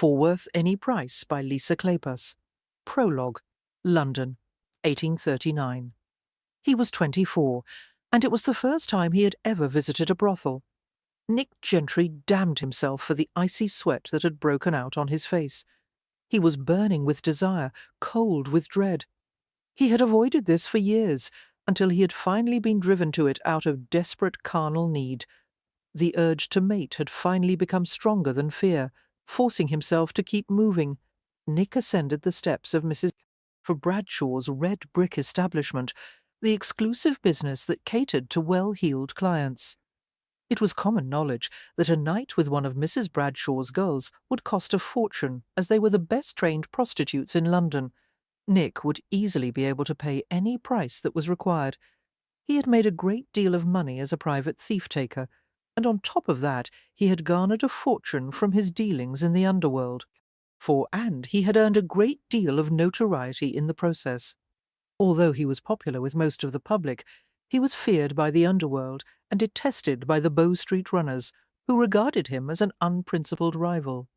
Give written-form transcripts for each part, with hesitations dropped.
For Worth Any Price by Lisa Kleypas. Prologue, London, 1839. He was 24, and it was the first time he had ever visited a brothel. Nick Gentry damned himself for the icy sweat that had broken out on his face. He was burning with desire, cold with dread. He had avoided this for years, until he had finally been driven to it out of desperate carnal need. The urge to mate had finally become stronger than fear, forcing himself to keep moving. Nick ascended the steps of Mrs. for Bradshaw's red brick establishment, the exclusive business that catered to well-heeled clients. It was common knowledge that a night with one of Mrs. Bradshaw's girls would cost a fortune, as they were the best-trained prostitutes in London. Nick would easily be able to pay any price that was required. He had made a great deal of money as a private thief-taker, and on top of that he had garnered a fortune from his dealings in the underworld. And he had earned a great deal of notoriety in the process. Although he was popular with most of the public, he was feared by the underworld and detested by the Bow Street runners, who regarded him as an unprincipled rival.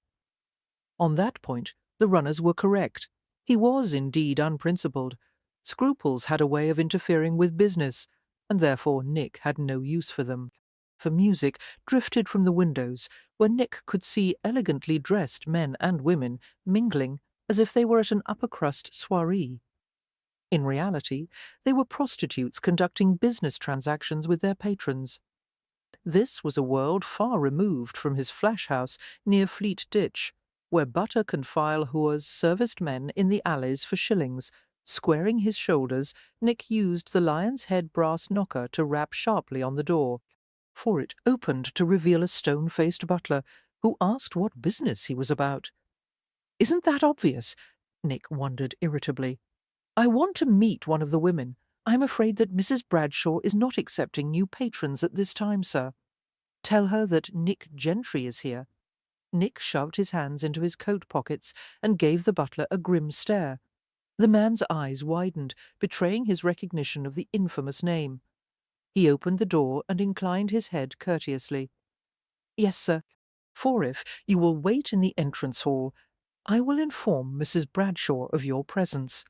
On that point the runners were correct. He was indeed unprincipled. Scruples had a way of interfering with business, and therefore Nick had no use for them. For music drifted from the windows, where Nick could see elegantly dressed men and women mingling as if they were at an upper-crust soiree. In reality, they were prostitutes conducting business transactions with their patrons. This was a world far removed from his flash house near Fleet Ditch, where buttock and file whores serviced men in the alleys for shillings. Squaring his shoulders, Nick used the lion's head brass knocker to rap sharply on the door, for it opened to reveal a stone-faced butler, who asked what business he was about. "Isn't that obvious?" Nick wondered irritably. "I want to meet one of the women. I'm afraid that Mrs. Bradshaw is not accepting new patrons at this time, sir. Tell her that Nick Gentry is here." Nick shoved his hands into his coat pockets and gave the butler a grim stare. The man's eyes widened, betraying his recognition of the infamous name. He opened the door and inclined his head courteously. "Yes, sir. For if you will wait in the entrance hall, I will inform Mrs. Bradshaw of your presence."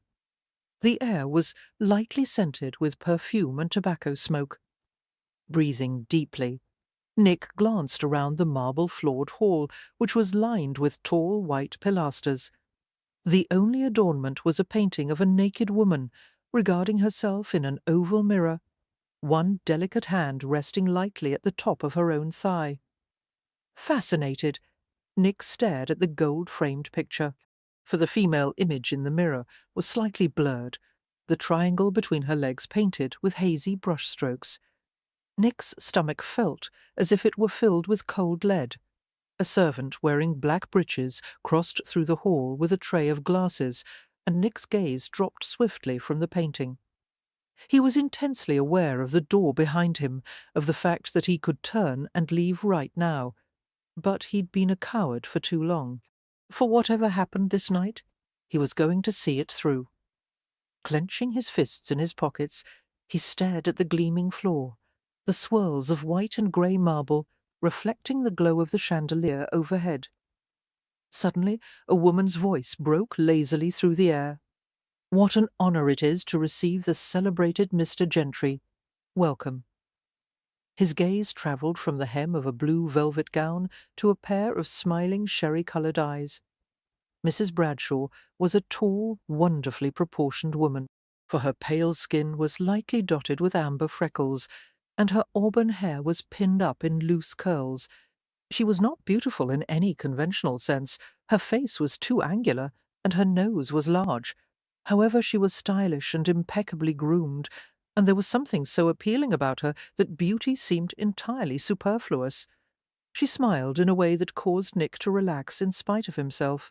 The air was lightly scented with perfume and tobacco smoke. Breathing deeply, Nick glanced around the marble-floored hall, which was lined with tall white pilasters. The only adornment was a painting of a naked woman, regarding herself in an oval mirror, one delicate hand resting lightly at the top of her own thigh. Fascinated, Nick stared at the gold-framed picture, for the female image in the mirror was slightly blurred, the triangle between her legs painted with hazy brush-strokes. Nick's stomach felt as if it were filled with cold lead. A servant wearing black breeches crossed through the hall with a tray of glasses, and Nick's gaze dropped swiftly from the painting. He was intensely aware of the door behind him, of the fact that he could turn and leave right now. But he'd been a coward for too long. For whatever happened this night, he was going to see it through. Clenching his fists in his pockets, he stared at the gleaming floor, the swirls of white and grey marble reflecting the glow of the chandelier overhead. Suddenly a woman's voice broke lazily through the air. "What an honour it is to receive the celebrated Mr. Gentry. Welcome." His gaze travelled from the hem of a blue velvet gown to a pair of smiling sherry-coloured eyes. Mrs. Bradshaw was a tall, wonderfully proportioned woman, for her pale skin was lightly dotted with amber freckles, and her auburn hair was pinned up in loose curls. She was not beautiful in any conventional sense. Her face was too angular, and her nose was large. However, she was stylish and impeccably groomed, and there was something so appealing about her that beauty seemed entirely superfluous. She smiled in a way that caused Nick to relax in spite of himself.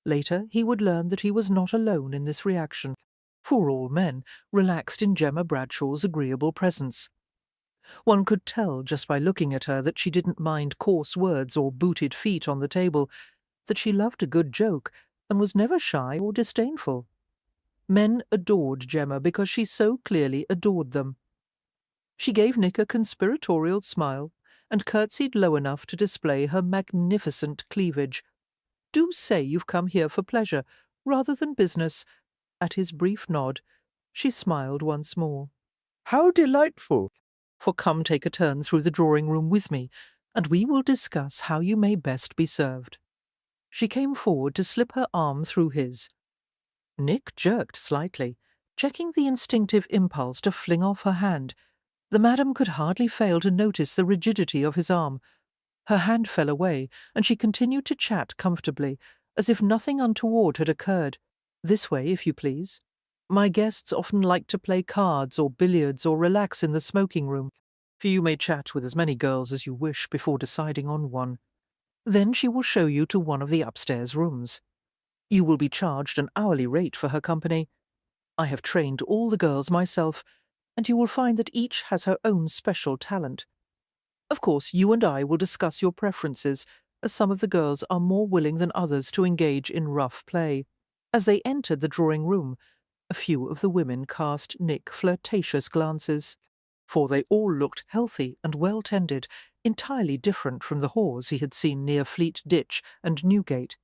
Later he would learn that he was not alone in this reaction, for all men relaxed in Gemma Bradshaw's agreeable presence. One could tell just by looking at her that she didn't mind coarse words or booted feet on the table, that she loved a good joke and was never shy or disdainful. Men adored Gemma because she so clearly adored them. She gave Nick a conspiratorial smile and curtsied low enough to display her magnificent cleavage. do say you've come here for pleasure, rather than business." At his brief nod, she smiled once more. "How delightful!" "For come take a turn through the drawing-room with me, and we will discuss how you may best be served." She came forward to slip her arm through his. Nick jerked slightly, checking the instinctive impulse to fling off her hand. The madam could hardly fail to notice the rigidity of his arm. Her hand fell away, and she continued to chat comfortably, as if nothing untoward had occurred. "This way, if you please. My guests often like to play cards or billiards or relax in the smoking room, for you may chat with as many girls as you wish before deciding on one. Then she will show you to one of the upstairs rooms. You will be charged an hourly rate for her company. I have trained all the girls myself, and you will find that each has her own special talent. Of course, you and I will discuss your preferences, as some of the girls are more willing than others to engage in rough play." As they entered the drawing-room, a few of the women cast Nick flirtatious glances, for they all looked healthy and well-tended, entirely different from the whores he had seen near Fleet Ditch and Newgate.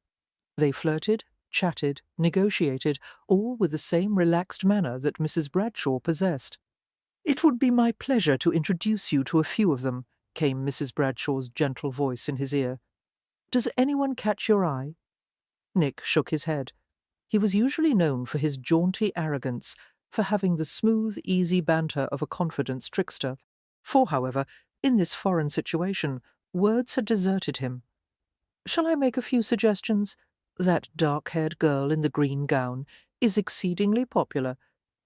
They flirted, chatted, negotiated, all with the same relaxed manner that Mrs. Bradshaw possessed. "It would be my pleasure to introduce you to a few of them," came Mrs. Bradshaw's gentle voice in his ear. "Does anyone catch your eye?" Nick shook his head. He was usually known for his jaunty arrogance, for having the smooth, easy banter of a confidence trickster. However, in this foreign situation, words had deserted him. "Shall I make a few suggestions? That dark-haired girl in the green gown is exceedingly popular.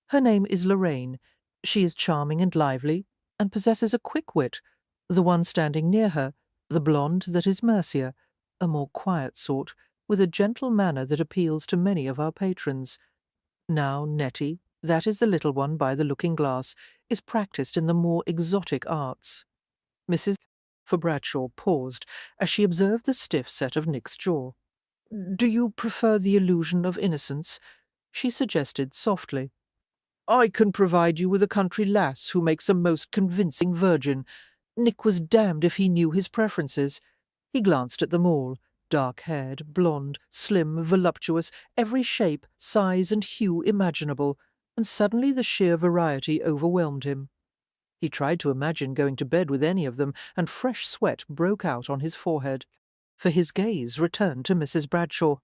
Her name is Lorraine. She is charming and lively, and possesses a quick wit. The one standing near her, the blonde that is Mercia, a more quiet sort, with a gentle manner that appeals to many of our patrons. Now Nettie, that is the little one by the looking-glass, is practised in the more exotic arts." Mrs. for Bradshaw paused as she observed the stiff set of Nick's jaw. "Do you prefer the illusion of innocence?" she suggested softly. "I can provide you with a country lass who makes a most convincing virgin. Nick was damned if he knew his preferences." He glanced at them all, dark-haired, blonde, slim, voluptuous, every shape, size, and hue imaginable, and suddenly the sheer variety overwhelmed him. He tried to imagine going to bed with any of them, and fresh sweat broke out on his forehead, for his gaze returned to Mrs. Bradshaw.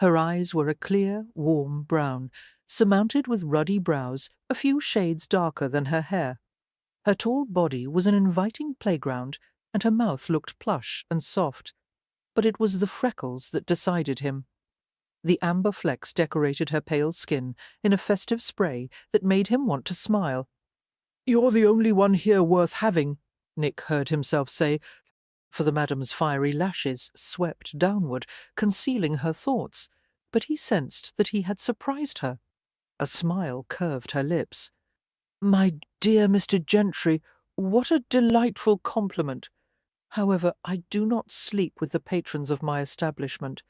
Her eyes were a clear, warm brown, surmounted with ruddy brows a few shades darker than her hair. Her tall body was an inviting playground, and her mouth looked plush and soft. But it was the freckles that decided him. The amber flecks decorated her pale skin in a festive spray that made him want to smile. "You're the only one here worth having," Nick heard himself say, for the madam's fiery lashes swept downward, concealing her thoughts, but he sensed that he had surprised her. A smile curved her lips. "My dear Mr. Gentry, what a delightful compliment! However, I do not sleep with the patrons of my establishment.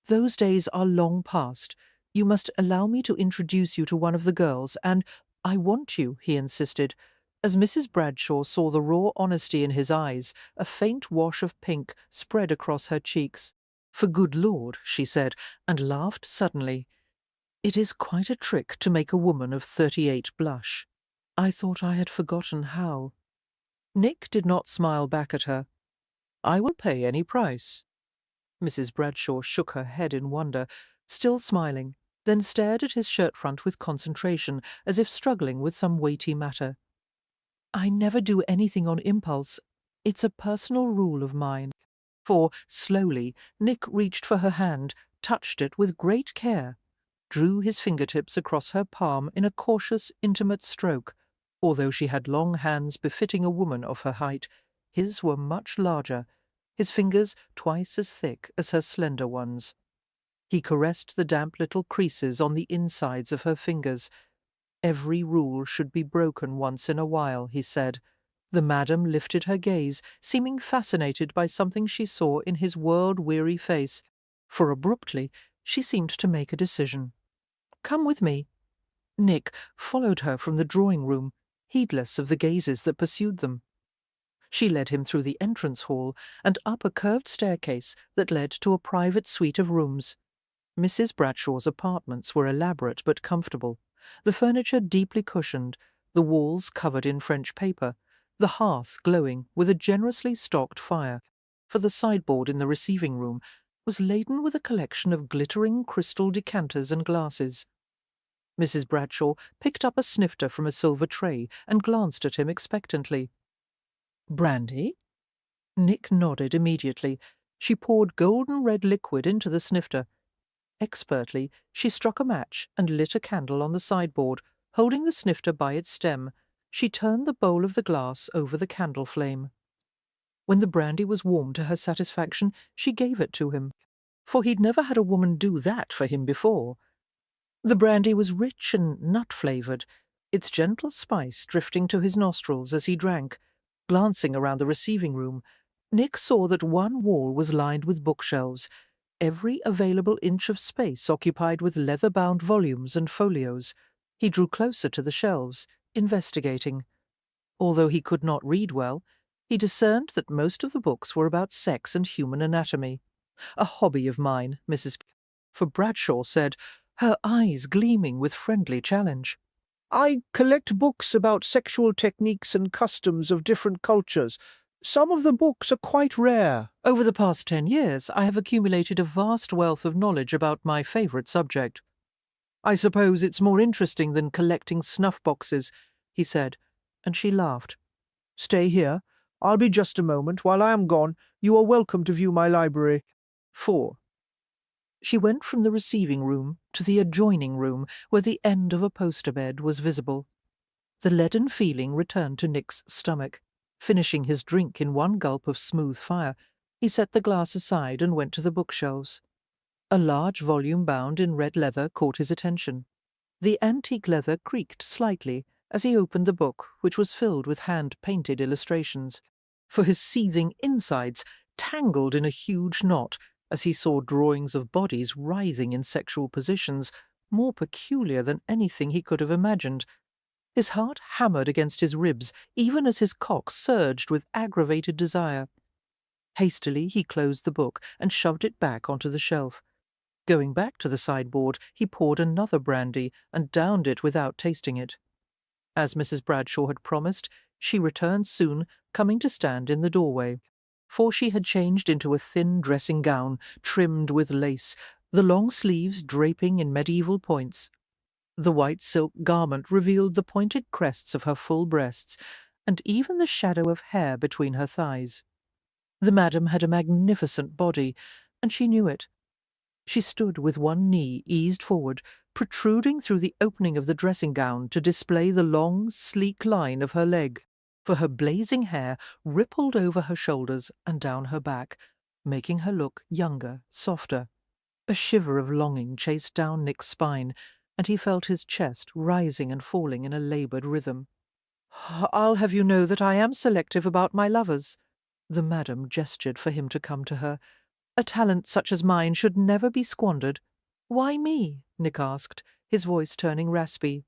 Those days are long past. You must allow me to introduce you to one of the girls, and I want you," he insisted. As Mrs. Bradshaw saw the raw honesty in his eyes, a faint wash of pink spread across her cheeks. "For good Lord," she said, and laughed suddenly. "It is quite a trick to make a woman of 38 blush. I thought I had forgotten how." Nick did not smile back at her. "I will pay any price." Mrs. Bradshaw shook her head in wonder, still smiling, then stared at his shirt-front with concentration, as if struggling with some weighty matter. "I never do anything on impulse. It's a personal rule of mine." For, slowly, Nick reached for her hand, touched it with great care, drew his fingertips across her palm in a cautious, intimate stroke. Although she had long hands befitting a woman of her height, his were much larger, his fingers twice as thick as her slender ones. He caressed the damp little creases on the insides of her fingers. "Every rule should be broken once in a while," he said. The madam lifted her gaze, seeming fascinated by something she saw in his world-weary face, for abruptly she seemed to make a decision. "Come with me." Nick followed her from the drawing-room, heedless of the gazes that pursued them. She led him through the entrance hall and up a curved staircase that led to a private suite of rooms. Mrs. Bradshaw's apartments were elaborate but comfortable, the furniture deeply cushioned, the walls covered in French paper, the hearth glowing with a generously stocked fire, for the sideboard in the receiving room was laden with a collection of glittering crystal decanters and glasses. Mrs. Bradshaw picked up a snifter from a silver tray and glanced at him expectantly. "Brandy?" Nick nodded immediately. She poured golden red liquid into the snifter. Expertly, she struck a match and lit a candle on the sideboard, holding the snifter by its stem. She turned the bowl of the glass over the candle flame. When the brandy was warm to her satisfaction, she gave it to him, for he'd never had a woman do that for him before. The brandy was rich and nut-flavoured, its gentle spice drifting to his nostrils as he drank. Glancing around the receiving room, Nick saw that one wall was lined with bookshelves, every available inch of space occupied with leather-bound volumes and folios. He drew closer to the shelves, investigating. Although he could not read well, he discerned that most of the books were about sex and human anatomy. "A hobby of mine, Mrs. For Bradshaw said, her eyes gleaming with friendly challenge. I collect books about sexual techniques and customs of different cultures. Some of the books are quite rare. Over the past 10 years, I have accumulated a vast wealth of knowledge about my favourite subject. I suppose it's more interesting than collecting snuff boxes, he said, and she laughed. Stay here. I'll be just a moment. While I am gone, you are welcome to view my library. 4. She went from the receiving room to the adjoining room, where the end of a poster bed was visible. The leaden feeling returned to Nick's stomach. Finishing his drink in one gulp of smooth fire, he set the glass aside and went to the bookshelves. A large volume bound in red leather caught his attention. The antique leather creaked slightly as he opened the book, which was filled with hand-painted illustrations. For his seething insides tangled in a huge knot as he saw drawings of bodies writhing in sexual positions more peculiar than anything he could have imagined. His heart hammered against his ribs, even as his cock surged with aggravated desire. Hastily he closed the book and shoved it back onto the shelf. Going back to the sideboard, he poured another brandy and downed it without tasting it. As Mrs. Bradshaw had promised, she returned soon, coming to stand in the doorway. For she had changed into a thin dressing gown, trimmed with lace, the long sleeves draping in medieval points. The white silk garment revealed the pointed crests of her full breasts, and even the shadow of hair between her thighs. The madam had a magnificent body, and she knew it. She stood with one knee eased forward, protruding through the opening of the dressing gown to display the long, sleek line of her leg, for her blazing hair rippled over her shoulders and down her back, making her look younger, softer. A shiver of longing chased down Nick's spine, and he felt his chest rising and falling in a laboured rhythm. "I'll have you know that I am selective about my lovers." The madam gestured for him to come to her. "A talent such as mine should never be squandered." "Why me?" Nick asked, his voice turning raspy.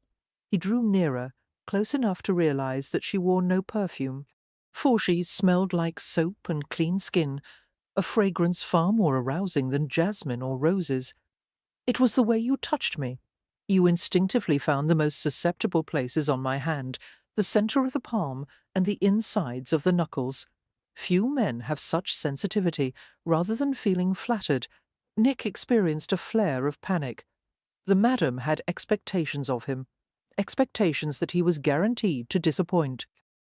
He drew nearer, close enough to realize that she wore no perfume, for she smelled like soap and clean skin, a fragrance far more arousing than jasmine or roses. "It was the way you touched me. You instinctively found the most susceptible places on my hand, the centre of the palm and the insides of the knuckles. Few men have such sensitivity. Rather than feeling flattered, Nick experienced a flare of panic. The madam had expectations of him, expectations that he was guaranteed to disappoint,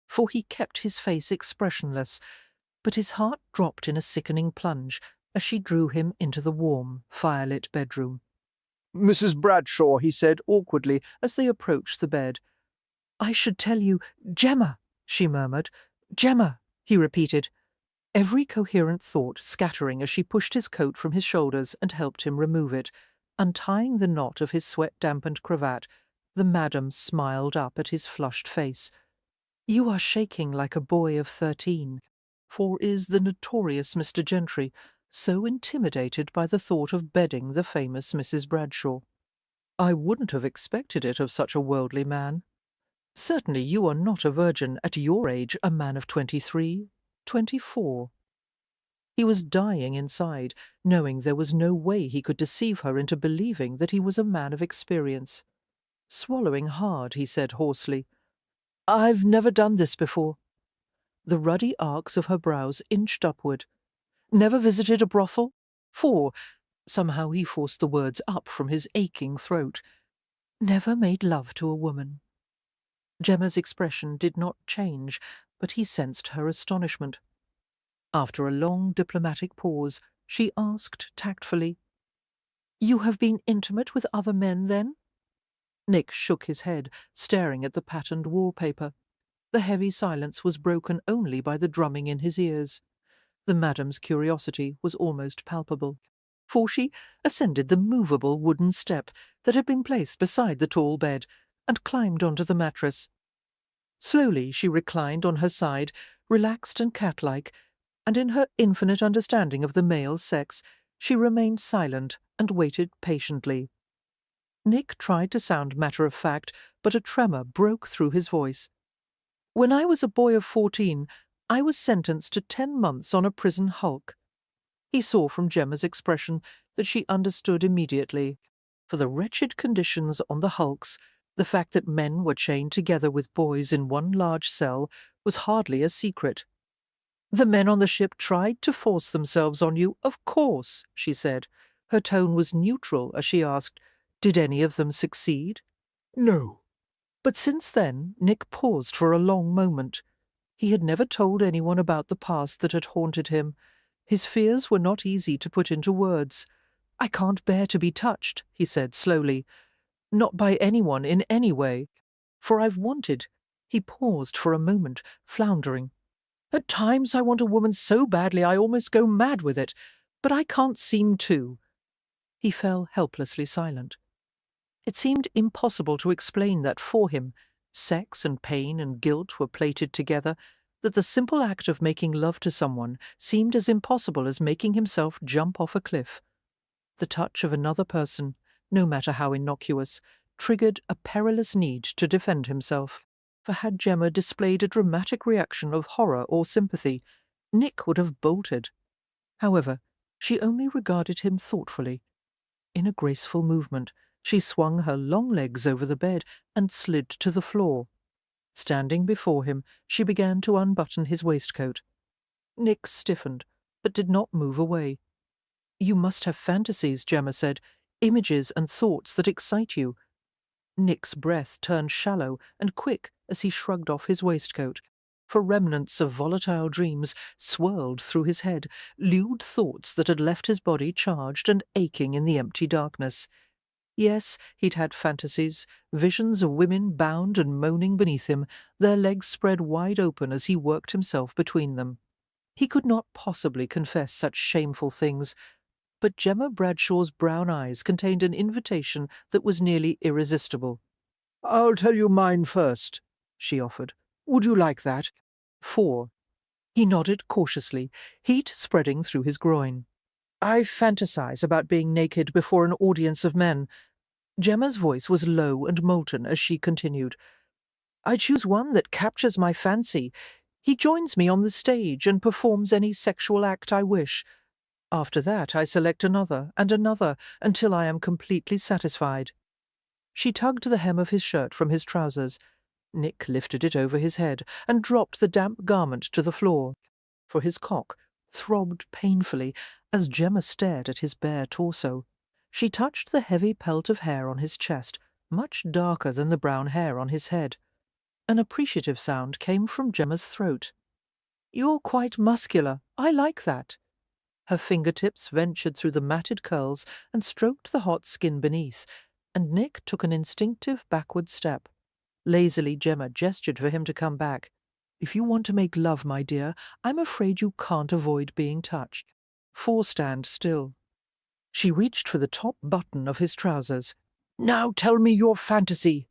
for he kept his face expressionless, but his heart dropped in a sickening plunge as she drew him into the warm, firelit bedroom. Mrs. Bradshaw, he said awkwardly As they approached the bed, "I should tell you, Gemma," she murmured. "Gemma," he repeated, every coherent thought scattering as she pushed his coat from his shoulders and helped him remove it. Untying the knot of his sweat-dampened cravat, the madam smiled up at his flushed face. "You are shaking like a boy of 13, for is the notorious Mr. Gentry so intimidated by the thought of bedding the famous Mrs. Bradshaw? I wouldn't have expected it of such a worldly man." Certainly you are not a virgin at your age, a man of 23, 24. He was dying inside, knowing there was no way he could deceive her into believing that he was a man of experience. Swallowing hard, he said hoarsely, "I've never done this before." The ruddy arcs of her brows inched upward. "Never visited a brothel?" 4. Somehow he forced the words up from his aching throat. "Never made love to a woman." Gemma's expression did not change, but he sensed her astonishment. After a long diplomatic pause, she asked tactfully, "You have been intimate with other men, then?" Nick shook his head, staring at the patterned wallpaper. The heavy silence was broken only by the drumming in his ears. The madam's curiosity was almost palpable, for she ascended the movable wooden step that had been placed beside the tall bed and climbed onto the mattress. Slowly she reclined on her side, relaxed and cat-like, and in her infinite understanding of the male sex, she remained silent and waited patiently. Nick tried to sound matter-of-fact, but a tremor broke through his voice. "When I was a boy of 14, I was sentenced to 10 months on a prison hulk." He saw from Gemma's expression that she understood immediately. For the wretched conditions on the hulks, the fact that men were chained together with boys in one large cell was hardly a secret. "The men on the ship tried to force themselves on you, of course," she said. Her tone was neutral as she asked, "Did any of them succeed?" No. But since then, Nick paused for a long moment. He had never told anyone about the past that had haunted him. His fears were not easy to put into words. "I can't bear to be touched," he said slowly. "Not by anyone in any way. For I've wanted—" He paused for a moment, floundering. "At times I want a woman so badly I almost go mad with it, but I can't seem to." He fell helplessly silent. It seemed impossible to explain that for him. Sex and pain and guilt were plated together, that the simple act of making love to someone seemed as impossible as making himself jump off a cliff. The touch of another person, no matter how innocuous, triggered a perilous need to defend himself. For had Gemma displayed a dramatic reaction of horror or sympathy, Nick would have bolted. However, she only regarded him thoughtfully. In a graceful movement, she swung her long legs over the bed and slid to the floor. Standing before him, she began to unbutton his waistcoat. Nick stiffened, but did not move away. "You must have fantasies," Gemma said, "images and thoughts that excite you." Nick's breath turned shallow and quick as he shrugged off his waistcoat, for remnants of volatile dreams swirled through his head, lewd thoughts that had left his body charged and aching in the empty darkness. Yes, he'd had fantasies, visions of women bound and moaning beneath him, their legs spread wide open as he worked himself between them. He could not possibly confess such shameful things, but Gemma Bradshaw's brown eyes contained an invitation that was nearly irresistible. I'll tell you mine first, she offered. Would you like that? 4. He nodded cautiously, heat spreading through his groin. "I fantasize about being naked before an audience of men." Gemma's voice was low and molten as she continued. "I choose one that captures my fancy. He joins me on the stage and performs any sexual act I wish. After that, I select another and another until I am completely satisfied." She tugged the hem of his shirt from his trousers. Nick lifted it over his head and dropped the damp garment to the floor, for his cock throbbed painfully as Gemma stared at his bare torso. She touched the heavy pelt of hair on his chest, much darker than the brown hair on his head. An appreciative sound came from Gemma's throat. "You're quite muscular. I like that." Her fingertips ventured through the matted curls and stroked the hot skin beneath, and Nick took an instinctive backward step. Lazily, Gemma gestured for him to come back. "If you want to make love, my dear, I'm afraid you can't avoid being touched. 4, stand still." She reached for the top button of his trousers. "Now tell me your fantasy."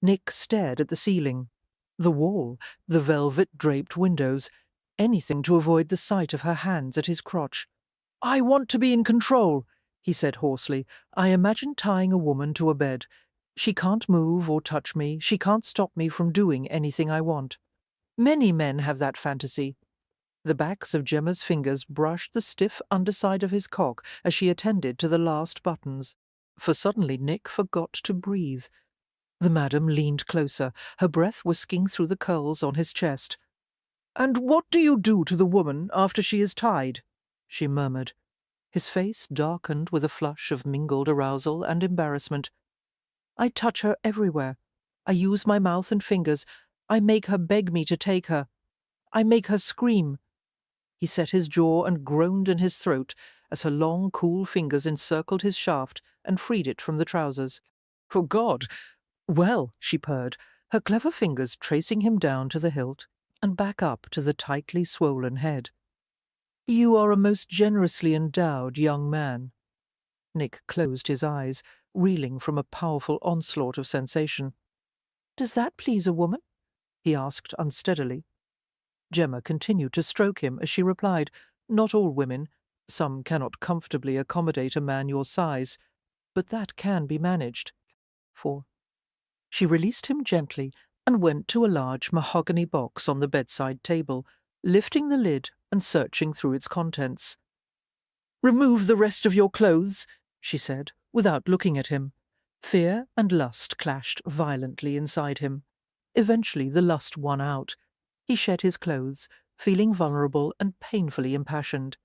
Nick stared at the ceiling, the wall, the velvet-draped windows, anything to avoid the sight of her hands at his crotch. "I want to be in control," he said hoarsely. "I imagine tying a woman to a bed. She can't move or touch me. She can't stop me from doing anything I want. Many men have that fantasy. The backs of Gemma's fingers brushed the stiff underside of his cock as she attended to the last buttons. For suddenly Nick forgot to breathe. The madam leaned closer, her breath whisking through the curls on his chest. "And what do you do to the woman after she is tied?" she murmured. His face darkened with a flush of mingled arousal and embarrassment. "I touch her everywhere. I use my mouth and fingers. I make her beg me to take her. I make her scream." He set his jaw and groaned in his throat as her long, cool fingers encircled his shaft and freed it from the trousers. "For God! Well," she purred, her clever fingers tracing him down to the hilt and back up to the tightly swollen head. "You are a most generously endowed young man." Nick closed his eyes, reeling from a powerful onslaught of sensation. "Does that please a woman?" he asked unsteadily. Gemma continued to stroke him as she replied, "Not all women. Some cannot comfortably accommodate a man your size, but that can be managed." For she released him gently and went to a large mahogany box on the bedside table, lifting the lid and searching through its contents. "Remove the rest of your clothes," she said, without looking at him. Fear and lust clashed violently inside him. Eventually the lust won out. He shed his clothes, feeling vulnerable and painfully impassioned.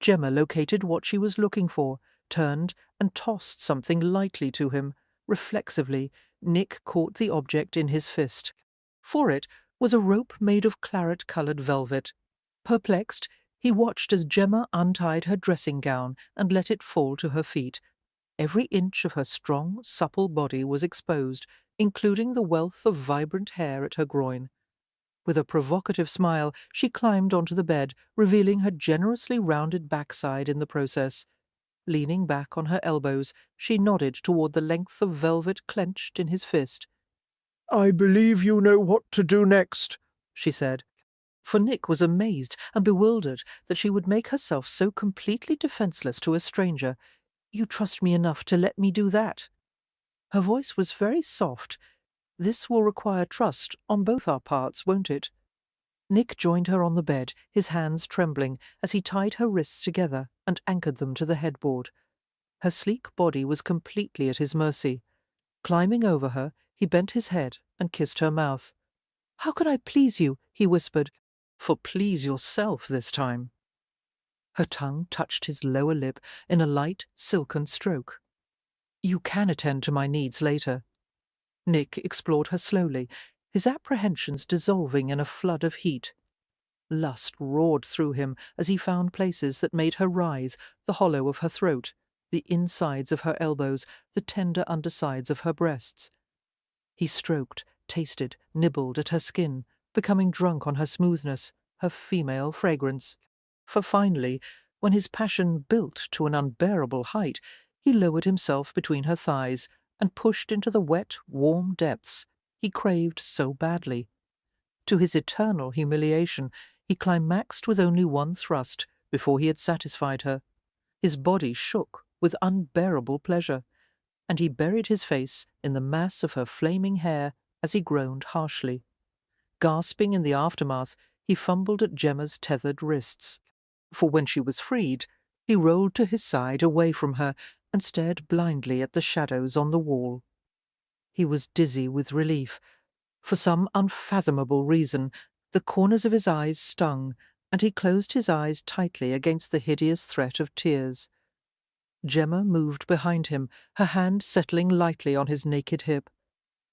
Gemma located what she was looking for, turned and tossed something lightly to him. Reflexively, Nick caught the object in his fist. For it was a rope made of claret-coloured velvet. Perplexed, he watched as Gemma untied her dressing gown and let it fall to her feet. Every inch of her strong, supple body was exposed, including the wealth of vibrant hair at her groin. With a provocative smile, she climbed onto the bed, revealing her generously rounded backside in the process. Leaning back on her elbows, she nodded toward the length of velvet clenched in his fist. "I believe you know what to do next," she said. For Nick was amazed and bewildered that she would make herself so completely defenseless to a stranger. "You trust me enough to let me do that?" Her voice was very soft. "This will require trust on both our parts, won't it?" Nick joined her on the bed, his hands trembling, as he tied her wrists together and anchored them to the headboard. Her sleek body was completely at his mercy. Climbing over her, he bent his head and kissed her mouth. "How can I please you?" he whispered. "For please yourself this time." Her tongue touched his lower lip in a light, silken stroke. "You can attend to my needs later." Nick explored her slowly, his apprehensions dissolving in a flood of heat. Lust roared through him as he found places that made her writhe, the hollow of her throat, the insides of her elbows, the tender undersides of her breasts. He stroked, tasted, nibbled at her skin, becoming drunk on her smoothness, her female fragrance. For finally, when his passion built to an unbearable height, he lowered himself between her thighs and pushed into the wet, warm depths he craved so badly. To his eternal humiliation, he climaxed with only one thrust before he had satisfied her. His body shook with unbearable pleasure, and he buried his face in the mass of her flaming hair as he groaned harshly. Gasping in the aftermath, he fumbled at Gemma's tethered wrists. For when she was freed, he rolled to his side away from her and stared blindly at the shadows on the wall. He was dizzy with relief. For some unfathomable reason, the corners of his eyes stung, and he closed his eyes tightly against the hideous threat of tears. Gemma moved behind him, her hand settling lightly on his naked hip.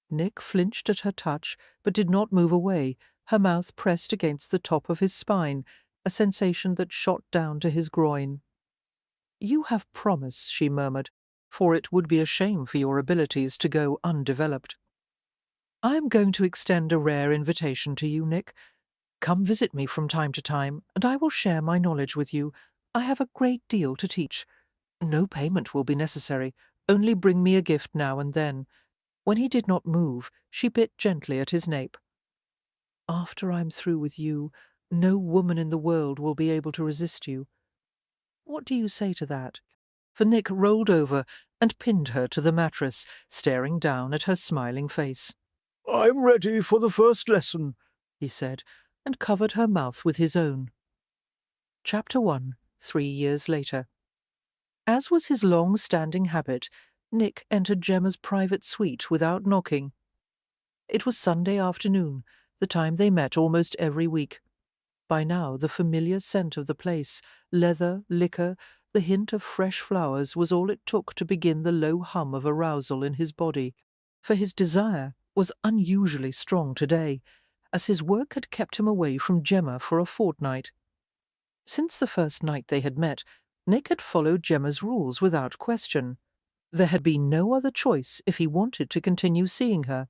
Nick flinched at her touch, but did not move away, her mouth pressed against the top of his spine, a sensation that shot down to his groin. "You have promise," she murmured, "for it would be a shame for your abilities to go undeveloped." "I am going to extend a rare invitation to you, Nick. Come visit me from time to time, and I will share my knowledge with you. I have a great deal to teach. No payment will be necessary. Only bring me a gift now and then." When he did not move, she bit gently at his nape. "After I'm through with you, no woman in the world will be able to resist you. What do you say to that?" For Nick rolled over and pinned her to the mattress, staring down at her smiling face. "I'm ready for the first lesson," he said, and covered her mouth with his own. Chapter 1, 3 years later. As was his long-standing habit, Nick entered Gemma's private suite without knocking. It was Sunday afternoon, the time they met almost every week. By now the familiar scent of the place, leather, liquor, the hint of fresh flowers was all it took to begin the low hum of arousal in his body, for his desire was unusually strong today, as his work had kept him away from Gemma for a fortnight. Since the first night they had met, Nick had followed Gemma's rules without question. There had been no other choice if he wanted to continue seeing her.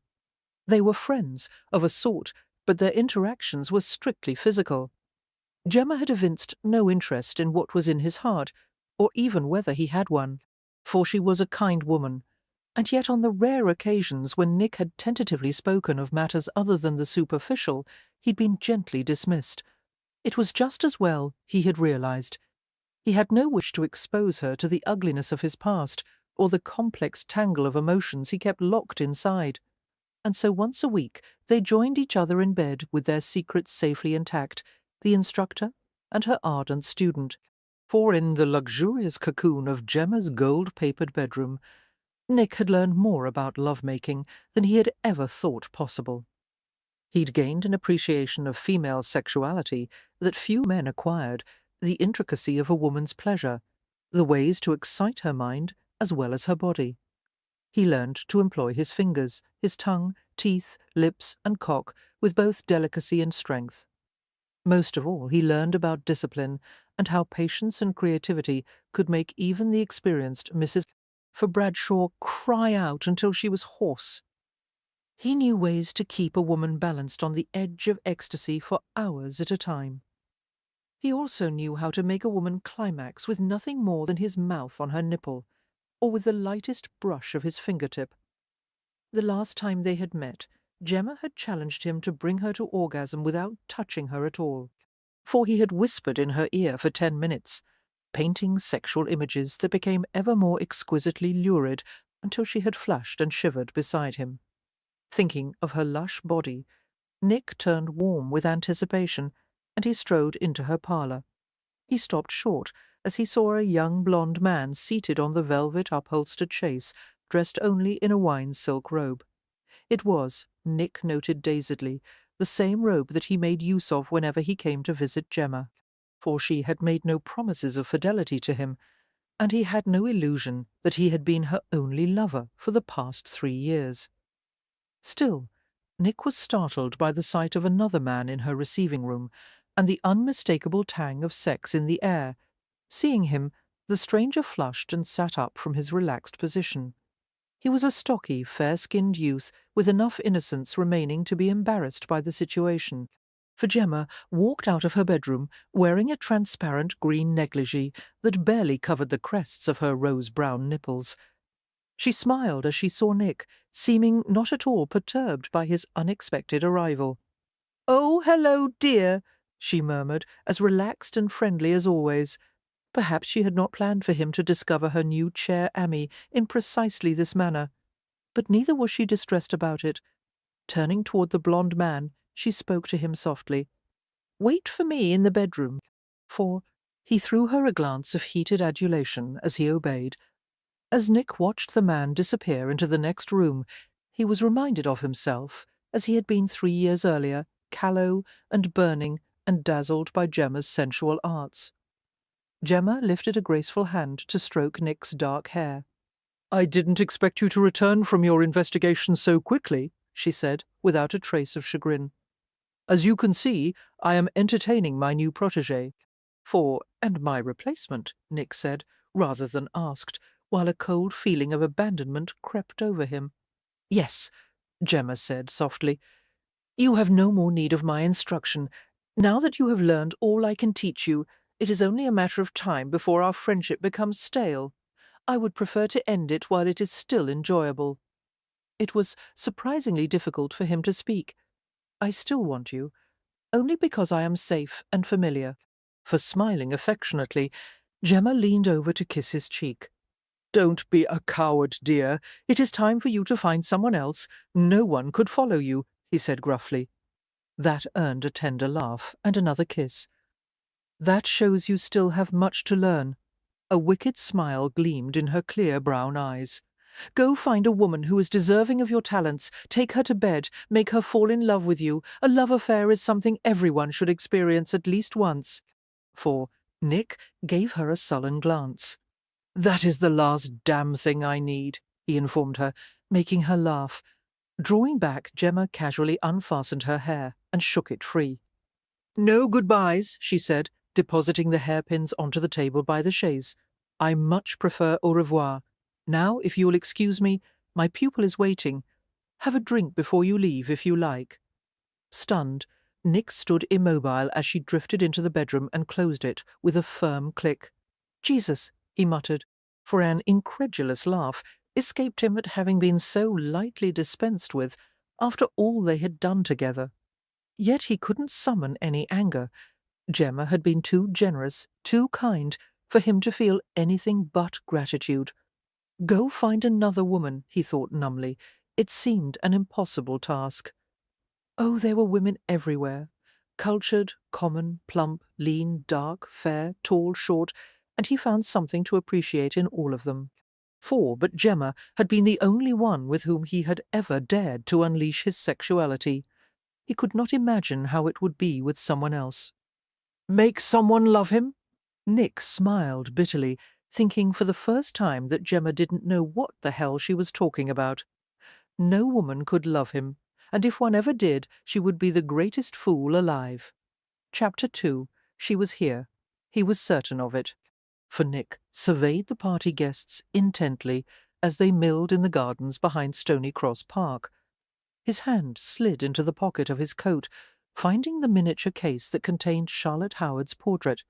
They were friends, of a sort, but their interactions were strictly physical. Gemma had evinced no interest in what was in his heart, or even whether he had one, for she was a kind woman, and yet on the rare occasions when Nick had tentatively spoken of matters other than the superficial, he'd been gently dismissed. It was just as well, he had realized. He had no wish to expose her to the ugliness of his past, or the complex tangle of emotions he kept locked inside. And so once a week they joined each other in bed with their secrets safely intact, the instructor and her ardent student. For in the luxurious cocoon of Gemma's gold-papered bedroom, Nick had learned more about love-making than he had ever thought possible. He'd gained an appreciation of female sexuality that few men acquired, the intricacy of a woman's pleasure, the ways to excite her mind as well as her body. He learned to employ his fingers, his tongue, teeth, lips, and cock with both delicacy and strength. Most of all, he learned about discipline and how patience and creativity could make even the experienced Mrs. for Bradshaw cry out until she was hoarse. He knew ways to keep a woman balanced on the edge of ecstasy for hours at a time. He also knew how to make a woman climax with nothing more than his mouth on her nipple, or with the lightest brush of his fingertip. The last time they had met, Gemma had challenged him to bring her to orgasm without touching her at all, for he had whispered in her ear for 10 minutes, painting sexual images that became ever more exquisitely lurid until she had flushed and shivered beside him. Thinking of her lush body, Nick turned warm with anticipation, and he strode into her parlour. He stopped short as he saw a young blonde man seated on the velvet upholstered chaise, dressed only in a wine silk robe. It was, Nick noted dazedly, the same robe that he made use of whenever he came to visit Gemma, for she had made no promises of fidelity to him, and he had no illusion that he had been her only lover for the past 3 years. Still, Nick was startled by the sight of another man in her receiving room, and the unmistakable tang of sex in the air. Seeing him, the stranger flushed and sat up from his relaxed position. He was a stocky, fair-skinned youth with enough innocence remaining to be embarrassed by the situation, for Gemma walked out of her bedroom wearing a transparent green negligee that barely covered the crests of her rose-brown nipples. She smiled as she saw Nick, seeming not at all perturbed by his unexpected arrival. "Oh, hello, dear," she murmured, as relaxed and friendly as always. Perhaps she had not planned for him to discover her new chair Amy in precisely this manner, but neither was she distressed about it. Turning toward the blonde man, she spoke to him softly. "Wait for me in the bedroom," for he threw her a glance of heated adulation as he obeyed. As Nick watched the man disappear into the next room, he was reminded of himself, as he had been 3 years earlier, callow and burning and dazzled by Gemma's sensual arts. Gemma lifted a graceful hand to stroke Nick's dark hair. "I didn't expect you to return from your investigation so quickly," she said, without a trace of chagrin. "As you can see, I am entertaining my new protégé." "And my replacement," Nick said, rather than asked, while a cold feeling of abandonment crept over him. "Yes," Gemma said softly. "You have no more need of my instruction. Now that you have learned all I can teach you, it is only a matter of time before our friendship becomes stale. I would prefer to end it while it is still enjoyable." It was surprisingly difficult for him to speak. "I still want you, only because I am safe and familiar." For smiling affectionately, Gemma leaned over to kiss his cheek. Don't be a coward, dear. It is time for you to find someone else. No one could follow you, he said gruffly. That earned a tender laugh and another kiss. That shows you still have much to learn. A wicked smile gleamed in her clear brown eyes. Go find a woman who is deserving of your talents, take her to bed, make her fall in love with you. A love affair is something everyone should experience at least once. For Nick gave her a sullen glance. That is the last damn thing I need, he informed her, making her laugh. Drawing back, Gemma casually unfastened her hair and shook it free. No goodbyes, she said, depositing the hairpins onto the table by the chaise. I much prefer au revoir. Now, if you'll excuse me, my pupil is waiting. Have a drink before you leave, if you like. Stunned, Nick stood immobile as she drifted into the bedroom and closed it with a firm click. Jesus, he muttered, for an incredulous laugh escaped him at having been so lightly dispensed with after all they had done together. Yet he couldn't summon any anger. Gemma had been too generous, too kind, for him to feel anything but gratitude. Go find another woman, he thought numbly. It seemed an impossible task. Oh, there were women everywhere. Cultured, common, plump, lean, dark, fair, tall, short, and he found something to appreciate in all of them. But Gemma had been the only one with whom he had ever dared to unleash his sexuality. He could not imagine how it would be with someone else. Make someone love him? Nick smiled bitterly, thinking for the first time that Gemma didn't know what the hell she was talking about. No woman could love him, and if one ever did, she would be the greatest fool alive. Chapter 2. She was here. He was certain of it. For Nick surveyed the party guests intently as they milled in the gardens behind Stony Cross Park. His hand slid into the pocket of his coat, finding the miniature case that contained Charlotte Howard's portrait.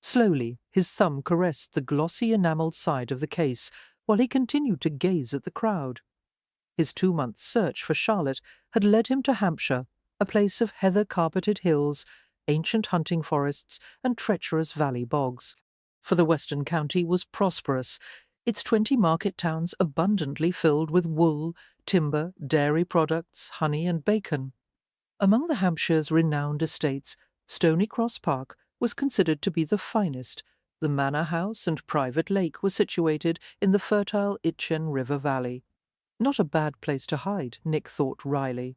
Slowly, his thumb caressed the glossy enamelled side of the case while he continued to gaze at the crowd. His 2 months' search for Charlotte had led him to Hampshire, a place of heather-carpeted hills, ancient hunting forests, and treacherous valley bogs. For the western county was prosperous, its 20 market towns abundantly filled with wool, timber, dairy products, honey, and bacon. Among the Hampshire's renowned estates, Stony Cross Park was considered to be the finest. The manor house and private lake were situated in the fertile Itchen River Valley. Not a bad place to hide, Nick thought wryly.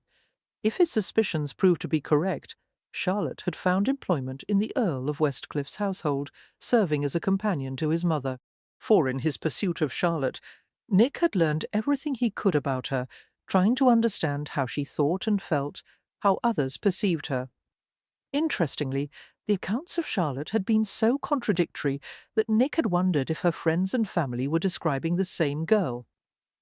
If his suspicions proved to be correct, Charlotte had found employment in the Earl of Westcliffe's household, serving as a companion to his mother. For in his pursuit of Charlotte, Nick had learned everything he could about her, trying to understand how she thought and felt, how others perceived her. Interestingly, the accounts of Charlotte had been so contradictory that Nick had wondered if her friends and family were describing the same girl.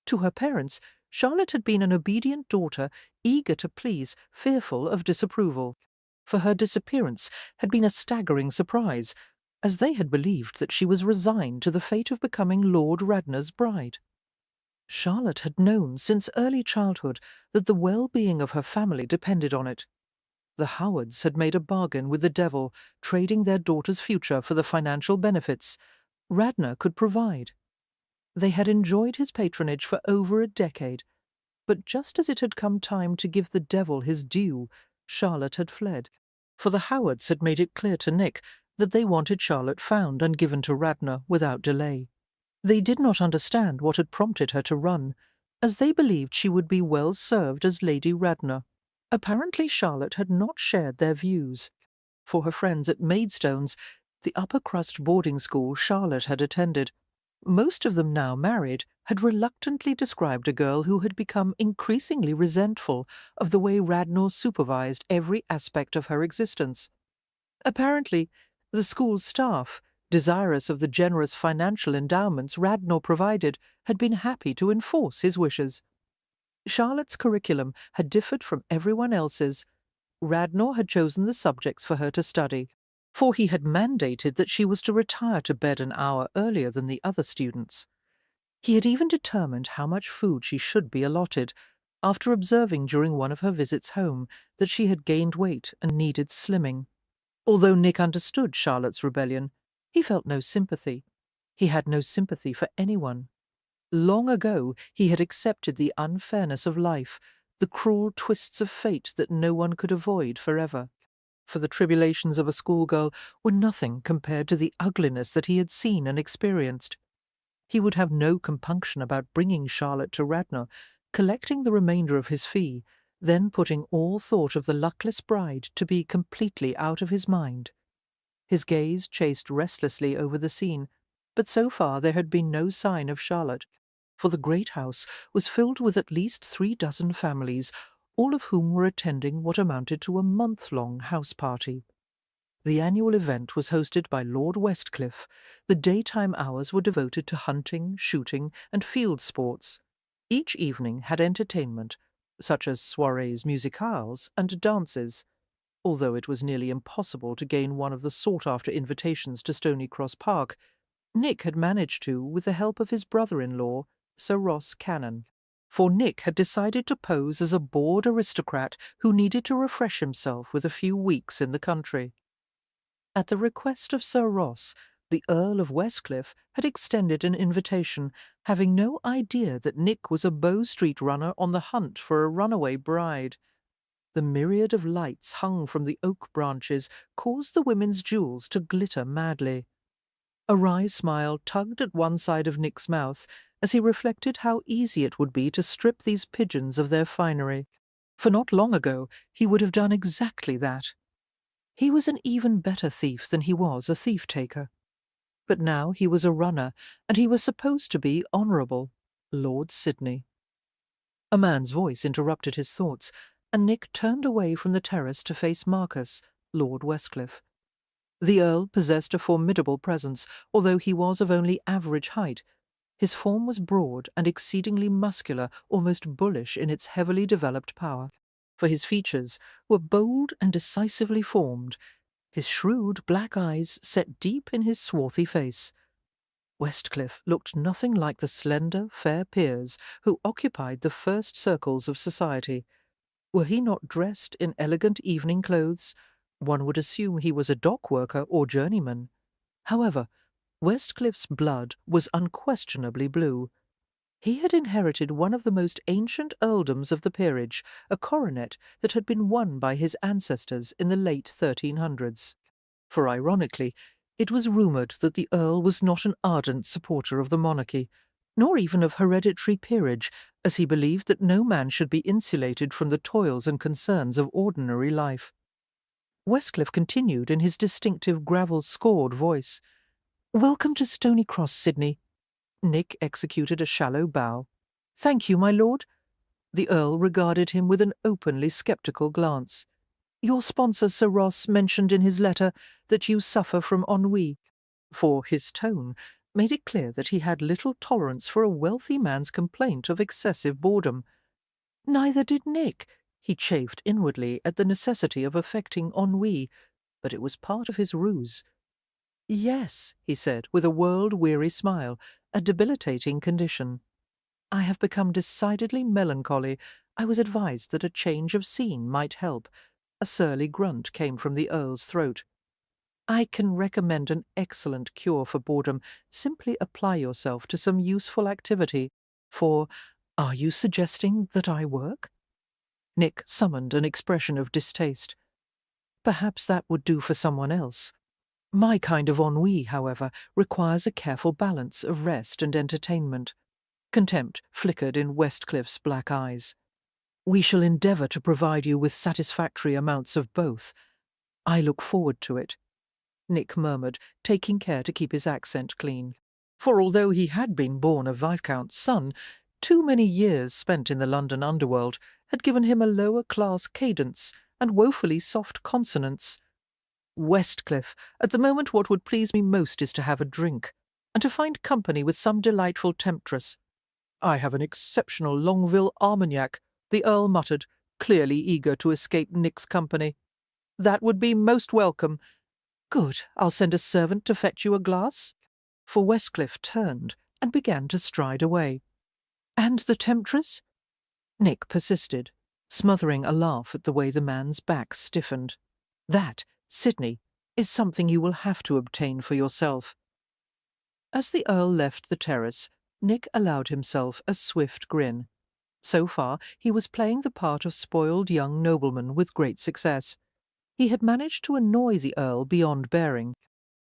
To her parents, Charlotte had been an obedient daughter, eager to please, fearful of disapproval. For her disappearance had been a staggering surprise, as they had believed that she was resigned to the fate of becoming Lord Radnor's bride. Charlotte had known since early childhood that the well-being of her family depended on it. The Howards had made a bargain with the devil, trading their daughter's future for the financial benefits Radnor could provide. They had enjoyed his patronage for over a decade, but just as it had come time to give the devil his due, Charlotte had fled. For the Howards had made it clear to Nick that they wanted Charlotte found and given to Radnor without delay. They did not understand what had prompted her to run, as they believed she would be well served as Lady Radnor. Apparently Charlotte had not shared their views. For her friends at Maidstones, the upper-crust boarding school Charlotte had attended, most of them now married, had reluctantly described a girl who had become increasingly resentful of the way Radnor supervised every aspect of her existence. Apparently, the school's staff, desirous of the generous financial endowments Radnor provided, had been happy to enforce his wishes. Charlotte's curriculum had differed from everyone else's. Radnor had chosen the subjects for her to study, for he had mandated that she was to retire to bed an hour earlier than the other students. He had even determined how much food she should be allotted, after observing during one of her visits home that she had gained weight and needed slimming. Although Nick understood Charlotte's rebellion, he felt no sympathy. He had no sympathy for anyone. Long ago he had accepted the unfairness of life, the cruel twists of fate that no one could avoid forever. For the tribulations of a schoolgirl were nothing compared to the ugliness that he had seen and experienced. He would have no compunction about bringing Charlotte to Radnor, collecting the remainder of his fee, then putting all thought of the luckless bride to be completely out of his mind. His gaze chased restlessly over the scene, but so far there had been no sign of Charlotte, for the great house was filled with at least 36 families, all of whom were attending what amounted to a month-long house party. The annual event was hosted by Lord Westcliff. The daytime hours were devoted to hunting, shooting, and field sports. Each evening had entertainment, such as soirées musicales and dances. Although it was nearly impossible to gain one of the sought-after invitations to Stonycross Park, Nick had managed to, with the help of his brother-in-law, Sir Ross Cannon. For Nick had decided to pose as a bored aristocrat who needed to refresh himself with a few weeks in the country. At the request of Sir Ross, the Earl of Westcliff had extended an invitation, having no idea that Nick was a Bow Street runner on the hunt for a runaway bride. The myriad of lights hung from the oak branches caused the women's jewels to glitter madly. A wry smile tugged at one side of Nick's mouth as he reflected how easy it would be to strip these pigeons of their finery, for not long ago he would have done exactly that. He was an even better thief than he was a thief-taker. But now he was a runner, and he was supposed to be honourable, Lord Sidney. A man's voice interrupted his thoughts, and Nick turned away from the terrace to face Marcus, Lord Westcliff. The Earl possessed a formidable presence, although he was of only average height. His form was broad and exceedingly muscular, almost bullish in its heavily developed power, for his features were bold and decisively formed, his shrewd black eyes set deep in his swarthy face. Westcliff looked nothing like the slender, fair peers who occupied the first circles of society. Were he not dressed in elegant evening clothes, one would assume he was a dock worker or journeyman. However, Westcliff's blood was unquestionably blue. He had inherited one of the most ancient earldoms of the peerage, a coronet that had been won by his ancestors in the late 1300s. For ironically, it was rumoured that the Earl was not an ardent supporter of the monarchy, nor even of hereditary peerage, as he believed that no man should be insulated from the toils and concerns of ordinary life. Westcliff continued in his distinctive gravel-scored voice. "Welcome to Stonycross, Sidney." Nick executed a shallow bow. "Thank you, my lord." The Earl regarded him with an openly sceptical glance. "Your sponsor, Sir Ross, mentioned in his letter that you suffer from ennui," for his tone made it clear that he had little tolerance for a wealthy man's complaint of excessive boredom. Neither did Nick. He chafed inwardly at the necessity of affecting ennui, but it was part of his ruse. "Yes," he said, with a world-weary smile, "a debilitating condition. I have become decidedly melancholy. I was advised that a change of scene might help." A surly grunt came from the Earl's throat. "I can recommend an excellent cure for boredom. Simply apply yourself to some useful activity. For, are you suggesting that I work?" Nick summoned an expression of distaste. "Perhaps that would do for someone else. My kind of ennui, however, requires a careful balance of rest and entertainment." Contempt flickered in Westcliff's black eyes. "We shall endeavour to provide you with satisfactory amounts of both. I look forward to it," Nick murmured, taking care to keep his accent clean. For although he had been born a viscount's son, too many years spent in the London underworld had given him a lower-class cadence and woefully soft consonants. "Westcliff, at the moment what would please me most is to have a drink, and to find company with some delightful temptress." "I have an exceptional Longueville Armagnac," the Earl muttered, clearly eager to escape Nick's company. "That would be most welcome." "Good, I'll send a servant to fetch you a glass." For Westcliff turned and began to stride away. "And the temptress?" Nick persisted, smothering a laugh at the way the man's back stiffened. "That, Sidney, is something you will have to obtain for yourself." As the Earl left the terrace, Nick allowed himself a swift grin. So far, he was playing the part of spoiled young nobleman with great success. He had managed to annoy the Earl beyond bearing,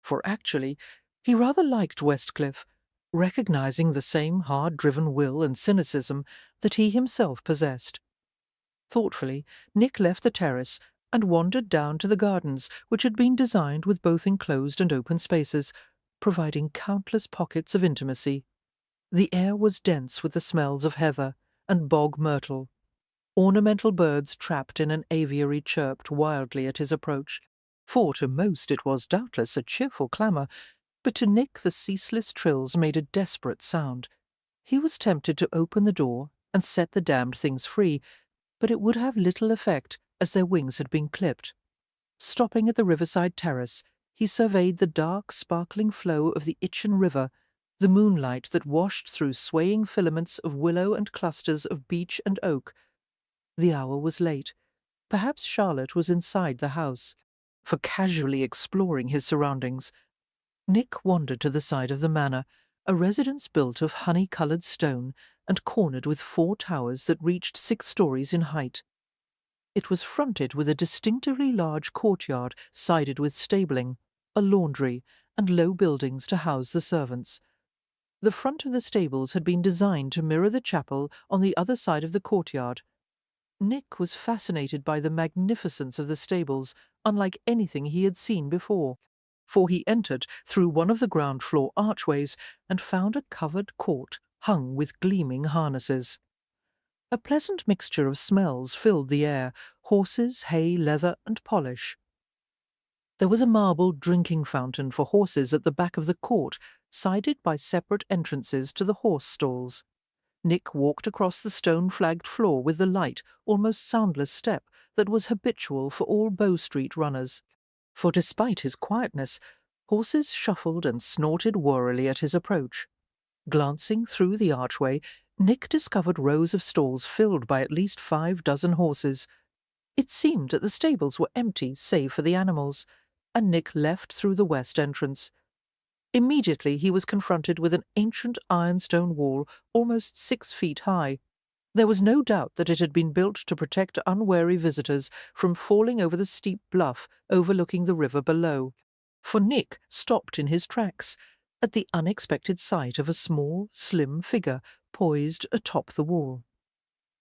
for actually he rather liked Westcliff, recognizing the same hard-driven will and cynicism that he himself possessed. Thoughtfully, Nick left the terrace and wandered down to the gardens, which had been designed with both enclosed and open spaces, providing countless pockets of intimacy. The air was dense with the smells of heather and bog myrtle. Ornamental birds trapped in an aviary chirped wildly at his approach, for to most it was doubtless a cheerful clamour, but to Nick the ceaseless trills made a desperate sound. He was tempted to open the door and set the damned things free, but it would have little effect, as their wings had been clipped. Stopping at the riverside terrace, he surveyed the dark, sparkling flow of the Itchen River, the moonlight that washed through swaying filaments of willow and clusters of beech and oak. The hour was late. Perhaps Charlotte was inside the house. For casually exploring his surroundings, Nick wandered to the side of the manor, a residence built of honey-coloured stone and cornered with 4 towers that reached 6 stories in height. It was fronted with a distinctively large courtyard sided with stabling, a laundry, and low buildings to house the servants. The front of the stables had been designed to mirror the chapel on the other side of the courtyard. Nick was fascinated by the magnificence of the stables, unlike anything he had seen before, for he entered through one of the ground-floor archways and found a covered court hung with gleaming harnesses. A pleasant mixture of smells filled the air: horses, hay, leather, and polish. There was a marble drinking fountain for horses at the back of the court, sided by separate entrances to the horse stalls. Nick walked across the stone-flagged floor with the light, almost soundless step that was habitual for all Bow Street runners. For despite his quietness, horses shuffled and snorted warily at his approach. Glancing through the archway, Nick discovered rows of stalls filled by at least 5 dozen horses. It seemed that the stables were empty save for the animals, and Nick left through the west entrance. Immediately he was confronted with an ancient ironstone wall almost 6 feet high. There was no doubt that it had been built to protect unwary visitors from falling over the steep bluff overlooking the river below, for Nick stopped in his tracks at the unexpected sight of a small, slim figure poised atop the wall.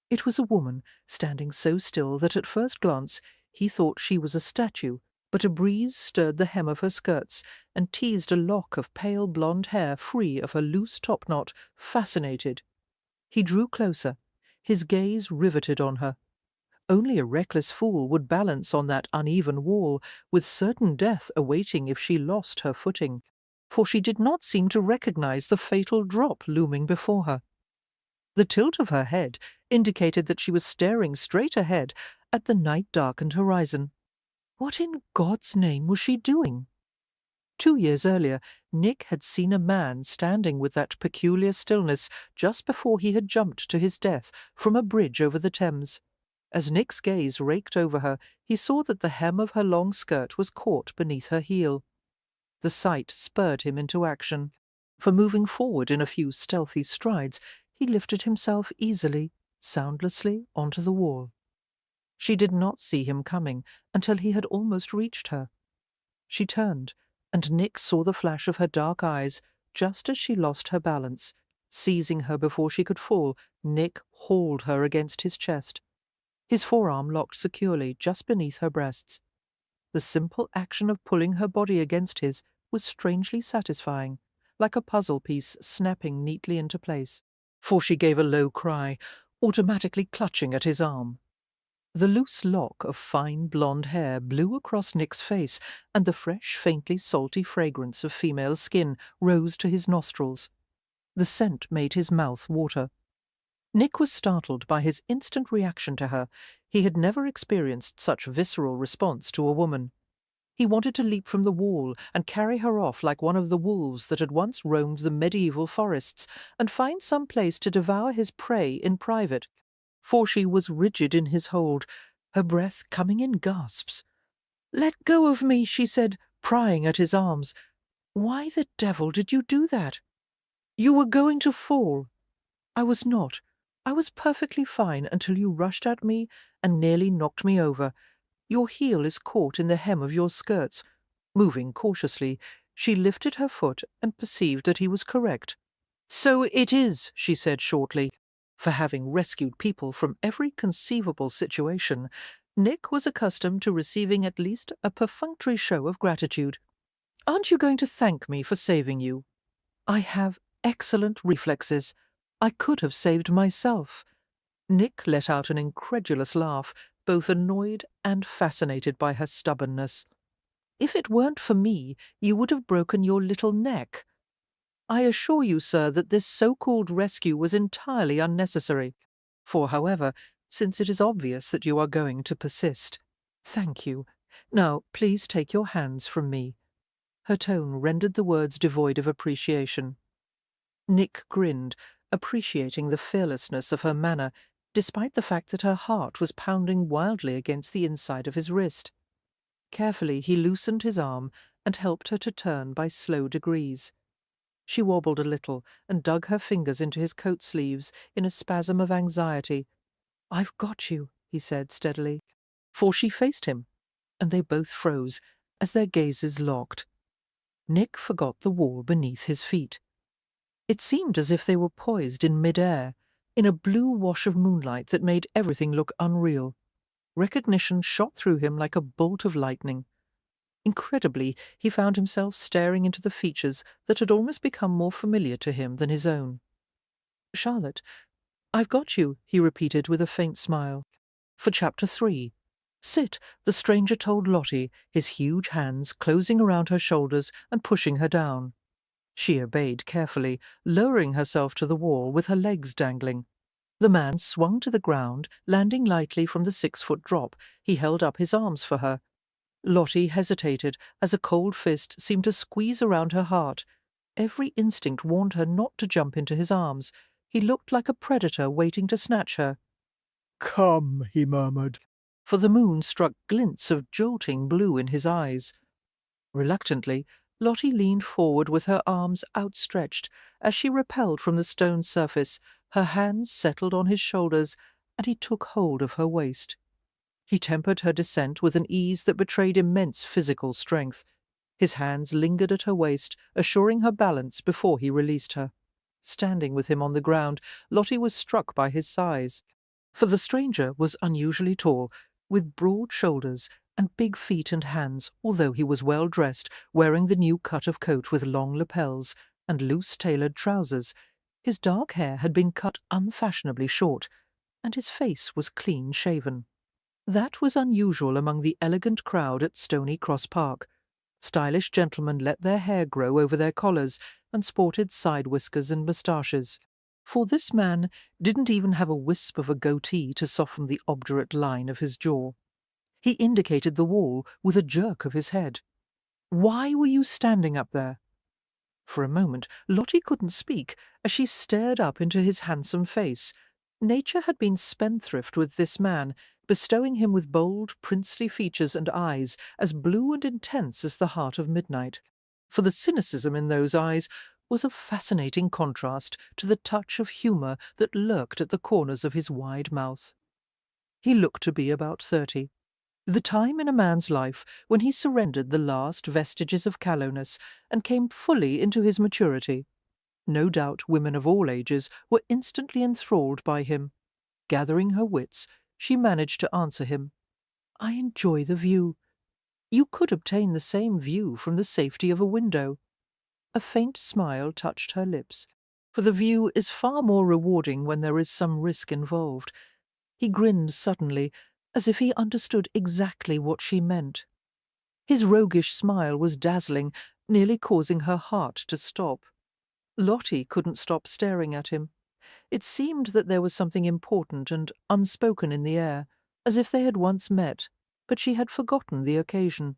It was a woman, standing so still that at first glance he thought she was a statue, but a breeze stirred the hem of her skirts and teased a lock of pale blonde hair free of her loose topknot, fascinated. He drew closer, his gaze riveted on her. Only a reckless fool would balance on that uneven wall, with certain death awaiting if she lost her footing, for she did not seem to recognize the fatal drop looming before her. The tilt of her head indicated that she was staring straight ahead at the night-darkened horizon. What in God's name was she doing? 2 years earlier, Nick had seen a man standing with that peculiar stillness just before he had jumped to his death from a bridge over the Thames. As Nick's gaze raked over her, he saw that the hem of her long skirt was caught beneath her heel. The sight spurred him into action, for moving forward in a few stealthy strides, he lifted himself easily, soundlessly onto the wall. She did not see him coming until he had almost reached her. She turned, and Nick saw the flash of her dark eyes just as she lost her balance. Seizing her before she could fall, Nick hauled her against his chest. His forearm locked securely just beneath her breasts. The simple action of pulling her body against his was strangely satisfying, like a puzzle piece snapping neatly into place, for she gave a low cry, automatically clutching at his arm. The loose lock of fine blonde hair blew across Nick's face, and the fresh, faintly salty fragrance of female skin rose to his nostrils. The scent made his mouth water. Nick was startled by his instant reaction to her. He had never experienced such visceral response to a woman. He wanted to leap from the wall and carry her off like one of the wolves that had once roamed the medieval forests, and find some place to devour his prey in private, for she was rigid in his hold, her breath coming in gasps. "Let go of me," she said, prying at his arms. Why the devil did you do that? You were going to fall. I was not. I was perfectly fine until you rushed at me and nearly knocked me over. Your heel is caught in the hem of your skirts. Moving cautiously, she lifted her foot and perceived that he was correct. So it is, she said shortly. For having rescued people from every conceivable situation, Nick was accustomed to receiving at least a perfunctory show of gratitude. Aren't you going to thank me for saving you? I have excellent reflexes. I could have saved myself. Nick let out an incredulous laugh, both annoyed and fascinated by her stubbornness. If it weren't for me, you would have broken your little neck. I assure you, sir, that this so-called rescue was entirely unnecessary. For, however, since it is obvious that you are going to persist, thank you. Now, please take your hands from me. Her tone rendered the words devoid of appreciation. Nick grinned, appreciating the fearlessness of her manner, despite the fact that her heart was pounding wildly against the inside of his wrist. Carefully he loosened his arm and helped her to turn by slow degrees. She wobbled a little and dug her fingers into his coat sleeves in a spasm of anxiety. "I've got you," he said steadily. For she faced him, and they both froze as their gazes locked. Nick forgot the wall beneath his feet. It seemed as if they were poised in mid-air, in a blue wash of moonlight that made everything look unreal. Recognition shot through him like a bolt of lightning. Incredibly, he found himself staring into the features that had almost become more familiar to him than his own. "Charlotte, I've got you," he repeated with a faint smile. "For Chapter 3. Sit," the stranger told Lottie, his huge hands closing around her shoulders and pushing her down. She obeyed carefully, lowering herself to the wall with her legs dangling. The man swung to the ground, landing lightly from the 6-foot drop. He held up his arms for her. Lottie hesitated as a cold fist seemed to squeeze around her heart. Every instinct warned her not to jump into his arms. He looked like a predator waiting to snatch her. "Come," he murmured. For the moon struck glints of jolting blue in his eyes. Reluctantly, Lottie leaned forward with her arms outstretched. As she repelled from the stone surface, her hands settled on his shoulders, and he took hold of her waist. He tempered her descent with an ease that betrayed immense physical strength. His hands lingered at her waist, assuring her balance before he released her. Standing with him on the ground, Lottie was struck by his size. For the stranger was unusually tall, with broad shoulders and big feet and hands, although he was well dressed, wearing the new cut of coat with long lapels and loose tailored trousers. His dark hair had been cut unfashionably short, and his face was clean shaven. That was unusual among the elegant crowd at Stony Cross Park. Stylish gentlemen let their hair grow over their collars and sported side whiskers and moustaches. For this man didn't even have a wisp of a goatee to soften the obdurate line of his jaw. He indicated the wall with a jerk of his head. "Why were you standing up there?" For a moment Lottie couldn't speak as she stared up into his handsome face. Nature had been spendthrift with this man, bestowing him with bold, princely features and eyes as blue and intense as the heart of midnight. For the cynicism in those eyes was a fascinating contrast to the touch of humour that lurked at the corners of his wide mouth. He looked to be about 30. The time in a man's life when he surrendered the last vestiges of callowness and came fully into his maturity. No doubt women of all ages were instantly enthralled by him. Gathering her wits, she managed to answer him. "I enjoy the view. You could obtain the same view from the safety of a window." A faint smile touched her lips, for the view is far more rewarding when there is some risk involved. He grinned suddenly, as if he understood exactly what she meant. His roguish smile was dazzling, nearly causing her heart to stop. Lottie couldn't stop staring at him. It seemed that there was something important and unspoken in the air, as if they had once met, but she had forgotten the occasion.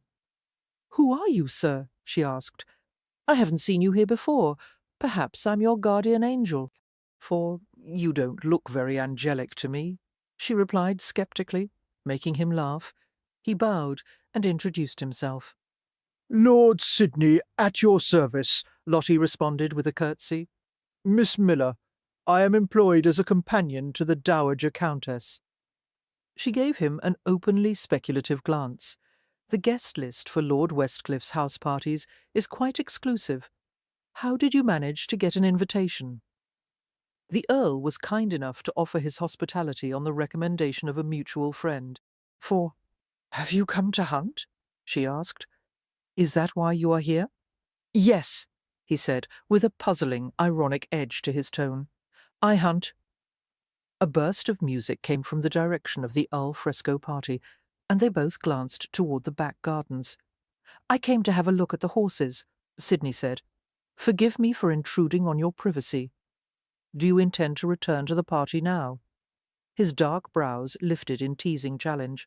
"Who are you, sir?" she asked. "I haven't seen you here before. Perhaps I'm your guardian angel." "For you don't look very angelic to me," she replied sceptically, making him laugh. He bowed and introduced himself. Lord Sidney, at your service, Lottie responded with a curtsy. Miss Miller, I am employed as a companion to the Dowager Countess. She gave him an openly speculative glance. The guest list for Lord Westcliffe's house parties is quite exclusive. How did you manage to get an invitation? The Earl was kind enough to offer his hospitality on the recommendation of a mutual friend. For, have you come to hunt? She asked. Is that why you are here? Yes, he said, with a puzzling, ironic edge to his tone. I hunt. A burst of music came from the direction of the al fresco party, and they both glanced toward the back gardens. I came to have a look at the horses, Sidney said. Forgive me for intruding on your privacy. Do you intend to return to the party now? His dark brows lifted in teasing challenge.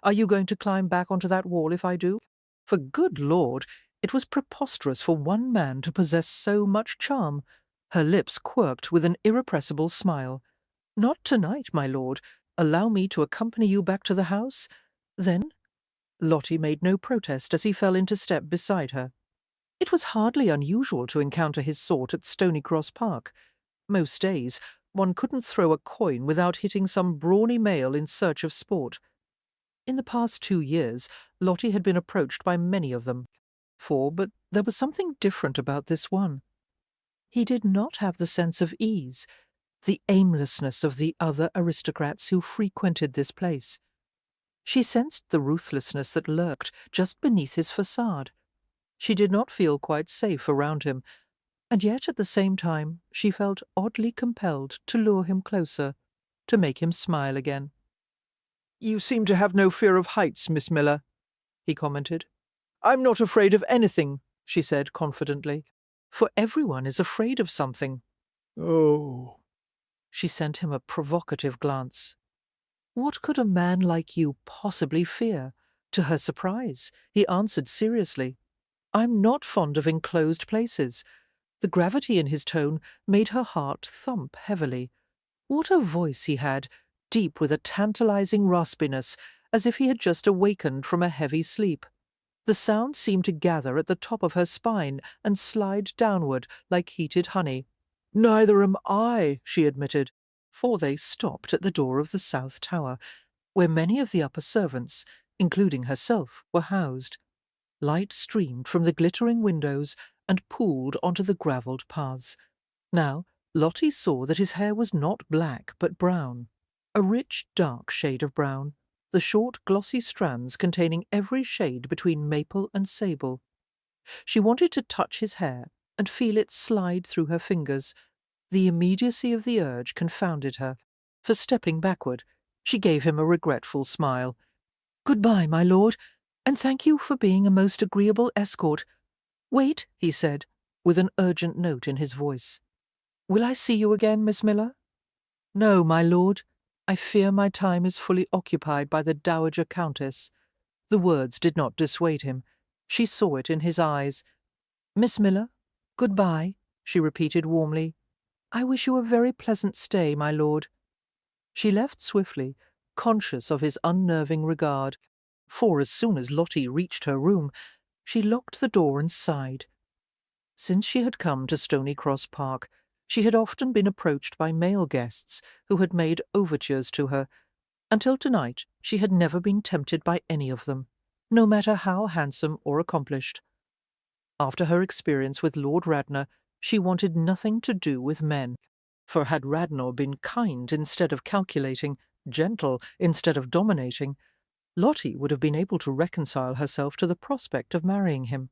Are you going to climb back onto that wall if I do? For good Lord, it was preposterous for one man to possess so much charm. Her lips quirked with an irrepressible smile. Not tonight, my lord. Allow me to accompany you back to the house. Then? Lottie made no protest as he fell into step beside her. It was hardly unusual to encounter his sort at Stonycross Park. Most days, one couldn't throw a coin without hitting some brawny male in search of sport. In the past 2 years, Lottie had been approached by many of them. But there was something different about this one. He did not have the sense of ease, the aimlessness of the other aristocrats who frequented this place. She sensed the ruthlessness that lurked just beneath his facade. She did not feel quite safe around him, and yet at the same time she felt oddly compelled to lure him closer, to make him smile again. You seem to have no fear of heights, Miss Miller, he commented. I'm not afraid of anything, she said confidently, for everyone is afraid of something. Oh. She sent him a provocative glance. What could a man like you possibly fear? To her surprise, he answered seriously. I'm not fond of enclosed places. The gravity in his tone made her heart thump heavily. What a voice he had, deep with a tantalizing raspiness, as if he had just awakened from a heavy sleep. The sound seemed to gather at the top of her spine and slide downward like heated honey. Neither am I, she admitted, for they stopped at the door of the South Tower, where many of the upper servants, including herself, were housed. Light streamed from the glittering windows and pooled onto the gravelled paths. Now, Lottie saw that his hair was not black but brown, a rich dark shade of brown, the short glossy strands containing every shade between maple and sable. She wanted to touch his hair and feel it slide through her fingers. The immediacy of the urge confounded her. For stepping backward, she gave him a regretful smile. Goodbye, my lord, and thank you for being a most agreeable escort. Wait, he said, with an urgent note in his voice. Will I see you again, Miss Miller? No, my lord. I fear my time is fully occupied by the Dowager Countess. The words did not dissuade him. She saw it in his eyes. Miss Miller, goodbye, she repeated warmly. I wish you a very pleasant stay, my lord. She left swiftly, conscious of his unnerving regard, for as soon as Lottie reached her room, she locked the door and sighed. Since she had come to Stonycross Park, she had often been approached by male guests who had made overtures to her. Until tonight she had never been tempted by any of them, no matter how handsome or accomplished. After her experience with Lord Radnor, she wanted nothing to do with men. For had Radnor been kind instead of calculating, gentle instead of dominating, Lottie would have been able to reconcile herself to the prospect of marrying him.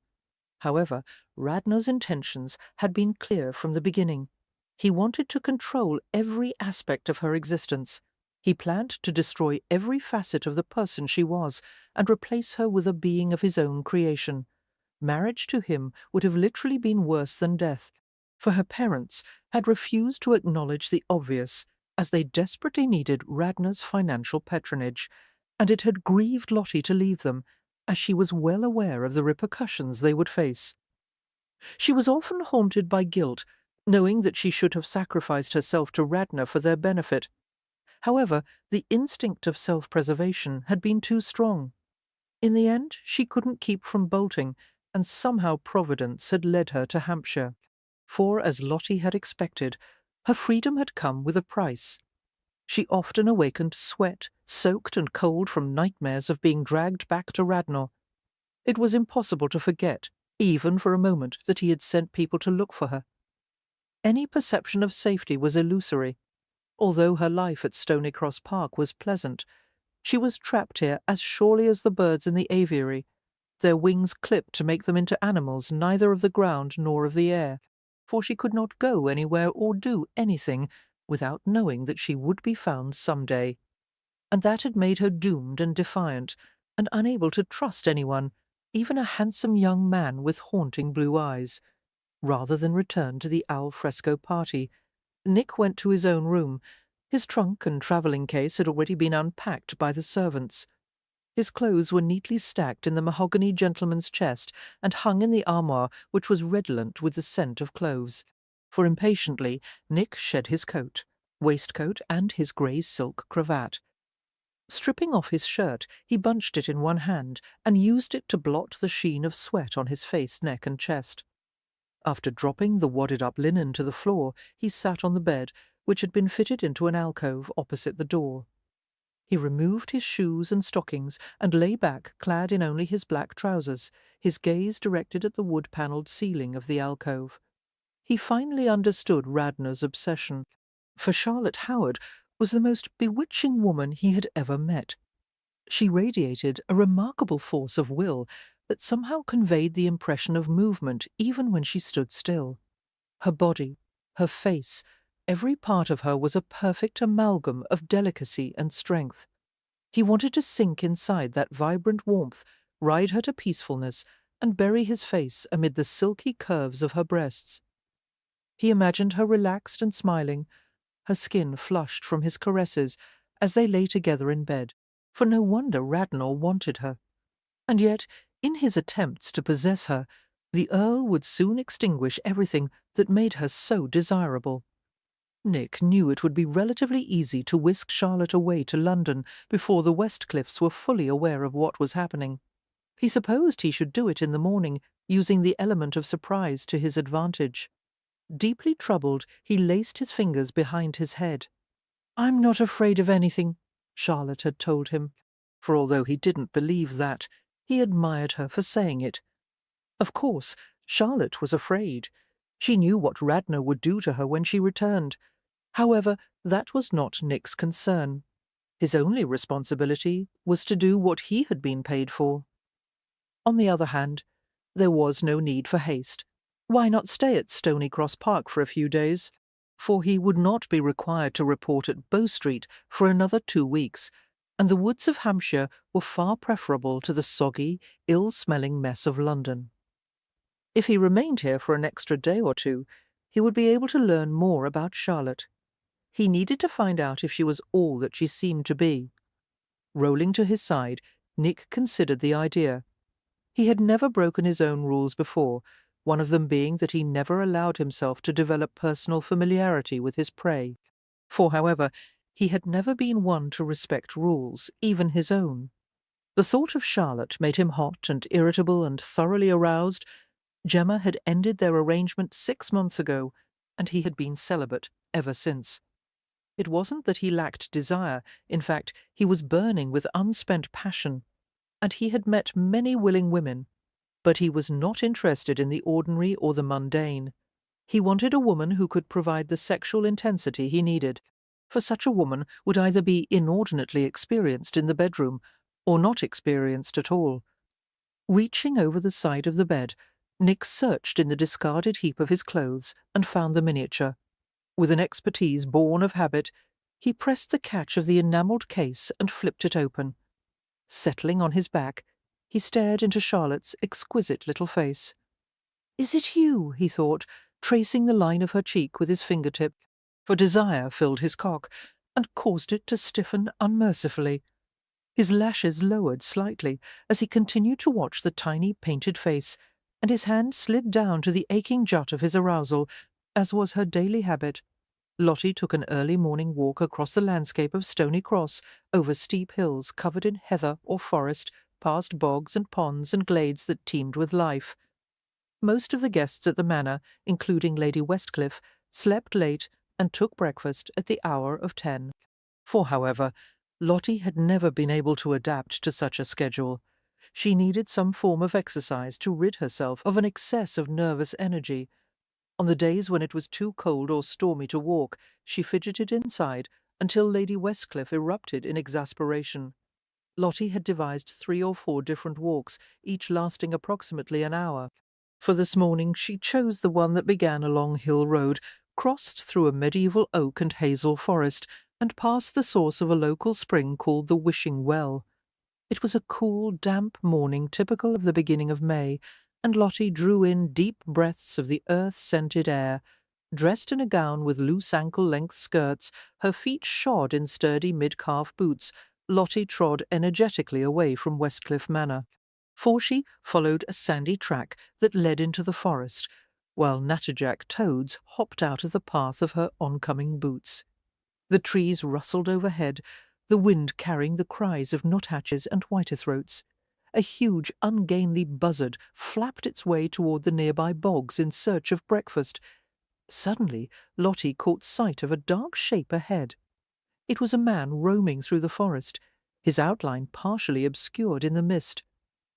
However, Radnor's intentions had been clear from the beginning. He wanted to control every aspect of her existence. He planned to destroy every facet of the person she was and replace her with a being of his own creation. Marriage to him would have literally been worse than death, for her parents had refused to acknowledge the obvious, as they desperately needed Radnor's financial patronage, and it had grieved Lottie to leave them, as she was well aware of the repercussions they would face. She was often haunted by guilt, knowing that she should have sacrificed herself to Radnor for their benefit. However, the instinct of self-preservation had been too strong. In the end, she couldn't keep from bolting, and somehow Providence had led her to Hampshire. For, as Lottie had expected, her freedom had come with a price. She often awakened sweat, soaked and cold from nightmares of being dragged back to Radnor. It was impossible to forget, even for a moment, that he had sent people to look for her. Any perception of safety was illusory. Although her life at Stony Cross Park was pleasant, she was trapped here as surely as the birds in the aviary, their wings clipped to make them into animals neither of the ground nor of the air, for she could not go anywhere or do anything without knowing that she would be found some day. And that had made her doomed and defiant, and unable to trust anyone, even a handsome young man with haunting blue eyes. Rather than return to the al fresco party, Nick went to his own room. His trunk and travelling case had already been unpacked by the servants. His clothes were neatly stacked in the mahogany gentleman's chest and hung in the armoire, which was redolent with the scent of cloves. For impatiently Nick shed his coat, waistcoat, and his grey silk cravat. Stripping off his shirt, he bunched it in one hand and used it to blot the sheen of sweat on his face, neck, and chest. After dropping the wadded-up linen to the floor, he sat on the bed, which had been fitted into an alcove opposite the door. He removed his shoes and stockings and lay back, clad in only his black trousers, his gaze directed at the wood-panelled ceiling of the alcove. He finally understood Radnor's obsession, for Charlotte Howard was the most bewitching woman he had ever met. She radiated a remarkable force of will that somehow conveyed the impression of movement even when she stood still. Her body, her face, every part of her was a perfect amalgam of delicacy and strength. He wanted to sink inside that vibrant warmth, ride her to peacefulness, and bury his face amid the silky curves of her breasts. He imagined her relaxed and smiling, her skin flushed from his caresses as they lay together in bed, for no wonder Radnor wanted her. And yet, in his attempts to possess her, the Earl would soon extinguish everything that made her so desirable. Nick knew it would be relatively easy to whisk Charlotte away to London before the Westcliffs were fully aware of what was happening. He supposed he should do it in the morning, using the element of surprise to his advantage. Deeply troubled, he laced his fingers behind his head. "I'm not afraid of anything," Charlotte had told him, for although he didn't believe that, he admired her for saying it. Of course, Charlotte was afraid. She knew what Radnor would do to her when she returned. However, that was not Nick's concern. His only responsibility was to do what he had been paid for. On the other hand, there was no need for haste. Why not stay at Stony Cross Park for a few days? For he would not be required to report at Bow Street for another 2 weeks, and the woods of Hampshire were far preferable to the soggy, ill-smelling mess of London. If he remained here for an extra day or two, he would be able to learn more about Charlotte. He needed to find out if she was all that she seemed to be. Rolling to his side, Nick considered the idea. He had never broken his own rules before, one of them being that he never allowed himself to develop personal familiarity with his prey. For, however, he had never been one to respect rules, even his own. The thought of Charlotte made him hot and irritable and thoroughly aroused. Gemma had ended their arrangement 6 months ago, and he had been celibate ever since. It wasn't that he lacked desire. In fact, he was burning with unspent passion, and he had met many willing women, but he was not interested in the ordinary or the mundane. He wanted a woman who could provide the sexual intensity he needed, for such a woman would either be inordinately experienced in the bedroom or not experienced at all. Reaching over the side of the bed, Nick searched in the discarded heap of his clothes and found the miniature. With an expertise born of habit, he pressed the catch of the enamelled case and flipped it open. Settling on his back, he stared into Charlotte's exquisite little face. "Is it you?" he thought, tracing the line of her cheek with his fingertip, for desire filled his cock and caused it to stiffen unmercifully. His lashes lowered slightly as he continued to watch the tiny painted face, and his hand slid down to the aching jut of his arousal, as was her daily habit. Lottie took an early morning walk across the landscape of Stony Cross, over steep hills covered in heather or forest, past bogs and ponds and glades that teemed with life. Most of the guests at the manor, including Lady Westcliff, slept late and took breakfast at the hour of 10. For, however, Lottie had never been able to adapt to such a schedule. She needed some form of exercise to rid herself of an excess of nervous energy. On the days when it was too cold or stormy to walk, she fidgeted inside until Lady Westcliff erupted in exasperation. Lottie had devised 3 or 4 different walks, each lasting approximately an hour. For this morning she chose the one that began along Hill Road, crossed through a medieval oak and hazel forest, and past the source of a local spring called the Wishing Well. It was a cool, damp morning typical of the beginning of May, and Lottie drew in deep breaths of the earth-scented air. Dressed in a gown with loose ankle-length skirts, her feet shod in sturdy mid-calf boots, Lottie trod energetically away from Westcliff Manor. For she followed a sandy track that led into the forest, while natterjack toads hopped out of the path of her oncoming boots. The trees rustled overhead, the wind carrying the cries of nuthatches and whitethroats. A huge, ungainly buzzard flapped its way toward the nearby bogs in search of breakfast. Suddenly, Lottie caught sight of a dark shape ahead. It was a man roaming through the forest, his outline partially obscured in the mist.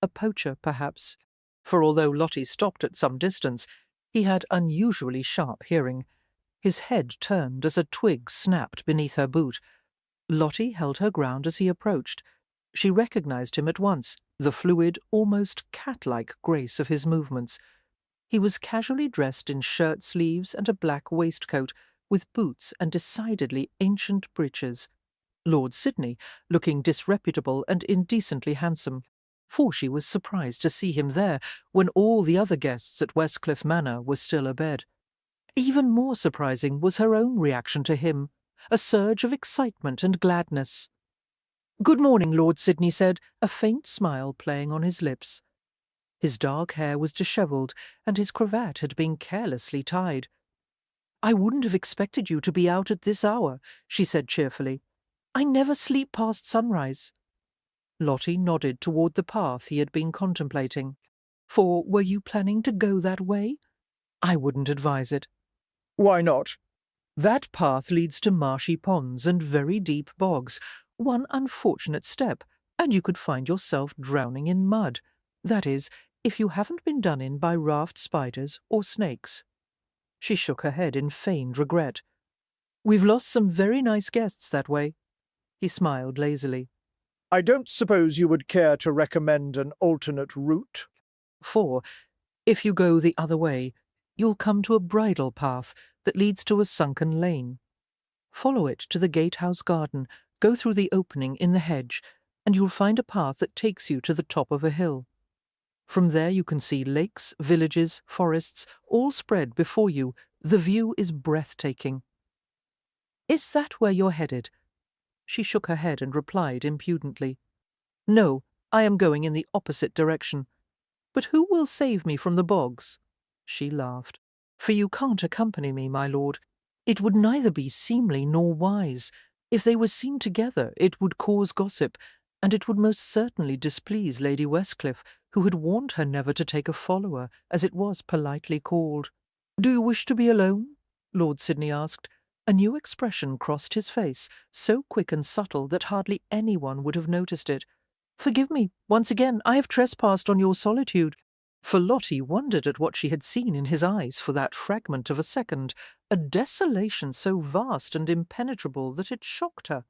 A poacher, perhaps, for although Lottie stopped at some distance, he had unusually sharp hearing. His head turned as a twig snapped beneath her boot. Lottie held her ground as he approached. She recognized him at once, the fluid, almost cat-like grace of his movements. He was casually dressed in shirt-sleeves and a black waistcoat, with boots and decidedly ancient breeches. Lord Sidney, looking disreputable and indecently handsome. For she was surprised to see him there when all the other guests at Westcliff Manor were still abed. Even more surprising was her own reaction to him, a surge of excitement and gladness. "Good morning," Lord Sidney said, a faint smile playing on his lips. His dark hair was dishevelled, and his cravat had been carelessly tied. "I wouldn't have expected you to be out at this hour," she said cheerfully. "I never sleep past sunrise." Lottie nodded toward the path he had been contemplating. "For were you planning to go that way? I wouldn't advise it." Why not? "That path leads to marshy ponds and very deep bogs. One unfortunate step, and you could find yourself drowning in mud. That is, if you haven't been done in by raft spiders or snakes." She shook her head in feigned regret. "We've lost some very nice guests that way." He smiled lazily. I don't suppose you would care to recommend an alternate route? "For, if you go the other way, you'll come to a bridle path that leads to a sunken lane. Follow it to the gatehouse garden, go through the opening in the hedge, and you'll find a path that takes you to the top of a hill. From there you can see lakes, villages, forests, all spread before you. The view is breathtaking." "Is that where you're headed?" She shook her head and replied impudently. "No, I am going in the opposite direction. But who will save me from the bogs?" She laughed. "For you can't accompany me, my lord. It would neither be seemly nor wise. If they were seen together, it would cause gossip, and it would most certainly displease Lady Westcliff, who had warned her never to take a follower, as it was politely called." "Do you wish to be alone?" Lord Sidney asked. A new expression crossed his face, so quick and subtle that hardly anyone would have noticed it. "Forgive me, once again, I have trespassed on your solitude." For Lottie wondered at what she had seen in his eyes for that fragment of a second, a desolation so vast and impenetrable that it shocked her.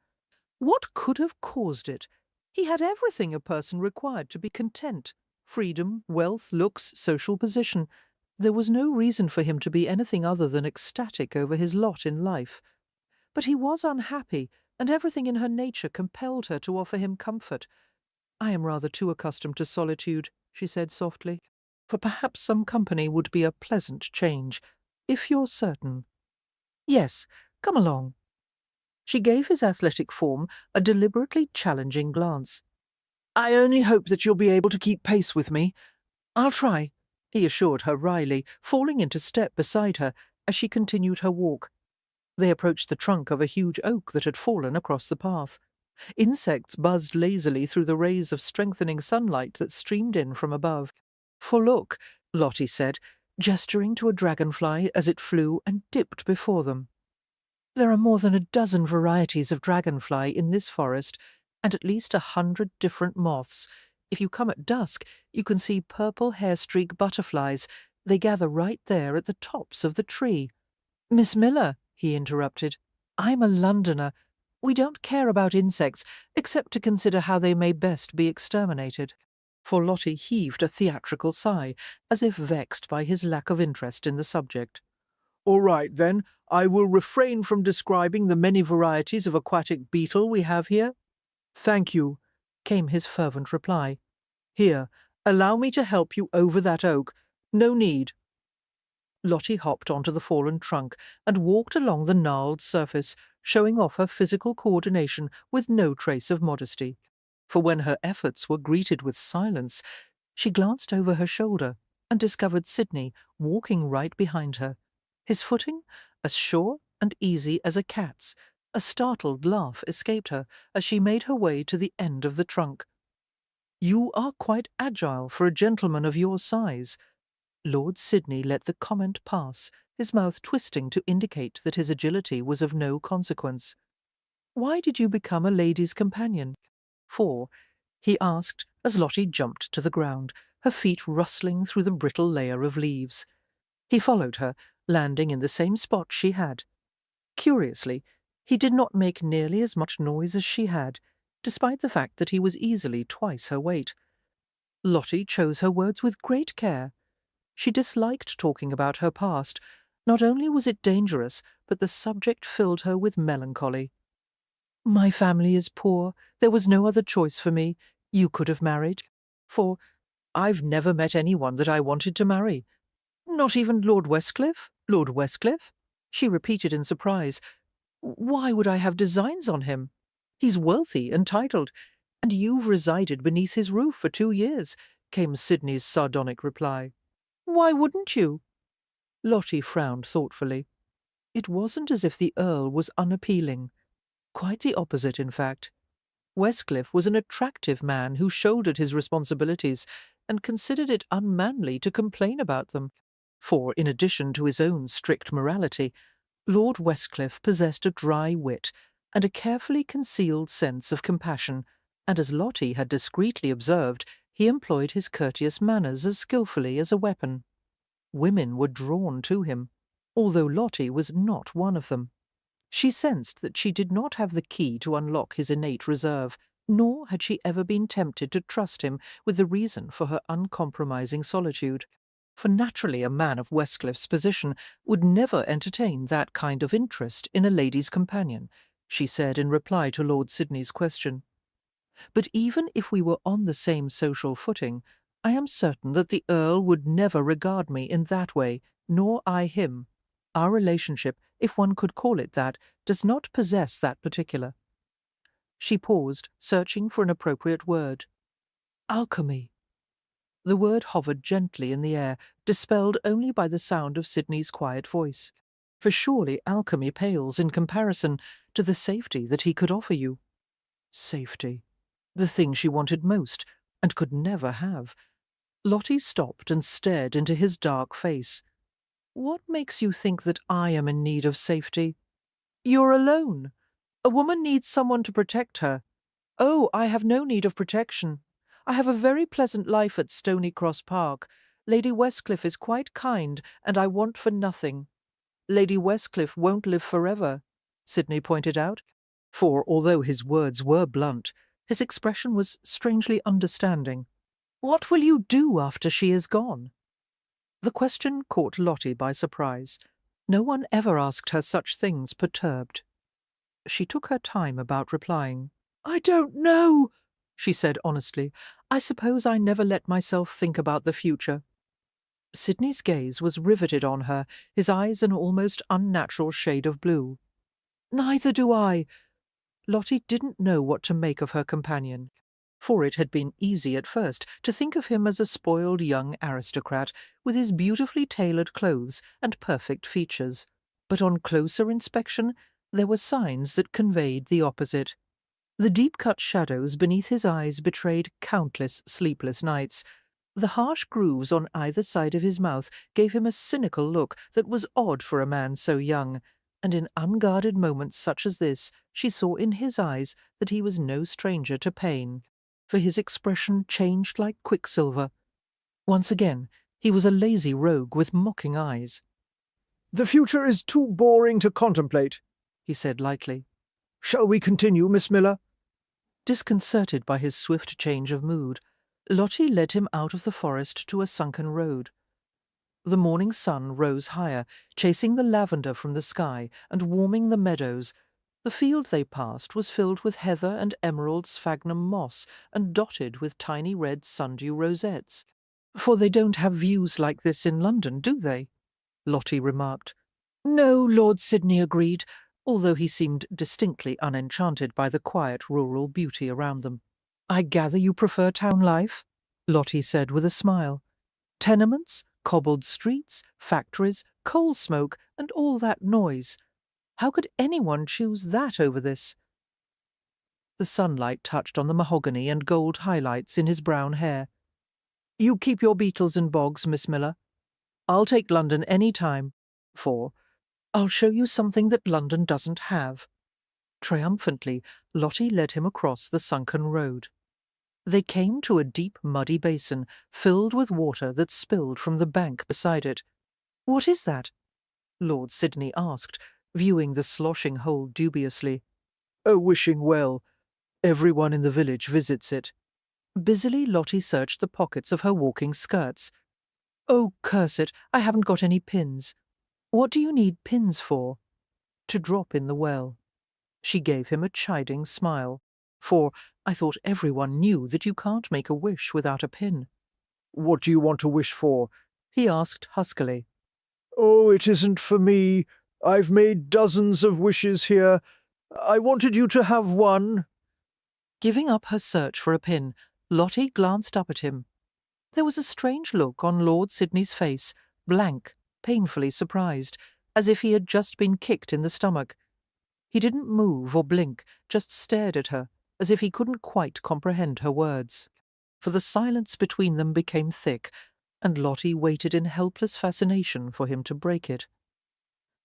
What could have caused it? He had everything a person required to be content: freedom, wealth, looks, social position. There was no reason for him to be anything other than ecstatic over his lot in life. But he was unhappy, and everything in her nature compelled her to offer him comfort. "I am rather too accustomed to solitude," she said softly, "for perhaps some company would be a pleasant change, if you're certain." "Yes, come along." She gave his athletic form a deliberately challenging glance. "I only hope that you'll be able to keep pace with me." "I'll try," he assured her wryly, falling into step beside her as she continued her walk. They approached the trunk of a huge oak that had fallen across the path. Insects buzzed lazily through the rays of strengthening sunlight that streamed in from above. "For look," Lottie said, gesturing to a dragonfly as it flew and dipped before them. "There are more than a dozen varieties of dragonfly in this forest, and at least 100 different moths. If you come at dusk, you can see purple hair-streak butterflies. They gather right there at the tops of the tree." "Miss Miller," he interrupted, "I'm a Londoner. We don't care about insects, except to consider how they may best be exterminated." For Lottie heaved a theatrical sigh, as if vexed by his lack of interest in the subject. All right, then, I will refrain from describing the many varieties of aquatic beetle we have here. Thank you, Came his fervent reply. Here, allow me to help you over that oak. No need. Lottie hopped onto the fallen trunk and walked along the gnarled surface, showing off her physical coordination with no trace of modesty. For when her efforts were greeted with silence, she glanced over her shoulder and discovered Sidney walking right behind her, his footing as sure and easy as a cat's. A startled laugh escaped her as she made her way to the end of the trunk. "You are quite agile for a gentleman of your size." Lord Sidney let the comment pass, his mouth twisting to indicate that his agility was of no consequence. "Why did you become a lady's companion?" "For," he asked as Lottie jumped to the ground, her feet rustling through the brittle layer of leaves. He followed her, landing in the same spot she had. Curiously, he did not make nearly as much noise as she had, despite the fact that he was easily twice her weight. Lottie chose her words with great care. She disliked talking about her past. Not only was it dangerous, but the subject filled her with melancholy. "My family is poor. There was no other choice for me. You could have married." "For I've never met anyone that I wanted to marry." "Not even Lord Westcliff? Lord Westcliff?" she repeated in surprise. "Why would I have designs on him? He's wealthy and titled, and you've resided beneath his roof for 2 years," came Sidney's sardonic reply. "Why wouldn't you?" Lottie frowned thoughtfully. It wasn't as if the Earl was unappealing. Quite the opposite, in fact. Westcliff was an attractive man who shouldered his responsibilities and considered it unmanly to complain about them. For, in addition to his own strict morality, Lord Westcliff possessed a dry wit and a carefully concealed sense of compassion, and as Lottie had discreetly observed, he employed his courteous manners as skilfully as a weapon. Women were drawn to him, although Lottie was not one of them. She sensed that she did not have the key to unlock his innate reserve, nor had she ever been tempted to trust him with the reason for her uncompromising solitude. For naturally a man of Westcliff's position would never entertain that kind of interest in a lady's companion, she said in reply to Lord Sidney's question. "But even if we were on the same social footing, I am certain that the Earl would never regard me in that way, nor I him. Our relationship, if one could call it that, does not possess that particular." She paused, searching for an appropriate word. "Alchemy." The word hovered gently in the air, dispelled only by the sound of Sidney's quiet voice. For surely alchemy pales in comparison to the safety that he could offer you. Safety. The thing she wanted most, and could never have. Lottie stopped and stared into his dark face. "What makes you think that I am in need of safety?" "You're alone. A woman needs someone to protect her." "Oh, I have no need of protection. I have a very pleasant life at Stony Cross Park. Lady Westcliff is quite kind, and I want for nothing." "Lady Westcliff won't live forever," Sidney pointed out. For, although his words were blunt, his expression was strangely understanding. "What will you do after she is gone?" The question caught Lottie by surprise. No one ever asked her such things perturbed. She took her time about replying. "I don't know," she said honestly. "I suppose I never let myself think about the future." Sidney's gaze was riveted on her, his eyes an almost unnatural shade of blue. "Neither do I." Lottie didn't know what to make of her companion, for it had been easy at first to think of him as a spoiled young aristocrat with his beautifully tailored clothes and perfect features. But on closer inspection there were signs that conveyed the opposite. The deep-cut shadows beneath his eyes betrayed countless sleepless nights. The harsh grooves on either side of his mouth gave him a cynical look that was odd for a man so young, and in unguarded moments such as this she saw in his eyes that he was no stranger to pain, for his expression changed like quicksilver. Once again he was a lazy rogue with mocking eyes. "The future is too boring to contemplate," he said lightly. "Shall we continue, Miss Miller?" Disconcerted by his swift change of mood, Lottie led him out of the forest to a sunken road. The morning sun rose higher, chasing the lavender from the sky and warming the meadows. The field they passed was filled with heather and emerald sphagnum moss and dotted with tiny red sundew rosettes. "For they don't have views like this in London, do they?" Lottie remarked. "No," Lord Sydney agreed, although he seemed distinctly unenchanted by the quiet rural beauty around them. "I gather you prefer town life?" Lottie said with a smile. "Tenements, cobbled streets, factories, coal smoke, and all that noise. How could anyone choose that over this?" The sunlight touched on the mahogany and gold highlights in his brown hair. "You keep your beetles and bogs, Miss Miller. I'll take London any time, for I'll show you something that London doesn't have." Triumphantly, Lottie led him across the sunken road. They came to a deep muddy basin, filled with water that spilled from the bank beside it. "What is that?" Lord Sydney asked, viewing the sloshing hole dubiously. "A wishing well. Everyone in the village visits it." Busily, Lottie searched the pockets of her walking skirts. "Oh, curse it, I haven't got any pins." "What do you need pins for?" "To drop in the well." She gave him a chiding smile. "For I thought everyone knew that you can't make a wish without a pin." "What do you want to wish for?" he asked huskily. "Oh, it isn't for me. I've made dozens of wishes here. I wanted you to have one." Giving up her search for a pin, Lottie glanced up at him. There was a strange look on Lord Sydney's face, blank, painfully surprised, as if he had just been kicked in the stomach. He didn't move or blink, just stared at her, as if he couldn't quite comprehend her words. For the silence between them became thick, and Lottie waited in helpless fascination for him to break it.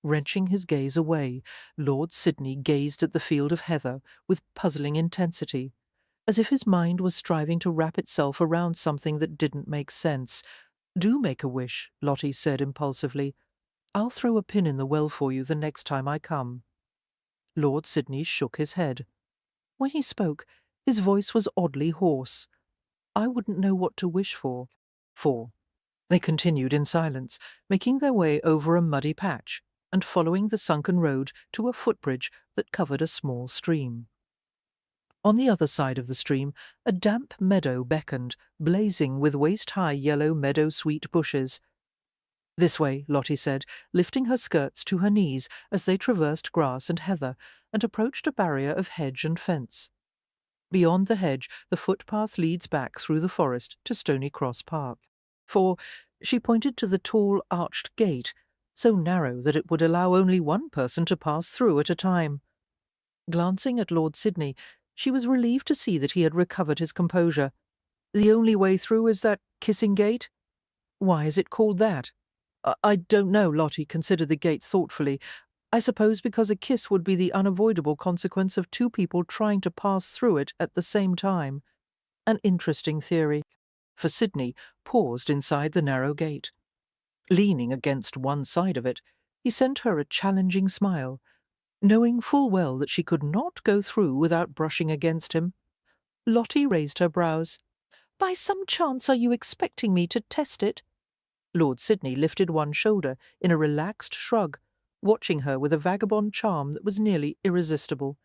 Wrenching his gaze away, Lord Sydney gazed at the field of heather with puzzling intensity, as if his mind was striving to wrap itself around something that didn't make sense. "Do make a wish," Lottie said impulsively. "I'll throw a pin in the well for you the next time I come." Lord Sydney shook his head. When he spoke, his voice was oddly hoarse. "I wouldn't know what to wish for." They continued in silence, making their way over a muddy patch and following the sunken road to a footbridge that covered a small stream. On the other side of the stream, a damp meadow beckoned, blazing with waist-high yellow meadow-sweet bushes. "This way," Lottie said, lifting her skirts to her knees as they traversed grass and heather and approached a barrier of hedge and fence. Beyond the hedge, the footpath leads back through the forest to Stony Cross Park. For she pointed to the tall arched gate, so narrow that it would allow only one person to pass through at a time. Glancing at Lord Sydney, she was relieved to see that he had recovered his composure. "The only way through is that kissing gate?" "Why is it called that?" I don't know," Lottie considered the gate thoughtfully. "I suppose because a kiss would be the unavoidable consequence of two people trying to pass through it at the same time. An interesting theory." For Sydney paused inside the narrow gate. Leaning against one side of it, he sent her a challenging smile, knowing full well that she could not go through without brushing against him. Lottie raised her brows. "By some chance are you expecting me to test it?" Lord Sydney lifted one shoulder in a relaxed shrug, watching her with a vagabond charm that was nearly irresistible.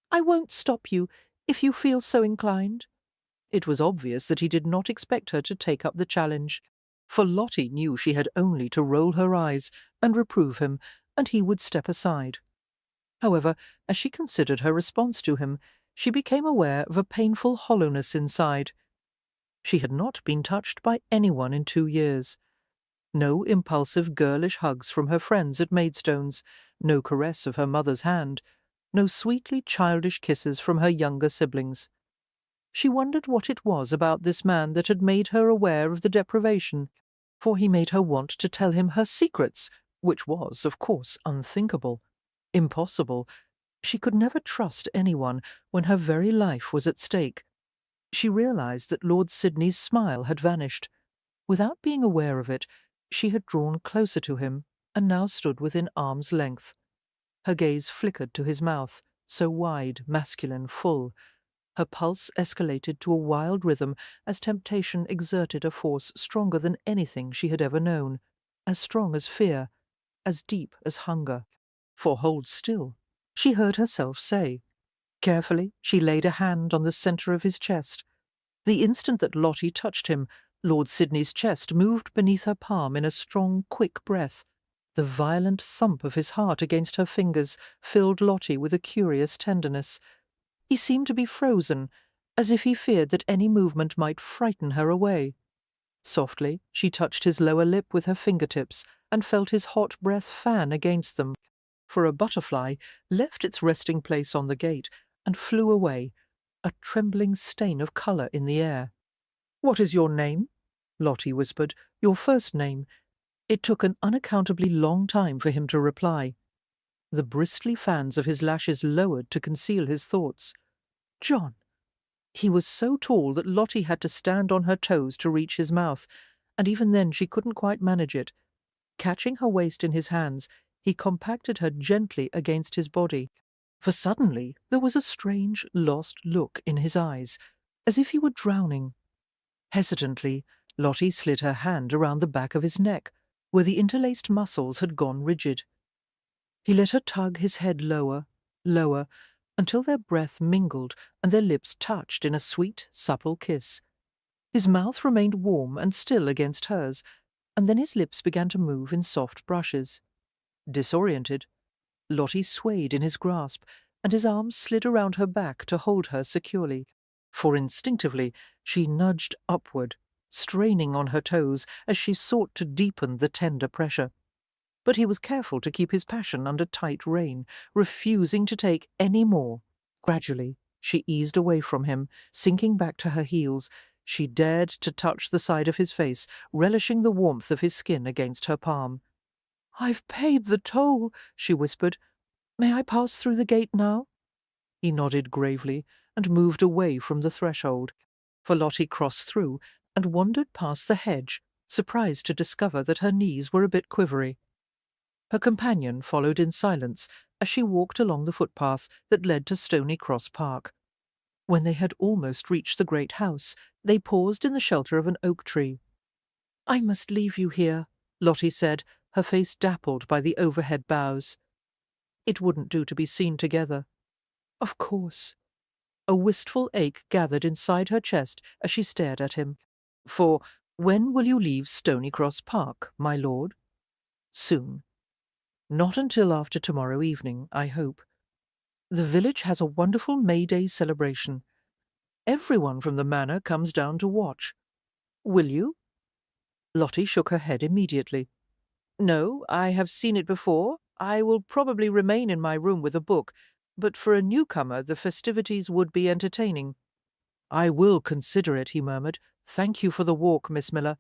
"I won't stop you, if you feel so inclined." It was obvious that he did not expect her to take up the challenge, for Lottie knew she had only to roll her eyes and reprove him, and he would step aside. However, as she considered her response to him, she became aware of a painful hollowness inside. She had not been touched by anyone in 2 years. No impulsive girlish hugs from her friends at Maidstone's, no caress of her mother's hand. no sweetly childish kisses from her younger siblings. She wondered what it was about this man that had made her aware of the deprivation, for he made her want to tell him her secrets, which was, of course, unthinkable, impossible. She could never trust anyone when her very life was at stake. She realized that Lord Sidney's smile had vanished. Without being aware of it, she had drawn closer to him and now stood within arm's length. Her gaze flickered to his mouth, so wide, masculine, full. Her pulse escalated to a wild rhythm as temptation exerted a force stronger than anything she had ever known, as strong as fear, as deep as hunger. For hold still, she heard herself say. Carefully, she laid a hand on the centre of his chest. The instant that Lottie touched him, Lord Sidney's chest moved beneath her palm in a strong, quick breath. The violent thump of his heart against her fingers filled Lottie with a curious tenderness. He seemed to be frozen, as if he feared that any movement might frighten her away. Softly, she touched his lower lip with her fingertips and felt his hot breath fan against them, for a butterfly left its resting place on the gate and flew away, a trembling stain of colour in the air. "What is your name?" Lottie whispered. "Your first name." It took an unaccountably long time for him to reply. The bristly fans of his lashes lowered to conceal his thoughts. John. He was so tall that Lottie had to stand on her toes to reach his mouth, and even then she couldn't quite manage it. Catching her waist in his hands, he compacted her gently against his body. For suddenly there was a strange, lost look in his eyes, as if he were drowning. Hesitantly, Lottie slid her hand around the back of his neck, where the interlaced muscles had gone rigid. He let her tug his head lower, lower, until their breath mingled and their lips touched in a sweet, supple kiss. His mouth remained warm and still against hers, and then his lips began to move in soft brushes. Disoriented, Lottie swayed in his grasp, and his arms slid around her back to hold her securely. For instinctively she nudged upward, straining on her toes as she sought to deepen the tender pressure. But he was careful to keep his passion under tight rein, refusing to take any more. Gradually, she eased away from him, sinking back to her heels. She dared to touch the side of his face, relishing the warmth of his skin against her palm. "I've paid the toll," she whispered. "May I pass through the gate now?" He nodded gravely and moved away from the threshold. For Lottie crossed through and wandered past the hedge, surprised to discover that her knees were a bit quivery. Her companion followed in silence as she walked along the footpath that led to Stony Cross Park. When they had almost reached the great house, they paused in the shelter of an oak tree. "I must leave you here," Lottie said, her face dappled by the overhead boughs. It wouldn't do to be seen together. "Of course." A wistful ache gathered inside her chest as she stared at him. "For when will you leave Stony Cross Park, my lord?" "Soon. Not until after tomorrow evening, I hope. The village has a wonderful May Day celebration. Everyone from the manor comes down to watch. Will you?" Lottie shook her head immediately. "No, I have seen it before. I will probably remain in my room with a book, but for a newcomer the festivities would be entertaining." "I will consider it," he murmured. "Thank you for the walk, Miss Miller."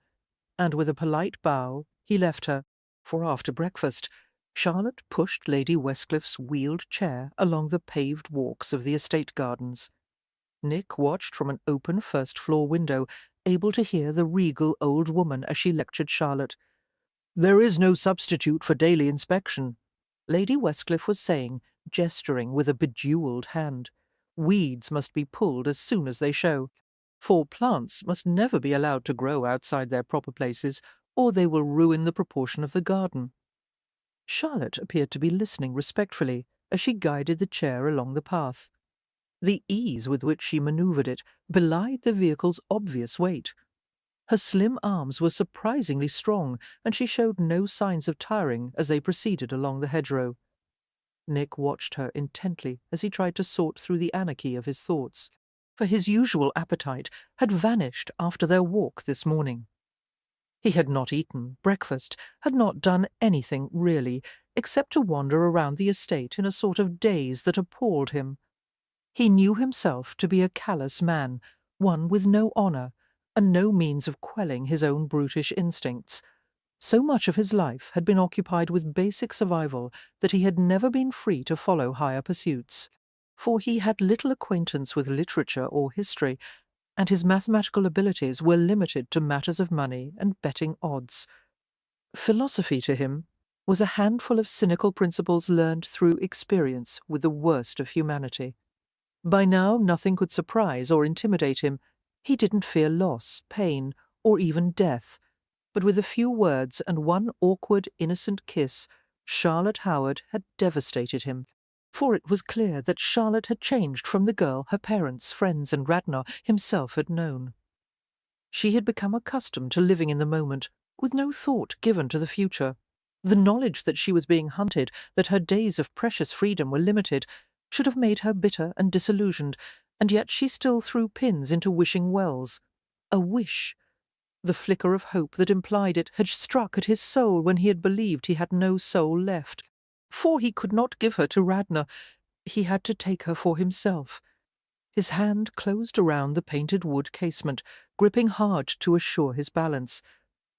And with a polite bow he left her, for after breakfast Charlotte pushed Lady Westcliffe's wheeled chair along the paved walks of the estate gardens. Nick watched from an open first-floor window, able to hear the regal old woman as she lectured Charlotte. "There is no substitute for daily inspection," Lady Westcliff was saying, gesturing with a bejewelled hand. "Weeds must be pulled as soon as they show. For plants must never be allowed to grow outside their proper places, or they will ruin the proportion of the garden." Charlotte appeared to be listening respectfully as she guided the chair along the path. The ease with which she manoeuvred it belied the vehicle's obvious weight. Her slim arms were surprisingly strong, and she showed no signs of tiring as they proceeded along the hedgerow. Nick watched her intently as he tried to sort through the anarchy of his thoughts, for his usual appetite had vanished after their walk this morning. He had not eaten breakfast, had not done anything really, except to wander around the estate in a sort of daze that appalled him. He knew himself to be a callous man, one with no honour, and no means of quelling his own brutish instincts. So much of his life had been occupied with basic survival that he had never been free to follow higher pursuits. For he had little acquaintance with literature or history, and his mathematical abilities were limited to matters of money and betting odds. Philosophy to him was a handful of cynical principles learned through experience with the worst of humanity. By now nothing could surprise or intimidate him. He didn't fear loss, pain, or even death. But with a few words and one awkward, innocent kiss, Charlotte Howard had devastated him. For it was clear that Charlotte had changed from the girl her parents, friends, and Radnor himself had known. She had become accustomed to living in the moment, with no thought given to the future. The knowledge that she was being hunted, that her days of precious freedom were limited, should have made her bitter and disillusioned, and yet she still threw pins into wishing wells. A wish! The flicker of hope that implied it had struck at his soul when he had believed he had no soul left. For he could not give her to Radnor. He had to take her for himself. His hand closed around the painted wood casement, gripping hard to assure his balance.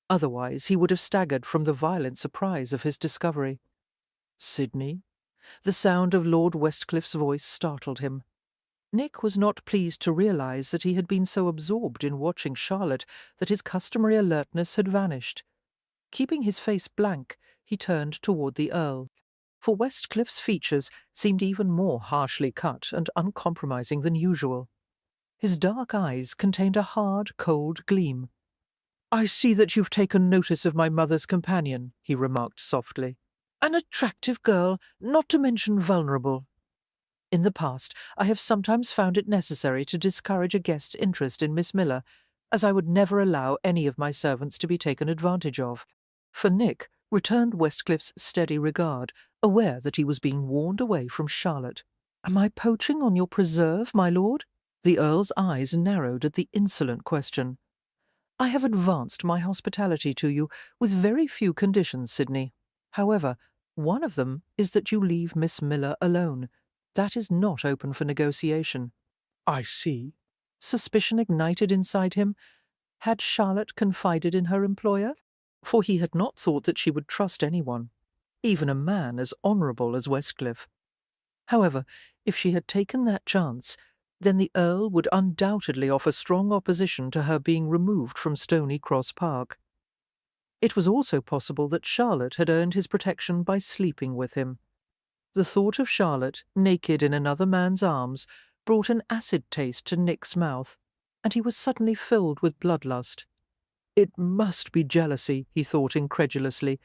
Otherwise he would have staggered from the violent surprise of his discovery. "Sidney?" The sound of Lord Westcliffe's voice startled him. Nick was not pleased to realize that he had been so absorbed in watching Charlotte that his customary alertness had vanished. Keeping his face blank, he turned toward the Earl, for Westcliffe's features seemed even more harshly cut and uncompromising than usual. His dark eyes contained a hard, cold gleam. "I see that you've taken notice of my mother's companion," he remarked softly. "An attractive girl, not to mention vulnerable. In the past, I have sometimes found it necessary to discourage a guest's interest in Miss Miller, as I would never allow any of my servants to be taken advantage of." For Nick returned Westcliffe's steady regard, aware that he was being warned away from Charlotte. "Am I poaching on your preserve, my lord?" The Earl's eyes narrowed at the insolent question. "I have advanced my hospitality to you with very few conditions, Sidney. However, one of them is that you leave Miss Miller alone. That is not open for negotiation." I see. Suspicion ignited inside him. Had Charlotte confided in her employer? For he had not thought that she would trust anyone, even a man as honourable as Westcliff. However, if she had taken that chance, then the Earl would undoubtedly offer strong opposition to her being removed from Stony Cross Park. It was also possible that Charlotte had earned his protection by sleeping with him. The thought of Charlotte, naked in another man's arms, brought an acid taste to Nick's mouth, and he was suddenly filled with bloodlust. "It must be jealousy," he thought incredulously.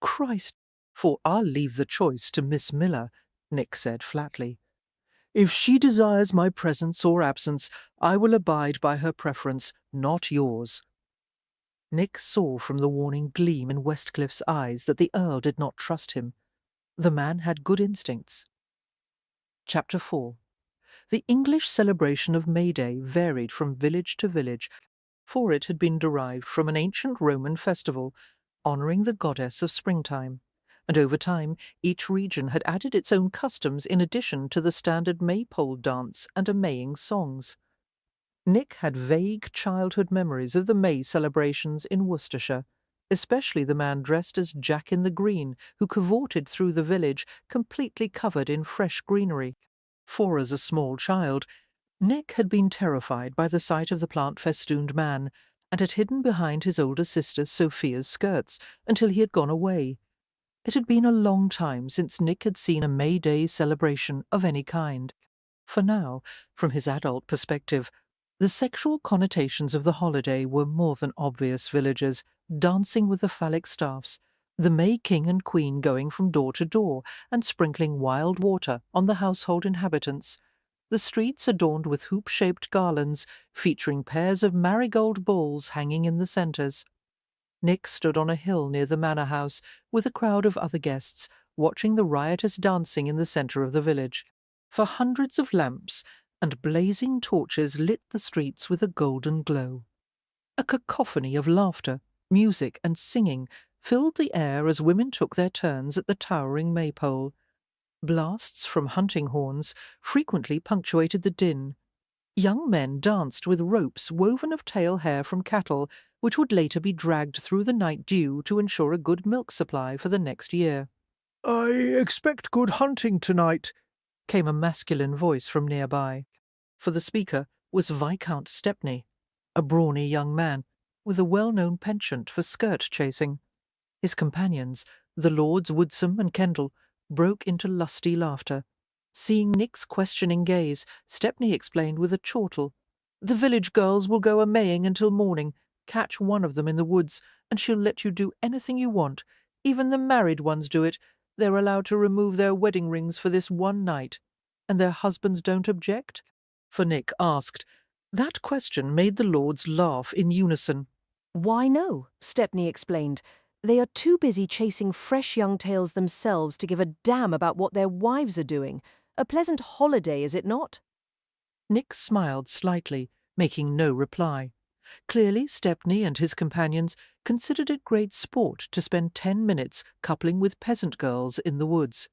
"Christ! For I'll leave the choice to Miss Miller," Nick said flatly. "If she desires my presence or absence, I will abide by her preference, not yours." Nick saw from the warning gleam in Westcliffe's eyes that the Earl did not trust him. The man had good instincts. Chapter 4. The English celebration of May Day varied from village to village, for it had been derived from an ancient Roman festival, honouring the goddess of springtime, and over time each region had added its own customs in addition to the standard maypole dance and a Maying songs. Nick had vague childhood memories of the May celebrations in Worcestershire, especially the man dressed as Jack in the Green, who cavorted through the village completely covered in fresh greenery. For as a small child, Nick had been terrified by the sight of the plant-festooned man, and had hidden behind his older sister Sophia's skirts until he had gone away. It had been a long time since Nick had seen a May Day celebration of any kind. For now, from his adult perspective, the sexual connotations of the holiday were more than obvious. Villagers dancing with the phallic staffs, the May King and Queen going from door to door and sprinkling wild water on the household inhabitants, the streets adorned with hoop-shaped garlands featuring pairs of marigold balls hanging in the centres. Nick stood on a hill near the manor house with a crowd of other guests, watching the riotous dancing in the centre of the village. For hundreds of lamps and blazing torches lit the streets with a golden glow. A cacophony of laughter, Music and singing filled the air as women took their turns at the towering maypole. Blasts from hunting horns frequently punctuated the din. Young men danced with ropes woven of tail hair from cattle, which would later be dragged through the night dew to ensure a good milk supply for the next year. "I expect good hunting tonight," Came a masculine voice from nearby, for the speaker was Viscount Stepney, a brawny young man with a well-known penchant for skirt chasing. His companions, the Lords Woodsome and Kendall, broke into lusty laughter. Seeing Nick's questioning gaze, Stepney explained with a chortle, "The village girls will go a-maying until morning. Catch one of them in the woods, and she'll let you do anything you want. Even the married ones do it. They're allowed to remove their wedding rings for this one night. And their husbands don't object?" For Nick asked. That question made the lords laugh in unison. "Why no?" Stepney explained. "They are too busy chasing fresh young tails themselves to give a damn about what their wives are doing. A pleasant holiday, is it not?" Nick smiled slightly, making no reply. Clearly, Stepney and his companions considered it great sport to spend 10 minutes coupling with peasant girls in the woods.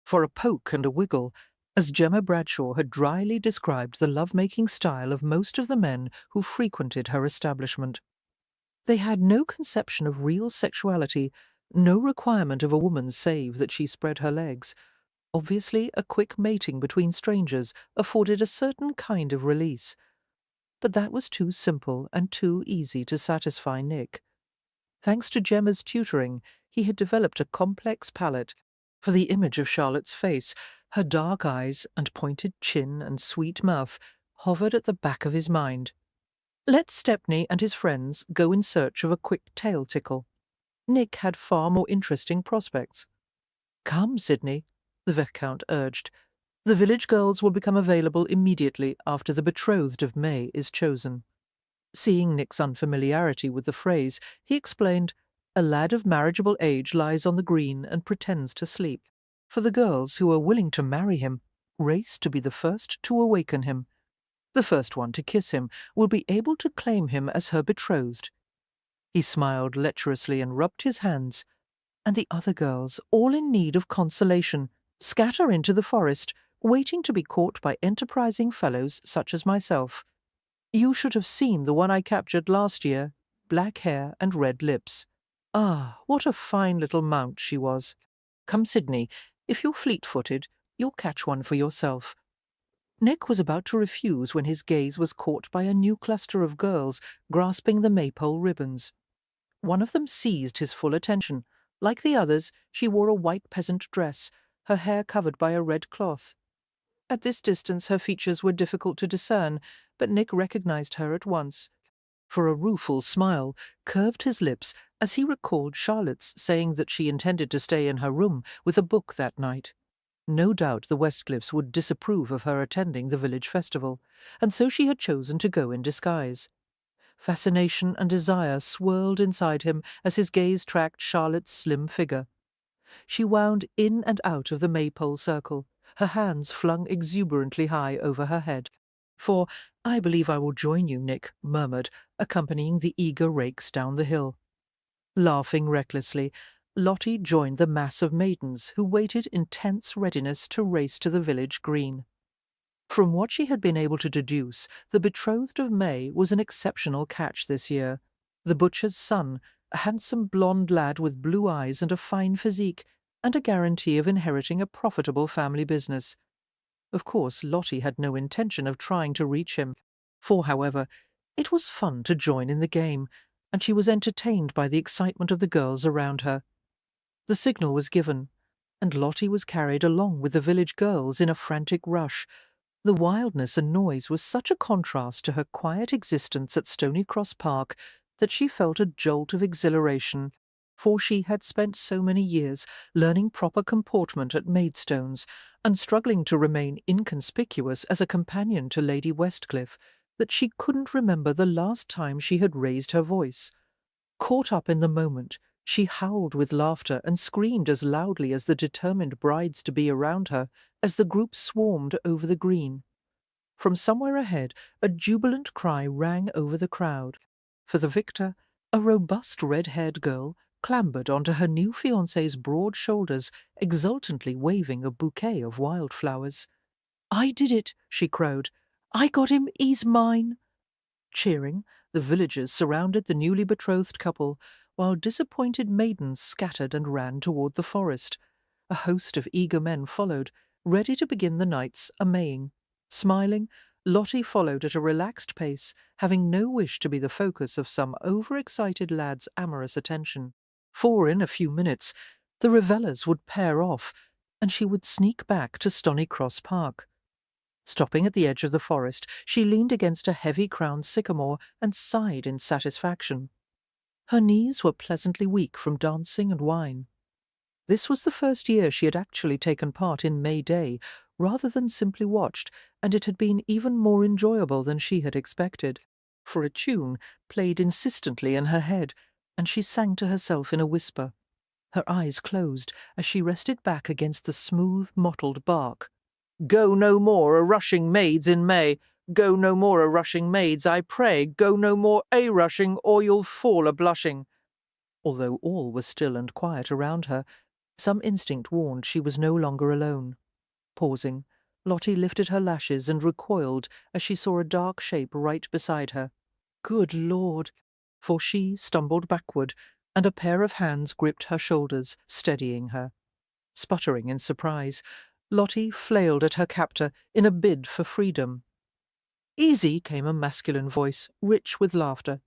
For a poke and a wiggle, as Gemma Bradshaw had dryly described the love-making style of most of the men who frequented her establishment. They had no conception of real sexuality, no requirement of a woman save that she spread her legs. Obviously, a quick mating between strangers afforded a certain kind of release. But that was too simple and too easy to satisfy Nick. Thanks to Gemma's tutoring, he had developed a complex palate for the image of Charlotte's face. Her dark eyes and pointed chin and sweet mouth hovered at the back of his mind. Let Stepney and his friends go in search of a quick tail tickle. Nick had far more interesting prospects. "Come, Sidney," the Viscount urged. "The village girls will become available immediately after the betrothed of May is chosen." Seeing Nick's unfamiliarity with the phrase, he explained, "A lad of marriageable age lies on the green and pretends to sleep. For the girls who are willing to marry him race to be the first to awaken him. The first one to kiss him will be able to claim him as her betrothed." He smiled lecherously and rubbed his hands. "And the other girls, all in need of consolation, scatter into the forest, waiting to be caught by enterprising fellows such as myself. You should have seen the one I captured last year, black hair and red lips. Ah, what a fine little mount she was. Come, Sidney, if you're fleet-footed, you'll catch one for yourself." Nick was about to refuse when his gaze was caught by a new cluster of girls grasping the maypole ribbons. One of them seized his full attention. Like the others, she wore a white peasant dress, her hair covered by a red cloth. At this distance her features were difficult to discern, but Nick recognized her at once, for a rueful smile curved his lips as he recalled Charlotte's saying that she intended to stay in her room with a book that night. No doubt the Westcliffs would disapprove of her attending the village festival, and so she had chosen to go in disguise. Fascination and desire swirled inside him as his gaze tracked Charlotte's slim figure. She wound in and out of the maypole circle, her hands flung exuberantly high over her head. "For I believe I will join you," Nick murmured, accompanying the eager rakes down the hill. Laughing recklessly, Lottie joined the mass of maidens who waited in tense readiness to race to the village green. From what she had been able to deduce, the betrothed of May was an exceptional catch this year. The butcher's son, a handsome blonde lad with blue eyes and a fine physique, and a guarantee of inheriting a profitable family business. Of course, Lottie had no intention of trying to reach him, for, however, it was fun to join in the game, and she was entertained by the excitement of the girls around her. The signal was given, and Lottie was carried along with the village girls in a frantic rush. The wildness and noise was such a contrast to her quiet existence at Stony Cross Park that she felt a jolt of exhilaration, for she had spent so many years learning proper comportment at Maidstones and struggling to remain inconspicuous as a companion to Lady Westcliff that she couldn't remember the last time she had raised her voice. Caught up in the moment, she howled with laughter and screamed as loudly as the determined brides-to-be around her as the group swarmed over the green. From somewhere ahead, a jubilant cry rang over the crowd, for the victor A robust red-haired girl clambered onto her new fiancé's broad shoulders, exultantly waving a bouquet of wildflowers. "I did it," she crowed. "I got him, he's mine." Cheering, the villagers surrounded the newly betrothed couple, while disappointed maidens scattered and ran toward the forest. A host of eager men followed, ready to begin the night's a-maying. Smiling, Lottie followed at a relaxed pace, having no wish to be the focus of some overexcited lad's amorous attention. For in a few minutes the revellers would pair off, and she would sneak back to Stony Cross Park. Stopping at the edge of the forest, she leaned against a heavy-crowned sycamore and sighed in satisfaction. Her knees were pleasantly weak from dancing and wine. This was the first year she had actually taken part in May Day, rather than simply watched, and it had been even more enjoyable than she had expected. For a tune played insistently in her head, and she sang to herself in a whisper. Her eyes closed as she rested back against the smooth, mottled bark. "Go no more a-rushing maids in May. Go no more a-rushing maids, I pray. Go no more a-rushing, or you'll fall a-blushing." Although all was still and quiet around her, some instinct warned she was no longer alone. Pausing, Lottie lifted her lashes and recoiled as she saw a dark shape right beside her. Good Lord! For she stumbled backward, and a pair of hands gripped her shoulders, steadying her. Sputtering in surprise, Lottie flailed at her captor in a bid for freedom. "Easy," came a masculine voice, rich with laughter.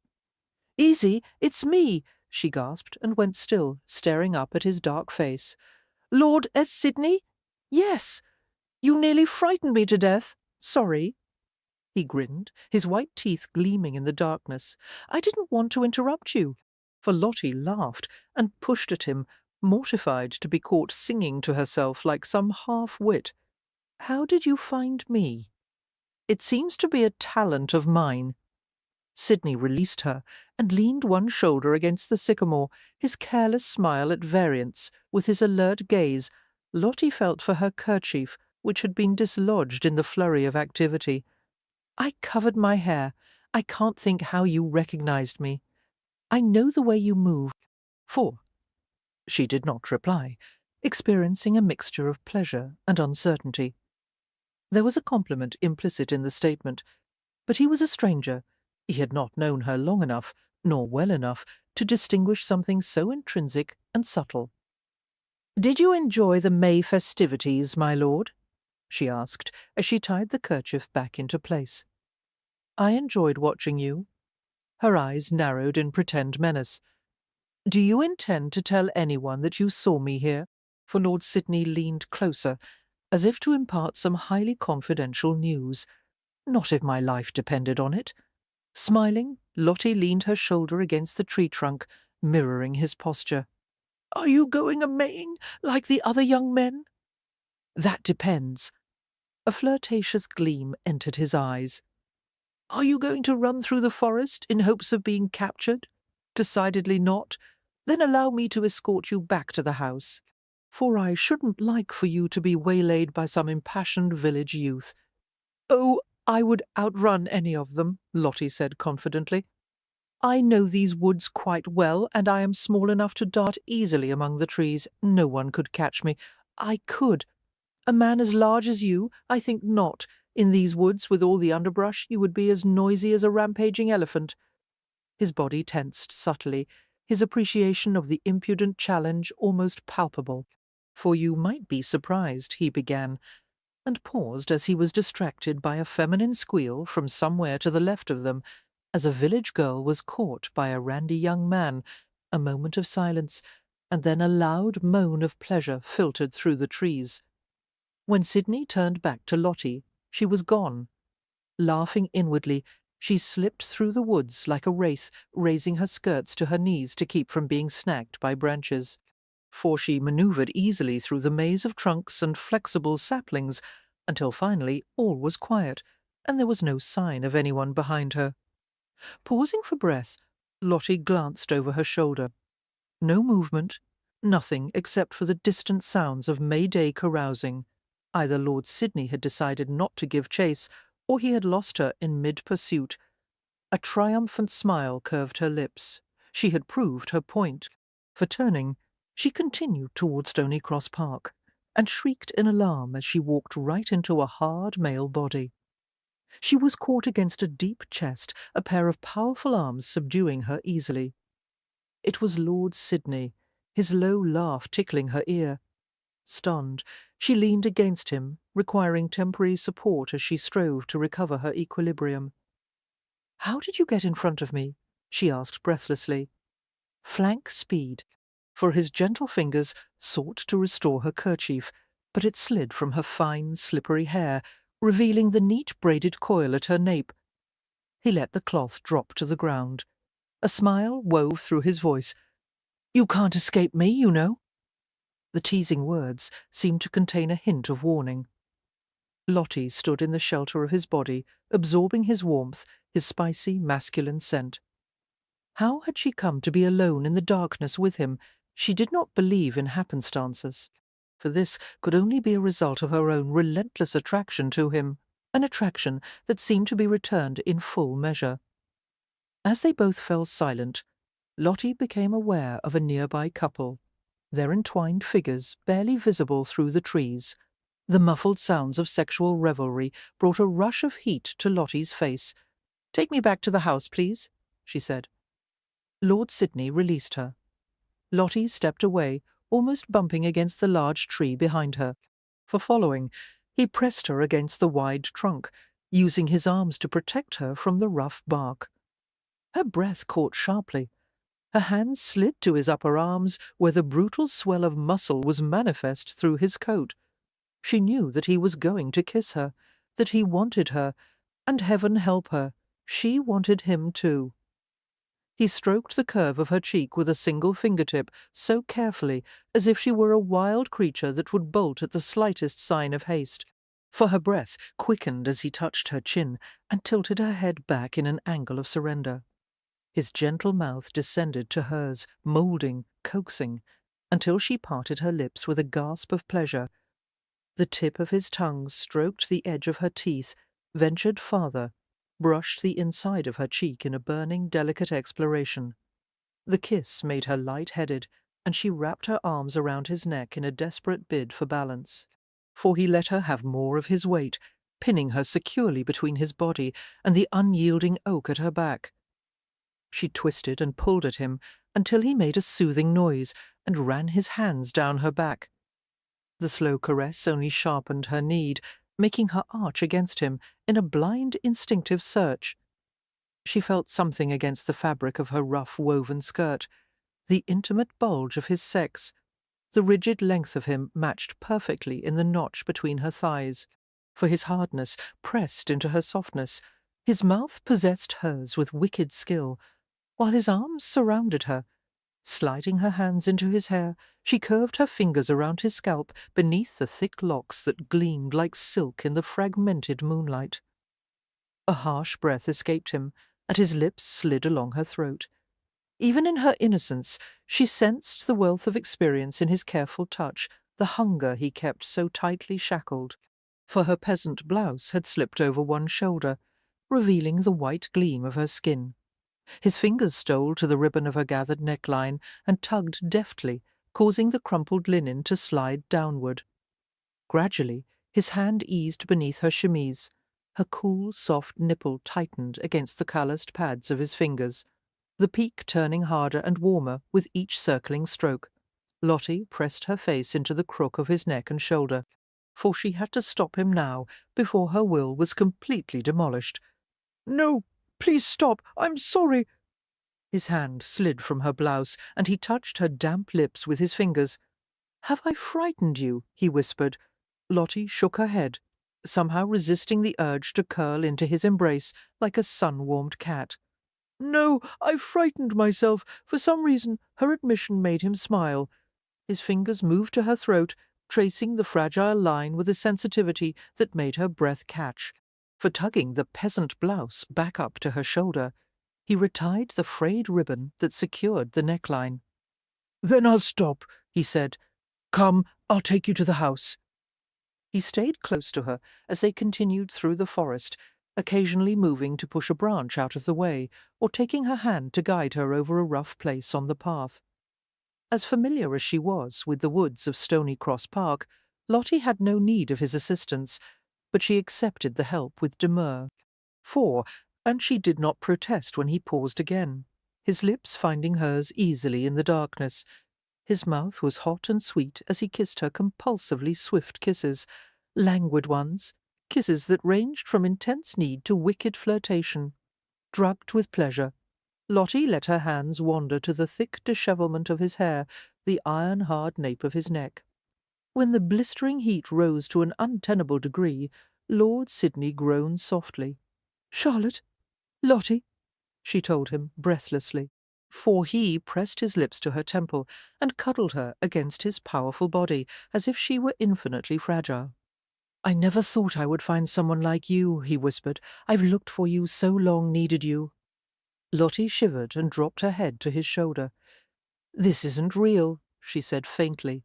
"Easy, it's me," she gasped, and went still, staring up at his dark face. "Lord S. Sidney? Yes. You nearly frightened me to death. Sorry." He grinned, his white teeth gleaming in the darkness. "I didn't want to interrupt you." For Lottie laughed and pushed at him, mortified to be caught singing to herself like some half-wit. "How did you find me?" "It seems to be a talent of mine." Sidney released her and leaned one shoulder against the sycamore, his careless smile at variance with his alert gaze. Lottie felt for her kerchief, which had been dislodged in the flurry of activity. "I covered my hair. I can't think how you recognized me. I know the way you move." "For?" She did not reply, experiencing a mixture of pleasure and uncertainty. There was a compliment implicit in the statement, but he was a stranger. He had not known her long enough, nor well enough, to distinguish something so intrinsic and subtle. "Did you enjoy the May festivities, my lord?" she asked, as she tied the kerchief back into place. "I enjoyed watching you." Her eyes narrowed in pretend menace. "Do you intend to tell anyone that you saw me here?" For Lord Sidney leaned closer, as if to impart some highly confidential news. "Not if my life depended on it." Smiling, Lottie leaned her shoulder against the tree trunk, mirroring his posture. "Are you going a-maying like the other young men?" "That depends." A flirtatious gleam entered his eyes. "Are you going to run through the forest in hopes of being captured?" "Decidedly not." "Then allow me to escort you back to the house, for I shouldn't like for you to be waylaid by some impassioned village youth." "Oh, I would outrun any of them," Lottie said confidently. "I know these woods quite well, and I am small enough to dart easily among the trees. No one could catch me. I could. A man as large as you, I think not. In these woods, with all the underbrush, you would be as noisy as a rampaging elephant." His body tensed subtly, his appreciation of the impudent challenge almost palpable. "For you might be surprised," he began, and paused as he was distracted by a feminine squeal from somewhere to the left of them, as a village girl was caught by a randy young man. A moment of silence, and then a loud moan of pleasure filtered through the trees. When Sidney turned back to Lottie, she was gone. Laughing inwardly, she slipped through the woods like a wraith, raising her skirts to her knees to keep from being snagged by branches. For she manoeuvred easily through the maze of trunks and flexible saplings, until finally all was quiet, and there was no sign of anyone behind her. Pausing for breath, Lottie glanced over her shoulder. No movement, nothing except for the distant sounds of May-Day carousing. Either Lord Sidney had decided not to give chase, or he had lost her in mid-pursuit. A triumphant smile curved her lips. She had proved her point. For turning, she continued toward Stony Cross Park, and shrieked in alarm as she walked right into a hard male body. She was caught against a deep chest, a pair of powerful arms subduing her easily. It was Lord Sidney, his low laugh tickling her ear. Stunned, she leaned against him, requiring temporary support as she strove to recover her equilibrium. "How did you get in front of me?" she asked breathlessly. Flank speed, for his gentle fingers sought to restore her kerchief, but it slid from her fine, slippery hair, revealing the neat braided coil at her nape. He let the cloth drop to the ground. A smile wove through his voice. "You can't escape me, you know." The teasing words seemed to contain a hint of warning. Lottie stood in the shelter of his body, absorbing his warmth, his spicy, masculine scent. How had she come to be alone in the darkness with him? She did not believe in happenstances, for this could only be a result of her own relentless attraction to him, an attraction that seemed to be returned in full measure. As they both fell silent, Lottie became aware of a nearby couple, their entwined figures barely visible through the trees. The muffled sounds of sexual revelry brought a rush of heat to Lottie's face. "Take me back to the house, please," she said. Lord Sidney released her. Lottie stepped away, almost bumping against the large tree behind her. For following, he pressed her against the wide trunk, using his arms to protect her from the rough bark. Her breath caught sharply. Her hands slid to his upper arms, where the brutal swell of muscle was manifest through his coat. She knew that he was going to kiss her, that he wanted her, and heaven help her, she wanted him too. He stroked the curve of her cheek with a single fingertip, so carefully, as if she were a wild creature that would bolt at the slightest sign of haste. For her breath quickened as he touched her chin and tilted her head back in an angle of surrender. His gentle mouth descended to hers, moulding, coaxing, until she parted her lips with a gasp of pleasure. The tip of his tongue stroked the edge of her teeth, ventured farther, brushed the inside of her cheek in a burning, delicate exploration. The kiss made her light-headed, and she wrapped her arms around his neck in a desperate bid for balance. For he let her have more of his weight, pinning her securely between his body and the unyielding oak at her back. She twisted and pulled at him until he made a soothing noise and ran his hands down her back. The slow caress only sharpened her need, making her arch against him in a blind, instinctive search. She felt something against the fabric of her rough woven skirt, the intimate bulge of his sex. The rigid length of him matched perfectly in the notch between her thighs, for his hardness pressed into her softness. His mouth possessed hers with wicked skill, while his arms surrounded her. Sliding her hands into his hair, she curved her fingers around his scalp beneath the thick locks that gleamed like silk in the fragmented moonlight. A harsh breath escaped him, and his lips slid along her throat. Even in her innocence, she sensed the wealth of experience in his careful touch, the hunger he kept so tightly shackled. For her peasant blouse had slipped over one shoulder, revealing the white gleam of her skin. His fingers stole to the ribbon of her gathered neckline and tugged deftly, causing the crumpled linen to slide downward. Gradually, his hand eased beneath her chemise. Her cool, soft nipple tightened against the calloused pads of his fingers, the peak turning harder and warmer with each circling stroke. Lottie pressed her face into the crook of his neck and shoulder, for she had to stop him now before her will was completely demolished. "No, please stop. I'm sorry." His hand slid from her blouse, and he touched her damp lips with his fingers. "Have I frightened you?" he whispered. Lottie shook her head, somehow resisting the urge to curl into his embrace like a sun-warmed cat. "No, I frightened myself. For some reason, her admission made him smile. His fingers moved to her throat, tracing the fragile line with a sensitivity that made her breath catch. For tugging the peasant blouse back up to her shoulder, he retied the frayed ribbon that secured the neckline. "Then I'll stop," he said. "Come, I'll take you to the house." He stayed close to her as they continued through the forest, occasionally moving to push a branch out of the way or taking her hand to guide her over a rough place on the path. As familiar as she was with the woods of Stony Cross Park, Lottie had no need of his assistance, but she accepted the help with demur. And she did not protest when he paused again, his lips finding hers easily in the darkness. His mouth was hot and sweet as he kissed her compulsively swift kisses, languid ones, kisses that ranged from intense need to wicked flirtation. Drugged with pleasure, Lottie let her hands wander to the thick dishevelment of his hair, the iron-hard nape of his neck. When the blistering heat rose to an untenable degree, Lord Sidney groaned softly. "Charlotte, Lottie," she told him breathlessly, for he pressed his lips to her temple and cuddled her against his powerful body as if she were infinitely fragile. "I never thought I would find someone like you," he whispered. "I've looked for you so long, needed you." Lottie shivered and dropped her head to his shoulder. "This isn't real," she said faintly.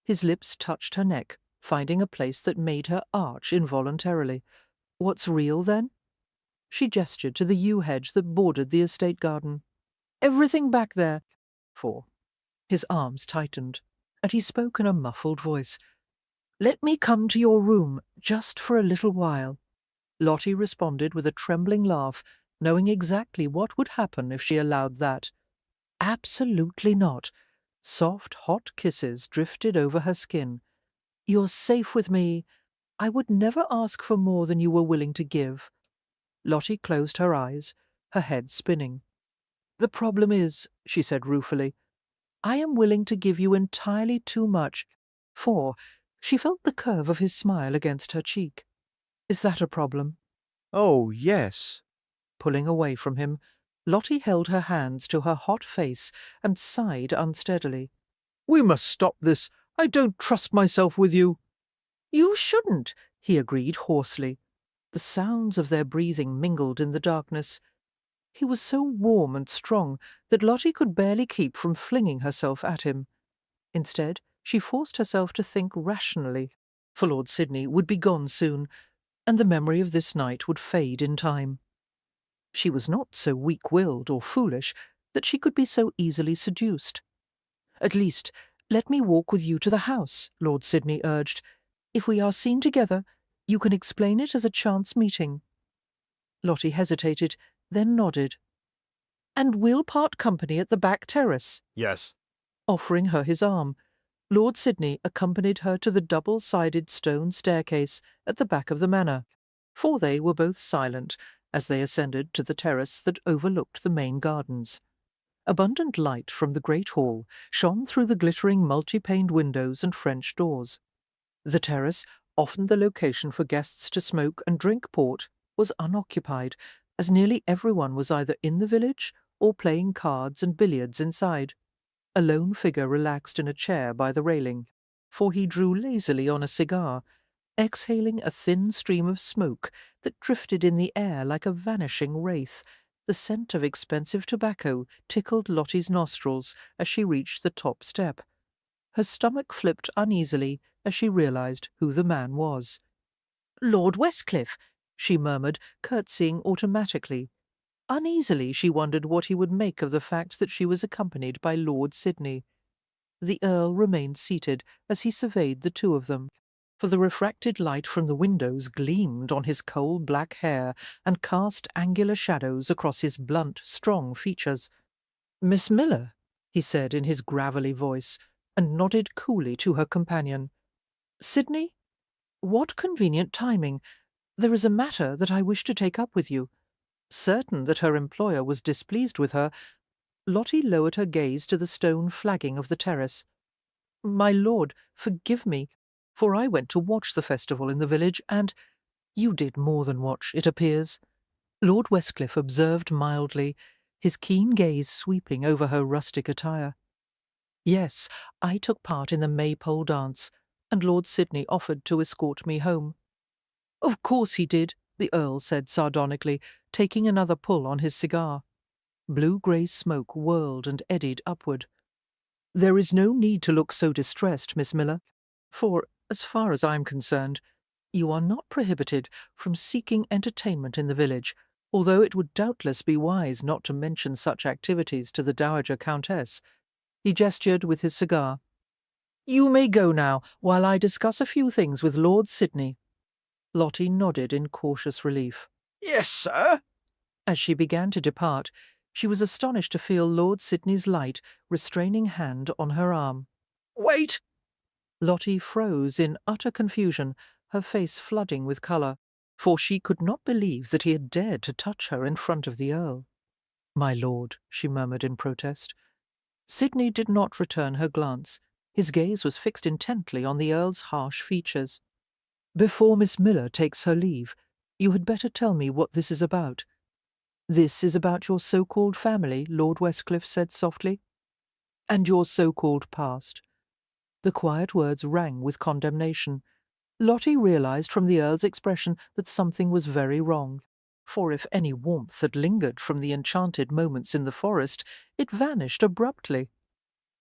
His lips touched her neck, finding a place that made her arch involuntarily. "What's real, then?" She gestured to the yew hedge that bordered the estate garden. "Everything back there." His arms tightened, and he spoke in a muffled voice. "Let me come to your room, just for a little while." Lottie responded with a trembling laugh, knowing exactly what would happen if she allowed that. Absolutely not. Soft, hot kisses drifted over her skin. "You're safe with me. I would never ask for more than you were willing to give." Lottie closed her eyes, her head spinning. "The problem is," she said ruefully, "I am willing to give you entirely too much." She felt the curve of his smile against her cheek. "Is that a problem?" Oh, yes. Pulling away from him, Lottie held her hands to her hot face and sighed unsteadily. We must stop this. I don't trust myself with you. "You shouldn't," he agreed hoarsely. The sounds of their breathing mingled in the darkness. He was so warm and strong that Lottie could barely keep from flinging herself at him. Instead, she forced herself to think rationally, for Lord Sidney would be gone soon, and the memory of this night would fade in time. She was not so weak-willed or foolish that she could be so easily seduced. "At least, let me walk with you to the house," Lord Sidney urged. "If we are seen together, you can explain it as a chance meeting." Lottie hesitated, then nodded. "And we'll part company at the back terrace," Yes. offering her his arm. Lord Sidney accompanied her to the double-sided stone staircase at the back of the manor, for they were both silent as they ascended to the terrace that overlooked the main gardens. Abundant light from the great hall shone through the glittering multi-paned windows and French doors. The terrace, often the location for guests to smoke and drink port, was unoccupied, as nearly everyone was either in the village or playing cards and billiards inside. A lone figure relaxed in a chair by the railing, for he drew lazily on a cigar, exhaling a thin stream of smoke that drifted in the air like a vanishing wraith. The scent of expensive tobacco tickled Lottie's nostrils as she reached the top step. Her stomach flipped uneasily as she realized who the man was. "Lord Westcliff," she murmured, curtsying automatically. Uneasily she wondered what he would make of the fact that she was accompanied by Lord Sidney. The Earl remained seated as he surveyed the two of them, for the refracted light from the windows gleamed on his coal-black hair and cast angular shadows across his blunt, strong features. "Miss Miller," he said in his gravelly voice, and nodded coolly to her companion. "Sidney? What convenient timing. There is a matter that I wish to take up with you." Certain that her employer was displeased with her, Lottie lowered her gaze to the stone flagging of the terrace. "My lord, forgive me, for I went to watch the festival in the village, and you did more than watch, it appears," Lord Westcliff observed mildly, his keen gaze sweeping over her rustic attire. "Yes, I took part in the Maypole dance, and Lord Sidney offered to escort me home." "Of course he did," the Earl said sardonically, taking another pull on his cigar. Blue-grey smoke whirled and eddied upward. "There is no need to look so distressed, Miss Miller, for, as far as I'm concerned, You are not prohibited from seeking entertainment in the village, although it would doubtless be wise not to mention such activities to the Dowager Countess. He gestured with his cigar. You may go now, while I discuss a few things with Lord Sidney. Lottie nodded in cautious relief. Yes, sir. As she began to depart, she was astonished to feel Lord Sidney's light, restraining hand on her arm. Wait! Lottie froze in utter confusion, her face flooding with colour, for she could not believe that he had dared to touch her in front of the Earl. My lord, she murmured in protest. Sidney did not return her glance. His gaze was fixed intently on the Earl's harsh features. Before Miss Miller takes her leave, you had better tell me what this is about. This is about your so-called family, Lord Westcliff said softly, and your so-called past. The quiet words rang with condemnation. Lottie realized from the Earl's expression that something was very wrong, for if any warmth had lingered from the enchanted moments in the forest, it vanished abruptly.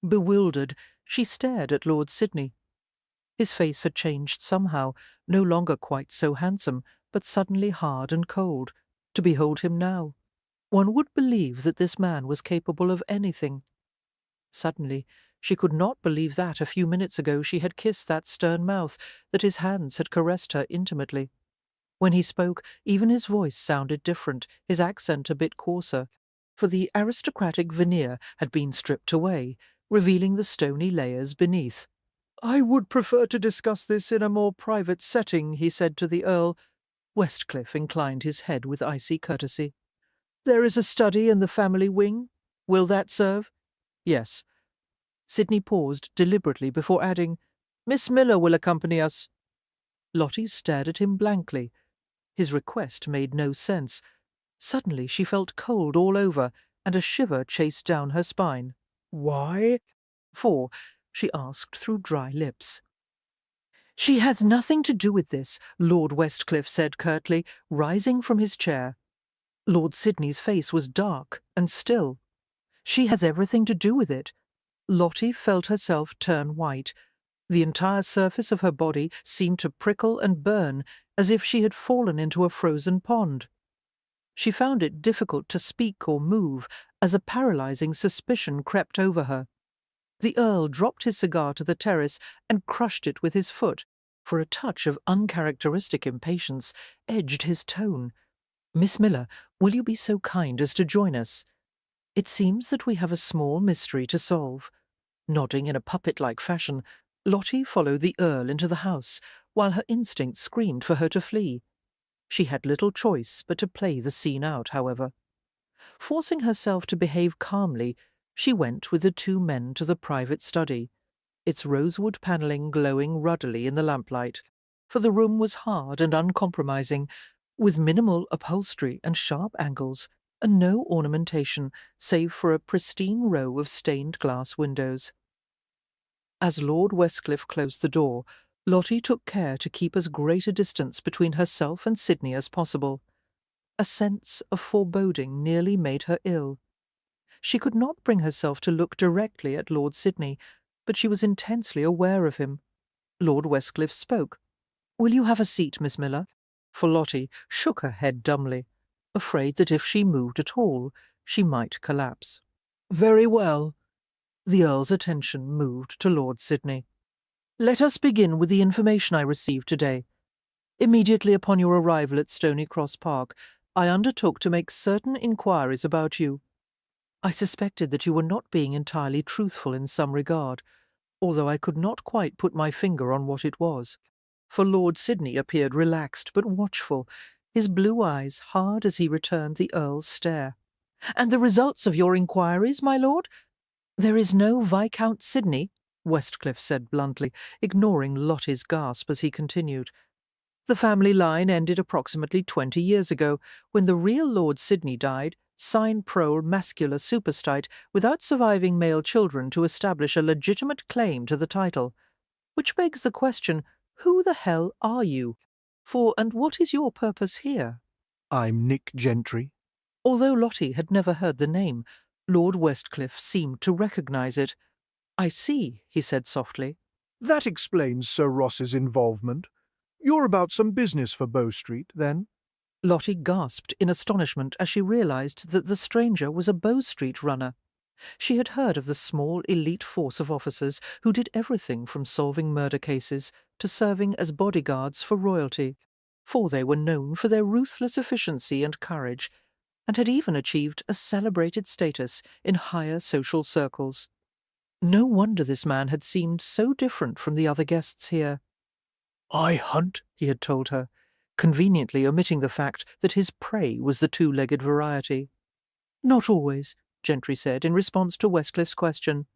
Bewildered, she stared at Lord Sidney. His face had changed somehow, no longer quite so handsome, but suddenly hard and cold. To behold him now, one would believe that this man was capable of anything. Suddenly, she could not believe that a few minutes ago she had kissed that stern mouth, that his hands had caressed her intimately. When he spoke, even his voice sounded different, his accent a bit coarser, for the aristocratic veneer had been stripped away, revealing the stony layers beneath. I would prefer to discuss this in a more private setting, he said to the Earl. Westcliff inclined his head with icy courtesy. There is a study in the family wing. Will that serve? Yes. Sidney paused deliberately before adding, Miss Miller will accompany us. Lottie stared at him blankly. His request made no sense. Suddenly she felt cold all over, and a shiver chased down her spine. Why? For? She asked through dry lips. She has nothing to do with this, Lord Westcliff said curtly, rising from his chair. Lord Sidney's face was dark and still. She has everything to do with it. Lottie felt herself turn white. The entire surface of her body seemed to prickle and burn, as if she had fallen into a frozen pond. She found it difficult to speak or move, as a paralyzing suspicion crept over her. The Earl dropped his cigar to the terrace and crushed it with his foot, for a touch of uncharacteristic impatience edged his tone. Miss Miller, will you be so kind as to join us? It seems that we have a small mystery to solve. Nodding in a puppet-like fashion, Lottie followed the Earl into the house, while her instinct screamed for her to flee. She had little choice but to play the scene out, however. Forcing herself to behave calmly, she went with the two men to the private study, its rosewood panelling glowing ruddily in the lamplight, for the room was hard and uncompromising, with minimal upholstery and sharp angles, and no ornamentation save for a pristine row of stained glass windows. As Lord Westcliff closed the door, Lottie took care to keep as great a distance between herself and Sidney as possible. A sense of foreboding nearly made her ill. She could not bring herself to look directly at Lord Sidney, but she was intensely aware of him. Lord Westcliff spoke. Will you have a seat, Miss Miller? For Lottie shook her head dumbly, afraid that if she moved at all, she might collapse. Very well. The Earl's attention moved to Lord Sidney. Let us begin with the information I received today. Immediately upon your arrival at Stony Cross Park, I undertook to make certain inquiries about you. I suspected that you were not being entirely truthful in some regard, although I could not quite put my finger on what it was. For Lord Sidney appeared relaxed but watchful, his blue eyes hard as he returned the Earl's stare. And the results of your inquiries, my lord? There is no Viscount Sidney, Westcliff said bluntly, ignoring Lottie's gasp as he continued. The family line ended approximately 20 years ago, when the real Lord Sidney died, sine prole mascula superstite, without surviving male children to establish a legitimate claim to the title. Which begs the question, who the hell are you? And what is your purpose here? I'm Nick Gentry. Although Lottie had never heard the name, Lord Westcliff seemed to recognise it. I see, he said softly. That explains Sir Ross's involvement. You're about some business for Bow Street, then? Lottie gasped in astonishment as she realized that the stranger was a Bow Street runner. She had heard of the small elite force of officers who did everything from solving murder cases to serving as bodyguards for royalty, for they were known for their ruthless efficiency and courage, and had even achieved a celebrated status in higher social circles. No wonder this man had seemed so different from the other guests here. I hunt, He had told her, conveniently omitting the fact that his prey was the two-legged variety. Not always, Gentry said in response to Westcliffe's question.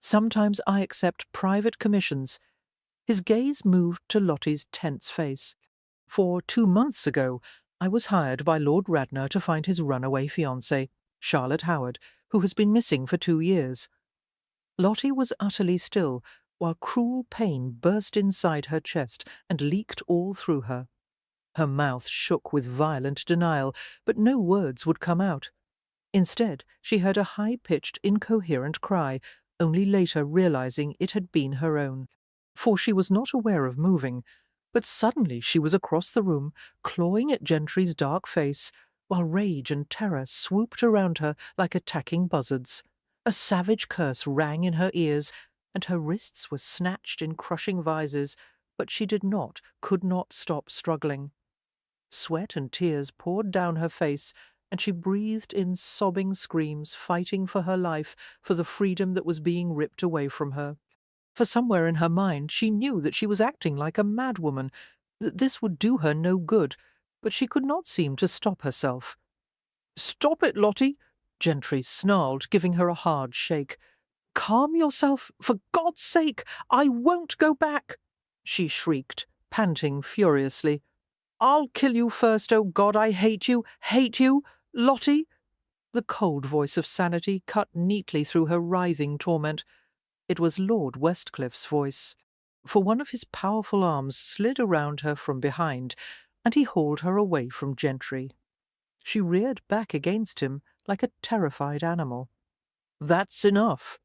Sometimes I accept private commissions. His gaze moved to Lottie's tense face. For 2 months ago, I was hired by Lord Radnor to find his runaway fiancée, Charlotte Howard, who has been missing for 2 years. Lottie was utterly still, while cruel pain burst inside her chest and leaked all through her. Her mouth shook with violent denial, but no words would come out. Instead, she heard a high-pitched, incoherent cry, only later realizing it had been her own. For she was not aware of moving, but suddenly she was across the room, clawing at Gentry's dark face, while rage and terror swooped around her like attacking buzzards. A savage curse rang in her ears, and her wrists were snatched in crushing vises, but she could not stop struggling. Sweat and tears poured down her face, and she breathed in sobbing screams, fighting for her life, for the freedom that was being ripped away from her. For somewhere in her mind she knew that she was acting like a madwoman, that this would do her no good, but she could not seem to stop herself. "Stop it, Lottie!" Gentry snarled, giving her a hard shake. "Calm yourself, for God's sake! I won't go back!" she shrieked, panting furiously. "I'll kill you first, oh God, I hate you, Lottie!" The cold voice of sanity cut neatly through her writhing torment. It was Lord Westcliffe's voice, for one of his powerful arms slid around her from behind, and he hauled her away from Gentry. She reared back against him like a terrified animal. "That's enough,"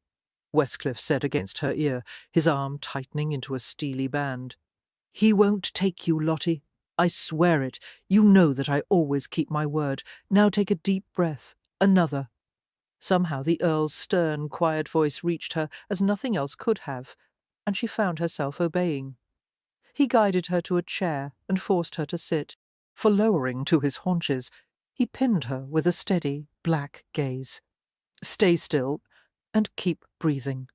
Westcliff said against her ear, his arm tightening into a steely band. "He won't take you, Lottie. I swear it. You know that I always keep my word. Now take a deep breath. Another." Somehow the Earl's stern, quiet voice reached her as nothing else could have, and she found herself obeying. He guided her to a chair and forced her to sit, for lowering to his haunches, he pinned her with a steady, black gaze. "Stay still, and keep breathing."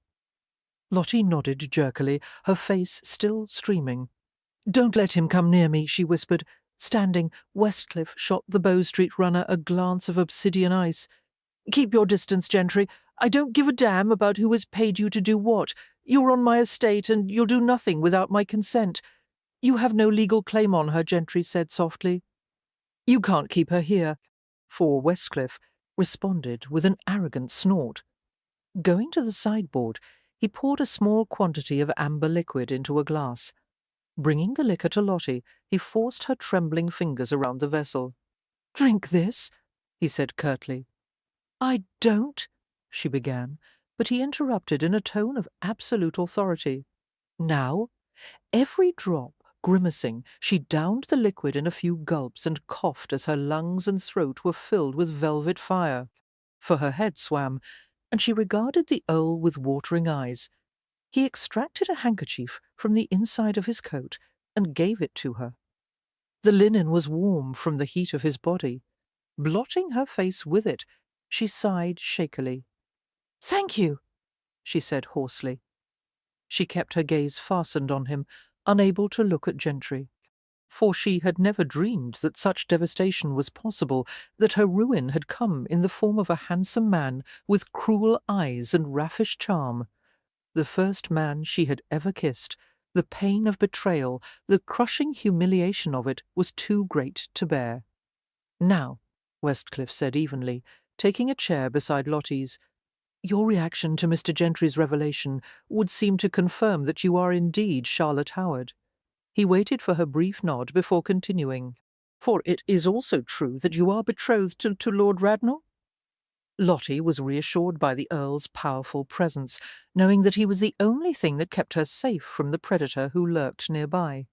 Lottie nodded jerkily, her face still streaming. "Don't let him come near me," she whispered. Standing, Westcliff shot the Bow Street runner a glance of obsidian ice. "Keep your distance, Gentry. I don't give a damn about who has paid you to do what. You're on my estate, and you'll do nothing without my consent." "You have no legal claim on her," Gentry said softly. "You can't keep her here," for Westcliff responded with an arrogant snort. Going to the sideboard, he poured a small quantity of amber liquid into a glass. Bringing the liquor to Lottie, he forced her trembling fingers around the vessel. "Drink this," he said curtly. "I don't," she began, but he interrupted in a tone of absolute authority. "Now?" Every drop grimacing, she downed the liquid in a few gulps and coughed as her lungs and throat were filled with velvet fire. For her head swam, and she regarded the Earl with watering eyes. He extracted a handkerchief from the inside of his coat and gave it to her. The linen was warm from the heat of his body. Blotting her face with it, she sighed shakily. "Thank you," she said hoarsely. She kept her gaze fastened on him, unable to look at Gentry. For she had never dreamed that such devastation was possible, that her ruin had come in the form of a handsome man with cruel eyes and raffish charm. The first man she had ever kissed, the pain of betrayal, the crushing humiliation of it was too great to bear. "Now," Westcliff said evenly, taking a chair beside Lottie's, "your reaction to Mr. Gentry's revelation would seem to confirm that you are indeed Charlotte Howard." He waited for her brief nod before continuing. "For it is also true that you are betrothed to Lord Radnor?" Lottie was reassured by the Earl's powerful presence, knowing that he was the only thing that kept her safe from the predator who lurked nearby.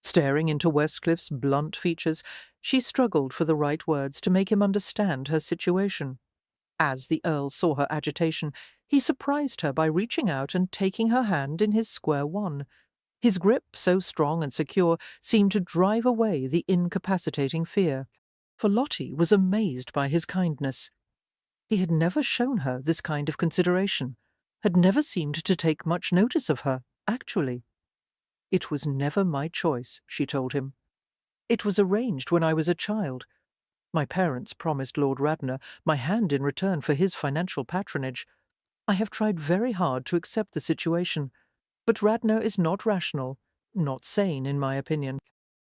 Staring into Westcliffe's blunt features, she struggled for the right words to make him understand her situation. As the Earl saw her agitation, he surprised her by reaching out and taking her hand in his square one. His grip, so strong and secure, seemed to drive away the incapacitating fear. For Lottie was amazed by his kindness. He had never shown her this kind of consideration, had never seemed to take much notice of her, actually. "It was never my choice," she told him. "It was arranged when I was a child. My parents promised Lord Radnor my hand in return for his financial patronage. I have tried very hard to accept the situation, but Radnor is not rational, not sane, in my opinion,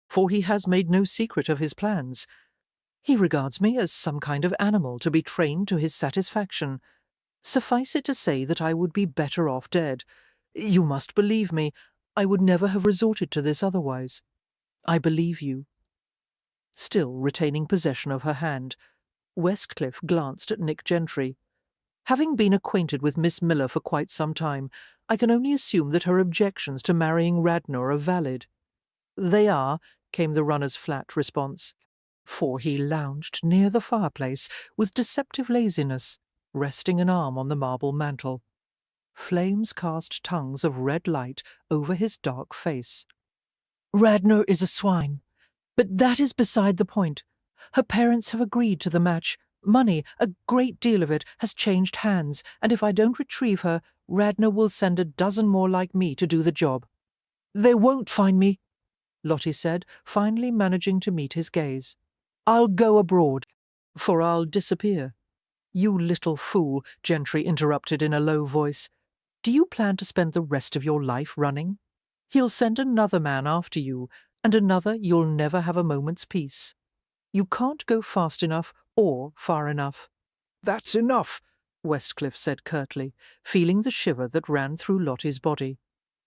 for he has made no secret of his plans. He regards me as some kind of animal to be trained to his satisfaction. Suffice it to say that I would be better off dead. You must believe me. I would never have resorted to this otherwise. I believe you." Still retaining possession of her hand, Westcliff glanced at Nick Gentry. "Having been acquainted with Miss Miller for quite some time, I can only assume that her objections to marrying Radnor are valid." "They are," came the runner's flat response, for he lounged near the fireplace with deceptive laziness, resting an arm on the marble mantel. Flames cast tongues of red light over his dark face. "Radnor is a swine, but that is beside the point. Her parents have agreed to the match. Money, a great deal of it, has changed hands, and if I don't retrieve her, Radnor will send a dozen more like me to do the job." "They won't find me," Lottie said, finally managing to meet his gaze. "I'll go abroad, for I'll disappear." "You little fool," Gentry interrupted in a low voice. "Do you plan to spend the rest of your life running? He'll send another man after you, and another you'll never have a moment's peace. You can't go fast enough or far enough." "That's enough," Westcliff said curtly, feeling the shiver that ran through Lottie's body.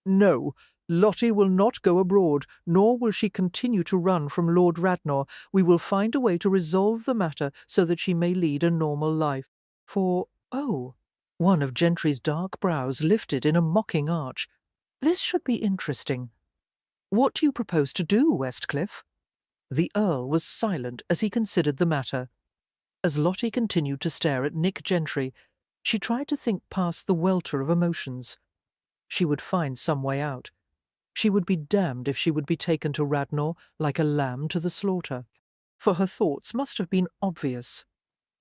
"No, Lottie will not go abroad, nor will she continue to run from Lord Radnor. We will find a way to resolve the matter so that she may lead a normal life. Oh, one of Gentry's dark brows lifted in a mocking arch. This should be interesting. What do you propose to do, Westcliff?" The Earl was silent as he considered the matter. As Lottie continued to stare at Nick Gentry, she tried to think past the welter of emotions. She would find some way out. She would be damned if she would be taken to Radnor like a lamb to the slaughter. For her thoughts must have been obvious.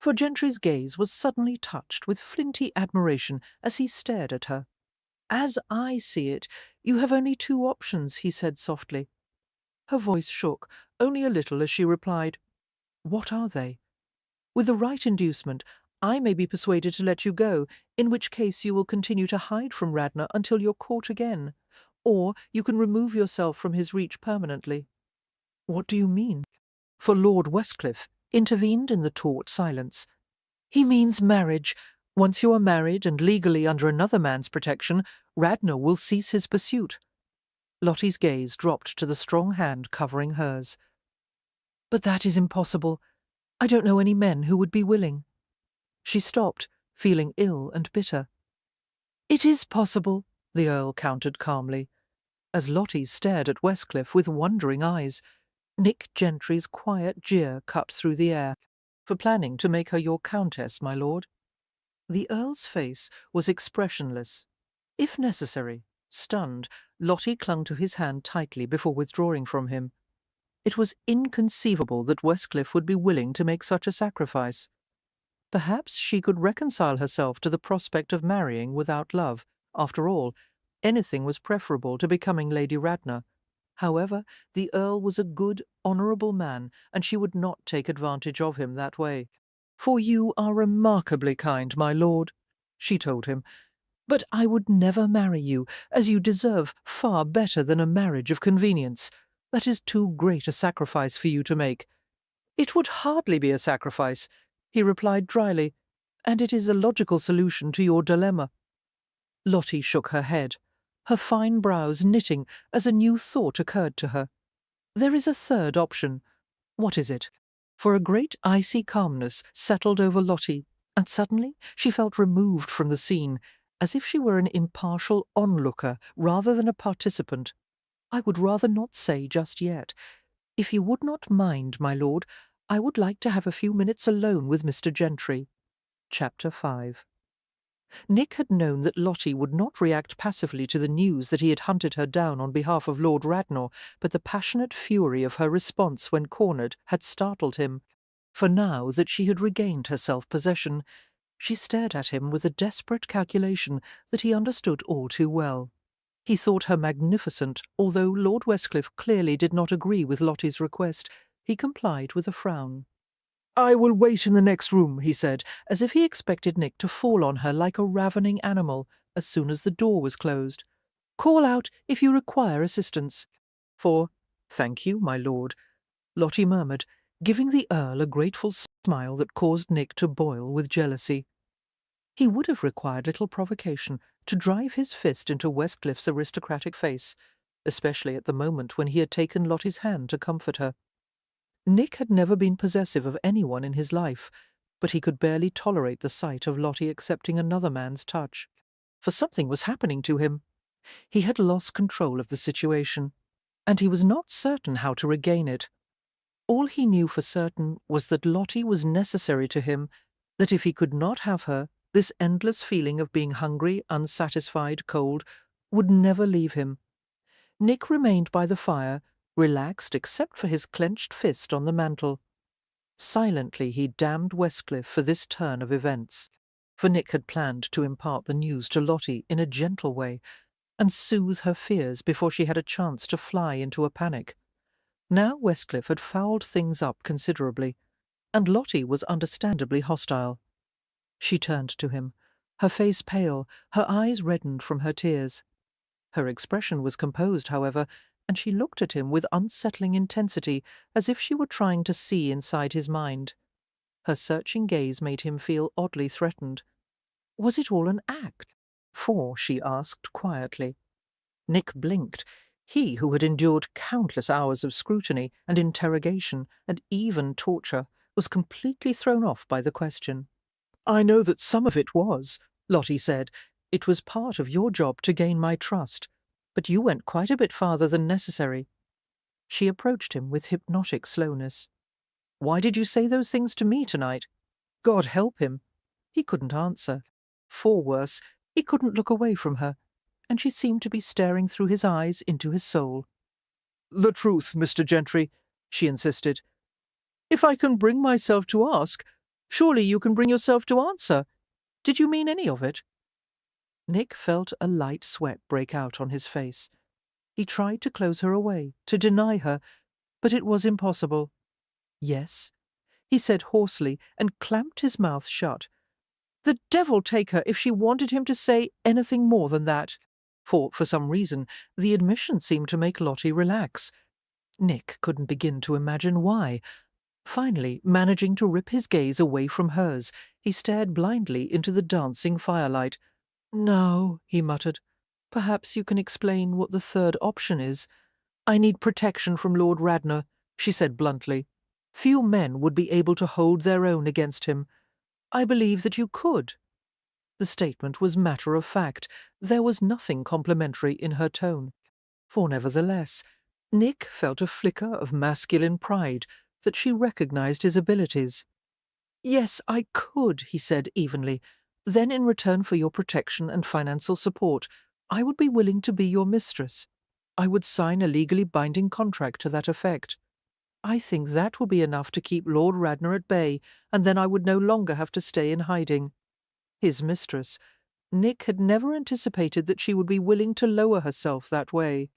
For Gentry's gaze was suddenly touched with flinty admiration as he stared at her. "As I see it, you have only two options," he said softly. Her voice shook, only a little, as she replied, "What are they?" "With the right inducement, I may be persuaded to let you go, in which case you will continue to hide from Radnor until you're caught again. Or you can remove yourself from his reach permanently." "What do you mean?" For Lord Westcliff intervened in the taut silence. "He means marriage. Once you are married and legally under another man's protection, Radnor will cease his pursuit." Lottie's gaze dropped to the strong hand covering hers. "But that is impossible. I don't know any men who would be willing." She stopped, feeling ill and bitter. "It is possible," the Earl countered calmly. As Lottie stared at Westcliff with wondering eyes, Nick Gentry's quiet jeer cut through the air. "For planning to make her your countess, my lord." The Earl's face was expressionless. If necessary, stunned, Lottie clung to his hand tightly before withdrawing from him. It was inconceivable that Westcliff would be willing to make such a sacrifice. Perhaps she could reconcile herself to the prospect of marrying without love. After all, anything was preferable to becoming Lady Radnor. However, the Earl was a good, honourable man, and she would not take advantage of him that way. "For you are remarkably kind, my lord," she told him, "but I would never marry you, as you deserve far better than a marriage of convenience. That is too great a sacrifice for you to make." "It would hardly be a sacrifice," he replied dryly, "and it is a logical solution to your dilemma." Lottie shook her head, her fine brows knitting as a new thought occurred to her. "There is a third option." "What is it?" For a great icy calmness settled over Lottie, and suddenly she felt removed from the scene, as if she were an impartial onlooker rather than a participant. I would rather not say just yet. If you would not mind, my lord, I would like to have a few minutes alone with Mr. Gentry. Chapter 5. Nick had known that Lottie would not react passively to the news that he had hunted her down on behalf of Lord Radnor, but the passionate fury of her response when cornered had startled him. For now that she had regained her self-possession, she stared at him with a desperate calculation that he understood all too well. He thought her magnificent, although Lord Westcliff clearly did not agree with Lottie's request. He complied with a frown. "I will wait in the next room," he said, as if he expected Nick to fall on her like a ravening animal as soon as the door was closed. "Call out if you require assistance." "Thank you, my lord," Lottie murmured, giving the Earl a grateful smile that caused Nick to boil with jealousy. He would have required little provocation to drive his fist into Westcliff's aristocratic face, especially at the moment when he had taken Lottie's hand to comfort her. Nick had never been possessive of anyone in his life, but he could barely tolerate the sight of Lottie accepting another man's touch. For something was happening to him. He had lost control of the situation, and he was not certain how to regain it. All he knew for certain was that Lottie was necessary to him, that if he could not have her, this endless feeling of being hungry, unsatisfied, cold, would never leave him. Nick remained by the fire, relaxed except for his clenched fist on the mantel. Silently he damned Westcliff for this turn of events, for Nick had planned to impart the news to Lottie in a gentle way and soothe her fears before she had a chance to fly into a panic. Now Westcliff had fouled things up considerably, and Lottie was understandably hostile. She turned to him, her face pale, her eyes reddened from her tears. Her expression was composed, however, and she looked at him with unsettling intensity, as if she were trying to see inside his mind. Her searching gaze made him feel oddly threatened. Was it all an act? She asked quietly. Nick blinked. He, who had endured countless hours of scrutiny and interrogation and even torture, was completely thrown off by the question. "I know that some of it was," Lottie said. "It was part of your job to gain my trust, but you went quite a bit farther than necessary." She approached him with hypnotic slowness. "Why did you say those things to me tonight?" God help him. He couldn't answer. Worse, he couldn't look away from her, and she seemed to be staring through his eyes into his soul. "The truth, Mr. Gentry," she insisted. "If I can bring myself to ask, surely you can bring yourself to answer. Did you mean any of it?" Nick felt a light sweat break out on his face. He tried to close her away, to deny her, but it was impossible. "Yes," he said hoarsely, and clamped his mouth shut. The devil take her if she wanted him to say anything more than that. For some reason, the admission seemed to make Lottie relax. Nick couldn't begin to imagine why. Finally, managing to rip his gaze away from hers, he stared blindly into the dancing firelight. "Now," he muttered, "perhaps you can explain what the third option is." "I need protection from Lord Radnor," she said bluntly. "Few men would be able to hold their own against him. I believe that you could." The statement was matter of fact. There was nothing complimentary in her tone. For nevertheless, Nick felt a flicker of masculine pride that she recognized his abilities. "Yes, I could," he said evenly. "Then in return for your protection and financial support, I would be willing to be your mistress. I would sign a legally binding contract to that effect. I think that will be enough to keep Lord Radnor at bay, and then I would no longer have to stay in hiding." His mistress. Nick had never anticipated that she would be willing to lower herself that way.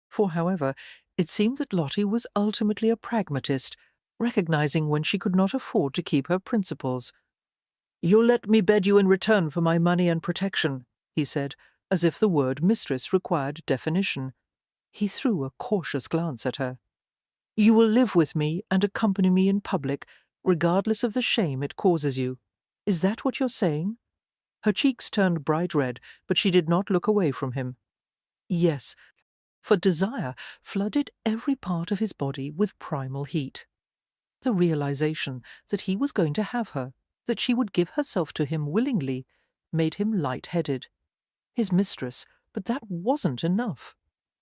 However, it seemed that Lottie was ultimately a pragmatist, recognizing when she could not afford to keep her principles. "You'll let me bed you in return for my money and protection," he said, as if the word mistress required definition. He threw a cautious glance at her. "You will live with me and accompany me in public, regardless of the shame it causes you. Is that what you're saying?" Her cheeks turned bright red, but she did not look away from him. Yes, for desire flooded every part of his body with primal heat. The realization that he was going to have her, that she would give herself to him willingly, made him light-headed. His mistress, but that wasn't enough.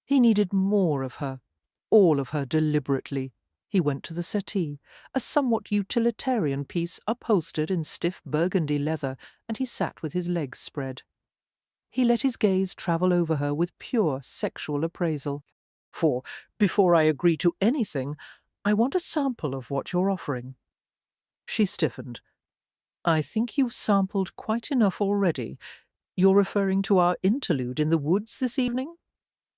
He needed more of her, all of her deliberately. He went to the settee, a somewhat utilitarian piece upholstered in stiff burgundy leather, and he sat with his legs spread. He let his gaze travel over her with pure sexual appraisal. For, before I agree to anything, I want a sample of what you're offering. She stiffened. I think you've sampled quite enough already. You're referring to our interlude in the woods this evening?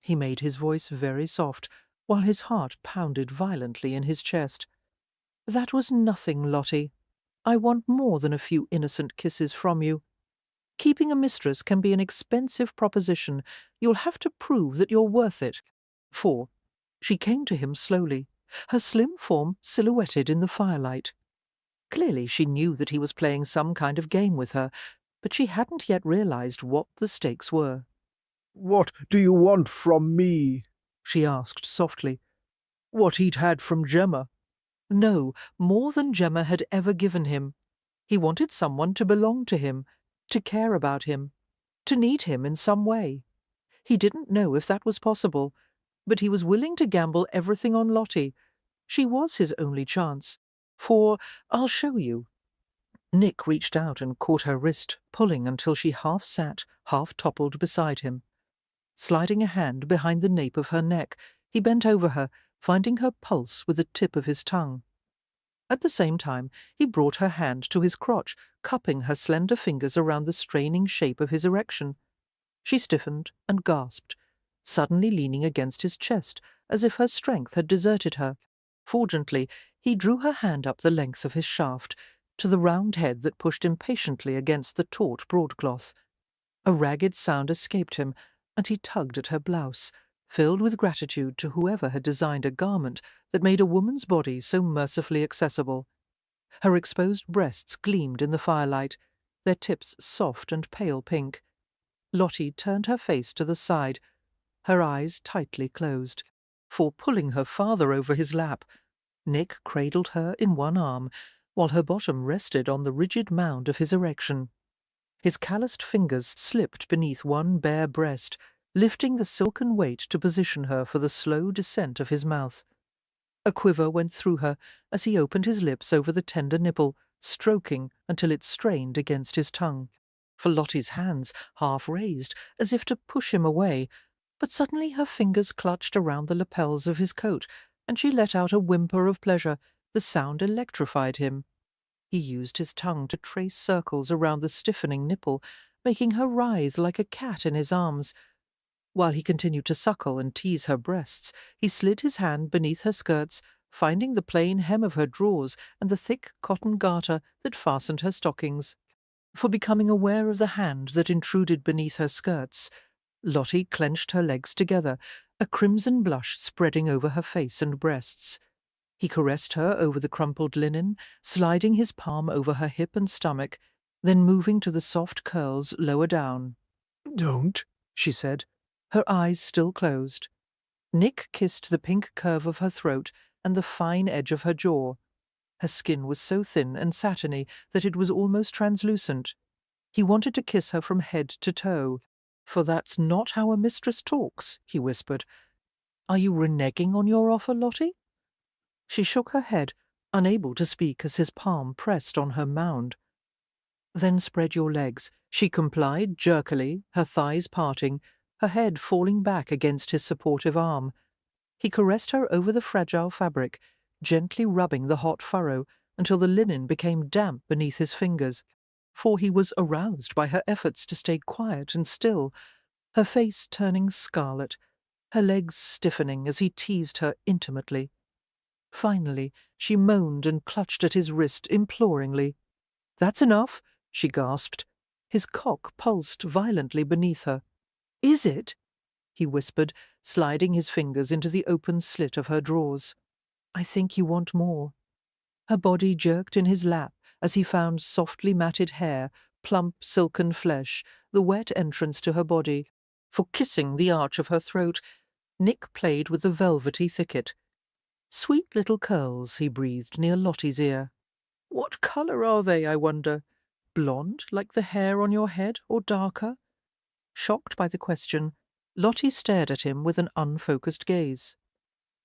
He made his voice very soft, while his heart pounded violently in his chest. That was nothing, Lottie. I want more than a few innocent kisses from you. Keeping a mistress can be an expensive proposition. You'll have to prove that you're worth it. For she came to him slowly, her slim form silhouetted in the firelight. Clearly she knew that he was playing some kind of game with her, but she hadn't yet realized what the stakes were. "What do you want from me?" she asked softly. "What he'd had from Gemma." No, more than Gemma had ever given him. He wanted someone to belong to him, to care about him, to need him in some way. He didn't know if that was possible, but he was willing to gamble everything on Lottie. She was his only chance. For, I'll show you. Nick reached out and caught her wrist, pulling until she half sat, half toppled beside him. Sliding a hand behind the nape of her neck, he bent over her, finding her pulse with the tip of his tongue. At the same time, he brought her hand to his crotch, cupping her slender fingers around the straining shape of his erection. She stiffened and gasped, suddenly leaning against his chest, as if her strength had deserted her. Fortunately, he drew her hand up the length of his shaft, to the round head that pushed impatiently against the taut broadcloth. A ragged sound escaped him, and he tugged at her blouse, filled with gratitude to whoever had designed a garment that made a woman's body so mercifully accessible. Her exposed breasts gleamed in the firelight, their tips soft and pale pink. Lottie turned her face to the side, her eyes tightly closed. For, pulling her farther over his lap, Nick cradled her in one arm, while her bottom rested on the rigid mound of his erection. His calloused fingers slipped beneath one bare breast, lifting the silken weight to position her for the slow descent of his mouth. A quiver went through her as he opened his lips over the tender nipple, stroking until it strained against his tongue. For Lottie's hands half raised, as if to push him away, but suddenly her fingers clutched around the lapels of his coat, and she let out a whimper of pleasure. The sound electrified him. He used his tongue to trace circles around the stiffening nipple, making her writhe like a cat in his arms. While he continued to suckle and tease her breasts, he slid his hand beneath her skirts, finding the plain hem of her drawers and the thick cotton garter that fastened her stockings. For, becoming aware of the hand that intruded beneath her skirts, Lottie clenched her legs together, a crimson blush spreading over her face and breasts. He caressed her over the crumpled linen, sliding his palm over her hip and stomach, then moving to the soft curls lower down. "Don't," she said, her eyes still closed. Nick kissed the pink curve of her throat and the fine edge of her jaw. Her skin was so thin and satiny that it was almost translucent. He wanted to kiss her from head to toe. "For that's not how a mistress talks," he whispered. "Are you reneging on your offer, Lottie?" She shook her head, unable to speak as his palm pressed on her mound. "Then spread your legs." She complied jerkily, her thighs parting, her head falling back against his supportive arm. He caressed her over the fragile fabric, gently rubbing the hot furrow until the linen became damp beneath his fingers. For he was aroused by her efforts to stay quiet and still, her face turning scarlet, her legs stiffening as he teased her intimately. Finally, she moaned and clutched at his wrist imploringly. "That's enough," she gasped. His cock pulsed violently beneath her. "Is it?" he whispered, sliding his fingers into the open slit of her drawers. "I think you want more." Her body jerked in his lap as he found softly matted hair, plump silken flesh, the wet entrance to her body. For, kissing the arch of her throat, Nick played with the velvety thicket. "Sweet little curls," he breathed near Lottie's ear. "What colour are they, I wonder? Blonde, like the hair on your head, or darker?" Shocked by the question, Lottie stared at him with an unfocused gaze.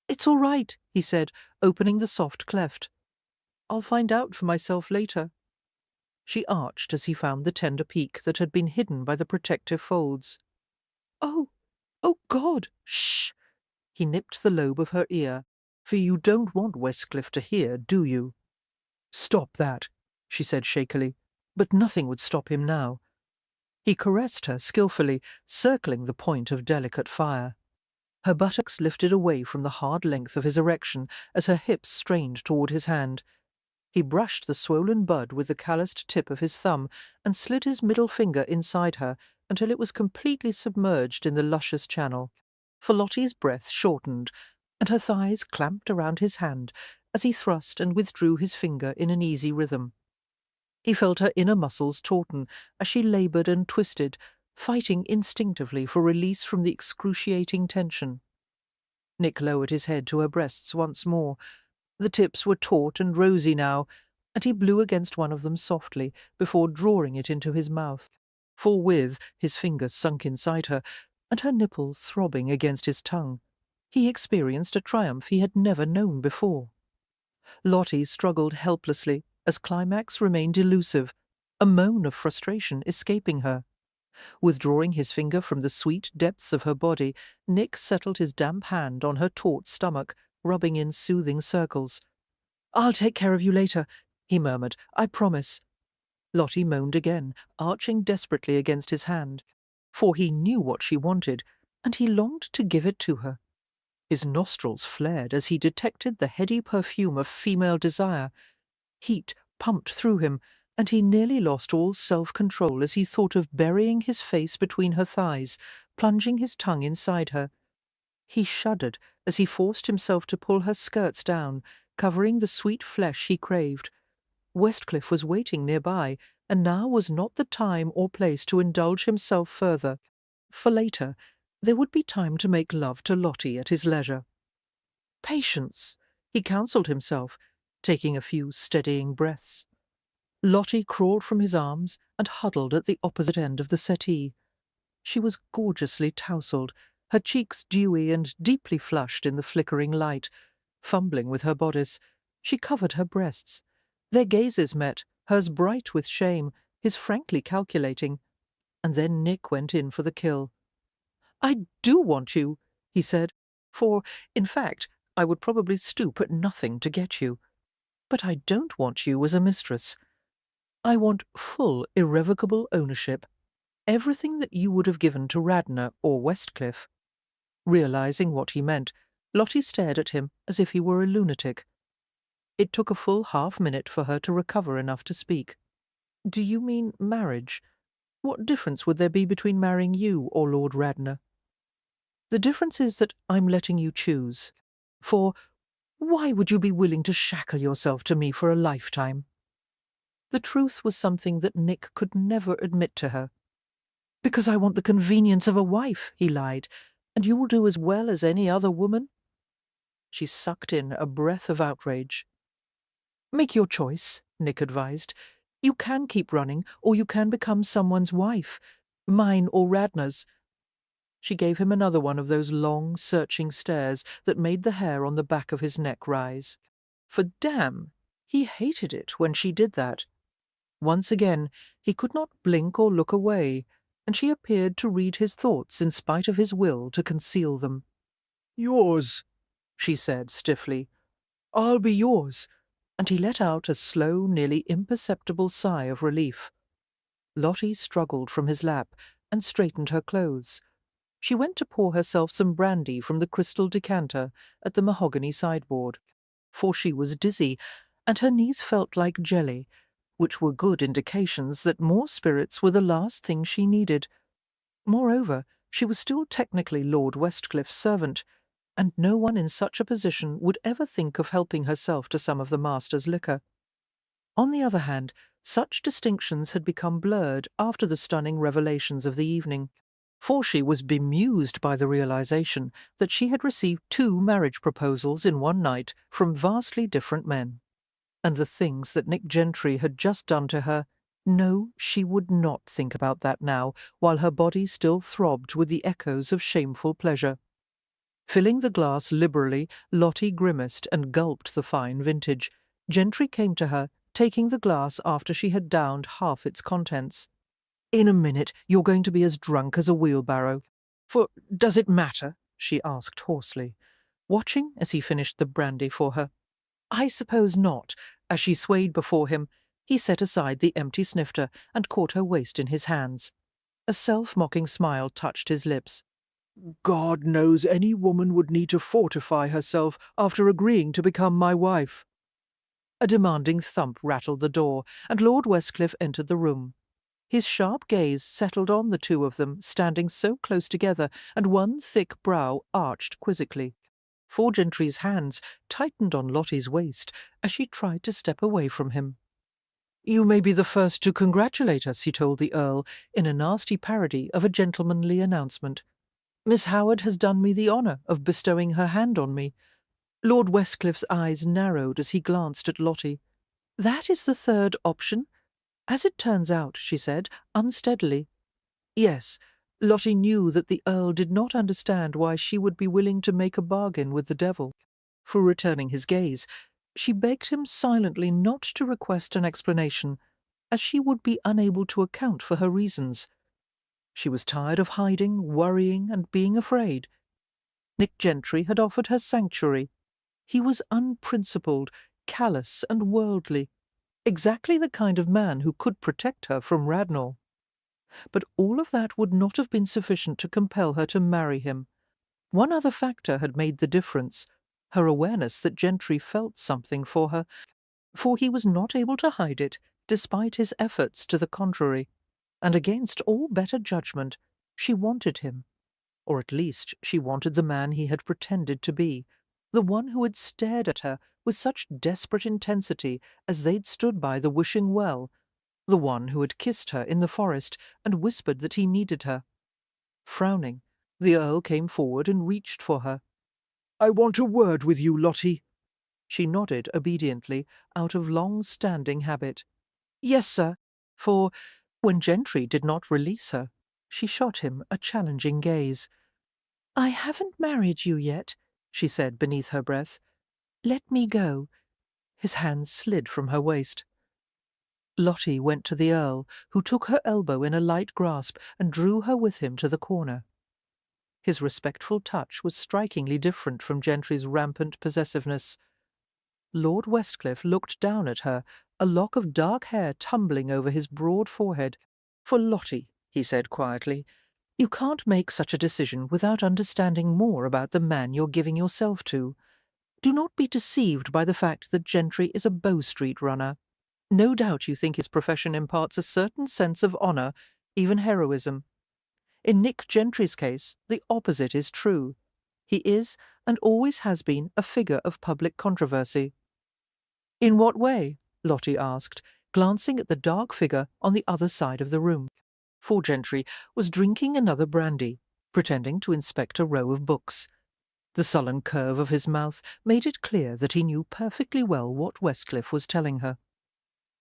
"It's all right," he said, opening the soft cleft. "I'll find out for myself later." She arched as he found the tender peak that had been hidden by the protective folds. "Oh, oh God! Shh!" He nipped the lobe of her ear. "For you don't want Westcliff to hear, do you?" "Stop that," she said shakily, but nothing would stop him now. He caressed her skillfully, circling the point of delicate fire. Her buttocks lifted away from the hard length of his erection as her hips strained toward his hand. He brushed the swollen bud with the calloused tip of his thumb and slid his middle finger inside her until it was completely submerged in the luscious channel. For Lottie's breath shortened, and her thighs clamped around his hand as he thrust and withdrew his finger in an easy rhythm. He felt her inner muscles tauten as she laboured and twisted, fighting instinctively for release from the excruciating tension. Nick lowered his head to her breasts once more. The tips were taut and rosy now, and he blew against one of them softly before drawing it into his mouth. Forthwith, his fingers sunk inside her, and her nipple throbbing against his tongue, he experienced a triumph he had never known before. Lottie struggled helplessly as climax remained elusive, a moan of frustration escaping her. Withdrawing his finger from the sweet depths of her body, Nick settled his damp hand on her taut stomach, rubbing in soothing circles. "I'll take care of you later," he murmured. "I promise." Lottie moaned again, arching desperately against his hand. For he knew what she wanted, and he longed to give it to her. His nostrils flared as he detected the heady perfume of female desire. Heat pumped through him, and he nearly lost all self-control as he thought of burying his face between her thighs, plunging his tongue inside her. He shuddered as he forced himself to pull her skirts down, covering the sweet flesh he craved. Westcliff was waiting nearby, and now was not the time or place to indulge himself further. For later, there would be time to make love to Lottie at his leisure. Patience, he counselled himself, taking a few steadying breaths. Lottie crawled from his arms and huddled at the opposite end of the settee. She was gorgeously tousled, her cheeks dewy and deeply flushed in the flickering light. Fumbling with her bodice, she covered her breasts. Their gazes met, hers bright with shame, his frankly calculating. And then Nick went in for the kill. "I do want you," he said, "for, in fact, I would probably stoop at nothing to get you. But I don't want you as a mistress. I want full, irrevocable ownership, everything that you would have given to Radnor or Westcliff." Realizing what he meant, Lottie stared at him as if he were a lunatic. It took a full half-minute for her to recover enough to speak. "Do you mean marriage? What difference would there be between marrying you or Lord Radnor?" "The difference is that I'm letting you choose. For why would you be willing to shackle yourself to me for a lifetime?" The truth was something that Nick could never admit to her. "Because I want the convenience of a wife," he lied, "and you will do as well as any other woman." She sucked in a breath of outrage. "Make your choice," Nick advised. "You can keep running, or you can become someone's wife, mine or Radnor's." She gave him another one of those long, searching stares that made the hair on the back of his neck rise. For damn, he hated it when she did that. Once again, he could not blink or look away, and she appeared to read his thoughts in spite of his will to conceal them. "Yours," she said stiffly. "I'll be yours," and he let out a slow, nearly imperceptible sigh of relief. Lottie struggled from his lap and straightened her clothes. She went to pour herself some brandy from the crystal decanter at the mahogany sideboard, for she was dizzy, and her knees felt like jelly, which were good indications that more spirits were the last thing she needed. Moreover, she was still technically Lord Westcliff's servant, and no one in such a position would ever think of helping herself to some of the master's liquor. On the other hand, such distinctions had become blurred after the stunning revelations of the evening, for she was bemused by the realization that she had received 2 marriage proposals in one night from vastly different men. And the things that Nick Gentry had just done to her, No, she would not think about that now, while her body still throbbed with the echoes of shameful pleasure. Filling the glass liberally, Lottie grimaced and gulped the fine vintage. Gentry came to her, taking the glass after she had downed half its contents. "In a minute you're going to be as drunk as a wheelbarrow. For does it matter?" she asked hoarsely, watching as he finished the brandy for her. "I suppose not." As she swayed before him, he set aside the empty snifter and caught her waist in his hands. A self-mocking smile touched his lips. "God knows any woman would need to fortify herself after agreeing to become my wife." A demanding thump rattled the door, and Lord Westcliff entered the room. His sharp gaze settled on the two of them, standing so close together, and one thick brow arched quizzically. For Gentry's hands tightened on Lottie's waist as she tried to step away from him. "You may be the first to congratulate us," he told the Earl, in a nasty parody of a gentlemanly announcement. "Miss Howard has done me the honour of bestowing her hand on me." Lord Westcliff's eyes narrowed as he glanced at Lottie. "That is the third option? As it turns out," she said, unsteadily. Yes, Lottie knew that the Earl did not understand why she would be willing to make a bargain with the devil. For returning his gaze, she begged him silently not to request an explanation, as she would be unable to account for her reasons. She was tired of hiding, worrying, and being afraid. Nick Gentry had offered her sanctuary. He was unprincipled, callous, and worldly, exactly the kind of man who could protect her from Radnor. But all of that would not have been sufficient to compel her to marry him. One other factor had made the difference, her awareness that Gentry felt something for her, for he was not able to hide it, despite his efforts to the contrary. And against all better judgment, she wanted him. Or at least she wanted the man he had pretended to be, the one who had stared at her with such desperate intensity as they'd stood by the wishing well, the one who had kissed her in the forest and whispered that he needed her. Frowning, the Earl came forward and reached for her. "I want a word with you, Lottie." She nodded obediently, out of long-standing habit. "Yes, sir," for, when Gentry did not release her, she shot him a challenging gaze. "I haven't married you yet," she said beneath her breath. "Let me go." His hands slid from her waist. Lottie went to the Earl, who took her elbow in a light grasp and drew her with him to the corner. His respectful touch was strikingly different from Gentry's rampant possessiveness. Lord Westcliff looked down at her, a lock of dark hair tumbling over his broad forehead. "For Lottie," he said quietly, "you can't make such a decision without understanding more about the man you're giving yourself to. Do not be deceived by the fact that Gentry is a Bow Street runner. No doubt you think his profession imparts a certain sense of honour, even heroism. In Nick Gentry's case, the opposite is true. He is, and always has been, a figure of public controversy." "In what way?" Lottie asked, glancing at the dark figure on the other side of the room. For Gentry was drinking another brandy, pretending to inspect a row of books. The sullen curve of his mouth made it clear that he knew perfectly well what Westcliff was telling her.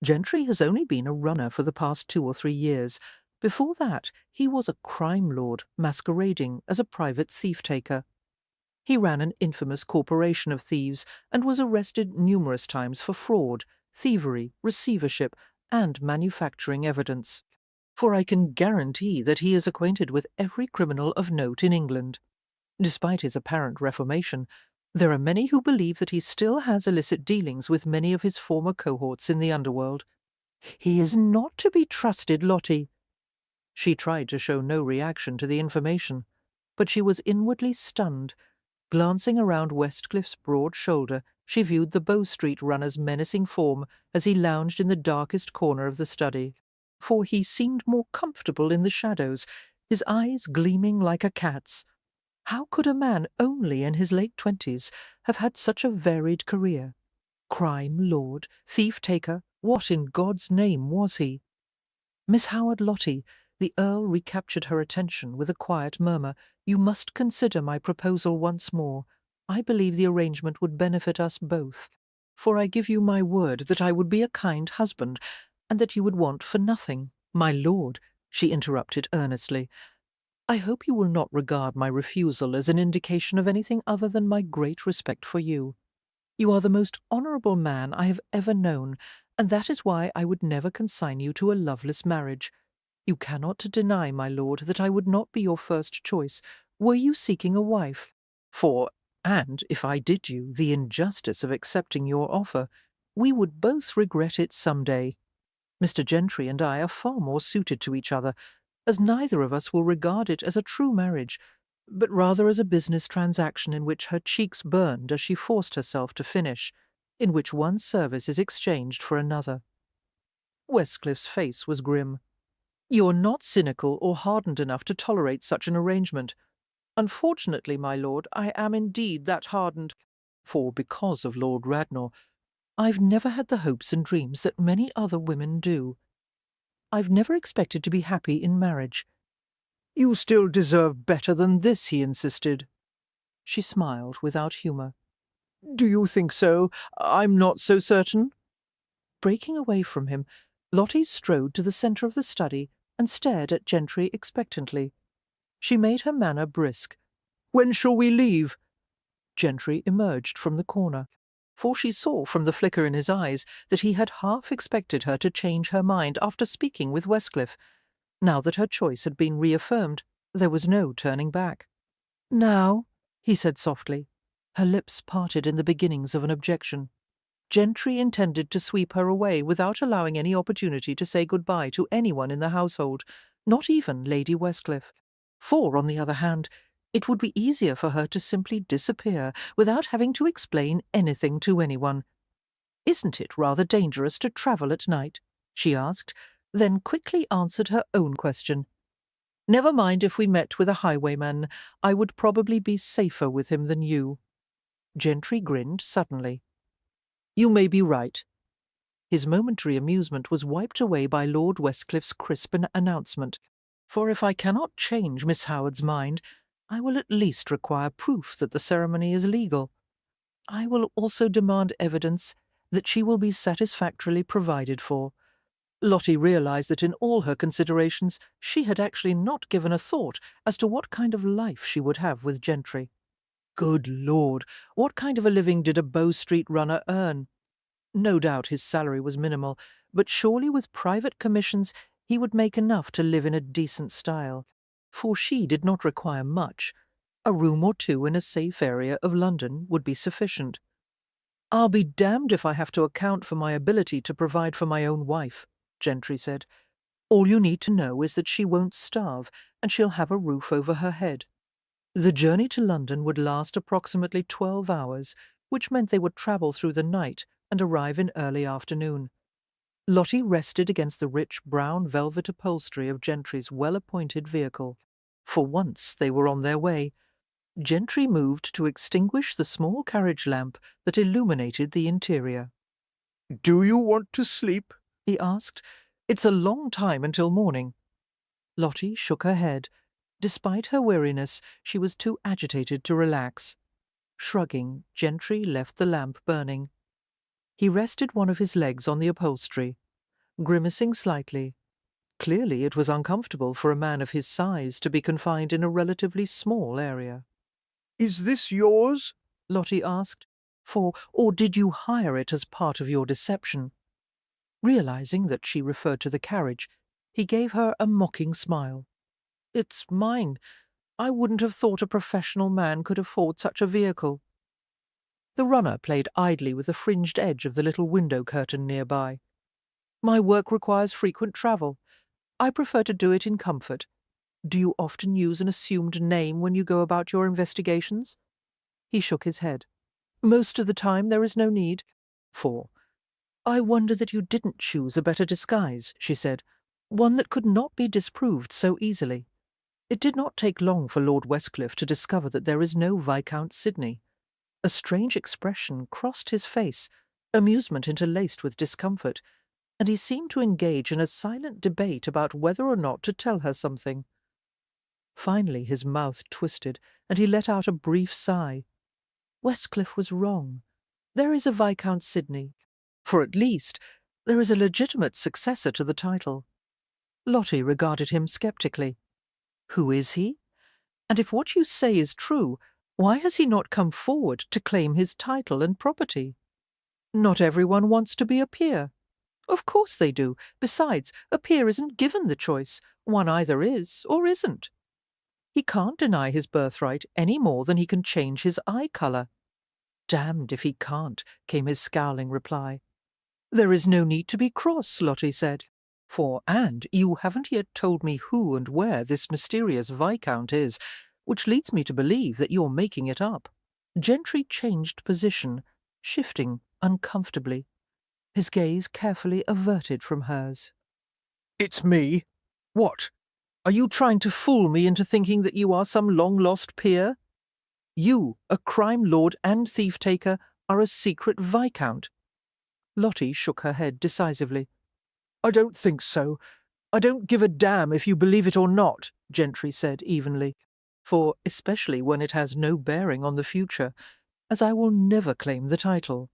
Gentry has only been a runner for the past 2 or 3 years. Before that, he was a crime lord masquerading as a private thief-taker. He ran an infamous corporation of thieves and was arrested numerous times for fraud, thievery, receivership, and manufacturing evidence. For I can guarantee that he is acquainted with every criminal of note in England. Despite his apparent reformation, there are many who believe that he still has illicit dealings with many of his former cohorts in the underworld. He is not to be trusted, Lottie." She tried to show no reaction to the information, but she was inwardly stunned. Glancing around Westcliff's broad shoulder, she viewed the Bow Street runner's menacing form as he lounged in the darkest corner of the study. For he seemed more comfortable in the shadows, his eyes gleaming like a cat's. How could a man only in his late 20s have had such a varied career? Crime lord, thief-taker, what in God's name was he? "Miss Howard Lottie," the Earl recaptured her attention with a quiet murmur, "you must consider my proposal once more. I believe the arrangement would benefit us both. For I give you my word that I would be a kind husband, and that you would want for nothing. My lord, she interrupted earnestly, I hope you will not regard my refusal as an indication of anything other than my great respect for you. You are the most honourable man I have ever known, and that is why I would never consign you to a loveless marriage. You cannot deny, my lord, that I would not be your first choice, were you seeking a wife. And if I did you the injustice of accepting your offer, we would both regret it some day. Mr. Gentry and I are far more suited to each other, as neither of us will regard it as a true marriage, but rather as a business transaction in which her cheeks burned as she forced herself to finish, in which one service is exchanged for another. Westcliffe's face was grim. You are not cynical or hardened enough to tolerate such an arrangement. Unfortunately, my lord, I am indeed that hardened, for because of Lord Radnor, I've never had the hopes and dreams that many other women do. I've never expected to be happy in marriage. You still deserve better than this, he insisted. She smiled without humour. Do you think so? I'm not so certain. Breaking away from him, Lottie strode to the centre of the study and stared at Gentry expectantly. She made her manner brisk. When shall we leave? Gentry emerged from the corner, for she saw from the flicker in his eyes that he had half expected her to change her mind after speaking with Westcliff. Now that her choice had been reaffirmed, there was no turning back. Now, he said softly. Her lips parted in the beginnings of an objection. Gentry intended to sweep her away without allowing any opportunity to say good-bye to anyone in the household, not even Lady Westcliff. For, on the other hand, it would be easier for her to simply disappear without having to explain anything to anyone. Isn't it rather dangerous to travel at night? She asked, then quickly answered her own question. Never mind if we met with a highwayman. I would probably be safer with him than you. Gentry grinned suddenly. You may be right. His momentary amusement was wiped away by Lord Westcliffe's crisp announcement. For if I cannot change Miss Howard's mind, I will at least require proof that the ceremony is legal. I will also demand evidence that she will be satisfactorily provided for. Lottie realized that in all her considerations she had actually not given a thought as to what kind of life she would have with Gentry. Good Lord, what kind of a living did a Bow Street runner earn? No doubt his salary was minimal, but surely with private commissions he would make enough to live in a decent style. For she did not require much. A room or two in a safe area of London would be sufficient. I'll be damned if I have to account for my ability to provide for my own wife, Gentry said. All you need to know is that she won't starve, and she'll have a roof over her head. The journey to London would last approximately 12 hours, which meant they would travel through the night and arrive in early afternoon. Lottie rested against the rich brown velvet upholstery of Gentry's well-appointed vehicle. For once they were on their way. Gentry moved to extinguish the small carriage lamp that illuminated the interior. "Do you want to sleep?" he asked. "It's a long time until morning." Lottie shook her head. Despite her weariness, she was too agitated to relax. Shrugging, Gentry left the lamp burning. He rested one of his legs on the upholstery, grimacing slightly. Clearly it was uncomfortable for a man of his size to be confined in a relatively small area. "Is this yours?" Lottie asked. Or did you hire it as part of your deception? Realizing that she referred to the carriage, he gave her a mocking smile. It's mine. I wouldn't have thought a professional man could afford such a vehicle. The runner played idly with the fringed edge of the little window curtain nearby. My work requires frequent travel. I prefer to do it in comfort. Do you often use an assumed name when you go about your investigations? He shook his head. Most of the time there is no need. I wonder that you didn't choose a better disguise, she said, one that could not be disproved so easily. It did not take long for Lord Westcliff to discover that there is no Viscount Sidney. A strange expression crossed his face, amusement interlaced with discomfort, and he seemed to engage in a silent debate about whether or not to tell her something. Finally his mouth twisted, and he let out a brief sigh. Westcliff was wrong. There is a Viscount Sidney. For at least, There is a legitimate successor to the title. Lottie regarded him sceptically. Who is he? And if what you say is true, why has he not come forward to claim his title and property? Not everyone wants to be a peer. Of course they do. Besides, a peer isn't given the choice. One either is or isn't. He can't deny his birthright any more than he can change his eye colour. Damned if he can't, came his scowling reply. There is no need to be cross, Lottie said. And you haven't yet told me who and where this mysterious Viscount is, which leads me to believe that you're making it up. Gentry changed position, shifting uncomfortably, his gaze carefully averted from hers. It's me. What? Are you trying to fool me into thinking that you are some long-lost peer? You, a crime lord and thief-taker, are a secret Viscount. Lottie shook her head decisively. I don't think so. I don't give a damn if you believe it or not, Gentry said evenly, for especially when it has no bearing on the future, as I will never claim the title.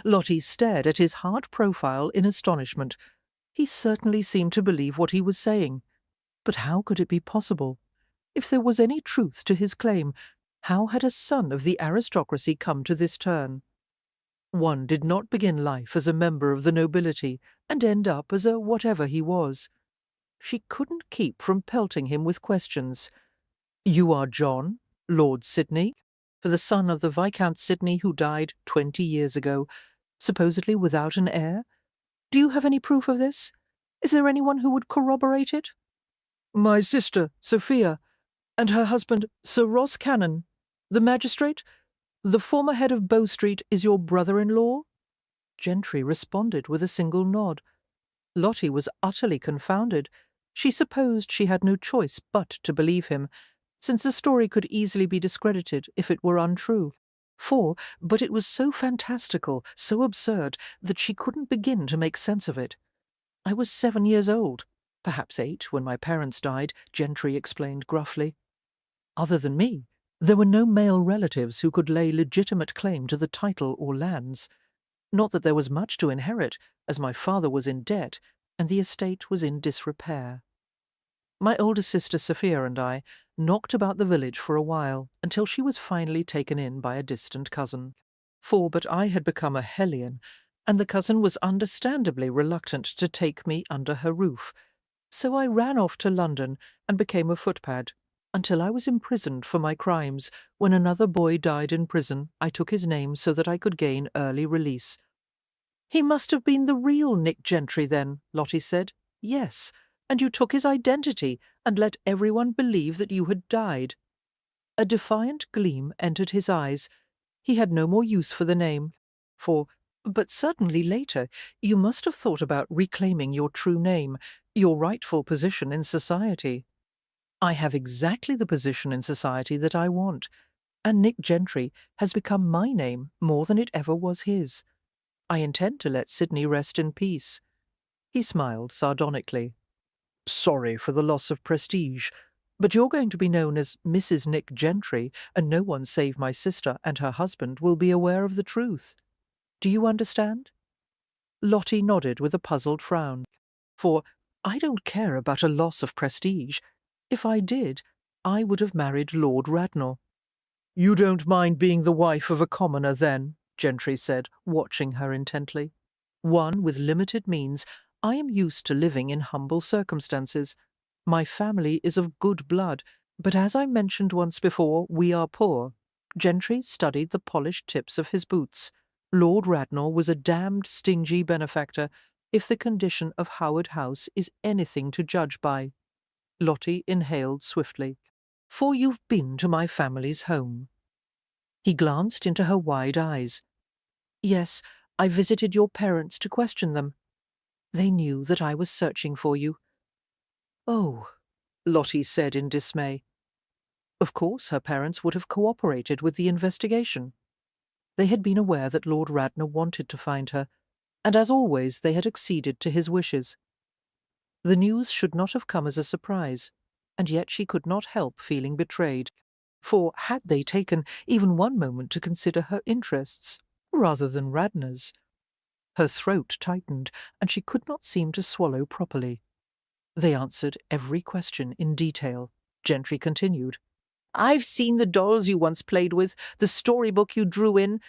Lottie stared at his hard profile in astonishment. He certainly seemed to believe what he was saying. But how could it be possible? If there was any truth to his claim, how had a son of the aristocracy come to this turn? One did not begin life as a member of the nobility and end up as a whatever he was. She couldn't keep from pelting him with questions. You are John, Lord Sidney, for the son of the Viscount Sidney who died 20 years ago, supposedly without an heir? Do you have any proof of this? Is there anyone who would corroborate it? My sister, Sophia, and her husband, Sir Ross Cannon. The magistrate? The former head of Bow Street is your brother-in-law? Gentry responded with a single nod. Lottie was utterly confounded. She supposed she had no choice but to believe him, since the story could easily be discredited if it were untrue. But it was so fantastical, so absurd, that she couldn't begin to make sense of it. I was 7 years old, perhaps 8 when my parents died, Gentry explained gruffly. Other than me, there were no male relatives who could lay legitimate claim to the title or lands. Not that there was much to inherit, as my father was in debt, and the estate was in disrepair. My older sister Sophia and I knocked about the village for a while, until she was finally taken in by a distant cousin. But I had become a hellion, and the cousin was understandably reluctant to take me under her roof, so I ran off to London and became a footpad, until I was imprisoned for my crimes. When another boy died in prison, I took his name so that I could gain early release. He must have been the real Nick Gentry then, Lottie said. Yes, and you took his identity and let everyone believe that you had died. A defiant gleam entered his eyes. He had no more use for the name. But certainly later, you must have thought about reclaiming your true name, your rightful position in society. I have exactly the position in society that I want, and Nick Gentry has become my name more than it ever was his. I intend to let Sidney rest in peace. He smiled sardonically. Sorry for the loss of prestige, but you're going to be known as Mrs. Nick Gentry, and no one save my sister and her husband will be aware of the truth. Do you understand? Lottie nodded with a puzzled frown. I don't care about a loss of prestige. If I did, I would have married Lord Radnor. You don't mind being the wife of a commoner, then? Gentry said, watching her intently. One with limited means, I am used to living in humble circumstances. My family is of good blood, but as I mentioned once before, we are poor. Gentry studied the polished tips of his boots. Lord Radnor was a damned stingy benefactor, if the condition of Howard House is anything to judge by. Lottie inhaled swiftly. For you've been to my family's home. He glanced into her wide eyes. Yes, I visited your parents to question them. They knew that I was searching for you. Oh, Lottie said in dismay. Of course her parents would have cooperated with the investigation. They had been aware that Lord Radnor wanted to find her, and as always they had acceded to his wishes. The news should not have come as a surprise, and yet she could not help feeling betrayed. For had they taken even one moment to consider her interests, rather than Radnor's? Her throat tightened, and she could not seem to swallow properly. They answered every question in detail. Gentry continued. I've seen the dolls you once played with, the storybook you drew in.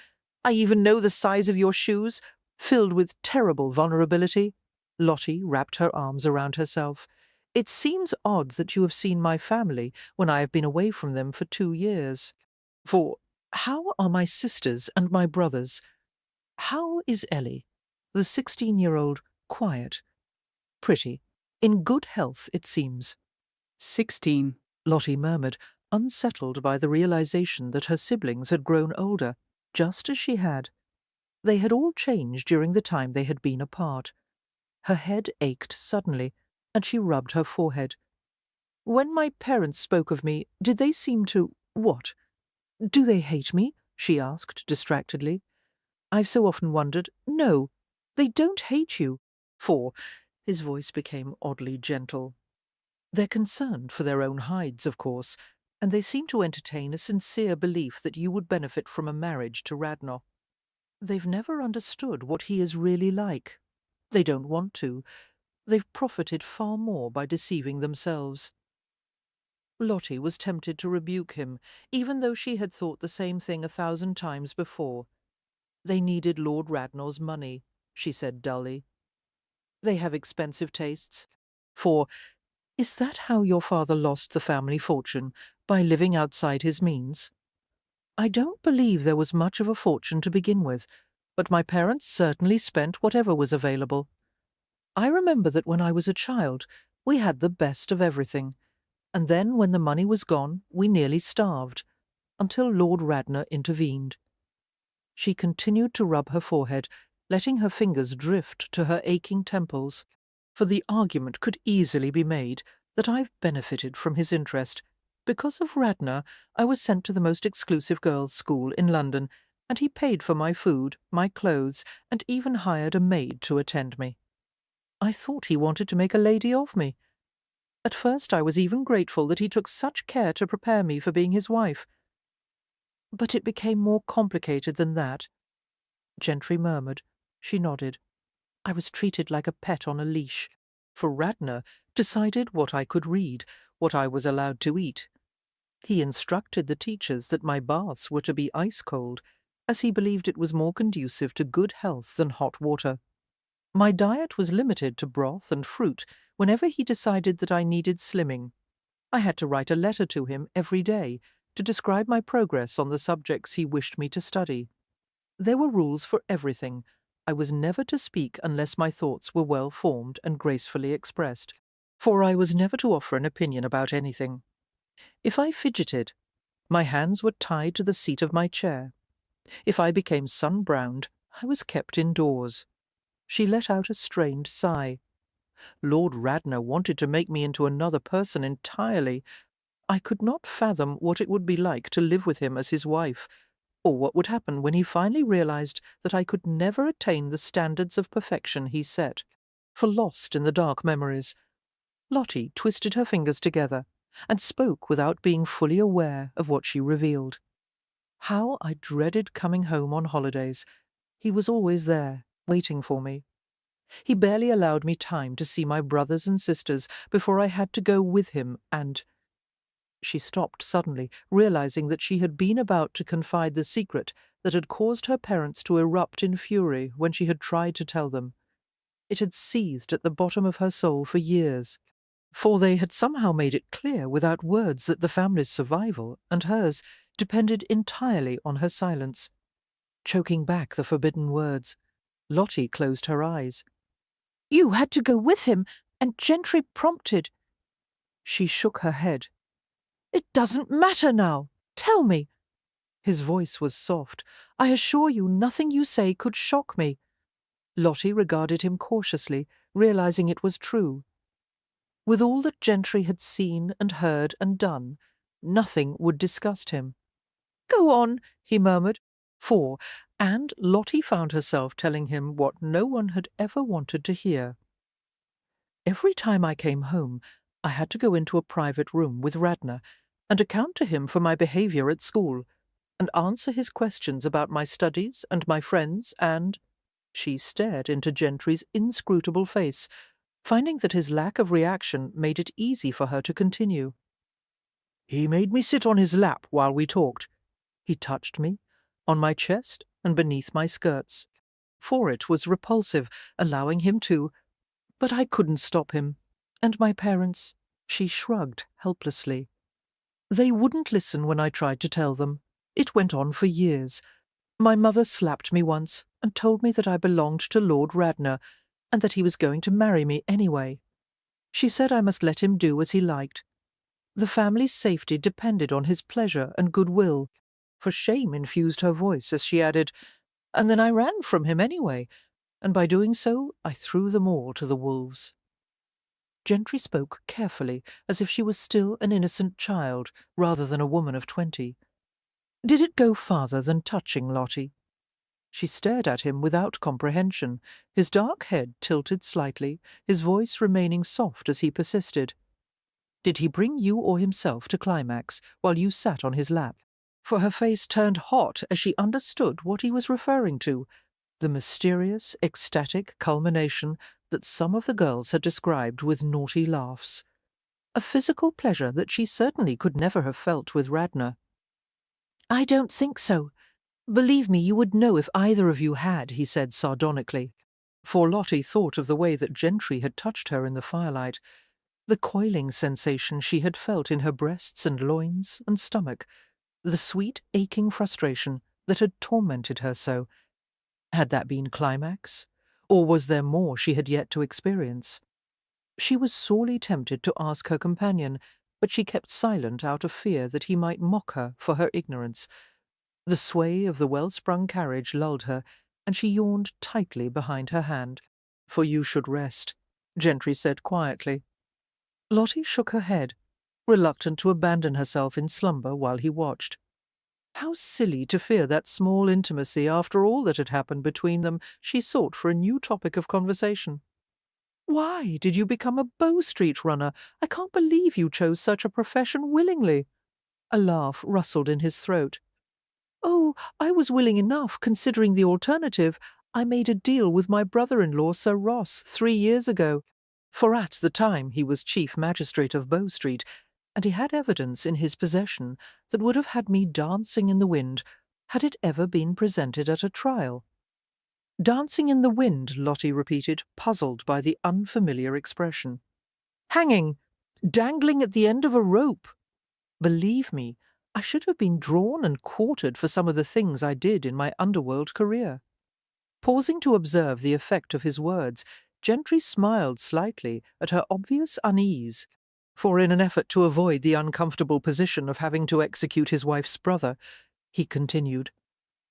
I even know the size of your shoes, filled with terrible vulnerability. Lottie wrapped her arms around herself. It seems odd that you have seen my family when I have been away from them for 2 years. For how are my sisters and my brothers? How is Ellie, the 16-year-old, quiet, pretty, in good health, it seems? 16. Lottie murmured, unsettled by the realization that her siblings had grown older, just as she had. They had all changed during the time they had been apart. Her head ached suddenly, and she rubbed her forehead. When my parents spoke of me, did they seem to— what? Do they hate me? She asked distractedly. I've so often wondered. No, they don't hate you. For, his voice became oddly gentle, they're concerned for their own hides, of course, and they seem to entertain a sincere belief that you would benefit from a marriage to Radnor. They've never understood what he is really like. They don't want to. They've profited far more by deceiving themselves. Lottie was tempted to rebuke him, even though she had thought the same thing 1,000 times before. They needed Lord Radnor's money, she said dully. They have expensive tastes. For, is that how your father lost the family fortune, by living outside his means? I don't believe there was much of a fortune to begin with, but my parents certainly spent whatever was available. I remember that when I was a child, we had the best of everything, and then when the money was gone, we nearly starved, until Lord Radnor intervened. She continued to rub her forehead, letting her fingers drift to her aching temples, for the argument could easily be made that I've benefited from his interest. Because of Radnor, I was sent to the most exclusive girls' school in London, and he paid for my food, my clothes, and even hired a maid to attend me. I thought he wanted to make a lady of me. At first I was even grateful that he took such care to prepare me for being his wife. But it became more complicated than that. Gentry murmured. She nodded. I was treated like a pet on a leash, for Radnor decided what I could read, what I was allowed to eat. He instructed the teachers that my baths were to be ice-cold, as he believed it was more conducive to good health than hot water. My diet was limited to broth and fruit whenever he decided that I needed slimming. I had to write a letter to him every day to describe my progress on the subjects he wished me to study. There were rules for everything. I was never to speak unless my thoughts were well formed and gracefully expressed, for I was never to offer an opinion about anything. If I fidgeted, my hands were tied to the seat of my chair. If I became sun-browned, I was kept indoors. She let out a strained sigh. Lord Radnor wanted to make me into another person entirely. I could not fathom what it would be like to live with him as his wife, or what would happen when he finally realized that I could never attain the standards of perfection he set, for lost in the dark memories. Lottie twisted her fingers together and spoke without being fully aware of what she revealed. How I dreaded coming home on holidays. He was always there, waiting for me. He barely allowed me time to see my brothers and sisters before I had to go with him, and— She stopped suddenly, realizing that she had been about to confide the secret that had caused her parents to erupt in fury when she had tried to tell them. It had seethed at the bottom of her soul for years, for they had somehow made it clear without words that the family's survival, and hers, depended entirely on her silence. Choking back the forbidden words, Lottie closed her eyes. "You had to go with him, and Gentry prompted—" She shook her head. "It doesn't matter now. Tell me." His voice was soft. "I assure you nothing you say could shock me." Lottie regarded him cautiously, realizing it was true. With all that Gentry had seen and heard and done, nothing would disgust him. "Go on," he murmured. And Lottie found herself telling him what no one had ever wanted to hear. Every time I came home, I had to go into a private room with Radnor and account to him for my behaviour at school, and answer his questions about my studies and my friends and— She stared into Gentry's inscrutable face, finding that his lack of reaction made it easy for her to continue. He made me sit on his lap while we talked. He touched me, on my chest and beneath my skirts. For it was repulsive, allowing him to, but I couldn't stop him. And my parents, she shrugged helplessly. They wouldn't listen when I tried to tell them. It went on for years. My mother slapped me once and told me that I belonged to Lord Radnor and that he was going to marry me anyway. She said I must let him do as he liked. The family's safety depended on his pleasure and goodwill, for shame infused her voice as she added, and then I ran from him anyway, and by doing so I threw them all to the wolves. Gentry spoke carefully, as if she was still an innocent child, rather than a woman of 20. Did it go farther than touching Lottie? She stared at him without comprehension, his dark head tilted slightly, his voice remaining soft as he persisted. Did he bring you or himself to climax while you sat on his lap? For her face turned hot as she understood what he was referring to, the mysterious, ecstatic culmination that some of the girls had described with naughty laughs. A physical pleasure that she certainly could never have felt with Radnor. I don't think so. Believe me, you would know if either of you had, he said sardonically. For Lottie thought of the way that Gentry had touched her in the firelight, the coiling sensation she had felt in her breasts and loins and stomach, the sweet, aching frustration that had tormented her so. Had that been climax? Or was there more she had yet to experience? She was sorely tempted to ask her companion, but she kept silent out of fear that he might mock her for her ignorance. The sway of the well-sprung carriage lulled her, and she yawned tightly behind her hand. For you should rest, Gentry said quietly. Lottie shook her head, reluctant to abandon herself in slumber while he watched. How silly to fear that small intimacy after all that had happened between them. She sought for a new topic of conversation. Why did you become a Bow Street runner? I can't believe you chose such a profession willingly. A laugh rustled in his throat. Oh, I was willing enough, considering the alternative. I made a deal with my brother-in-law, Sir Ross, 3 years ago. For at the time he was Chief Magistrate of Bow Street, and he had evidence in his possession that would have had me dancing in the wind had it ever been presented at a trial. Dancing in the wind, Lottie repeated, puzzled by the unfamiliar expression. Hanging, dangling at the end of a rope. Believe me, I should have been drawn and quartered for some of the things I did in my underworld career. Pausing to observe the effect of his words, Gentry smiled slightly at her obvious unease, for in an effort to avoid the uncomfortable position of having to execute his wife's brother, he continued,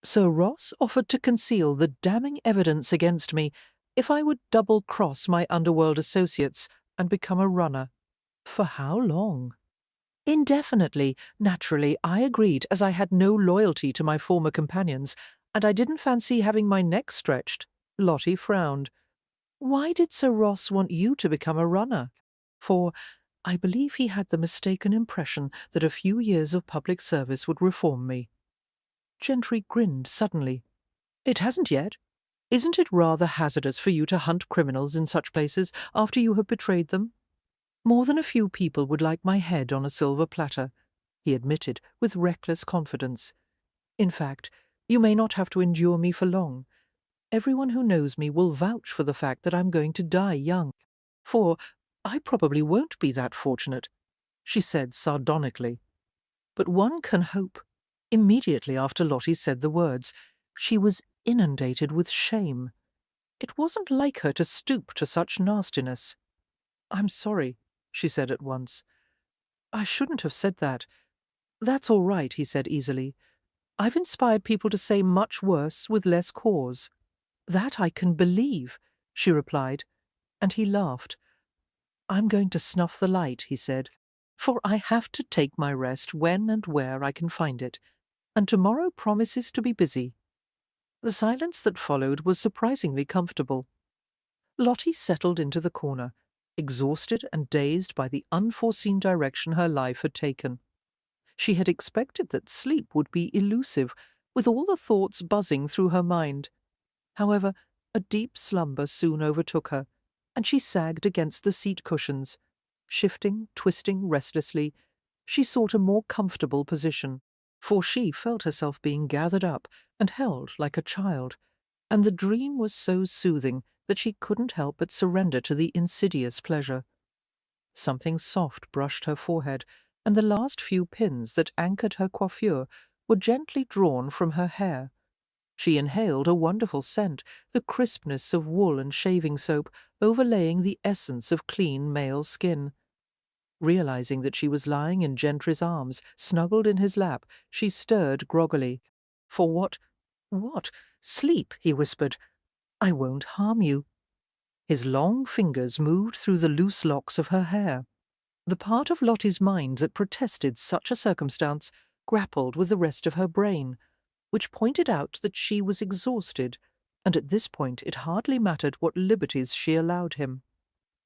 Sir Ross offered to conceal the damning evidence against me if I would double-cross my underworld associates and become a runner. For how long? Indefinitely. Naturally, I agreed, as I had no loyalty to my former companions, and I didn't fancy having my neck stretched. Lottie frowned. Why did Sir Ross want you to become a runner? For I believe he had the mistaken impression that a few years of public service would reform me. Gentry grinned suddenly. It hasn't yet. Isn't it rather hazardous for you to hunt criminals in such places after you have betrayed them? More than a few people would like my head on a silver platter, he admitted with reckless confidence. In fact, you may not have to endure me for long. Everyone who knows me will vouch for the fact that I'm going to die young. For I probably won't be that fortunate, she said sardonically. But one can hope. Immediately after Lottie said the words, she was inundated with shame. It wasn't like her to stoop to such nastiness. I'm sorry, she said at once. I shouldn't have said that. That's all right, he said easily. I've inspired people to say much worse with less cause. That I can believe, she replied, and he laughed. I'm going to snuff the light, he said, for I have to take my rest when and where I can find it, and tomorrow promises to be busy. The silence that followed was surprisingly comfortable. Lottie settled into the corner, exhausted and dazed by the unforeseen direction her life had taken. She had expected that sleep would be elusive, with all the thoughts buzzing through her mind. However, A deep slumber soon overtook her, and she sagged against the seat cushions. Shifting, twisting restlessly, she sought a more comfortable position, for she felt herself being gathered up and held like a child, and the dream was so soothing that she couldn't help but surrender to the insidious pleasure. Something soft brushed her forehead, and the last few pins that anchored her coiffure were gently drawn from her hair. She inhaled a wonderful scent, the crispness of wool and shaving soap overlaying the essence of clean male skin. Realizing that she was lying in Gentry's arms, snuggled in his lap, she stirred groggily. "For what? What? Sleep," he whispered. "I won't harm you." His long fingers moved through the loose locks of her hair. The part of Lottie's mind that protested such a circumstance grappled with the rest of her brain, which pointed out that she was exhausted, and at this point it hardly mattered what liberties she allowed him.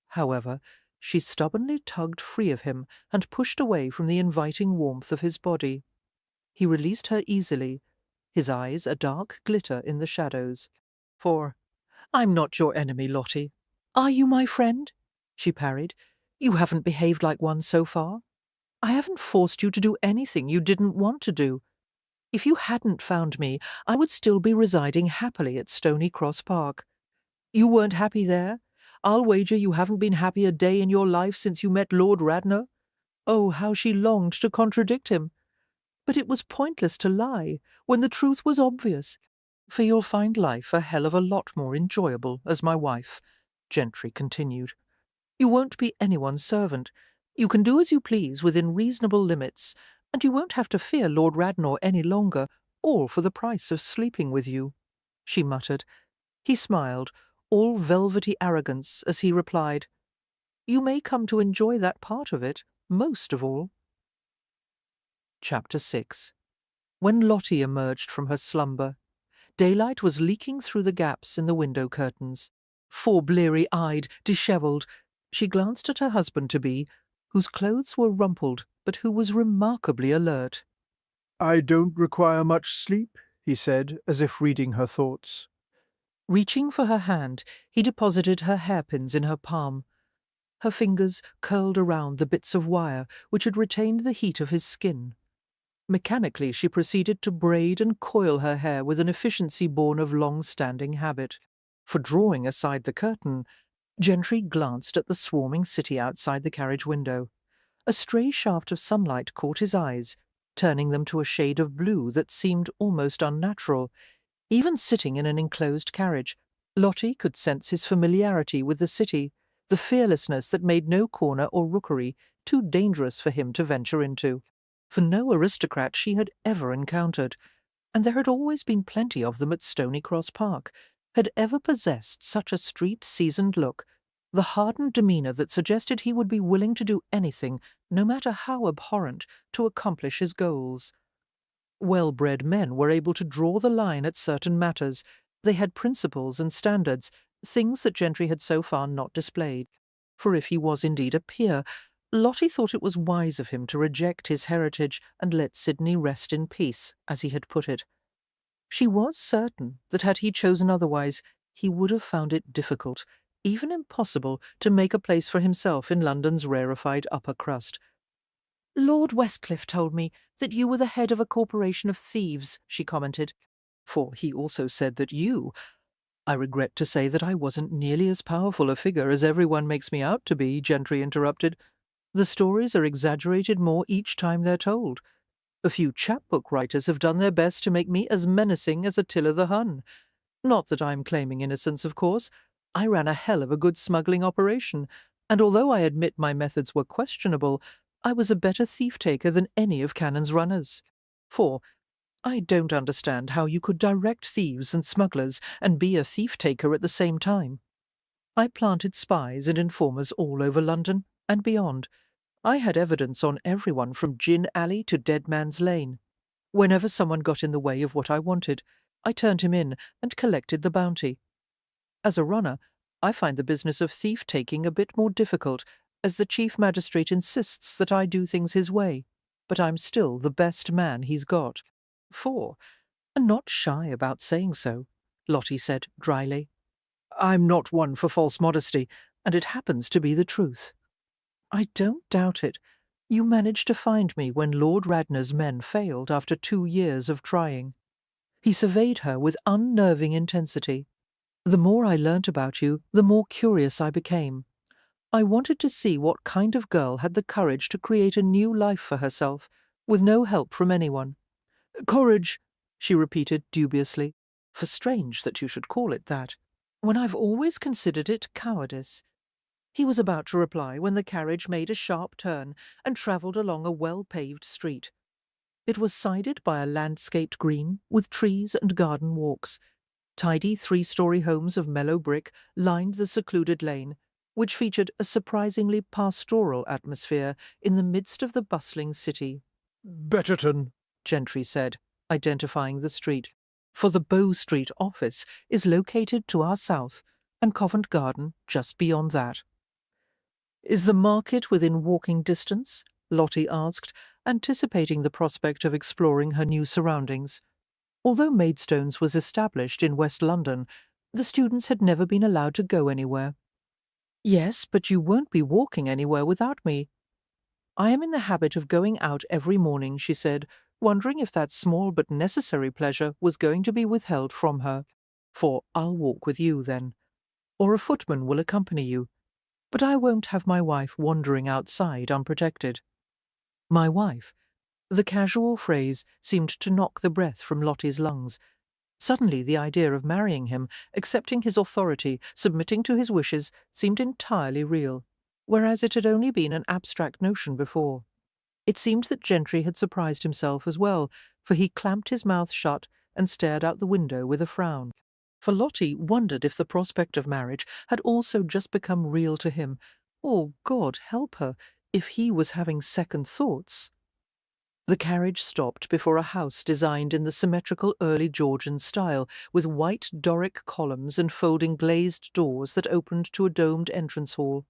However, she stubbornly tugged free of him and pushed away from the inviting warmth of his body. He released her easily, his eyes a dark glitter in the shadows. "For I'm not your enemy, Lottie." "Are you my friend?" she parried. "You haven't behaved like one so far. I haven't forced you to do anything you didn't want to do. If you hadn't found me, I would still be residing happily at Stony Cross Park. You weren't happy there? I'll wager you haven't been happy a day in your life since you met Lord Radnor." Oh, how she longed to contradict him! But it was pointless to lie, when the truth was obvious. "For you'll find life a hell of a lot more enjoyable as my wife," Gentry continued. "You won't be anyone's servant. You can do as you please within reasonable limits, and you won't have to fear Lord Radnor any longer, all for the price of sleeping with you," she muttered. He smiled, all velvety arrogance, as he replied, "You may come to enjoy that part of it most of all." Chapter 6. When Lottie emerged from her slumber, daylight was leaking through the gaps in the window curtains. For bleary-eyed, dishevelled, she glanced at her husband-to-be, whose clothes were rumpled, but who was remarkably alert. "I don't require much sleep," he said, as if reading her thoughts. Reaching for her hand, he deposited her hairpins in her palm. Her fingers curled around the bits of wire which had retained the heat of his skin. Mechanically she proceeded to braid and coil her hair with an efficiency born of long-standing habit. For drawing aside the curtain, Gentry glanced at the swarming city outside the carriage window. A stray shaft of sunlight caught his eyes, turning them to a shade of blue that seemed almost unnatural. Even sitting in an enclosed carriage, Lottie could sense his familiarity with the city, the fearlessness that made no corner or rookery too dangerous for him to venture into. For no aristocrat she had ever encountered, and there had always been plenty of them at Stony Cross Park, had ever possessed such a street-seasoned look, the hardened demeanour that suggested he would be willing to do anything, no matter how abhorrent, to accomplish his goals. Well-bred men were able to draw the line at certain matters. They had principles and standards, things that Gentry had so far not displayed. For if he was indeed a peer, Lottie thought it was wise of him to reject his heritage and let Sidney rest in peace, as he had put it. She was certain that had he chosen otherwise, he would have found it difficult, even impossible, to make a place for himself in London's rarefied upper crust. "Lord Westcliff told me that you were the head of a corporation of thieves," she commented. "For he also said that you—" "I regret to say that I wasn't nearly as powerful a figure as everyone makes me out to be," Gentry interrupted. "The stories are exaggerated more each time they're told. A few chapbook writers have done their best to make me as menacing as Attila the Hun. Not that I'm claiming innocence, of course. I ran a hell of a good smuggling operation, and although I admit my methods were questionable, I was a better thief-taker than any of Cannon's runners. For I don't understand how you could direct thieves and smugglers and be a thief-taker at the same time. I planted spies and informers all over London and beyond. I had evidence on everyone from Gin Alley to Dead Man's Lane. Whenever someone got in the way of what I wanted, I turned him in and collected the bounty. As a runner, I find the business of thief-taking a bit more difficult, as the Chief Magistrate insists that I do things his way, but I'm still the best man he's got. And not shy about saying so," Lottie said dryly. I'm not one for false modesty, and it happens to be the truth. I don't doubt it. You managed to find me when Lord Radnor's men failed after 2 years of trying. He surveyed her with unnerving intensity. The more I learnt about you, the more curious I became. I wanted to see what kind of girl had the courage to create a new life for herself, with no help from anyone. Courage, she repeated dubiously. For strange that you should call it that, when I've always considered it cowardice. He was about to reply when the carriage made a sharp turn and travelled along a well-paved street. It was sided by a landscaped green with trees and garden walks. Tidy 3-story homes of mellow brick lined the secluded lane, which featured a surprisingly pastoral atmosphere in the midst of the bustling city. Betterton, Gentry said, identifying the street, for the Bow Street office is located to our south, and Covent Garden just beyond that. Is the market within walking distance? Lottie asked, anticipating the prospect of exploring her new surroundings. Although Maidstones was established in West London, the students had never been allowed to go anywhere. Yes, but you won't be walking anywhere without me. I am in the habit of going out every morning, she said, wondering if that small but necessary pleasure was going to be withheld from her. For I'll walk with you, then. Or a footman will accompany you. But I won't have my wife wandering outside unprotected. My wife? The casual phrase seemed to knock the breath from Lottie's lungs. Suddenly the idea of marrying him, accepting his authority, submitting to his wishes, seemed entirely real, whereas it had only been an abstract notion before. It seemed that Gentry had surprised himself as well, for he clamped his mouth shut and stared out the window with a frown. For Lottie wondered if the prospect of marriage had also just become real to him, or, God help her, if he was having second thoughts. The carriage stopped before a house designed in the symmetrical early Georgian style, with white Doric columns and folding glazed doors that opened to a domed entrance hall.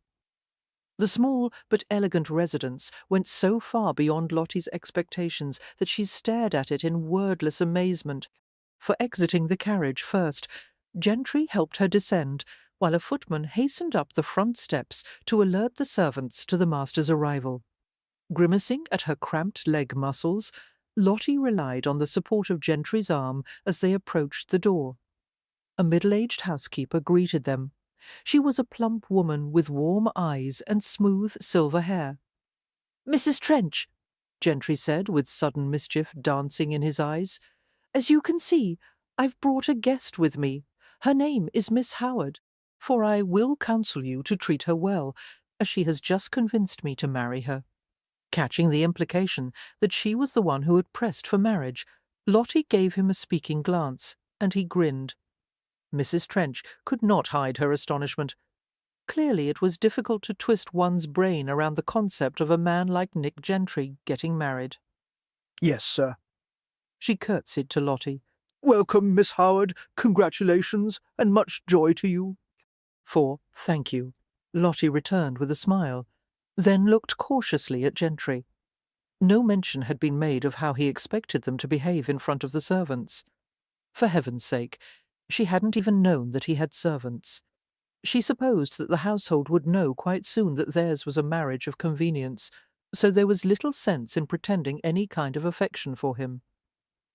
The small but elegant residence went so far beyond Lottie's expectations that she stared at it in wordless amazement. For exiting the carriage first, Gentry helped her descend, while a footman hastened up the front steps to alert the servants to the master's arrival. Grimacing at her cramped leg muscles, Lottie relied on the support of Gentry's arm as they approached the door. A middle-aged housekeeper greeted them. She was a plump woman with warm eyes and smooth silver hair. "Mrs. Trench," Gentry said, with sudden mischief dancing in his eyes. "As you can see, I've brought a guest with me. Her name is Miss Howard, for I will counsel you to treat her well, as she has just convinced me to marry her." Catching the implication that she was the one who had pressed for marriage, Lottie gave him a speaking glance, and he grinned. Mrs. Trench could not hide her astonishment. Clearly it was difficult to twist one's brain around the concept of a man like Nick Gentry getting married. Yes, sir. She curtsied to Lottie. Welcome, Miss Howard. Congratulations, and much joy to you. For thank you, Lottie returned with a smile, then looked cautiously at Gentry. No mention had been made of how he expected them to behave in front of the servants. For heaven's sake, she hadn't even known that he had servants. She supposed that the household would know quite soon that theirs was a marriage of convenience, so there was little sense in pretending any kind of affection for him.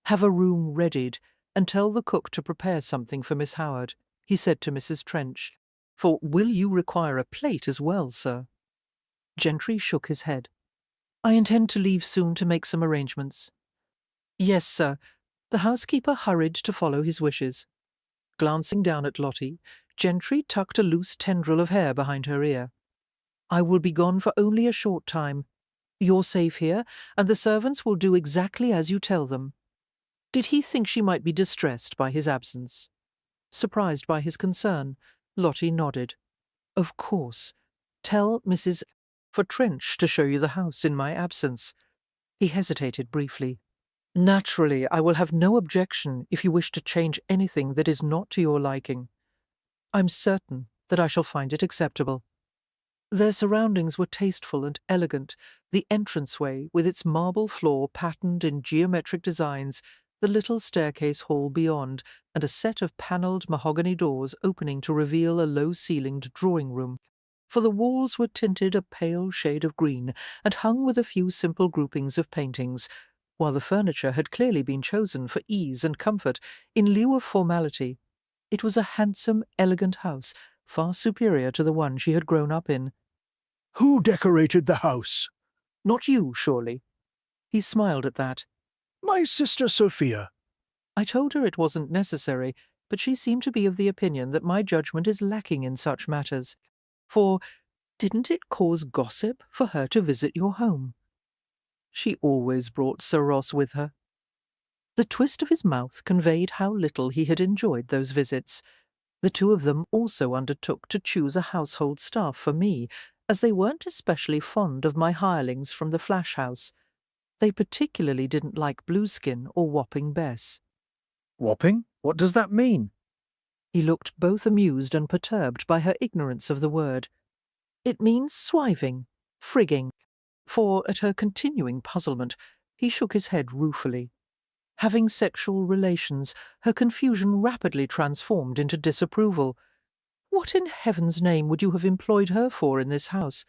"Have a room readied, and tell the cook to prepare something for Miss Howard," he said to Mrs. Trench. "For will you require a plate as well, sir?" Gentry shook his head. "I intend to leave soon to make some arrangements." "Yes, sir." The housekeeper hurried to follow his wishes. Glancing down at Lottie, Gentry tucked a loose tendril of hair behind her ear. "I will be gone for only a short time. You're safe here, and the servants will do exactly as you tell them." Did he think she might be distressed by his absence? Surprised by his concern, Lottie nodded. "Of course. Tell Mrs. for Trench to show you the house in my absence." He hesitated briefly. "Naturally, I will have no objection if you wish to change anything that is not to your liking. I'm certain that I shall find it acceptable." Their surroundings were tasteful and elegant. The entranceway, with its marble floor patterned in geometric designs, the little staircase hall beyond, and a set of panelled mahogany doors opening to reveal a low-ceilinged drawing-room, for the walls were tinted a pale shade of green and hung with a few simple groupings of paintings, while the furniture had clearly been chosen for ease and comfort in lieu of formality. It was a handsome, elegant house, far superior to the one she had grown up in. Who decorated the house? Not you, surely? He smiled at that. My sister Sophia. I told her it wasn't necessary, but she seemed to be of the opinion that my judgment is lacking in such matters. For didn't it cause gossip for her to visit your home? She always brought Sir Ross with her. The twist of his mouth conveyed how little he had enjoyed those visits. The two of them also undertook to choose a household staff for me, as they weren't especially fond of my hirelings from the Flash House. They particularly didn't like Blueskin or Whopping Bess. Whopping? What does that mean? He looked both amused and perturbed by her ignorance of the word. It means swiving, frigging, for, at her continuing puzzlement, he shook his head ruefully. Having sexual relations, her confusion rapidly transformed into disapproval. What in heaven's name would you have employed her for in this house?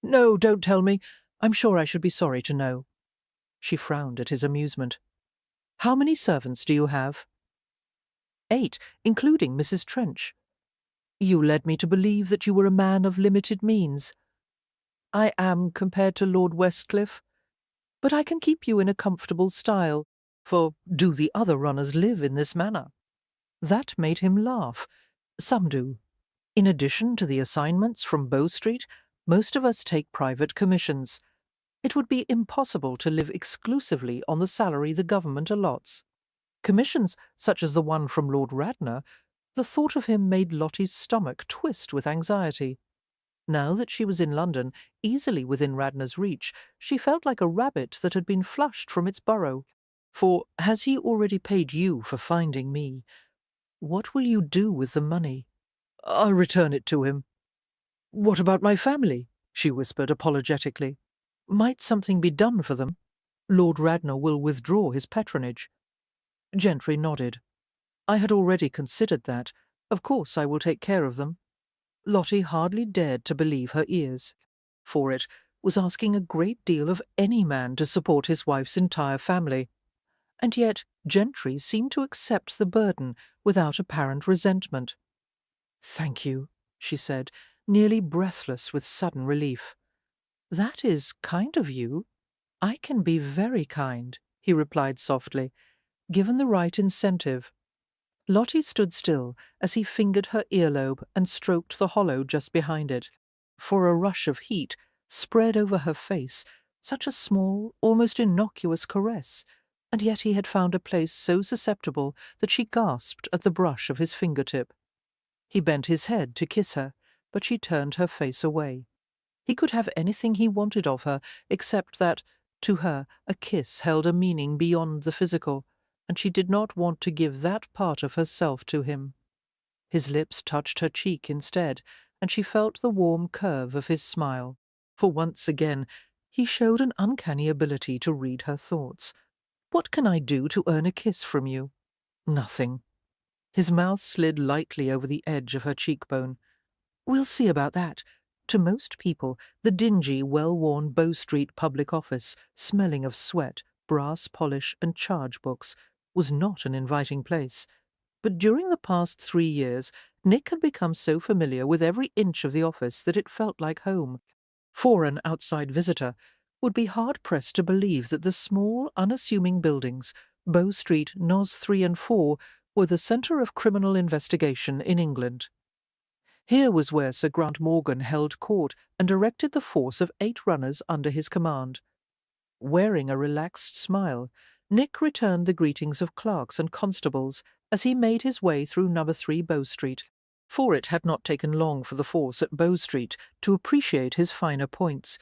No, don't tell me. I'm sure I should be sorry to know. She frowned at his amusement. How many servants do you have? 8, including Mrs. Trench. You led me to believe that you were a man of limited means. I am, compared to Lord Westcliff. But I can keep you in a comfortable style, for do the other runners live in this manner? That made him laugh. Some do. In addition to the assignments from Bow Street, most of us take private commissions. It would be impossible to live exclusively on the salary the government allots. Commissions such as the one from Lord Radnor, the thought of him made Lottie's stomach twist with anxiety. Now that she was in London, easily within Radnor's reach, she felt like a rabbit that had been flushed from its burrow. For has he already paid you for finding me? What will you do with the money? I'll return it to him. What about my family? She whispered apologetically. Might something be done for them? Lord Radnor will withdraw his patronage. Gentry nodded. I had already considered that. Of course I will take care of them. Lottie hardly dared to believe her ears, for it was asking a great deal of any man to support his wife's entire family. And yet Gentry seemed to accept the burden without apparent resentment. Thank you, she said, nearly breathless with sudden relief. That is kind of you. I can be very kind, he replied softly, given the right incentive. Lottie stood still as he fingered her earlobe and stroked the hollow just behind it. For a rush of heat spread over her face, such a small, almost innocuous caress, and yet he had found a place so susceptible that she gasped at the brush of his fingertip. He bent his head to kiss her, but she turned her face away. He could have anything he wanted of her, except that, to her, a kiss held a meaning beyond the physical, and she did not want to give that part of herself to him. His lips touched her cheek instead, and she felt the warm curve of his smile. For once again, he showed an uncanny ability to read her thoughts. What can I do to earn a kiss from you? Nothing. His mouth slid lightly over the edge of her cheekbone. We'll see about that. To most people, the dingy, well-worn Bow Street public office, smelling of sweat, brass polish, and charge books, was not an inviting place. But during the past 3 years, Nick had become so familiar with every inch of the office that it felt like home. For an outside visitor, would be hard-pressed to believe that the small, unassuming buildings, Bow Street, Nos 3 and 4, were the centre of criminal investigation in England. Here was where Sir Grant Morgan held court and directed the force of 8 runners under his command. Wearing a relaxed smile, Nick returned the greetings of clerks and constables as he made his way through No. 3 Bow Street, for it had not taken long for the force at Bow Street to appreciate his finer points,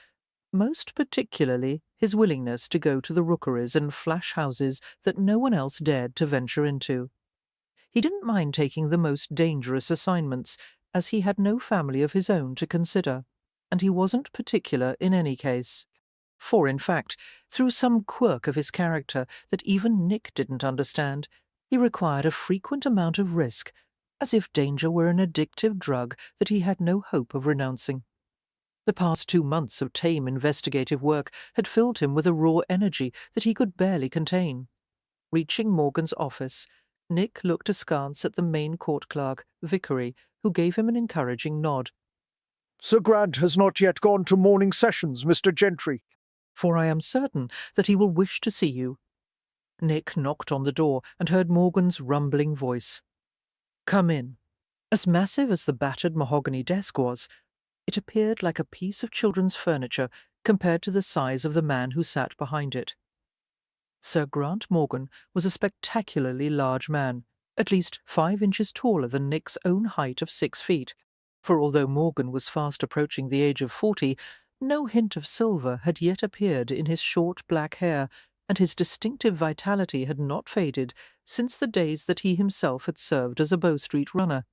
most particularly his willingness to go to the rookeries and flash houses that no one else dared to venture into. He didn't mind taking the most dangerous assignments, as he had no family of his own to consider, and he wasn't particular in any case. For, in fact, through some quirk of his character that even Nick didn't understand, he required a frequent amount of risk, as if danger were an addictive drug that he had no hope of renouncing. The past 2 months of tame investigative work had filled him with a raw energy that he could barely contain. Reaching Morgan's office, Nick looked askance at the main court clerk, Vickery, who gave him an encouraging nod. Sir Grant has not yet gone to morning sessions, Mr. Gentry. For I am certain that he will wish to see you. Nick knocked on the door and heard Morgan's rumbling voice. Come in. As massive as the battered mahogany desk was, it appeared like a piece of children's furniture compared to the size of the man who sat behind it. Sir Grant Morgan was a spectacularly large man, at least 5 inches taller than Nick's own height of 6 feet, for although Morgan was fast approaching the age of 40, no hint of silver had yet appeared in his short black hair, and his distinctive vitality had not faded since the days that he himself had served as a Bow Street runner.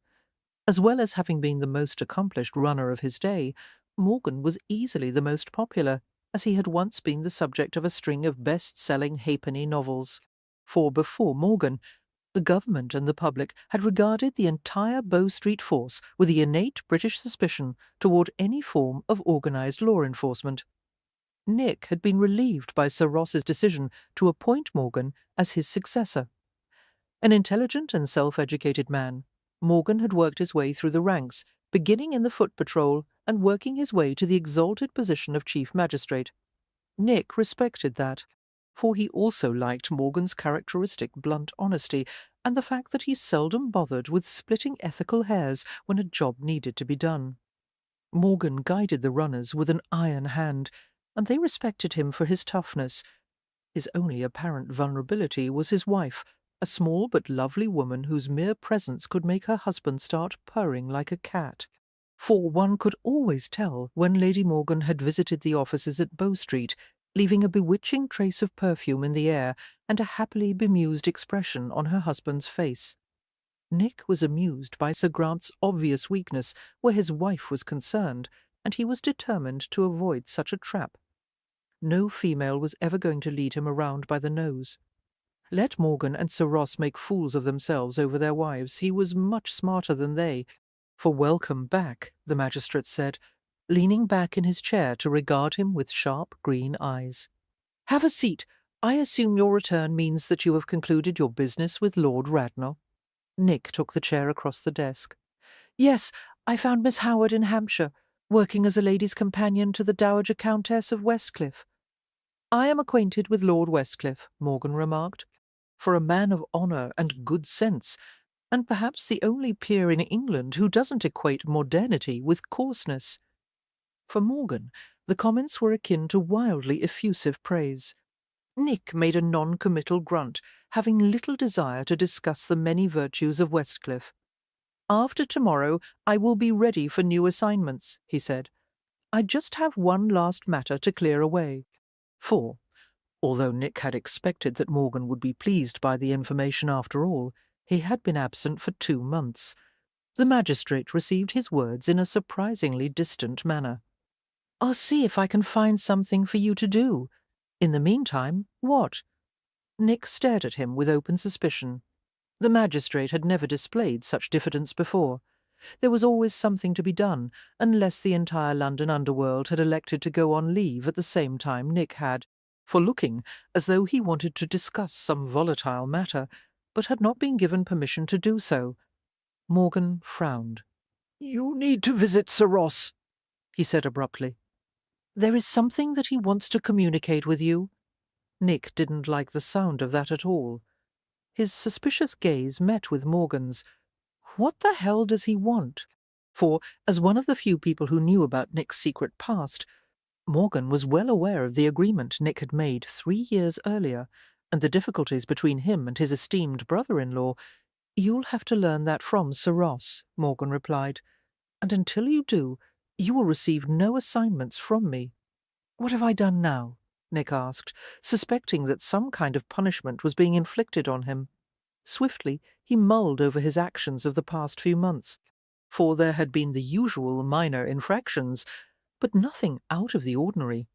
As well as having been the most accomplished runner of his day, Morgan was easily the most popular, as he had once been the subject of a string of best-selling halfpenny novels. For before Morgan, the government and the public had regarded the entire Bow Street force with the innate British suspicion toward any form of organised law enforcement. Nick had been relieved by Sir Ross's decision to appoint Morgan as his successor. An intelligent and self-educated man, Morgan had worked his way through the ranks, beginning in the foot patrol and working his way to the exalted position of chief magistrate. Nick respected that, for he also liked Morgan's characteristic blunt honesty and the fact that he seldom bothered with splitting ethical hairs when a job needed to be done. Morgan guided the runners with an iron hand, and they respected him for his toughness. His only apparent vulnerability was his wife, a small but lovely woman whose mere presence could make her husband start purring like a cat. For one could always tell when Lady Morgan had visited the offices at Bow Street, leaving a bewitching trace of perfume in the air and a happily bemused expression on her husband's face. Nick was amused by Sir Grant's obvious weakness where his wife was concerned, and he was determined to avoid such a trap. No female was ever going to lead him around by the nose. Let Morgan and Sir Ross make fools of themselves over their wives. He was much smarter than they. For welcome back, the magistrate said, leaning back in his chair to regard him with sharp green eyes. Have a seat. I assume your return means that you have concluded your business with Lord Radnor. Nick took the chair across the desk. Yes, I found Miss Howard in Hampshire, working as a lady's companion to the Dowager Countess of Westcliff. I am acquainted with Lord Westcliff, Morgan remarked. For a man of honour and good sense, and perhaps the only peer in England who doesn't equate modernity with coarseness. For Morgan, the comments were akin to wildly effusive praise. Nick made a non-committal grunt, having little desire to discuss the many virtues of Westcliff. After tomorrow I will be ready for new assignments, he said. I just have one last matter to clear away. For, although Nick had expected that Morgan would be pleased by the information after all, he had been absent for 2 months. The magistrate received his words in a surprisingly distant manner. I'll see if I can find something for you to do. In the meantime, what? Nick stared at him with open suspicion. The magistrate had never displayed such diffidence before. There was always something to be done, unless the entire London underworld had elected to go on leave at the same time Nick had, for looking as though he wanted to discuss some volatile matter, but had not been given permission to do so. Morgan frowned. You need to visit Sir Ross, he said abruptly. There is something that he wants to communicate with you. Nick didn't like the sound of that at all. His suspicious gaze met with Morgan's. What the hell does he want? For, as one of the few people who knew about Nick's secret past, Morgan was well aware of the agreement Nick had made 3 years earlier, and the difficulties between him and his esteemed brother-in-law. You'll have to learn that from Sir Ross, Morgan replied, and until you do, you will receive no assignments from me. What have I done now? Nick asked, suspecting that some kind of punishment was being inflicted on him. Swiftly, he mulled over his actions of the past few months, for there had been the usual minor infractions, but nothing out of the ordinary.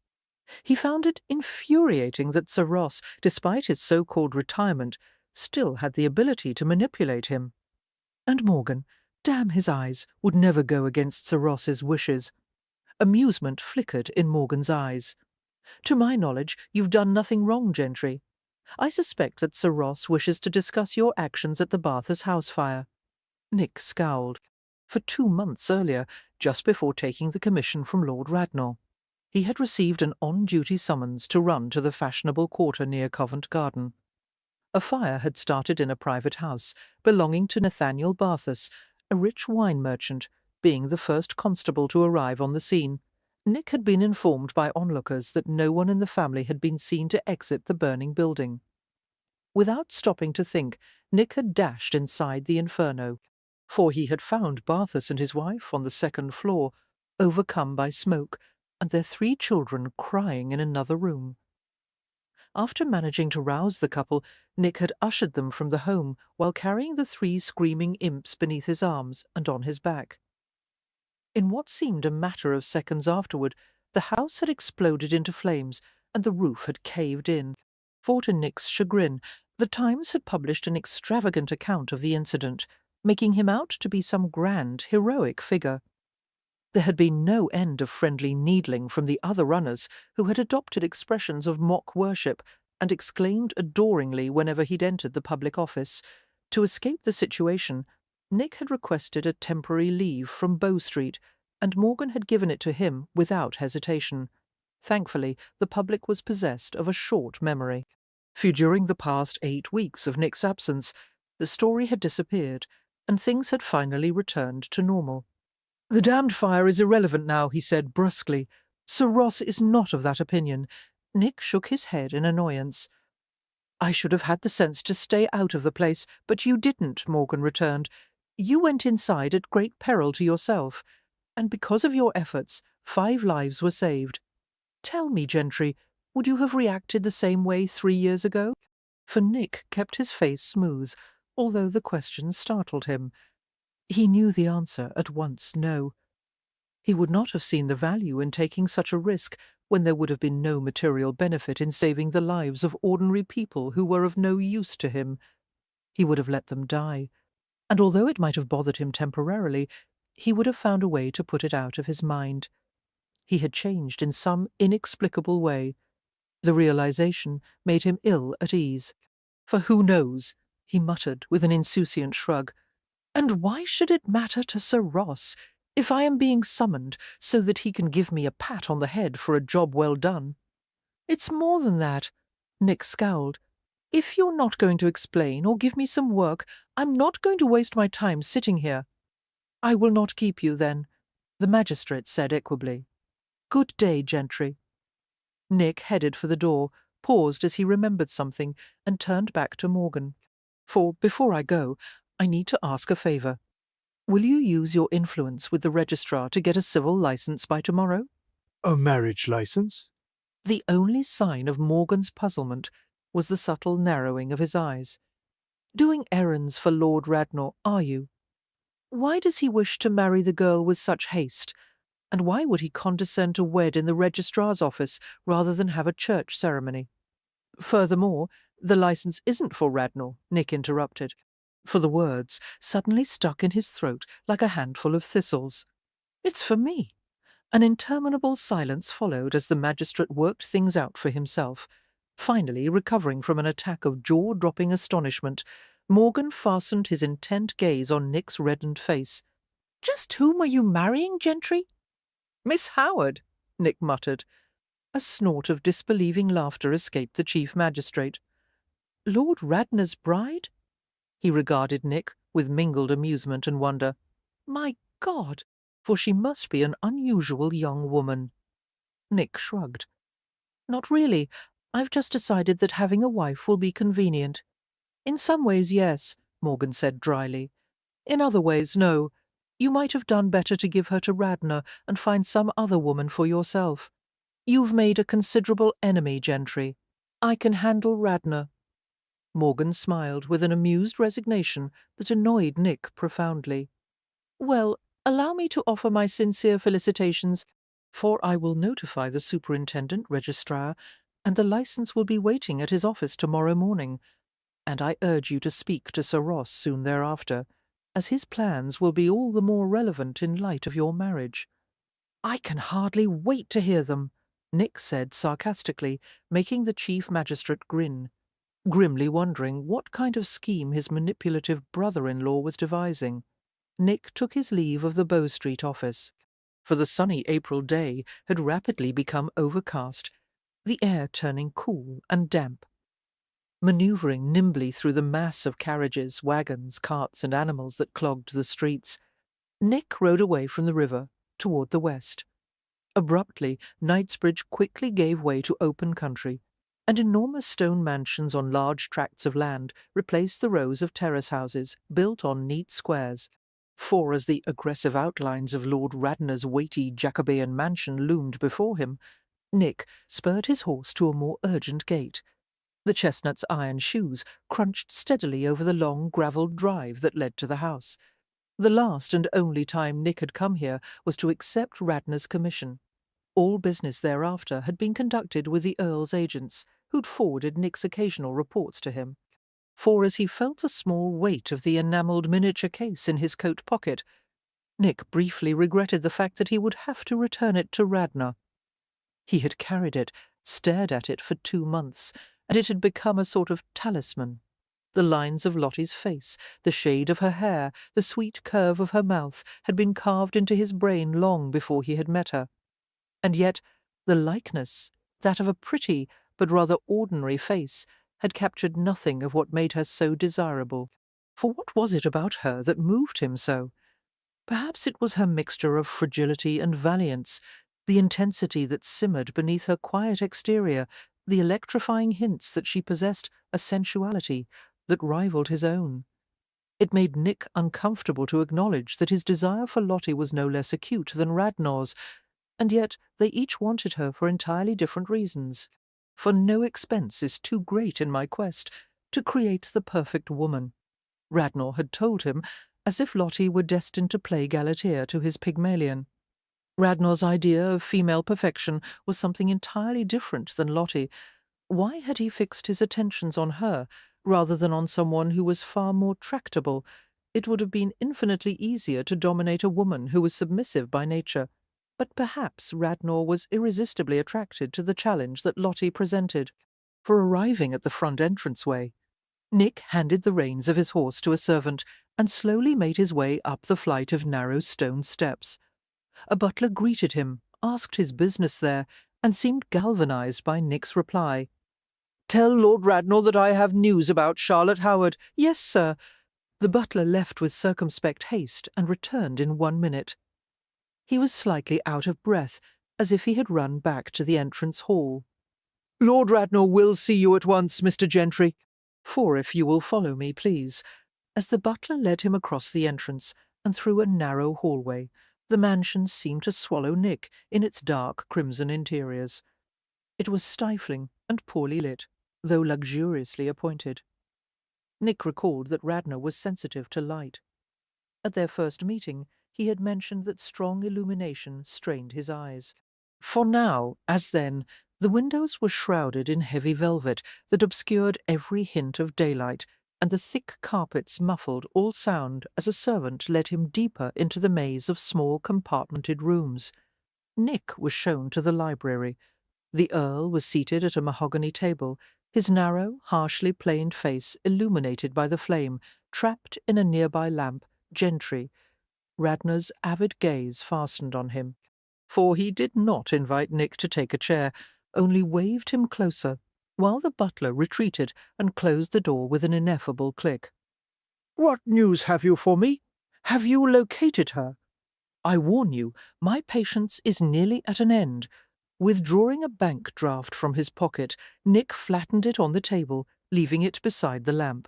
He found it infuriating that Sir Ross, despite his so-called retirement, still had the ability to manipulate him. And Morgan, damn his eyes, would never go against Sir Ross's wishes. Amusement flickered in Morgan's eyes. To my knowledge, you've done nothing wrong, Gentry. I suspect that Sir Ross wishes to discuss your actions at the Bathurst house fire. Nick scowled. For 2 months earlier, just before taking the commission from Lord Radnor, he had received an on-duty summons to run to the fashionable quarter near Covent Garden. A fire had started in a private house belonging to Nathaniel Bathurst, a rich wine merchant, being the first constable to arrive on the scene. Nick had been informed by onlookers that no one in the family had been seen to exit the burning building. Without stopping to think, Nick had dashed inside the inferno, for he had found Bathurst and his wife on the second floor, overcome by smoke, and their 3 children crying in another room. After managing to rouse the couple, Nick had ushered them from the home while carrying the 3 screaming imps beneath his arms and on his back. In what seemed a matter of seconds afterward, the house had exploded into flames and the roof had caved in. For to Nick's chagrin, the Times had published an extravagant account of the incident, making him out to be some grand, heroic figure. There had been no end of friendly needling from the other runners, who had adopted expressions of mock worship and exclaimed adoringly whenever he'd entered the public office. To escape the situation, Nick had requested a temporary leave from Bow Street, and Morgan had given it to him without hesitation. Thankfully, the public was possessed of a short memory. For during the past 8 weeks of Nick's absence, the story had disappeared, and things had finally returned to normal. "The damned fire is irrelevant now," he said brusquely. "Sir Ross is not of that opinion." Nick shook his head in annoyance. "I should have had the sense to stay out of the place, but you didn't," Morgan returned. "You went inside at great peril to yourself, and because of your efforts, 5 lives were saved. Tell me, Gentry, would you have reacted the same way 3 years ago?" For Nick kept his face smooth, although the question startled him. He knew the answer at once no. He would not have seen the value in taking such a risk when there would have been no material benefit in saving the lives of ordinary people who were of no use to him. He would have let them die, and although it might have bothered him temporarily, he would have found a way to put it out of his mind. He had changed in some inexplicable way. The realization made him ill at ease. "For who knows?" he muttered with an insouciant shrug. "And why should it matter to Sir Ross if I am being summoned so that he can give me a pat on the head for a job well done? It's more than that." Nick scowled. "If you're not going to explain or give me some work, I'm not going to waste my time sitting here." "I will not keep you, then," the magistrate said equably. "Good day, Gentry." Nick headed for the door, paused as he remembered something, and turned back to Morgan. "For before I go, I need to ask a favour. Will you use your influence with the registrar to get a civil licence by tomorrow?" A marriage license? The only sign of Morgan's puzzlement was the subtle narrowing of his eyes. "Doing errands for Lord Radnor, are you? Why does he wish to marry the girl with such haste? And why would he condescend to wed in the registrar's office rather than have a church ceremony?" "Furthermore, the licence isn't for Radnor," Nick interrupted, for the words suddenly stuck in his throat like a handful of thistles. "It's for me." An interminable silence followed as the magistrate worked things out for himself. Finally, recovering from an attack of jaw-dropping astonishment, Morgan fastened his intent gaze on Nick's reddened face. "Just whom are you marrying, Gentry?" "Miss Howard," Nick muttered. A snort of disbelieving laughter escaped the chief magistrate. "Lord Radnor's bride?" He regarded Nick with mingled amusement and wonder. "My God! For she must be an unusual young woman." Nick shrugged. "Not really. I've just decided that having a wife will be convenient." "In some ways, yes," Morgan said dryly. "In other ways, no. You might have done better to give her to Radnor and find some other woman for yourself. You've made a considerable enemy, Gentry. I can handle Radnor." Morgan smiled with an amused resignation that annoyed Nick profoundly. "Well, allow me to offer my sincere felicitations. For I will notify the superintendent registrar, and the licence will be waiting at his office tomorrow morning, and I urge you to speak to Sir Ross soon thereafter, as his plans will be all the more relevant in light of your marriage." "I can hardly wait to hear them," Nick said sarcastically, making the chief magistrate grin, grimly wondering what kind of scheme his manipulative brother-in-law was devising. Nick took his leave of the Bow Street office, for the sunny April day had rapidly become overcast, the air turning cool and damp. Manoeuvring nimbly through the mass of carriages, wagons, carts, and animals that clogged the streets, Nick rode away from the river toward the west. Abruptly, Knightsbridge quickly gave way to open country, and enormous stone mansions on large tracts of land replaced the rows of terrace houses built on neat squares. For as the aggressive outlines of Lord Radnor's weighty Jacobean mansion loomed before him, Nick spurred his horse to a more urgent gait. The chestnut's iron shoes crunched steadily over the long gravelled drive that led to the house. The last and only time Nick had come here was to accept Radnor's commission. All business thereafter had been conducted with the Earl's agents, who'd forwarded Nick's occasional reports to him. For as he felt the small weight of the enamelled miniature case in his coat pocket, Nick briefly regretted the fact that he would have to return it to Radnor. He had carried it, stared at it for 2 months, and it had become a sort of talisman. The lines of Lottie's face, the shade of her hair, the sweet curve of her mouth had been carved into his brain long before he had met her. And yet the likeness, that of a pretty but rather ordinary face, had captured nothing of what made her so desirable. For what was it about her that moved him so? Perhaps it was her mixture of fragility and valiance, the intensity that simmered beneath her quiet exterior, the electrifying hints that she possessed a sensuality that rivaled his own. It made Nick uncomfortable to acknowledge that his desire for Lottie was no less acute than Radnor's, and yet they each wanted her for entirely different reasons. For no expense is too great in my quest to create the perfect woman, Radnor had told him, as if Lottie were destined to play Galatea to his Pygmalion. Radnor's idea of female perfection was something entirely different than Lottie. Why had he fixed his attentions on her, rather than on someone who was far more tractable? It would have been infinitely easier to dominate a woman who was submissive by nature. But perhaps Radnor was irresistibly attracted to the challenge that Lottie presented. For arriving at the front entranceway, Nick handed the reins of his horse to a servant and slowly made his way up the flight of narrow stone steps. A butler greeted him, asked his business there, and seemed galvanized by Nick's reply. "Tell Lord Radnor that I have news about Charlotte Howard." "Yes, sir." The butler left with circumspect haste and returned in 1 minute. He was slightly out of breath, as if he had run back to the entrance hall. "Lord Radnor will see you at once, Mr. Gentry." "For if you will follow me, please." As the butler led him across the entrance and through a narrow hallway, the mansion seemed to swallow Nick in its dark crimson interiors. It was stifling and poorly lit, though luxuriously appointed. Nick recalled that Radnor was sensitive to light. At their first meeting, he had mentioned that strong illumination strained his eyes. For now, as then, the windows were shrouded in heavy velvet that obscured every hint of daylight, and the thick carpets muffled all sound as a servant led him deeper into the maze of small compartmented rooms. Nick was shown to the library. The Earl was seated at a mahogany table, his narrow, harshly planed face illuminated by the flame, trapped in a nearby lamp. Gentry, Radnor's avid gaze fastened on him. For he did not invite Nick to take a chair, only waved him closer, while the butler retreated and closed the door with an ineffable click. "What news have you for me? Have you located her?" "I warn you, my patience is nearly at an end." Withdrawing a bank draft from his pocket, Nick flattened it on the table, leaving it beside the lamp.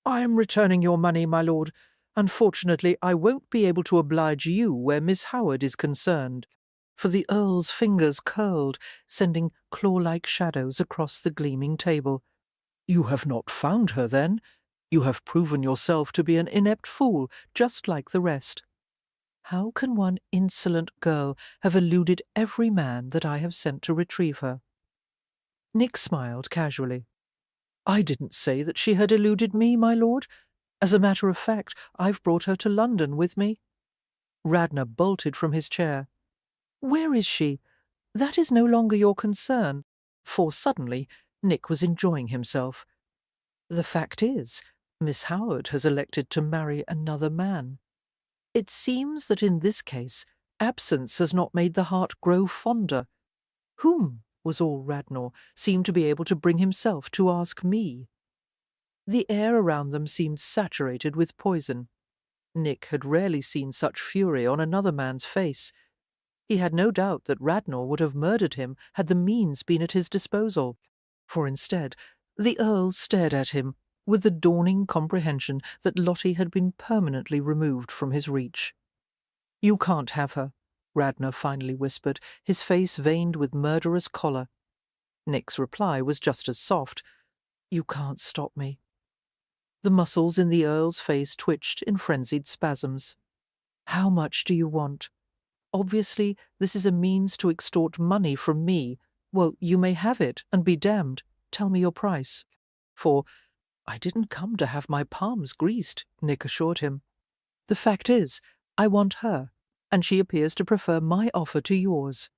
"I am returning your money, my lord. Unfortunately, I won't be able to oblige you where Miss Howard is concerned." For the Earl's fingers curled, sending claw-like shadows across the gleaming table. "You have not found her, then? You have proven yourself to be an inept fool, just like the rest." How can one insolent girl have eluded every man that I have sent to retrieve her? Nick smiled casually. I didn't say that she had eluded me, my lord. As a matter of fact, I've brought her to London with me. Radnor bolted from his chair. Where is she? That is no longer your concern. For suddenly Nick was enjoying himself. The fact is, Miss Howard has elected to marry another man. It seems that in this case, absence has not made the heart grow fonder. Whom, was all Radnor seemed to be able to bring himself to ask me. The air around them seemed saturated with poison. Nick had rarely seen such fury on another man's face. He had no doubt that Radnor would have murdered him had the means been at his disposal. For instead, the Earl stared at him with the dawning comprehension that Lottie had been permanently removed from his reach. You can't have her, Radnor finally whispered, his face veined with murderous choler. Nick's reply was just as soft. You can't stop me. The muscles in the Earl's face twitched in frenzied spasms. How much do you want? Obviously, this is a means to extort money from me. Well, you may have it, and be damned. Tell me your price. For I didn't come to have my palms greased, Nick assured him. The fact is, I want her, and she appears to prefer my offer to yours.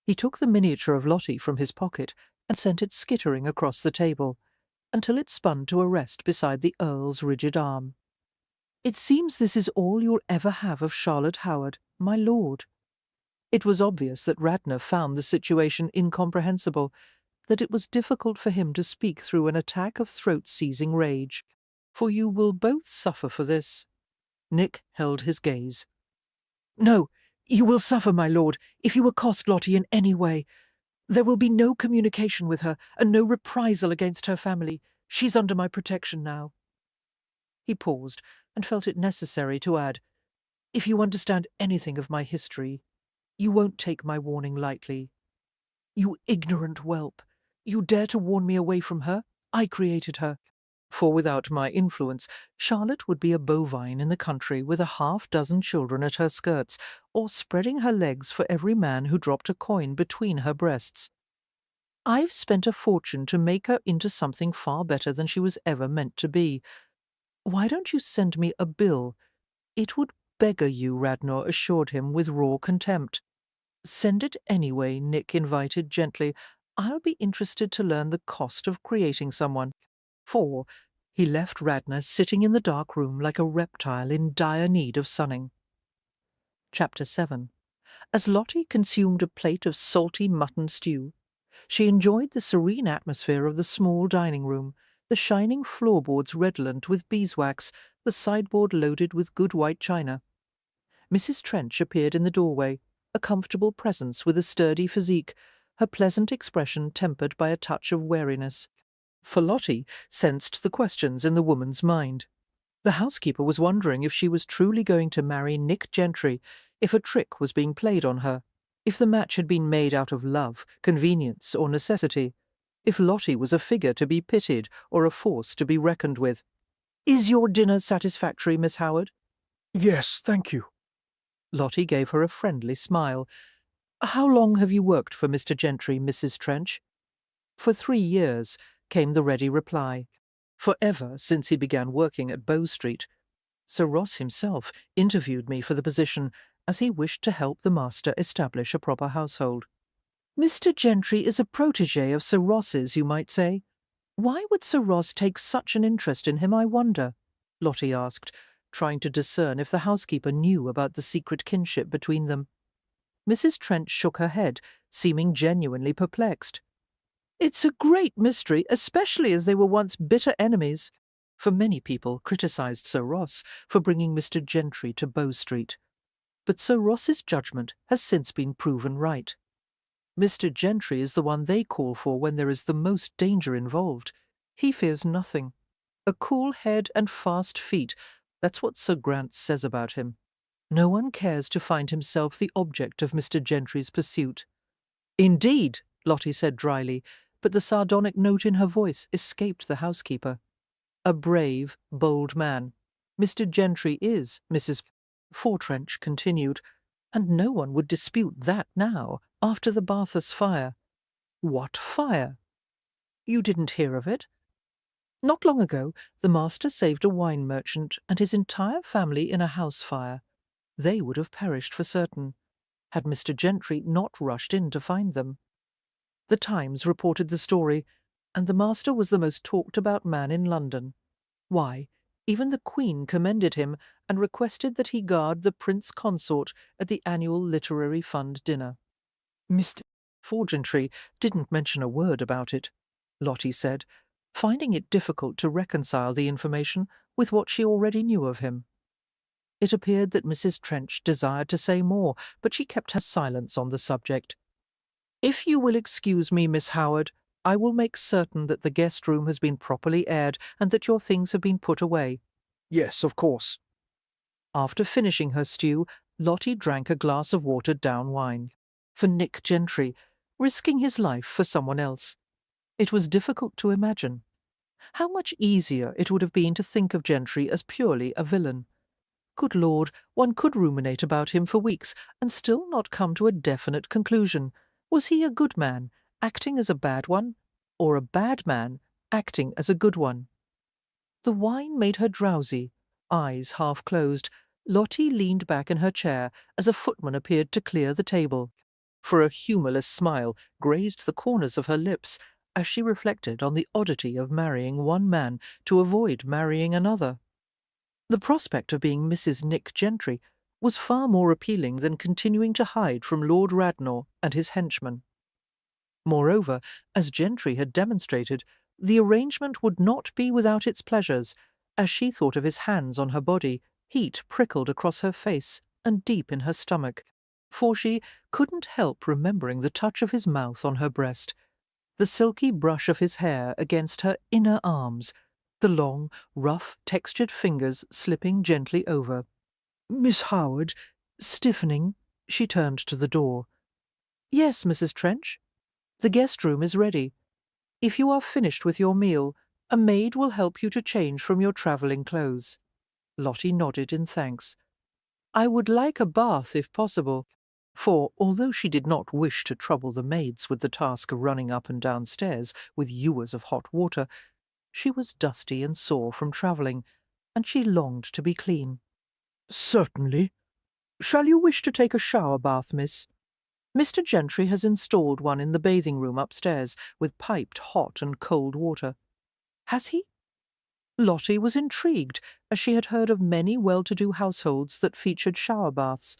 He took the miniature of Lottie from his pocket and sent it skittering across the table, until it spun to a rest beside the Earl's rigid arm. It seems this is all you'll ever have of Charlotte Howard, my lord. It was obvious that Radnor found the situation incomprehensible, that it was difficult for him to speak through an attack of throat-seizing rage. For you will both suffer for this. Nick held his gaze. No, you will suffer, my lord, if you accost Lottie in any way. There will be no communication with her, and no reprisal against her family. She's under my protection now. He paused, and felt it necessary to add, if you understand anything of my history, you won't take my warning lightly. You ignorant whelp! You dare to warn me away from her? I created her. For without my influence, Charlotte would be a bovine in the country with 6 children at her skirts, or spreading her legs for every man who dropped a coin between her breasts. I've spent a fortune to make her into something far better than she was ever meant to be. Why don't you send me a bill? It would beggar you, Radnor assured him with raw contempt. Send it anyway, Nick invited gently. I'll be interested to learn the cost of creating someone. For he left Radnor sitting in the dark room like a reptile in dire need of sunning. Chapter 7. As Lottie consumed a plate of salty mutton stew, she enjoyed the serene atmosphere of the small dining room, the shining floorboards redolent with beeswax, the sideboard loaded with good white china. Mrs. Trench appeared in the doorway, a comfortable presence with a sturdy physique, her pleasant expression tempered by a touch of wariness. For Lottie sensed the questions in the woman's mind. The housekeeper was wondering if she was truly going to marry Nick Gentry, if a trick was being played on her, if the match had been made out of love, convenience, or necessity, if Lottie was a figure to be pitied or a force to be reckoned with. Is your dinner satisfactory, Miss Howard? Yes, thank you. Lottie gave her a friendly smile. How long have you worked for Mr. Gentry, Mrs. Trench? For 3 years, came the ready reply. For ever since he began working at Bow Street. Sir Ross himself interviewed me for the position, as he wished to help the master establish a proper household. Mr. Gentry is a protégé of Sir Ross's, you might say. Why would Sir Ross take such an interest in him, I wonder? Lottie asked, trying to discern if the housekeeper knew about the secret kinship between them. Mrs. Trench shook her head, seeming genuinely perplexed. It's a great mystery, especially as they were once bitter enemies. For many people criticised Sir Ross for bringing Mr. Gentry to Bow Street. But Sir Ross's judgment has since been proven right. Mr. Gentry is the one they call for when there is the most danger involved. He fears nothing. A cool head and fast feet, that's what Sir Grant says about him. No one cares to find himself the object of Mr. Gentry's pursuit. Indeed, Lottie said dryly, but the sardonic note in her voice escaped the housekeeper. A brave, bold man. Mr. Gentry is, Mrs. Fortrench continued, and no one would dispute that now, after the Bathurst fire. What fire? You didn't hear of it? Not long ago, the master saved a wine merchant and his entire family in a house fire. They would have perished for certain, had Mr. Gentry not rushed in to find them. The Times reported the story, and the master was the most talked-about man in London. Why, even the Queen commended him and requested that he guard the Prince Consort at the annual Literary Fund dinner. Mr. Forgentry didn't mention a word about it, Lottie said, finding it difficult to reconcile the information with what she already knew of him. It appeared that Mrs. Trench desired to say more, but she kept her silence on the subject. "If you will excuse me, Miss Howard, I will make certain that the guest room has been properly aired and that your things have been put away." Yes, of course. After finishing her stew, Lottie drank a glass of watered-down wine. For Nick Gentry, risking his life for someone else. It was difficult to imagine. How much easier it would have been to think of Gentry as purely a villain. Good Lord, one could ruminate about him for weeks and still not come to a definite conclusion. Was he a good man, acting as a bad one, or a bad man, acting as a good one? The wine made her drowsy, eyes half closed. Lottie leaned back in her chair as a footman appeared to clear the table. For a humourless smile grazed the corners of her lips as she reflected on the oddity of marrying one man to avoid marrying another. The prospect of being Mrs. Nick Gentry was far more appealing than continuing to hide from Lord Radnor and his henchmen. Moreover, as Gentry had demonstrated, the arrangement would not be without its pleasures. As she thought of his hands on her body, heat prickled across her face and deep in her stomach, for she couldn't help remembering the touch of his mouth on her breast, the silky brush of his hair against her inner arms, the long, rough, textured fingers slipping gently over. Miss Howard, stiffening, she turned to the door. "Yes, Mrs. Trench? The guest room is ready. If you are finished with your meal, a maid will help you to change from your travelling clothes." Lottie nodded in thanks. "I would like a bath if possible," for, although she did not wish to trouble the maids with the task of running up and down stairs with ewers of hot water, she was dusty and sore from travelling, and she longed to be clean. "Certainly. Shall you wish to take a shower bath, miss? Mr. Gentry has installed one in the bathing-room upstairs, with piped hot and cold water." "Has he?" Lottie was intrigued, as she had heard of many well-to-do households that featured shower baths,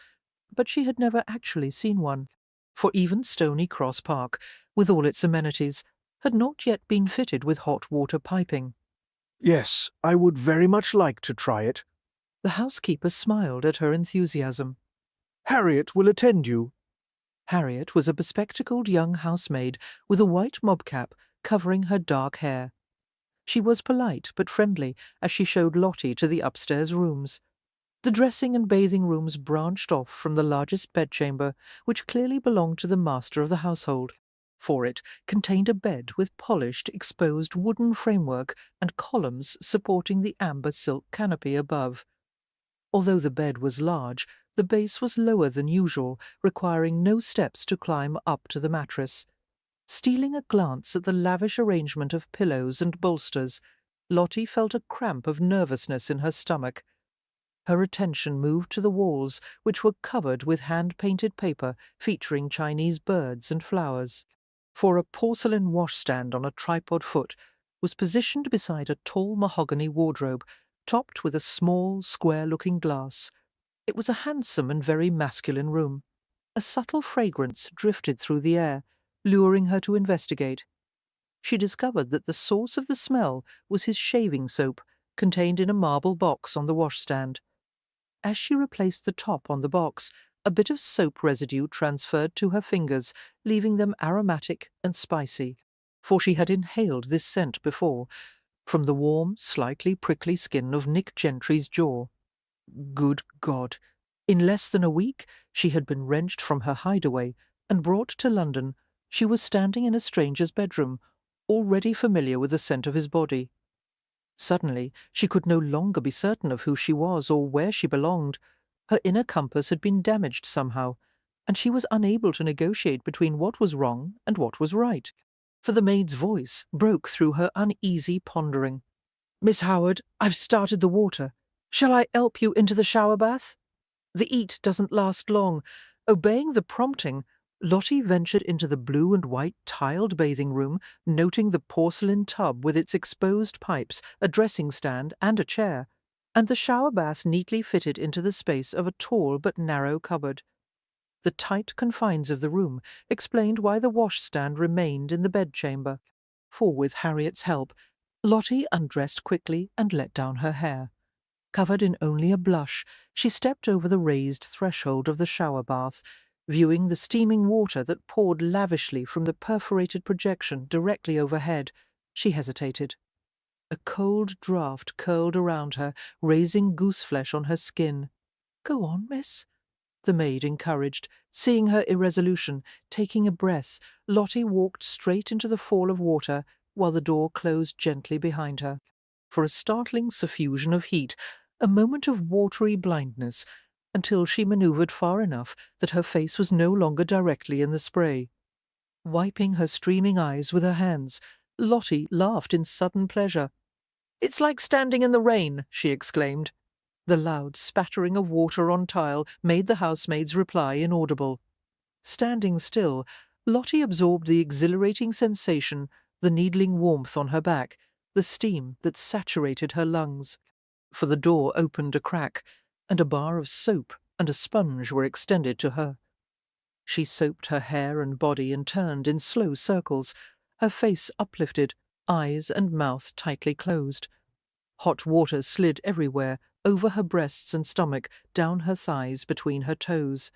but she had never actually seen one, for even Stony Cross Park, with all its amenities, had not yet been fitted with hot water piping. Yes, I would very much like to try it. The housekeeper smiled at her enthusiasm. Harriet will attend you. Harriet was a bespectacled young housemaid with a white mobcap covering her dark hair. She was polite but friendly as she showed Lottie to the upstairs rooms. The dressing and bathing rooms branched off from the largest bedchamber, which clearly belonged to the master of the household, for it contained a bed with polished, exposed wooden framework and columns supporting the amber silk canopy above. Although the bed was large, the base was lower than usual, requiring no steps to climb up to the mattress. Stealing a glance at the lavish arrangement of pillows and bolsters, Lottie felt a cramp of nervousness in her stomach. Her attention moved to the walls, which were covered with hand-painted paper featuring Chinese birds and flowers. For a porcelain washstand on a tripod foot was positioned beside a tall mahogany wardrobe, topped with a small, square-looking glass. It was a handsome and very masculine room. A subtle fragrance drifted through the air, luring her to investigate. She discovered that the source of the smell was his shaving soap, contained in a marble box on the washstand. As she replaced the top on the box, a bit of soap residue transferred to her fingers, leaving them aromatic and spicy, for she had inhaled this scent before, from the warm, slightly prickly skin of Nick Gentry's jaw. Good God! In less than a week she had been wrenched from her hideaway and brought to London. She was standing in a stranger's bedroom, already familiar with the scent of his body. Suddenly she could no longer be certain of who she was or where she belonged. Her inner compass had been damaged somehow, and she was unable to negotiate between what was wrong and what was right. For the maid's voice broke through her uneasy pondering. "Miss Howard, I've started the water. Shall I help you into the shower bath?" The heat doesn't last long. Obeying the prompting, Lottie ventured into the blue and white tiled bathing room, noting the porcelain tub with its exposed pipes, a dressing stand, and a chair, and the shower bath neatly fitted into the space of a tall but narrow cupboard. The tight confines of the room explained why the washstand remained in the bedchamber, for with Harriet's help, Lottie undressed quickly and let down her hair. Covered in only a blush, she stepped over the raised threshold of the shower bath, viewing the steaming water that poured lavishly from the perforated projection directly overhead. She hesitated. A cold draught curled around her, raising gooseflesh on her skin. "Go on, miss," the maid encouraged. Seeing her irresolution, taking a breath, Lottie walked straight into the fall of water, while the door closed gently behind her. For a startling suffusion of heat, a moment of watery blindness, until she manoeuvred far enough that her face was no longer directly in the spray. Wiping her streaming eyes with her hands, Lottie laughed in sudden pleasure. "It's like standing in the rain," she exclaimed. The loud spattering of water on tile made the housemaid's reply inaudible. Standing still, Lottie absorbed the exhilarating sensation, the needling warmth on her back, the steam that saturated her lungs. For the door opened a crack, and a bar of soap and a sponge were extended to her. She soaped her hair and body and turned in slow circles, her face uplifted, eyes and mouth tightly closed. Hot water slid everywhere, over her breasts and stomach, down her thighs, between her toes.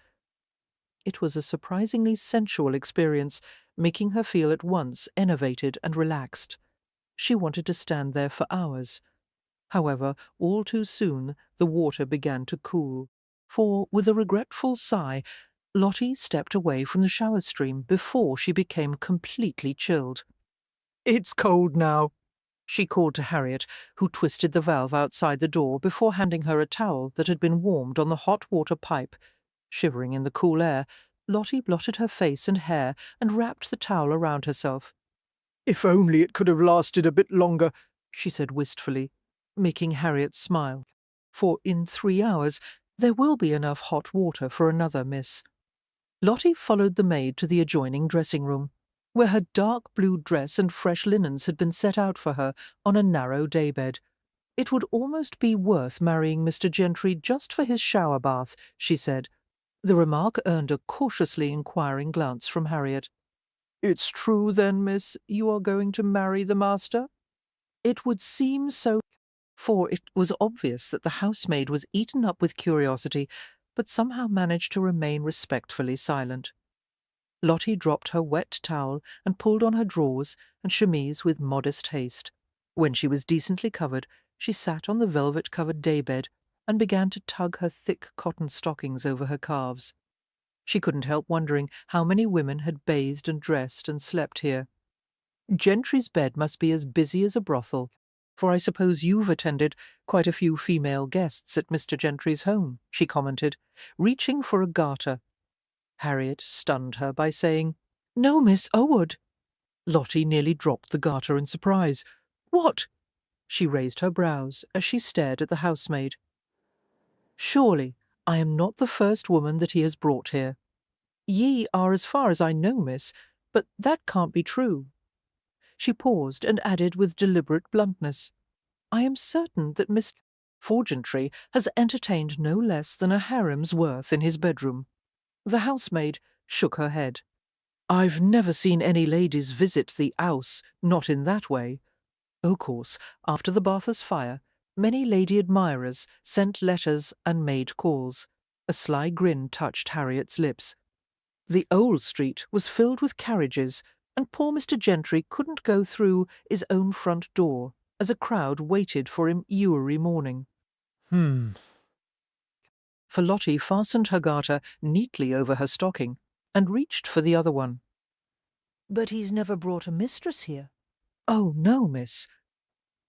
It was a surprisingly sensual experience, making her feel at once enervated and relaxed. She wanted to stand there for hours. However, all too soon the water began to cool, for, with a regretful sigh, Lottie stepped away from the shower stream before she became completely chilled. "It's cold now," she called to Harriet, who twisted the valve outside the door before handing her a towel that had been warmed on the hot water pipe. Shivering in the cool air, Lottie blotted her face and hair and wrapped the towel around herself. "If only it could have lasted a bit longer," she said wistfully, making Harriet smile. "For in 3 hours there will be enough hot water for another, miss." Lottie followed the maid to the adjoining dressing-room, where her dark blue dress and fresh linens had been set out for her on a narrow daybed. It would almost be worth marrying Mr. Gentry just for his shower bath, she said. The remark earned a cautiously inquiring glance from Harriet. "It's true, then, miss, you are going to marry the master?" It would seem so, for it was obvious that the housemaid was eaten up with curiosity, but somehow managed to remain respectfully silent. Lottie dropped her wet towel and pulled on her drawers and chemise with modest haste. When she was decently covered, she sat on the velvet-covered daybed and began to tug her thick cotton stockings over her calves. She couldn't help wondering how many women had bathed and dressed and slept here. "Gentry's bed must be as busy as a brothel, for I suppose you've attended quite a few female guests at Mr. Gentry's home," she commented, reaching for a garter. Harriet stunned her by saying, "No, Miss Howard." Lottie nearly dropped the garter in surprise. "What?" She raised her brows as she stared at the housemaid. "Surely I am not the first woman that he has brought here. Ye are as far as I know, miss, but that can't be true." She paused and added with deliberate bluntness, "I am certain that Mr. Gentry has entertained no less than a harem's worth in his bedroom." The housemaid shook her head. "I've never seen any ladies visit the house, not in that way. O' course, after the Bathurst fire, many lady admirers sent letters and made calls." A sly grin touched Harriet's lips. "The old street was filled with carriages, and poor Mr. Gentry couldn't go through his own front door, as a crowd waited for him every morning." For Lottie fastened her garter neatly over her stocking and reached for the other one. But he's never brought a mistress here. "Oh, no, miss."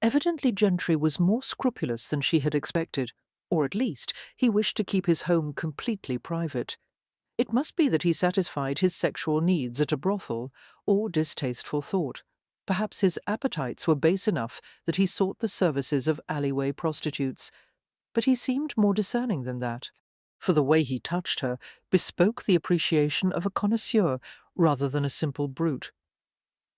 Evidently Gentry was more scrupulous than she had expected. Or at least he wished to keep his home completely private. It must be that he satisfied his sexual needs at a brothel, or distasteful thought. Perhaps his appetites were base enough that he sought the services of alleyway prostitutes. But he seemed more discerning than that, for the way he touched her bespoke the appreciation of a connoisseur rather than a simple brute.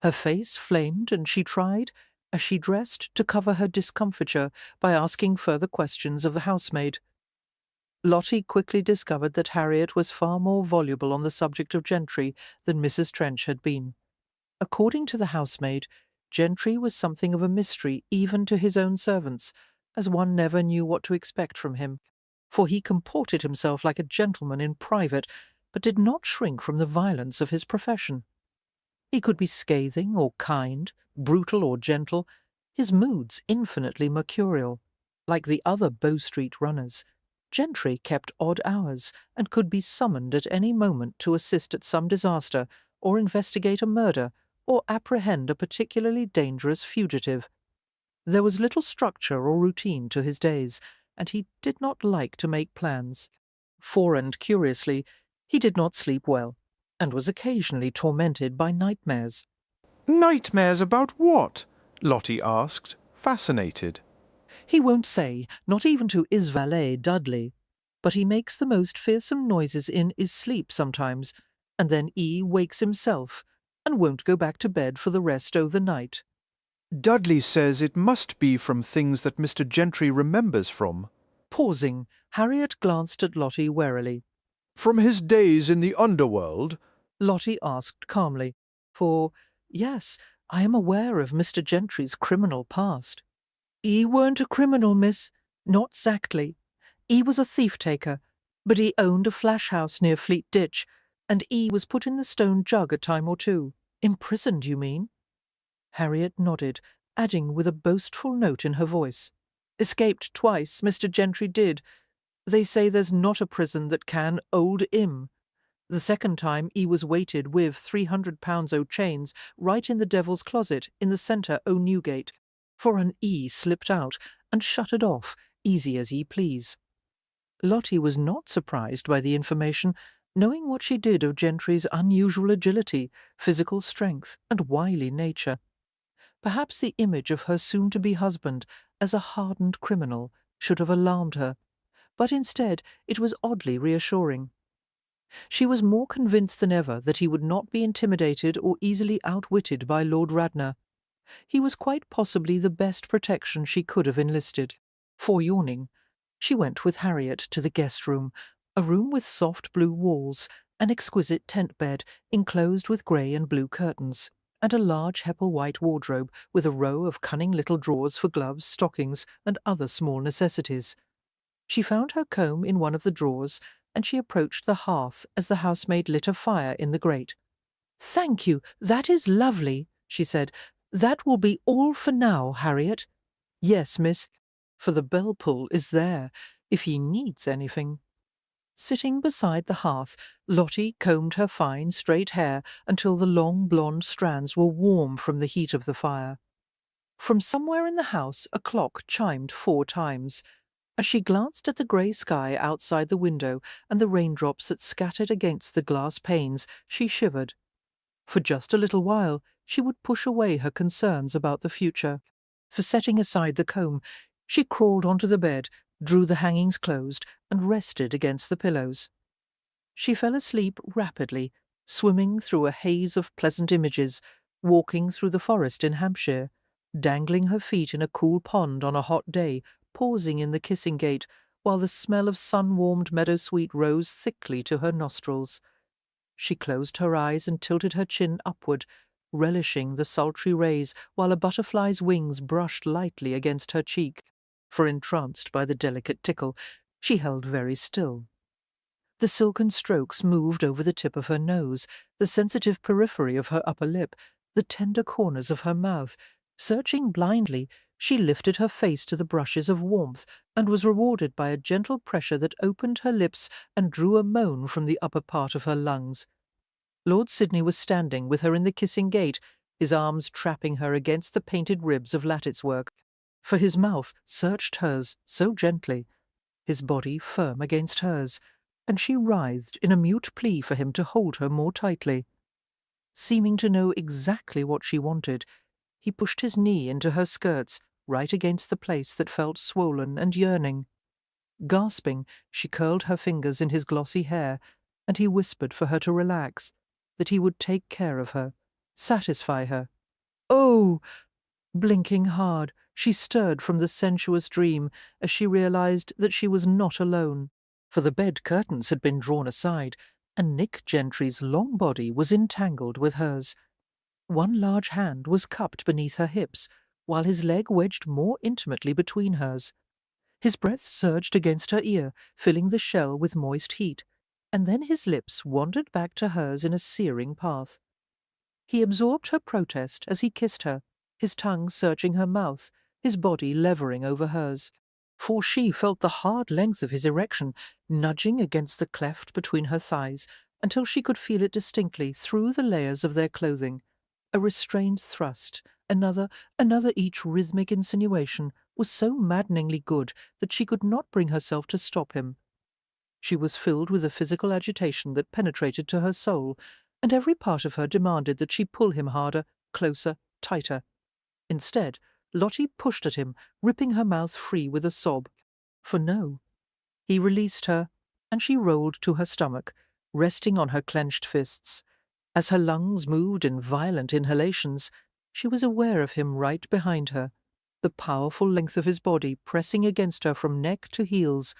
Her face flamed, and she tried, as she dressed, to cover her discomfiture by asking further questions of the housemaid. Lottie quickly discovered that Harriet was far more voluble on the subject of Gentry than Mrs. Trench had been. According to the housemaid, Gentry was something of a mystery even to his own servants, as one never knew what to expect from him, for he comported himself like a gentleman in private, but did not shrink from the violence of his profession. He could be scathing or kind, brutal or gentle, his moods infinitely mercurial. Like the other Bow Street runners, Gentry kept odd hours and could be summoned at any moment to assist at some disaster, or investigate a murder, or apprehend a particularly dangerous fugitive. There was little structure or routine to his days, and he did not like to make plans. For, and curiously, he did not sleep well, and was occasionally tormented by nightmares. Nightmares about what? Lottie asked, fascinated. He won't say, not even to his valet Dudley, but he makes the most fearsome noises in his sleep sometimes, and then he wakes himself, and won't go back to bed for the rest o' the night. Dudley says it must be from things that Mr. Gentry remembers from. Pausing, Harriet glanced at Lottie warily. From his days in the underworld? Lottie asked calmly, for, yes, I am aware of Mr. Gentry's criminal past. He weren't a criminal, miss, not exactly. He was a thief-taker, but he owned a flash-house near Fleet Ditch, and he was put in the Stone Jug a time or two. Imprisoned, you mean? Harriet nodded, adding with a boastful note in her voice, Escaped twice, Mr. Gentry did. They say there's not a prison that can hold him. The second time he was weighted with £300 o' chains right in the Devil's Closet in the centre o' Newgate, for an E slipped out and shuttered off, easy as ye please. Lottie was not surprised by the information, knowing what she did of Gentry's unusual agility, physical strength, and wily nature. Perhaps the image of her soon-to-be husband as a hardened criminal should have alarmed her, but instead it was oddly reassuring. She was more convinced than ever that he would not be intimidated or easily outwitted by Lord Radnor. He was quite possibly the best protection she could have enlisted. Foreyawning, she went with Harriet to the guest-room, a room with soft blue walls, an exquisite tent-bed enclosed with grey and blue curtains, and a large Heppel-white wardrobe with a row of cunning little drawers for gloves, stockings, and other small necessities. She found her comb in one of the drawers, and she approached the hearth as the housemaid lit a fire in the grate. "Thank you, that is lovely," she said. "That will be all for now, Harriet." "Yes, miss, for the bell-pull is there, if he needs anything." Sitting beside the hearth, Lottie combed her fine, straight hair until the long blonde strands were warm from the heat of the fire. From somewhere in the house a clock chimed 4 times. As she glanced at the grey sky outside the window and the raindrops that scattered against the glass panes, she shivered. For just a little while she would push away her concerns about the future. For setting aside the comb, she crawled onto the bed, drew the hangings closed, and rested against the pillows. She fell asleep rapidly, swimming through a haze of pleasant images, walking through the forest in Hampshire, dangling her feet in a cool pond on a hot day, pausing in the kissing gate, while the smell of sun-warmed meadowsweet rose thickly to her nostrils. She closed her eyes and tilted her chin upward, relishing the sultry rays while a butterfly's wings brushed lightly against her cheek, for entranced by the delicate tickle, she held very still. The silken strokes moved over the tip of her nose, the sensitive periphery of her upper lip, the tender corners of her mouth. Searching blindly, she lifted her face to the brushes of warmth, and was rewarded by a gentle pressure that opened her lips and drew a moan from the upper part of her lungs. Lord Sidney was standing with her in the kissing gate, his arms trapping her against the painted ribs of lattice-work, for his mouth searched hers so gently. his body firm against hers, and she writhed in a mute plea for him to hold her more tightly. Seeming to know exactly what she wanted, he pushed his knee into her skirts, right against the place that felt swollen and yearning. Gasping, she curled her fingers in his glossy hair, and he whispered for her to relax, that he would take care of her, satisfy her. Oh! Blinking hard, she stirred from the sensuous dream as she realized that she was not alone, for the bed curtains had been drawn aside, and Nick Gentry's long body was entangled with hers. One large hand was cupped beneath her hips, while his leg wedged more intimately between hers. His breath surged against her ear, filling the shell with moist heat, and then his lips wandered back to hers in a searing path. He absorbed her protest as he kissed her, his tongue searching her mouth, his body levering over hers. For she felt the hard length of his erection nudging against the cleft between her thighs until she could feel it distinctly through the layers of their clothing. A restrained thrust, another each rhythmic insinuation, was so maddeningly good that she could not bring herself to stop him. She was filled with a physical agitation that penetrated to her soul, and every part of her demanded that she pull him harder, closer, tighter. Instead, Lottie pushed at him, ripping her mouth free with a sob. For no. He released her, and she rolled to her stomach, resting on her clenched fists. As her lungs moved in violent inhalations, she was aware of him right behind her, the powerful length of his body pressing against her from neck to heels.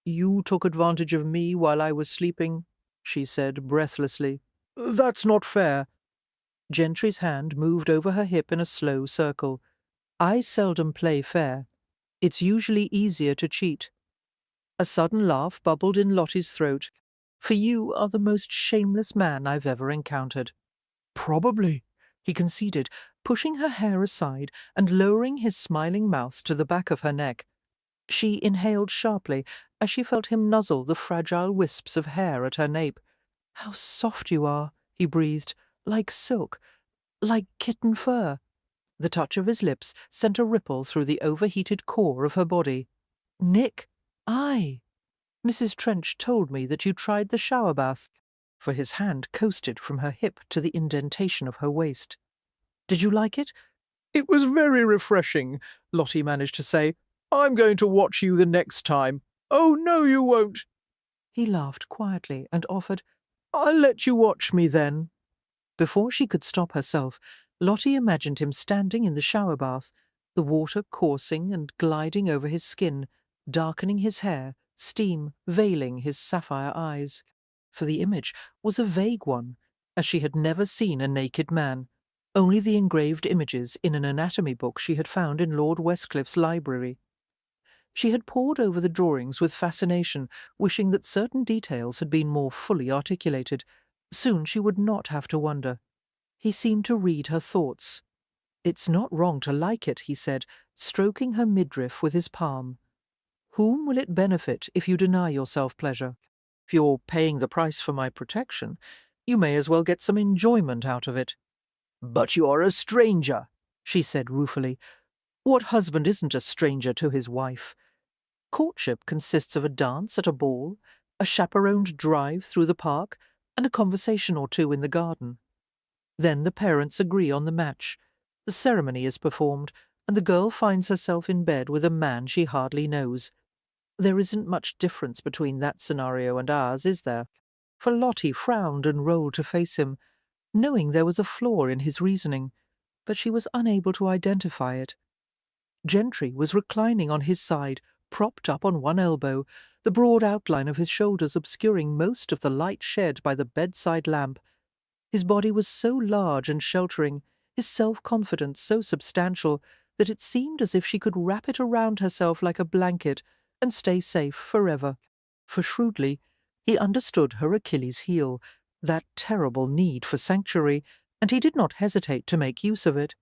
"You took advantage of me while I was sleeping," she said breathlessly. "That's not fair." Gentry's hand moved over her hip in a slow circle. "I seldom play fair. It's usually easier to cheat." A sudden laugh bubbled in Lottie's throat. "For you are the most shameless man I've ever encountered." "Probably," he conceded, pushing her hair aside and lowering his smiling mouth to the back of her neck. She inhaled sharply as she felt him nuzzle the fragile wisps of hair at her nape. "How soft you are," he breathed, "like silk, like kitten fur." The touch of his lips sent a ripple through the overheated core of her body. "Nick, Mrs. Trench told me that you tried the shower bath," for his hand coasted from her hip to the indentation of her waist. "Did you like it?" "It was very refreshing," Lottie managed to say. "I'm going to watch you the next time." "Oh, no, you won't." He laughed quietly and offered, "I'll let you watch me then." Before she could stop herself, Lottie imagined him standing in the shower bath, the water coursing and gliding over his skin, darkening his hair, steam veiling his sapphire eyes. For the image was a vague one, as she had never seen a naked man, only the engraved images in an anatomy book she had found in Lord Westcliffe's library. She had pored over the drawings with fascination, wishing that certain details had been more fully articulated. Soon she would not have to wonder. He seemed to read her thoughts. "It's not wrong to like it," he said, stroking her midriff with his palm. "Whom will it benefit if you deny yourself pleasure? If you're paying the price for my protection, you may as well get some enjoyment out of it." "But you're a stranger," she said ruefully. "What husband isn't a stranger to his wife? Courtship consists of a dance at a ball, a chaperoned drive through the park, and a conversation or two in the garden. Then the parents agree on the match. The ceremony is performed, and the girl finds herself in bed with a man she hardly knows. There isn't much difference between that scenario and ours, is there?" For Lottie frowned and rolled to face him, knowing there was a flaw in his reasoning, but she was unable to identify it. Gentry was reclining on his side, propped up on one elbow, the broad outline of his shoulders obscuring most of the light shed by the bedside lamp. His body was so large and sheltering, his self-confidence so substantial, that it seemed as if she could wrap it around herself like a blanket and stay safe forever. For shrewdly, he understood her Achilles' heel, that terrible need for sanctuary, and he did not hesitate to make use of it.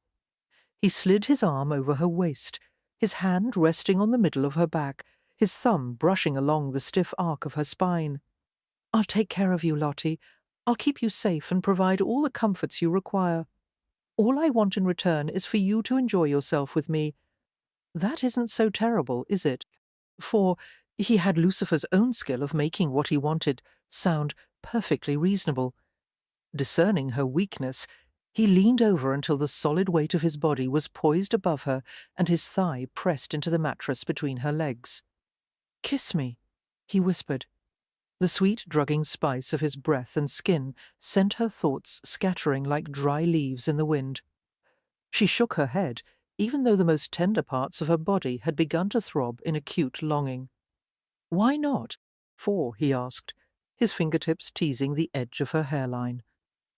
He slid his arm over her waist, his hand resting on the middle of her back, his thumb brushing along the stiff arc of her spine. "I'll take care of you, Lottie. I'll keep you safe and provide all the comforts you require. All I want in return is for you to enjoy yourself with me. That isn't so terrible, is it? For He had Lucifer's own skill of making what he wanted sound perfectly reasonable. Discerning her weakness, he leaned over until the solid weight of his body was poised above her and his thigh pressed into the mattress between her legs. "Kiss me," he whispered. The sweet drugging spice of his breath and skin sent her thoughts scattering like dry leaves in the wind. She shook her head, even though the most tender parts of her body had begun to throb in acute longing. "Why not?" "For," he asked, his fingertips teasing the edge of her hairline.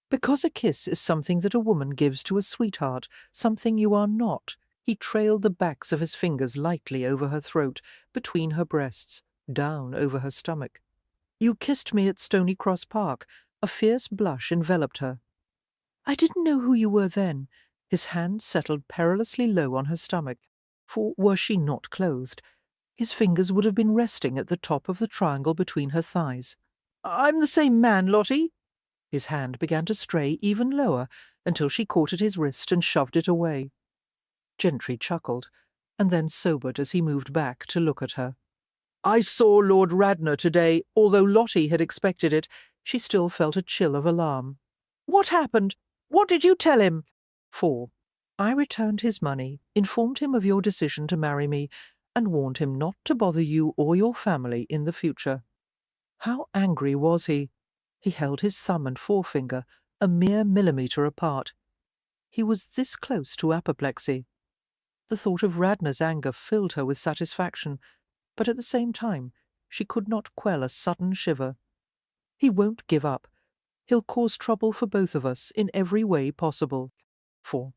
"Because a kiss is something that a woman gives to a sweetheart, something you are not." He trailed the backs of his fingers lightly over her throat, between her breasts, down over her stomach. "You kissed me at Stony Cross Park." A fierce blush enveloped her. "I didn't know who you were then." His hand settled perilously low on her stomach, for were she not clothed, his fingers would have been resting at the top of the triangle between her thighs. "I'm the same man, Lottie." His hand began to stray even lower until she caught at his wrist and shoved it away. Gentry chuckled, and then sobered as he moved back to look at her. "I saw Lord Radnor today. Although Lottie had expected it, she still felt a chill of alarm. "What happened? What did you tell him?" "4. I returned his money, informed him of your decision to marry me, and warned him not to bother you or your family in the future." How angry was he? He held his thumb and forefinger a mere millimetre apart. He was this close to apoplexy. The thought of Radnor's anger filled her with satisfaction, but at the same time she could not quell a sudden shiver. "He won't give up. He'll cause trouble for both of us in every way possible." 4.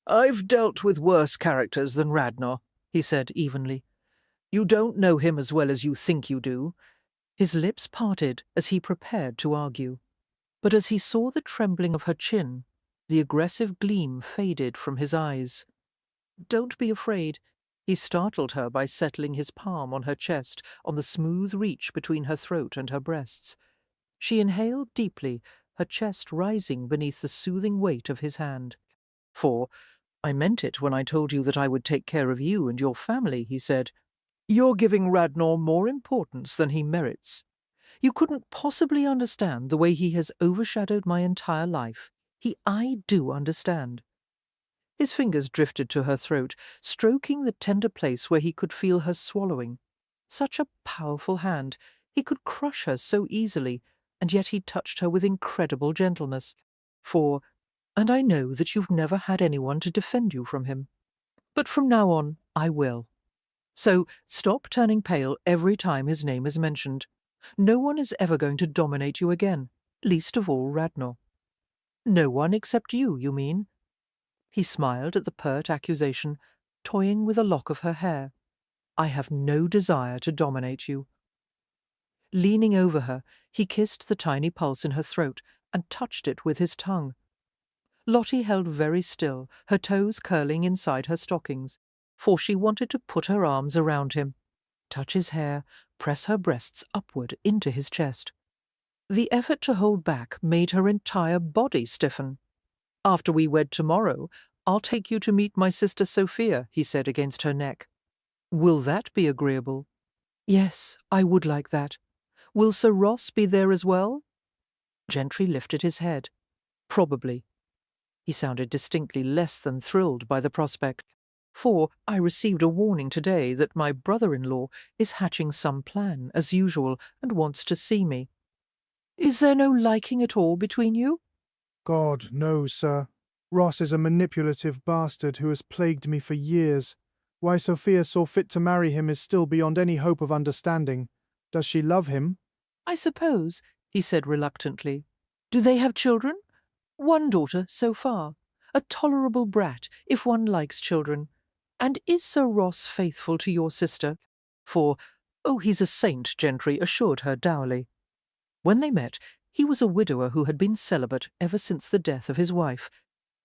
"I've dealt with worse characters than Radnor," he said evenly. "You don't know him as well as you think you do." His lips parted as he prepared to argue, but as he saw the trembling of her chin, the aggressive gleam faded from his eyes. "Don't be afraid." He startled her by settling his palm on her chest, on the smooth reach between her throat and her breasts. She inhaled deeply, her chest rising beneath the soothing weight of his hand. "For I meant it when I told you that I would take care of you and your family," he said. "You're giving Radnor more importance than he merits. You couldn't possibly understand the way he has overshadowed my entire life. I do understand." His fingers drifted to her throat, stroking the tender place where he could feel her swallowing. Such a powerful hand. He could crush her so easily, and yet he touched her with incredible gentleness. And I know that you've never had anyone to defend you from him. But from now on, I will. So stop turning pale every time his name is mentioned. No one is ever going to dominate you again, least of all Radnor." "No one except you mean?" He smiled at the pert accusation, toying with a lock of her hair. "I have no desire to dominate you." Leaning over her, he kissed the tiny pulse in her throat and touched it with his tongue. Lottie held very still, her toes curling inside her stockings, for she wanted to put her arms around him, touch his hair, press her breasts upward into his chest. The effort to hold back made her entire body stiffen. "After we wed tomorrow, I'll take you to meet my sister Sophia," he said against her neck. "Will that be agreeable?" "Yes, I would like that. Will Sir Ross be there as well?" Gentry lifted his head. "Probably." He sounded distinctly less than thrilled by the prospect. "For I received a warning today that my brother-in-law is hatching some plan, as usual, and wants to see me. Is there no liking at all between you?" God, no, sir. Ross is a manipulative bastard who has plagued me for years. Why Sophia saw fit to marry him is still beyond any hope of understanding. Does she love him? "I suppose," he said reluctantly. "Do they have children?" "One daughter, so far. A tolerable brat, if one likes children. And is Sir Ross faithful to your sister?" "Oh, he's a saint," Gentry assured her dourly. When they met, he was a widower who had been celibate ever since the death of his wife,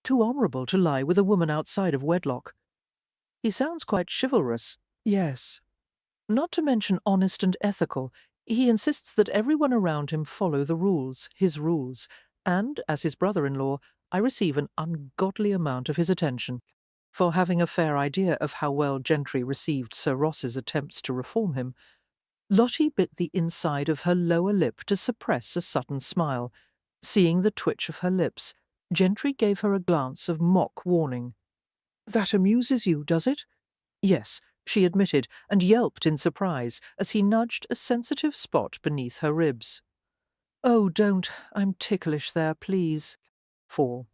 too honourable to lie with a woman outside of wedlock. "He sounds quite chivalrous." "Yes." "Not to mention honest and ethical. He insists that everyone around him follow the rules, his rules, and, as his brother-in-law, I receive an ungodly amount of his attention." For having a fair idea of how well Gentry received Sir Ross's attempts to reform him, Lottie bit the inside of her lower lip to suppress a sudden smile. Seeing the twitch of her lips, Gentry gave her a glance of mock warning. "That amuses you, does it?" "Yes," she admitted, and yelped in surprise as he nudged a sensitive spot beneath her ribs. "Oh, don't. I'm ticklish there, please." 4.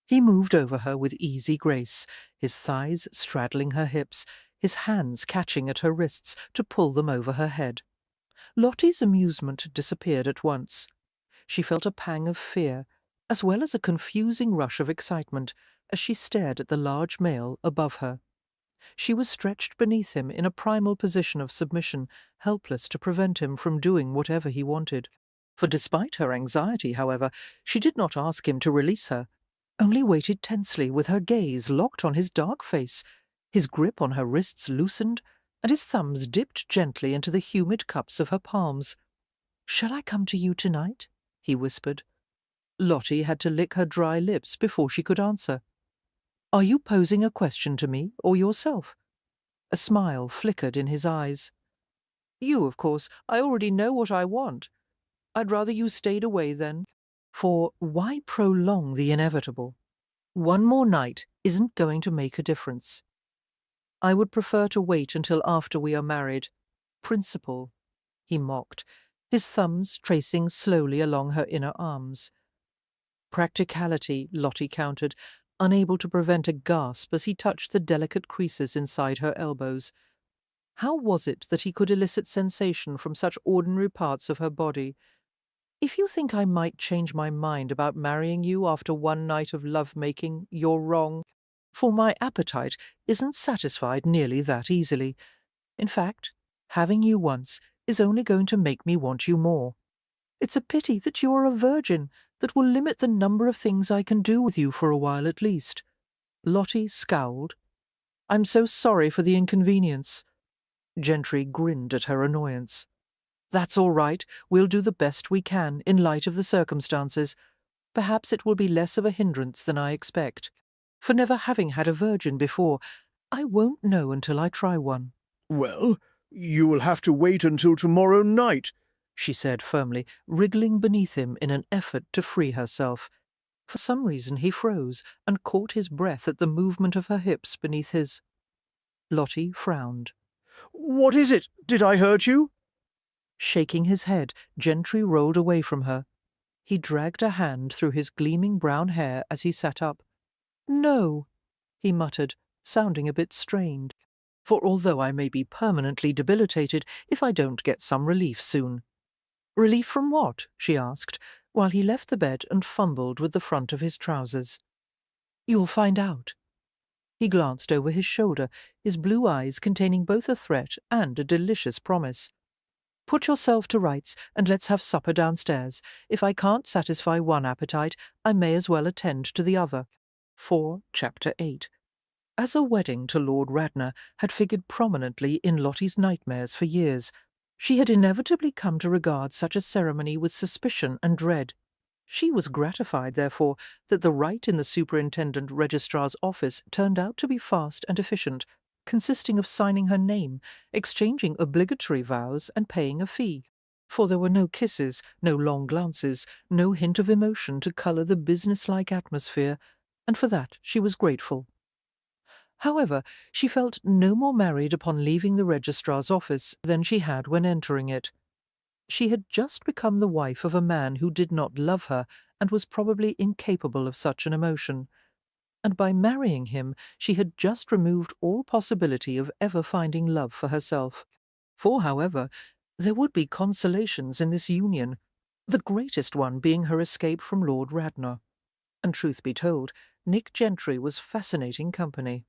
He moved over her with easy grace, his thighs straddling her hips, his hands catching at her wrists to pull them over her head. Lottie's amusement disappeared at once. She felt a pang of fear, as well as a confusing rush of excitement, as she stared at the large male above her. She was stretched beneath him in a primal position of submission, helpless to prevent him from doing whatever he wanted. For despite her anxiety, however, she did not ask him to release her, only waited tensely with her gaze locked on his dark face, his grip on her wrists loosened, and his thumbs dipped gently into the humid cups of her palms. "Shall I come to you tonight?" he whispered. Lottie had to lick her dry lips before she could answer. "Are you posing a question to me or yourself?" A smile flickered in his eyes. "You, of course. I already know what I want. I'd rather you stayed away then. For why prolong the inevitable? One more night isn't going to make a difference. I would prefer to wait until after we are married. Principle," he mocked, his thumbs tracing slowly along her inner arms. "Practicality," Lottie countered, unable to prevent a gasp as he touched the delicate creases inside her elbows. How was it that he could elicit sensation from such ordinary parts of her body? "If you think I might change my mind about marrying you after one night of love-making, you're wrong. For my appetite isn't satisfied nearly that easily. In fact, having you once is only going to make me want you more. It's a pity that you are a virgin. That will limit the number of things I can do with you for a while at least." Lottie scowled. "I'm so sorry for the inconvenience." Gentry grinned at her annoyance. "That's all right. We'll do the best we can in light of the circumstances. Perhaps it will be less of a hindrance than I expect. For never having had a virgin before, I won't know until I try one." "Well, you will have to wait until tomorrow night," she said firmly, wriggling beneath him in an effort to free herself. For some reason he froze and caught his breath at the movement of her hips beneath his. Lottie frowned. "What is it? Did I hurt you?" Shaking his head, Gentry rolled away from her. He dragged a hand through his gleaming brown hair as he sat up. "No," he muttered, sounding a bit strained. "For although I may be permanently debilitated if I don't get some relief soon." "Relief from what?" she asked, while he left the bed and fumbled with the front of his trousers. "You'll find out." He glanced over his shoulder, his blue eyes containing both a threat and a delicious promise. "Put yourself to rights, and let's have supper downstairs. If I can't satisfy one appetite, I may as well attend to the other." 4. Chapter 8. As a wedding to Lord Radnor had figured prominently in Lottie's nightmares for years, she had inevitably come to regard such a ceremony with suspicion and dread. She was gratified, therefore, that the rite in the superintendent registrar's office turned out to be fast and efficient, consisting of signing her name, exchanging obligatory vows, and paying a fee. For there were no kisses, no long glances, no hint of emotion to colour the business-like atmosphere, and for that she was grateful. However, she felt no more married upon leaving the registrar's office than she had when entering it. She had just become the wife of a man who did not love her and was probably incapable of such an emotion, and by marrying him she had just removed all possibility of ever finding love for herself. For, however, there would be consolations in this union, the greatest one being her escape from Lord Radnor. And truth be told, Nick Gentry was fascinating company.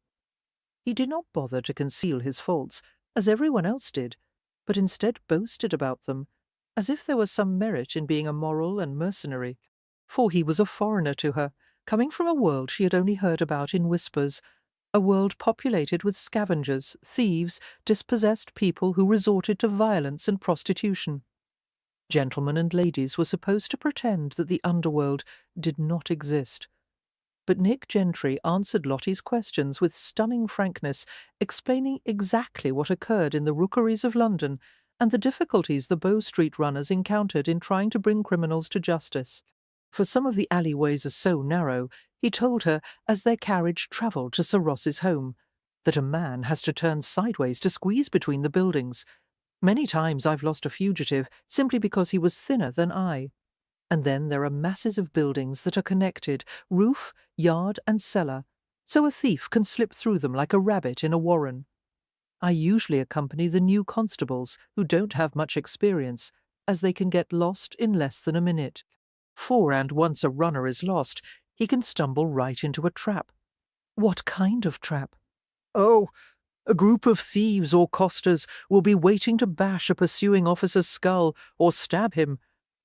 He did not bother to conceal his faults, as everyone else did, but instead boasted about them, as if there was some merit in being immoral and mercenary. For he was a foreigner to her, coming from a world she had only heard about in whispers, a world populated with scavengers, thieves, dispossessed people who resorted to violence and prostitution. Gentlemen and ladies were supposed to pretend that the underworld did not exist. But Nick Gentry answered Lottie's questions with stunning frankness, explaining exactly what occurred in the rookeries of London and the difficulties the Bow Street runners encountered in trying to bring criminals to justice. For some of the alleyways are so narrow, he told her, as their carriage travelled to Sir Ross's home, that a man has to turn sideways to squeeze between the buildings. Many times I've lost a fugitive simply because he was thinner than I. And then there are masses of buildings that are connected, roof, yard, and cellar, so a thief can slip through them like a rabbit in a warren. I usually accompany the new constables, who don't have much experience, as they can get lost in less than a minute. And once a runner is lost, he can stumble right into a trap. What kind of trap? Oh, a group of thieves or costers will be waiting to bash a pursuing officer's skull or stab him,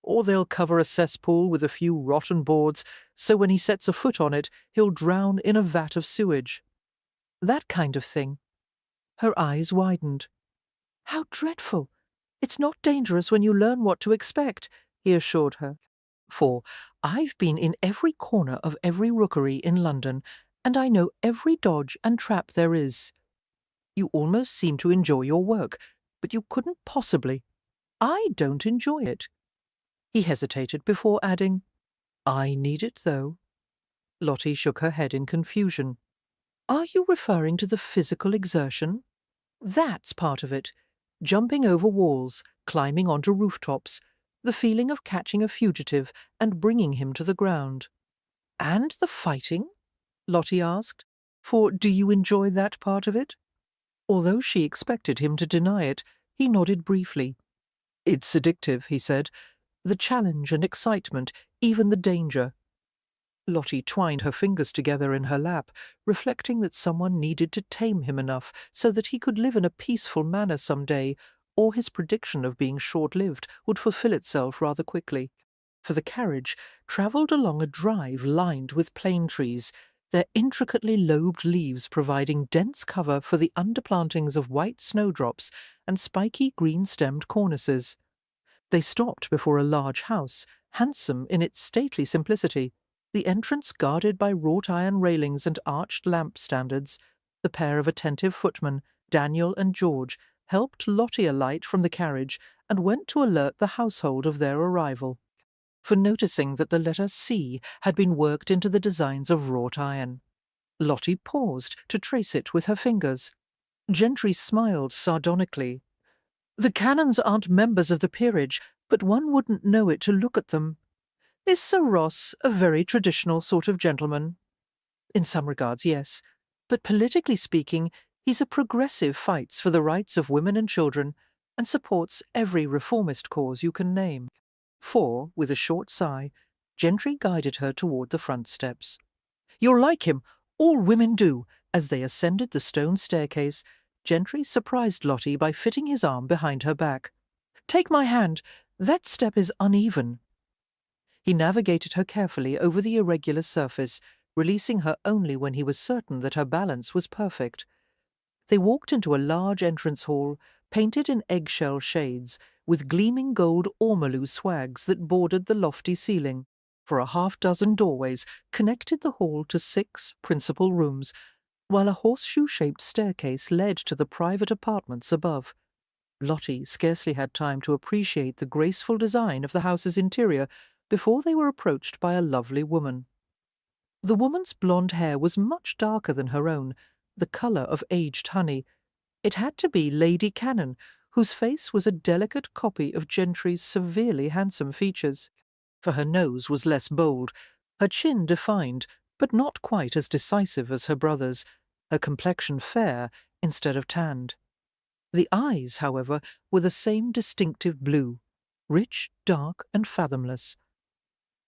or they'll cover a cesspool with a few rotten boards, so when he sets a foot on it, he'll drown in a vat of sewage. That kind of thing. Her eyes widened. How dreadful! It's not dangerous when you learn what to expect, he assured her. For I've been in every corner of every rookery in London, and I know every dodge and trap there is. You almost seem to enjoy your work, but you couldn't possibly. I don't enjoy it. He hesitated before adding, I need it, though. Lottie shook her head in confusion. Are you referring to the physical exertion? That's part of it. Jumping over walls, climbing onto rooftops, the feeling of catching a fugitive and bringing him to the ground. And the fighting? Lottie asked. For do you enjoy that part of it? Although she expected him to deny it, he nodded briefly. It's addictive, he said. The challenge and excitement, even the danger. Lottie twined her fingers together in her lap, reflecting that someone needed to tame him enough so that he could live in a peaceful manner some day, or his prediction of being short-lived would fulfill itself rather quickly. For the carriage travelled along a drive lined with plane trees, their intricately lobed leaves providing dense cover for the underplantings of white snowdrops and spiky green-stemmed cornices. They stopped before a large house, handsome in its stately simplicity, the entrance guarded by wrought-iron railings and arched lamp standards. The pair of attentive footmen, Daniel and George, helped Lottie alight from the carriage and went to alert the household of their arrival, for noticing that the letter C had been worked into the designs of wrought iron. Lottie paused to trace it with her fingers. Gentry smiled sardonically. The canons aren't members of the peerage, but one wouldn't know it to look at them. Is Sir Ross a very traditional sort of gentleman? In some regards, yes. But politically speaking, he's a progressive, fights for the rights of women and children, and supports every reformist cause you can name. For, with a short sigh, Gentry guided her toward the front steps. You'll like him. All women do. As they ascended the stone staircase, Gentry surprised Lottie by fitting his arm behind her back. Take my hand. That step is uneven. He navigated her carefully over the irregular surface, releasing her only when he was certain that her balance was perfect. They walked into a large entrance hall, painted in eggshell shades, with gleaming gold ormolu swags that bordered the lofty ceiling. For a half-dozen doorways connected the hall to 6 principal rooms, while a horseshoe-shaped staircase led to the private apartments above. Lottie scarcely had time to appreciate the graceful design of the house's interior before they were approached by a lovely woman. The woman's blonde hair was much darker than her own, the colour of aged honey. It had to be Lady Cannon, whose face was a delicate copy of Gentry's severely handsome features. For her nose was less bold, her chin defined, but not quite as decisive as her brother's, her complexion fair instead of tanned. The eyes, however, were the same distinctive blue, rich, dark, and fathomless.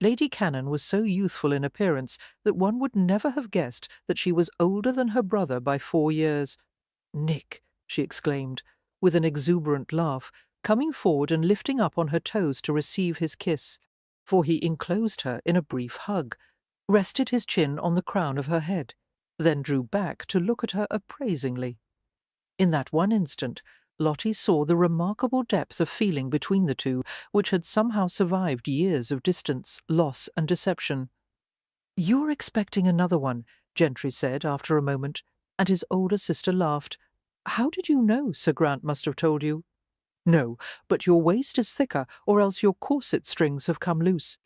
Lady Cannon was so youthful in appearance that one would never have guessed that she was older than her brother by 4 years. Nick, she exclaimed, with an exuberant laugh, coming forward and lifting up on her toes to receive his kiss, for he enclosed her in a brief hug, rested his chin on the crown of her head, then drew back to look at her appraisingly. In that one instant, Lottie saw the remarkable depth of feeling between the two, which had somehow survived years of distance, loss, and deception. "You're expecting another one," Gentry said after a moment, and his older sister laughed. "How did you know Sir Grant must have told you?" No, but your waist is thicker, or else your corset strings have come loose.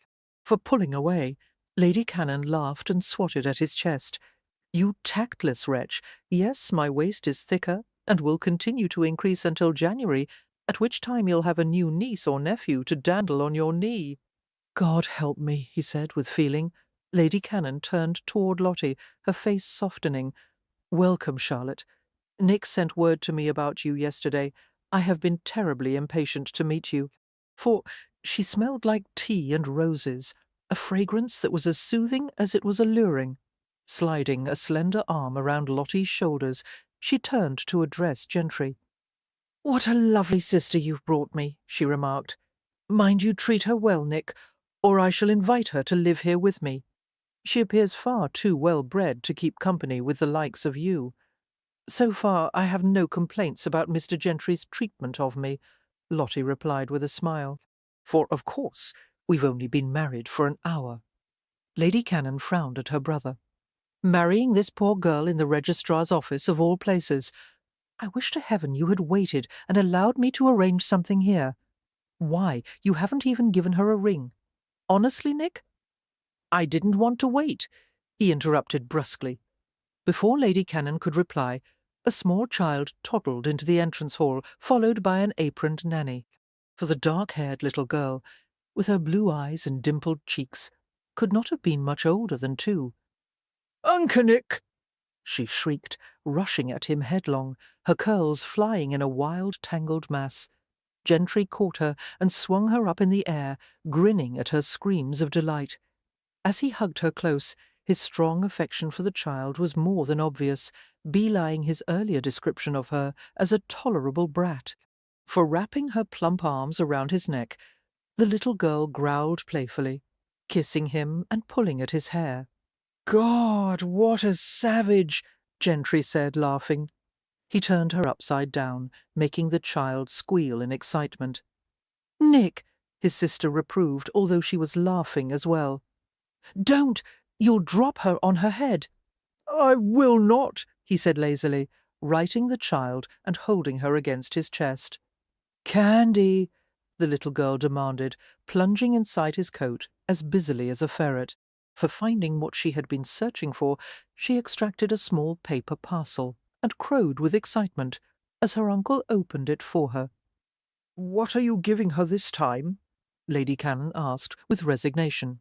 For pulling away, Lady Cannon laughed and swatted at his chest. You tactless wretch, yes, my waist is thicker, and will continue to increase until January, at which time you'll have a new niece or nephew to dandle on your knee. God help me, he said with feeling. Lady Cannon turned toward Lottie, her face softening. Welcome, Charlotte. Nick sent word to me about you yesterday. I have been terribly impatient to meet you. For she smelled like tea and roses, a fragrance that was as soothing as it was alluring. Sliding a slender arm around Lottie's shoulders, she turned to address Gentry. "What a lovely sister you've brought me," she remarked. "Mind you treat her well, Nick, or I shall invite her to live here with me. She appears far too well bred to keep company with the likes of you. So far I have no complaints about Mr. Gentry's treatment of me," Lottie replied with a smile. "For, of course, we've only been married for an hour." Lady Cannon frowned at her brother. "Marrying this poor girl in the registrar's office, of all places. I wish to heaven you had waited and allowed me to arrange something here. Why, you haven't even given her a ring. Honestly, Nick?" "I didn't want to wait," he interrupted brusquely. Before Lady Cannon could reply, a small child toddled into the entrance hall, followed by an aproned nanny. For the dark-haired little girl, with her blue eyes and dimpled cheeks, could not have been much older than 2. Uncle Nick! She shrieked, rushing at him headlong, her curls flying in a wild, tangled mass. Gentry caught her and swung her up in the air, grinning at her screams of delight. As he hugged her close, his strong affection for the child was more than obvious, belying his earlier description of her as a tolerable brat. For wrapping her plump arms around his neck, the little girl growled playfully, kissing him and pulling at his hair. "God, what a savage!" Gentry said, laughing. He turned her upside down, making the child squeal in excitement. "Nick," his sister reproved, although she was laughing as well. "Don't! You'll drop her on her head." I will not, he said lazily, righting the child and holding her against his chest. "Candy," the little girl demanded, plunging inside his coat as busily as a ferret. For finding what she had been searching for, she extracted a small paper parcel and crowed with excitement as her uncle opened it for her. What are you giving her this time? Lady Cannon asked with resignation.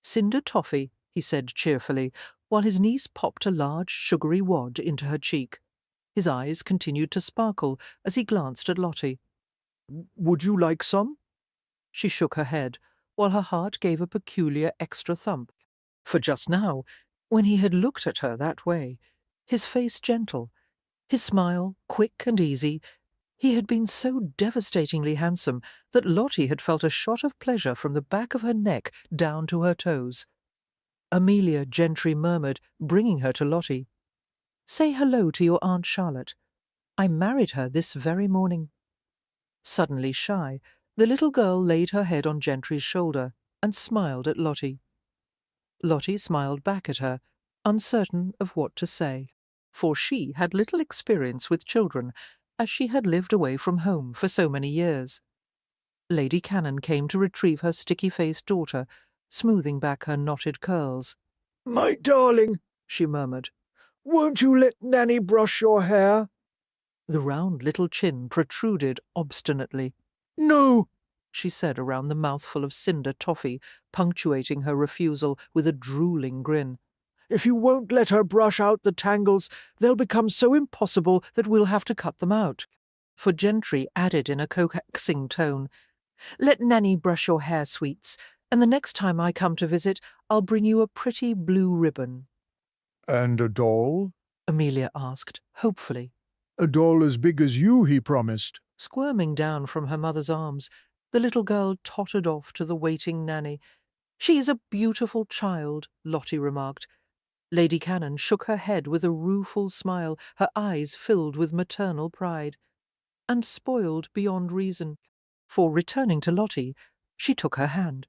"Cinder toffee," he said cheerfully, while his niece popped a large sugary wad into her cheek. His eyes continued to sparkle as he glanced at Lottie. Would you like some? She shook her head, while her heart gave a peculiar extra thump. For just now, when he had looked at her that way, his face gentle, his smile quick and easy, he had been so devastatingly handsome that Lottie had felt a shot of pleasure from the back of her neck down to her toes. "Amelia," Gentry murmured, bringing her to Lottie. "Say hello to your Aunt Charlotte. I married her this very morning." Suddenly shy, the little girl laid her head on Gentry's shoulder and smiled at Lottie. Lottie smiled back at her, uncertain of what to say, for she had little experience with children, as she had lived away from home for so many years. Lady Cannon came to retrieve her sticky-faced daughter, smoothing back her knotted curls. My darling, she murmured, won't you let Nanny brush your hair? The round little chin protruded obstinately. No, she said around the mouthful of cinder toffee, punctuating her refusal with a drooling grin. If you won't let her brush out the tangles, they'll become so impossible that we'll have to cut them out. For Gentry added in a coaxing tone, "Let Nanny brush your hair, sweets, and the next time I come to visit, I'll bring you a pretty blue ribbon." And a doll? Amelia asked, hopefully. A doll as big as you, he promised. Squirming down from her mother's arms, the little girl tottered off to the waiting nanny. "She is a beautiful child," Lottie remarked. Lady Cannon shook her head with a rueful smile, her eyes filled with maternal pride. "And spoiled beyond reason." For, returning to Lottie, she took her hand.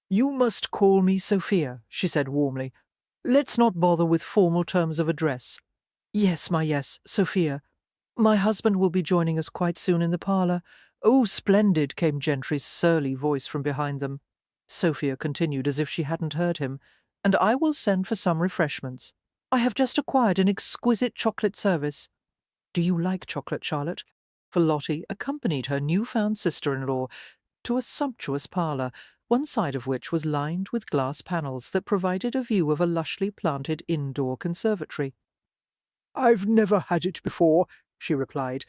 "You must call me Sophia," she said warmly. "Let's not bother with formal terms of address. Yes, my yes, Sophia. My husband will be joining us quite soon in the parlour. "Oh, splendid," came Gentry's surly voice from behind them. Sophia continued as if she hadn't heard him, "And I will send for some refreshments. I have just acquired an exquisite chocolate service. Do you like chocolate, Charlotte?" For Lottie accompanied her new-found sister-in-law to a sumptuous parlour, one side of which was lined with glass panels that provided a view of a lushly planted indoor conservatory. "I've never had it before," she replied.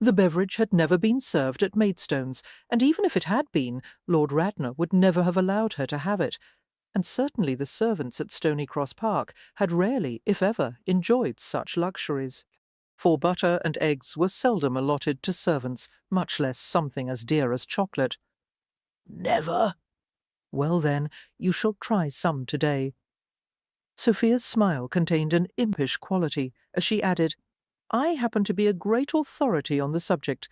The beverage had never been served at Maidstone's, and even if it had been, Lord Radnor would never have allowed her to have it, and certainly the servants at Stony Cross Park had rarely, if ever, enjoyed such luxuries. For butter and eggs were seldom allotted to servants, much less something as dear as chocolate. "Never?" "Well then, you shall try some today." Sophia's smile contained an impish quality, as she added, "I happen to be a great authority on the subject."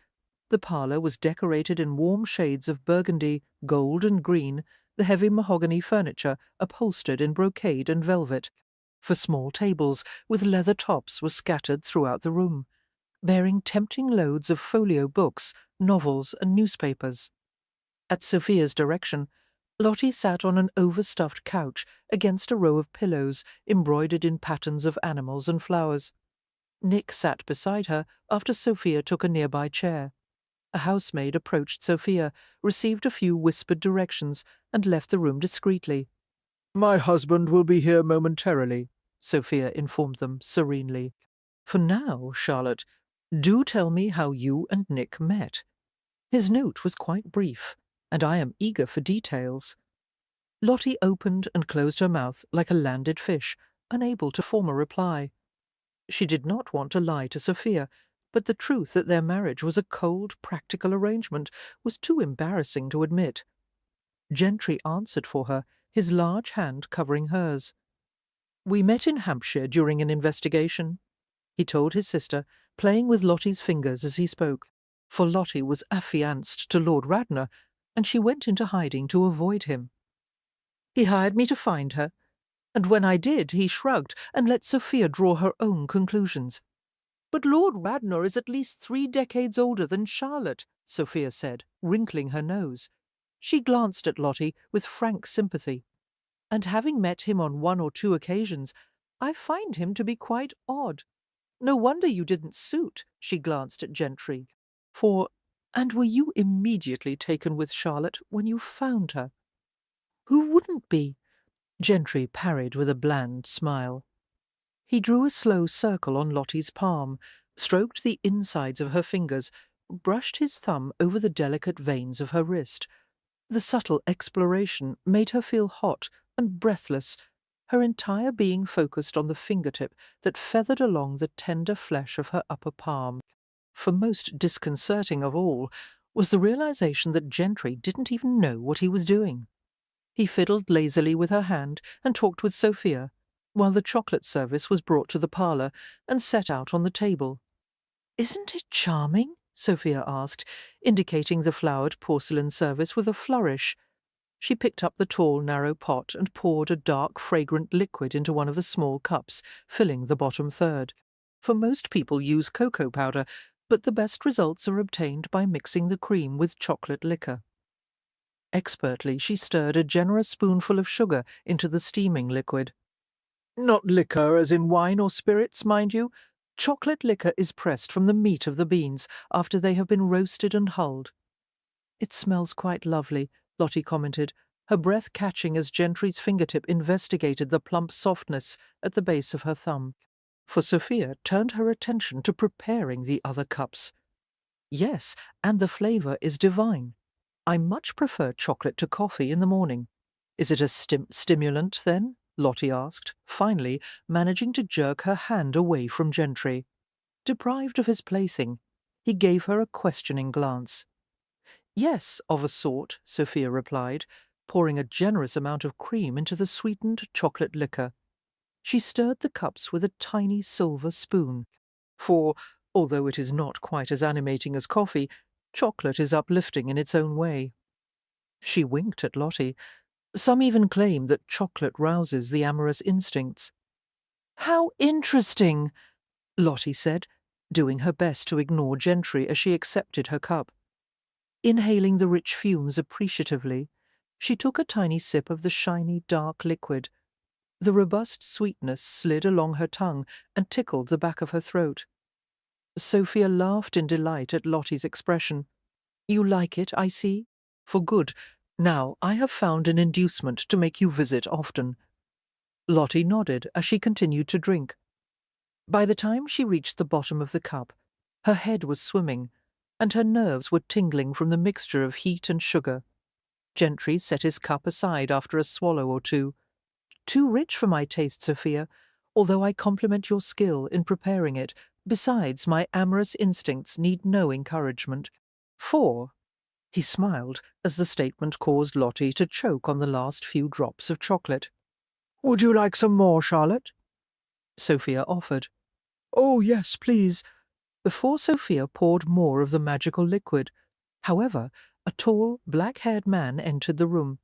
The parlour was decorated in warm shades of burgundy, gold and green, the heavy mahogany furniture upholstered in brocade and velvet. For small tables with leather tops were scattered throughout the room, bearing tempting loads of folio books, novels and newspapers. At Sophia's direction, Lottie sat on an overstuffed couch against a row of pillows embroidered in patterns of animals and flowers. Nick sat beside her after Sophia took a nearby chair. A housemaid approached Sophia, received a few whispered directions, and left the room discreetly. "My husband will be here momentarily," Sophia informed them serenely. "For now, Charlotte, do tell me how you and Nick met. His note was quite brief, and I am eager for details." Lottie opened and closed her mouth like a landed fish, unable to form a reply. She did not want to lie to Sophia, but the truth that their marriage was a cold, practical arrangement was too embarrassing to admit. Gentry answered for her, his large hand covering hers. "We met in Hampshire during an investigation," he told his sister, playing with Lottie's fingers as he spoke, for Lottie was affianced to Lord Radnor, and she went into hiding to avoid him. "He hired me to find her, and when I did, he shrugged and let Sophia draw her own conclusions. But Lord Radnor is at least 3 decades older than Charlotte," Sophia said, wrinkling her nose. She glanced at Lottie with frank sympathy. "And having met him on 1 or 2 occasions, I find him to be quite odd. No wonder you didn't suit," she glanced at Gentry. And were you immediately taken with Charlotte when you found her?" "Who wouldn't be?" Gentry parried with a bland smile. He drew a slow circle on Lottie's palm, stroked the insides of her fingers, brushed his thumb over the delicate veins of her wrist. The subtle exploration made her feel hot and breathless, her entire being focused on the fingertip that feathered along the tender flesh of her upper palm. For most disconcerting of all was the realization that Gentry didn't even know what he was doing. He fiddled lazily with her hand and talked with Sophia, while the chocolate service was brought to the parlour and set out on the table. "Isn't it charming?" Sophia asked, indicating the flowered porcelain service with a flourish. She picked up the tall, narrow pot and poured a dark, fragrant liquid into one of the small cups, filling the bottom third. For most people use cocoa powder, but the best results are obtained by mixing the cream with chocolate liquor. Expertly, she stirred a generous spoonful of sugar into the steaming liquid. "Not liquor as in wine or spirits, mind you. Chocolate liquor is pressed from the meat of the beans after they have been roasted and hulled." "It smells quite lovely," Lottie commented, her breath catching as Gentry's fingertip investigated the plump softness at the base of her thumb. For Sophia turned her attention to preparing the other cups. "Yes, and the flavour is divine. I much prefer chocolate to coffee in the morning." "Is it a stimulant, then?" Lottie asked, finally managing to jerk her hand away from Gentry. Deprived of his plaything, he gave her a questioning glance. "Yes, of a sort," Sophia replied, pouring a generous amount of cream into the sweetened chocolate liquor. She stirred the cups with a tiny silver spoon, for, although it is not quite as animating as coffee, chocolate is uplifting in its own way. She winked at Lottie. Some even claim that chocolate rouses the amorous instincts. "How interesting!" Lottie said, doing her best to ignore Gentry as she accepted her cup. Inhaling the rich fumes appreciatively, she took a tiny sip of the shiny, dark liquid. The robust sweetness slid along her tongue and tickled the back of her throat. Sophia laughed in delight at Lottie's expression. "You like it, I see? For good. Now I have found an inducement to make you visit often." Lottie nodded as she continued to drink. By the time she reached the bottom of the cup, her head was swimming, and her nerves were tingling from the mixture of heat and sugar. Gentry set his cup aside after a swallow or two. "Too rich for my taste, Sophia, although I compliment your skill in preparing it. Besides, my amorous instincts need no encouragement. For—" he smiled as the statement caused Lottie to choke on the last few drops of chocolate. Would you like some more, Charlotte? Sophia offered. Oh, yes, please. Before Sophia poured more of the magical liquid, however, a tall, black-haired man entered the room.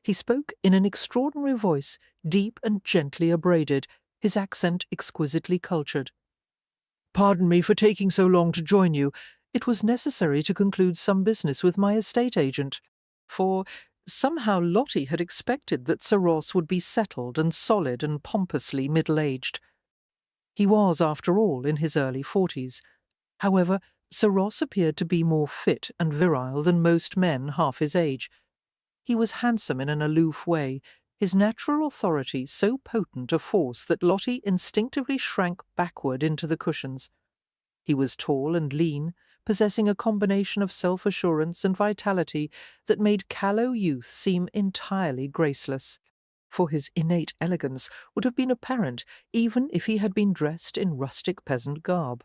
He spoke in an extraordinary voice, deep and gently abraded, his accent exquisitely cultured. Pardon me for taking so long to join you. It was necessary to conclude some business with my estate agent, for somehow Lottie had expected that Sir Ross would be settled and solid and pompously middle-aged. He was, after all, in his early 40s. However, Sir Ross appeared to be more fit and virile than most men half his age. He was handsome in an aloof way, his natural authority so potent a force that Lottie instinctively shrank backward into the cushions. He was tall and lean, possessing a combination of self-assurance and vitality that made callow youth seem entirely graceless. For his innate elegance would have been apparent even if he had been dressed in rustic peasant garb.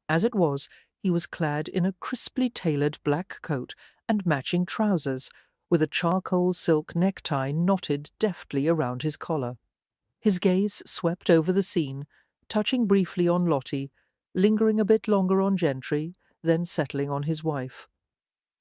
As it was, he was clad in a crisply tailored black coat and matching trousers, with a charcoal silk necktie knotted deftly around his collar. His gaze swept over the scene, touching briefly on Lottie, lingering a bit longer on Gentry, then settling on his wife.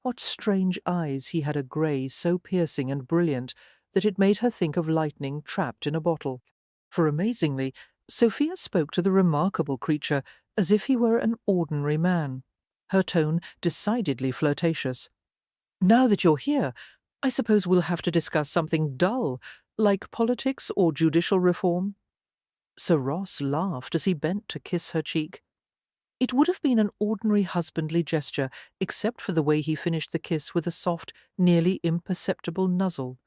What strange eyes he had, a grey so piercing and brilliant that it made her think of lightning trapped in a bottle. For amazingly, Sophia spoke to the remarkable creature as if he were an ordinary man, her tone decidedly flirtatious. "Now that you're here, I suppose we'll have to discuss something dull, like politics or judicial reform." Sir Ross laughed as he bent to kiss her cheek. It would have been an ordinary husbandly gesture, except for the way he finished the kiss with a soft, nearly imperceptible nuzzle.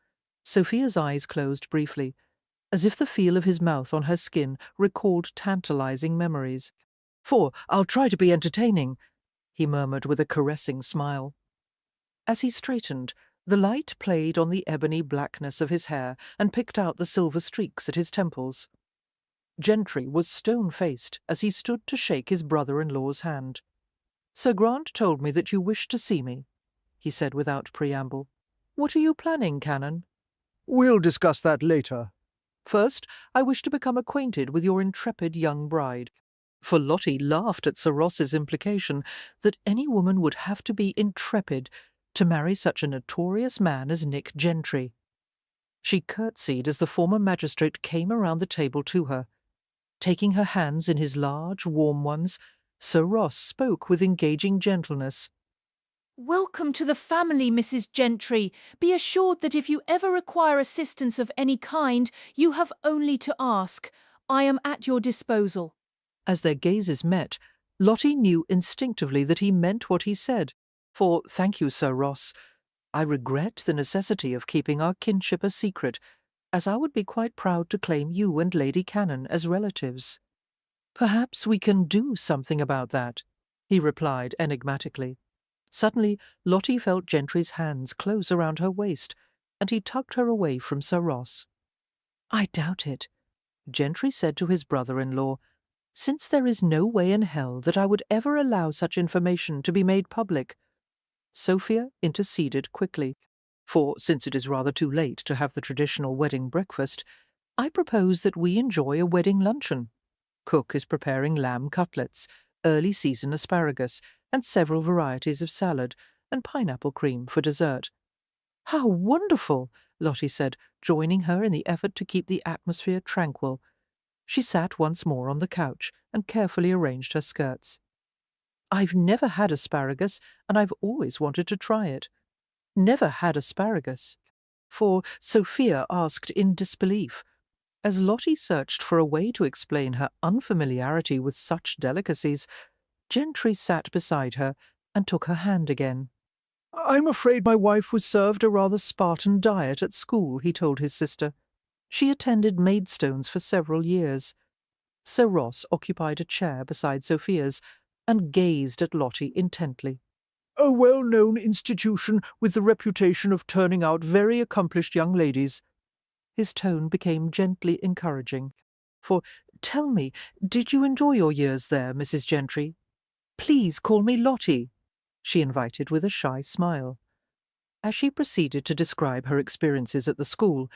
Sophia's eyes closed briefly, as if the feel of his mouth on her skin recalled tantalizing memories. "For I'll try to be entertaining," he murmured with a caressing smile. As he straightened, the light played on the ebony blackness of his hair and picked out the silver streaks at his temples. Gentry was stone-faced as he stood to shake his brother-in-law's hand. "Sir Grant told me that you wished to see me," he said without preamble. "What are you planning, Canon?" We'll discuss that later. "First, I wish to become acquainted with your intrepid young bride." For Lottie laughed at Sir Ross's implication that any woman would have to be intrepid to marry such a notorious man as Nick Gentry. She curtsied as the former magistrate came around the table to her. Taking her hands in his large, warm ones, Sir Ross spoke with engaging gentleness. "Welcome to the family, Mrs. Gentry. Be assured that if you ever require assistance of any kind, you have only to ask. I am at your disposal." As their gazes met, Lottie knew instinctively that he meant what he said. For, thank you, Sir Ross, I regret the necessity of keeping our kinship a secret, as I would be quite proud to claim you and Lady Cannon as relatives. "Perhaps we can do something about that," he replied enigmatically. Suddenly, Lottie felt Gentry's hands close around her waist, and he tugged her away from Sir Ross. "I doubt it," Gentry said to his brother-in-law, "since there is no way in hell that I would ever allow such information to be made public." Sophia interceded quickly, for since it is rather too late to have the traditional wedding breakfast, I propose that we enjoy a wedding luncheon. Cook is preparing lamb cutlets, early season asparagus, and several varieties of salad, and pineapple cream for dessert. "How wonderful!" Lottie said, joining her in the effort to keep the atmosphere tranquil. She sat once more on the couch and carefully arranged her skirts. I've never had asparagus, and I've always wanted to try it. Never had asparagus. For Sophia asked in disbelief, as Lottie searched for a way to explain her unfamiliarity with such delicacies. Gentry sat beside her and took her hand again. "I'm afraid my wife was served a rather Spartan diet at school," he told his sister. She attended Maidstones for several years. Sir Ross occupied a chair beside Sophia's and gazed at Lottie intently. "A well-known institution with the reputation of turning out very accomplished young ladies." His tone became gently encouraging. "For, tell me, did you enjoy your years there, Mrs. Gentry? Please call me Lottie," she invited with a shy smile. As she proceeded to describe her experiences at the school,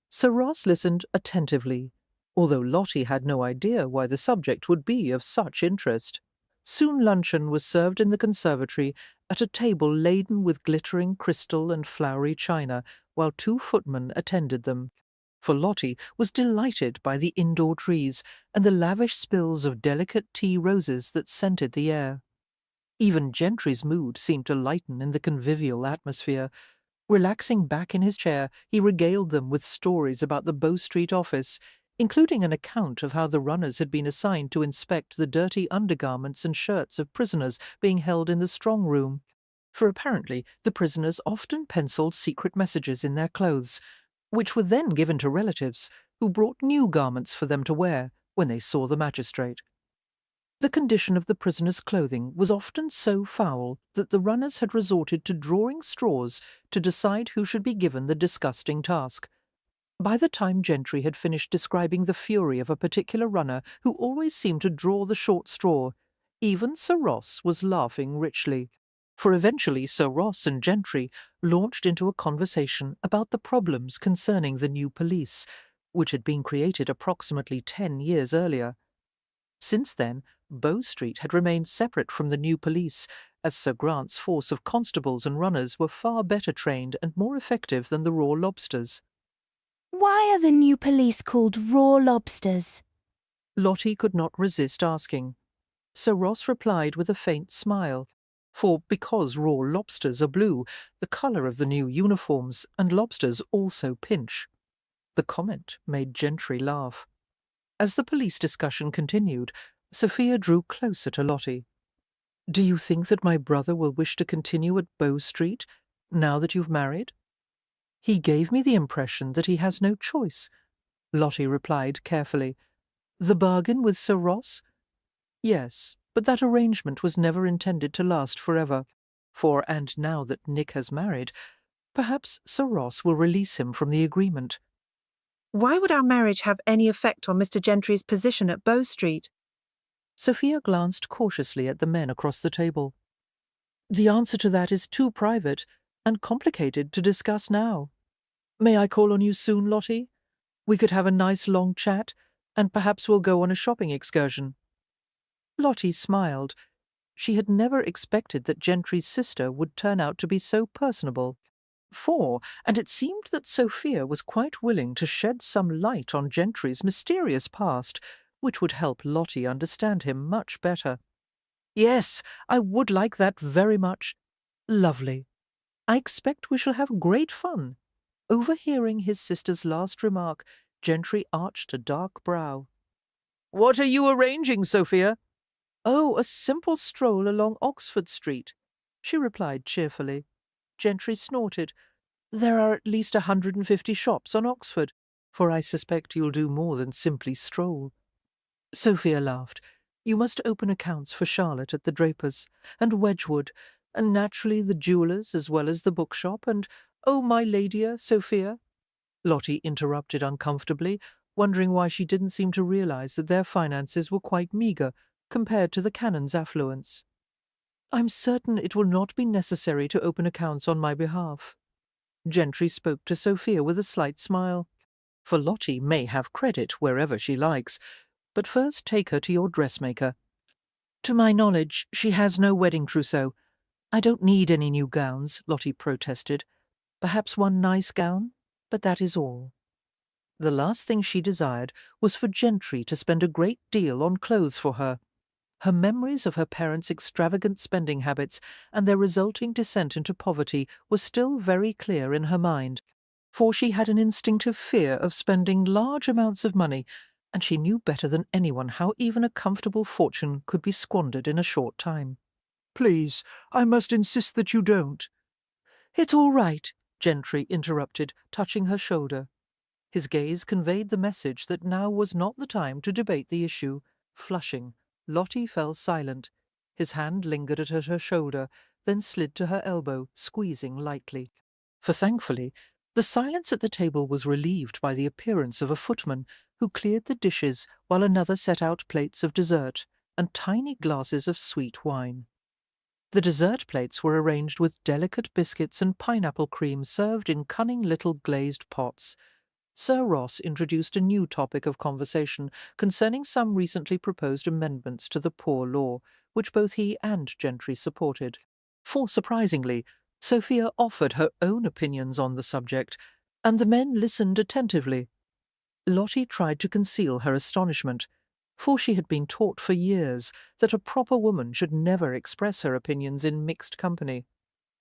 Sir Ross listened attentively, although Lottie had no idea why the subject would be of such interest. Soon luncheon was served in the conservatory at a table laden with glittering crystal and flowery china, while 2 footmen attended them. For Lottie was delighted by the indoor trees and the lavish spills of delicate tea roses that scented the air. Even Gentry's mood seemed to lighten in the convivial atmosphere. Relaxing back in his chair, he regaled them with stories about the Bow Street office, including an account of how the runners had been assigned to inspect the dirty undergarments and shirts of prisoners being held in the strong room. For apparently the prisoners often penciled secret messages in their clothes, which were then given to relatives, who brought new garments for them to wear when they saw the magistrate. The condition of the prisoners' clothing was often so foul that the runners had resorted to drawing straws to decide who should be given the disgusting task. By the time Gentry had finished describing the fury of a particular runner who always seemed to draw the short straw, even Sir Ross was laughing richly. For eventually Sir Ross and Gentry launched into a conversation about the problems concerning the new police, which had been created approximately 10 years earlier. Since then, Bow Street had remained separate from the new police, as Sir Grant's force of constables and runners were far better trained and more effective than the Raw Lobsters. Why are the new police called Raw Lobsters? Lottie could not resist asking. Sir Ross replied with a faint smile. For because raw lobsters are blue, the colour of the new uniforms, and lobsters also pinch. The comment made Gentry laugh. As the police discussion continued, Sophia drew closer to Lottie. "Do you think that my brother will wish to continue at Bow Street, now that you've married?" "He gave me the impression that he has no choice," Lottie replied carefully. "The bargain with Sir Ross? Yes, but that arrangement was never intended to last forever. And now that Nick has married, perhaps Sir Ross will release him from the agreement." Why would our marriage have any effect on Mr. Gentry's position at Bow Street? Sophia glanced cautiously at the men across the table. "The answer to that is too private and complicated to discuss now. May I call on you soon, Lottie? We could have a nice long chat, and perhaps we'll go on a shopping excursion." Lottie smiled. She had never expected that Gentry's sister would turn out to be so personable. And it seemed that Sophia was quite willing to shed some light on Gentry's mysterious past, which would help Lottie understand him much better. "Yes, I would like that very much." "Lovely. I expect we shall have great fun." Overhearing his sister's last remark, Gentry arched a dark brow. "What are you arranging, Sophia?" "Oh, a simple stroll along Oxford Street," she replied cheerfully. Gentry snorted. "There are at least 150 shops on Oxford, for I suspect you'll do more than simply stroll." Sophia laughed. "You must open accounts for Charlotte at the draper's, and Wedgwood, and naturally the jeweller's as well as the bookshop, and, oh, my lady, Sophia." Lottie interrupted uncomfortably, wondering why she didn't seem to realize that their finances were quite meagre compared to the canon's affluence. "I'm certain it will not be necessary to open accounts on my behalf." Gentry spoke to Sophia with a slight smile. "For Lottie may have credit wherever she likes, but first take her to your dressmaker. To my knowledge, she has no wedding trousseau. I don't need any new gowns," Lottie protested. "Perhaps one nice gown, but that is all." The last thing she desired was for Gentry to spend a great deal on clothes for her. Her memories of her parents' extravagant spending habits and their resulting descent into poverty were still very clear in her mind, for she had an instinctive fear of spending large amounts of money, and she knew better than anyone how even a comfortable fortune could be squandered in a short time. Please, I must insist that you don't. "It's all right," Gentry interrupted, touching her shoulder. His gaze conveyed the message that now was not the time to debate the issue. Flushing, Lottie fell silent. His hand lingered at her shoulder, then slid to her elbow, squeezing lightly. For thankfully, the silence at the table was relieved by the appearance of a footman, who cleared the dishes while another set out plates of dessert and tiny glasses of sweet wine. The dessert plates were arranged with delicate biscuits and pineapple cream served in cunning little glazed pots. Sir Ross introduced a new topic of conversation concerning some recently proposed amendments to the Poor Law, which both he and Gentry supported. For surprisingly, Sophia offered her own opinions on the subject, and the men listened attentively. Lottie tried to conceal her astonishment, for she had been taught for years that a proper woman should never express her opinions in mixed company.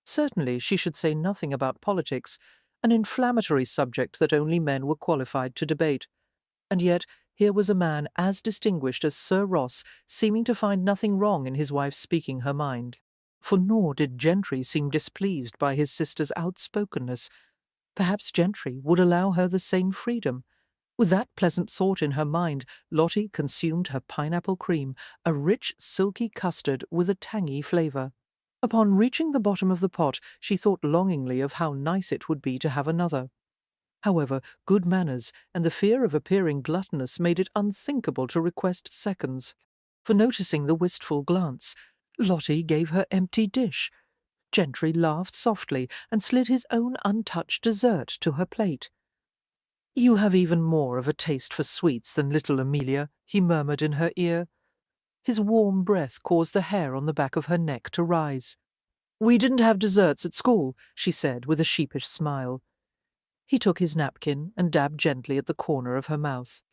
Certainly she should say nothing about politics, an inflammatory subject that only men were qualified to debate. And yet here was a man as distinguished as Sir Ross seeming to find nothing wrong in his wife's speaking her mind. For nor did Gentry seem displeased by his sister's outspokenness. Perhaps Gentry would allow her the same freedom. With that pleasant thought in her mind, Lottie consumed her pineapple cream, a rich, silky custard with a tangy flavour. Upon reaching the bottom of the pot, she thought longingly of how nice it would be to have another. However, good manners and the fear of appearing gluttonous made it unthinkable to request seconds. For noticing the wistful glance, Lottie gave her empty dish. Gentry laughed softly and slid his own untouched dessert to her plate. "You have even more of a taste for sweets than little Amelia," he murmured in her ear. His warm breath caused the hair on the back of her neck to rise. "We didn't have desserts at school," she said with a sheepish smile. He took his napkin and dabbed gently at the corner of her mouth.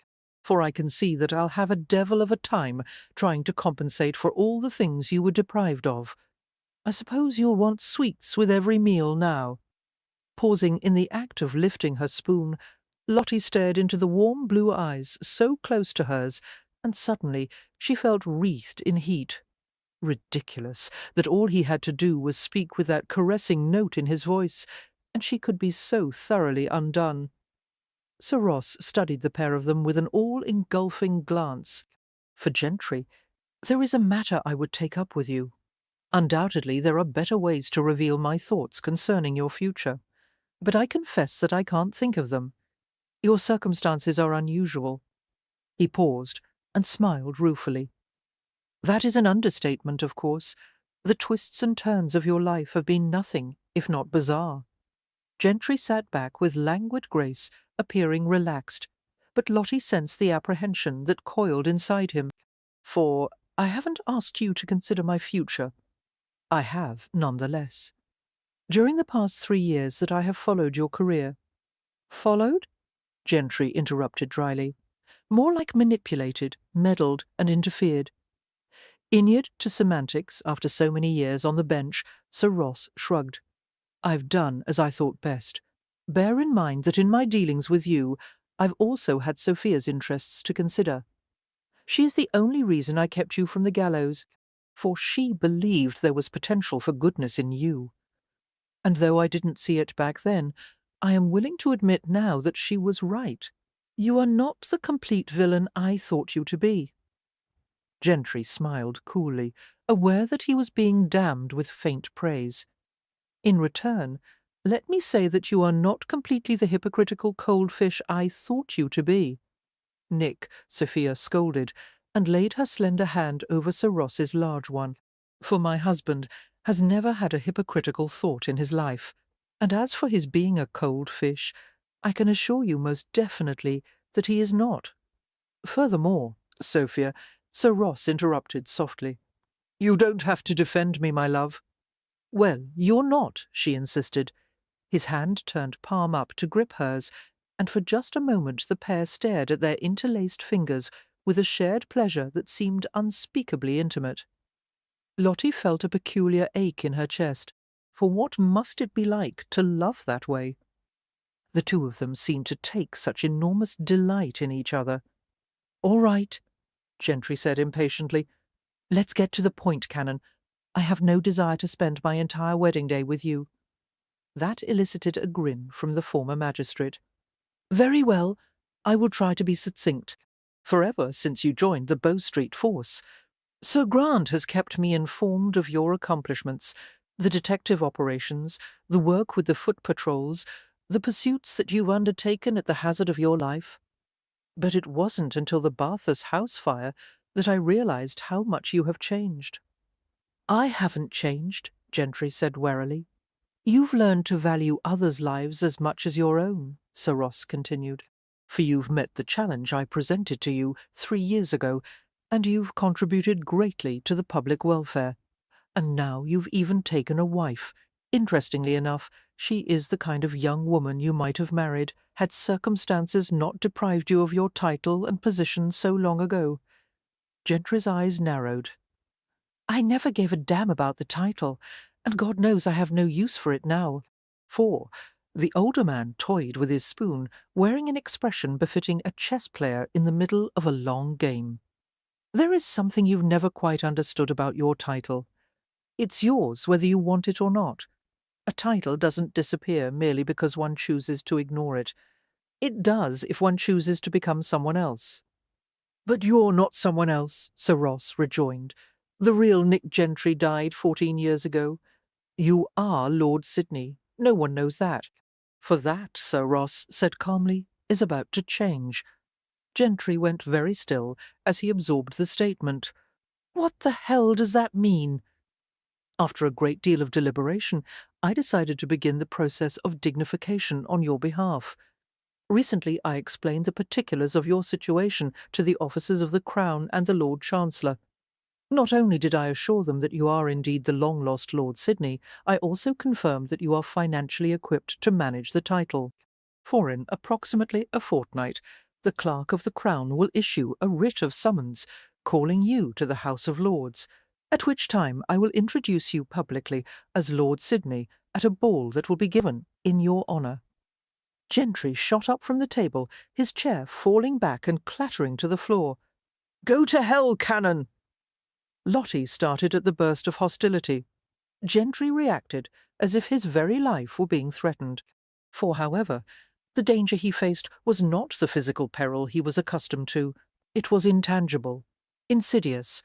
"For I can see that I'll have a devil of a time trying to compensate for all the things you were deprived of. I suppose you'll want sweets with every meal now." Pausing in the act of lifting her spoon, Lottie stared into the warm blue eyes so close to hers, and suddenly she felt wreathed in heat. Ridiculous that all he had to do was speak with that caressing note in his voice, and she could be so thoroughly undone. Sir Ross studied the pair of them with an all-engulfing glance. "For Gentry, there is a matter I would take up with you. Undoubtedly there are better ways to reveal my thoughts concerning your future, but I confess that I can't think of them. Your circumstances are unusual." He paused and smiled ruefully. "That is an understatement, of course. The twists and turns of your life have been nothing if not bizarre." Gentry sat back with languid grace, appearing relaxed, but Lottie sensed the apprehension that coiled inside him. "For I haven't asked you to consider my future. I have, none the less. During the past 3 years that I have followed your career—" "Followed?" Gentry interrupted dryly. "More like manipulated, meddled, and interfered." Inured to semantics after so many years on the bench, Sir Ross shrugged. "I've done as I thought best. Bear in mind that in my dealings with you, I've also had Sophia's interests to consider. She is the only reason I kept you from the gallows, for she believed there was potential for goodness in you. And though I didn't see it back then, I am willing to admit now that she was right. You are not the complete villain I thought you to be." Gentry smiled coolly, aware that he was being damned with faint praise. "In return, let me say that you are not completely the hypocritical cold fish I thought you to be." "Nick," Sophia scolded, and laid her slender hand over Sir Ross's large one. "For my husband has never had a hypocritical thought in his life, and as for his being a cold fish, I can assure you most definitely that he is not. Furthermore, Sophia," Sir Ross interrupted softly, "you don't have to defend me, my love." "Well, you're not," she insisted. His hand turned palm up to grip hers, and for just a moment the pair stared at their interlaced fingers with a shared pleasure that seemed unspeakably intimate. Lottie felt a peculiar ache in her chest, for what must it be like to love that way? The two of them seemed to take such enormous delight in each other. "All right," Gentry said impatiently. "Let's get to the point, Canon. I have no desire to spend my entire wedding day with you." That elicited a grin from the former magistrate. "Very well, I will try to be succinct. Forever since you joined the Bow Street force, Sir Grant has kept me informed of your accomplishments, the detective operations, the work with the foot patrols, the pursuits that you've undertaken at the hazard of your life. But it wasn't until the Bathurst house fire that I realized how much you have changed." "I haven't changed," Gentry said warily. "You've learned to value others' lives as much as your own," Sir Ross continued, "for you've met the challenge I presented to you 3 years ago, and you've contributed greatly to the public welfare. And now you've even taken a wife. Interestingly enough, she is the kind of young woman you might have married had circumstances not deprived you of your title and position so long ago." Gentry's eyes narrowed. "I never gave a damn about the title, and God knows I have no use for it now." For the older man toyed with his spoon, wearing an expression befitting a chess player in the middle of a long game. "There is something you've never quite understood about your title. It's yours whether you want it or not. A title doesn't disappear merely because one chooses to ignore it. It does if one chooses to become someone else." "But you're not someone else," Sir Ross rejoined. "The real Nick Gentry died 14 years ago. You are Lord Sidney. No one knows that. For that, Sir Ross said calmly, is about to change." Gentry went very still as he absorbed the statement. "What the hell does that mean?" "After a great deal of deliberation, I decided to begin the process of dignification on your behalf. Recently I explained the particulars of your situation to the officers of the Crown and the Lord Chancellor. Not only did I assure them that you are indeed the long-lost Lord Sidney, I also confirmed that you are financially equipped to manage the title. For in approximately a fortnight, the Clerk of the Crown will issue a writ of summons, calling you to the House of Lords, at which time I will introduce you publicly as Lord Sidney at a ball that will be given in your honour." Gentry shot up from the table, his chair falling back and clattering to the floor. "Go to hell, Canon!" Lottie started at the burst of hostility. Gentry reacted as if his very life were being threatened. For, however, the danger he faced was not the physical peril he was accustomed to. It was intangible, insidious,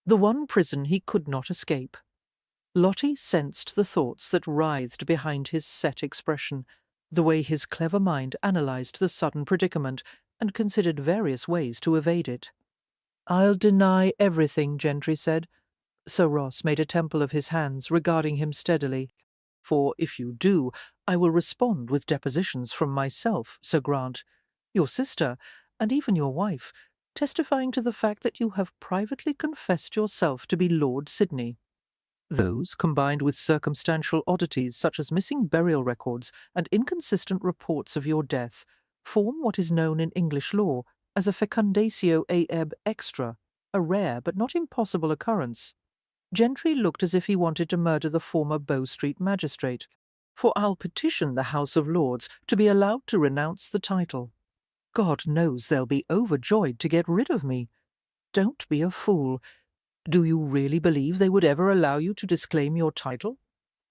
the one prison he could not escape. Lottie sensed the thoughts that writhed behind his set expression, the way his clever mind analysed the sudden predicament and considered various ways to evade it. "I'll deny everything," Gentry said. Sir Ross made a temple of his hands, regarding him steadily. "For if you do, I will respond with depositions from myself, Sir Grant, your sister, and even your wife, testifying to the fact that you have privately confessed yourself to be Lord Sidney. Those, combined with circumstantial oddities such as missing burial records and inconsistent reports of your death, form what is known in English law as a fecundatio ab extra, a rare but not impossible occurrence." Gentry looked as if he wanted to murder the former Bow Street magistrate. "For I'll petition the House of Lords to be allowed to renounce the title. God knows they'll be overjoyed to get rid of me. Don't be a fool. Do you really believe they would ever allow you to disclaim your title?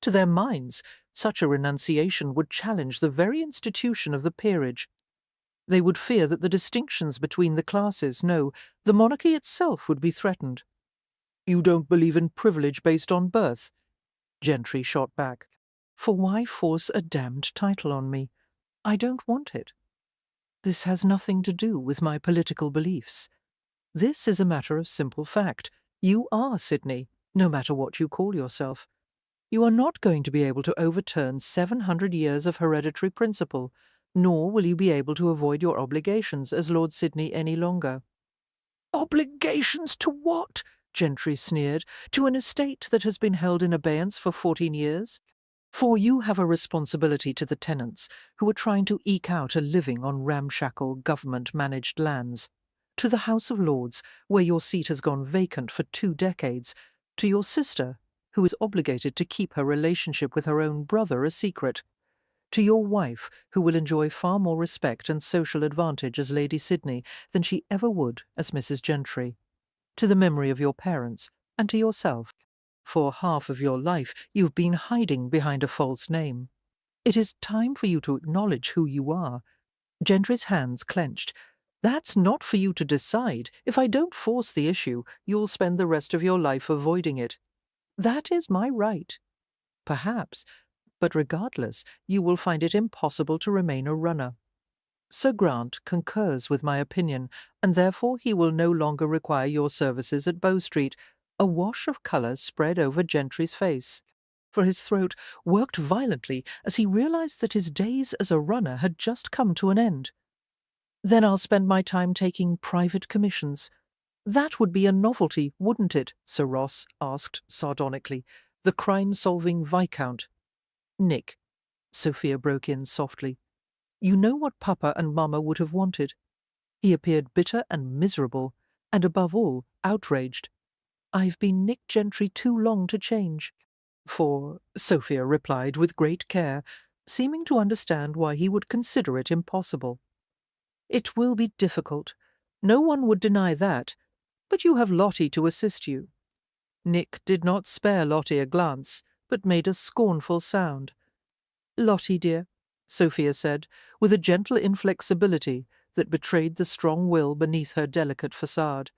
To their minds, such a renunciation would challenge the very institution of the peerage. They would fear that the distinctions between the classes, no, the monarchy itself would be threatened." "You don't believe in privilege based on birth?" Gentry shot back. "For why force a damned title on me? I don't want it. This has nothing to do with my political beliefs. This is a matter of simple fact. You are Sidney, no matter what you call yourself. You are not going to be able to overturn 700 years of hereditary principle, nor will you be able to avoid your obligations as Lord Sidney any longer." "Obligations to what?" Gentry sneered. "To an estate that has been held in abeyance for 14 years? For you have a responsibility to the tenants who are trying to eke out a living on ramshackle government-managed lands. To the House of Lords, where your seat has gone vacant for 2 decades. To your sister, who is obligated to keep her relationship with her own brother a secret. To your wife, who will enjoy far more respect and social advantage as Lady Sidney than she ever would as Mrs. Gentry. To the memory of your parents, and to yourself. For half of your life you've been hiding behind a false name. It is time for you to acknowledge who you are. Gentry's hands clenched. That's not for you to decide. If I don't force the issue, you'll spend the rest of your life avoiding it. That is my right. Perhaps, but regardless, you will find it impossible to remain a runner. Sir Grant concurs with my opinion, and therefore he will no longer require your services at Bow Street. A wash of colour spread over Gentry's face, for his throat worked violently as he realized that his days as a runner had just come to an end. Then I'll spend my time taking private commissions. That would be a novelty, wouldn't it? Sir Ross asked sardonically. The crime-solving Viscount. Nick, Sophia broke in softly. You know what Papa and Mamma would have wanted. He appeared bitter and miserable, and above all, outraged. I've been Nick Gentry too long to change. For, Sophia replied with great care, seeming to understand why he would consider it impossible. It will be difficult. No one would deny that. But you have Lottie to assist you. Nick did not spare Lottie a glance, but made a scornful sound. Lottie, dear, Sophia said, with a gentle inflexibility that betrayed the strong will beneath her delicate facade.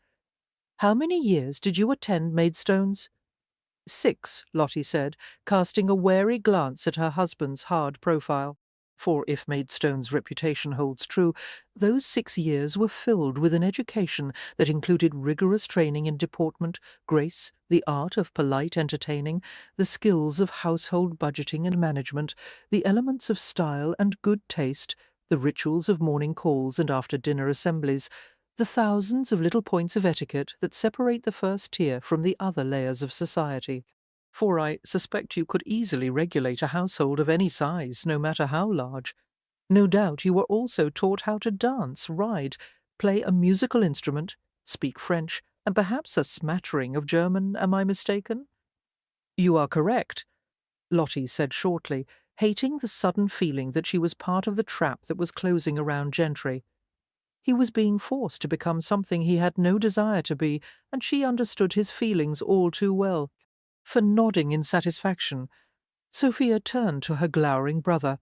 How many years did you attend Maidstones? 6, Lottie said, casting a wary glance at her husband's hard profile. For if Maidstone's reputation holds true, those 6 years were filled with an education that included rigorous training in deportment, grace, the art of polite entertaining, the skills of household budgeting and management, the elements of style and good taste, the rituals of morning calls and after-dinner assemblies, the thousands of little points of etiquette that separate the first tier from the other layers of society. For I suspect you could easily regulate a household of any size, no matter how large. No doubt you were also taught how to dance, ride, play a musical instrument, speak French, and perhaps a smattering of German, am I mistaken? You are correct, Lottie said shortly, hating the sudden feeling that she was part of the trap that was closing around Gentry. He was being forced to become something he had no desire to be, and she understood his feelings all too well. For nodding in satisfaction, Sophia turned to her glowering brother.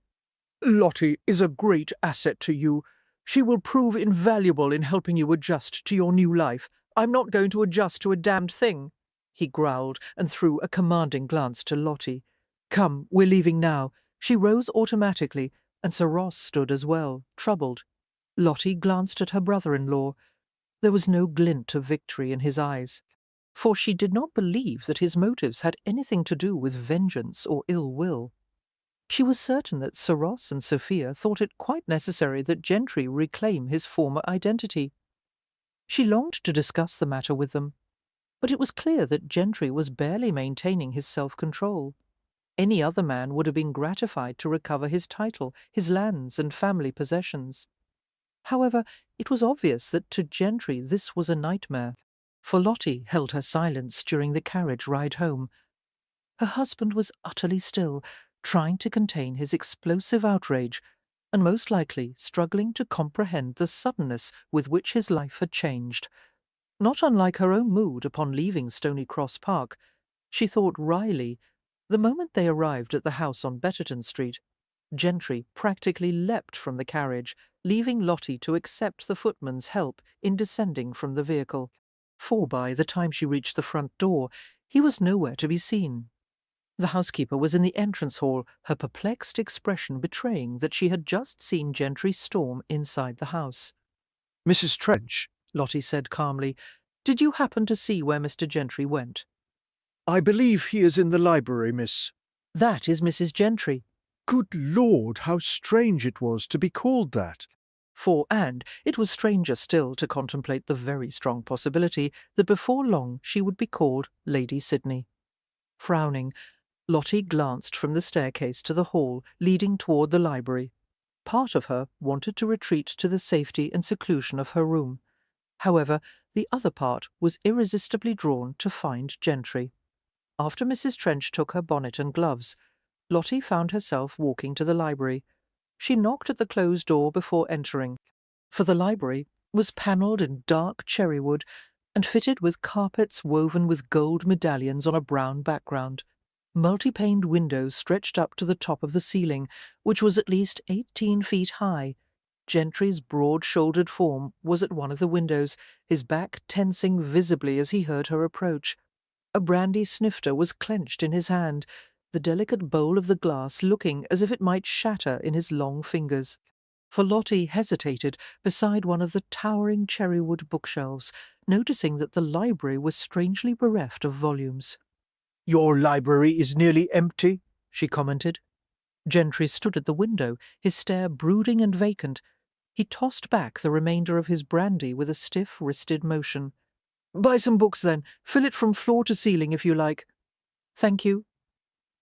Lottie is a great asset to you. She will prove invaluable in helping you adjust to your new life. I'm not going to adjust to a damned thing, he growled and threw a commanding glance to Lottie. Come, we're leaving now. She rose automatically, and Sir Ross stood as well, troubled. Lottie glanced at her brother-in-law. There was no glint of victory in his eyes, for she did not believe that his motives had anything to do with vengeance or ill will. She was certain that Sir Ross and Sophia thought it quite necessary that Gentry reclaim his former identity. She longed to discuss the matter with them, but it was clear that Gentry was barely maintaining his self-control. Any other man would have been gratified to recover his title, his lands and family possessions. However, it was obvious that to Gentry this was a nightmare, for Lottie held her silence during the carriage ride home. Her husband was utterly still, trying to contain his explosive outrage, and most likely struggling to comprehend the suddenness with which his life had changed. Not unlike her own mood upon leaving Stony Cross Park, she thought wryly, the moment they arrived at the house on Betterton Street, Gentry practically leapt from the carriage, leaving Lottie to accept the footman's help in descending from the vehicle. For by the time she reached the front door, he was nowhere to be seen. The housekeeper was in the entrance hall, her perplexed expression betraying that she had just seen Gentry storm inside the house. Mrs. Trench, Lottie said calmly, did you happen to see where Mr. Gentry went? I believe he is in the library, miss. That is Mrs. Gentry. Good Lord, how strange it was to be called that. And it was stranger still to contemplate the very strong possibility that before long she would be called Lady Sidney. Frowning, Lottie glanced from the staircase to the hall leading toward the library. Part of her wanted to retreat to the safety and seclusion of her room. However, the other part was irresistibly drawn to find Gentry. After Mrs. Trench took her bonnet and gloves, Lottie found herself walking to the library. She knocked at the closed door before entering, for the library was panelled in dark cherry wood and fitted with carpets woven with gold medallions on a brown background. Multi-paned windows stretched up to the top of the ceiling, which was at least 18 feet high. Gentry's broad-shouldered form was at one of the windows, his back tensing visibly as he heard her approach. A brandy snifter was clenched in his hand, the delicate bowl of the glass looking as if it might shatter in his long fingers. For Lottie hesitated beside one of the towering cherrywood bookshelves, noticing that the library was strangely bereft of volumes. "Your library is nearly empty," she commented. Gentry stood at the window, his stare brooding and vacant. He tossed back the remainder of his brandy with a stiff wristed motion. "Buy some books, then. Fill it from floor to ceiling, if you like." "Thank you."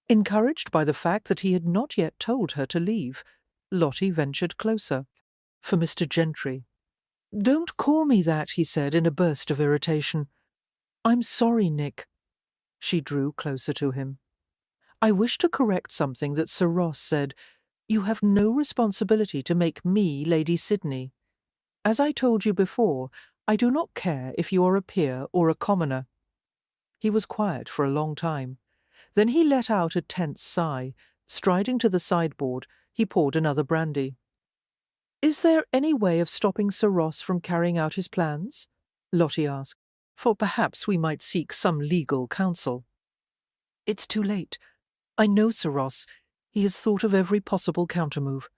Encouraged by the fact that he had not yet told her to leave, Lottie ventured closer. For Mr. Gentry. "Don't call me that," he said in a burst of irritation. "I'm sorry, Nick." She drew closer to him. "I wish to correct something that Sir Ross said. You have no responsibility to make me Lady Sydney. As I told you before, I do not care if you are a peer or a commoner." He was quiet for a long time. Then he let out a tense sigh. Striding to the sideboard, he poured another brandy. "Is there any way of stopping Sir Ross from carrying out his plans?" Lottie asked. "For perhaps we might seek some legal counsel." "It's too late. I know Sir Ross. He has thought of every possible countermove.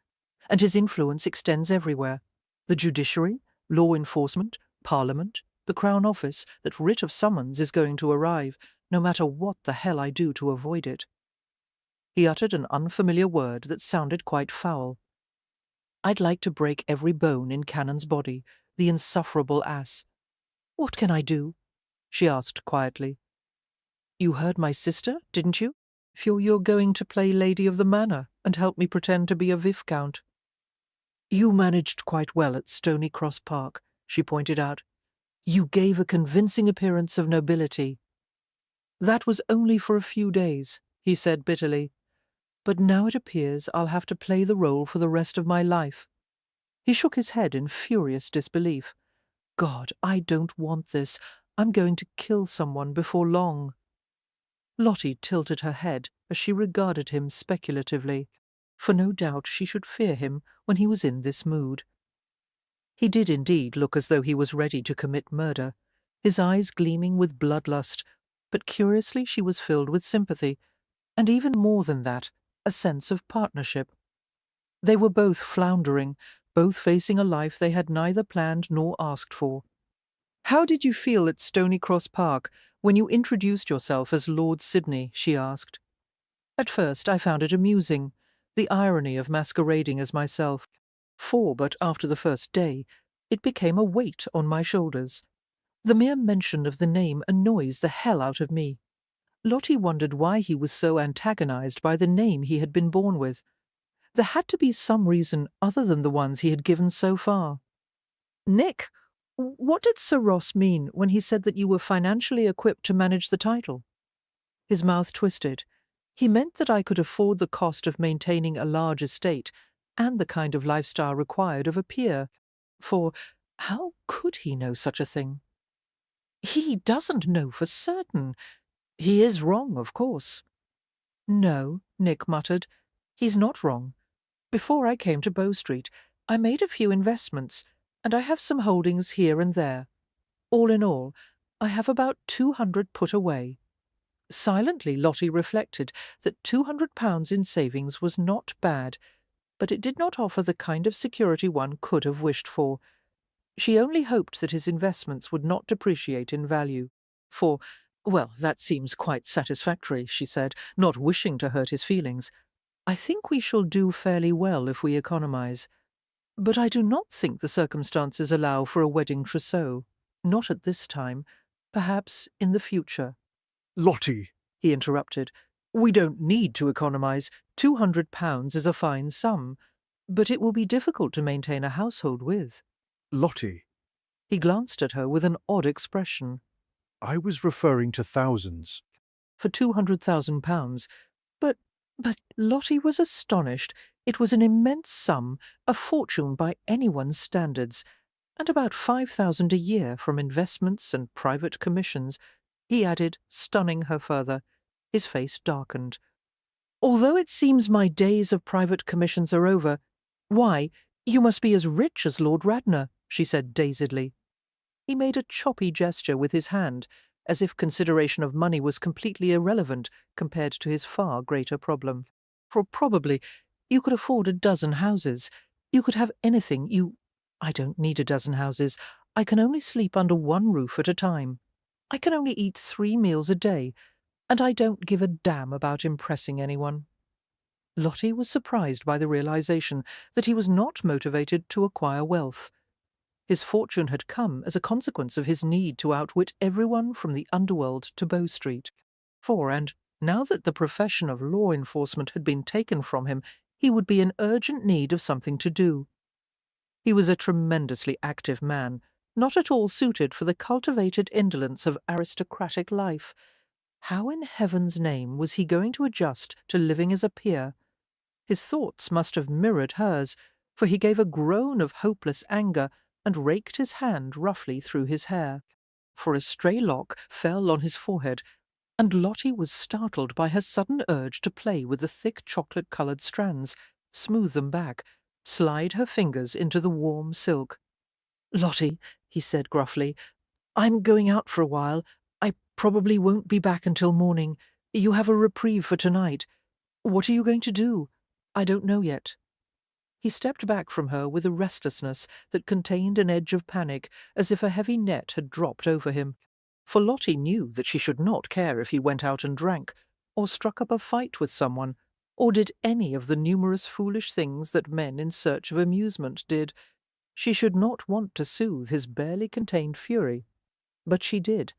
And his influence extends everywhere. The judiciary, law enforcement, Parliament, the Crown Office, that writ of summons is going to arrive, no matter what the hell I do to avoid it." He uttered an unfamiliar word that sounded quite foul. "I'd like to break every bone in Cannon's body, the insufferable ass." "What can I do?" she asked quietly. "You heard my sister, didn't you? You're going to play Lady of the Manor and help me pretend to be a Viscount." "You managed quite well at Stony Cross Park," she pointed out. "You gave a convincing appearance of nobility." "That was only for a few days," he said bitterly. "But now it appears I'll have to play the role for the rest of my life." He shook his head in furious disbelief. "God, I don't want this. I'm going to kill someone before long." Lottie tilted her head as she regarded him speculatively, for no doubt she should fear him when he was in this mood. He did indeed look as though he was ready to commit murder, his eyes gleaming with bloodlust, but curiously she was filled with sympathy, and even more than that, a sense of partnership. They were both floundering, both facing a life they had neither planned nor asked for. "How did you feel at Stony Cross Park when you introduced yourself as Lord Sydney?" she asked. "At first I found it amusing, the irony of masquerading as myself. But after the first day, it became a weight on my shoulders. The mere mention of the name annoys the hell out of me." Lottie wondered why he was so antagonized by the name he had been born with. There had to be some reason other than the ones he had given so far. "Nick, what did Sir Ross mean when he said that you were financially equipped to manage the title?" His mouth twisted. "He meant that I could afford the cost of maintaining a large estate and the kind of lifestyle required of a peer. For how could he know such a thing?" "He doesn't know for certain. He is wrong, of course." "No," Nick muttered. "He's not wrong. Before I came to Bow Street, I made a few investments, and I have some holdings here and there. All in all, I have about 200 put away." Silently, Lottie reflected that £200 in savings was not bad, but it did not offer the kind of security one could have wished for. She only hoped that his investments would not depreciate in value. Well, that seems quite satisfactory," she said, not wishing to hurt his feelings. "I think we shall do fairly well if we economize. But I do not think the circumstances allow for a wedding trousseau. Not at this time. Perhaps in the future." "Lottie," he interrupted, "we don't need to economize. £200 is a fine sum, but it will be difficult to maintain a household with." "Lottie." He glanced at her with an odd expression. I was referring to thousands. For £200,000. But Lottie was astonished. It was an immense sum, a fortune by anyone's standards, and about 5,000 a year from investments and private commissions, he added, stunning her further. His face darkened. Although it seems my days of private commissions are over, why, you must be as rich as Lord Radnor, she said dazedly. He made a choppy gesture with his hand, as if consideration of money was completely irrelevant compared to his far greater problem. For probably you could afford a dozen houses. You could have anything you— I don't need a dozen houses. I can only sleep under one roof at a time. I can only eat 3 meals a day, and I don't give a damn about impressing anyone. Lottie was surprised by the realization that he was not motivated to acquire wealth. His fortune had come as a consequence of his need to outwit everyone from the underworld to Bow Street. And now that the profession of law enforcement had been taken from him, he would be in urgent need of something to do. He was a tremendously active man, not at all suited for the cultivated indolence of aristocratic life. How in heaven's name was he going to adjust to living as a peer? His thoughts must have mirrored hers, for he gave a groan of hopeless anger and raked his hand roughly through his hair. For a stray lock fell on his forehead, and Lottie was startled by her sudden urge to play with the thick chocolate-coloured strands, smooth them back, slide her fingers into the warm silk. "Lottie," he said gruffly, "I'm going out for a while. I probably won't be back until morning. You have a reprieve for tonight. What are you going to do? I don't know yet." He stepped back from her with a restlessness that contained an edge of panic, as if a heavy net had dropped over him. For Lottie knew that she should not care if he went out and drank, or struck up a fight with someone, or did any of the numerous foolish things that men in search of amusement did. She should not want to soothe his barely contained fury. But she did.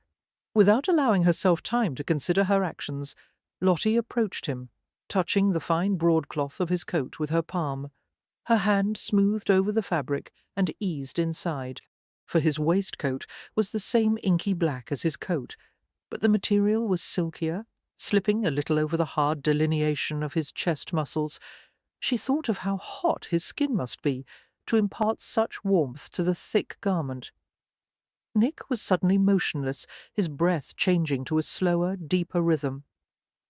Without allowing herself time to consider her actions, Lottie approached him, touching the fine broadcloth of his coat with her palm. Her hand smoothed over the fabric and eased inside, for his waistcoat was the same inky black as his coat, but the material was silkier, slipping a little over the hard delineation of his chest muscles. She thought of how hot his skin must be to impart such warmth to the thick garment. Nick was suddenly motionless, his breath changing to a slower, deeper rhythm.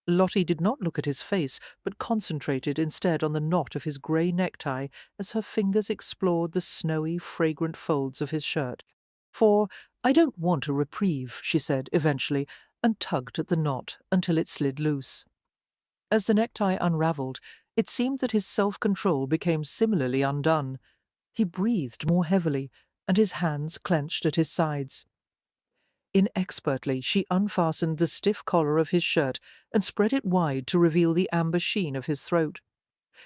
Lottie did not look at his face, but concentrated instead on the knot of his grey necktie as her fingers explored the snowy, fragrant folds of his shirt. "For I don't want a reprieve," she said eventually, and tugged at the knot until it slid loose. As the necktie unravelled, it seemed that his self-control became similarly undone. He breathed more heavily, and his hands clenched at his sides. Inexpertly, she unfastened the stiff collar of his shirt and spread it wide to reveal the amber sheen of his throat.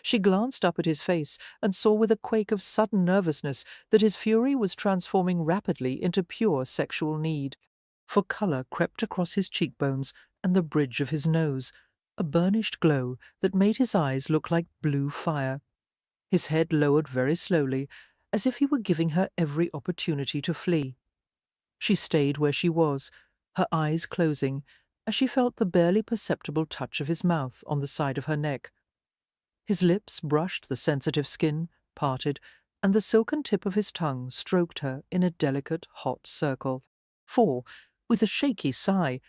She glanced up at his face and saw with a quake of sudden nervousness that his fury was transforming rapidly into pure sexual need. For colour crept across his cheekbones and the bridge of his nose, a burnished glow that made his eyes look like blue fire. His head lowered very slowly, as if he were giving her every opportunity to flee. She stayed where she was, her eyes closing, as she felt the barely perceptible touch of his mouth on the side of her neck. His lips brushed the sensitive skin, parted, and the silken tip of his tongue stroked her in a delicate, hot circle. For, with a shaky sigh,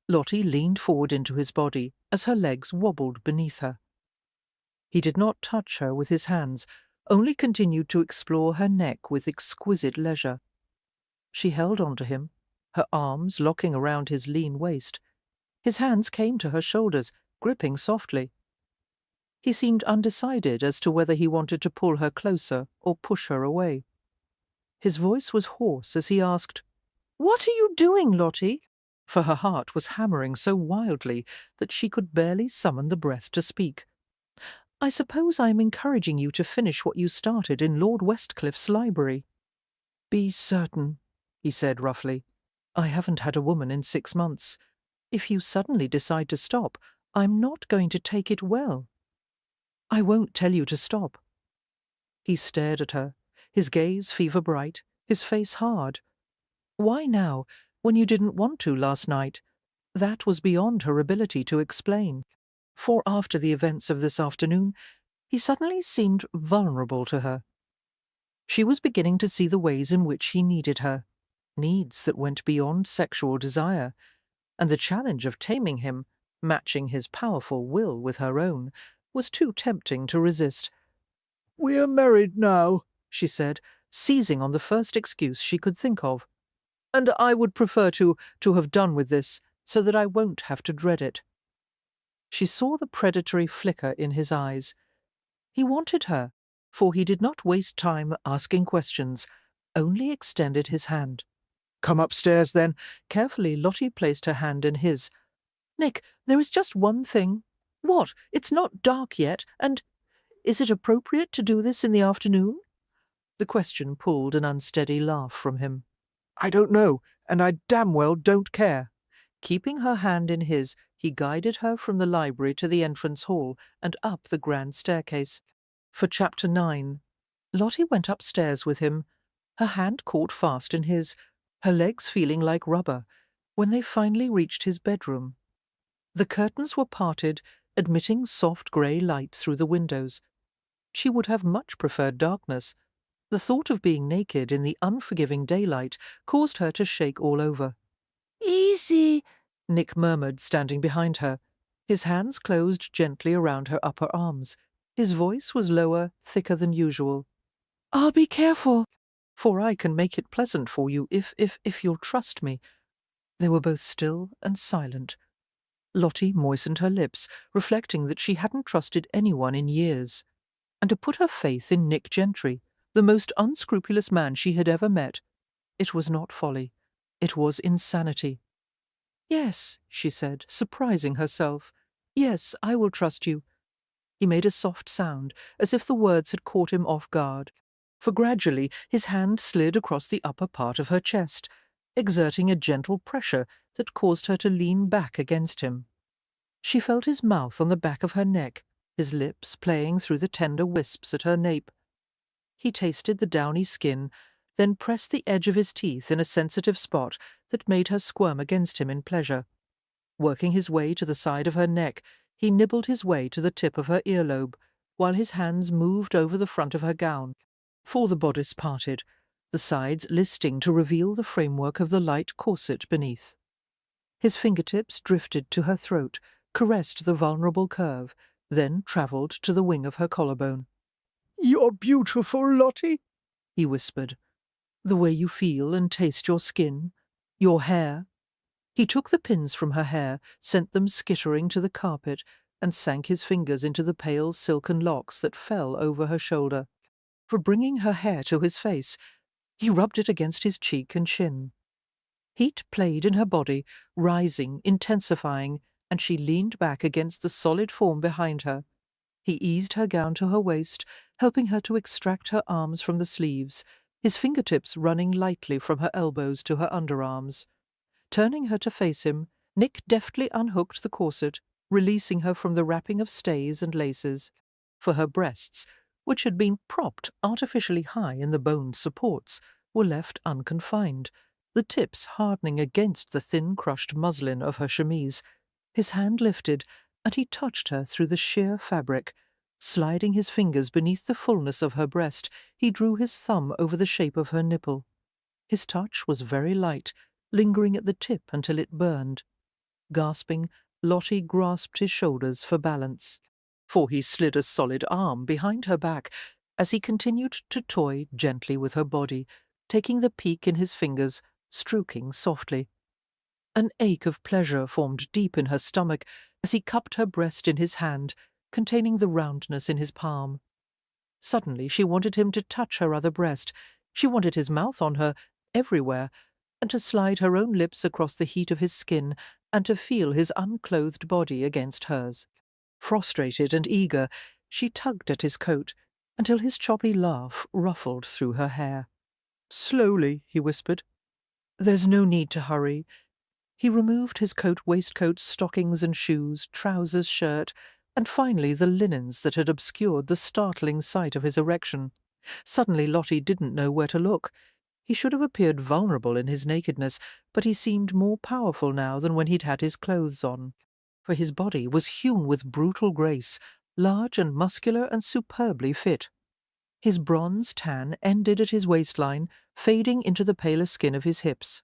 Lottie leaned forward into his body as her legs wobbled beneath her. He did not touch her with his hands, only continued to explore her neck with exquisite leisure. She held on to him, her arms locking around his lean waist. His hands came to her shoulders, gripping softly. He seemed undecided as to whether he wanted to pull her closer or push her away. His voice was hoarse as he asked, "What are you doing, Lottie?" For her heart was hammering so wildly that she could barely summon the breath to speak. "I suppose I am encouraging you to finish what you started in Lord Westcliffe's library." "Be certain," he said roughly. "I haven't had a woman in 6 months. If you suddenly decide to stop, I'm not going to take it well." "I won't tell you to stop." He stared at her, his gaze fever-bright, his face hard. Why now, when you didn't want to last night? That was beyond her ability to explain. For after the events of this afternoon, he suddenly seemed vulnerable to her. She was beginning to see the ways in which he needed her, needs that went beyond sexual desire, and the challenge of taming him, matching his powerful will with her own, was too tempting to resist. "We're married now," she said, seizing on the first excuse she could think of. "And I would prefer to have done with this, so that I won't have to dread it." She saw the predatory flicker in his eyes. He wanted her, for he did not waste time asking questions, only extended his hand. "Come upstairs, then." Carefully, Lottie placed her hand in his. "Nick, there is just one thing." "What? It's not dark yet, and is it appropriate to do this in the afternoon?" The question pulled an unsteady laugh from him. "I don't know, and I damn well don't care." Keeping her hand in his, he guided her from the library to the entrance hall and up the grand staircase. For Chapter 9, Lottie went upstairs with him, her hand caught fast in his, her legs feeling like rubber, when they finally reached his bedroom. The curtains were parted, admitting soft grey light through the windows. She would have much preferred darkness. The thought of being naked in the unforgiving daylight caused her to shake all over. Easy, Nick murmured, standing behind her. His hands closed gently around her upper arms. His voice was lower, thicker than usual. I'll be careful. "For I can make it pleasant for you if you'll trust me." They were both still and silent. Lottie moistened her lips, reflecting that she hadn't trusted anyone in years, and to put her faith in Nick Gentry, the most unscrupulous man she had ever met. It was not folly. It was insanity. "Yes," she said, surprising herself. "Yes, I will trust you." He made a soft sound, as if the words had caught him off guard, for gradually his hand slid across the upper part of her chest, exerting a gentle pressure that caused her to lean back against him. She felt his mouth on the back of her neck, his lips playing through the tender wisps at her nape. He tasted the downy skin, then pressed the edge of his teeth in a sensitive spot that made her squirm against him in pleasure. Working his way to the side of her neck, he nibbled his way to the tip of her earlobe, while his hands moved over the front of her gown, for the bodice parted, the sides listing to reveal the framework of the light corset beneath. His fingertips drifted to her throat, caressed the vulnerable curve, then travelled to the wing of her collarbone. "You're beautiful, Lottie," he whispered. "The way you feel and taste your skin, your hair." He took the pins from her hair, sent them skittering to the carpet, and sank his fingers into the pale silken locks that fell over her shoulder. For bringing her hair to his face, he rubbed it against his cheek and chin. Heat played in her body, rising, intensifying, and she leaned back against the solid form behind her. He eased her gown to her waist, helping her to extract her arms from the sleeves, his fingertips running lightly from her elbows to her underarms. Turning her to face him, Nick deftly unhooked the corset, releasing her from the wrapping of stays and laces. For her breasts, which had been propped artificially high in the boned supports, were left unconfined, the tips hardening against the thin crushed muslin of her chemise. His hand lifted, and he touched her through the sheer fabric. Sliding his fingers beneath the fullness of her breast, he drew his thumb over the shape of her nipple. His touch was very light, lingering at the tip until it burned. Gasping, Lottie grasped his shoulders for balance, for he slid a solid arm behind her back as he continued to toy gently with her body, taking the peak in his fingers, stroking softly. An ache of pleasure formed deep in her stomach as he cupped her breast in his hand, containing the roundness in his palm. Suddenly she wanted him to touch her other breast. She wanted his mouth on her, everywhere, and to slide her own lips across the heat of his skin and to feel his unclothed body against hers. Frustrated and eager, she tugged at his coat until his choppy laugh ruffled through her hair. "Slowly," he whispered. "There's no need to hurry." He removed his coat, waistcoat, stockings and shoes, trousers, shirt, and finally the linens that had obscured the startling sight of his erection. Suddenly Lottie didn't know where to look. He should have appeared vulnerable in his nakedness, but he seemed more powerful now than when he'd had his clothes on, for his body was hewn with brutal grace, large and muscular and superbly fit. His bronze tan ended at his waistline, fading into the paler skin of his hips.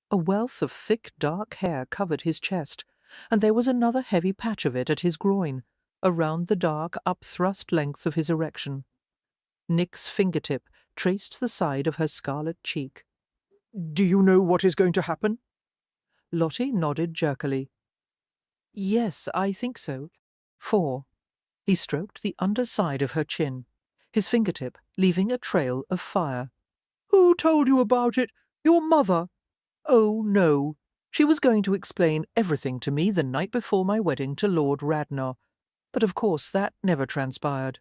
A wealth of thick, dark hair covered his chest, and there was another heavy patch of it at his groin, around the dark, up-thrust length of his erection. Nick's fingertip traced the side of her scarlet cheek. Do you know what is going to happen? Lottie nodded jerkily. Yes, I think so. 4. He stroked the underside of her chin, his fingertip leaving a trail of fire. Who told you about it? Your mother? Oh, no. She was going to explain everything to me the night before my wedding to Lord Radnor, but of course that never transpired.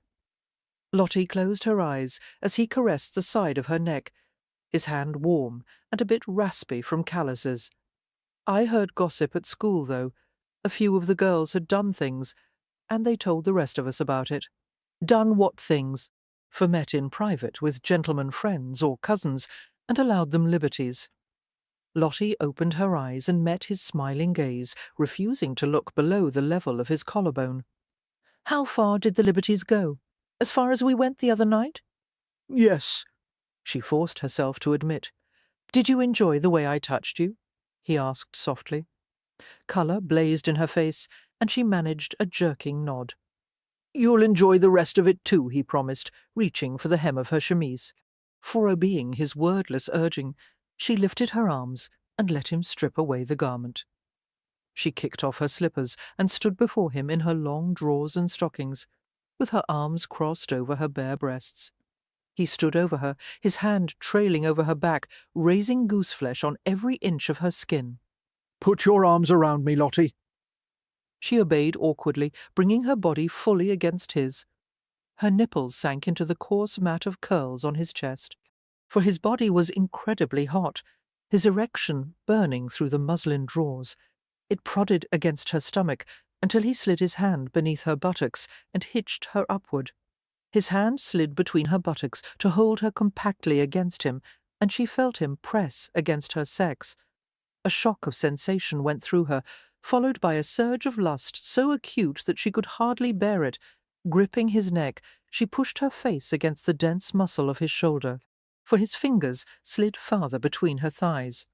Lottie closed her eyes as he caressed the side of her neck, his hand warm and a bit raspy from calluses. I heard gossip at school, though. A few of the girls had done things, and they told the rest of us about it. Done what things? For met in private with gentlemen friends or cousins, and allowed them liberties. Lottie opened her eyes and met his smiling gaze, refusing to look below the level of his collarbone. How far did the liberties go? As far as we went the other night? Yes, she forced herself to admit. Did you enjoy the way I touched you? He asked softly. Colour blazed in her face, and she managed a jerking nod. You'll enjoy the rest of it too, he promised, reaching for the hem of her chemise. For obeying his wordless urging, she lifted her arms and let him strip away the garment. She kicked off her slippers and stood before him in her long drawers and stockings, with her arms crossed over her bare breasts. He stood over her, his hand trailing over her back, raising gooseflesh on every inch of her skin. Put your arms around me, Lottie. She obeyed awkwardly, bringing her body fully against his. Her nipples sank into the coarse mat of curls on his chest, for his body was incredibly hot, his erection burning through the muslin drawers. It prodded against her stomach until he slid his hand beneath her buttocks and hitched her upward. His hand slid between her buttocks to hold her compactly against him, and she felt him press against her sex. A shock of sensation went through her, followed by a surge of lust so acute that she could hardly bear it. Gripping his neck, she pushed her face against the dense muscle of his shoulder, for his fingers slid farther between her thighs.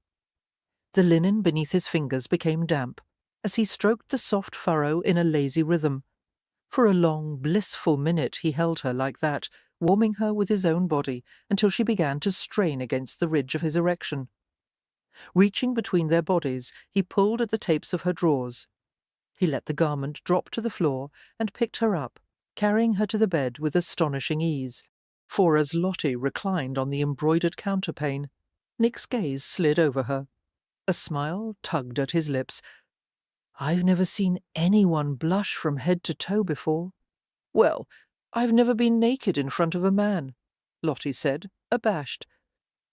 The linen beneath his fingers became damp, as he stroked the soft furrow in a lazy rhythm. For a long, blissful minute he held her like that, warming her with his own body, until she began to strain against the ridge of his erection. Reaching between their bodies, he pulled at the tapes of her drawers. He let the garment drop to the floor and picked her up, carrying her to the bed with astonishing ease. For as Lottie reclined on the embroidered counterpane, Nick's gaze slid over her. A smile tugged at his lips. I've never seen anyone blush from head to toe before. Well, I've never been naked in front of a man, Lottie said, abashed.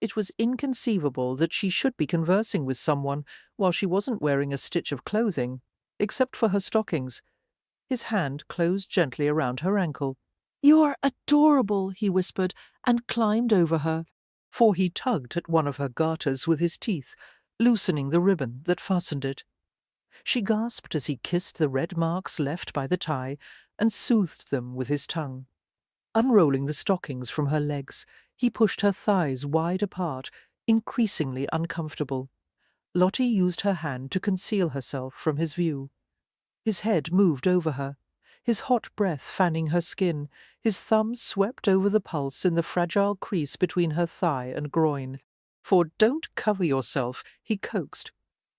It was inconceivable that she should be conversing with someone while she wasn't wearing a stitch of clothing, except for her stockings. His hand closed gently around her ankle. You're adorable, he whispered, and climbed over her, for he tugged at one of her garters with his teeth, loosening the ribbon that fastened it. She gasped as he kissed the red marks left by the tie and soothed them with his tongue. Unrolling the stockings from her legs, he pushed her thighs wide apart, increasingly uncomfortable. Lottie used her hand to conceal herself from his view. His head moved over her, his hot breath fanning her skin, his thumb swept over the pulse in the fragile crease between her thigh and groin. For don't cover yourself, he coaxed.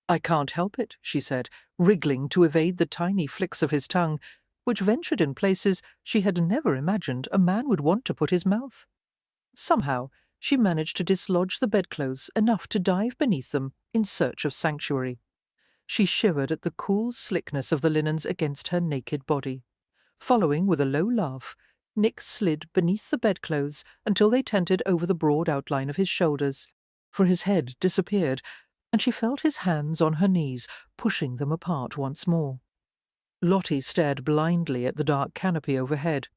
I can't help it, she said, wriggling to evade the tiny flicks of his tongue, which ventured in places she had never imagined a man would want to put his mouth. Somehow she managed to dislodge the bedclothes enough to dive beneath them in search of sanctuary. She shivered at the cool slickness of the linens against her naked body. Following with a low laugh, Nick slid beneath the bedclothes until they tented over the broad outline of his shoulders, for his head disappeared, and she felt his hands on her knees, pushing them apart once more. Lottie stared blindly at the dark canopy overhead.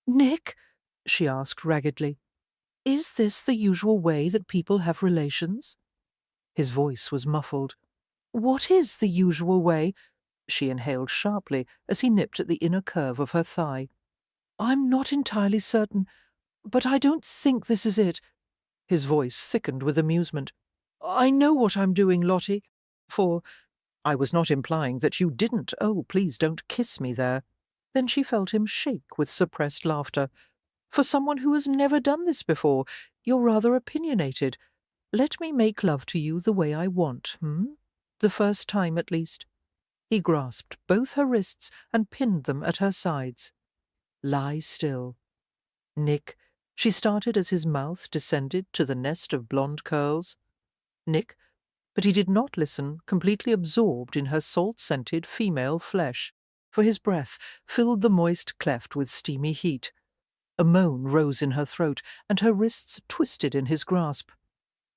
"Nick?" she asked raggedly. Is this the usual way that people have relations? His voice was muffled. What is the usual way? She inhaled sharply as he nipped at the inner curve of her thigh. I'm not entirely certain, but I don't think this is it. His voice thickened with amusement. I know what I'm doing, Lottie. I was not implying that you didn't. Oh, please don't kiss me there. Then she felt him shake with suppressed laughter. For someone who has never done this before, you're rather opinionated. Let me make love to you the way I want, The first time, at least. He grasped both her wrists and pinned them at her sides. Lie still. Nick, she started as his mouth descended to the nest of blonde curls. Nick, but he did not listen, completely absorbed in her salt-scented female flesh, for his breath filled the moist cleft with steamy heat. A moan rose in her throat, and her wrists twisted in his grasp.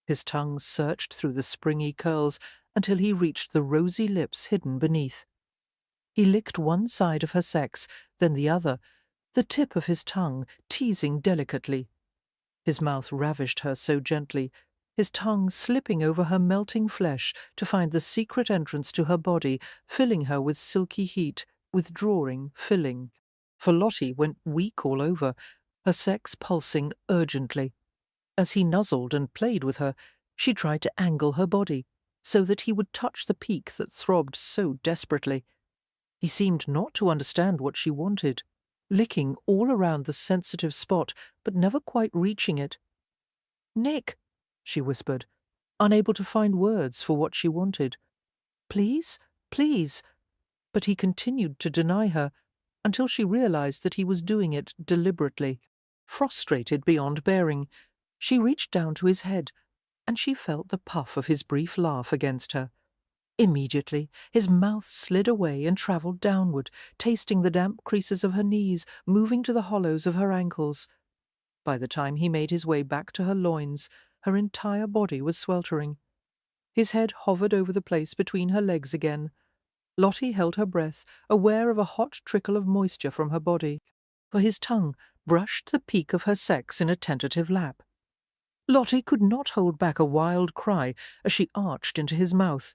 His tongue searched through the springy curls until he reached the rosy lips hidden beneath. He licked one side of her sex, then the other, the tip of his tongue teasing delicately. His mouth ravished her so gently, his tongue slipping over her melting flesh to find the secret entrance to her body, filling her with silky heat, withdrawing, filling. For Lottie went weak all over, her sex pulsing urgently. As he nuzzled and played with her, she tried to angle her body, so that he would touch the peak that throbbed so desperately. He seemed not to understand what she wanted, licking all around the sensitive spot, but never quite reaching it. "Nick," she whispered, unable to find words for what she wanted. "Please, please." But he continued to deny her, until she realized that he was doing it deliberately. Frustrated beyond bearing, she reached down to his head, and she felt the puff of his brief laugh against her. Immediately, his mouth slid away and travelled downward, tasting the damp creases of her knees, moving to the hollows of her ankles. By the time he made his way back to her loins, her entire body was sweltering. His head hovered over the place between her legs again. Lottie held her breath, aware of a hot trickle of moisture from her body, for his tongue brushed the peak of her sex in a tentative lap. Lottie could not hold back a wild cry as she arched into his mouth.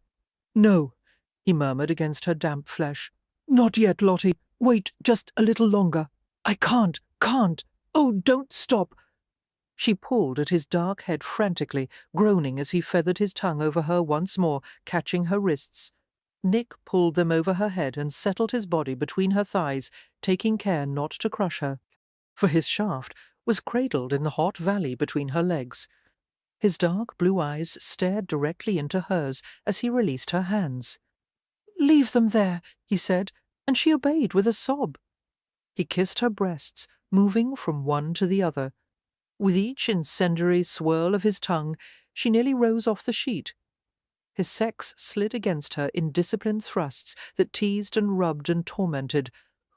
"No," he murmured against her damp flesh. "Not yet, Lottie. Wait just a little longer. I can't. Oh, don't stop." She pulled at his dark head frantically, groaning as he feathered his tongue over her once more, catching her wrists. Nick pulled them over her head and settled his body between her thighs, taking care not to crush her, for his shaft was cradled in the hot valley between her legs. His dark blue eyes stared directly into hers as he released her hands. "Leave them there," he said, and she obeyed with a sob. He kissed her breasts, moving from one to the other. With each incendiary swirl of his tongue, she nearly rose off the sheet. His sex slid against her in disciplined thrusts that teased and rubbed and tormented,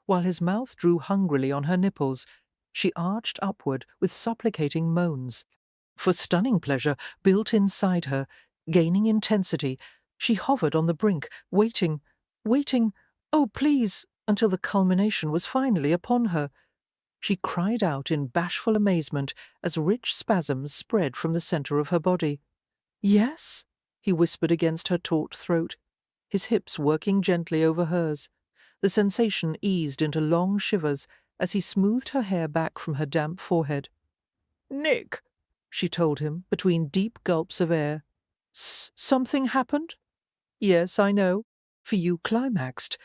while his mouth drew hungrily on her nipples. She arched upward with supplicating moans. For stunning pleasure built inside her, gaining intensity, she hovered on the brink, waiting, oh please, until the culmination was finally upon her. She cried out in bashful amazement as rich spasms spread from the centre of her body. "Yes?" he whispered against her taut throat, his hips working gently over hers. The sensation eased into long shivers as he smoothed her hair back from her damp forehead. "Nick," she told him between deep gulps of air. "Something happened?" "Yes, I know. For you climaxed."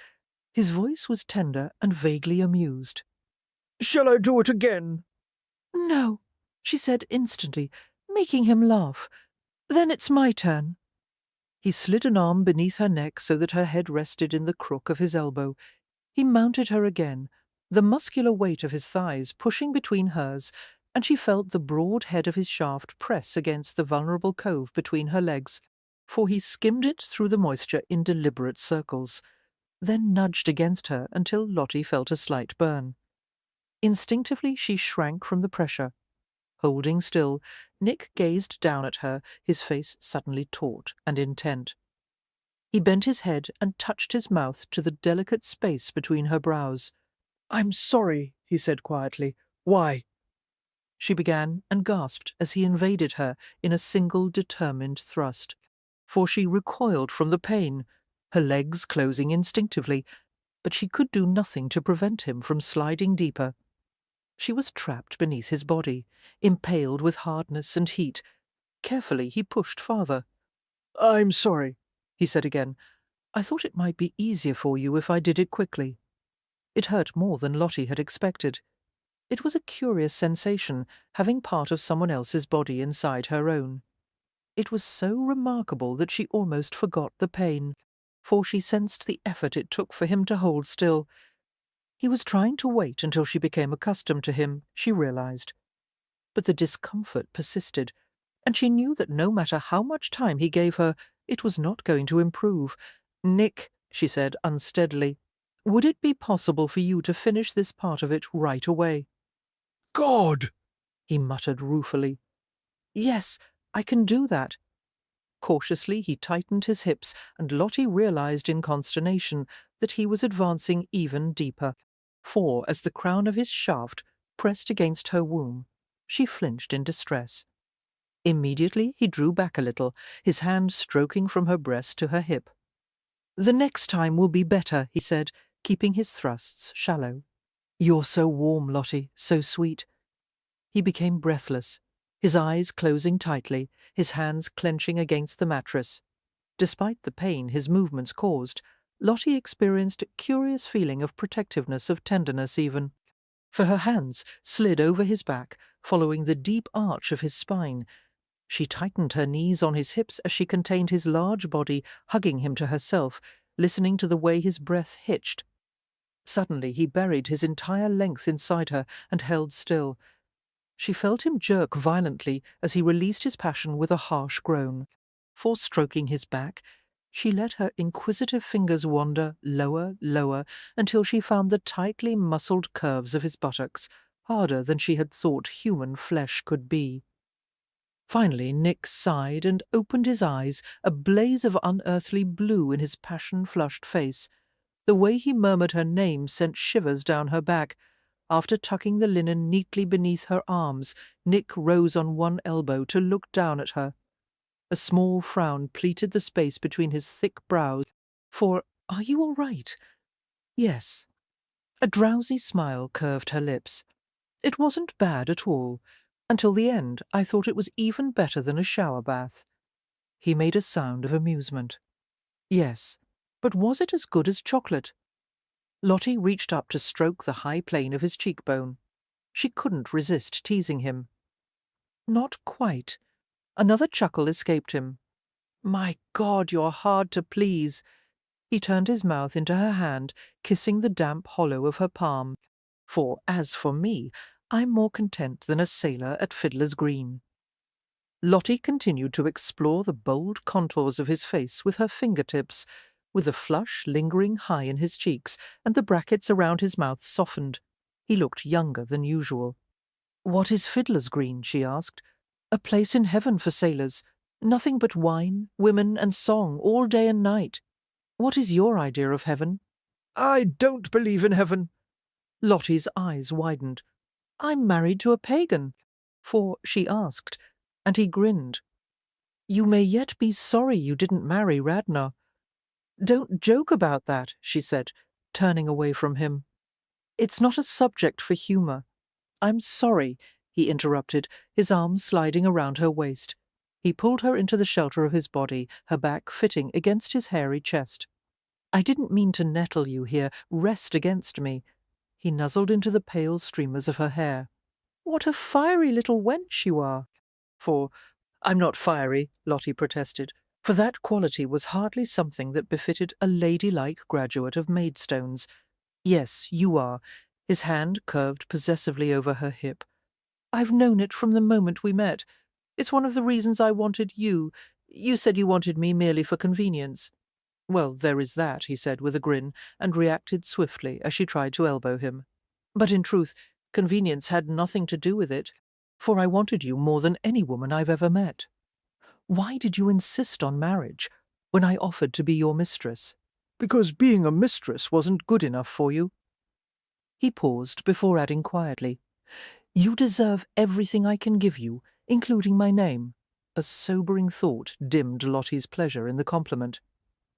His voice was tender and vaguely amused. "Shall I do it again?" "No," she said instantly, making him laugh. "Then it's my turn." He slid an arm beneath her neck so that her head rested in the crook of his elbow. He mounted her again, the muscular weight of his thighs pushing between hers, and she felt the broad head of his shaft press against the vulnerable cove between her legs, for he skimmed it through the moisture in deliberate circles, then nudged against her until Lottie felt a slight burn. Instinctively she shrank from the pressure. Holding still, Nick gazed down at her, his face suddenly taut and intent. He bent his head and touched his mouth to the delicate space between her brows. "I'm sorry," he said quietly. "Why?" she began, and gasped as he invaded her in a single determined thrust. For she recoiled from the pain, her legs closing instinctively, but she could do nothing to prevent him from sliding deeper. She was trapped beneath his body, impaled with hardness and heat. Carefully he pushed farther. I'm sorry, he said again. I thought it might be easier for you if I did it quickly. It hurt more than Lottie had expected. It was a curious sensation, having part of someone else's body inside her own. It was so remarkable that she almost forgot the pain, for she sensed the effort it took for him to hold still. He was trying to wait until she became accustomed to him, she realized. But the discomfort persisted, and she knew that no matter how much time he gave her, it was not going to improve. Nick, she said unsteadily, would it be possible for you to finish this part of it right away? God! He muttered ruefully. Yes, I can do that. Cautiously he tightened his hips, and Lottie realized in consternation that he was advancing even deeper. For, as the crown of his shaft pressed against her womb, she flinched in distress. Immediately he drew back a little, his hand stroking from her breast to her hip. The next time will be better, he said, keeping his thrusts shallow. You're so warm, Lottie, so sweet. He became breathless, his eyes closing tightly, his hands clenching against the mattress. Despite the pain his movements caused, Lottie experienced a curious feeling of protectiveness, of tenderness even. For her hands slid over his back, following the deep arch of his spine. She tightened her knees on his hips as she contained his large body, hugging him to herself, listening to the way his breath hitched. Suddenly he buried his entire length inside her and held still. She felt him jerk violently as he released his passion with a harsh groan. For stroking his back, she let her inquisitive fingers wander lower, lower, until she found the tightly muscled curves of his buttocks, harder than she had thought human flesh could be. Finally Nick sighed and opened his eyes, a blaze of unearthly blue in his passion-flushed face. The way he murmured her name sent shivers down her back. After tucking the linen neatly beneath her arms, Nick rose on one elbow to look down at her. A small frown pleated the space between his thick brows. For, are you all right? Yes. A drowsy smile curved her lips. It wasn't bad at all. Until the end, I thought it was even better than a shower bath. He made a sound of amusement. Yes, but was it as good as chocolate? Lottie reached up to stroke the high plane of his cheekbone. She couldn't resist teasing him. Not quite. Another chuckle escaped him. My God, you're hard to please. He turned his mouth into her hand, kissing the damp hollow of her palm. For, as for me, I'm more content than a sailor at Fiddler's Green. Lottie continued to explore the bold contours of his face with her fingertips, with the flush lingering high in his cheeks, and the brackets around his mouth softened. He looked younger than usual. What is Fiddler's Green? She asked. A place in heaven for sailors. Nothing but wine, women, and song all day and night. What is your idea of heaven? I don't believe in heaven. Lottie's eyes widened. I'm married to a pagan. For, she asked, and he grinned. You may yet be sorry you didn't marry Radna. Don't joke about that, she said, turning away from him. It's not a subject for humour. I'm sorry, he interrupted, his arm sliding around her waist. He pulled her into the shelter of his body, her back fitting against his hairy chest. I didn't mean to nettle you here. Rest against me. He nuzzled into the pale streamers of her hair. What a fiery little wench you are. For, I'm not fiery, Lottie protested, for that quality was hardly something that befitted a ladylike graduate of Maidstones. Yes, you are. His hand curved possessively over her hip. I've known it from the moment we met. It's one of the reasons I wanted you. You said you wanted me merely for convenience. Well, there is that, he said with a grin, and reacted swiftly as she tried to elbow him. But in truth, convenience had nothing to do with it, for I wanted you more than any woman I've ever met. Why did you insist on marriage when I offered to be your mistress? Because being a mistress wasn't good enough for you. He paused before adding quietly, You deserve everything I can give you, including my name. A sobering thought dimmed Lottie's pleasure in the compliment.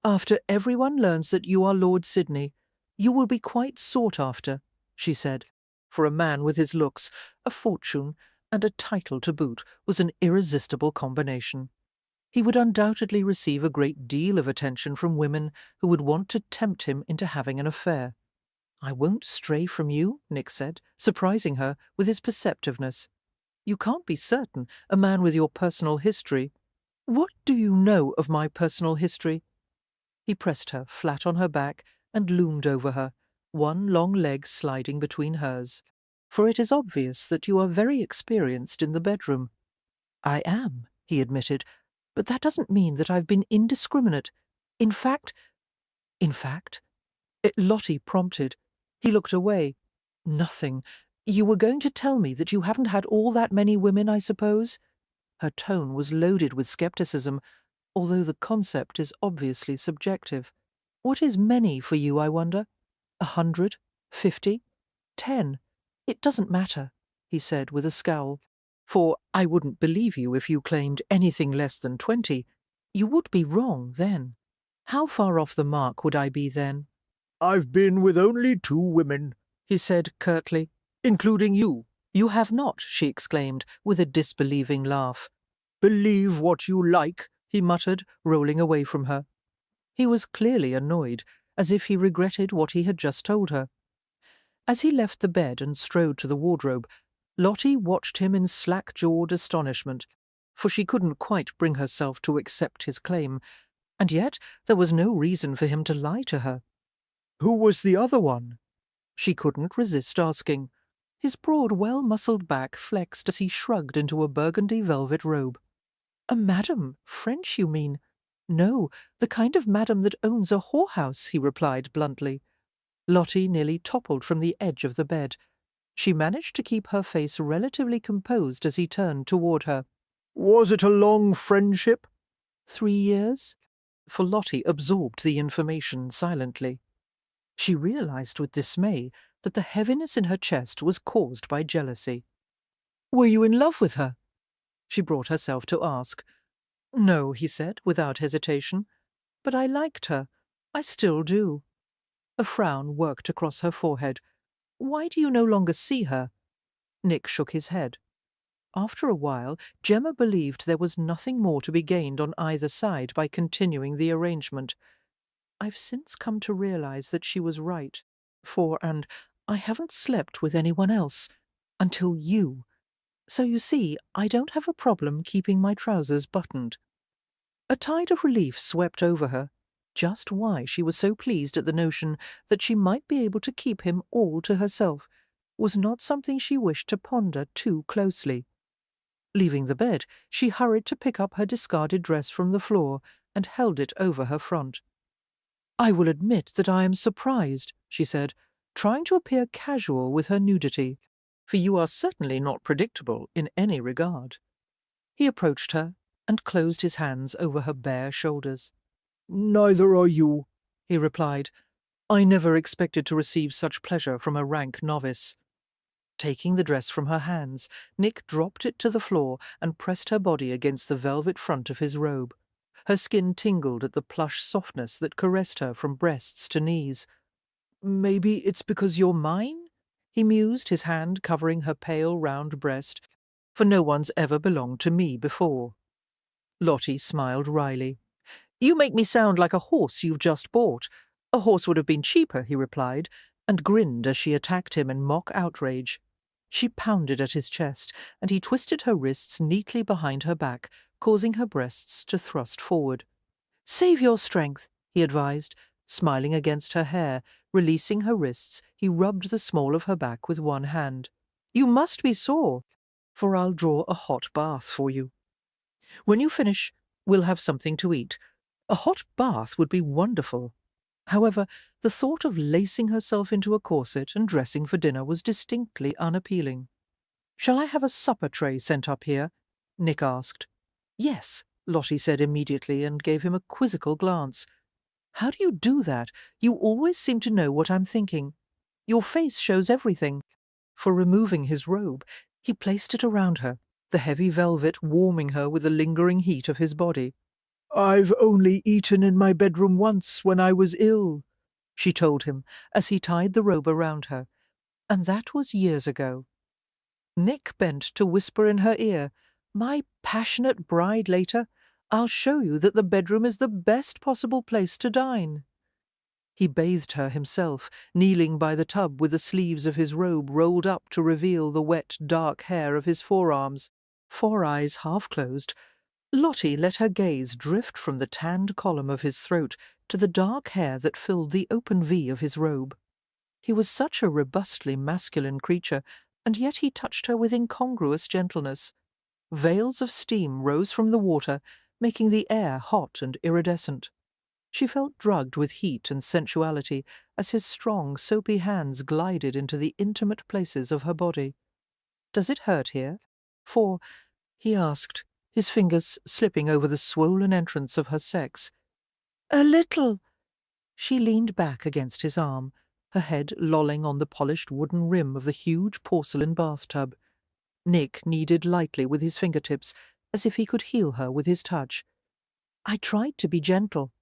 After everyone learns that you are Lord Sidney, you will be quite sought after, she said. For a man with his looks, a fortune, and a title to boot was an irresistible combination. He would undoubtedly receive a great deal of attention from women who would want to tempt him into having an affair. I won't stray from you, Nick said, surprising her with his perceptiveness. You can't be certain, a man with your personal history. What do you know of my personal history? He pressed her flat on her back and loomed over her, one long leg sliding between hers. For it is obvious that you are very experienced in the bedroom. I am, he admitted, but that doesn't mean that I've been indiscriminate. In fact... Lottie prompted. He looked away. Nothing. You were going to tell me that you haven't had all that many women, I suppose? Her tone was loaded with scepticism, although the concept is obviously subjective. What is many for you, I wonder? 100? 50? 10? It doesn't matter, he said with a scowl. For I wouldn't believe you if you claimed anything less than 20. You would be wrong then. How far off the mark would I be then? I've been with only 2 women, he said curtly, including you. You have not, she exclaimed, with a disbelieving laugh. Believe what you like, he muttered, rolling away from her. He was clearly annoyed, as if he regretted what he had just told her. As he left the bed and strode to the wardrobe, Lottie watched him in slack-jawed astonishment, for she couldn't quite bring herself to accept his claim, and yet there was no reason for him to lie to her. Who was the other one? She couldn't resist asking. His broad, well-muscled back flexed as he shrugged into a burgundy velvet robe. A madam? French, you mean? No, the kind of madam that owns a whorehouse, he replied bluntly. Lottie nearly toppled from the edge of the bed. She managed to keep her face relatively composed as he turned toward her. Was it a long friendship? 3 years? For Lottie absorbed the information silently. She realized with dismay that the heaviness in her chest was caused by jealousy. Were you in love with her? She brought herself to ask. No, he said, without hesitation. But I liked her. I still do. A frown worked across her forehead. Why do you no longer see her? Nick shook his head. After a while, Gemma believed there was nothing more to be gained on either side by continuing the arrangement. I've since come to realize that she was right, and I haven't slept with anyone else, until you. So you see, I don't have a problem keeping my trousers buttoned. A tide of relief swept over her. Just why she was so pleased at the notion that she might be able to keep him all to herself was not something she wished to ponder too closely. Leaving the bed, she hurried to pick up her discarded dress from the floor and held it over her front. I will admit that I am surprised, she said, trying to appear casual with her nudity, for you are certainly not predictable in any regard. He approached her and closed his hands over her bare shoulders. Neither are you, he replied. I never expected to receive such pleasure from a rank novice. Taking the dress from her hands, Nick dropped it to the floor and pressed her body against the velvet front of his robe. Her skin tingled at the plush softness that caressed her from breasts to knees. Maybe it's because you're mine? He mused, his hand covering her pale, round breast. For no one's ever belonged to me before. Lottie smiled wryly. You make me sound like a horse you've just bought. A horse would have been cheaper, he replied, and grinned as she attacked him in mock outrage. She pounded at his chest, and he twisted her wrists neatly behind her back, causing her breasts to thrust forward. Save your strength, he advised, smiling against her hair. Releasing her wrists, he rubbed the small of her back with one hand. You must be sore, for I'll draw a hot bath for you. When you finish, we'll have something to eat. A hot bath would be wonderful. However, the thought of lacing herself into a corset and dressing for dinner was distinctly unappealing. Shall I have a supper tray sent up here? Nick asked. Yes, Lottie said immediately and gave him a quizzical glance. How do you do that? You always seem to know what I'm thinking. Your face shows everything. For removing his robe, he placed it around her, the heavy velvet warming her with the lingering heat of his body. "I've only eaten in my bedroom once when I was ill," she told him as he tied the robe around her, and that was years ago. Nick bent to whisper in her ear, "My passionate bride later, I'll show you that the bedroom is the best possible place to dine." He bathed her himself, kneeling by the tub with the sleeves of his robe rolled up to reveal the wet, dark hair of his forearms. For eyes half closed, Lottie let her gaze drift from the tanned column of his throat to the dark hair that filled the open V of his robe. He was such a robustly masculine creature, and yet he touched her with incongruous gentleness. Veils of steam rose from the water, making the air hot and iridescent. She felt drugged with heat and sensuality as his strong, soapy hands glided into the intimate places of her body. "Does it hurt here?" "For," he asked, his fingers slipping over the swollen entrance of her sex. "A little." She leaned back against his arm, her head lolling on the polished wooden rim of the huge porcelain bathtub. Nick kneaded lightly with his fingertips, as if he could heal her with his touch. "I tried to be gentle."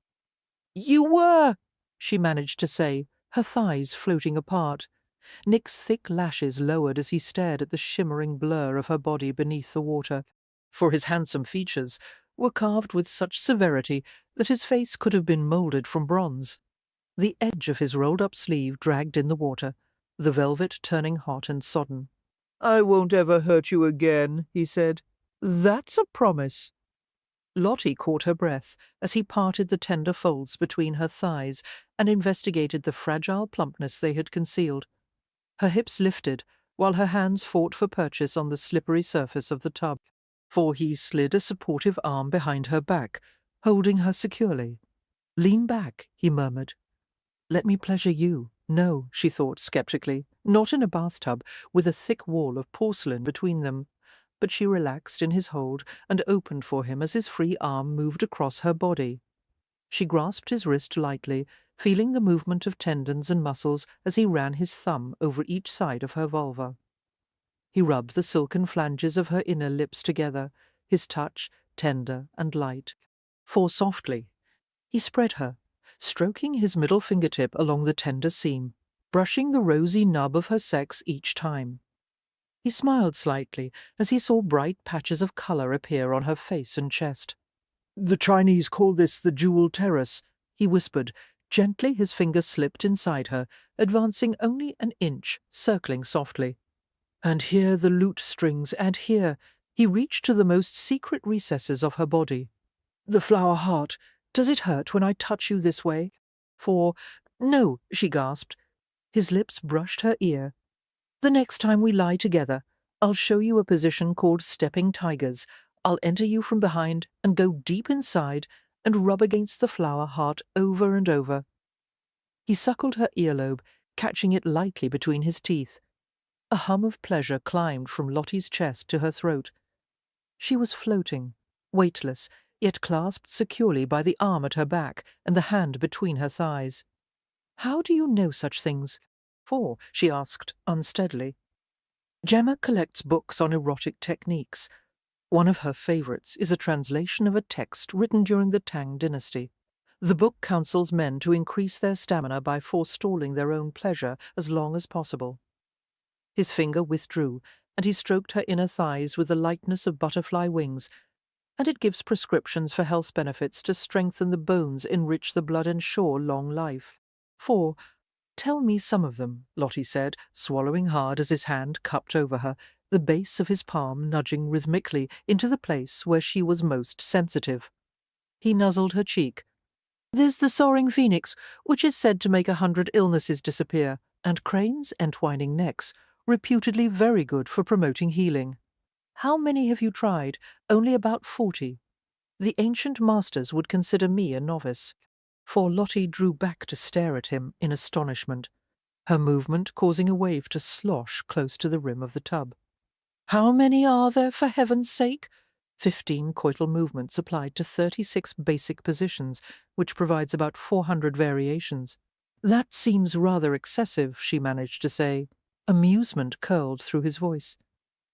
"You were," she managed to say, her thighs floating apart. Nick's thick lashes lowered as he stared at the shimmering blur of her body beneath the water, for his handsome features were carved with such severity that his face could have been moulded from bronze. The edge of his rolled-up sleeve dragged in the water, the velvet turning hot and sodden. "I won't ever hurt you again," he said. "That's a promise." Lottie caught her breath as he parted the tender folds between her thighs and investigated the fragile plumpness they had concealed. Her hips lifted, while her hands fought for purchase on the slippery surface of the tub, for he slid a supportive arm behind her back, holding her securely. "Lean back," he murmured. "Let me pleasure you." No, she thought skeptically, not in a bathtub with a thick wall of porcelain between them. But she relaxed in his hold and opened for him as his free arm moved across her body. She grasped his wrist lightly, feeling the movement of tendons and muscles as he ran his thumb over each side of her vulva. He rubbed the silken flanges of her inner lips together, his touch tender and light. For softly, he spread her, stroking his middle fingertip along the tender seam, brushing the rosy nub of her sex each time. He smiled slightly as he saw bright patches of colour appear on her face and chest. "The Chinese call this the jewel terrace," he whispered. Gently his fingers slipped inside her, advancing only an inch, circling softly. "And here the lute strings, and here—" He reached to the most secret recesses of her body. "The flower heart, does it hurt when I touch you this way?" "For—" "No," she gasped. His lips brushed her ear. "The next time we lie together, I'll show you a position called stepping tigers. I'll enter you from behind and go deep inside and rub against the flower heart over and over." He suckled her earlobe, catching it lightly between his teeth. A hum of pleasure climbed from Lottie's chest to her throat. She was floating, weightless, yet clasped securely by the arm at her back and the hand between her thighs. "How do you know such things?" "For?" she asked unsteadily. "Gemma collects books on erotic techniques. One of her favourites is a translation of a text written during the Tang dynasty. The book counsels men to increase their stamina by forestalling their own pleasure as long as possible." His finger withdrew, and he stroked her inner thighs with the lightness of butterfly wings. "And it gives prescriptions for health benefits to strengthen the bones, enrich the blood, ensure long life." "For, tell me some of them," Lottie said, swallowing hard as his hand cupped over her, the base of his palm nudging rhythmically into the place where she was most sensitive. He nuzzled her cheek. "There's the soaring phoenix, which is said to make 100 illnesses disappear, and cranes' entwining necks, reputedly very good for promoting healing. How many have you tried? Only about 40. The ancient masters would consider me a novice." For Lottie drew back to stare at him in astonishment, her movement causing a wave to slosh close to the rim of the tub. "How many are there, for heaven's sake?" 15 coital movements applied to 36 basic positions, which provides about 400 variations. "That seems rather excessive," she managed to say. Amusement curled through his voice.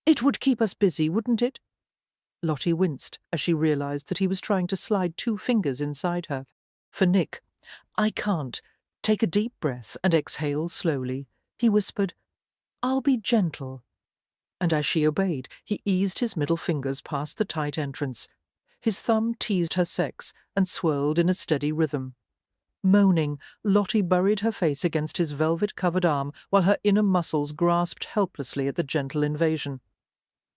"It would keep us busy, wouldn't it?" Lottie winced as she realized that he was trying to slide 2 fingers inside her. For Nick, "I can't. Take a deep breath and exhale slowly," he whispered. "I'll be gentle." And as she obeyed, he eased his middle fingers past the tight entrance. His thumb teased her sex and swirled in a steady rhythm. Moaning, Lottie buried her face against his velvet-covered arm while her inner muscles grasped helplessly at the gentle invasion.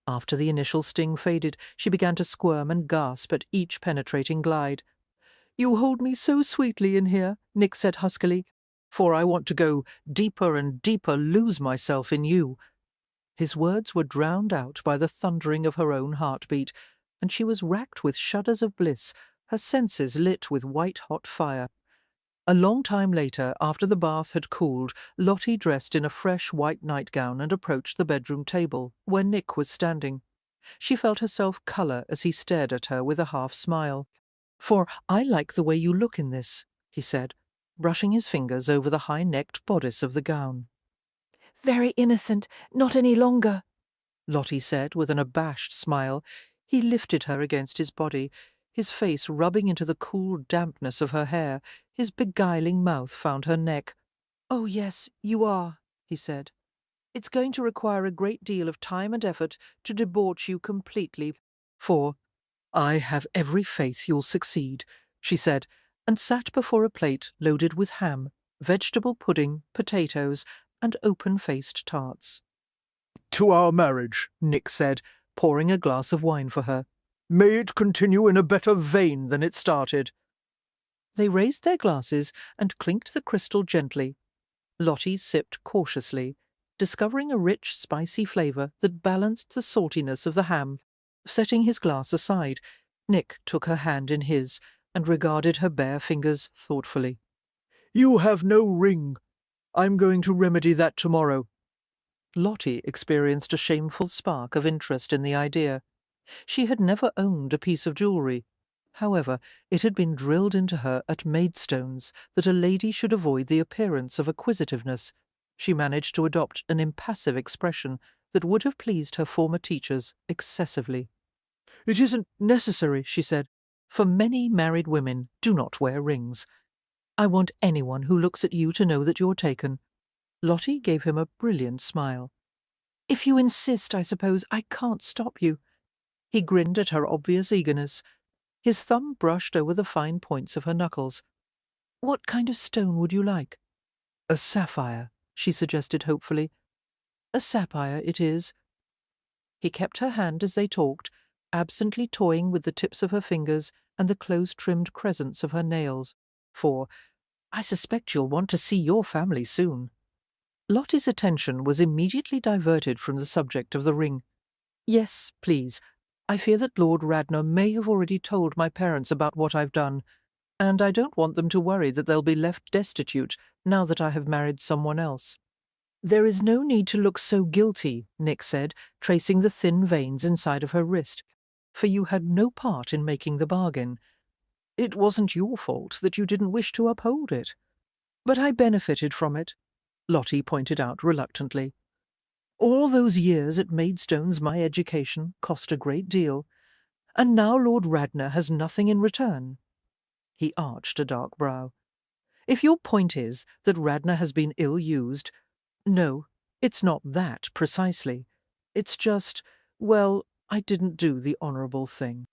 After the initial sting faded, she began to squirm and gasp at each penetrating glide. "You hold me so sweetly in here," Nick said huskily, "for I want to go deeper and deeper, lose myself in you." His words were drowned out by the thundering of her own heartbeat, and she was racked with shudders of bliss, her senses lit with white-hot fire. A long time later, after the bath had cooled, Lottie dressed in a fresh white nightgown and approached the bedroom table, where Nick was standing. She felt herself colour as he stared at her with a half-smile. "For I like the way you look in this," he said, brushing his fingers over the high-necked bodice of the gown. Very innocent, not any longer, Lottie said with an abashed smile. He lifted her against his body, his face rubbing into the cool dampness of her hair. His beguiling mouth found her neck. "Oh, yes, you are," he said. "It's going to require a great deal of time and effort to debauch you completely. For I have every faith you'll succeed," she said, and sat before a plate loaded with ham, vegetable pudding, potatoes, and open-faced tarts. "To our marriage," Nick said, pouring a glass of wine for her. "May it continue in a better vein than it started." They raised their glasses and clinked the crystal gently. Lottie sipped cautiously, discovering a rich, spicy flavour that balanced the saltiness of the ham. Setting his glass aside, Nick took her hand in his and regarded her bare fingers thoughtfully. "You have no ring. I'm going to remedy that tomorrow." Lottie experienced a shameful spark of interest in the idea. She had never owned a piece of jewellery. However, it had been drilled into her at Maidstones that a lady should avoid the appearance of acquisitiveness. She managed to adopt an impassive expression that would have pleased her former teachers excessively. "It isn't necessary," she said, "for many married women do not wear rings. I want anyone who looks at you to know that you're taken." Lottie gave him a brilliant smile. "If you insist, I suppose I can't stop you." He grinned at her obvious eagerness. His thumb brushed over the fine points of her knuckles. "What kind of stone would you like?" "A sapphire," she suggested hopefully. "A sapphire it is." He kept her hand as they talked, absently toying with the tips of her fingers and the close-trimmed crescents of her nails. For, "I suspect you'll want to see your family soon." Lottie's attention was immediately diverted from the subject of the ring. "Yes, please. I fear that Lord Radnor may have already told my parents about what I've done, and I don't want them to worry that they'll be left destitute now that I have married someone else." "There is no need to look so guilty," Nick said, tracing the thin veins inside of her wrist, "for you had no part in making the bargain. It wasn't your fault that you didn't wish to uphold it." "But I benefited from it," Lottie pointed out reluctantly. "All those years at Maidstone's my education cost a great deal, and now Lord Radnor has nothing in return." He arched a dark brow. "If your point is that Radnor has been ill-used, no, it's not that precisely. It's just, well, I didn't do the honourable thing.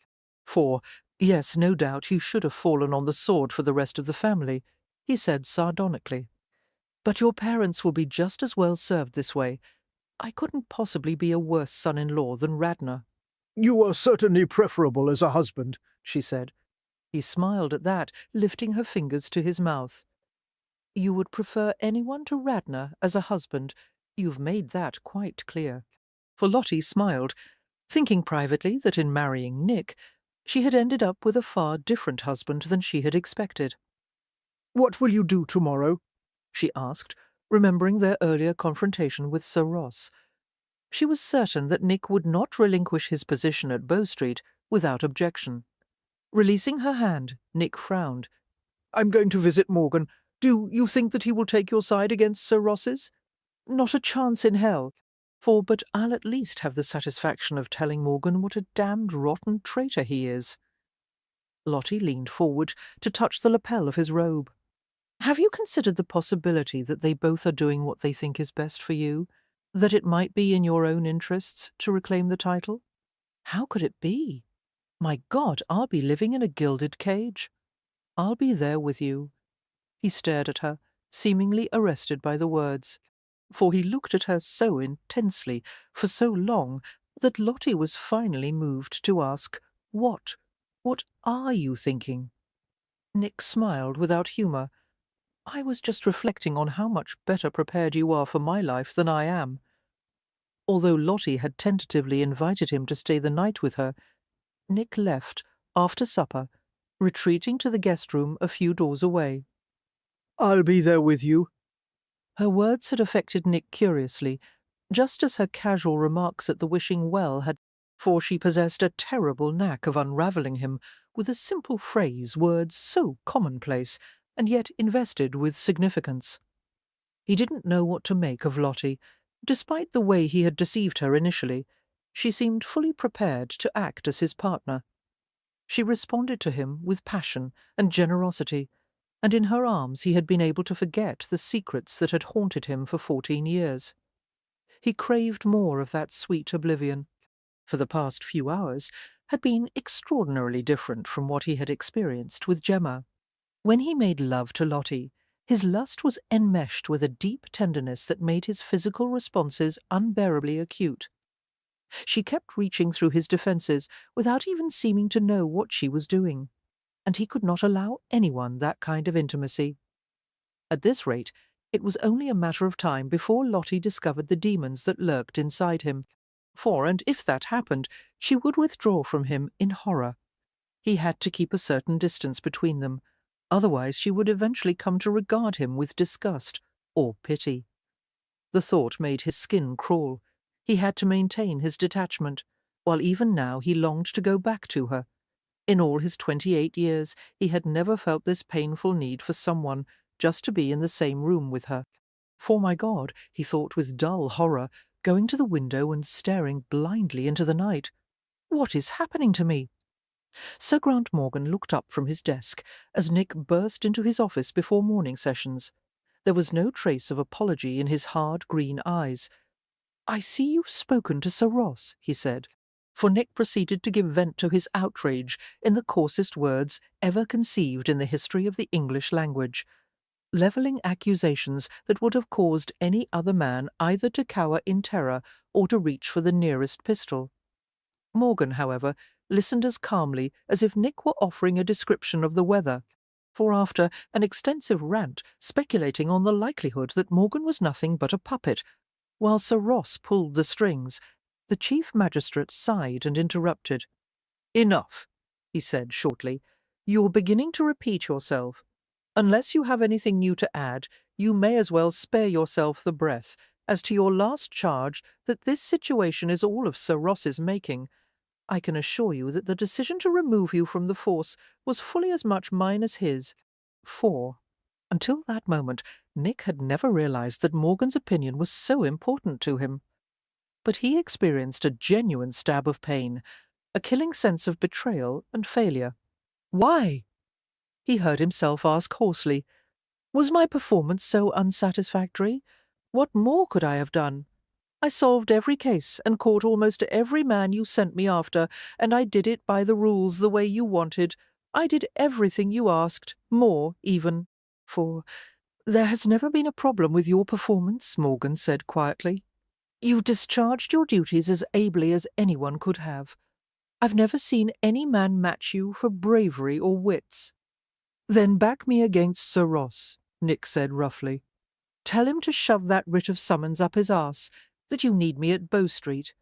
For, yes, no doubt you should have fallen on the sword for the rest of the family," he said sardonically. "But your parents will be just as well served this way. I couldn't possibly be a worse son-in-law than Radnor." "You are certainly preferable as a husband," she said. He smiled at that, lifting her fingers to his mouth. "You would prefer anyone to Radnor as a husband. You've made that quite clear." For Lottie smiled, thinking privately that in marrying Nick, she had ended up with a far different husband than she had expected. "What will you do tomorrow?" she asked, remembering their earlier confrontation with Sir Ross. She was certain that Nick would not relinquish his position at Bow Street without objection. Releasing her hand, Nick frowned. "I'm going to visit Morgan. Do you think that he will take your side against Sir Ross's?" Not a chance in hell. But I'll at least have the satisfaction of telling Morgan what a damned rotten traitor he is. Lottie leaned forward to touch the lapel of his robe. Have you considered the possibility that they both are doing what they think is best for you? That it might be in your own interests to reclaim the title? How could it be? My God, I'll be living in a gilded cage. I'll be there with you. He stared at her, seemingly arrested by the words, for he looked at her so intensely for so long that Lottie was finally moved to ask, What? What are you thinking? Nick smiled without humour. I was just reflecting on how much better prepared you are for my life than I am. Although Lottie had tentatively invited him to stay the night with her, Nick left, after supper, retreating to the guest room a few doors away. I'll be there with you. Her words had affected Nick curiously, just as her casual remarks at the wishing well had, for she possessed a terrible knack of unravelling him with a simple phrase, words so commonplace, and yet invested with significance. He didn't know what to make of Lottie. Despite the way he had deceived her initially, she seemed fully prepared to act as his partner. She responded to him with passion and generosity, and in her arms he had been able to forget the secrets that had haunted him for 14 years. He craved more of that sweet oblivion. For the past few hours had been extraordinarily different from what he had experienced with Gemma. When he made love to Lottie, his lust was enmeshed with a deep tenderness that made his physical responses unbearably acute. She kept reaching through his defences without even seeming to know what she was doing, and he could not allow anyone that kind of intimacy. At this rate, it was only a matter of time before Lottie discovered the demons that lurked inside him, and if that happened, she would withdraw from him in horror. He had to keep a certain distance between them, otherwise she would eventually come to regard him with disgust or pity. The thought made his skin crawl. He had to maintain his detachment, while even now he longed to go back to her. In all his 28 years, he had never felt this painful need for someone just to be in the same room with her. For my God, he thought with dull horror, going to the window and staring blindly into the night. What is happening to me? Sir Grant Morgan looked up from his desk as Nick burst into his office before morning sessions. There was no trace of apology in his hard green eyes. "I see you've spoken to Sir Ross," he said, for Nick proceeded to give vent to his outrage in the coarsest words ever conceived in the history of the English language, levelling accusations that would have caused any other man either to cower in terror or to reach for the nearest pistol. Morgan, however, listened as calmly as if Nick were offering a description of the weather, for after an extensive rant speculating on the likelihood that Morgan was nothing but a puppet, while Sir Ross pulled the strings, the Chief Magistrate sighed and interrupted. "Enough," he said shortly. "You're beginning to repeat yourself. Unless you have anything new to add, you may as well spare yourself the breath. As to your last charge, that this situation is all of Sir Ross's making, I can assure you that the decision to remove you from the force was fully as much mine as his. For, until that moment, Nick had never realized that Morgan's opinion was so important to him. But he experienced a genuine stab of pain, a killing sense of betrayal and failure. "Why?" he heard himself ask hoarsely. "Was my performance so unsatisfactory? What more could I have done? I solved every case and caught almost every man you sent me after, and I did it by the rules the way you wanted. I did everything you asked, more even. For there has never been a problem with your performance," Morgan said quietly. "You discharged your duties as ably as anyone could have. I've never seen any man match you for bravery or wits." "Then back me against Sir Ross," Nick said roughly. "Tell him to shove that writ of summons up his arse, that you need me at Bow Street."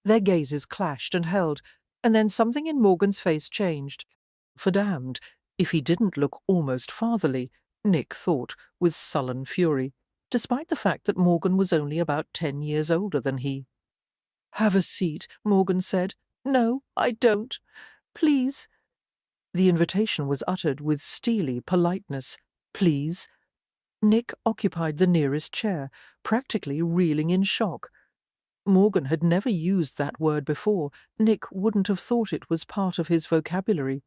Their gazes clashed and held, and then something in Morgan's face changed. For damned, if he didn't look almost fatherly, Nick thought, with sullen fury, despite the fact that Morgan was only about 10 years older than he. "Have a seat," Morgan said. "No, I don't. Please." The invitation was uttered with steely politeness. Please. Nick occupied the nearest chair, practically reeling in shock. Morgan had never used that word before. Nick wouldn't have thought it was part of his vocabulary.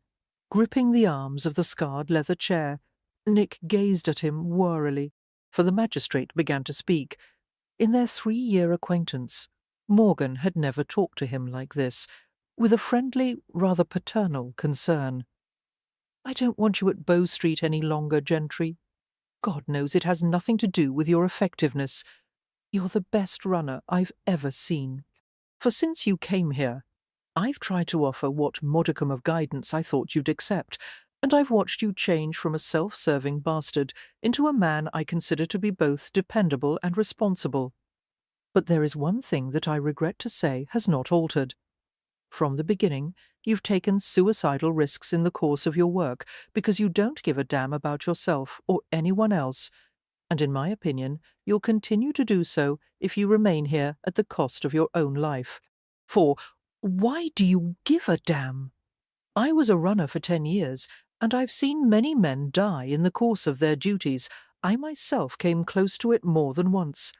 Gripping the arms of the scarred leather chair, Nick gazed at him warily, for the magistrate began to speak. In their 3-year acquaintance, Morgan had never talked to him like this, with a friendly, rather paternal concern. "I don't want you at Bow Street any longer, Gentry. God knows it has nothing to do with your effectiveness. You're the best runner I've ever seen. For since you came here, I've tried to offer what modicum of guidance I thought you'd accept, and I've watched you change from a self-serving bastard into a man I consider to be both dependable and responsible. But there is one thing that I regret to say has not altered. From the beginning, you've taken suicidal risks in the course of your work because you don't give a damn about yourself or anyone else, and in my opinion, you'll continue to do so if you remain here at the cost of your own life. For why do you give a damn? I was a runner for 10 years, and I've seen many men die in the course of their duties. I myself came close to it more than once.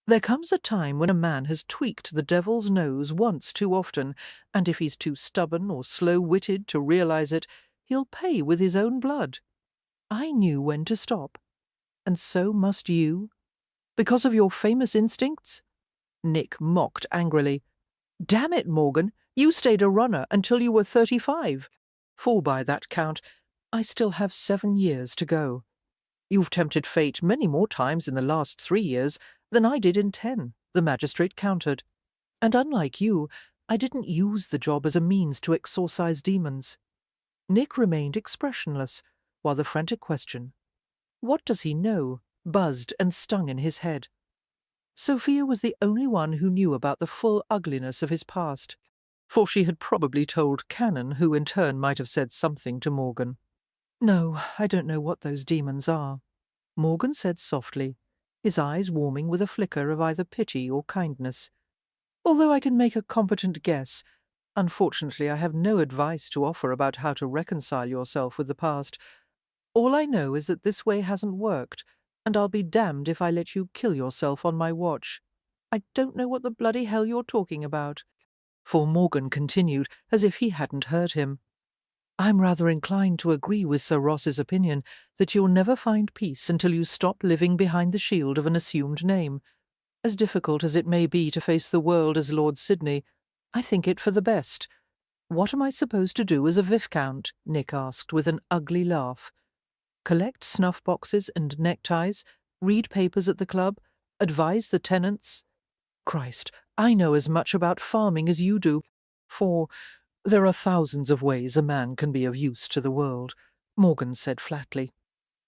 There comes a time when a man has tweaked the devil's nose once too often, and if he's too stubborn or slow-witted to realize it, he'll pay with his own blood. I knew when to stop. And so must you. Because of your famous instincts?" Nick mocked angrily. "Damn it, Morgan, you stayed a runner until you were 35. For by that count, I still have 7 years to go. You've tempted fate many more times in the last 3 years than I did in 10, the magistrate countered. And unlike you, I didn't use the job as a means to exorcise demons." Nick remained expressionless, while the frantic question, "What does he know?" buzzed and stung in his head. Sophia was the only one who knew about the full ugliness of his past, for she had probably told Cannon, who in turn might have said something to Morgan. "No, I don't know what those demons are," Morgan said softly, his eyes warming with a flicker of either pity or kindness. "Although I can make a competent guess, unfortunately I have no advice to offer about how to reconcile yourself with the past. All I know is that this way hasn't worked, and I'll be damned if I let you kill yourself on my watch. I don't know what the bloody hell you're talking about." For Morgan continued, as if he hadn't heard him. "I'm rather inclined to agree with Sir Ross's opinion that you'll never find peace until you stop living behind the shield of an assumed name. As difficult as it may be to face the world as Lord Sidney, I think it for the best." "What am I supposed to do as a Viscount?" Nick asked, with an ugly laugh. "Collect snuff-boxes and neckties, read papers at the club, advise the tenants? Christ, I know as much about farming as you do. For there are thousands of ways a man can be of use to the world," Morgan said flatly.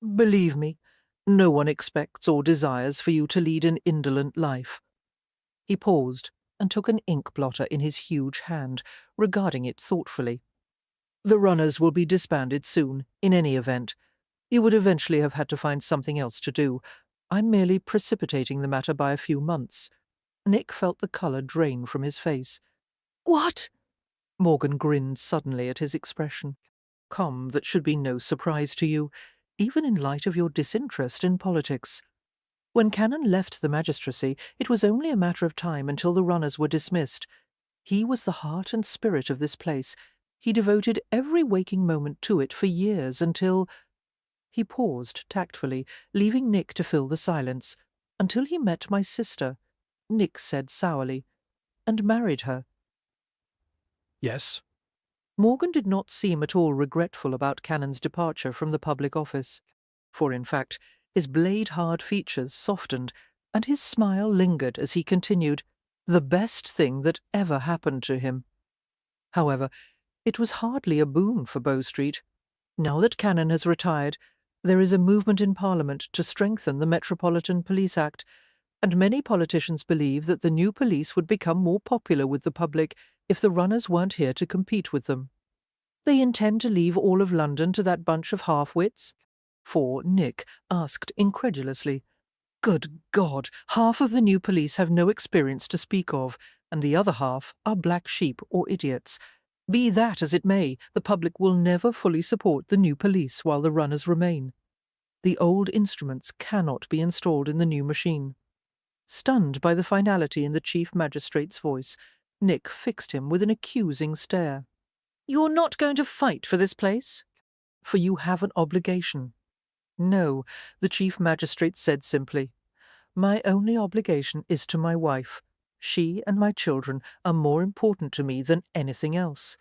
"Believe me, no one expects or desires for you to lead an indolent life." He paused and took an ink blotter in his huge hand, regarding it thoughtfully. "The runners will be disbanded soon, in any event. You would eventually have had to find something else to do. I'm merely precipitating the matter by a few months." Nick felt the colour drain from his face. "What?" Morgan grinned suddenly at his expression. "Come, that should be no surprise to you, even in light of your disinterest in politics. When Cannon left the magistracy, it was only a matter of time until the runners were dismissed. He was the heart and spirit of this place. He devoted every waking moment to it for years until—" He paused tactfully, leaving Nick to fill the silence. "Until he met my sister," Nick said sourly, "and married her." Yes? Morgan did not seem at all regretful about Cannon's departure from the public office, for in fact his blade-hard features softened, and his smile lingered as he continued, "The best thing that ever happened to him." However, it was hardly a boon for Bow Street. Now that Cannon has retired, there is a movement in Parliament to strengthen the Metropolitan Police Act, and many politicians believe that the new police would become more popular with the public if the runners weren't here to compete with them. "They intend to leave all of London to that bunch of half-wits?" For Nick asked incredulously. "Good God, half of the new police have no experience to speak of, and the other half are black sheep or idiots. Be that as it may, the public will never fully support the new police while the runners remain." The old instruments cannot be installed in the new machine. Stunned by the finality in the chief magistrate's voice, Nick fixed him with an accusing stare. "You're not going to fight for this place? For you have an obligation." "No," the chief magistrate said simply. "My only obligation is to my wife. She and my children are more important to me than anything else.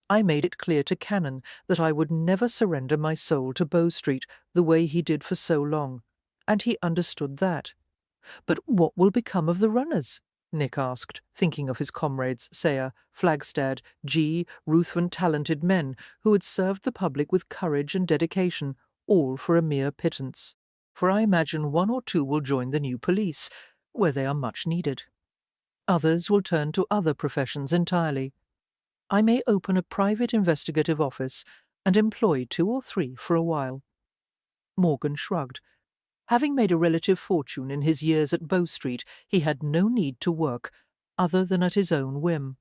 I made it clear to Cannon that I would never surrender my soul to Bow Street the way he did for so long, and he understood that." "But what will become of the runners?" Nick asked, thinking of his comrades Sayer, Flagstad, Ruthven, talented men who had served the public with courage and dedication, all for a mere pittance. "For I imagine one or two will join the new police, where they are much needed. Others will turn to other professions entirely. I may open a private investigative office and employ 2 or 3 for a while." Morgan shrugged. Having made a relative fortune in his years at Bow Street, he had no need to work, other than at his own whim.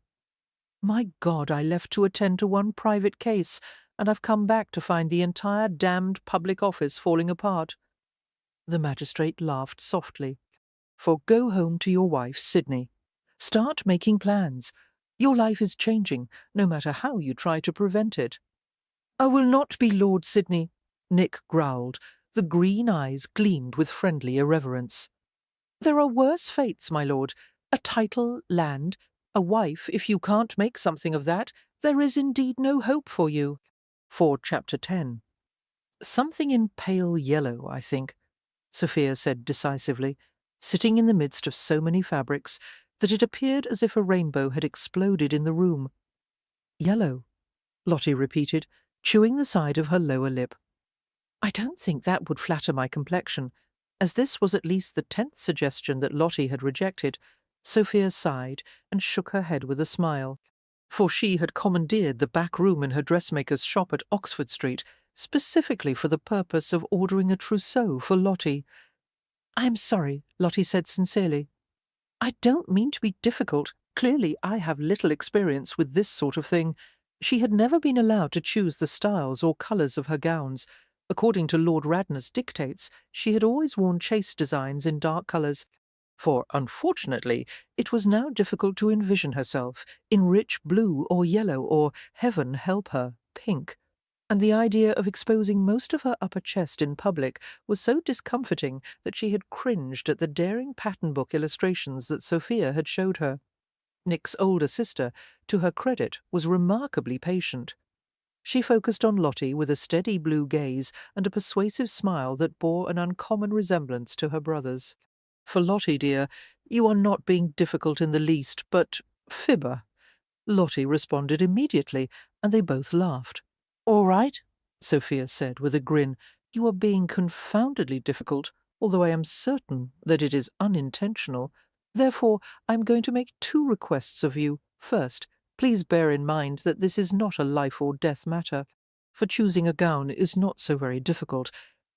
"My God, I left to attend to one private case, and I've come back to find the entire damned public office falling apart." The magistrate laughed softly. "For go home to your wife, Sydney. Start making plans. Your life is changing, no matter how you try to prevent it." "I will not be Lord Sydney," Nick growled. The green eyes gleamed with friendly irreverence. "There are worse fates, my lord. A title, land, a wife. If you can't make something of that, there is indeed no hope for you." For Chapter 10. "Something in pale yellow, I think," Sophia said decisively, sitting in the midst of so many fabrics that it appeared as if a rainbow had exploded in the room. "Yellow," Lottie repeated, chewing the side of her lower lip. "I don't think that would flatter my complexion." As this was at least the 10th suggestion that Lottie had rejected, Sophia sighed and shook her head with a smile. For she had commandeered the back room in her dressmaker's shop at Oxford Street, specifically for the purpose of ordering a trousseau for Lottie. "I'm sorry," Lottie said sincerely. "I don't mean to be difficult. Clearly I have little experience with this sort of thing." She had never been allowed to choose the styles or colours of her gowns. According to Lord Radnor's dictates, she had always worn chaste designs in dark colours, for, unfortunately, it was now difficult to envision herself in rich blue or yellow or, heaven help her, pink. And the idea of exposing most of her upper chest in public was so discomforting that she had cringed at the daring pattern book illustrations that Sophia had showed her. Nick's older sister, to her credit, was remarkably patient. She focused on Lottie with a steady blue gaze and a persuasive smile that bore an uncommon resemblance to her brother's. "For Lottie, dear, you are not being difficult in the least, but fibber." Lottie responded immediately, and they both laughed. "All right," Sophia said with a grin. "You are being confoundedly difficult, although I am certain that it is unintentional. Therefore, I am going to make 2 requests of you. First, please bear in mind that this is not a life-or-death matter, for choosing a gown is not so very difficult,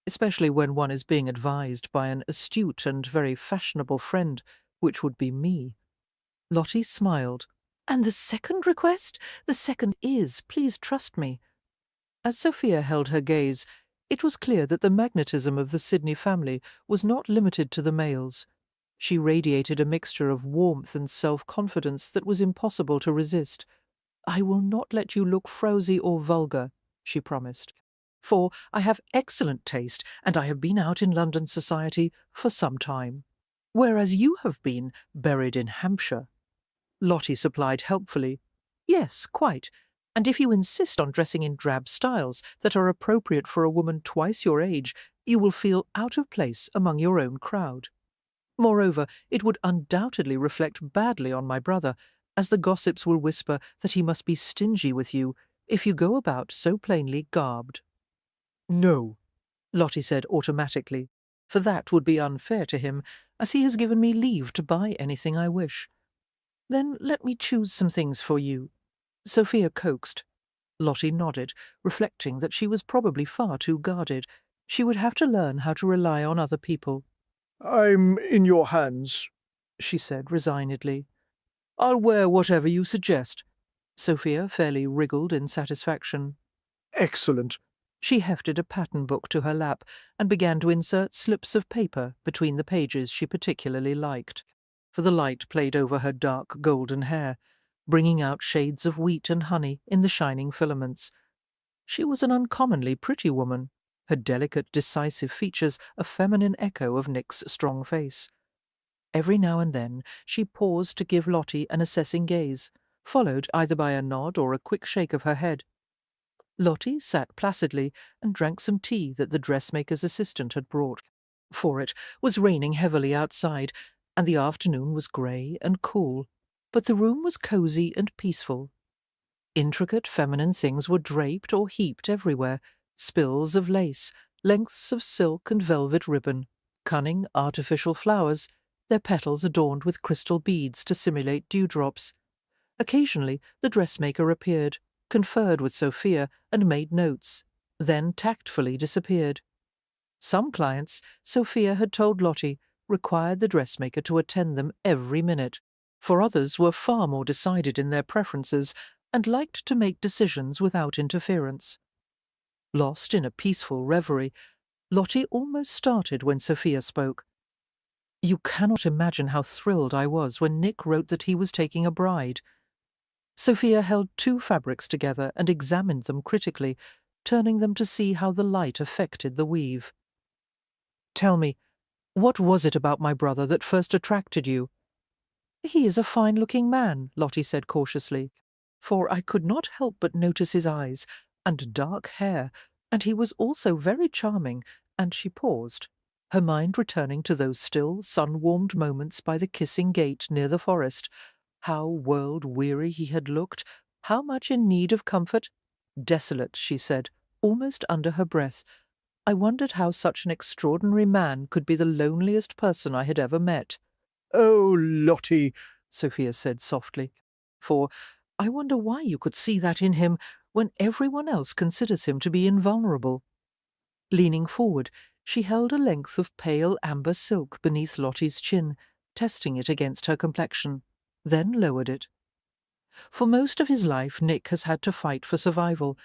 especially when one is being advised by an astute and very fashionable friend, which would be me." Lottie smiled. "And the second request? The second is, please trust me." As Sophia held her gaze, it was clear that the magnetism of the Sydney family was not limited to the males. She radiated a mixture of warmth and self-confidence that was impossible to resist. "I will not let you look frowsy or vulgar," she promised. "For I have excellent taste, and I have been out in London society for some time, whereas you have been buried in Hampshire." Lottie supplied helpfully. "Yes, quite. And if you insist on dressing in drab styles that are appropriate for a woman twice your age, you will feel out of place among your own crowd. Moreover, it would undoubtedly reflect badly on my brother, as the gossips will whisper that he must be stingy with you if you go about so plainly garbed." "No," Lottie said automatically, "for that would be unfair to him, as he has given me leave to buy anything I wish." "Then let me choose some things for you," Sophia coaxed. Lottie nodded, reflecting that she was probably far too guarded. She would have to learn how to rely on other people. "I'm in your hands," she said resignedly. "I'll wear whatever you suggest." Sophia fairly wriggled in satisfaction. "Excellent. She hefted a pattern book to her lap and began to insert slips of paper between the pages she particularly liked, for the light played over her dark golden hair, bringing out shades of wheat and honey in the shining filaments. She was an uncommonly pretty woman, her delicate, decisive features a feminine echo of Nick's strong face. Every now and then she paused to give Lottie an assessing gaze, followed either by a nod or a quick shake of her head. Lottie sat placidly and drank some tea that the dressmaker's assistant had brought, for it was raining heavily outside, and the afternoon was grey and cool, but the room was cosy and peaceful. Intricate feminine things were draped or heaped everywhere, spills of lace, lengths of silk and velvet ribbon, cunning artificial flowers, their petals adorned with crystal beads to simulate dewdrops. Occasionally the dressmaker appeared, conferred with Sophia, and made notes, then tactfully disappeared. Some clients, Sophia had told Lottie, required the dressmaker to attend them every minute, for others were far more decided in their preferences and liked to make decisions without interference. Lost in a peaceful reverie, Lottie almost started when Sophia spoke. "You cannot imagine how thrilled I was when Nick wrote that he was taking a bride." Sophia held two fabrics together and examined them critically, turning them to see how the light affected the weave. "Tell me, what was it about my brother that first attracted you?" "He is a fine-looking man," Lottie said cautiously, for I could not help but notice his eyes and dark hair, and he was also very charming, and she paused, her mind returning to those still, sun-warmed moments by the kissing gate near the forest. How world-weary he had looked, how much in need of comfort. "Desolate," she said, almost under her breath. I wondered how such an extraordinary man could be the loneliest person I had ever met. "Oh, Lottie," Sophia said softly, "for I wonder why you could see that in him when everyone else considers him to be invulnerable." Leaning forward, she held a length of pale amber silk beneath Lottie's chin, testing it against her complexion, then lowered it. For most of his life Nick has had to fight for survival.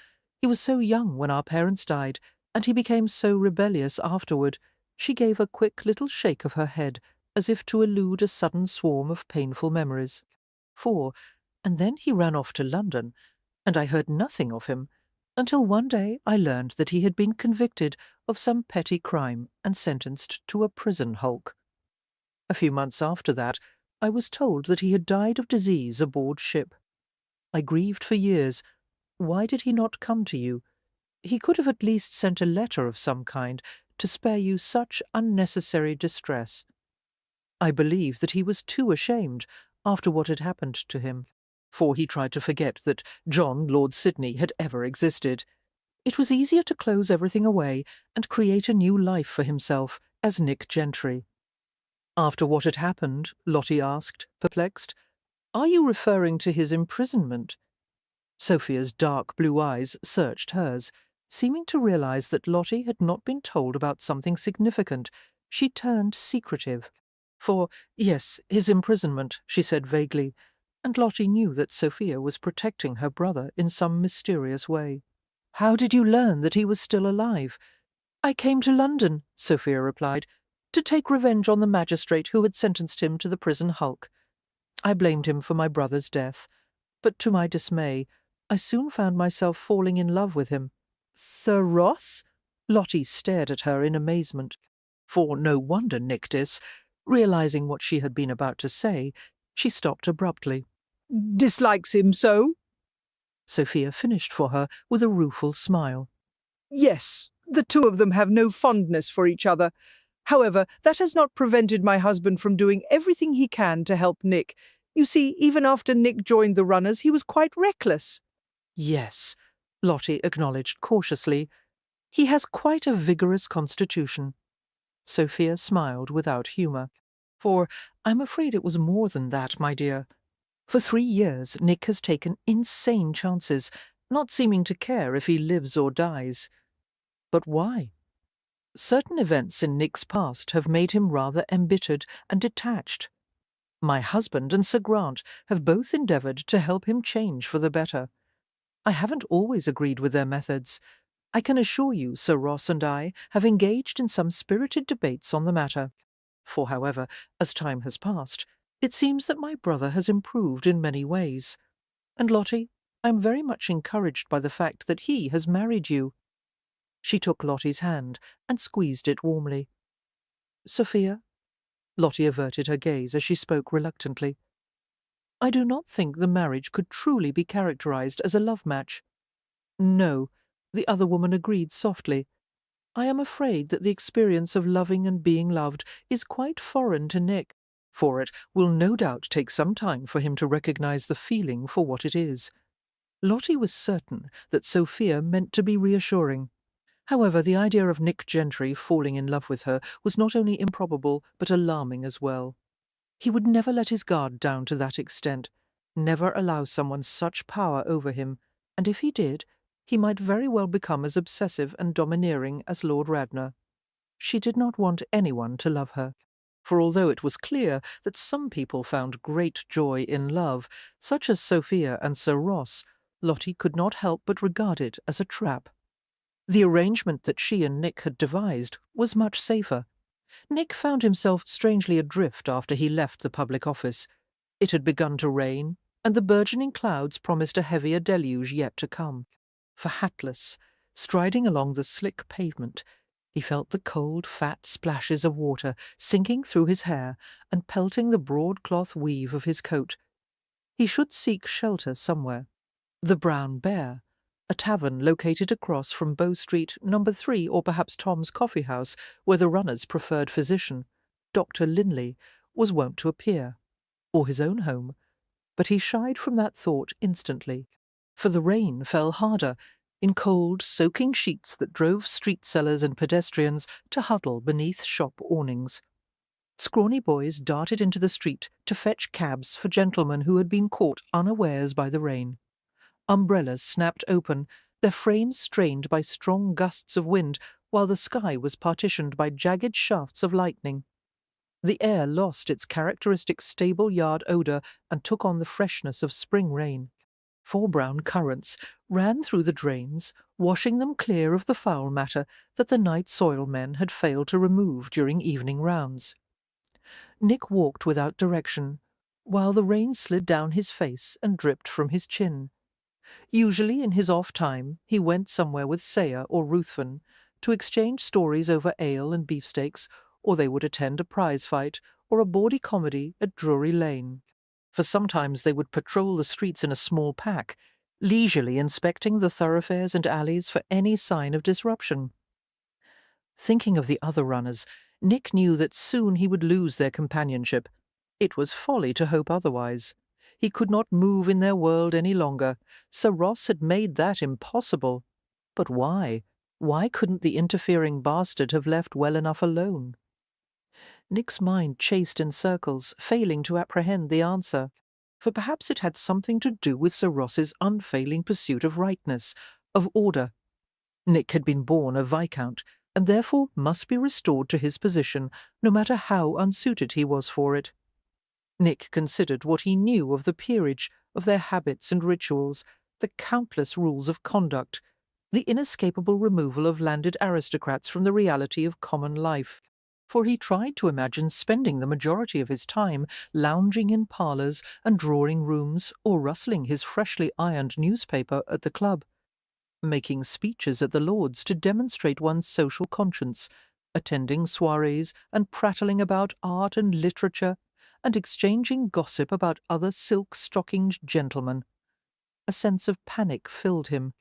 He was so young when our parents died, and he became so rebellious afterward. She gave a quick little shake of her head, as if to elude a sudden swarm of painful memories. And then he ran off to London, and I heard nothing of him, until one day I learned that he had been convicted of some petty crime and sentenced to a prison hulk. A few months after that, I was told that he had died of disease aboard ship. I grieved for years. Why did he not come to you? He could have at least sent a letter of some kind to spare you such unnecessary distress. I believe that he was too ashamed after what had happened to him, for he tried to forget that John Lord Sidney had ever existed. It was easier to close everything away and create a new life for himself as Nick Gentry. After what had happened, Lottie asked, perplexed, "Are you referring to his imprisonment?" Sophia's dark blue eyes searched hers. Seeming to realize that Lottie had not been told about something significant, she turned secretive. "For, yes, his imprisonment," she said vaguely, and Lottie knew that Sophia was protecting her brother in some mysterious way. "How did you learn that he was still alive?" "I came to London," Sophia replied, "to take revenge on the magistrate who had sentenced him to the prison hulk. I blamed him for my brother's death, but to my dismay, I soon found myself falling in love with him." "Sir Ross?" Lottie stared at her in amazement. For no wonder Nictus, realizing what she had been about to say, she stopped abruptly. "Dislikes him so?" Sophia finished for her with a rueful smile. "Yes, the two of them have no fondness for each other. However, that has not prevented my husband from doing everything he can to help Nick. You see, even after Nick joined the runners, he was quite reckless." "Yes," Lottie acknowledged cautiously. "He has quite a vigorous constitution." Sophia smiled without humour. "For I'm afraid it was more than that, my dear. For 3 years Nick has taken insane chances, not seeming to care if he lives or dies. But why? Certain events in Nick's past have made him rather embittered and detached. My husband and Sir Grant have both endeavoured to help him change for the better. I haven't always agreed with their methods, I can assure you Sir Ross and I have engaged in some spirited debates on the matter. For, however, as time has passed, it seems that my brother has improved in many ways. And Lottie, I am very much encouraged by the fact that he has married you." She took Lottie's hand and squeezed it warmly. "Sophia?" Lottie averted her gaze as she spoke reluctantly. "I do not think the marriage could truly be characterized as a love match." "No," the other woman agreed softly. "I am afraid that the experience of loving and being loved is quite foreign to Nick, for it will no doubt take some time for him to recognize the feeling for what it is." Lottie was certain that Sophia meant to be reassuring. However, the idea of Nick Gentry falling in love with her was not only improbable but alarming as well. He would never let his guard down to that extent, never allow someone such power over him, and if he did, he might very well become as obsessive and domineering as Lord Radnor. She did not want anyone to love her, for although it was clear that some people found great joy in love, such as Sophia and Sir Ross, Lottie could not help but regard it as a trap. The arrangement that she and Nick had devised was much safer. Nick found himself strangely adrift after he left the public office. It had begun to rain, and the burgeoning clouds promised a heavier deluge yet to come. For hatless, striding along the slick pavement, he felt the cold, fat splashes of water sinking through his hair and pelting the broadcloth weave of his coat. He should seek shelter somewhere. The Brown Bear, a tavern located across from Bow Street, No. 3, or perhaps Tom's Coffee House, where the runner's preferred physician, Dr. Linley, was wont to appear, or his own home, but he shied from that thought instantly, for the rain fell harder, in cold, soaking sheets that drove street sellers and pedestrians to huddle beneath shop awnings. Scrawny boys darted into the street to fetch cabs for gentlemen who had been caught unawares by the rain. Umbrellas snapped open, their frames strained by strong gusts of wind, while the sky was partitioned by jagged shafts of lightning. The air lost its characteristic stable-yard odour and took on the freshness of spring rain. 4 brown currents ran through the drains, washing them clear of the foul matter that the night soil men had failed to remove during evening rounds. Nick walked without direction, while the rain slid down his face and dripped from his chin. Usually in his off time he went somewhere with Saya or Ruthven to exchange stories over ale and beefsteaks, or they would attend a prize fight or a bawdy comedy at Drury Lane. For sometimes they would patrol the streets in a small pack, leisurely inspecting the thoroughfares and alleys for any sign of disruption. Thinking of the other runners, Nick knew that soon he would lose their companionship. It was folly to hope otherwise. He could not move in their world any longer. Sir Ross had made that impossible. But why? Why couldn't the interfering bastard have left well enough alone? Nick's mind chased in circles, failing to apprehend the answer. For perhaps it had something to do with Sir Ross's unfailing pursuit of rightness, of order. Nick had been born a viscount, and therefore must be restored to his position, no matter how unsuited he was for it. Nick considered what he knew of the peerage, of their habits and rituals, the countless rules of conduct, the inescapable removal of landed aristocrats from the reality of common life, for he tried to imagine spending the majority of his time lounging in parlours and drawing-rooms or rustling his freshly ironed newspaper at the club, making speeches at the Lords to demonstrate one's social conscience, attending soirees and prattling about art and literature, and exchanging gossip about other silk-stockinged gentlemen. A sense of panic filled him,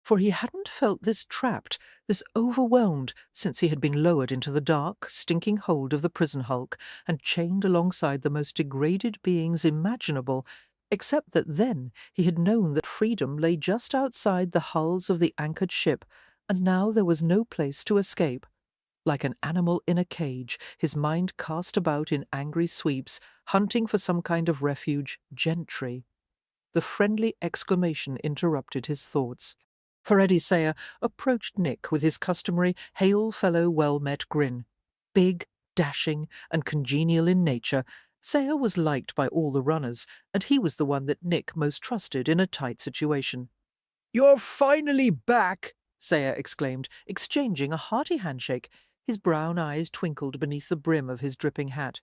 for he hadn't felt this trapped, this overwhelmed, since he had been lowered into the dark, stinking hold of the prison hulk and chained alongside the most degraded beings imaginable, except that then he had known that freedom lay just outside the hulls of the anchored ship, and now there was no place to escape. Like an animal in a cage, his mind cast about in angry sweeps, hunting for some kind of refuge. Gentry. The friendly exclamation interrupted his thoughts. For Eddie Sayer approached Nick with his customary hail-fellow well-met grin. Big, dashing, and congenial in nature, Sayer was liked by all the runners, and he was the one that Nick most trusted in a tight situation. "You're finally back," Saya exclaimed, exchanging a hearty handshake. His brown eyes twinkled beneath the brim of his dripping hat.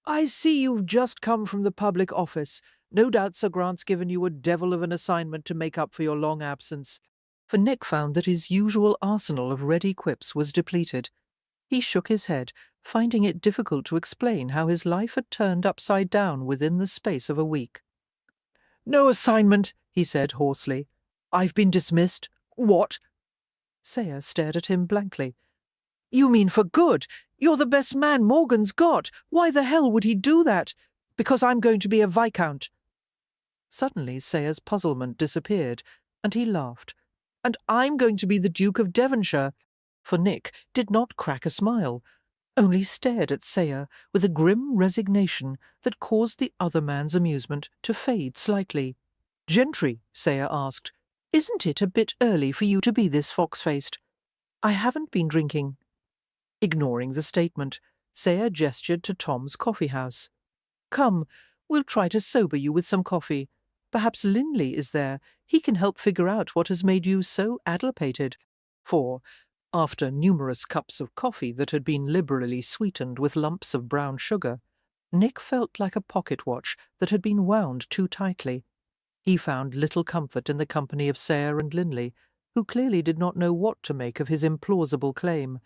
"I see you've just come from the public office. No doubt Sir Grant's given you a devil of an assignment to make up for your long absence." For Nick found that his usual arsenal of ready quips was depleted. He shook his head, finding it difficult to explain how his life had turned upside down within the space of a week. "No assignment," he said hoarsely. "I've been dismissed." "What?" Saya stared at him blankly. "You mean for good? You're the best man Morgan's got. Why the hell would he do that? Because I'm going to be a viscount." Suddenly Saya's puzzlement disappeared, and he laughed. "And I'm going to be the Duke of Devonshire." For Nick did not crack a smile, only stared at Saya with a grim resignation that caused the other man's amusement to fade slightly. "Gentry," Saya asked, "isn't it a bit early for you to be this fox-faced?" "I haven't been drinking." Ignoring the statement, Saya gestured to Tom's coffee-house. "Come, we'll try to sober you with some coffee. Perhaps Linley is there. He can help figure out what has made you so addlepated." For, after numerous cups of coffee that had been liberally sweetened with lumps of brown sugar, Nick felt like a pocket watch that had been wound too tightly. He found little comfort in the company of Saya and Linley, who clearly did not know what to make of his implausible claim.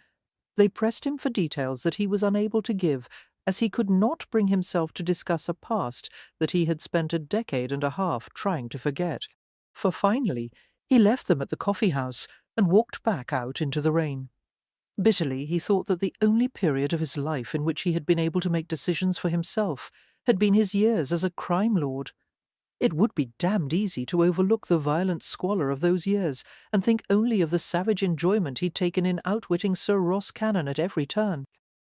They pressed him for details that he was unable to give, as he could not bring himself to discuss a past that he had spent a decade and a half trying to forget. For finally, he left them at the coffee-house and walked back out into the rain. Bitterly, he thought that the only period of his life in which he had been able to make decisions for himself had been his years as a crime lord. It would be damned easy to overlook the violent squalor of those years and think only of the savage enjoyment he'd taken in outwitting Sir Ross Cannon at every turn.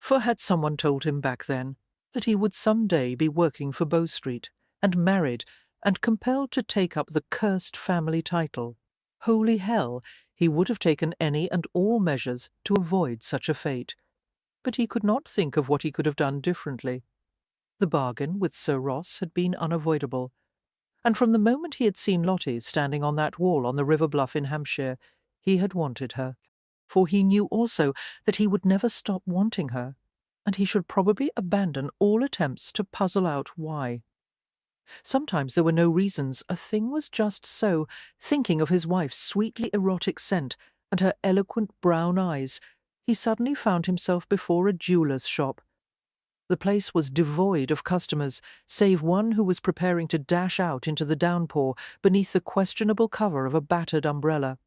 For had someone told him back then that he would some day be working for Bow Street, and married, and compelled to take up the cursed family title, holy hell, he would have taken any and all measures to avoid such a fate. But he could not think of what he could have done differently. The bargain with Sir Ross had been unavoidable, and from the moment he had seen Lottie standing on that wall on the river bluff in Hampshire, he had wanted her. For he knew also that he would never stop wanting her, and he should probably abandon all attempts to puzzle out why. Sometimes there were no reasons. A thing was just so. Thinking of his wife's sweetly erotic scent and her eloquent brown eyes, he suddenly found himself before a jeweller's shop. The place was devoid of customers, save one who was preparing to dash out into the downpour beneath the questionable cover of a battered umbrella.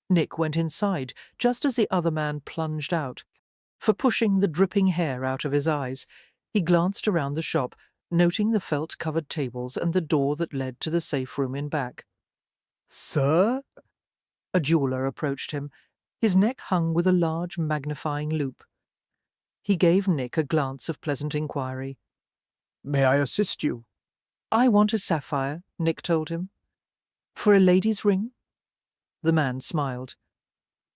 Nick went inside just as the other man plunged out. For pushing the dripping hair out of his eyes, he glanced around the shop, noting the felt-covered tables and the door that led to the safe room in back. "Sir?" A jeweller approached him. His neck hung with a large magnifying loupe. He gave Nick a glance of pleasant inquiry. "May I assist you?" "I want a sapphire," Nick told him. "For a lady's ring?" The man smiled.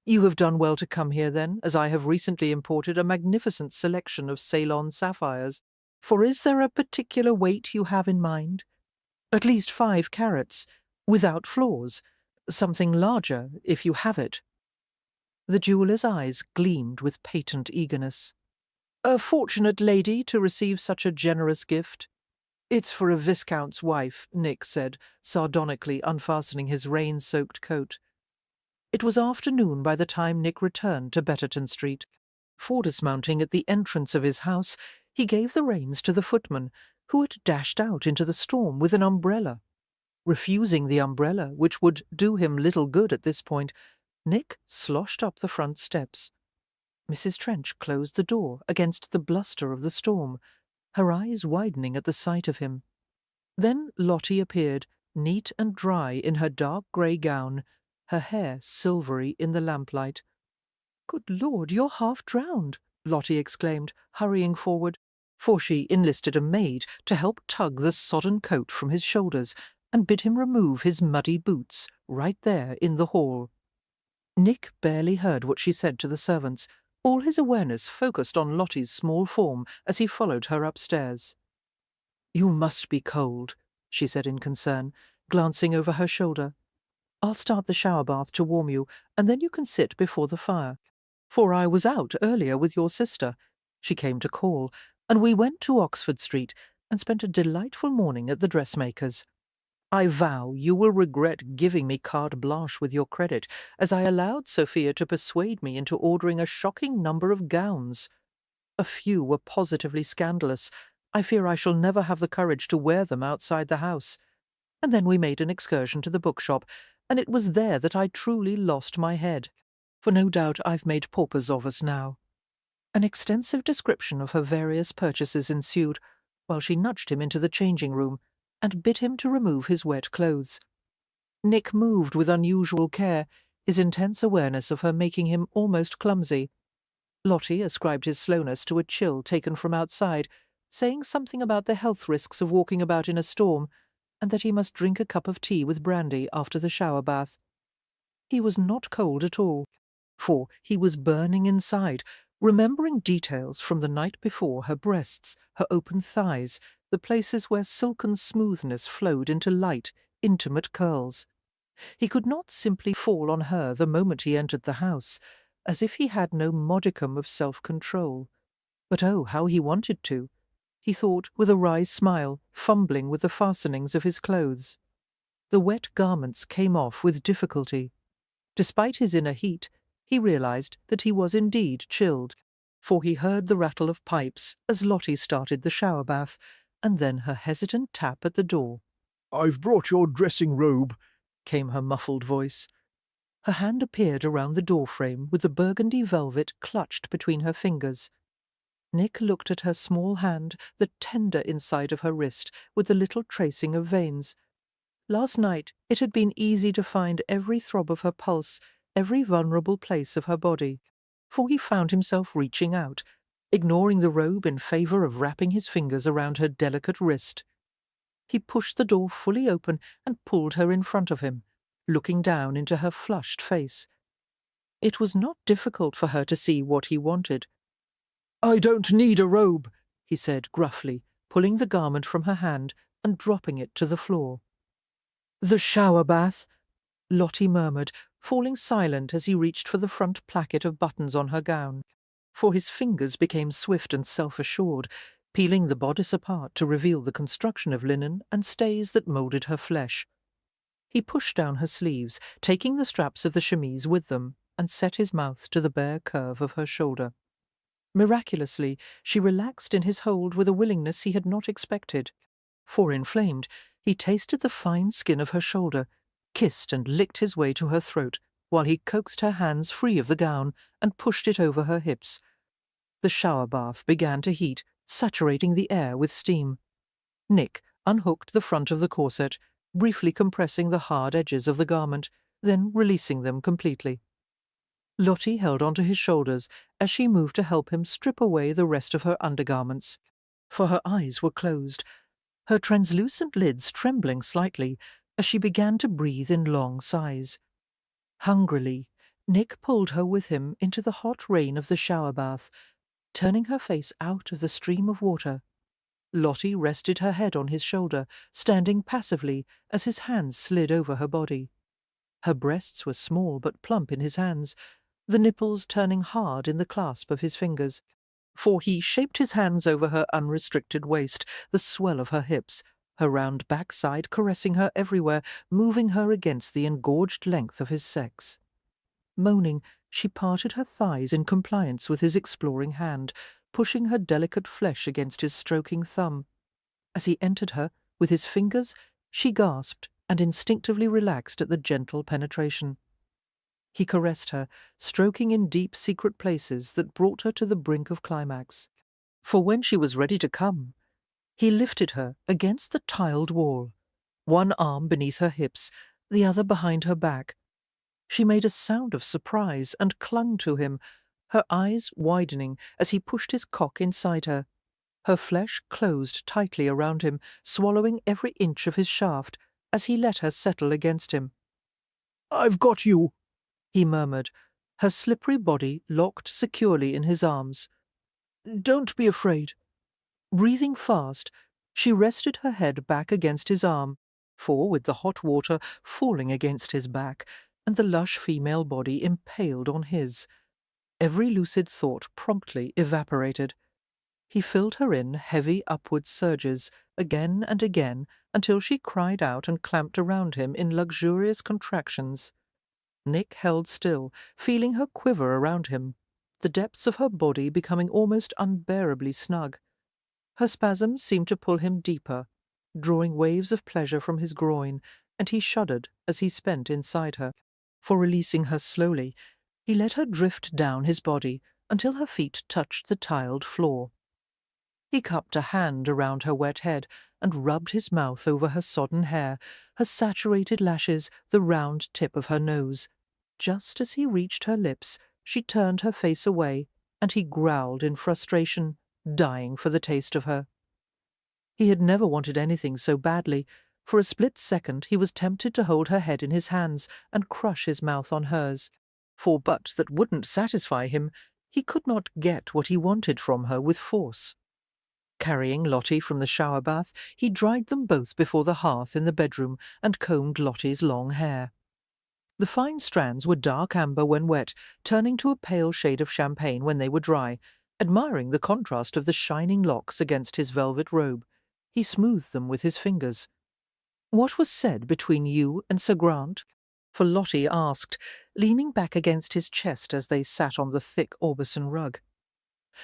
"You have done well to come here, then, as I have recently imported a magnificent selection of Ceylon sapphires. For is there a particular weight you have in mind? At least 5 carats, without flaws. Something larger, if you have it." The jeweller's eyes gleamed with patent eagerness. "A fortunate lady to receive such a generous gift." "It's for a viscount's wife," Nick said, sardonically unfastening his rain-soaked coat. It was afternoon by the time Nick returned to Betterton Street. For dismounting at the entrance of his house, he gave the reins to the footman, who had dashed out into the storm with an umbrella. Refusing the umbrella, which would do him little good at this point, Nick sloshed up the front steps. Mrs. Trench closed the door against the bluster of the storm, her eyes widening at the sight of him. Then Lottie appeared, neat and dry in her dark grey gown, her hair silvery in the lamplight. "Good Lord, you're half drowned," Lottie exclaimed, hurrying forward, for she enlisted a maid to help tug the sodden coat from his shoulders and bid him remove his muddy boots right there in the hall. Nick barely heard what she said to the servants, all his awareness focused on Lottie's small form as he followed her upstairs. "You must be cold," she said in concern, glancing over her shoulder. I'll start the shower bath to warm you, and then you can sit before the fire. For I was out earlier with your sister. She came to call, and we went to Oxford Street and spent a delightful morning at the dressmaker's. I vow you will regret giving me carte blanche with your credit, as I allowed Sophia to persuade me into ordering a shocking number of gowns. A few were positively scandalous. I fear I shall never have the courage to wear them outside the house. And then we made an excursion to the bookshop, and it was there that I truly lost my head. For no doubt I've made paupers of us now. An extensive description of her various purchases ensued, while she nudged him into the changing room and bid him to remove his wet clothes. Nick moved with unusual care, his intense awareness of her making him almost clumsy. Lottie ascribed his slowness to a chill taken from outside, saying something about the health risks of walking about in a storm, and that he must drink a cup of tea with brandy after the shower bath. He was not cold at all, for he was burning inside, remembering details from the night before, her breasts, her open thighs, the places where silken smoothness flowed into light, intimate curls. He could not simply fall on her the moment he entered the house, as if he had no modicum of self-control. But oh, how he wanted to! He thought with a wry smile, fumbling with the fastenings of his clothes. The wet garments came off with difficulty. Despite his inner heat, he realized that he was indeed chilled, for he heard the rattle of pipes as Lottie started the shower bath, and then her hesitant tap at the door. "I've brought your dressing robe," came her muffled voice. Her hand appeared around the door-frame with the burgundy velvet clutched between her fingers. Nick looked at her small hand, the tender inside of her wrist, with the little tracing of veins. Last night it had been easy to find every throb of her pulse, every vulnerable place of her body, for he found himself reaching out, ignoring the robe in favour of wrapping his fingers around her delicate wrist. He pushed the door fully open and pulled her in front of him, looking down into her flushed face. It was not difficult for her to see what he wanted. "I don't need a robe," he said gruffly, pulling the garment from her hand and dropping it to the floor. "The shower bath," Lottie murmured, falling silent as he reached for the front placket of buttons on her gown, for his fingers became swift and self-assured, peeling the bodice apart to reveal the construction of linen and stays that moulded her flesh. He pushed down her sleeves, taking the straps of the chemise with them, and set his mouth to the bare curve of her shoulder. Miraculously, she relaxed in his hold with a willingness he had not expected. For, inflamed, he tasted the fine skin of her shoulder, kissed and licked his way to her throat, while he coaxed her hands free of the gown and pushed it over her hips. The shower bath began to heat, saturating the air with steam. Nick unhooked the front of the corset, briefly compressing the hard edges of the garment, then releasing them completely. Lottie held onto his shoulders as she moved to help him strip away the rest of her undergarments, for her eyes were closed, her translucent lids trembling slightly as she began to breathe in long sighs. Hungrily, Nick pulled her with him into the hot rain of the shower bath, turning her face out of the stream of water. Lottie rested her head on his shoulder, standing passively as his hands slid over her body. Her breasts were small but plump in his hands, the nipples turning hard in the clasp of his fingers, for he shaped his hands over her unrestricted waist, the swell of her hips, her round backside caressing her everywhere, moving her against the engorged length of his sex. Moaning, she parted her thighs in compliance with his exploring hand, pushing her delicate flesh against his stroking thumb. As he entered her with his fingers, she gasped and instinctively relaxed at the gentle penetration. He caressed her, stroking in deep secret places that brought her to the brink of climax. For when she was ready to come, he lifted her against the tiled wall, one arm beneath her hips, the other behind her back. She made a sound of surprise and clung to him, her eyes widening as he pushed his cock inside her. Her flesh closed tightly around him, swallowing every inch of his shaft as he let her settle against him. "I've got you," he murmured, her slippery body locked securely in his arms. "Don't be afraid." Breathing fast, she rested her head back against his arm, for with the hot water falling against his back and the lush female body impaled on his, every lucid thought promptly evaporated. He filled her in heavy upward surges, again and again, until she cried out and clamped around him in luxurious contractions. Nick held still, feeling her quiver around him, the depths of her body becoming almost unbearably snug. Her spasms seemed to pull him deeper, drawing waves of pleasure from his groin, and he shuddered as he spent inside her. For releasing her slowly, he let her drift down his body until her feet touched the tiled floor. He cupped a hand around her wet head and rubbed his mouth over her sodden hair, her saturated lashes, the round tip of her nose. Just as he reached her lips, she turned her face away, and he growled in frustration, dying for the taste of her. He had never wanted anything so badly. For a split second he was tempted to hold her head in his hands and crush his mouth on hers. For but that wouldn't satisfy him. He could not get what he wanted from her with force. Carrying Lottie from the shower bath, he dried them both before the hearth in the bedroom and combed Lottie's long hair. The fine strands were dark amber when wet, turning to a pale shade of champagne when they were dry. Admiring the contrast of the shining locks against his velvet robe, he smoothed them with his fingers. "What was said between you and Sir Grant?" For Lottie asked, leaning back against his chest as they sat on the thick Aubusson rug.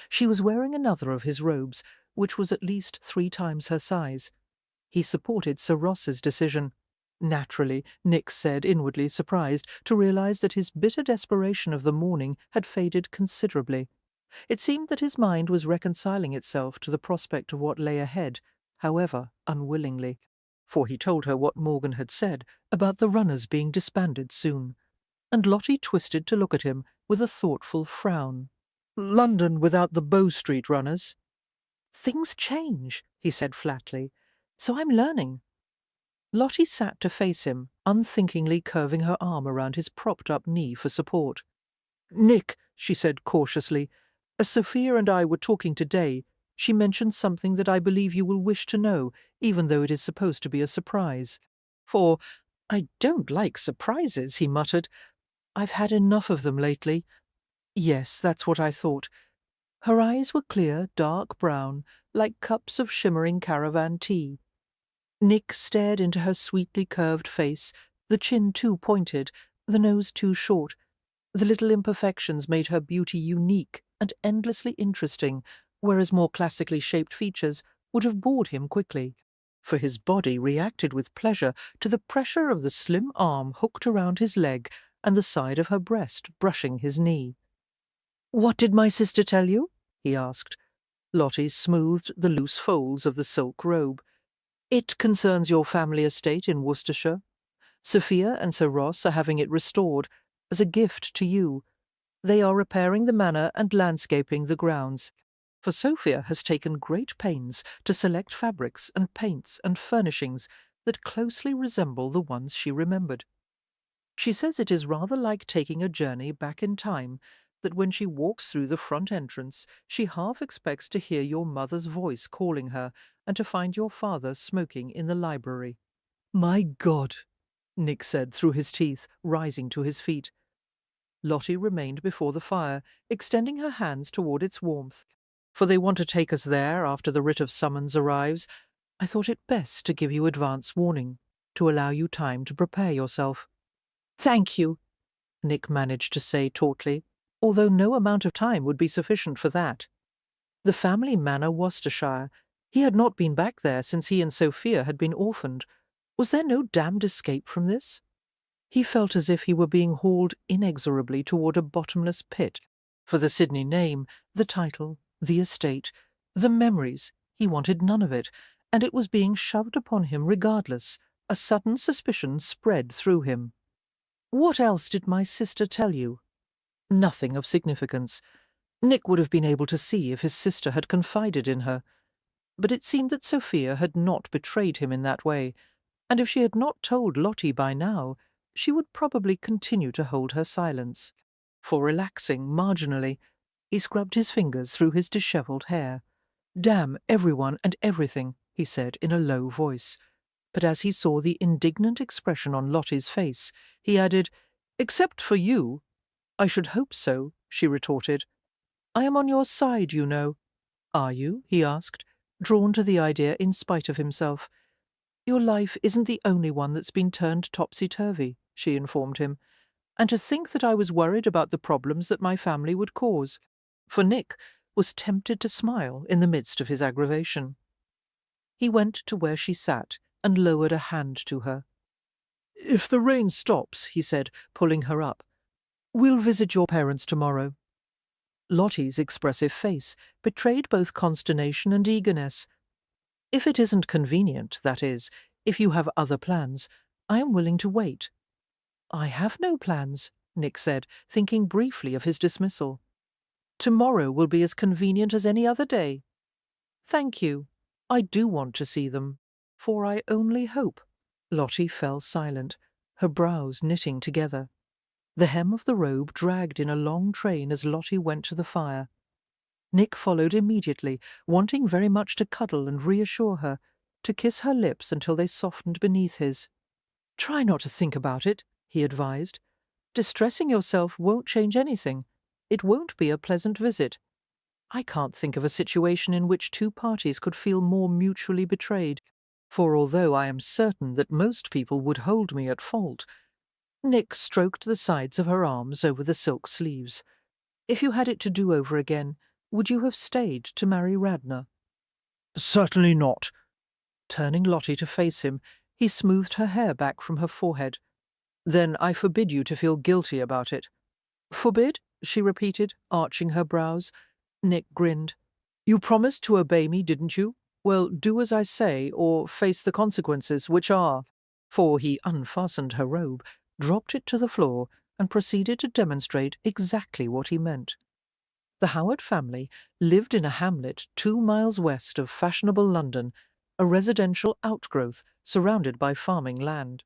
She was wearing another of his robes, which was at least 3 times her size. He supported Sir Ross's decision. Naturally, Nick said, inwardly surprised, to realize that his bitter desperation of the morning had faded considerably. It seemed that his mind was reconciling itself to the prospect of what lay ahead, however unwillingly. For he told her what Morgan had said about the runners being disbanded soon, and Lottie twisted to look at him with a thoughtful frown. London without the Bow Street runners. "Things change," he said flatly, "so I'm learning." Lottie sat to face him, unthinkingly curving her arm around his propped-up knee for support. Nick, she said cautiously, as Sophia and I were talking today, she mentioned something that I believe you will wish to know, even though it is supposed to be a surprise. "For I don't like surprises," he muttered. "I've had enough of them lately." Yes, that's what I thought. Her eyes were clear, dark brown, like cups of shimmering caravan tea. Nick stared into her sweetly curved face, the chin too pointed, the nose too short. The little imperfections made her beauty unique and endlessly interesting, whereas more classically shaped features would have bored him quickly. For his body reacted with pleasure to the pressure of the slim arm hooked around his leg and the side of her breast brushing his knee. "What did my sister tell you?" he asked. Lottie smoothed the loose folds of the silk robe. "It concerns your family estate in Worcestershire. Sophia and Sir Ross are having it restored as a gift to you. They are repairing the manor and landscaping the grounds. For Sophia has taken great pains to select fabrics and paints and furnishings that closely resemble the ones she remembered. She says it is rather like taking a journey back in time, that when she walks through the front entrance, she half expects to hear your mother's voice calling her and to find your father smoking in the library." My God, Nick said through his teeth, rising to his feet. Lottie remained before the fire, extending her hands toward its warmth. "For they want to take us there after the writ of summons arrives. I thought it best to give you advance warning, to allow you time to prepare yourself." "Thank you," Nick managed to say tautly, although no amount of time would be sufficient for that. The family manor, Worcestershire. He had not been back there since he and Sophia had been orphaned. Was there no damned escape from this? He felt as if he were being hauled inexorably toward a bottomless pit. For the Sydney name, the title, the estate, the memories, he wanted none of it, and it was being shoved upon him regardless. A sudden suspicion spread through him. "What else did my sister tell you?" Nothing of significance. Nick would have been able to see if his sister had confided in her. But it seemed that Sophia had not betrayed him in that way, and if she had not told Lottie by now, she would probably continue to hold her silence. For relaxing marginally, he scrubbed his fingers through his dishevelled hair. "Damn everyone and everything," he said in a low voice. But as he saw the indignant expression on Lottie's face, he added, "Except for you." "I should hope so," she retorted. "I am on your side, you know." "Are you?" he asked, drawn to the idea in spite of himself. "Your life isn't the only one that's been turned topsy-turvy," she informed him. "And to think that I was worried about the problems that my family would cause." For Nick was tempted to smile in the midst of his aggravation. He went to where she sat and lowered a hand to her. "If the rain stops," he said, pulling her up, "we'll visit your parents tomorrow." Lottie's expressive face betrayed both consternation and eagerness. "If it isn't convenient, that is, if you have other plans, I am willing to wait." "I have no plans," Nick said, thinking briefly of his dismissal. "Tomorrow will be as convenient as any other day." "Thank you. I do want to see them, for I only hope." Lottie fell silent, her brows knitting together. The hem of the robe dragged in a long train as Lottie went to the fire. Nick followed immediately, wanting very much to cuddle and reassure her, to kiss her lips until they softened beneath his. "Try not to think about it," he advised. "Distressing yourself won't change anything. It won't be a pleasant visit. I can't think of a situation in which two parties could feel more mutually betrayed, for although I am certain that most people would hold me at fault—" Nick stroked the sides of her arms over the silk sleeves. "If you had it to do over again, would you have stayed to marry Radnor?" Certainly not. Turning Lottie to face him, he smoothed her hair back from her forehead. "Then I forbid you to feel guilty about it." "Forbid?" she repeated, arching her brows. Nick grinned. "You promised to obey me, didn't you? Well, do as I say, or face the consequences, which are—" For he unfastened her robe, dropped it to the floor, and proceeded to demonstrate exactly what he meant. The Howard family lived in a hamlet 2 miles west of fashionable London, a residential outgrowth surrounded by farming land.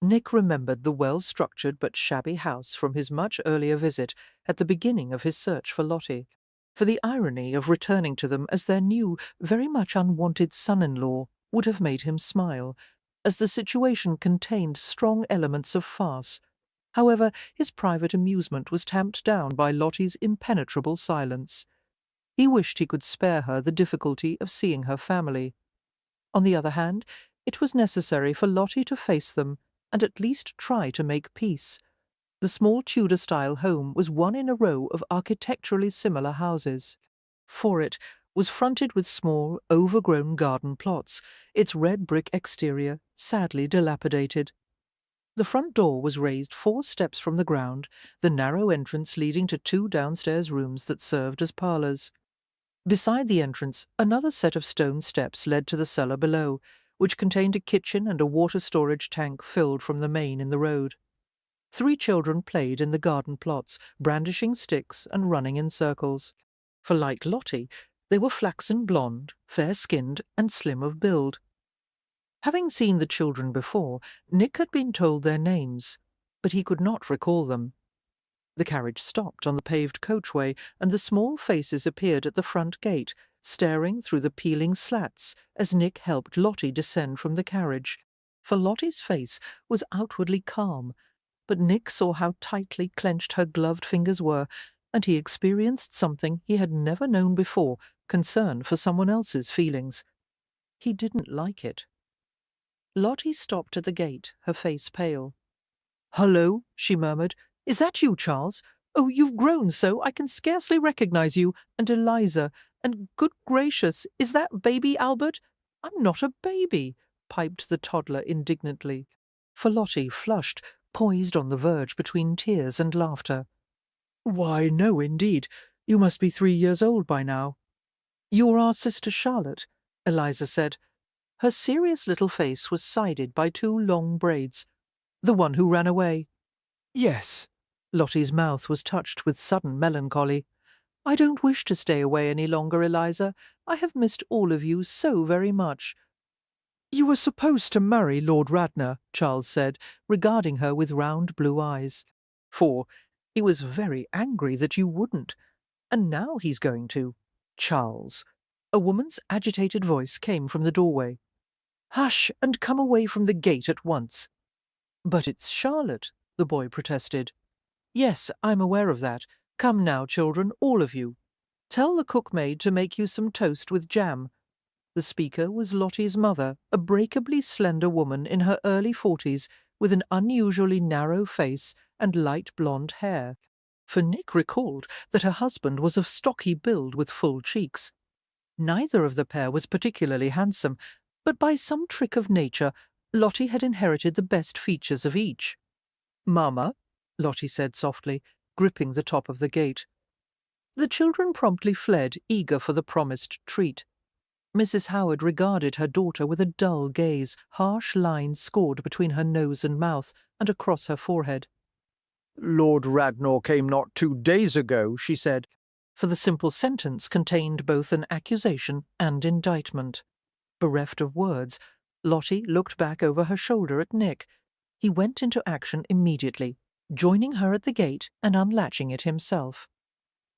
Nick remembered the well-structured but shabby house from his much earlier visit at the beginning of his search for Lottie, for the irony of returning to them as their new, very much unwanted son-in-law would have made him smile, as the situation contained strong elements of farce. However, his private amusement was tamped down by Lottie's impenetrable silence. He wished he could spare her the difficulty of seeing her family. On the other hand, it was necessary for Lottie to face them and at least try to make peace. The small Tudor-style home was one in a row of architecturally similar houses. For it was fronted with small, overgrown garden plots, its red brick exterior sadly dilapidated. The front door was raised 4 steps from the ground, the narrow entrance leading to 2 downstairs rooms that served as parlours. Beside the entrance, another set of stone steps led to the cellar below, which contained a kitchen and a water storage tank filled from the main in the road. 3 children played in the garden plots, brandishing sticks and running in circles. For like Lottie, they were flaxen blonde, fair-skinned and slim of build. Having seen the children before, Nick had been told their names, but he could not recall them. The carriage stopped on the paved coachway, and the small faces appeared at the front gate, staring through the peeling slats as Nick helped Lottie descend from the carriage. For Lottie's face was outwardly calm, but Nick saw how tightly clenched her gloved fingers were, and he experienced something he had never known before, concern for someone else's feelings. He didn't like it. Lottie stopped at the gate, her face pale. "Hullo," she murmured. "Is that you, Charles? Oh, you've grown so I can scarcely recognize you, and Eliza, and good gracious, is that baby Albert?" "I'm not a baby," piped the toddler indignantly. For Lottie flushed, poised on the verge between tears and laughter. "Why, no, indeed. You must be 3 years old by now." "You're our sister Charlotte," Eliza said. Her serious little face was sided by 2 long braids. "The one who ran away." Yes. Lottie's mouth was touched with sudden melancholy. "I don't wish to stay away any longer, Eliza. I have missed all of you so very much." You were supposed to marry Lord Radnor, Charles said, regarding her with round blue eyes. "For he was very angry that you wouldn't. And now he's going to—" "Charles." A woman's agitated voice came from the doorway. Hush, and come away from the gate at once. But it's Charlotte, the boy protested. Yes, I'm aware of that. Come now, children, all of you. Tell the cookmaid to make you some toast with jam. The speaker was Lottie's mother, a breakably slender woman in her early 40s with an unusually narrow face and light blonde hair. For Nick recalled that her husband was of stocky build with full cheeks. Neither of the pair was particularly handsome, but by some trick of nature, Lottie had inherited the best features of each. "Mamma," Lottie said softly, gripping the top of the gate. The children promptly fled, eager for the promised treat. Mrs. Howard regarded her daughter with a dull gaze, harsh lines scored between her nose and mouth and across her forehead. "Lord Radnor came not 2 days ago," she said, for the simple sentence contained both an accusation and indictment. Bereft of words, Lottie looked back over her shoulder at Nick. He went into action immediately, joining her at the gate and unlatching it himself.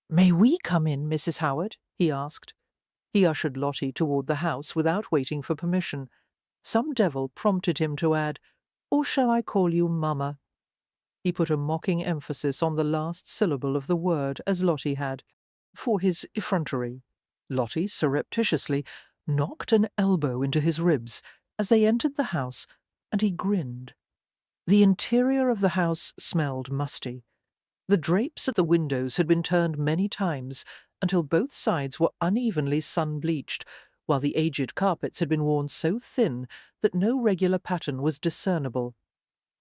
"May we come in, Mrs. Howard?" he asked. He ushered Lottie toward the house without waiting for permission. Some devil prompted him to add, "Or shall I call you Mamma?" He put a mocking emphasis on the last syllable of the word, as Lottie had, for his effrontery. Lottie surreptitiously knocked an elbow into his ribs as they entered the house, and he grinned. The interior of the house smelled musty. The drapes at the windows had been turned many times until both sides were unevenly sun-bleached, while the aged carpets had been worn so thin that no regular pattern was discernible.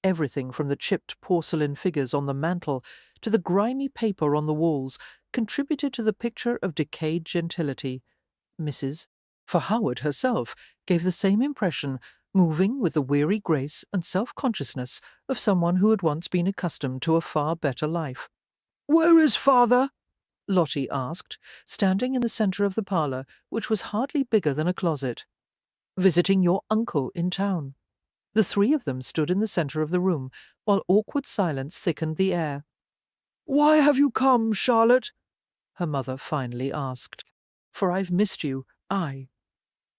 Everything from the chipped porcelain figures on the mantel to the grimy paper on the walls contributed to the picture of decayed gentility. For Howard herself gave the same impression, moving with the weary grace and self-consciousness of someone who had once been accustomed to a far better life. "Where is father?" Lottie asked, standing in the centre of the parlour, which was hardly bigger than a closet. "Visiting your uncle in town." The three of them stood in the centre of the room, while awkward silence thickened the air. "Why have you come, Charlotte?" her mother finally asked. "For I've missed you, I."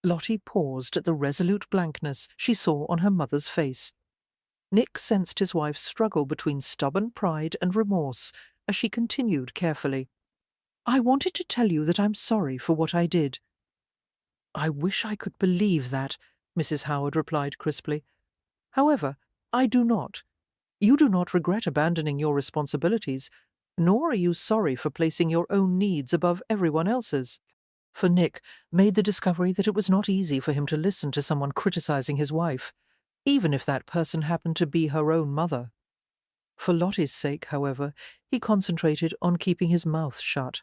Lottie paused at the resolute blankness she saw on her mother's face. Nick sensed his wife's struggle between stubborn pride and remorse as she continued carefully. "I wanted to tell you that I'm sorry for what I did." "I wish I could believe that," Mrs. Howard replied crisply. "However, I do not. You do not regret abandoning your responsibilities, nor are you sorry for placing your own needs above everyone else's." For Nick made the discovery that it was not easy for him to listen to someone criticizing his wife, even if that person happened to be her own mother. For Lottie's sake, however, he concentrated on keeping his mouth shut.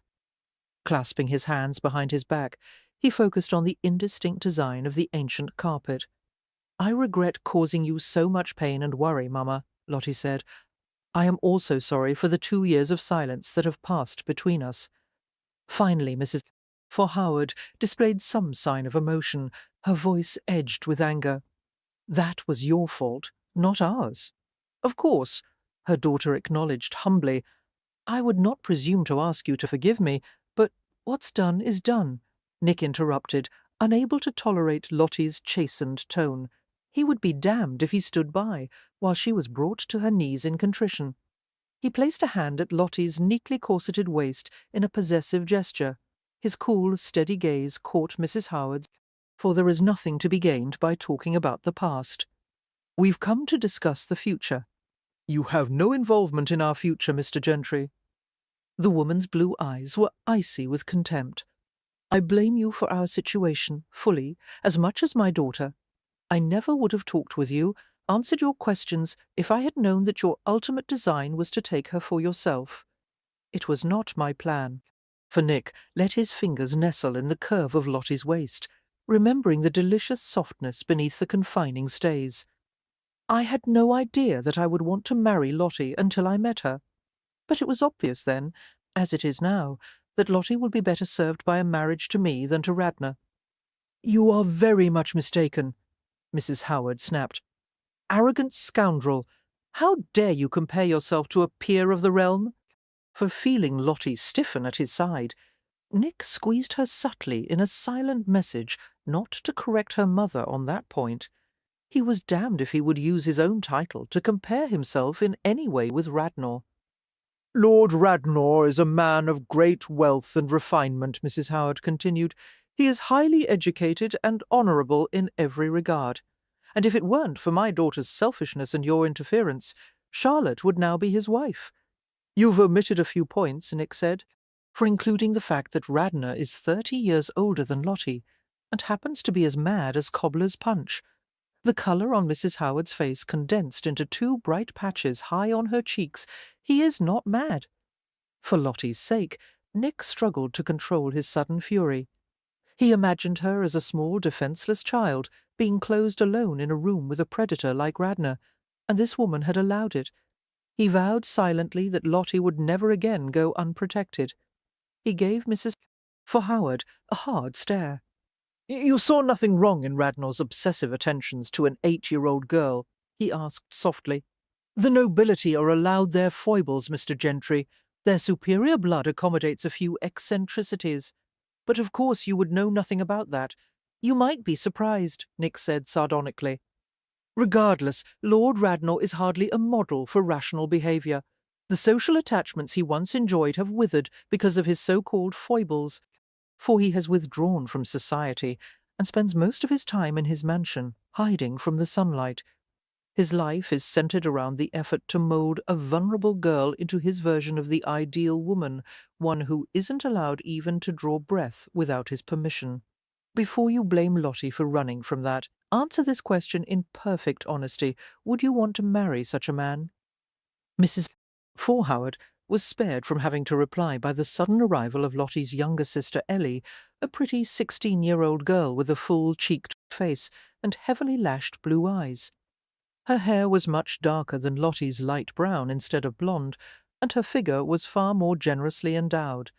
Clasping his hands behind his back, he focused on the indistinct design of the ancient carpet. "I regret causing you so much pain and worry, Mamma," Lottie said. "I am also sorry for the 2 years of silence that have passed between us." Finally, for Howard displayed some sign of emotion, her voice edged with anger. "That was your fault, not ours." "Of course," her daughter acknowledged humbly. "I would not presume to ask you to forgive me, but what's done is done," Nick interrupted, unable to tolerate Lottie's chastened tone. He would be damned if he stood by while she was brought to her knees in contrition. He placed a hand at Lottie's neatly corseted waist in a possessive gesture. His cool, steady gaze caught Mrs. Howard's, for there is nothing to be gained by talking about the past. "We've come to discuss the future." "You have no involvement in our future, Mr. Gentry." The woman's blue eyes were icy with contempt. "I blame you for our situation, fully, as much as my daughter. I never would have talked with you, answered your questions, if I had known that your ultimate design was to take her for yourself. It was not my plan." For Nick let his fingers nestle in the curve of Lottie's waist, remembering the delicious softness beneath the confining stays. "I had no idea that I would want to marry Lottie until I met her. But it was obvious then, as it is now, that Lottie will be better served by a marriage to me than to Radnor." "You are very much mistaken," Mrs. Howard snapped. "Arrogant scoundrel! How dare you compare yourself to a peer of the realm?" For feeling Lottie stiffen at his side, Nick squeezed her subtly in a silent message not to correct her mother on that point. He was damned if he would use his own title to compare himself in any way with Radnor. Lord Radnor is a man of great wealth and refinement, Mrs. Howard continued. He is highly educated and honourable in every regard. And if it weren't for my daughter's selfishness and your interference, Charlotte would now be his wife. You've omitted a few points, Nick said, for including the fact that Radnor is 30 years older than Lottie, and happens to be as mad as cobbler's punch. The colour on Mrs. Howard's face condensed into two bright patches high on her cheeks. He is not mad. For Lottie's sake, Nick struggled to control his sudden fury. He imagined her as a small defenceless child, being closed alone in a room with a predator like Radnor, and this woman had allowed it. He vowed silently that Lottie would never again go unprotected. He gave Mrs. for Howard a hard stare. "You saw nothing wrong in Radnor's obsessive attentions to an 8-year-old girl?" he asked softly. "The nobility are allowed their foibles, Mr. Gentry. Their superior blood accommodates a few eccentricities. But of course you would know nothing about that. You might be surprised," Nick said sardonically. "Regardless, Lord Radnor is hardly a model for rational behaviour. The social attachments he once enjoyed have withered because of his so-called foibles, for he has withdrawn from society and spends most of his time in his mansion, hiding from the sunlight. His life is centred around the effort to mould a vulnerable girl into his version of the ideal woman, one who isn't allowed even to draw breath without his permission. Before you blame Lottie for running from that, answer this question in perfect honesty. Would you want to marry such a man?" Mrs. Howard was spared from having to reply by the sudden arrival of Lottie's younger sister Ellie, a pretty 16-year-old girl with a full-cheeked face and heavily lashed blue eyes. Her hair was much darker than Lottie's light brown instead of blonde, and her figure was far more generously endowed.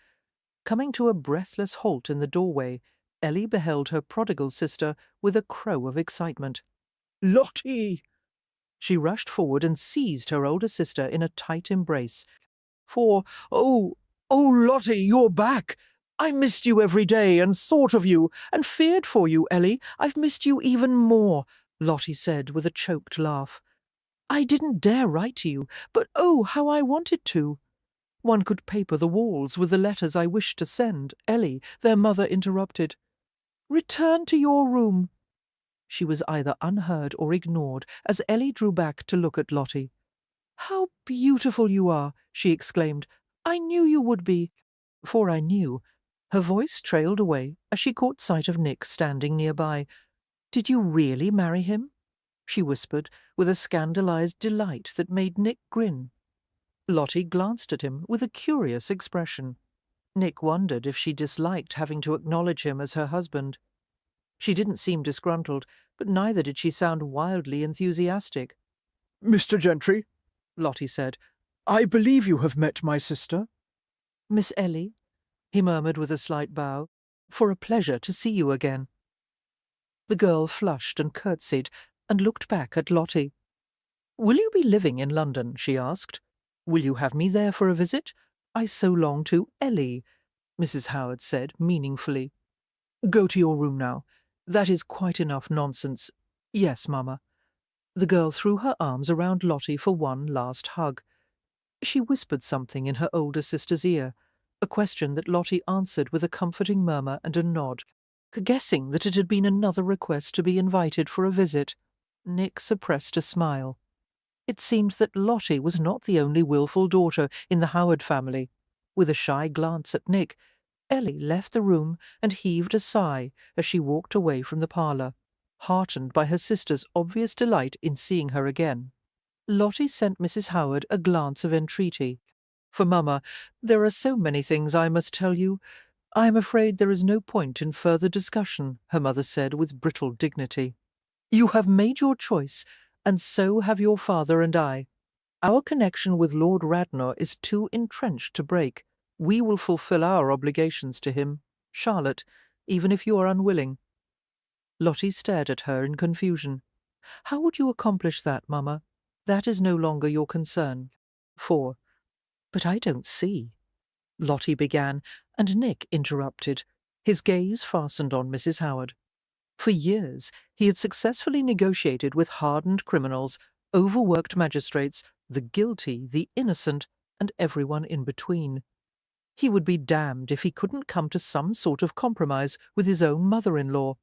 Coming to a breathless halt in the doorway, Ellie beheld her prodigal sister with a crow of excitement. "Lottie!" She rushed forward and seized her older sister in a tight embrace. Oh, Lottie, you're back! I missed you every day and thought of you and feared for you, Ellie. I've missed you even more," Lottie said with a choked laugh. "I didn't dare write to you, but oh, how I wanted to." "One could paper the walls with the letters I wished to send, Ellie," their mother interrupted. "Return to your room." She was either unheard or ignored as Ellie drew back to look at Lottie. "How beautiful you are!" she exclaimed. "I knew you would be." For I knew. Her voice trailed away as she caught sight of Nick standing nearby. "Did you really marry him?" she whispered, with a scandalized delight that made Nick grin. Lottie glanced at him with a curious expression. Nick wondered if she disliked having to acknowledge him as her husband. She didn't seem disgruntled, but neither did she sound wildly enthusiastic. "Mr. Gentry," Lottie said, "I believe you have met my sister." "Miss Ellie," he murmured with a slight bow, "for a pleasure to see you again." The girl flushed and curtsied and looked back at Lottie. "Will you be living in London?" she asked. "Will you have me there for a visit? I so long to Ellie," Mrs. Howard said meaningfully. "Go to your room now. That is quite enough nonsense. Yes, Mamma." The girl threw her arms around Lottie for one last hug. She whispered something in her older sister's ear, a question that Lottie answered with a comforting murmur and a nod, guessing that it had been another request to be invited for a visit. Nick suppressed a smile. It seemed that Lottie was not the only wilful daughter in the Howard family. With a shy glance at Nick, Ellie left the room and heaved a sigh as she walked away from the parlour, heartened by her sister's obvious delight in seeing her again. Lottie sent Mrs. Howard a glance of entreaty. "For Mamma, there are so many things I must tell you. I am afraid there is no point in further discussion," her mother said with brittle dignity. "You have made your choice, and so have your father and I. Our connection with Lord Radnor is too entrenched to break. We will fulfil our obligations to him, Charlotte, even if you are unwilling." Lottie stared at her in confusion. "How would you accomplish that, Mamma? That is no longer your concern." "But I don't see." Lottie began, and Nick interrupted, his gaze fastened on Mrs. Howard. For years, he had successfully negotiated with hardened criminals, overworked magistrates, the guilty, the innocent, and everyone in between. He would be damned if he couldn't come to some sort of compromise with his own mother-in-law.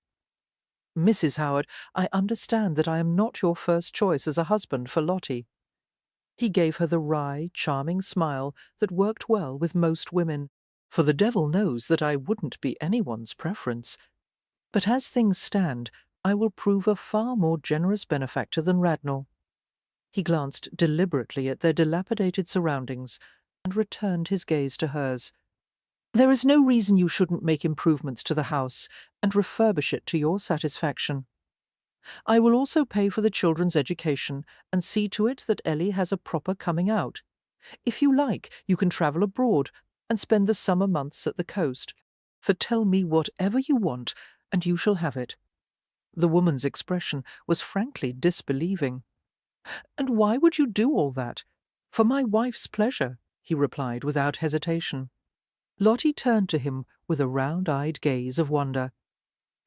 Mrs. Howard, I understand that I am not your first choice as a husband for Lottie. He gave her the wry, charming smile that worked well with most women, for the devil knows that I wouldn't be anyone's preference. But as things stand, I will prove a far more generous benefactor than Radnor. He glanced deliberately at their dilapidated surroundings and returned his gaze to hers. There is no reason you shouldn't make improvements to the house and refurbish it to your satisfaction. I will also pay for the children's education and see to it that Ellie has a proper coming out. If you like, you can travel abroad and spend the summer months at the coast. For tell me whatever you want, and you shall have it. The woman's expression was frankly disbelieving. And why would you do all that? For my wife's pleasure, he replied without hesitation. Lottie turned to him with a round-eyed gaze of wonder.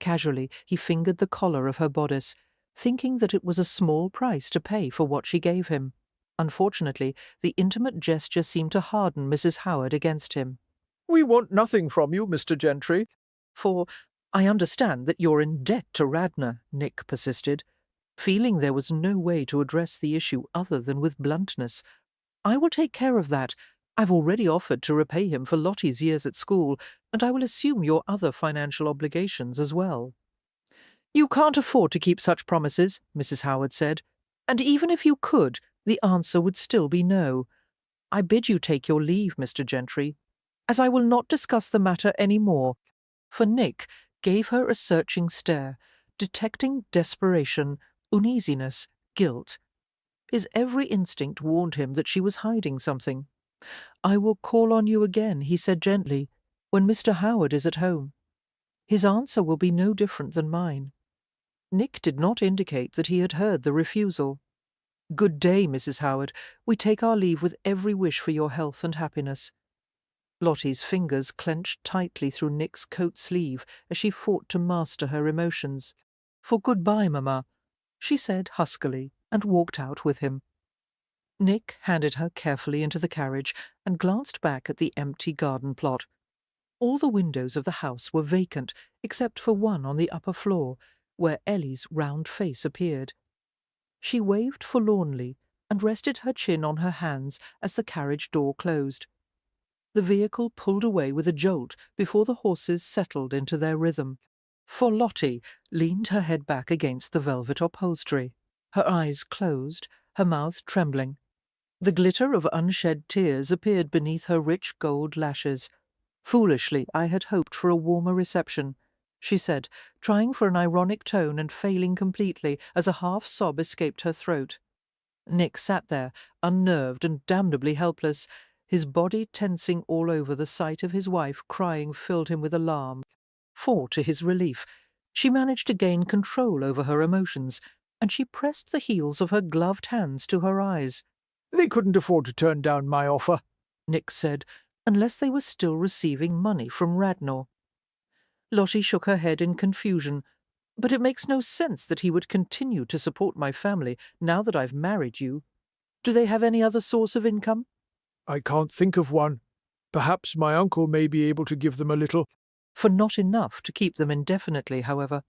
Casually, he fingered the collar of her bodice, thinking that it was a small price to pay for what she gave him. Unfortunately, the intimate gesture seemed to harden Mrs. Howard against him. We want nothing from you, Mr. Gentry. For I understand that you're in debt to Radnor, Nick persisted, feeling there was no way to address the issue other than with bluntness. I will take care of that. I've already offered to repay him for Lottie's years at school, and I will assume your other financial obligations as well. You can't afford to keep such promises, Mrs. Howard said, and even if you could, the answer would still be no. I bid you take your leave, Mr. Gentry, as I will not discuss the matter any more. For Nick gave her a searching stare, detecting desperation, uneasiness, guilt. His every instinct warned him that she was hiding something. I will call on you again, he said gently, when Mr. Howard is at home. His answer will be no different than mine. Nick did not indicate that he had heard the refusal. Good day, Mrs. Howard. We take our leave with every wish for your health and happiness. Lottie's fingers clenched tightly through Nick's coat sleeve as she fought to master her emotions. For good-bye, Mamma, she said huskily, and walked out with him. Nick handed her carefully into the carriage and glanced back at the empty garden plot. All the windows of the house were vacant, except for one on the upper floor, where Ellie's round face appeared. She waved forlornly and rested her chin on her hands as the carriage door closed. The vehicle pulled away with a jolt before the horses settled into their rhythm. For Lottie leaned her head back against the velvet upholstery, her eyes closed, her mouth trembling. The glitter of unshed tears appeared beneath her rich gold lashes. Foolishly, I had hoped for a warmer reception, she said, trying for an ironic tone and failing completely as a half-sob escaped her throat. Nick sat there, unnerved and damnably helpless, his body tensing all over. The sight of his wife crying filled him with alarm. For, to his relief, she managed to gain control over her emotions, and she pressed the heels of her gloved hands to her eyes. They couldn't afford to turn down my offer, Nick said, unless they were still receiving money from Radnor. Lottie shook her head in confusion. But it makes no sense that he would continue to support my family now that I've married you. Do they have any other source of income? I can't think of one. Perhaps my uncle may be able to give them a little. For not enough to keep them indefinitely, however.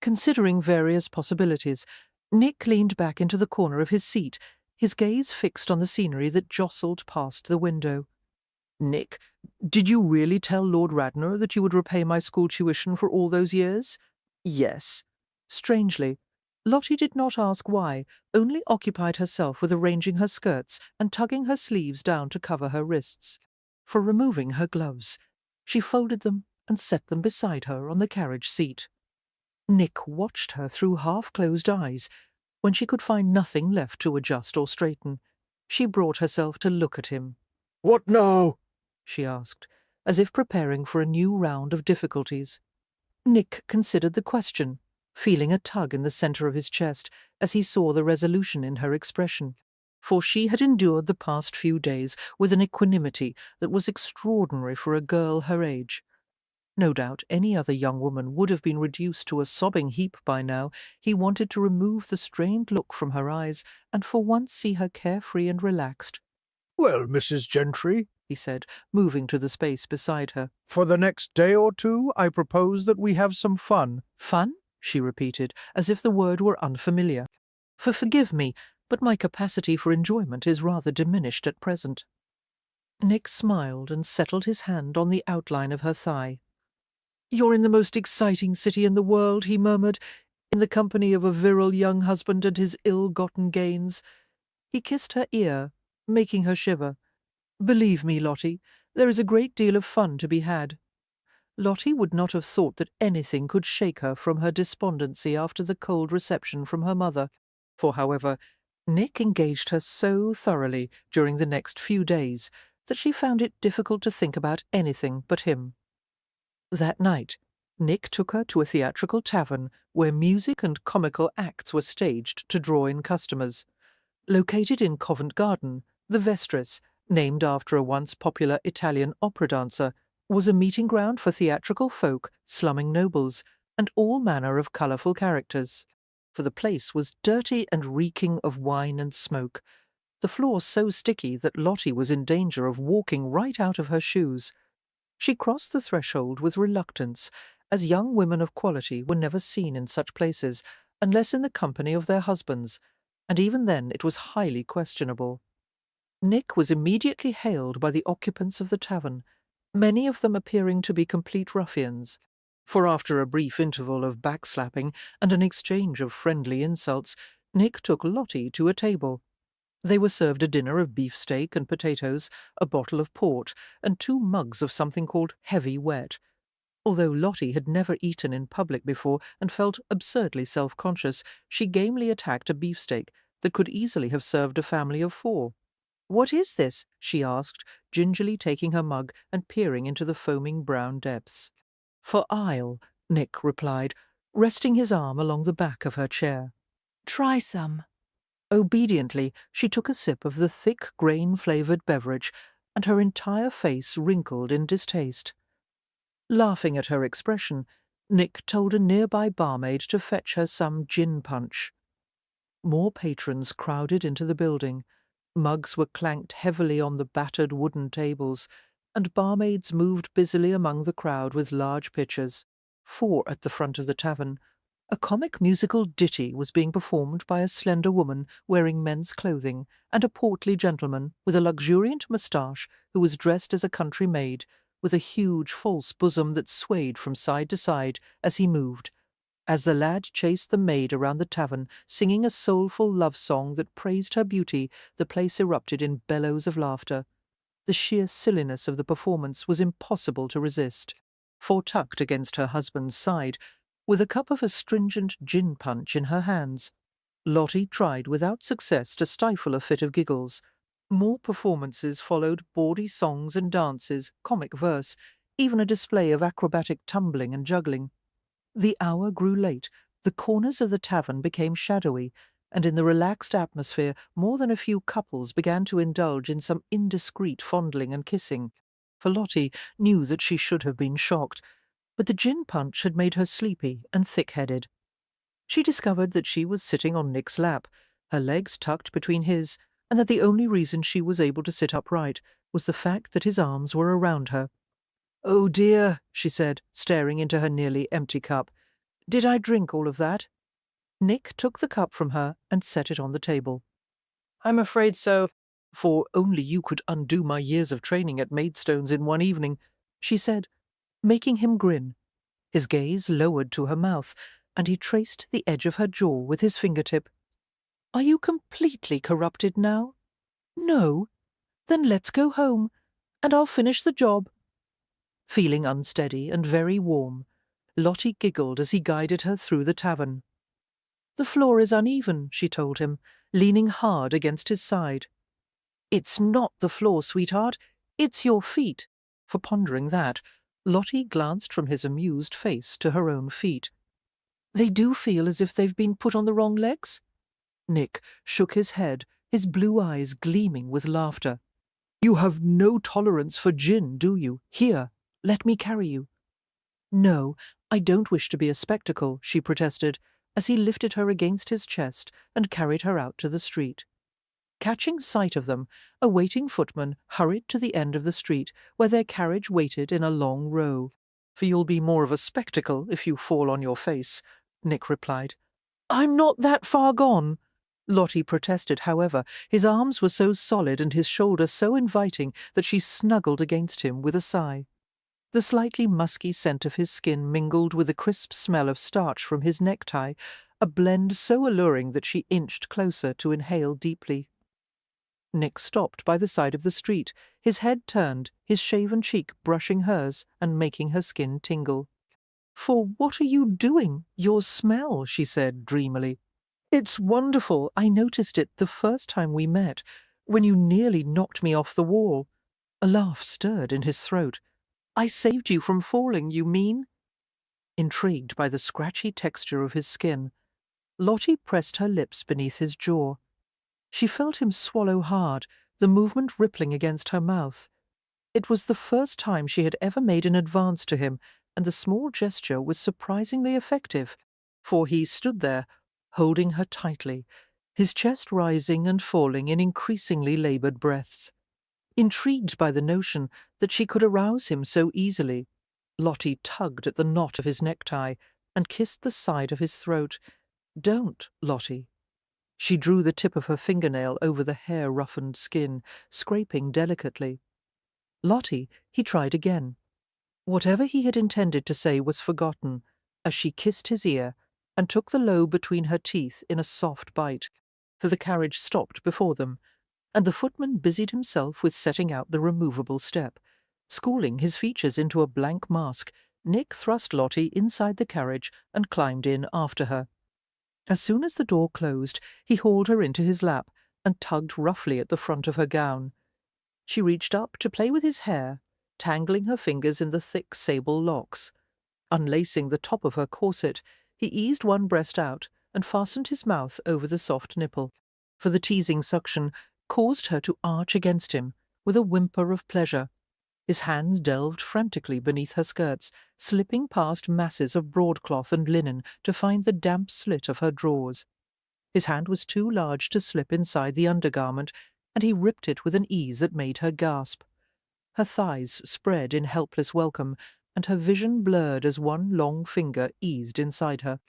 Considering various possibilities, Nick leaned back into the corner of his seat, his gaze fixed on the scenery that jostled past the window. Nick, did you really tell Lord Radnor that you would repay my school tuition for all those years? Yes. Strangely, Lottie did not ask why, only occupied herself with arranging her skirts and tugging her sleeves down to cover her wrists. For removing her gloves, she folded them and set them beside her on the carriage seat. Nick watched her through half-closed eyes. When she could find nothing left to adjust or straighten, she brought herself to look at him. What now? She asked, as if preparing for a new round of difficulties. Nick considered the question, feeling a tug in the centre of his chest as he saw the resolution in her expression. for she had endured the past few days with an equanimity that was extraordinary for a girl her age. No doubt any other young woman would have been reduced to a sobbing heap by now. He wanted to remove the strained look from her eyes and for once see her carefree and relaxed. "Well, Mrs. Gentry," he said, moving to the space beside her. "for the next day or two I propose that we have some fun." Fun? She repeated, as if the word were unfamiliar. Forgive me, but my capacity for enjoyment is rather diminished at present. Nick smiled and settled his hand on the outline of her thigh. You're in the most exciting city in the world, he murmured, in the company of a virile young husband and his ill-gotten gains. He kissed her ear, making her shiver. Believe me, Lottie, there is a great deal of fun to be had. Lottie would not have thought that anything could shake her from her despondency after the cold reception from her mother, for, however, Nick engaged her so thoroughly during the next few days that she found it difficult to think about anything but him. That night, Nick took her to a theatrical tavern where music and comical acts were staged to draw in customers. Located in Covent Garden, the Vestris, named after a once popular Italian opera dancer, was a meeting ground for theatrical folk, slumming nobles, and all manner of colourful characters. For the place was dirty and reeking of wine and smoke, the floor so sticky that Lottie was in danger of walking right out of her shoes. She crossed the threshold with reluctance, as young women of quality were never seen in such places, unless in the company of their husbands, and even then it was highly questionable. Nick was immediately hailed by the occupants of the tavern, many of them appearing to be complete ruffians, for after a brief interval of backslapping and an exchange of friendly insults, Nick took Lottie to a table. They were served a dinner of beefsteak and potatoes, a bottle of port, and 2 mugs of something called heavy wet. Although Lottie had never eaten in public before and felt absurdly self-conscious, she gamely attacked a beefsteak that could easily have served a family of 4. "What is this?" she asked, gingerly taking her mug and peering into the foaming brown depths. "For ile," Nick replied, resting his arm along the back of her chair. Try some. Obediently, she took a sip of the thick grain-flavoured beverage, and her entire face wrinkled in distaste. Laughing at her expression, Nick told a nearby barmaid to fetch her some gin punch. More patrons crowded into the building. Mugs were clanked heavily on the battered wooden tables, and barmaids moved busily among the crowd with large pitchers. 4 at the front of the tavern, a comic musical ditty was being performed by a slender woman wearing men's clothing and a portly gentleman with a luxuriant moustache who was dressed as a country maid, with a huge false bosom that swayed from side to side as he moved. As the lad chased the maid around the tavern, singing a soulful love song that praised her beauty, the place erupted in bellows of laughter. The sheer silliness of the performance was impossible to resist. For tucked against her husband's side, with a cup of astringent gin punch in her hands, Lottie tried without success to stifle a fit of giggles. More performances followed, bawdy songs and dances, comic verse, even a display of acrobatic tumbling and juggling. The hour grew late, the corners of the tavern became shadowy, and in the relaxed atmosphere more than a few couples began to indulge in some indiscreet fondling and kissing. For Lottie knew that she should have been shocked, but the gin punch had made her sleepy and thick-headed. She discovered that she was sitting on Nick's lap, her legs tucked between his, and that the only reason she was able to sit upright was the fact that his arms were around her. "Oh dear," she said, staring into her nearly empty cup. "Did I drink all of that?" Nick took the cup from her and set it on the table. "I'm afraid so, for only you could undo my years of training at Maidstones in one evening," she said, making him grin. His gaze lowered to her mouth, and he traced the edge of her jaw with his fingertip. "Are you completely corrupted now? No? Then let's go home, and I'll finish the job." Feeling unsteady and very warm, Lottie giggled as he guided her through the tavern. "The floor is uneven," she told him, leaning hard against his side. "It's not the floor, sweetheart. It's your feet." For pondering that, Lottie glanced from his amused face to her own feet. "They do feel as if they've been put on the wrong legs?" Nick shook his head, his blue eyes gleaming with laughter. "You have no tolerance for gin, do you? Here, let me carry you." "No, I don't wish to be a spectacle," she protested, as he lifted her against his chest and carried her out to the street. Catching sight of them, a waiting footman hurried to the end of the street, where their carriage waited in a long row. "For you'll be more of a spectacle if you fall on your face," Nick replied. "I'm not that far gone," Lottie protested. However, his arms were so solid and his shoulder so inviting that she snuggled against him with a sigh. The slightly musky scent of his skin mingled with the crisp smell of starch from his necktie, a blend so alluring that she inched closer to inhale deeply. Nick stopped by the side of the street, his head turned, his shaven cheek brushing hers and making her skin tingle. "For what are you doing? Your smell," she said dreamily. "It's wonderful. I noticed it the first time we met, when you nearly knocked me off the wall." A laugh stirred in his throat. "I saved you from falling, you mean?" Intrigued by the scratchy texture of his skin, Lottie pressed her lips beneath his jaw. She felt him swallow hard, the movement rippling against her mouth. It was the first time she had ever made an advance to him, and the small gesture was surprisingly effective, for he stood there, holding her tightly, his chest rising and falling in increasingly laboured breaths. Intrigued by the notion that she could arouse him so easily, Lottie tugged at the knot of his necktie and kissed the side of his throat. "Don't, Lottie." She drew the tip of her fingernail over the hair-roughened skin, scraping delicately. "Lottie," he tried again. Whatever he had intended to say was forgotten, as she kissed his ear and took the lobe between her teeth in a soft bite, for the carriage stopped before them, and the footman busied himself with setting out the removable step. Schooling his features into a blank mask, Nick thrust Lottie inside the carriage and climbed in after her. As soon as the door closed, he hauled her into his lap and tugged roughly at the front of her gown. She reached up to play with his hair, tangling her fingers in the thick sable locks. Unlacing the top of her corset, he eased one breast out and fastened his mouth over the soft nipple, for the teasing suction caused her to arch against him with a whimper of pleasure. His hands delved frantically beneath her skirts, slipping past masses of broadcloth and linen to find the damp slit of her drawers. His hand was too large to slip inside the undergarment, and he ripped it with an ease that made her gasp. Her thighs spread in helpless welcome, and her vision blurred as one long finger eased inside her.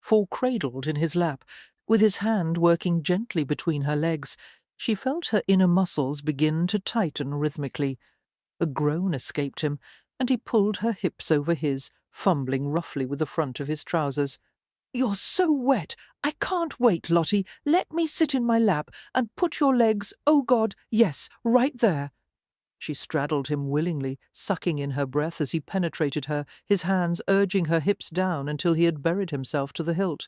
For cradled in his lap, with his hand working gently between her legs, she felt her inner muscles begin to tighten rhythmically. A groan escaped him, and he pulled her hips over his, fumbling roughly with the front of his trousers. "You're so wet! I can't wait, Lottie. Let me sit in my lap and put your legs— oh God, yes, right there." She straddled him willingly, sucking in her breath as he penetrated her, his hands urging her hips down until he had buried himself to the hilt.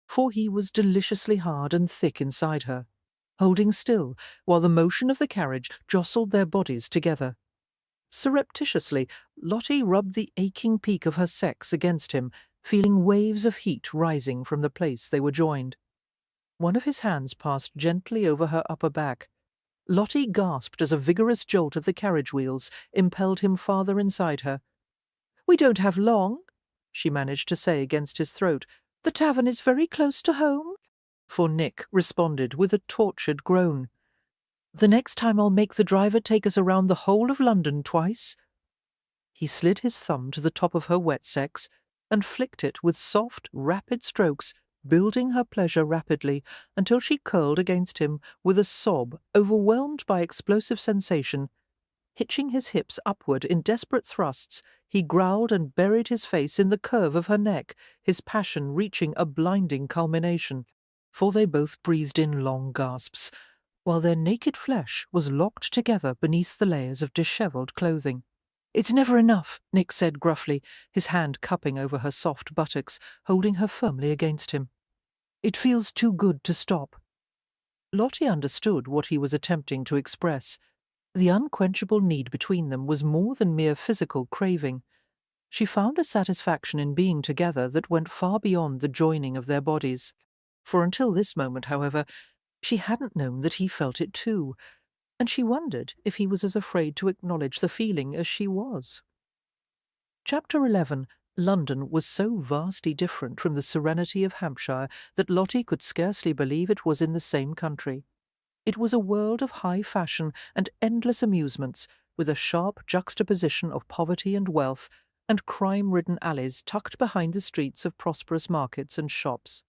For he was deliciously hard and thick inside her, holding still while the motion of the carriage jostled their bodies together. Surreptitiously, Lottie rubbed the aching peak of her sex against him, feeling waves of heat rising from the place they were joined. One of his hands passed gently over her upper back. Lottie gasped as a vigorous jolt of the carriage wheels impelled him farther inside her. "We don't have long," she managed to say against his throat. "The tavern is very close to home." For Nick responded with a tortured groan. "The next time I'll make the driver take us around the whole of London twice." He slid his thumb to the top of her wet sex and flicked it with soft, rapid strokes, building her pleasure rapidly until she curled against him with a sob overwhelmed by explosive sensation. Hitching his hips upward in desperate thrusts, he growled and buried his face in the curve of her neck, his passion reaching a blinding culmination. For they both breathed in long gasps, while their naked flesh was locked together beneath the layers of dishevelled clothing. "It's never enough," Nick said gruffly, his hand cupping over her soft buttocks, holding her firmly against him. "It feels too good to stop." Lottie understood what he was attempting to express. The unquenchable need between them was more than mere physical craving. She found a satisfaction in being together that went far beyond the joining of their bodies. For until this moment, however, She hadn't known that he felt it too, and she wondered if he was as afraid to acknowledge the feeling as she was. Chapter 11. London was so vastly different from the serenity of Hampshire that Lottie could scarcely believe it was in the same country. It was a world of high fashion and endless amusements, with a sharp juxtaposition of poverty and wealth, and crime-ridden alleys tucked behind the streets of prosperous markets and shops.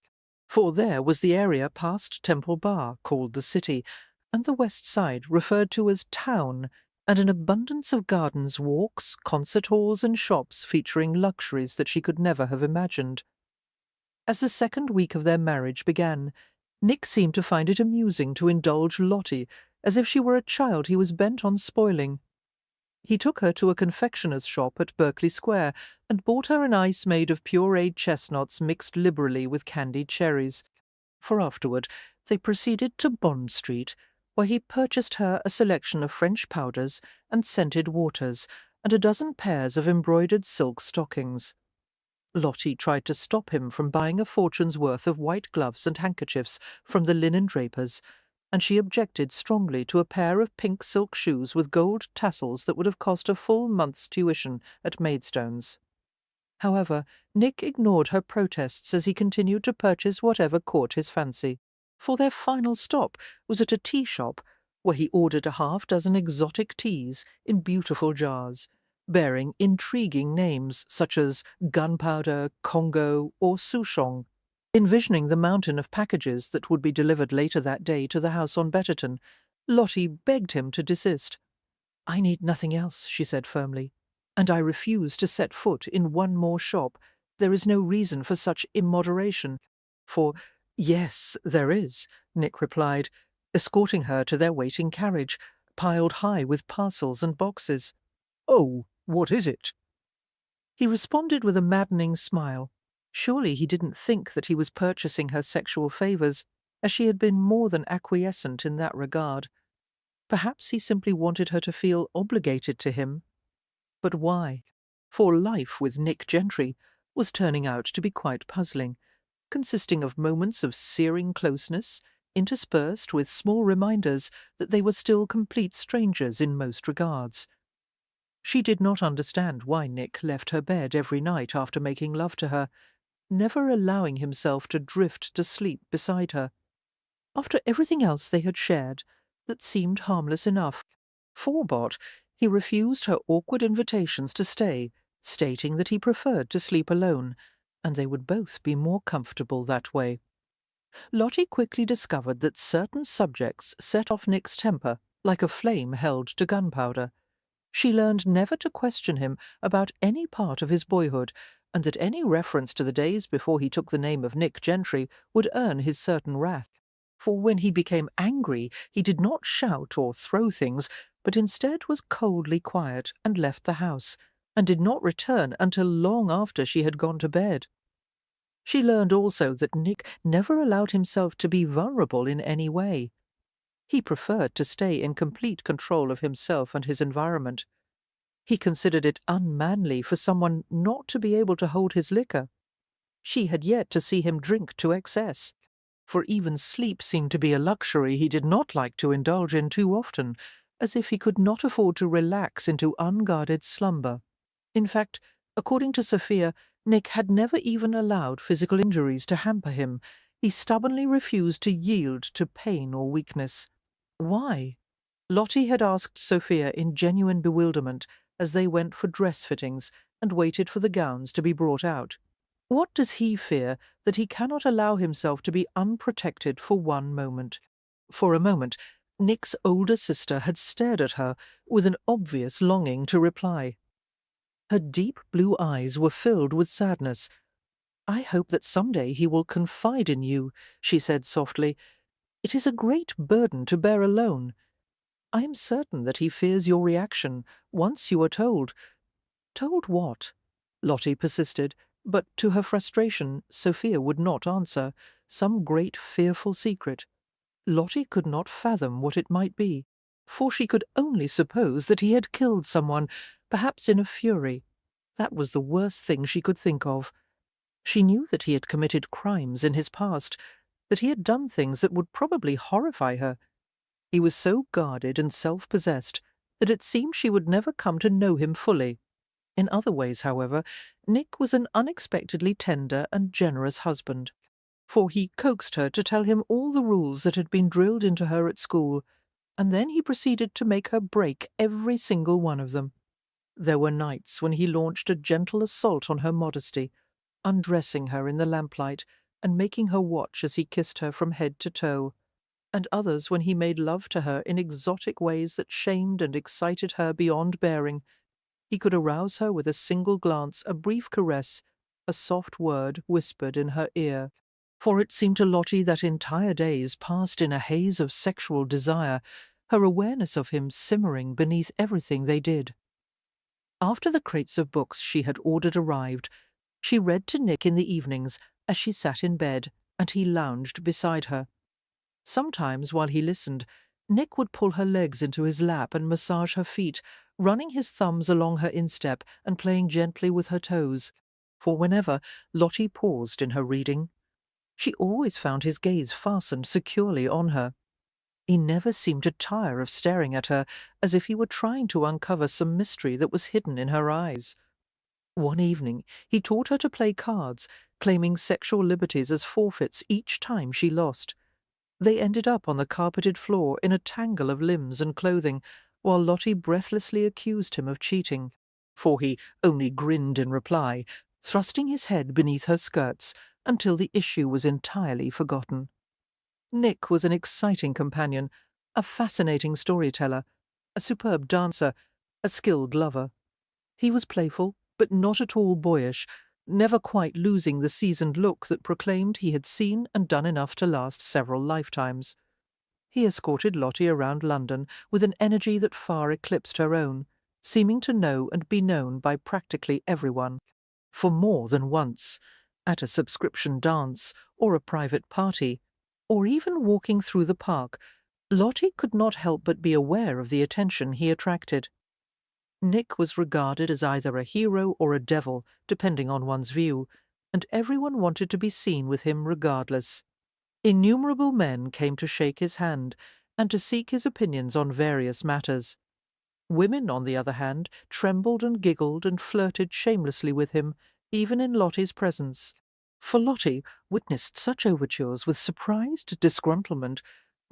For there was the area past Temple Bar, called the City, and the West Side, referred to as Town, and an abundance of gardens, walks, concert halls, and shops featuring luxuries that she could never have imagined. As the second week of their marriage began, Nick seemed to find it amusing to indulge Lottie, as if she were a child he was bent on spoiling. He took her to a confectioner's shop at Berkeley Square and bought her an ice made of pureed chestnuts mixed liberally with candied cherries. For afterward they proceeded to Bond Street, where he purchased her a selection of French powders and scented waters, and a dozen pairs of embroidered silk stockings. Lottie tried to stop him from buying a fortune's worth of white gloves and handkerchiefs from the linen drapers, and she objected strongly to a pair of pink silk shoes with gold tassels that would have cost a full month's tuition at Maidstone's. However, Nick ignored her protests as he continued to purchase whatever caught his fancy, for their final stop was at a tea shop, where he ordered a half-dozen exotic teas in beautiful jars, bearing intriguing names such as Gunpowder, Congo, or Souchong. Envisioning the mountain of packages that would be delivered later that day to the house on Betterton, Lottie begged him to desist. "I need nothing else," she said firmly, "and I refuse to set foot in one more shop. There is no reason for such immoderation." For, "Yes, there is," Nick replied, escorting her to their waiting carriage, piled high with parcels and boxes. "Oh, what is it?" He responded with a maddening smile. Surely he didn't think that he was purchasing her sexual favours, as she had been more than acquiescent in that regard. Perhaps he simply wanted her to feel obligated to him. But why? For life with Nick Gentry was turning out to be quite puzzling, consisting of moments of searing closeness, interspersed with small reminders that they were still complete strangers in most regards. She did not understand why Nick left her bed every night after making love to her, never allowing himself to drift to sleep beside her. After everything else they had shared, that seemed harmless enough. Forbot, he refused her awkward invitations to stay, stating that he preferred to sleep alone, and they would both be more comfortable that way. Lottie quickly discovered that certain subjects set off Nick's temper like a flame held to gunpowder. She learned never to question him about any part of his boyhood, and that any reference to the days before he took the name of Nick Gentry would earn his certain wrath. For when he became angry, he did not shout or throw things, but instead was coldly quiet and left the house, and did not return until long after she had gone to bed. She learned also that Nick never allowed himself to be vulnerable in any way. He preferred to stay in complete control of himself and his environment. He considered it unmanly for someone not to be able to hold his liquor. She had yet to see him drink to excess, for even sleep seemed to be a luxury he did not like to indulge in too often, as if he could not afford to relax into unguarded slumber. In fact, according to Sophia, Nick had never even allowed physical injuries to hamper him. He stubbornly refused to yield to pain or weakness. Why? Lottie had asked Sophia in genuine bewilderment as they went for dress fittings and waited for the gowns to be brought out. What does he fear that he cannot allow himself to be unprotected for one moment? For a moment, Nick's older sister had stared at her with an obvious longing to reply. Her deep blue eyes were filled with sadness. "I hope that some day he will confide in you," she said softly. "It is a great burden to bear alone. I am certain that he fears your reaction once you are told." "Told what?" Lottie persisted, but to her frustration Sophia would not answer. Some great fearful secret. Lottie could not fathom what it might be, for she could only suppose that he had killed someone, perhaps in a fury. That was the worst thing she could think of. She knew that he had committed crimes in his past, that he had done things that would probably horrify her. He was so guarded and self-possessed that it seemed she would never come to know him fully. In other ways, however, Nick was an unexpectedly tender and generous husband, for he coaxed her to tell him all the rules that had been drilled into her at school, and then he proceeded to make her break every single one of them. There were nights when he launched a gentle assault on her modesty, undressing her in the lamplight and making her watch as he kissed her from head to toe, and others when he made love to her in exotic ways that shamed and excited her beyond bearing. He could arouse her with a single glance, a brief caress, a soft word whispered in her ear. For it seemed to Lottie that entire days passed in a haze of sexual desire, her awareness of him simmering beneath everything they did. After the crates of books she had ordered arrived, she read to Nick in the evenings as she sat in bed, and he lounged beside her. Sometimes, while he listened, Nick would pull her legs into his lap and massage her feet, running his thumbs along her instep and playing gently with her toes. For whenever Lottie paused in her reading, she always found his gaze fastened securely on her. He never seemed to tire of staring at her, as if he were trying to uncover some mystery that was hidden in her eyes. One evening he taught her to play cards, claiming sexual liberties as forfeits each time she lost. They ended up on the carpeted floor in a tangle of limbs and clothing, while Lottie breathlessly accused him of cheating, for he only grinned in reply, thrusting his head beneath her skirts until the issue was entirely forgotten. Nick was an exciting companion, a fascinating storyteller, a superb dancer, a skilled lover. He was playful, but not at all boyish, never quite losing the seasoned look that proclaimed he had seen and done enough to last several lifetimes. He escorted Lottie around London with an energy that far eclipsed her own, seeming to know and be known by practically everyone. For more than once, at a subscription dance or a private party, or even walking through the park, Lottie could not help but be aware of the attention he attracted. Nick was regarded as either a hero or a devil, depending on one's view, and everyone wanted to be seen with him regardless. Innumerable men came to shake his hand and to seek his opinions on various matters. Women, on the other hand, trembled and giggled and flirted shamelessly with him, even in Lottie's presence. For Lottie witnessed such overtures with surprised disgruntlement,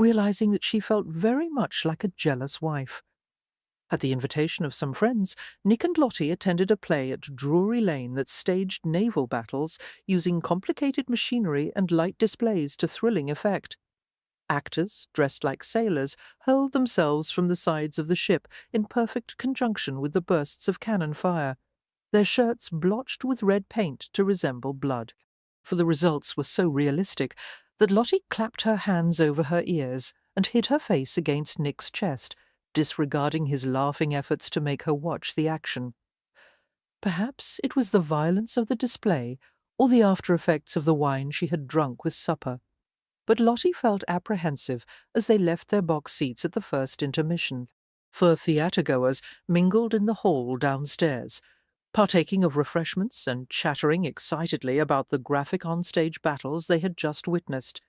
realizing that she felt very much like a jealous wife. At the invitation of some friends, Nick and Lottie attended a play at Drury Lane that staged naval battles using complicated machinery and light displays to thrilling effect. Actors, dressed like sailors, hurled themselves from the sides of the ship in perfect conjunction with the bursts of cannon fire, their shirts blotched with red paint to resemble blood. For the results were so realistic that Lottie clapped her hands over her ears and hid her face against Nick's chest, disregarding his laughing efforts to make her watch the action. Perhaps it was the violence of the display or the after-effects of the wine she had drunk with supper, but Lottie felt apprehensive as they left their box seats at the first intermission, for theatregoers mingled in the hall downstairs, partaking of refreshments and chattering excitedly about the graphic on-stage battles they had just witnessed.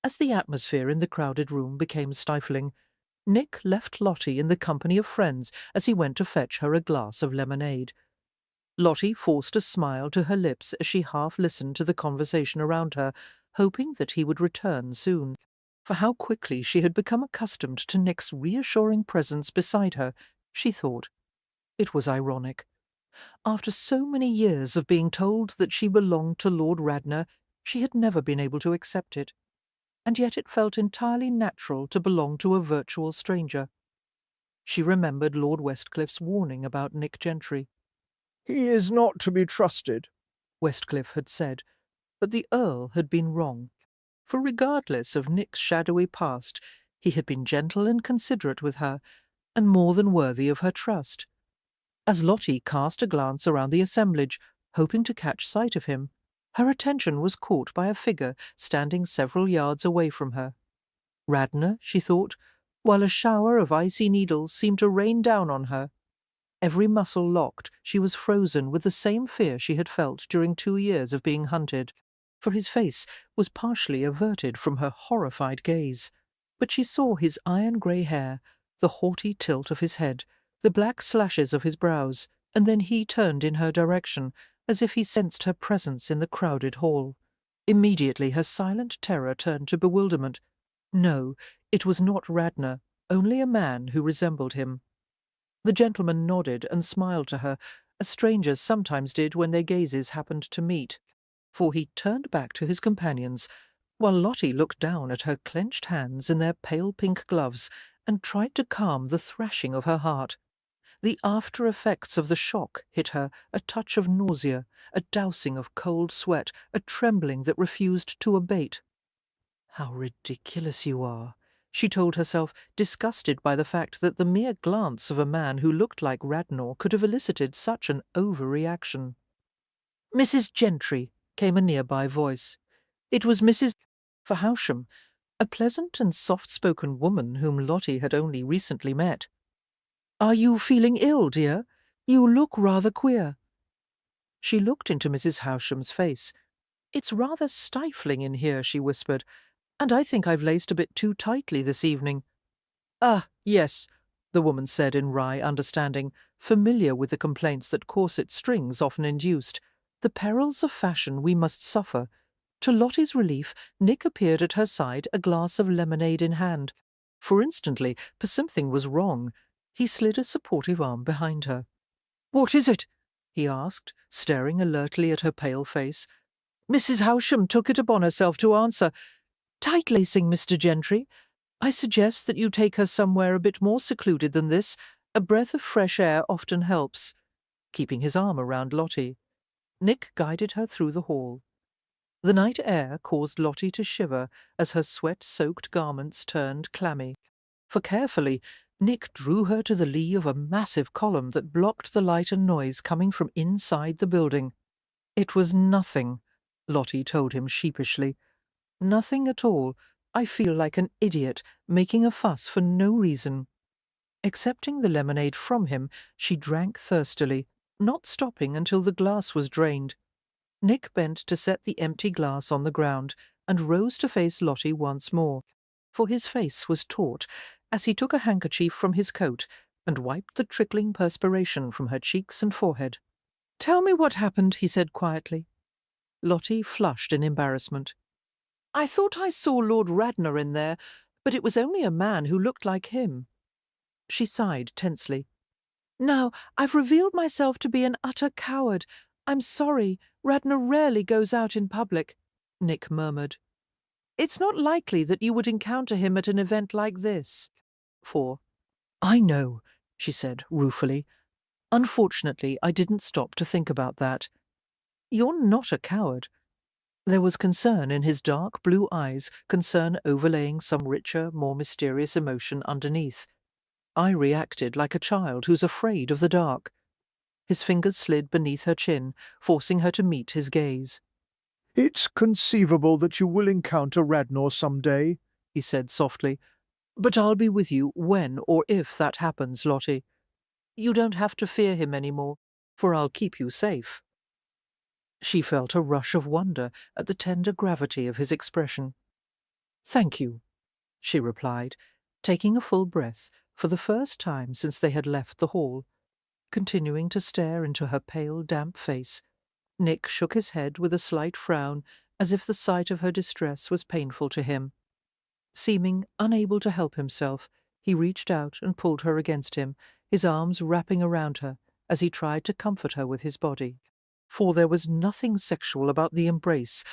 As the atmosphere in the crowded room became stifling, Nick left Lottie in the company of friends as he went to fetch her a glass of lemonade. Lottie forced a smile to her lips as she half listened to the conversation around her, hoping that he would return soon. For how quickly she had become accustomed to Nick's reassuring presence beside her, she thought. It was ironic. After so many years of being told that she belonged to Lord Radnor, she had never been able to accept it. And yet it felt entirely natural to belong to a virtual stranger. She remembered Lord Westcliffe's warning about Nick Gentry. "He is not to be trusted," Westcliff had said, but the Earl had been wrong. For regardless of Nick's shadowy past, he had been gentle and considerate with her, and more than worthy of her trust. As Lottie cast a glance around the assemblage, hoping to catch sight of him, her attention was caught by a figure standing several yards away from her. Radnor, she thought, while a shower of icy needles seemed to rain down on her. Every muscle locked, she was frozen with the same fear she had felt during 2 years of being hunted. for his face was partially averted from her horrified gaze. But she saw his iron-grey hair, the haughty tilt of his head, the black slashes of his brows, and then he turned in her direction, as if he sensed her presence in the crowded hall. Immediately her silent terror turned to bewilderment. No, it was not Radnor, only a man who resembled him. The gentleman nodded and smiled to her, as strangers sometimes did when their gazes happened to meet, for he turned back to his companions, while Lottie looked down at her clenched hands in their pale pink gloves and tried to calm the thrashing of her heart. The after-effects of the shock hit her, a touch of nausea, a dousing of cold sweat, a trembling that refused to abate. "How ridiculous you are," she told herself, disgusted by the fact that the mere glance of a man who looked like Radnor could have elicited such an overreaction. "Mrs. Gentry," came a nearby voice. It was Mrs. Verhauschem, a pleasant and soft-spoken woman whom Lottie had only recently met. "Are you feeling ill, dear? You look rather queer." She looked into Mrs. Hauschem's face. "It's rather stifling in here," she whispered, "and I think I've laced a bit too tightly this evening." "Ah, yes," the woman said in wry understanding, familiar with the complaints that corset strings often induced. "The perils of fashion we must suffer." To Lottie's relief, Nick appeared at her side, a glass of lemonade in hand. For instantly, something was wrong. He slid a supportive arm behind her. "What is it?" he asked, staring alertly at her pale face. Mrs. Hauschem took it upon herself to answer. "Tight-lacing, Mr. Gentry. I suggest that you take her somewhere a bit more secluded than this. A breath of fresh air often helps," keeping his arm around Lottie. Nick guided her through the hall. The night air caused Lottie to shiver as her sweat-soaked garments turned clammy. For carefully, Nick drew her to the lee of a massive column that blocked the light and noise coming from inside the building. "It was nothing," Lottie told him sheepishly. "Nothing at all. I feel like an idiot, making a fuss for no reason." Accepting the lemonade from him, she drank thirstily, not stopping until the glass was drained. Nick bent to set the empty glass on the ground and rose to face Lottie once more, for his face was taut as he took a handkerchief from his coat and wiped the trickling perspiration from her cheeks and forehead. "Tell me what happened," he said quietly. Lottie flushed in embarrassment. "I thought I saw Lord Radnor in there, but it was only a man who looked like him." She sighed tensely. "Now, I've revealed myself to be an utter coward. I'm sorry. Radnor rarely goes out in public," Nick murmured. "It's not likely that you would encounter him at an event like this." "I know," she said ruefully. "Unfortunately, I didn't stop to think about that." "You're not a coward." There was concern in his dark blue eyes, concern overlaying some richer, more mysterious emotion underneath. "I reacted like a child who's afraid of the dark." His fingers slid beneath her chin, forcing her to meet his gaze. "It's conceivable that you will encounter Radnor some day," he said softly. "But I'll be with you when or if that happens, Lottie. You don't have to fear him any more, for I'll keep you safe." She felt a rush of wonder at the tender gravity of his expression. "Thank you," she replied, taking a full breath for the first time since they had left the hall, continuing to stare into her pale, damp face. Nick shook his head with a slight frown, as if the sight of her distress was painful to him. Seeming unable to help himself, he reached out and pulled her against him, his arms wrapping around her as he tried to comfort her with his body. For there was nothing sexual about the embrace,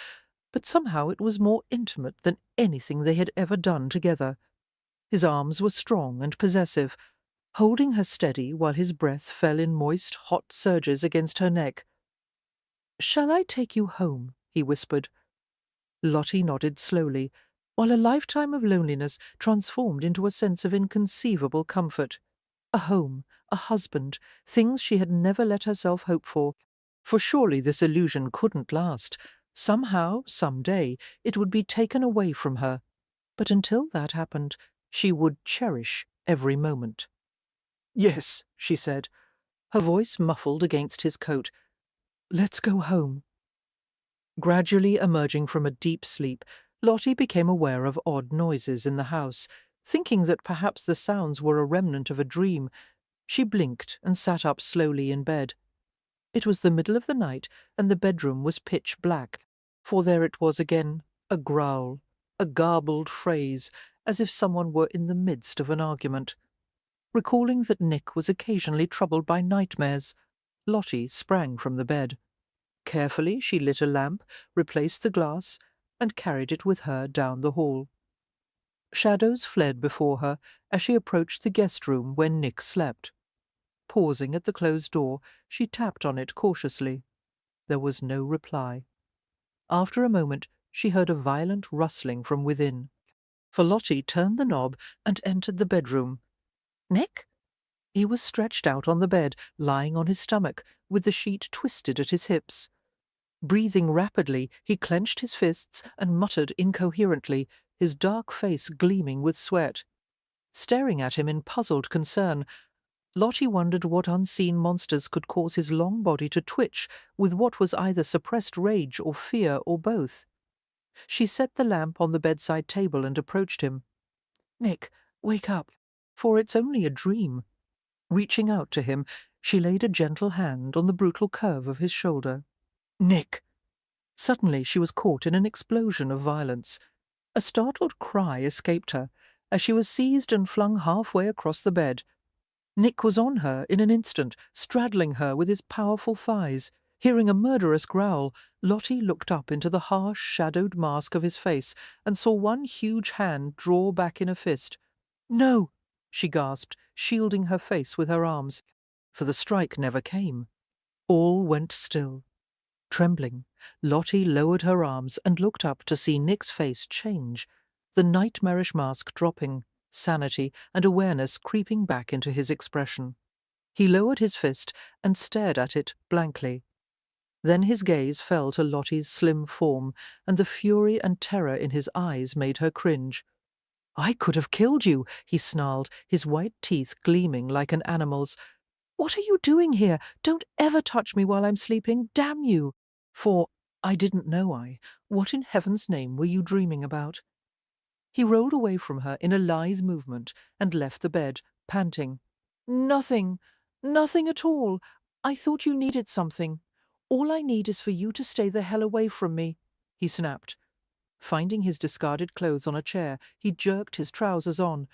but somehow it was more intimate than anything they had ever done together. His arms were strong and possessive, holding her steady while his breath fell in moist, hot surges against her neck. "Shall I take you home?" he whispered. Lottie nodded slowly, while a lifetime of loneliness transformed into a sense of inconceivable comfort. A home, a husband, things she had never let herself hope for. For surely this illusion couldn't last. Somehow, some day, it would be taken away from her. But until that happened, she would cherish every moment. "Yes," she said, her voice muffled against his coat. "Let's go home." Gradually emerging from a deep sleep, Lottie became aware of odd noises in the house. Thinking that perhaps the sounds were a remnant of a dream, she blinked and sat up slowly in bed. It was the middle of the night, and the bedroom was pitch black, for there it was again, a growl, a garbled phrase, as if someone were in the midst of an argument. Recalling that Nick was occasionally troubled by nightmares, Lottie sprang from the bed. Carefully she lit a lamp, replaced the glass, and carried it with her down the hall. Shadows fled before her as she approached the guest room where Nick slept. Pausing at the closed door, she tapped on it cautiously. There was no reply. After a moment, she heard a violent rustling from within. For Lottie turned the knob and entered the bedroom. Nick? He was stretched out on the bed, lying on his stomach, with the sheet twisted at his hips. Breathing rapidly, he clenched his fists and muttered incoherently, his dark face gleaming with sweat. Staring at him in puzzled concern, Lottie wondered what unseen monsters could cause his long body to twitch with what was either suppressed rage or fear or both. She set the lamp on the bedside table and approached him. "Nick, wake up, for it's only a dream." Reaching out to him, she laid a gentle hand on the brutal curve of his shoulder. "Nick!" Suddenly she was caught in an explosion of violence. A startled cry escaped her as she was seized and flung halfway across the bed. Nick was on her in an instant, straddling her with his powerful thighs. Hearing a murderous growl, Lottie looked up into the harsh, shadowed mask of his face and saw one huge hand draw back in a fist. "No!" she gasped, shielding her face with her arms, for the strike never came. All went still. Trembling, Lottie lowered her arms and looked up to see Nick's face change, the nightmarish mask dropping, sanity and awareness creeping back into his expression. He lowered his fist and stared at it blankly. Then his gaze fell to Lottie's slim form, and the fury and terror in his eyes made her cringe. "I could have killed you," he snarled, his white teeth gleaming like an animal's. "What are you doing here? Don't ever touch me while I'm sleeping, damn you!" For I didn't know what in heaven's name were you dreaming about? He rolled away from her in a lithe movement and left the bed, panting. "Nothing, nothing at all. I thought you needed something. All I need is for you to stay the hell away from me," he snapped. Finding his discarded clothes on a chair, he jerked his trousers on.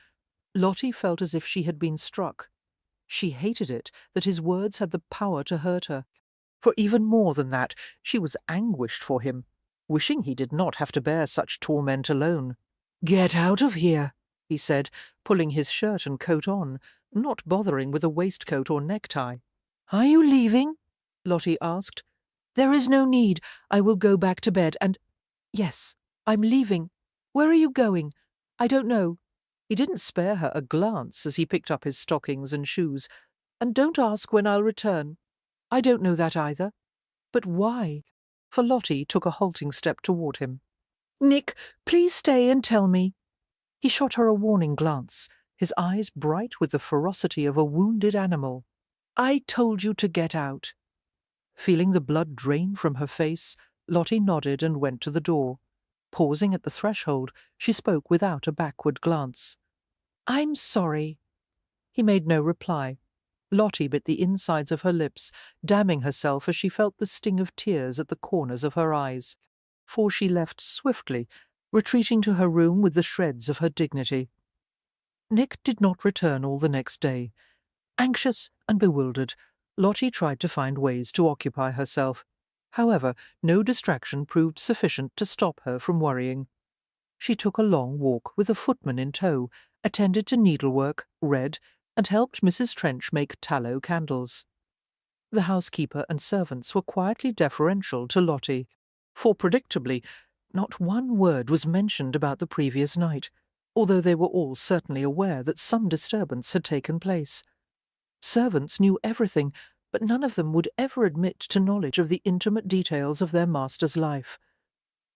Lottie felt as if she had been struck. She hated it that his words had the power to hurt her. For even more than that, she was anguished for him, wishing he did not have to bear such torment alone. "Get out of here," he said, pulling his shirt and coat on, not bothering with a waistcoat or necktie. "Are you leaving?" Lottie asked. "There is no need. I will go back to bed and— Yes, I'm leaving. Where are you going? I don't know." He didn't spare her a glance as he picked up his stockings and shoes. "And don't ask when I'll return. I don't know that either. But why?" For Lottie took a halting step toward him. "Nick, please stay and tell me." He shot her a warning glance, his eyes bright with the ferocity of a wounded animal. "I told you to get out." Feeling the blood drain from her face, Lottie nodded and went to the door. Pausing at the threshold, she spoke without a backward glance. "I'm sorry." He made no reply. Lottie bit the insides of her lips, damning herself as she felt the sting of tears at the corners of her eyes. For she left swiftly, retreating to her room with the shreds of her dignity. Nick did not return all the next day. Anxious and bewildered, Lottie tried to find ways to occupy herself. However, no distraction proved sufficient to stop her from worrying. She took a long walk with a footman in tow, attended to needlework, read, and helped Mrs. Trench make tallow candles. The housekeeper and servants were quietly deferential to Lottie, for predictably, not one word was mentioned about the previous night, although they were all certainly aware that some disturbance had taken place. Servants knew everything, but none of them would ever admit to knowledge of the intimate details of their master's life.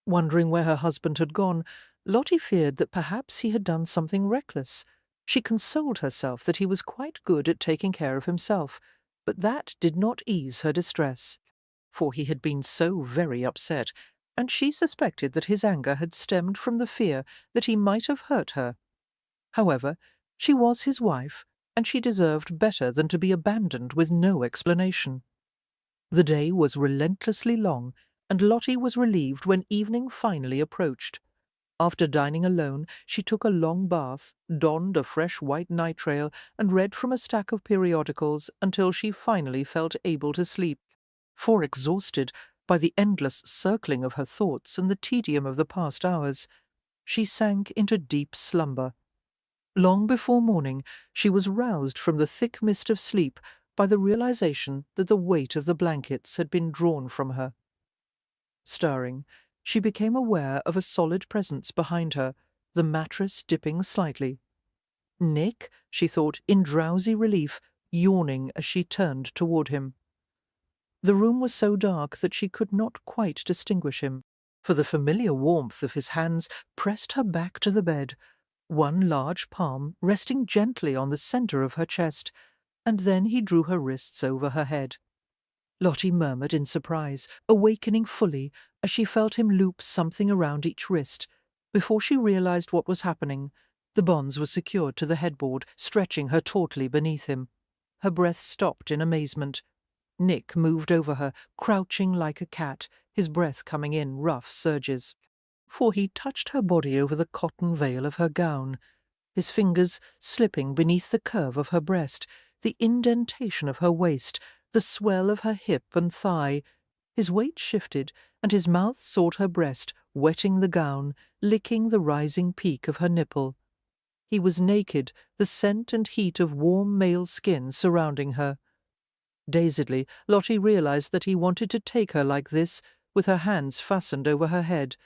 Wondering where her husband had gone, Lottie feared that perhaps he had done something reckless. She consoled herself that he was quite good at taking care of himself, but that did not ease her distress, for he had been so very upset, and she suspected that his anger had stemmed from the fear that he might have hurt her. However, she was his wife, and she deserved better than to be abandoned with no explanation. The day was relentlessly long, and Lottie was relieved when evening finally approached. After dining alone, she took a long bath, donned a fresh white nightrail, and read from a stack of periodicals until she finally felt able to sleep. For exhausted by the endless circling of her thoughts and the tedium of the past hours, she sank into deep slumber. Long before morning, she was roused from the thick mist of sleep by the realization that the weight of the blankets had been drawn from her. Stirring, she became aware of a solid presence behind her, the mattress dipping slightly. Nick, she thought in drowsy relief, yawning as she turned toward him. The room was so dark that she could not quite distinguish him, for the familiar warmth of his hands pressed her back to the bed, one large palm resting gently on the centre of her chest, and then he drew her wrists over her head. Lottie murmured in surprise, awakening fully as she felt him loop something around each wrist. Before she realized what was happening, the bonds were secured to the headboard, stretching her tautly beneath him. Her breath stopped in amazement. Nick moved over her, crouching like a cat, his breath coming in rough surges. For he touched her body over the cotton veil of her gown, his fingers slipping beneath the curve of her breast, the indentation of her waist, the swell of her hip and thigh. His weight shifted, and his mouth sought her breast, wetting the gown, licking the rising peak of her nipple. He was naked, the scent and heat of warm male skin surrounding her. Dazedly, Lottie realized that he wanted to take her like this, with her hands fastened over her head.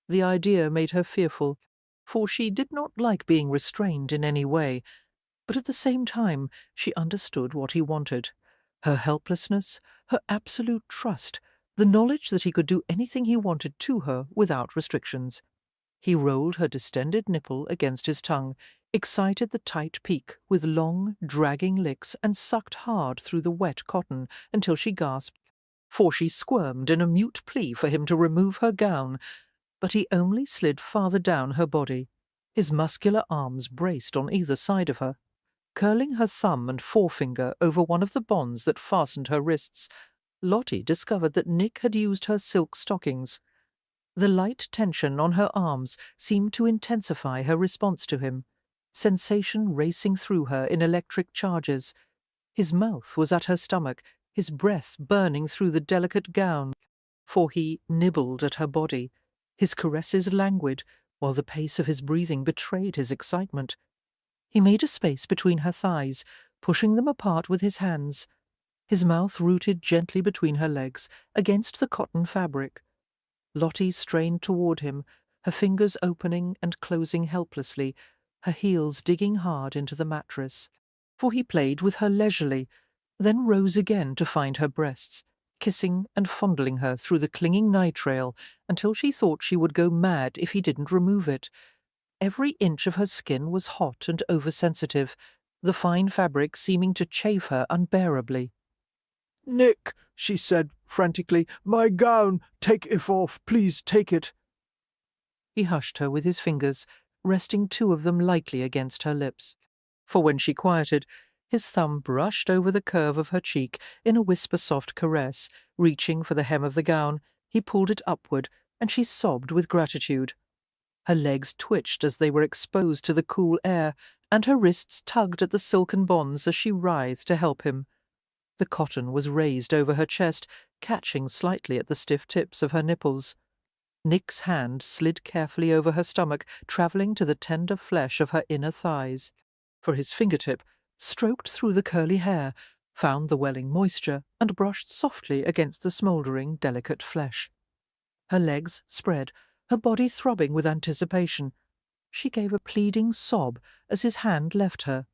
The idea made her fearful, for she did not like being restrained in any way, but at the same time she understood what he wanted. Her helplessness, her absolute trust, the knowledge that he could do anything he wanted to her without restrictions. He rolled her distended nipple against his tongue, excited the tight peak with long, dragging licks, and sucked hard through the wet cotton until she gasped, for she squirmed in a mute plea for him to remove her gown, but he only slid farther down her body. His muscular arms braced on either side of her. Curling her thumb and forefinger over one of the bonds that fastened her wrists, Lottie discovered that Nick had used her silk stockings. The light tension on her arms seemed to intensify her response to him, sensation racing through her in electric charges. His mouth was at her stomach, his breath burning through the delicate gown, for he nibbled at her body, his caresses languid, while the pace of his breathing betrayed his excitement. He made a space between her thighs, pushing them apart with his hands. His mouth rooted gently between her legs, against the cotton fabric. Lottie strained toward him, her fingers opening and closing helplessly, her heels digging hard into the mattress. For he played with her leisurely, then rose again to find her breasts, kissing and fondling her through the clinging nightrail until she thought she would go mad if he didn't remove it. Every inch of her skin was hot and oversensitive, the fine fabric seeming to chafe her unbearably. "Nick," she said frantically, "my gown! Take it off, please take it." He hushed her with his fingers, resting two of them lightly against her lips. For when she quieted, his thumb brushed over the curve of her cheek in a whisper-soft caress. Reaching for the hem of the gown, he pulled it upward, and she sobbed with gratitude. Her legs twitched as they were exposed to the cool air, and her wrists tugged at the silken bonds as she writhed to help him. The cotton was raised over her chest, catching slightly at the stiff tips of her nipples. Nick's hand slid carefully over her stomach, travelling to the tender flesh of her inner thighs. For his fingertip stroked through the curly hair, found the welling moisture, and brushed softly against the smouldering, delicate flesh. Her legs spread, her body throbbing with anticipation. She gave a pleading sob as his hand left her.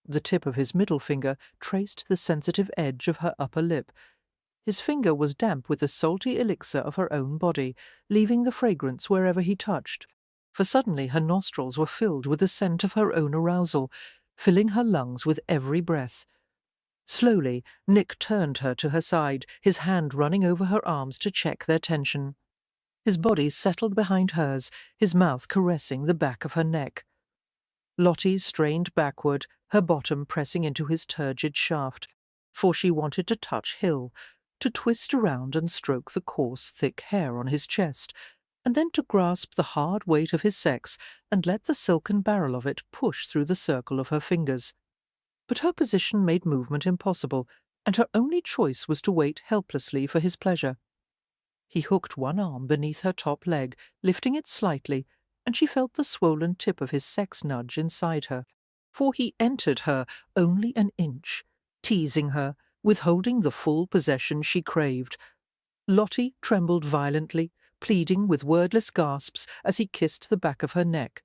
The tip of his middle finger traced the sensitive edge of her upper lip. His finger was damp with the salty elixir of her own body, leaving the fragrance wherever he touched. For suddenly her nostrils were filled with the scent of her own arousal, filling her lungs with every breath. Slowly, Nick turned her to her side, his hand running over her arms to check their tension. His body settled behind hers, his mouth caressing the back of her neck. Lottie strained backward, her bottom pressing into his turgid shaft, for she wanted to touch Hill, to twist around and stroke the coarse, thick hair on his chest, and then to grasp the hard weight of his sex and let the silken barrel of it push through the circle of her fingers. But her position made movement impossible, and her only choice was to wait helplessly for his pleasure. He hooked one arm beneath her top leg, lifting it slightly, and she felt the swollen tip of his sex nudge inside her, for he entered her only an inch, teasing her, withholding the full possession she craved. Lottie trembled violently, pleading with wordless gasps as he kissed the back of her neck.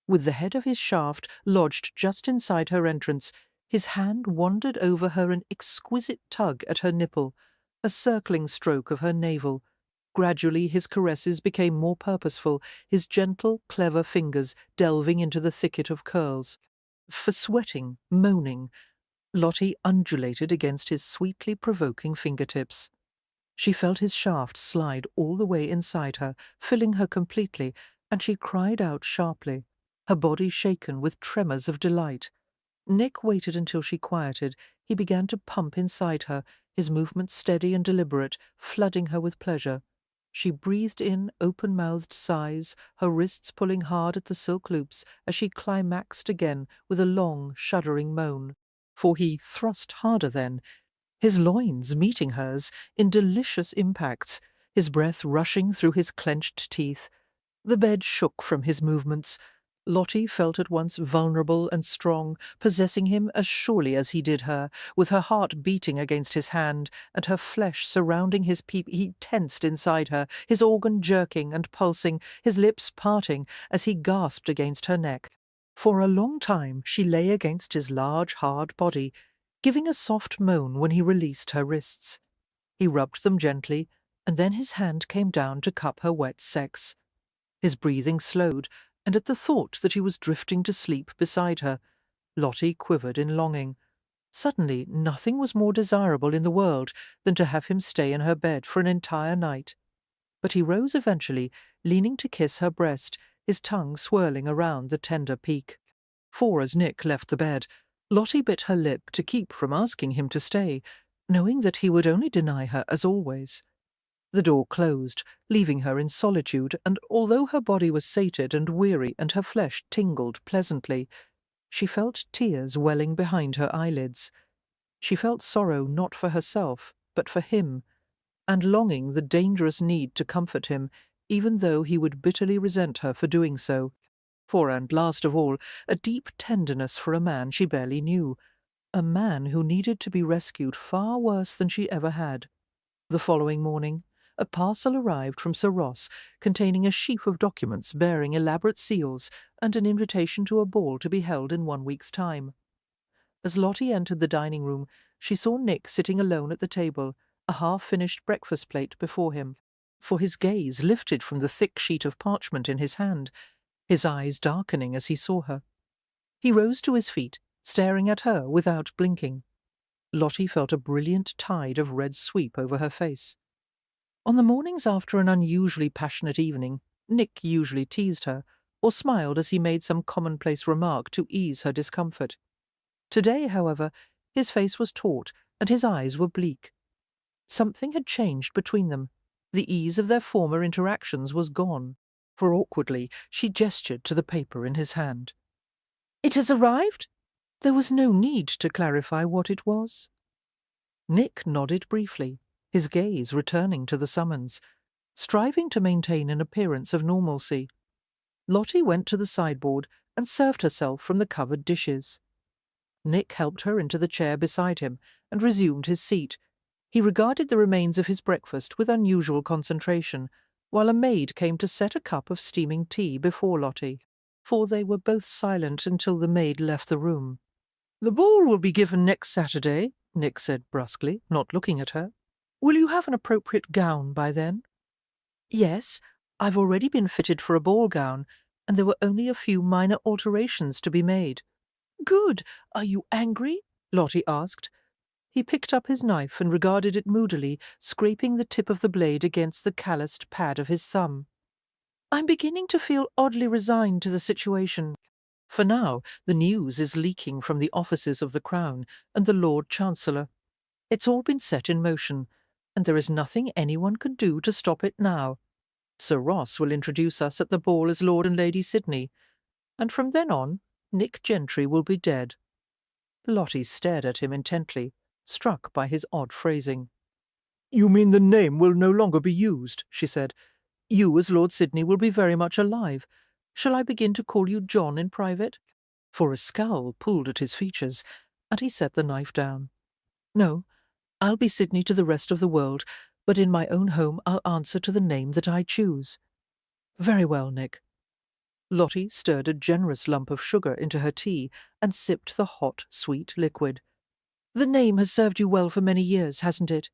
With the head of his shaft lodged just inside her entrance, his hand wandered over her an exquisite tug at her nipple, a circling stroke of her navel. Gradually his caresses became more purposeful, his gentle, clever fingers delving into the thicket of curls. For sweating, moaning, Lottie undulated against his sweetly provoking fingertips. She felt his shaft slide all the way inside her, filling her completely, and she cried out sharply, her body shaken with tremors of delight. Nick waited until she quieted. He began to pump inside her, his movements steady and deliberate, flooding her with pleasure. She breathed in open-mouthed sighs, her wrists pulling hard at the silk loops as she climaxed again with a long, shuddering moan. For he thrust harder then, his loins meeting hers in delicious impacts, his breath rushing through his clenched teeth. The bed shook from his movements. Lottie felt at once vulnerable and strong, possessing him as surely as he did her, with her heart beating against his hand, and her flesh surrounding his peep. He tensed inside her, his organ jerking and pulsing, his lips parting as he gasped against her neck. For a long time she lay against his large, hard body, giving a soft moan when he released her wrists. He rubbed them gently, and then his hand came down to cup her wet sex. His breathing slowed, and at the thought that he was drifting to sleep beside her, Lottie quivered in longing. Suddenly nothing was more desirable in the world than to have him stay in her bed for an entire night. But he rose eventually, leaning to kiss her breast, his tongue swirling around the tender peak. For as Nick left the bed, Lottie bit her lip to keep from asking him to stay, knowing that he would only deny her as always. The door closed, leaving her in solitude, and although her body was sated and weary and her flesh tingled pleasantly, she felt tears welling behind her eyelids. She felt sorrow not for herself, but for him, and longing the dangerous need to comfort him, even though he would bitterly resent her for doing so. For, and last of all, a deep tenderness for a man she barely knew, a man who needed to be rescued far worse than she ever had. The following morning, a parcel arrived from Sir Ross, containing a sheaf of documents bearing elaborate seals and an invitation to a ball to be held in 1 week's time. As Lottie entered the dining-room, she saw Nick sitting alone at the table, a half-finished breakfast plate before him, for his gaze lifted from the thick sheet of parchment in his hand, his eyes darkening as he saw her. He rose to his feet, staring at her without blinking. Lottie felt a brilliant tide of red sweep over her face. On the mornings after an unusually passionate evening, Nick usually teased her, or smiled as he made some commonplace remark to ease her discomfort. Today, however, his face was taut, and his eyes were bleak. Something had changed between them. The ease of their former interactions was gone, for awkwardly she gestured to the paper in his hand. "It has arrived?" There was no need to clarify what it was. Nick nodded briefly, his gaze returning to the summons, striving to maintain an appearance of normalcy. Lottie went to the sideboard and served herself from the covered dishes. Nick helped her into the chair beside him and resumed his seat. He regarded the remains of his breakfast with unusual concentration, while a maid came to set a cup of steaming tea before Lottie, for they were both silent until the maid left the room. "The ball will be given next Saturday," Nick said brusquely, not looking at her. "Will you have an appropriate gown by then?" "Yes, I've already been fitted for a ball gown, and there were only a few minor alterations to be made." "Good. Are you angry?" Lottie asked. He picked up his knife and regarded it moodily, scraping the tip of the blade against the calloused pad of his thumb. I'm beginning to feel oddly resigned to the situation. For now, the news is leaking from the offices of the Crown and the Lord Chancellor. It's all been set in motion, and there is nothing anyone can do to stop it now. Sir Ross will introduce us at the ball as Lord and Lady Sidney, and from then on, Nick Gentry will be dead. Lottie stared at him intently, struck by his odd phrasing. You mean the name will no longer be used, she said. You, as Lord Sidney, will be very much alive. Shall I begin to call you John in private? For a scowl pulled at his features, and he set the knife down. No, I'll be Sidney to the rest of the world, but in my own home I'll answer to the name that I choose. Very well, Nick. Lottie stirred a generous lump of sugar into her tea and sipped the hot, sweet liquid. The name has served you well for many years, hasn't it?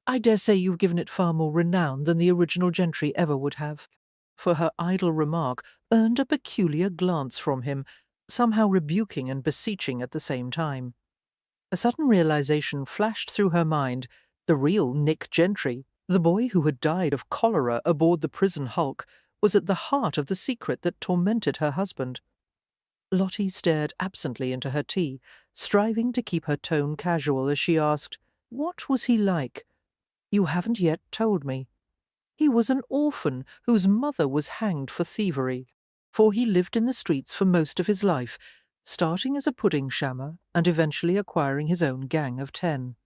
I dare say you've given it far more renown than the original Gentry ever would have. For her idle remark earned a peculiar glance from him, somehow rebuking and beseeching at the same time. A sudden realization flashed through her mind. The real Nick Gentry, the boy who had died of cholera aboard the prison hulk, was at the heart of the secret that tormented her husband. Lottie stared absently into her tea, striving to keep her tone casual as she asked, "What was he like?" "You haven't yet told me." "He was an orphan whose mother was hanged for thievery, for he lived in the streets for most of his life, starting as a pudding shammer and eventually acquiring his own gang of 10.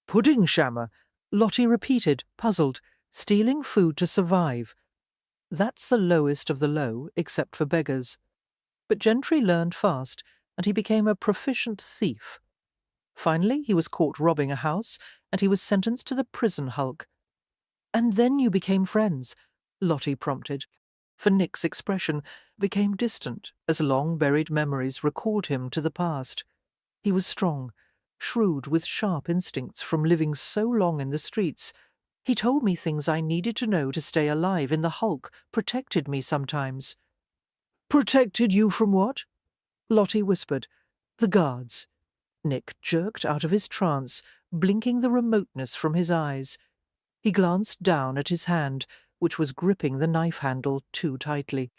Pudding shammer? Lottie repeated, puzzled. Stealing food to survive. That's the lowest of the low, except for beggars. But Gentry learned fast, and he became a proficient thief. Finally, he was caught robbing a house, and he was sentenced to the prison hulk. And then you became friends, Lottie prompted, for Nick's expression became distant as long-buried memories recalled him to the past. He was strong, shrewd with sharp instincts from living so long in the streets. He told me things I needed to know to stay alive in the hulk, protected me sometimes. Protected you from what? Lottie whispered. The guards. Nick jerked out of his trance, blinking the remoteness from his eyes. He glanced down at his hand, which was gripping the knife handle too tightly.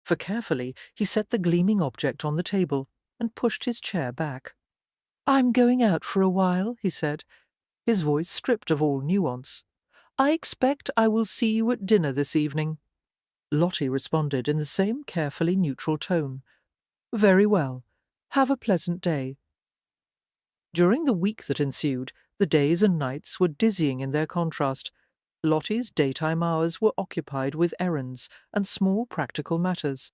For carefully he set the gleaming object on the table and pushed his chair back. I'm going out for a while, he said, his voice stripped of all nuance. I expect I will see you at dinner this evening. Lottie responded in the same carefully neutral tone. Very well. Have a pleasant day. During the week that ensued, the days and nights were dizzying in their contrast. Lottie's daytime hours were occupied with errands and small practical matters,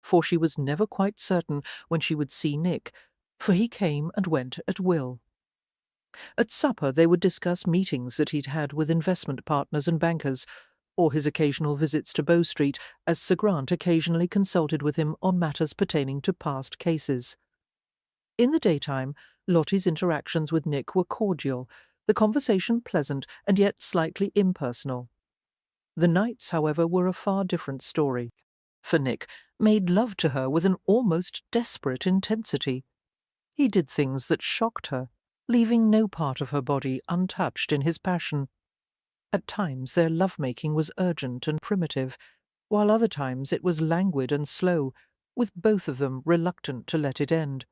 for she was never quite certain when she would see Nick, for he came and went at will. At supper they would discuss meetings that he'd had with investment partners and bankers, or his occasional visits to Bow Street, as Sir Grant occasionally consulted with him on matters pertaining to past cases. In the daytime, Lottie's interactions with Nick were cordial, the conversation pleasant and yet slightly impersonal. The nights, however, were a far different story, for Nick made love to her with an almost desperate intensity. He did things that shocked her, leaving no part of her body untouched in his passion. At times their love-making was urgent and primitive, while other times it was languid and slow, with both of them reluctant to let it end.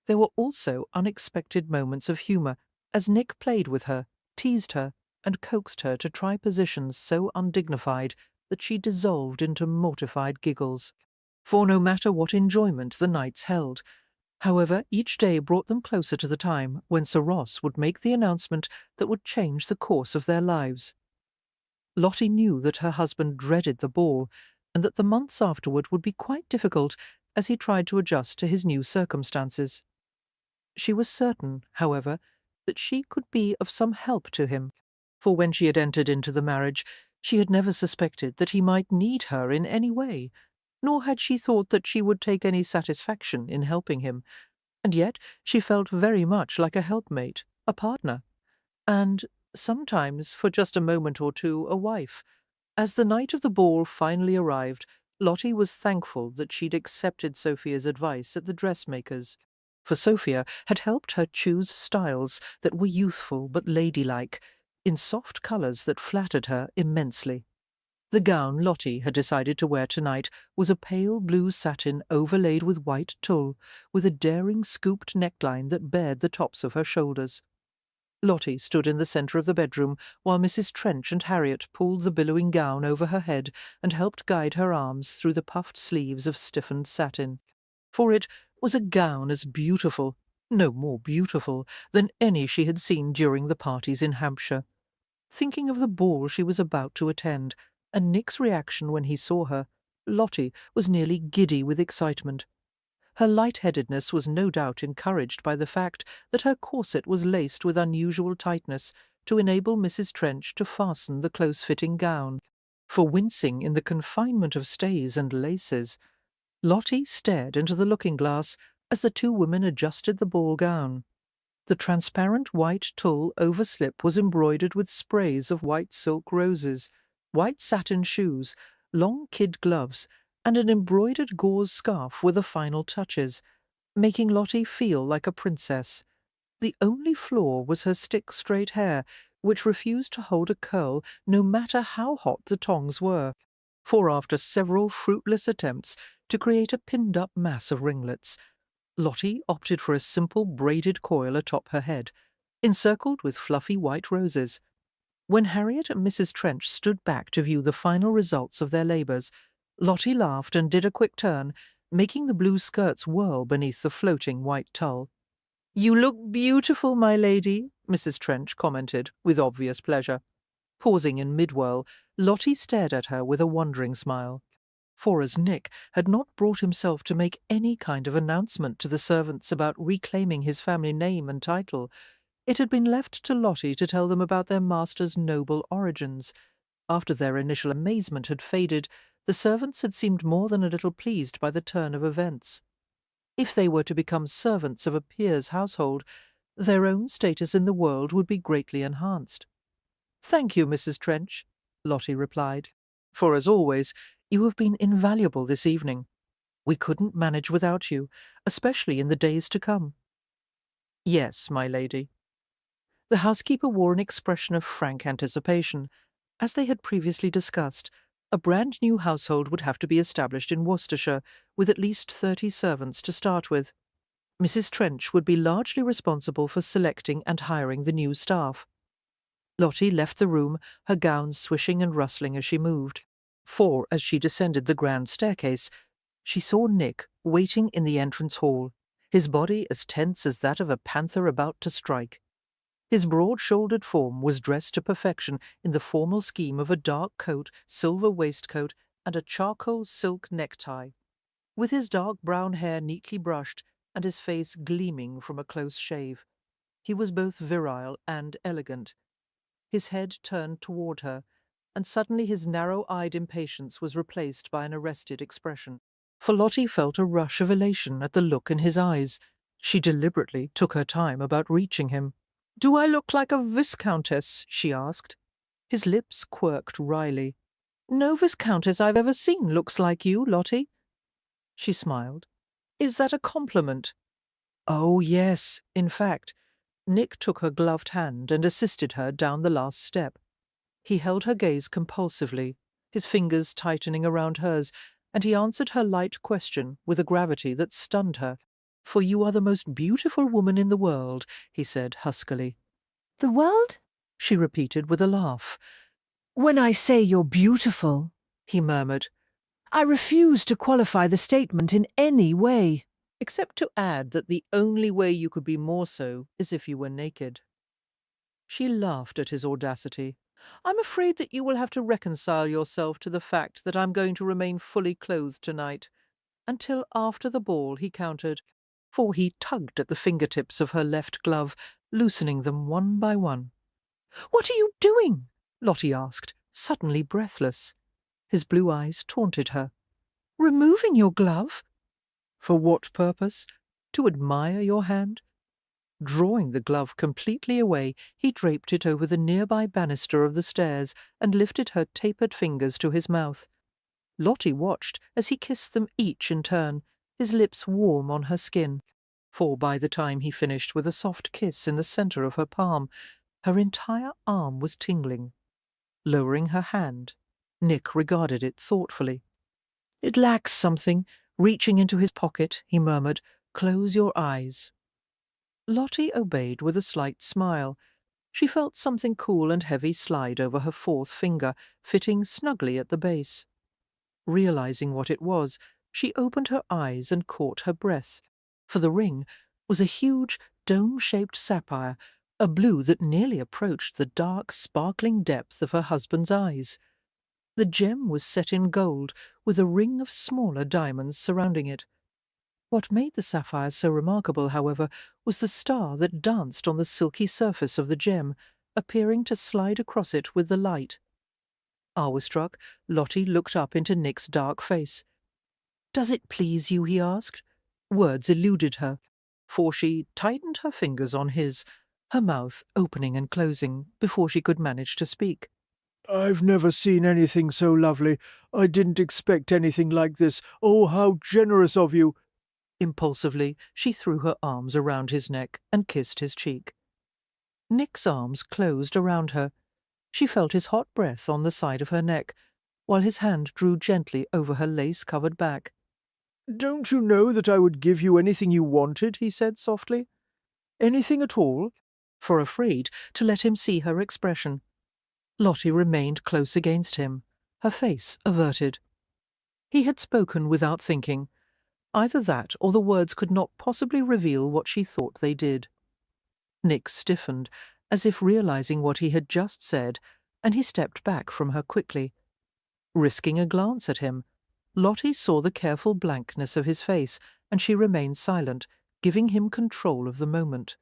There were also unexpected moments of humour, as Nick played with her, teased her, and coaxed her to try positions so undignified that she dissolved into mortified giggles. For no matter what enjoyment the nights held, however, each day brought them closer to the time when Sir Ross would make the announcement that would change the course of their lives. Lottie knew that her husband dreaded the ball, and that the months afterward would be quite difficult as he tried to adjust to his new circumstances. She was certain, however, that she could be of some help to him, for when she had entered into the marriage, she had never suspected that he might need her in any way, nor had she thought that she would take any satisfaction in helping him, and yet she felt very much like a helpmate, a partner, and, sometimes, for just a moment or two, a wife. As the night of the ball finally arrived, Lottie was thankful that she'd accepted Sophia's advice at the dressmaker's, for Sophia had helped her choose styles that were youthful but ladylike, in soft colours that flattered her immensely. The gown Lottie had decided to wear tonight was a pale blue satin overlaid with white tulle, with a daring scooped neckline that bared the tops of her shoulders. Lottie stood in the centre of the bedroom while Mrs. Trench and Harriet pulled the billowing gown over her head and helped guide her arms through the puffed sleeves of stiffened satin. For it was a gown as beautiful, no more beautiful, than any she had seen during the parties in Hampshire. Thinking of the ball she was about to attend, and Nick's reaction when he saw her, Lottie was nearly giddy with excitement. Her lightheadedness was no doubt encouraged by the fact that her corset was laced with unusual tightness to enable Mrs. Trench to fasten the close-fitting gown. For wincing in the confinement of stays and laces, Lottie stared into the looking-glass as the two women adjusted the ball gown. The transparent white tulle overslip was embroidered with sprays of white silk roses, white satin shoes, long kid gloves, and an embroidered gauze scarf were the final touches, making Lottie feel like a princess. The only flaw was her stick-straight hair, which refused to hold a curl no matter how hot the tongs were, for after several fruitless attempts to create a pinned-up mass of ringlets, Lottie opted for a simple braided coil atop her head, encircled with fluffy white roses. When Harriet and Mrs. Trench stood back to view the final results of their labours, Lottie laughed and did a quick turn, making the blue skirts whirl beneath the floating white tulle. "You look beautiful, my lady," Mrs. Trench commented, with obvious pleasure. Pausing in mid-whirl, Lottie stared at her with a wondering smile. For as Nick had not brought himself to make any kind of announcement to the servants about reclaiming his family name and title, it had been left to Lottie to tell them about their master's noble origins. After their initial amazement had faded, the servants had seemed more than a little pleased by the turn of events. If they were to become servants of a peer's household, their own status in the world would be greatly enhanced. "Thank you, Mrs. Trench," Lottie replied, "for as always, you have been invaluable this evening. We couldn't manage without you, especially in the days to come." "Yes, my lady." The housekeeper wore an expression of frank anticipation. As they had previously discussed, a brand-new household would have to be established in Worcestershire, with at least 30 servants to start with. Mrs. Trench would be largely responsible for selecting and hiring the new staff. Lottie left the room, her gown swishing and rustling as she moved. For, as she descended the grand staircase, she saw Nick waiting in the entrance hall, his body as tense as that of a panther about to strike. His broad-shouldered form was dressed to perfection in the formal scheme of a dark coat, silver waistcoat, and a charcoal silk necktie. With his dark brown hair neatly brushed and his face gleaming from a close shave, he was both virile and elegant. His head turned toward her, and suddenly his narrow-eyed impatience was replaced by an arrested expression. For Lottie felt a rush of elation at the look in his eyes. She deliberately took her time about reaching him. "Do I look like a viscountess?" she asked. His lips quirked wryly. "No viscountess I've ever seen looks like you, Lottie." She smiled. "Is that a compliment?" "Oh, yes. In fact," Nick took her gloved hand and assisted her down the last step. He held her gaze compulsively, his fingers tightening around hers, and he answered her light question with a gravity that stunned her. "For you are the most beautiful woman in the world," he said huskily. The world? She repeated with a laugh. When I say you're beautiful, He murmured, I refuse to qualify the statement in any way. except to add that the only way you could be more so is if you were naked. She laughed at his audacity. "I'm afraid that you will have to reconcile yourself to the fact that I'm going to remain fully clothed tonight. Until after the ball," he countered, for he tugged at the fingertips of her left glove, loosening them one by one. "What are you doing?" Lottie asked, suddenly breathless. His blue eyes taunted her. "Removing your glove? For what purpose? To admire your hand?" Drawing the glove completely away, he draped it over the nearby banister of the stairs and lifted her tapered fingers to his mouth. Lottie watched as he kissed them each in turn, his lips warm on her skin. for by the time he finished with a soft kiss in the centre of her palm, her entire arm was tingling. Lowering her hand, Nick regarded it thoughtfully. "It lacks something." Reaching into his pocket, he murmured, "Close your eyes." Lottie obeyed with a slight smile. She felt something cool and heavy slide over her fourth finger, fitting snugly at the base. Realizing what it was, she opened her eyes and caught her breath, for the ring was a huge, dome-shaped sapphire, a blue that nearly approached the dark, sparkling depth of her husband's eyes. The gem was set in gold, with a ring of smaller diamonds surrounding it. What made the sapphire so remarkable, however, was the star that danced on the silky surface of the gem, appearing to slide across it with the light. Awe-struck, Lottie looked up into Nick's dark face. "Does it please you?" he asked. Words eluded her, for she tightened her fingers on his, her mouth opening and closing before she could manage to speak. "I've never seen anything so lovely. I didn't expect anything like this. Oh, how generous of you!" Impulsively, she threw her arms around his neck and kissed his cheek. Nick's arms closed around her. She felt his hot breath on the side of her neck, while his hand drew gently over her lace-covered back. "Don't you know that I would give you anything you wanted?" he said softly. "Anything at all?" For afraid to let him see her expression, Lottie remained close against him, her face averted. He had spoken without thinking. Either that or the words could not possibly reveal what she thought they did. Nick stiffened, as if realizing what he had just said, and he stepped back from her quickly. Risking a glance at him, Lottie saw the careful blankness of his face, and she remained silent, giving him control of the moment.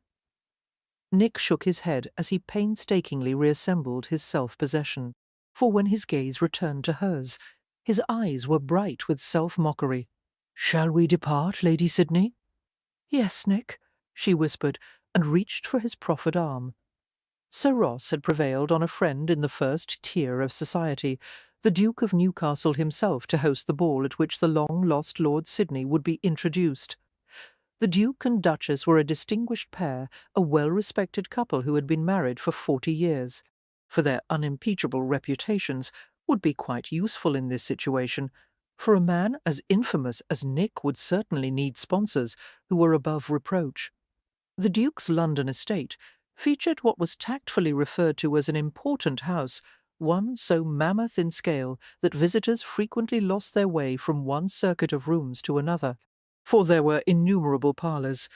Nick shook his head as he painstakingly reassembled his self-possession, for when his gaze returned to hers, his eyes were bright with self-mockery. "Shall we depart, Lady Sydney?" "Yes, Nick," she whispered, and reached for his proffered arm. Sir Ross had prevailed on a friend in the first tier of society, the Duke of Newcastle himself, to host the ball at which the long-lost Lord Sydney would be introduced. The Duke and Duchess were a distinguished pair, a well-respected couple who had been married for 40 years. For their unimpeachable reputations would be quite useful in this situation, for a man as infamous as Nick would certainly need sponsors who were above reproach. The Duke's London estate featured what was tactfully referred to as an important house, one so mammoth in scale that visitors frequently lost their way from one circuit of rooms to another. For there were innumerable parlours,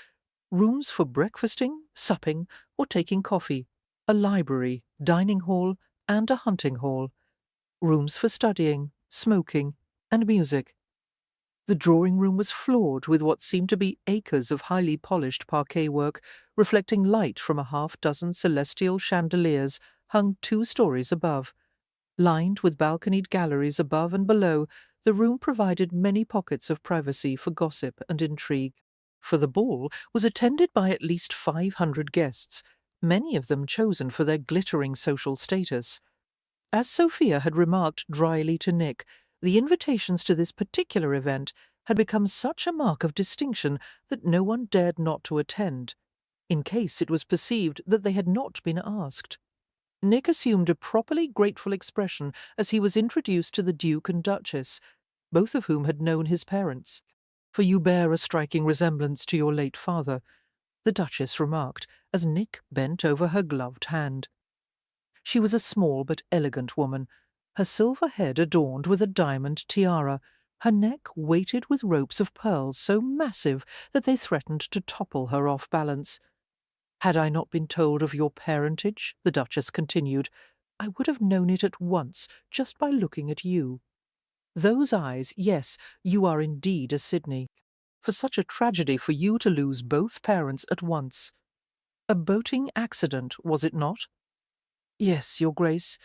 rooms for breakfasting, supping, or taking coffee, a library, dining hall, and a hunting hall, rooms for studying, smoking, and music. The drawing-room was floored with what seemed to be acres of highly polished parquet work, reflecting light from a half-dozen celestial chandeliers hung 2 stories above. Lined with balconied galleries above and below, the room provided many pockets of privacy for gossip and intrigue. For the ball was attended by at least 500 guests, many of them chosen for their glittering social status. As Sophia had remarked dryly to Nick, the invitations to this particular event had become such a mark of distinction that no one dared not to attend, in case it was perceived that they had not been asked. Nick assumed a properly grateful expression as he was introduced to the Duke and Duchess, both of whom had known his parents. "For you bear a striking resemblance to your late father," the Duchess remarked, as Nick bent over her gloved hand. She was a small but elegant woman, her silver head adorned with a diamond tiara, her neck weighted with ropes of pearls so massive that they threatened to topple her off balance. "Had I not been told of your parentage," the Duchess continued, "I would have known it at once, just by looking at you. Those eyes, yes, you are indeed a Sydney. For such a tragedy for you to lose both parents at once. A boating accident, was it not?" "Yes, Your Grace.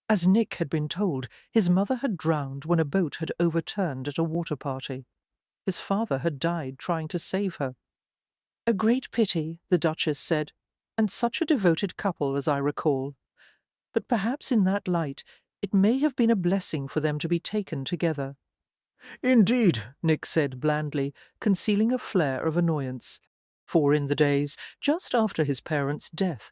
As Nick had been told, his mother had drowned when a boat had overturned at a water party. His father had died trying to save her." "A great pity," the Duchess said, "and such a devoted couple as I recall. But perhaps in that light it may have been a blessing for them to be taken together." "Indeed," Nick said blandly, concealing a flare of annoyance. For in the days just after his parents' death,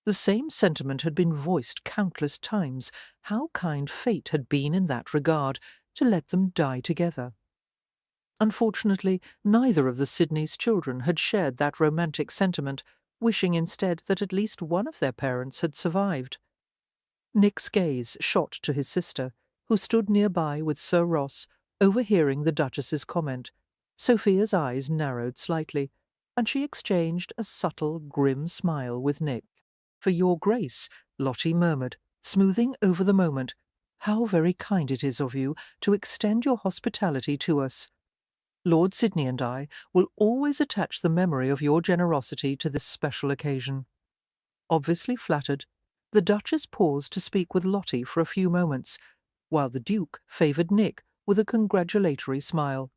the same sentiment had been voiced countless times, how kind fate had been in that regard, to let them die together. Unfortunately, neither of the Sidneys' children had shared that romantic sentiment, wishing instead that at least one of their parents had survived. Nick's gaze shot to his sister, who stood nearby with Sir Ross, overhearing the Duchess's comment. Sophia's eyes narrowed slightly, and she exchanged a subtle, grim smile with Nick. "For your grace," Lottie murmured, smoothing over the moment. "How very kind it is of you to extend your hospitality to us. Lord Sidney and I will always attach the memory of your generosity to this special occasion." Obviously flattered, the Duchess paused to speak with Lottie for a few moments, while the Duke favoured Nick with a congratulatory smile.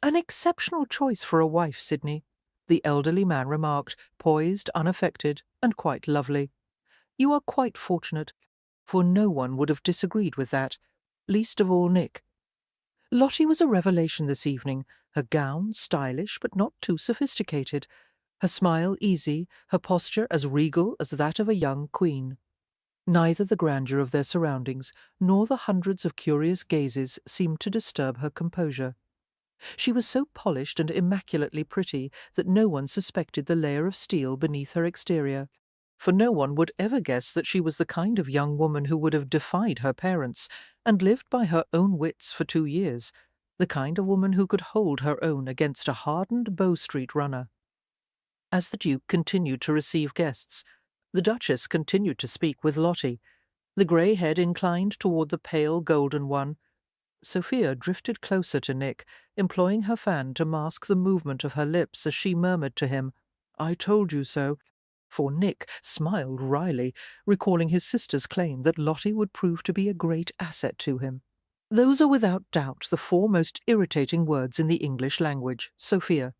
"An exceptional choice for a wife, Sidney," the elderly man remarked, poised, unaffected, and quite lovely. "You are quite fortunate, for no one would have disagreed with that, least of all Nick." Lottie was a revelation this evening, her gown stylish but not too sophisticated, her smile easy, her posture as regal as that of a young queen. Neither the grandeur of their surroundings nor the hundreds of curious gazes seemed to disturb her composure. She was so polished and immaculately pretty that no one suspected the layer of steel beneath her exterior, for no one would ever guess that she was the kind of young woman who would have defied her parents and lived by her own wits for 2 years, the kind of woman who could hold her own against a hardened Bow Street runner. As the Duke continued to receive guests, the Duchess continued to speak with Lottie, the grey head inclined toward the pale golden one. Sophia drifted closer to Nick, employing her fan to mask the movement of her lips as she murmured to him, "I told you so," for Nick smiled wryly, recalling his sister's claim that Lottie would prove to be a great asset to him. "Those are without doubt the 4 most irritating words in the English language, Sophia.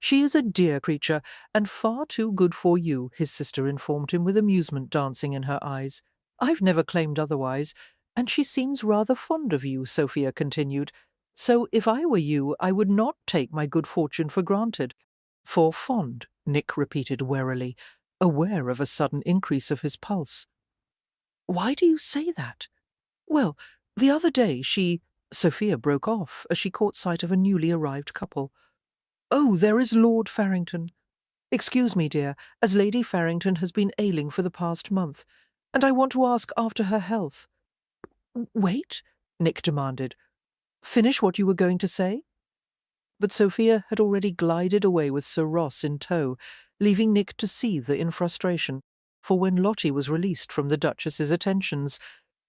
She is a dear creature, and far too good for you," his sister informed him with amusement dancing in her eyes. "I've never claimed otherwise, and she seems rather fond of you," Sophia continued. "So if I were you, I would not take my good fortune for granted." "For fond," Nick repeated warily, aware of a sudden increase of his pulse. "Why do you say that?" "Well, the other day she—" Sophia broke off as she caught sight of a newly arrived couple. "Oh, there is Lord Farrington. Excuse me, dear, as Lady Farrington has been ailing for the past month, and I want to ask after her health." "Wait," Nick demanded. "Finish what you were going to say." But Sophia had already glided away with Sir Ross in tow, leaving Nick to seethe in frustration, for when Lottie was released from the Duchess's attentions,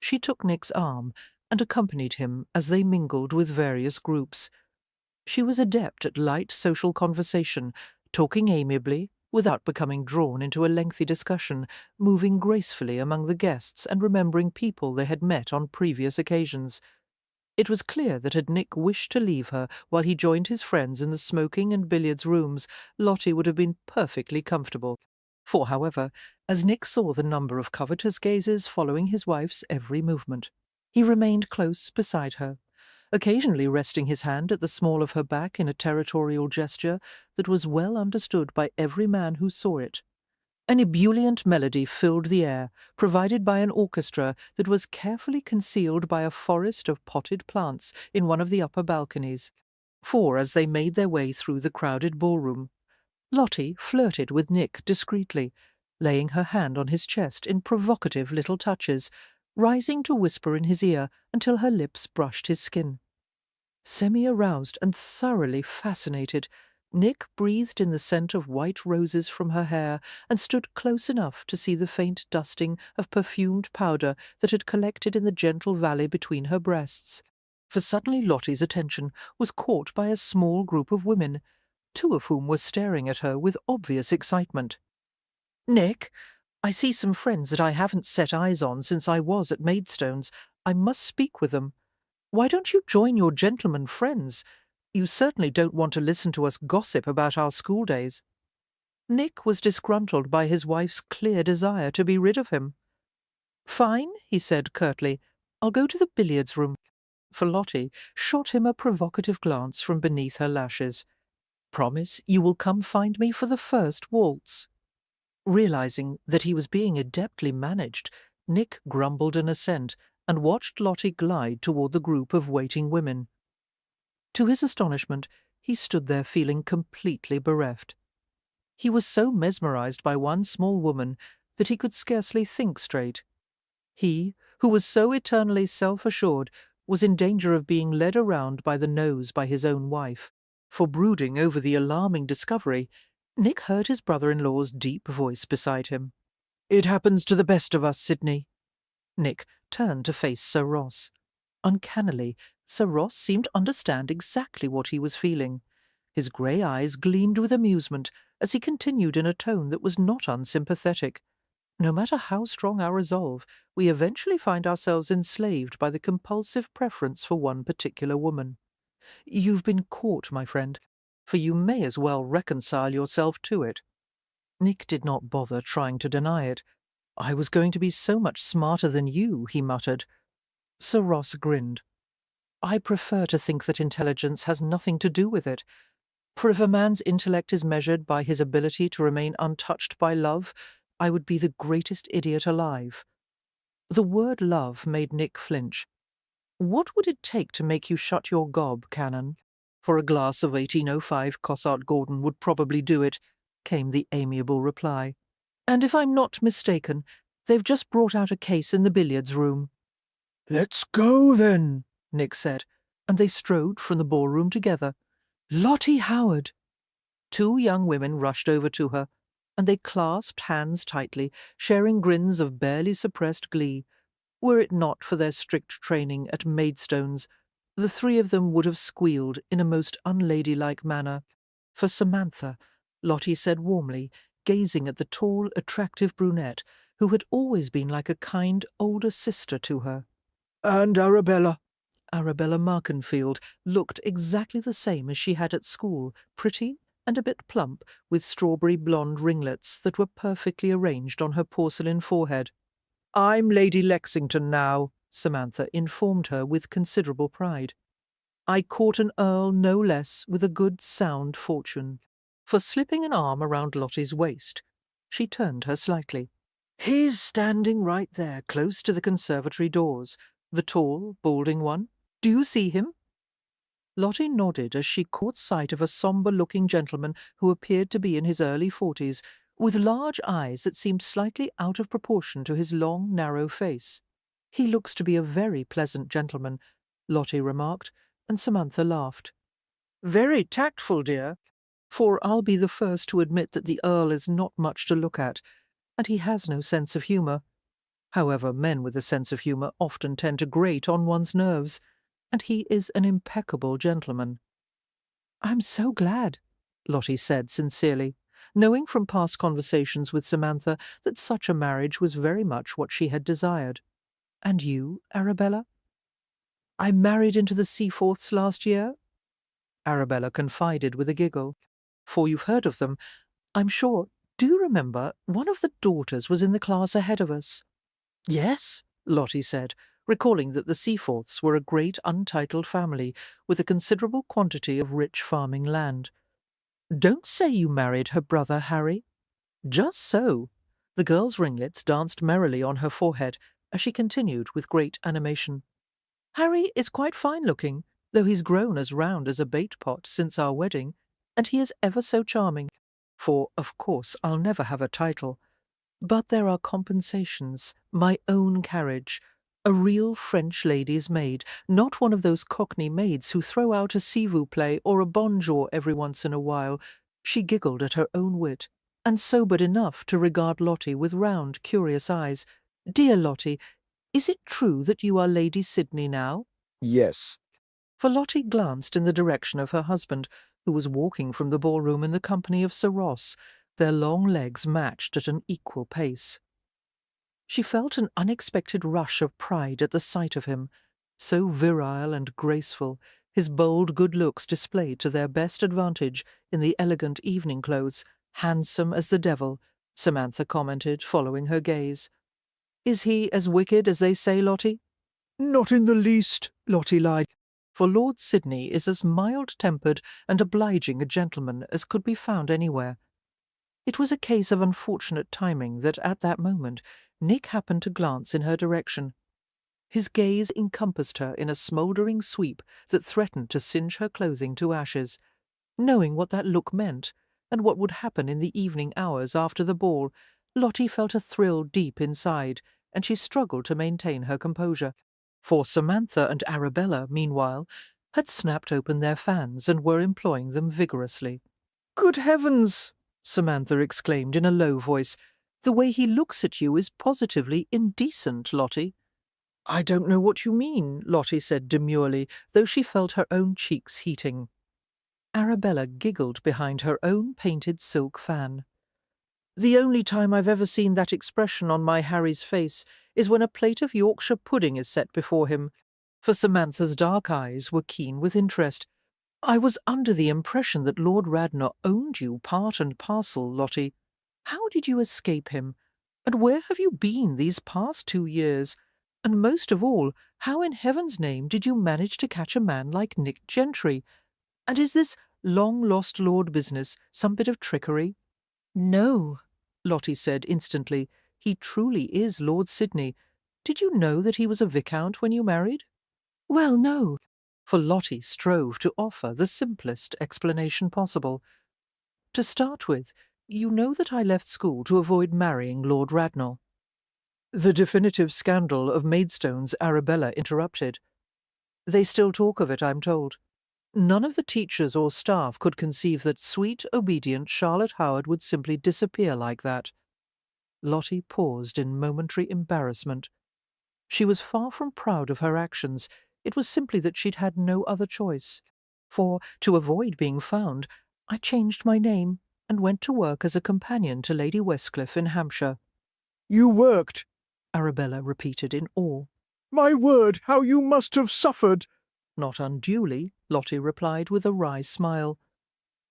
she took Nick's arm and accompanied him as they mingled with various groups. She was adept at light social conversation, talking amiably, without becoming drawn into a lengthy discussion, moving gracefully among the guests and remembering people they had met on previous occasions. It was clear that had Nick wished to leave her while he joined his friends in the smoking and billiards rooms, Lottie would have been perfectly comfortable. For, however, as Nick saw the number of covetous gazes following his wife's every movement, he remained close beside her, occasionally resting his hand at the small of her back in a territorial gesture that was well understood by every man who saw it. An ebullient melody filled the air, provided by an orchestra that was carefully concealed by a forest of potted plants in one of the upper balconies. For as they made their way through the crowded ballroom, Lottie flirted with Nick discreetly, laying her hand on his chest in provocative little touches, rising to whisper in his ear until her lips brushed his skin. Semi-aroused and thoroughly fascinated, Nick breathed in the scent of white roses from her hair and stood close enough to see the faint dusting of perfumed powder that had collected in the gentle valley between her breasts. For suddenly Lottie's attention was caught by a small group of women, 2 of whom were staring at her with obvious excitement. "Nick, I see some friends that I haven't set eyes on since I was at Maidstone's. I must speak with them. Why don't you join your gentlemen friends? You certainly don't want to listen to us gossip about our school days." Nick was disgruntled by his wife's clear desire to be rid of him. "Fine," he said curtly. "I'll go to the billiards room." For Lottie shot him a provocative glance from beneath her lashes. Promise you will come find me for the first waltz." Realizing that he was being adeptly managed, Nick grumbled an assent and watched Lottie glide toward the group of waiting women. To his astonishment, he stood there feeling completely bereft. He was so mesmerized by one small woman that he could scarcely think straight. He, who was so eternally self-assured, was in danger of being led around by the nose by his own wife. For brooding over the alarming discovery, Nick heard his brother-in-law's deep voice beside him. "It happens to the best of us, Sidney." Nick turned to face Sir Ross. Uncannily, Sir Ross seemed to understand exactly what he was feeling. His grey eyes gleamed with amusement as he continued in a tone that was not unsympathetic. No matter how strong our resolve, we eventually find ourselves enslaved by the compulsive preference for one particular woman. You've been caught, my friend, for you may as well reconcile yourself to it. Nick did not bother trying to deny it. "I was going to be so much smarter than you," he muttered. Sir Ross grinned. "I prefer to think that intelligence has nothing to do with it. For if a man's intellect is measured by his ability to remain untouched by love, I would be the greatest idiot alive." The word love made Nick flinch. "What would it take to make you shut your gob, Canon?" "For a glass of 1805 Cossart Gordon would probably do it," came the amiable reply. "And if I'm not mistaken, they've just brought out a case in the billiards room." "Let's go, then," Nick said, and they strode from the ballroom together. "Lottie Howard!" Two young women rushed over to her, and they clasped hands tightly, sharing grins of barely suppressed glee. Were it not for their strict training at Maidstones, the three of them would have squealed in a most unladylike manner. "For Samantha," Lottie said warmly, gazing at the tall, attractive brunette who had always been like a kind older sister to her. "And Arabella." Arabella Markenfield looked exactly the same as she had at school, pretty and a bit plump, with strawberry blonde ringlets that were perfectly arranged on her porcelain forehead. "I'm Lady Lexington now," Samantha informed her with considerable pride. "I court an earl no less, with a good sound fortune." For slipping an arm around Lottie's waist, she turned her slightly. "He's standing right there, close to the conservatory doors, the tall, balding one. Do you see him?" Lottie nodded as she caught sight of a sombre-looking gentleman who appeared to be in his early 40s, with large eyes that seemed slightly out of proportion to his long, narrow face. "He looks to be a very pleasant gentleman," Lottie remarked, and Samantha laughed. "Very tactful, dear, for I'll be the first to admit that the Earl is not much to look at, and he has no sense of humour. However, men with a sense of humour often tend to grate on one's nerves, and he is an impeccable gentleman." "I'm so glad," Lottie said sincerely, knowing from past conversations with Samantha that such a marriage was very much what she had desired. "And you, Arabella?" "I married into the Seaforths last year," Arabella confided with a giggle. "For you've heard of them, I'm sure. Do you remember one of the daughters was in the class ahead of us?" "Yes," Lottie said, recalling that the Seaforths were a great untitled family with a considerable quantity of rich farming land. "Don't say you married her brother, Harry." "Just so." The girl's ringlets danced merrily on her forehead as she continued with great animation. "Harry is quite fine-looking, though he's grown as round as a bait-pot since our wedding, and he is ever so charming. For, of course, I'll never have a title. But there are compensations. My own carriage. A real French lady's maid, not one of those Cockney maids who throw out a si vous plaît or a bonjour every once in a while." She giggled at her own wit, and sobered enough to regard Lottie with round, curious eyes. "Dear Lottie, is it true that you are Lady Sidney now?" "Yes." For Lottie glanced in the direction of her husband, who was walking from the ballroom in the company of Sir Ross. Their long legs matched at an equal pace. She felt an unexpected rush of pride at the sight of him, so virile and graceful, his bold good looks displayed to their best advantage in the elegant evening clothes, handsome as the devil, Samantha commented, following her gaze. "Is he as wicked as they say, Lottie?" "Not in the least," Lottie lied. for Lord Sidney is as mild-tempered and obliging a gentleman as could be found anywhere. It was a case of unfortunate timing that at that moment Nick happened to glance in her direction. His gaze encompassed her in a smouldering sweep that threatened to singe her clothing to ashes. Knowing what that look meant, and what would happen in the evening hours after the ball, Lottie felt a thrill deep inside, and she struggled to maintain her composure. For Samantha and Arabella, meanwhile, had snapped open their fans and were employing them vigorously. "Good heavens!" Samantha exclaimed in a low voice. "The way he looks at you is positively indecent, Lottie." "I don't know what you mean," Lottie said demurely, though she felt her own cheeks heating. Arabella giggled behind her own painted silk fan. "The only time I've ever seen that expression on my Harry's face is when a plate of Yorkshire pudding is set before him," for Samantha's dark eyes were keen with interest. "I was under the impression that Lord Radnor owned you part and parcel, Lottie. How did you escape him? And where have you been these past 2 years? And most of all, how in heaven's name did you manage to catch a man like Nick Gentry? And is this long-lost lord business some bit of trickery?" "No," Lottie said instantly. "He truly is Lord Sidney. Did you know that he was a viscount when you married?" "Well, no," for Lottie strove to offer the simplest explanation possible. "To start with, you know that I left school to avoid marrying Lord Radnor." The definitive scandal of Maidstone's Arabella interrupted. "They still talk of it, I'm told. None of the teachers or staff could conceive that sweet, obedient Charlotte Howard would simply disappear like that." Lottie paused in momentary embarrassment. She was far from proud of her actions. It was simply that she'd had no other choice. For, to avoid being found, I changed my name and went to work as a companion to Lady Westcliff in Hampshire. "You worked?" Arabella repeated in awe. "My word, how you must have suffered!" "Not unduly," Lottie replied with a wry smile.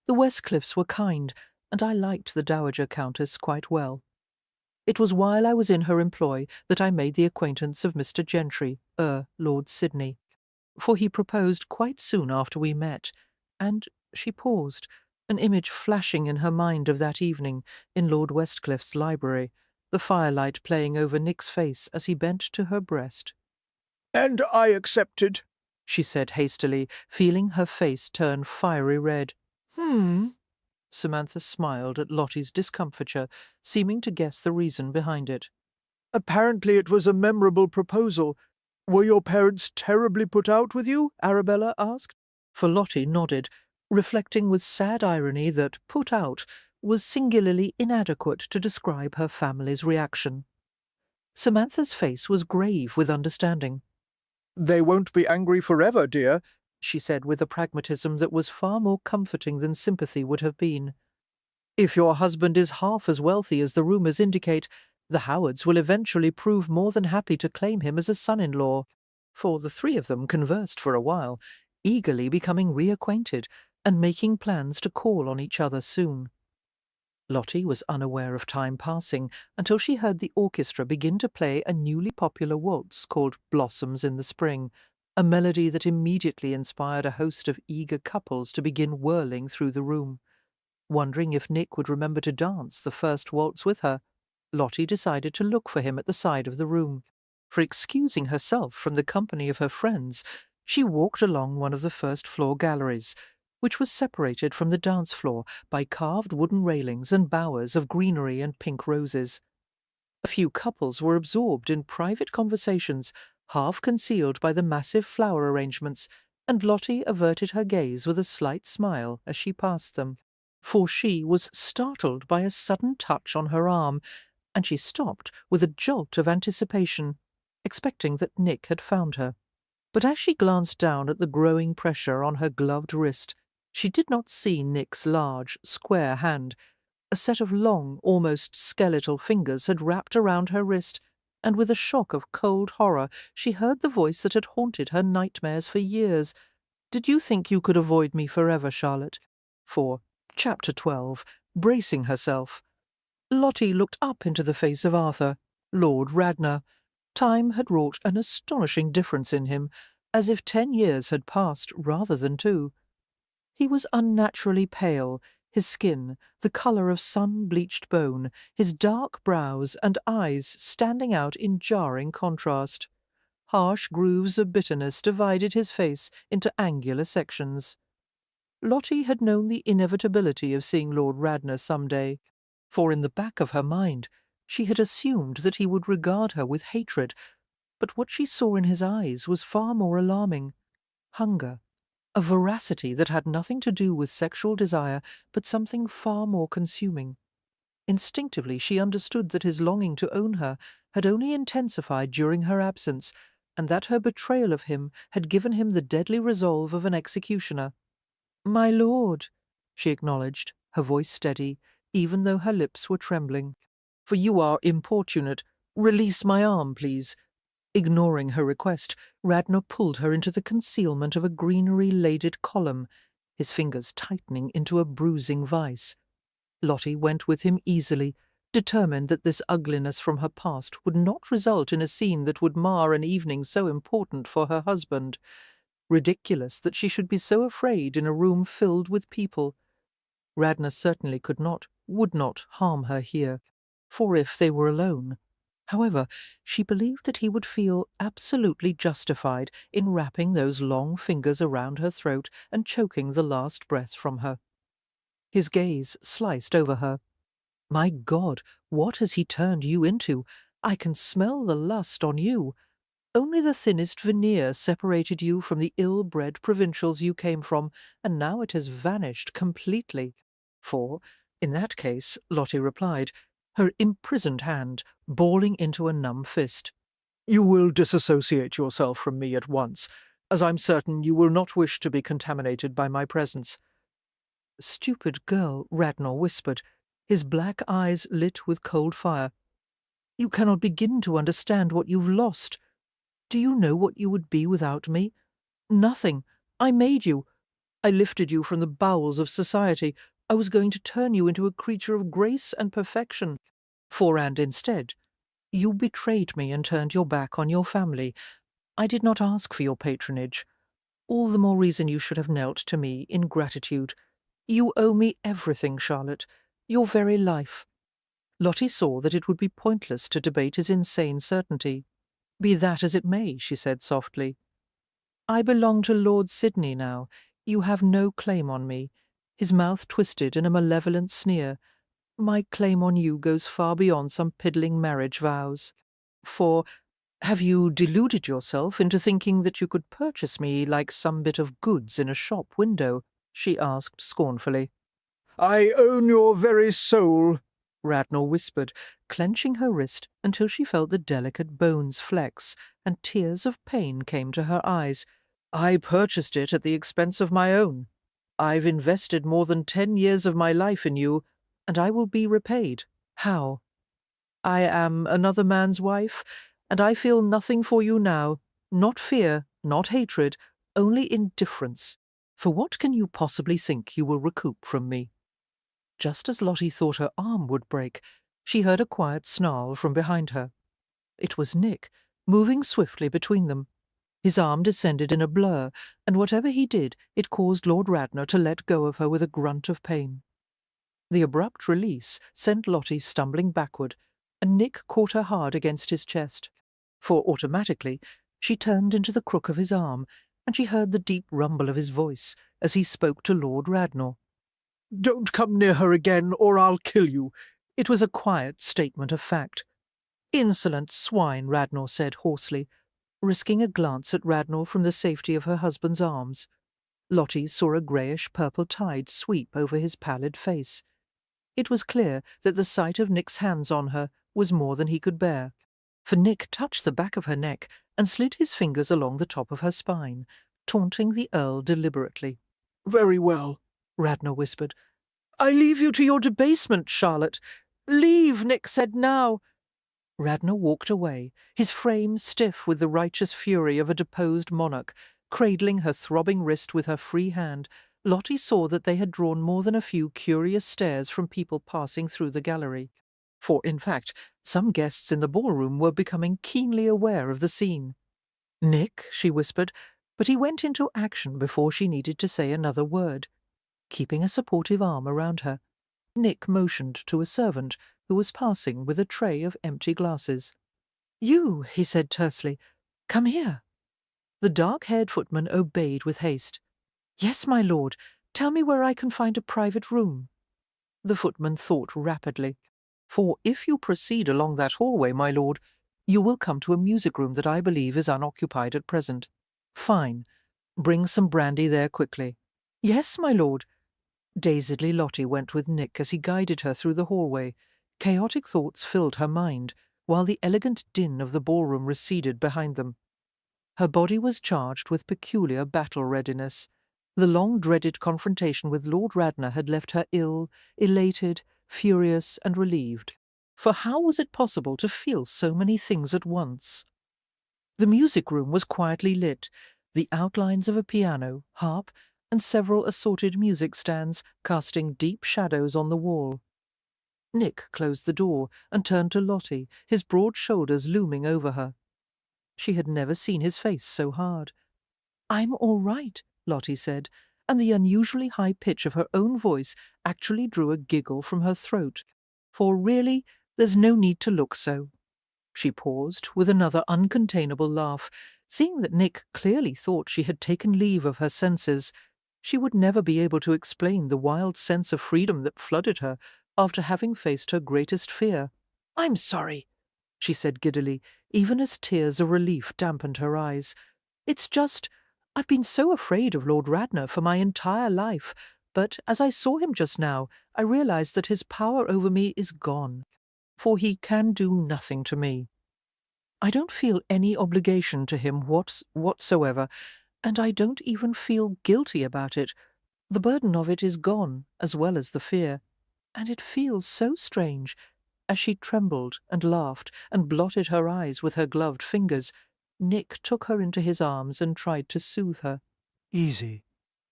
"The Westcliffs were kind, and I liked the Dowager Countess quite well. It was while I was in her employ that I made the acquaintance of Mr. Gentry, Lord Sidney, for he proposed quite soon after we met, and—" she paused, an image flashing in her mind of that evening in Lord Westcliff's library, the firelight playing over Nick's face as he bent to her breast. "And I accepted," she said hastily, feeling her face turn fiery red. Samantha smiled at Lottie's discomfiture, seeming to guess the reason behind it. "Apparently it was a memorable proposal. Were your parents terribly put out with you?" Arabella asked. For Lottie nodded, reflecting with sad irony that "put out" was singularly inadequate to describe her family's reaction. Samantha's face was grave with understanding. "They won't be angry forever, dear," she said with a pragmatism that was far more comforting than sympathy would have been. "If your husband is half as wealthy as the rumours indicate, the Howards will eventually prove more than happy to claim him as a son-in-law." For the three of them conversed for a while, eagerly becoming reacquainted and making plans to call on each other soon. Lottie was unaware of time passing until she heard the orchestra begin to play a newly popular waltz called Blossoms in the Spring, a melody that immediately inspired a host of eager couples to begin whirling through the room. Wondering if Nick would remember to dance the first waltz with her, Lottie decided to look for him at the side of the room. For excusing herself from the company of her friends, she walked along one of the first-floor galleries, which was separated from the dance floor by carved wooden railings and bowers of greenery and pink roses. A few couples were absorbed in private conversations, half concealed by the massive flower arrangements, and Lottie averted her gaze with a slight smile as she passed them, for she was startled by a sudden touch on her arm, and she stopped with a jolt of anticipation, expecting that Nick had found her. But as she glanced down at the growing pressure on her gloved wrist, she did not see Nick's large, square hand. A set of long, almost skeletal fingers had wrapped around her wrist, and with a shock of cold horror she heard the voice that had haunted her nightmares for years. "Did you think you could avoid me forever, Charlotte?" For, Chapter 12, Bracing Herself. Lottie looked up into the face of Arthur, Lord Radnor. Time had wrought an astonishing difference in him, as if 10 years had passed rather than 2. He was unnaturally pale, his skin the colour of sun-bleached bone, his dark brows and eyes standing out in jarring contrast. Harsh grooves of bitterness divided his face into angular sections. Lottie had known the inevitability of seeing Lord Radnor some day, for in the back of her mind she had assumed that he would regard her with hatred, but what she saw in his eyes was far more alarming. Hunger, a voracity that had nothing to do with sexual desire, but something far more consuming. Instinctively she understood that his longing to own her had only intensified during her absence, and that her betrayal of him had given him the deadly resolve of an executioner. "My lord," she acknowledged, her voice steady, even though her lips were trembling. "For you are importunate. Release my arm, please." Ignoring her request, Radnor pulled her into the concealment of a greenery-laded column, his fingers tightening into a bruising vice. Lottie went with him easily, determined that this ugliness from her past would not result in a scene that would mar an evening so important for her husband. Ridiculous that she should be so afraid in a room filled with people. Radnor certainly could not, would not harm her here, for if they were alone. However, she believed that he would feel absolutely justified in wrapping those long fingers around her throat and choking the last breath from her. His gaze sliced over her. "My God, what has he turned you into? I can smell the lust on you. Only the thinnest veneer separated you from the ill-bred provincials you came from, and now it has vanished completely." "For, in that case," Lottie replied, her imprisoned hand balling into a numb fist, "you will disassociate yourself from me at once, as I'm certain you will not wish to be contaminated by my presence." "Stupid girl," Radnor whispered, his black eyes lit with cold fire. "You cannot begin to understand what you've lost. Do you know what you would be without me? Nothing. I made you. I lifted you from the bowels of society. I was going to turn you into a creature of grace and perfection. And instead, you betrayed me and turned your back on your family. I did not ask for your patronage. All the more reason you should have knelt to me in gratitude. You owe me everything, Charlotte, your very life." Lottie saw that it would be pointless to debate his insane certainty. "Be that as it may," she said softly. "I belong to Lord Sidney now. You have no claim on me." His mouth twisted in a malevolent sneer. "My claim on you goes far beyond some piddling marriage vows. For have you deluded yourself into thinking that you could purchase me like some bit of goods in a shop window?" she asked scornfully. "I own your very soul," Radnor whispered, clenching her wrist until she felt the delicate bones flex, and tears of pain came to her eyes. "I purchased it at the expense of my own. I've invested more than 10 years of my life in you, and I will be repaid. How? I am another man's wife, and I feel nothing for you now. Not fear, not hatred, only indifference. For what can you possibly think you will recoup from me?" Just as Lottie thought her arm would break, she heard a quiet snarl from behind her. It was Nick, moving swiftly between them. His arm descended in a blur, and whatever he did, it caused Lord Radnor to let go of her with a grunt of pain. The abrupt release sent Lottie stumbling backward, and Nick caught her hard against his chest. For automatically she turned into the crook of his arm, and she heard the deep rumble of his voice as he spoke to Lord Radnor. "Don't come near her again, or I'll kill you." It was a quiet statement of fact. "Insolent swine," Radnor said hoarsely, risking a glance at Radnor from the safety of her husband's arms. Lottie saw a greyish-purple tide sweep over his pallid face. It was clear that the sight of Nick's hands on her was more than he could bear, for Nick touched the back of her neck and slid his fingers along the top of her spine, taunting the Earl deliberately. "Very well," Radnor whispered. "I leave you to your debasement, Charlotte." "Leave," Nick said now. Radnor walked away, his frame stiff with the righteous fury of a deposed monarch. Cradling her throbbing wrist with her free hand, Lottie saw that they had drawn more than a few curious stares from people passing through the gallery. For, in fact, some guests in the ballroom were becoming keenly aware of the scene. "Nick," she whispered, But he went into action before she needed to say another word. Keeping a supportive arm around her, Nick motioned to a servant who was passing with a tray of empty glasses. "You," he said tersely, "come here." The dark-haired footman obeyed with haste. "Yes, my lord. Tell me where I can find a private room." The footman thought rapidly. "For if you proceed along that hallway, my lord, you will come to a music-room that I believe is unoccupied at present." "Fine. Bring some brandy there quickly." "Yes, my lord." Dazedly Lottie went with Nick as he guided her through the hallway. Chaotic thoughts filled her mind, while the elegant din of the ballroom receded behind them. Her body was charged with peculiar battle readiness. The long-dreaded confrontation with Lord Radnor had left her ill, elated, furious, and relieved. For how was it possible to feel so many things at once? The music-room was quietly lit, the outlines of a piano, harp, and several assorted music stands casting deep shadows on the wall. Nick closed the door and turned to Lottie, his broad shoulders looming over her. She had never seen his face so hard. "I'm all right," Lottie said, and the unusually high pitch of her own voice actually drew a giggle from her throat. "For really, there's no need to look so." She paused, with another uncontainable laugh, seeing that Nick clearly thought she had taken leave of her senses. She would never be able to explain the wild sense of freedom that flooded her after having faced her greatest fear. "I'm sorry," she said giddily, even as tears of relief dampened her eyes. "It's just, I've been so afraid of Lord Radnor for my entire life, but as I saw him just now, I realized that his power over me is gone, for he can do nothing to me. I don't feel any obligation to him whatsoever, and I don't even feel guilty about it. The burden of it is gone, as well as the fear, and it feels so strange." As she trembled and laughed and blotted her eyes with her gloved fingers, Nick took her into his arms and tried to soothe her. Easy,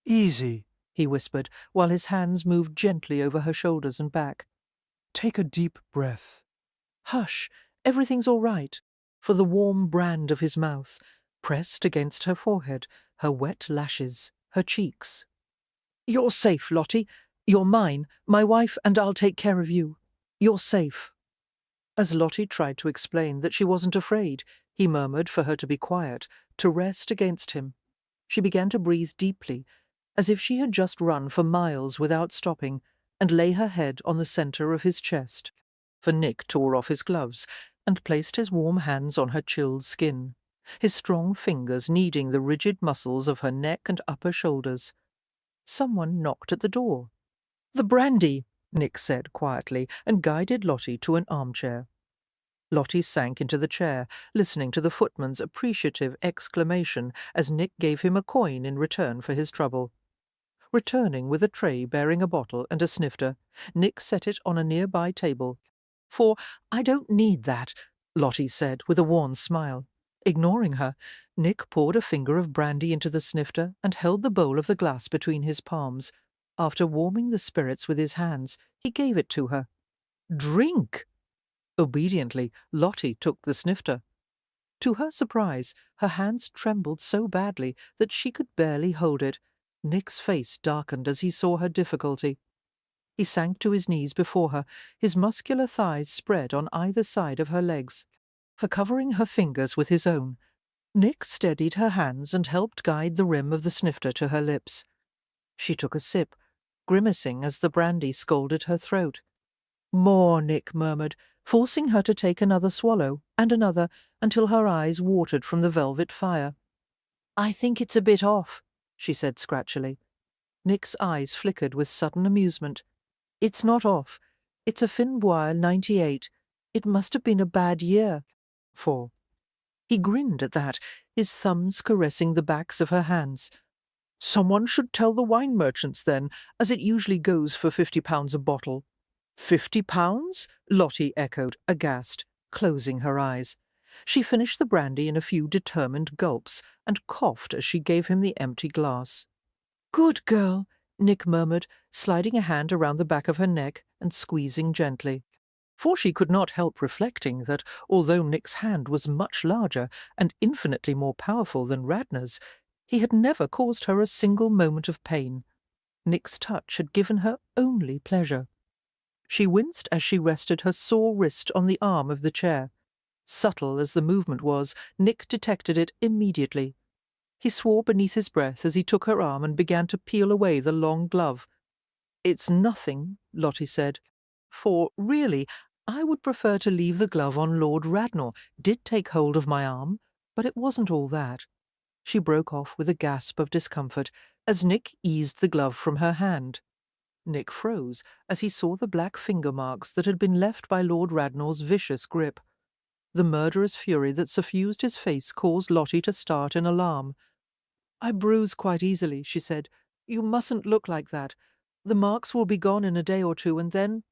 easy, he whispered, while his hands moved gently over her shoulders and back. Take a deep breath. "Hush, everything's all right." For the warm brand of his mouth pressed against her forehead, her wet lashes, her cheeks. "You're safe, Lottie. You're mine, my wife, and I'll take care of you. You're safe." As Lottie tried to explain that she wasn't afraid, he murmured for her to be quiet, to rest against him. She began to breathe deeply, as if she had just run for miles without stopping, and lay her head on the centre of his chest. For Nick tore off his gloves and placed his warm hands on her chilled skin, his strong fingers kneading the rigid muscles of her neck and upper shoulders. Someone knocked at the door. "The brandy," Nick said quietly, and guided Lottie to an armchair. Lottie sank into the chair, listening to the footman's appreciative exclamation as Nick gave him a coin in return for his trouble. Returning with a tray bearing a bottle and a snifter, Nick set it on a nearby table. "For I don't need that," Lottie said with a worn smile. Ignoring her, Nick poured a finger of brandy into the snifter and held the bowl of the glass between his palms. After warming the spirits with his hands, he gave it to her. "Drink!" Obediently, Lottie took the snifter. To her surprise, her hands trembled so badly that she could barely hold it. Nick's face darkened as he saw her difficulty. He sank to his knees before her, his muscular thighs spread on either side of her legs. For covering her fingers with his own, Nick steadied her hands and helped guide the rim of the snifter to her lips. She took a sip, grimacing as the brandy scalded her throat. "More," Nick murmured, forcing her to take another swallow, and another, until her eyes watered from the velvet fire. "I think it's a bit off," she said scratchily. Nick's eyes flickered with sudden amusement. "It's not off. It's a Finboire 98. It must have been a bad year." "For?" He grinned at that, his thumbs caressing the backs of her hands. "Someone should tell the wine merchants then, as it usually goes for £50 a bottle." "£50?" Lottie echoed, aghast, closing her eyes. She finished the brandy in a few determined gulps, and coughed as she gave him the empty glass. "Good girl," Nick murmured, sliding a hand around the back of her neck and squeezing gently. For she could not help reflecting that, although Nick's hand was much larger and infinitely more powerful than Radnor's, He had never caused her a single moment of pain. Nick's touch had given her only pleasure. She winced as she rested her sore wrist on the arm of the chair. Subtle as the movement was, Nick detected it immediately. He swore beneath his breath as he took her arm and began to peel away the long glove. "It's nothing," Lottie said. "For, really, I would prefer to leave the glove on Lord Radnor. Did take hold of my arm, but it wasn't all that." She broke off with a gasp of discomfort as Nick eased the glove from her hand. Nick froze as he saw the black finger marks that had been left by Lord Radnor's vicious grip. The murderous fury that suffused his face caused Lottie to start in alarm. "I bruise quite easily," she said. "You mustn't look like that. The marks will be gone in a day or two, and then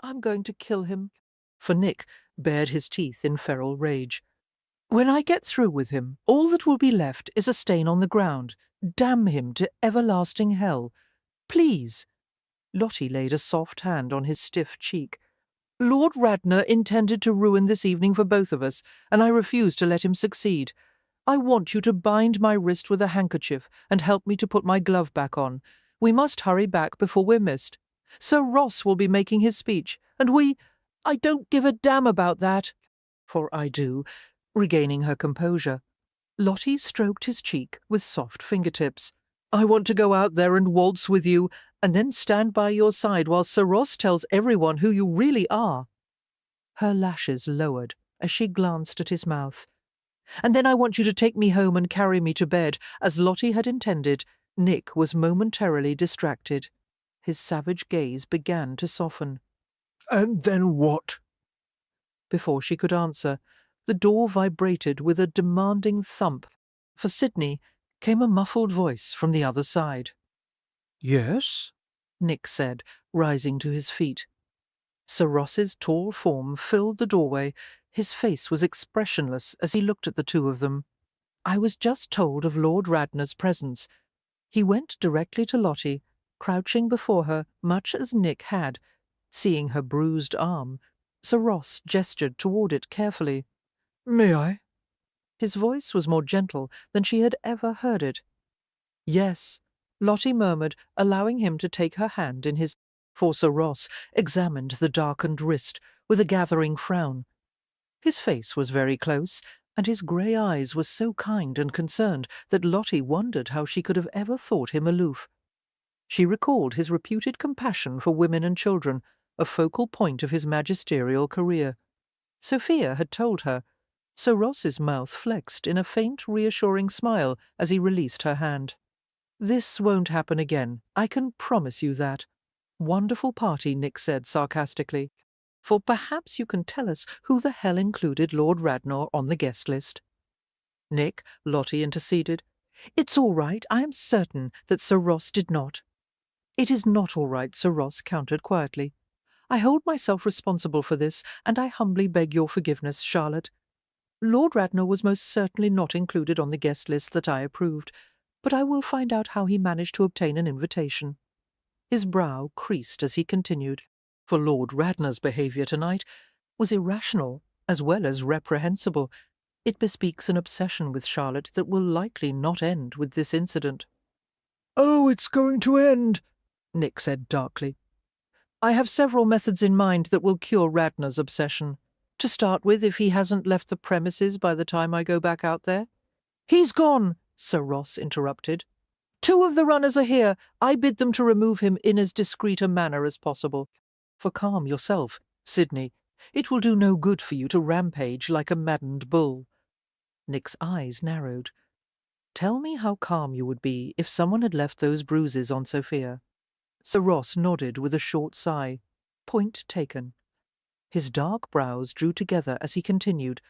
I'm going to kill him." For Nick bared his teeth in feral rage. "When I get through with him, all that will be left is a stain on the ground. Damn him to everlasting hell. Please." Lottie laid a soft hand on his stiff cheek. "Lord Radnor intended to ruin this evening for both of us, and I refuse to let him succeed. I want you to bind my wrist with a handkerchief and help me to put my glove back on. We must hurry back before we're missed. Sir Ross will be making his speech, and I don't give a damn about that." "For I do," regaining her composure. Lottie stroked his cheek with soft fingertips. "I want to go out there and waltz with you, and then stand by your side while Sir Ross tells everyone who you really are." Her lashes lowered as she glanced at his mouth. "And then I want you to take me home and carry me to bed." As Lottie had intended, Nick was momentarily distracted. His savage gaze began to soften. And then what? Before she could answer, the door vibrated with a demanding thump. For Sidney came a muffled voice from the other side. Yes? Nick said, rising to his feet. Sir Ross's tall form filled the doorway. His face was expressionless as he looked at the two of them. "I was just told of Lord Radnor's presence." He went directly to Lottie, crouching before her much as Nick had. Seeing her bruised arm, Sir Ross gestured toward it carefully. May I? His voice was more gentle than she had ever heard it. "Yes," Lottie murmured, allowing him to take her hand in his, for Sir Ross examined the darkened wrist with a gathering frown. His face was very close, and his grey eyes were so kind and concerned that Lottie wondered how she could have ever thought him aloof. She recalled his reputed compassion for women and children, a focal point of his magisterial career. Sophia had told her. Sir Ross's mouth flexed in a faint, reassuring smile as he released her hand. "This won't happen again, I can promise you that." "Wonderful party," Nick said sarcastically. "For perhaps you can tell us who the hell included Lord Radnor on the guest list." "Nick," Lottie interceded. "It's all right. I am certain that Sir Ross did not." "It is not all right," Sir Ross countered quietly. "I hold myself responsible for this, and I humbly beg your forgiveness, Charlotte. Lord Radnor was most certainly not included on the guest list that I approved, but I will find out how he managed to obtain an invitation." His brow creased as he continued, for Lord Radnor's behaviour tonight was irrational as well as reprehensible. It bespeaks an obsession with Charlotte that will likely not end with this incident. "Oh, it's going to end," Nick said darkly. "I have several methods in mind that will cure Radnor's obsession. To start with, if he hasn't left the premises by the time I go back out there—" "He's gone," Sir Ross interrupted. "Two of the runners are here. I bid them to remove him in as discreet a manner as possible. For calm yourself, Sidney. It will do no good for you to rampage like a maddened bull." Nick's eyes narrowed. "Tell me how calm you would be if someone had left those bruises on Sophia." Sir Ross nodded with a short sigh. Point taken. His dark brows drew together as he continued.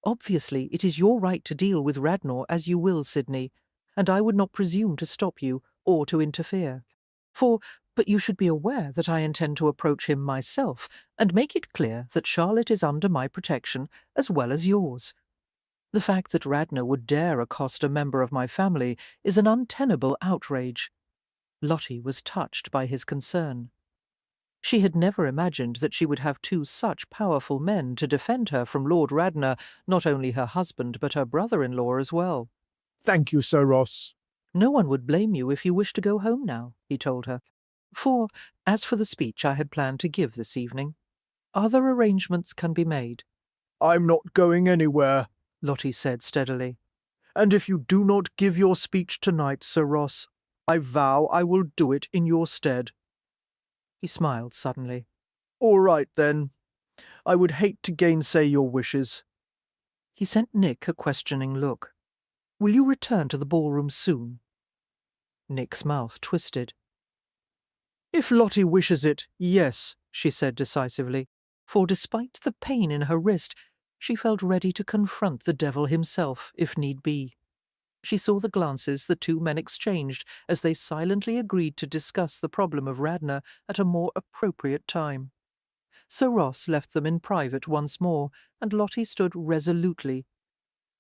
"Obviously, it is your right to deal with Radnor as you will, Sidney, and I would not presume to stop you or to interfere. But you should be aware that I intend to approach him myself and make it clear that Charlotte is under my protection as well as yours. The fact that Radnor would dare accost a member of my family is an untenable outrage." Lottie was touched by his concern. She had never imagined that she would have two such powerful men to defend her from Lord Radnor, not only her husband but her brother-in-law as well. Thank you, Sir Ross. No one would blame you if you wish to go home now, he told her. For, as for the speech I had planned to give this evening, other arrangements can be made. I'm not going anywhere, Lottie said steadily. and if you do not give your speech tonight, Sir Ross, I vow I will do it in your stead. He smiled suddenly. All right, then. I would hate to gainsay your wishes. He sent Nick a questioning look. Will you return to the ballroom soon? Nick's mouth twisted. If Lottie wishes it, yes, she said decisively, for despite the pain in her wrist, she felt ready to confront the devil himself, if need be. She saw the glances the two men exchanged as they silently agreed to discuss the problem of Radnor at a more appropriate time. Sir Ross left them in private once more, and Lottie stood resolutely.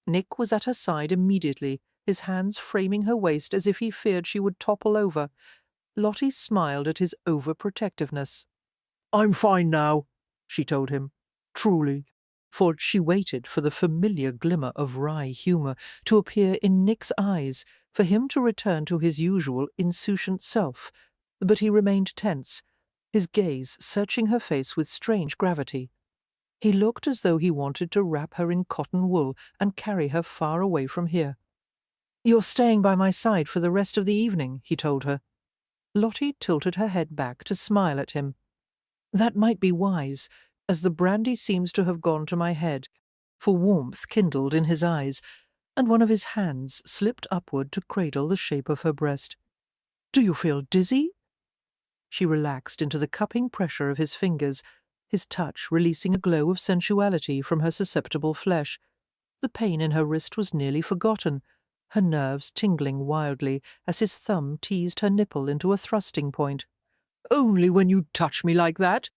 Nick was at her side immediately, his hands framing her waist as if he feared she would topple over. Lottie smiled at his overprotectiveness. I'm fine now, she told him. Truly. For she waited for the familiar glimmer of wry humour to appear in Nick's eyes, for him to return to his usual insouciant self. But he remained tense, his gaze searching her face with strange gravity. He looked as though he wanted to wrap her in cotton wool and carry her far away from here. "You're staying by my side for the rest of the evening," he told her. Lottie tilted her head back to smile at him. "That might be wise, as the brandy seems to have gone to my head," for warmth kindled in his eyes, and one of his hands slipped upward to cradle the shape of her breast. "Do you feel dizzy?" She relaxed into the cupping pressure of his fingers, his touch releasing a glow of sensuality from her susceptible flesh. The pain in her wrist was nearly forgotten, her nerves tingling wildly as his thumb teased her nipple into a thrusting point. "Only when you touch me like that,"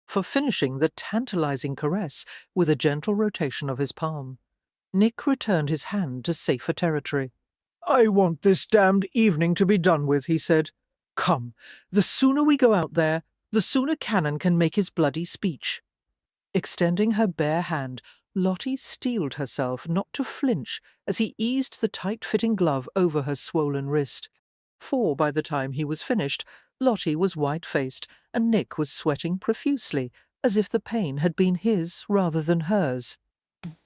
for finishing the tantalizing caress with a gentle rotation of his palm. Nick returned his hand to safer territory. I want this damned evening to be done with, he said. Come, the sooner we go out there, the sooner Cannon can make his bloody speech. Extending her bare hand, Lottie steeled herself not to flinch as he eased the tight-fitting glove over her swollen wrist. For by the time he was finished, Lottie was white-faced and Nick was sweating profusely, as if the pain had been his rather than hers.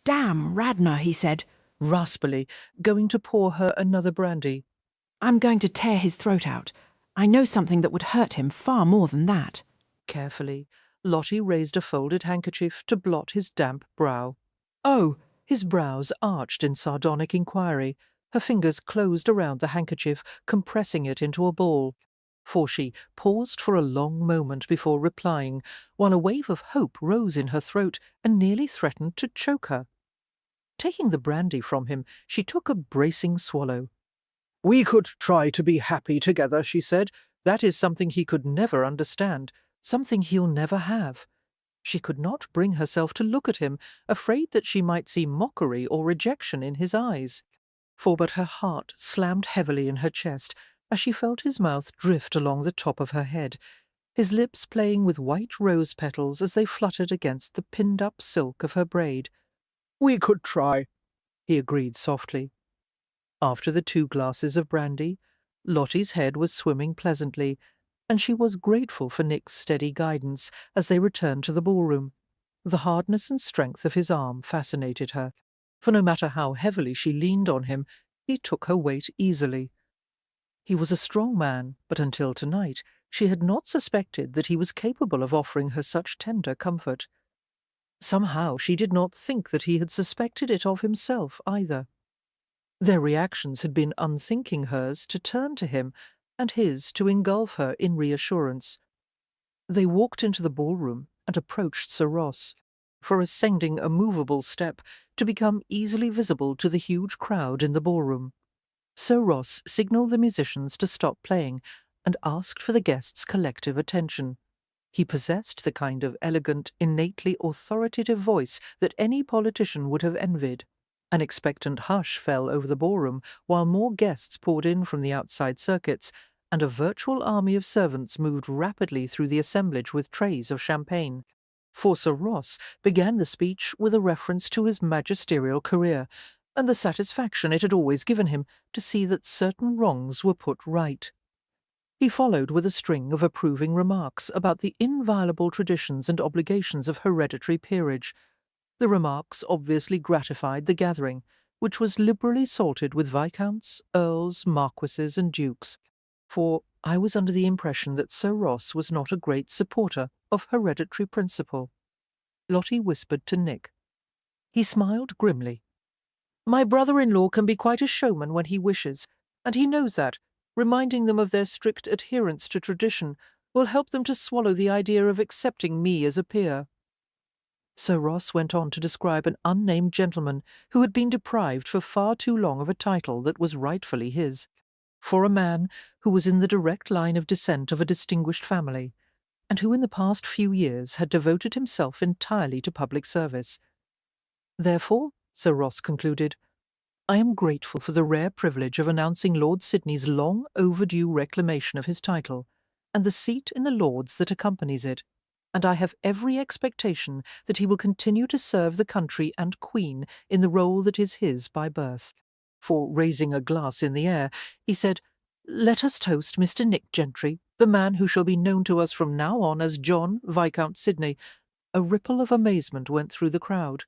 Damn Radnor, he said, raspily, going to pour her another brandy. I'm going to tear his throat out. I know something that would hurt him far more than that. Carefully, Lottie raised a folded handkerchief to blot his damp brow. Oh! His brows arched in sardonic inquiry. Her fingers closed around the handkerchief, compressing it into a ball. For she paused for a long moment before replying, while a wave of hope rose in her throat and nearly threatened to choke her. Taking the brandy from him, she took a bracing swallow. We could try to be happy together, she said. That is something he could never understand, something he'll never have. She could not bring herself to look at him, afraid that she might see mockery or rejection in his eyes. But her heart slammed heavily in her chest as she felt his mouth drift along the top of her head, his lips playing with white rose petals as they fluttered against the pinned-up silk of her braid. We could try, he agreed softly. After the 2 glasses of brandy, Lottie's head was swimming pleasantly, and she was grateful for Nick's steady guidance as they returned to the ballroom. The hardness and strength of his arm fascinated her, for no matter how heavily she leaned on him, he took her weight easily. He was a strong man, but until tonight she had not suspected that he was capable of offering her such tender comfort. Somehow she did not think that he had suspected it of himself either. Their reactions had been unthinking hers to turn to him, and his to engulf her in reassurance. They walked into the ballroom and approached Sir Ross, for ascending a movable step to become easily visible to the huge crowd in the ballroom. Sir Ross signalled the musicians to stop playing and asked for the guests' collective attention. He possessed the kind of elegant, innately authoritative voice that any politician would have envied. An expectant hush fell over the ballroom while more guests poured in from the outside circuits, and a virtual army of servants moved rapidly through the assemblage with trays of champagne. For Sir Ross began the speech with a reference to his magisterial career, and the satisfaction it had always given him to see that certain wrongs were put right. He followed with a string of approving remarks about the inviolable traditions and obligations of hereditary peerage. The remarks obviously gratified the gathering, which was liberally salted with viscounts, earls, marquises, and dukes, for I was under the impression that Sir Ross was not a great supporter of hereditary principle. Lottie whispered to Nick. He smiled grimly. My brother-in-law can be quite a showman when he wishes, and he knows that. Reminding them of their strict adherence to tradition will help them to swallow the idea of accepting me as a peer. Sir Ross went on to describe an unnamed gentleman who had been deprived for far too long of a title that was rightfully his, for a man who was in the direct line of descent of a distinguished family, and who in the past few years had devoted himself entirely to public service. Therefore, Sir Ross concluded, I am grateful for the rare privilege of announcing Lord Sidney's long overdue reclamation of his title, and the seat in the Lords that accompanies it, and I have every expectation that he will continue to serve the country and Queen in the role that is his by birth. For, raising a glass in the air, he said, Let us toast Mr. Nick Gentry, the man who shall be known to us from now on as John Viscount Sidney. A ripple of amazement went through the crowd.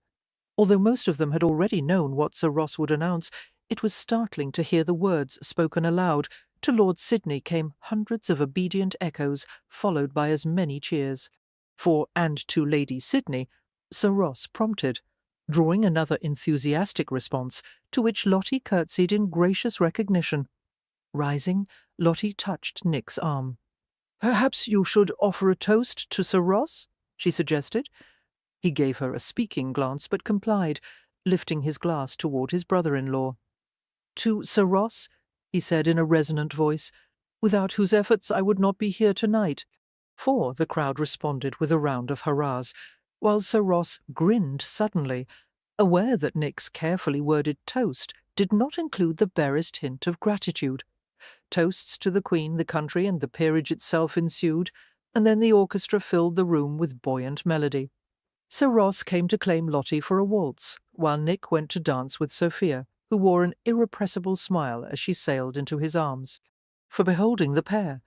Although most of them had already known what Sir Ross would announce, it was startling to hear the words spoken aloud. To Lord Sidney came hundreds of obedient echoes, followed by as many cheers. For, and to Lady Sidney, Sir Ross prompted, drawing another enthusiastic response, to which Lottie curtsied in gracious recognition. Rising, Lottie touched Nick's arm. Perhaps you should offer a toast to Sir Ross, she suggested. He gave her a speaking glance, but complied, lifting his glass toward his brother-in-law. To Sir Ross, he said in a resonant voice, without whose efforts I would not be here tonight. For the crowd responded with a round of hurrahs, while Sir Ross grinned suddenly, aware that Nick's carefully worded toast did not include the barest hint of gratitude. Toasts to the Queen, the country, and the peerage itself ensued, and then the orchestra filled the room with buoyant melody. Sir Ross came to claim Lottie for a waltz, while Nick went to dance with Sophia, who wore an irrepressible smile as she sailed into his arms. For beholding the pair,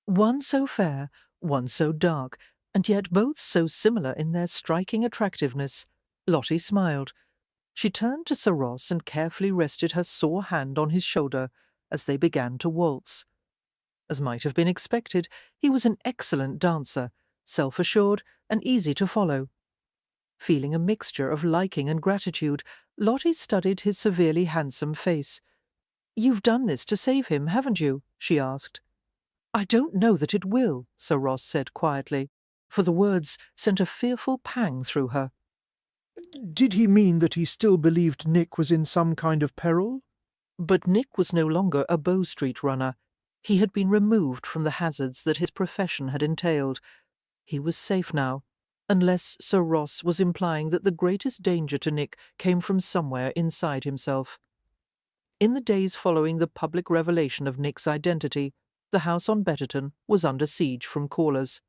one so fair, one so dark, and yet both so similar in their striking attractiveness, Lottie smiled. She turned to Sir Ross and carefully rested her sore hand on his shoulder as they began to waltz. As might have been expected, he was an excellent dancer, self-assured and easy to follow. Feeling a mixture of liking and gratitude, Lottie studied his severely handsome face. "You've done this to save him, haven't you?" she asked. "I don't know that it will," Sir Ross said quietly, for the words sent a fearful pang through her. Did he mean that he still believed Nick was in some kind of peril? But Nick was no longer a Bow Street runner. He had been removed from the hazards that his profession had entailed. He was safe now, unless Sir Ross was implying that the greatest danger to Nick came from somewhere inside himself. In the days following the public revelation of Nick's identity, the house on Betterton was under siege from callers.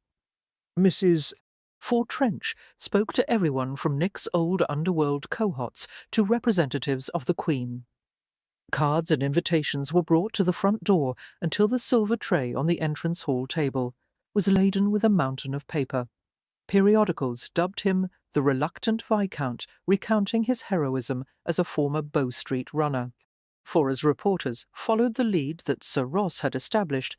Mrs. For Trench spoke to everyone from Nick's old underworld cohorts to representatives of the Queen. Cards and invitations were brought to the front door until the silver tray on the entrance hall table was laden with a mountain of paper. Periodicals dubbed him the Reluctant Viscount, recounting his heroism as a former Bow Street runner. For as reporters followed the lead that Sir Ross had established,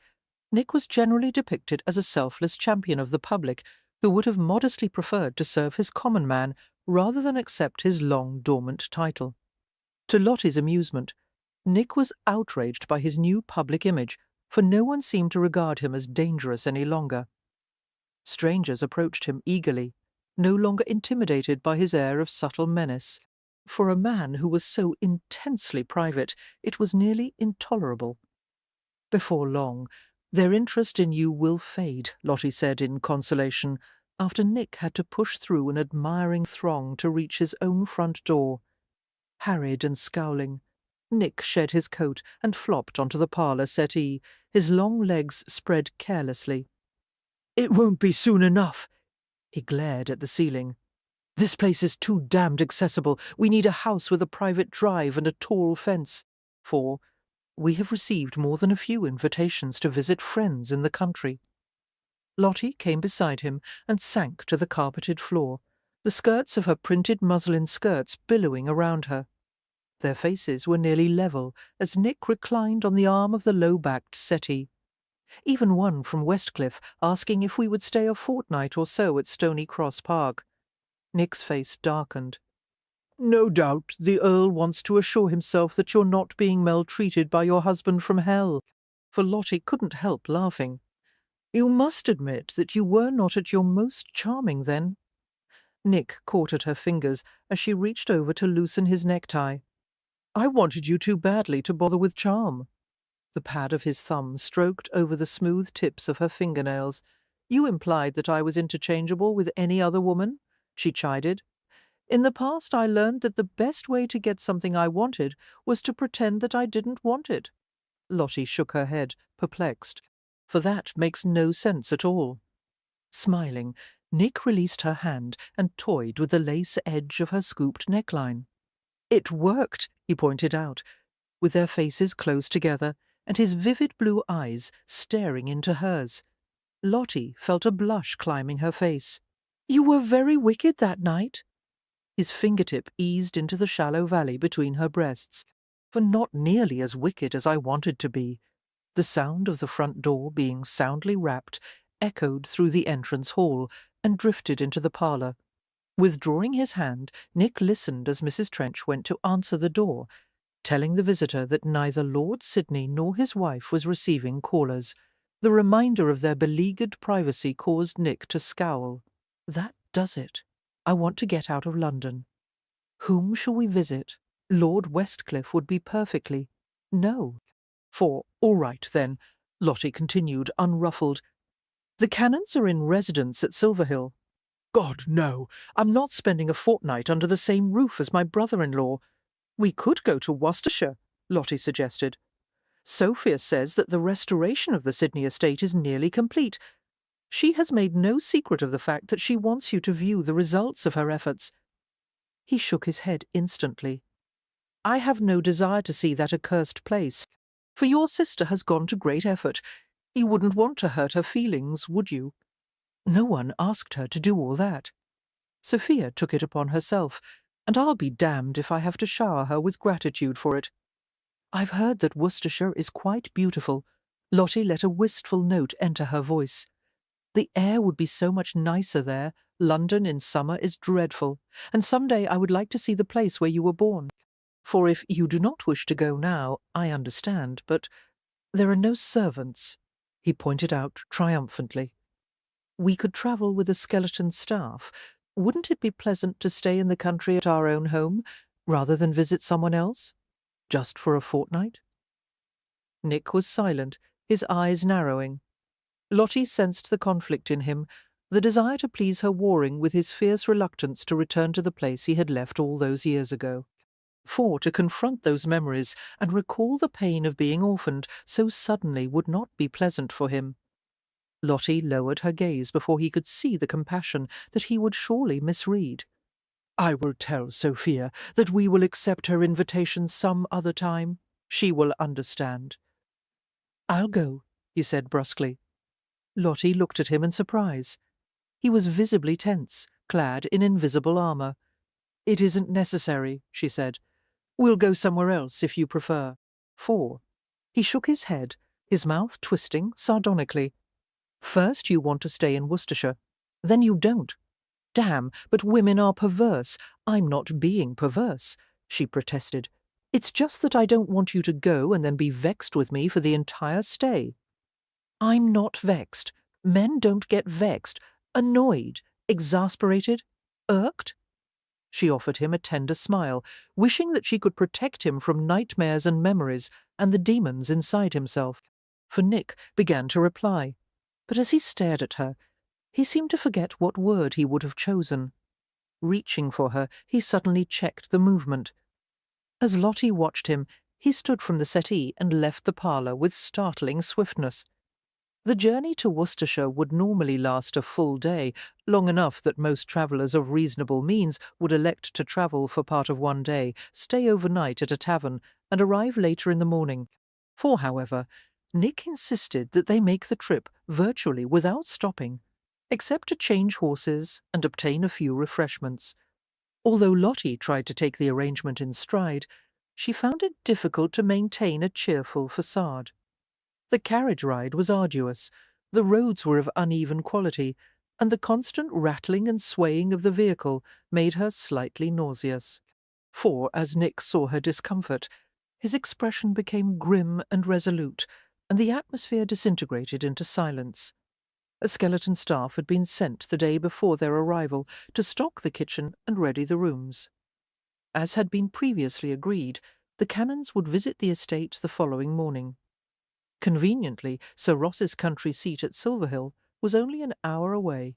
Nick was generally depicted as a selfless champion of the public who would have modestly preferred to serve his common man rather than accept his long-dormant title. To Lottie's amusement, Nick was outraged by his new public image, for no one seemed to regard him as dangerous any longer. Strangers approached him eagerly, no longer intimidated by his air of subtle menace. For a man who was so intensely private, it was nearly intolerable. Before long, their interest in you will fade, Lottie said in consolation, after Nick had to push through an admiring throng to reach his own front door. Harried and scowling, Nick shed his coat and flopped onto the parlour settee, his long legs spread carelessly. "It won't be soon enough." He glared at the ceiling. This place is too damned accessible. We need a house with a private drive and a tall fence. 4. We have received more than a few invitations to visit friends in the country. Lottie came beside him and sank to the carpeted floor, the skirts of her printed muslin skirts billowing around her. Their faces were nearly level as Nick reclined on the arm of the low-backed settee. Even one from Westcliff asking if we would stay a fortnight or so at Stony Cross Park. Nick's face darkened. No doubt the Earl wants to assure himself that you're not being maltreated by your husband from hell, for Lottie couldn't help laughing. You must admit that you were not at your most charming then. Nick caught at her fingers as she reached over to loosen his necktie. I wanted you too badly to bother with charm. The pad of his thumb stroked over the smooth tips of her fingernails. You implied that I was interchangeable with any other woman, she chided. In the past I learned that the best way to get something I wanted was to pretend that I didn't want it. Lottie shook her head, perplexed. For that makes no sense at all. Smiling, Nick released her hand and toyed with the lace edge of her scooped neckline. It worked, he pointed out, with their faces close together and his vivid blue eyes staring into hers. Lottie felt a blush climbing her face. You were very wicked that night. His fingertip eased into the shallow valley between her breasts. For not nearly as wicked as I wanted to be. The sound of the front door being soundly rapped echoed through the entrance hall and drifted into the parlour. Withdrawing his hand, Nick listened as Mrs. Trench went to answer the door, telling the visitor that neither Lord Sidney nor his wife was receiving callers. The reminder of their beleaguered privacy caused Nick to scowl. That does it. I want to get out of London. Whom shall we visit? Lord Westcliff would be perfectly. No. For, all right, then, Lottie continued, unruffled. The Cannons are in residence at Silverhill. God, no! I'm not spending a fortnight under the same roof as my brother-in-law. We could go to Worcestershire, Lottie suggested. Sophia says that the restoration of the Sidney estate is nearly complete. She has made no secret of the fact that she wants you to view the results of her efforts. He shook his head instantly. I have no desire to see that accursed place, for your sister has gone to great effort. You wouldn't want to hurt her feelings, would you? No one asked her to do all that. Sophia took it upon herself, and I'll be damned if I have to shower her with gratitude for it. I've heard that Worcestershire is quite beautiful. Lottie let a wistful note enter her voice. The air would be so much nicer there. London in summer is dreadful, and some day I would like to see the place where you were born. For if you do not wish to go now, I understand, but there are no servants, he pointed out triumphantly. We could travel with a skeleton staff. Wouldn't it be pleasant to stay in the country at our own home, rather than visit someone else? Just for a fortnight? Nick was silent, his eyes narrowing. Lottie sensed the conflict in him, the desire to please her warring with his fierce reluctance to return to the place he had left all those years ago. For to confront those memories and recall the pain of being orphaned so suddenly would not be pleasant for him. Lottie lowered her gaze before he could see the compassion that he would surely misread. I will tell Sophia that we will accept her invitation some other time. She will understand. I'll go, he said brusquely. Lottie looked at him in surprise. He was visibly tense, clad in invisible armour. It isn't necessary, she said. We'll go somewhere else if you prefer. 4. He shook his head, his mouth twisting sardonically. First you want to stay in Worcestershire. Then you don't. Damn, but women are perverse. I'm not being perverse, she protested. It's just that I don't want you to go and then be vexed with me for the entire stay. I'm not vexed. Men don't get vexed, annoyed, exasperated, irked. She offered him a tender smile, wishing that she could protect him from nightmares and memories and the demons inside himself. For Nick began to reply, but as he stared at her, he seemed to forget what word he would have chosen. Reaching for her, he suddenly checked the movement. As Lottie watched him, he stood from the settee and left the parlour with startling swiftness. The journey to Worcestershire would normally last a full day, long enough that most travellers of reasonable means would elect to travel for part of one day, stay overnight at a tavern, and arrive later in the morning. However, Nick insisted that they make the trip virtually without stopping, except to change horses and obtain a few refreshments. Although Lottie tried to take the arrangement in stride, she found it difficult to maintain a cheerful facade. The carriage ride was arduous, the roads were of uneven quality, and the constant rattling and swaying of the vehicle made her slightly nauseous. For, as Nick saw her discomfort, his expression became grim and resolute, and the atmosphere disintegrated into silence. A skeleton staff had been sent the day before their arrival to stock the kitchen and ready the rooms. As had been previously agreed, the Canons would visit the estate the following morning. Conveniently, Sir Ross's country seat at Silverhill was only an hour away.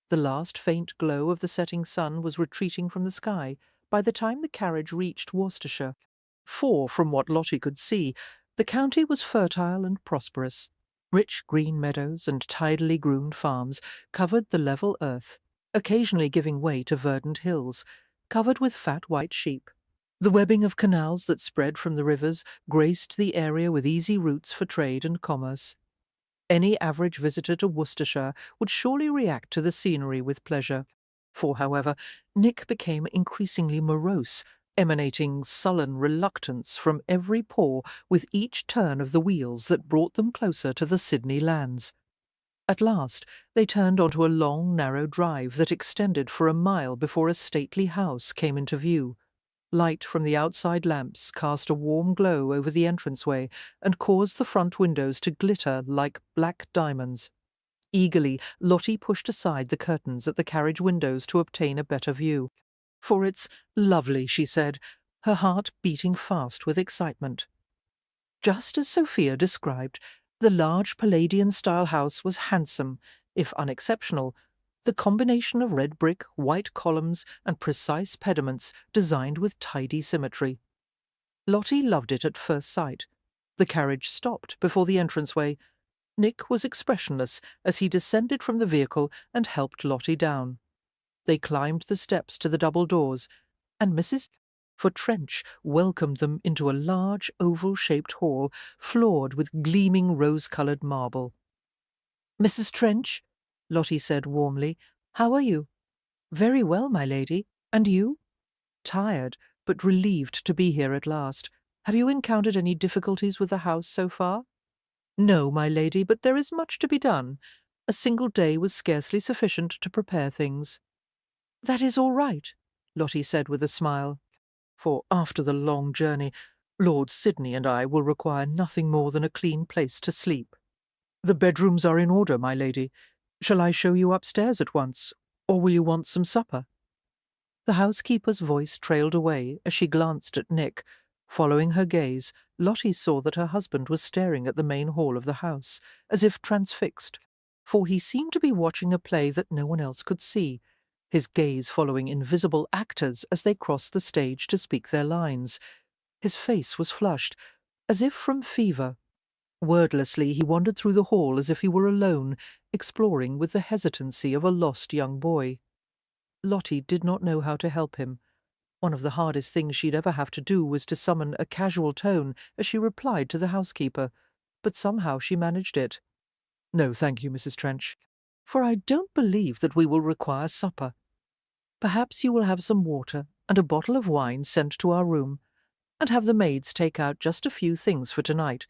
The last faint glow of the setting sun was retreating from the sky by the time the carriage reached Worcestershire, for, from what Lottie could see, the county was fertile and prosperous. Rich green meadows and tidily groomed farms covered the level earth, occasionally giving way to verdant hills, covered with fat white sheep. The webbing of canals that spread from the rivers graced the area with easy routes for trade and commerce. Any average visitor to Worcestershire would surely react to the scenery with pleasure. However, Nick became increasingly morose, emanating sullen reluctance from every pore with each turn of the wheels that brought them closer to the Sydney lands. At last, they turned onto a long, narrow drive that extended for a mile before a stately house came into view. Light from the outside lamps cast a warm glow over the entranceway and caused the front windows to glitter like black diamonds. Eagerly, Lottie pushed aside the curtains at the carriage windows to obtain a better view. "For it's lovely," she said, her heart beating fast with excitement. Just as Sophia described, the large Palladian-style house was handsome, if unexceptional. The combination of red brick, white columns, and precise pediments designed with tidy symmetry. Lottie loved it at first sight. The carriage stopped before the entranceway. Nick was expressionless as he descended from the vehicle and helped Lottie down. They climbed the steps to the double doors, and Mrs. Trench welcomed them into a large oval-shaped hall floored with gleaming rose-coloured marble. "Mrs. Trench," Lottie said warmly, "how are you?" "Very well, my lady. And you?" "Tired, but relieved to be here at last. Have you encountered any difficulties with the house so far?" "No, my lady, but there is much to be done. A single day was scarcely sufficient to prepare things." "That is all right," Lottie said with a smile. "For after the long journey, Lord Sidney and I will require nothing more than a clean place to sleep." "The bedrooms are in order, my lady. Shall I show you upstairs at once, or will you want some supper?" The housekeeper's voice trailed away as she glanced at Nick. Following her gaze, Lottie saw that her husband was staring at the main hall of the house, as if transfixed, for he seemed to be watching a play that no one else could see, his gaze following invisible actors as they crossed the stage to speak their lines. His face was flushed, as if from fever. Wordlessly he wandered through the hall as if he were alone, exploring with the hesitancy of a lost young boy. Lottie did not know how to help him. One of the hardest things she'd ever have to do was to summon a casual tone as she replied to the housekeeper, but somehow she managed it. "No, thank you, Mrs. Trench, for I don't believe that we will require supper. Perhaps you will have some water and a bottle of wine sent to our room, and have the maids take out just a few things for tonight.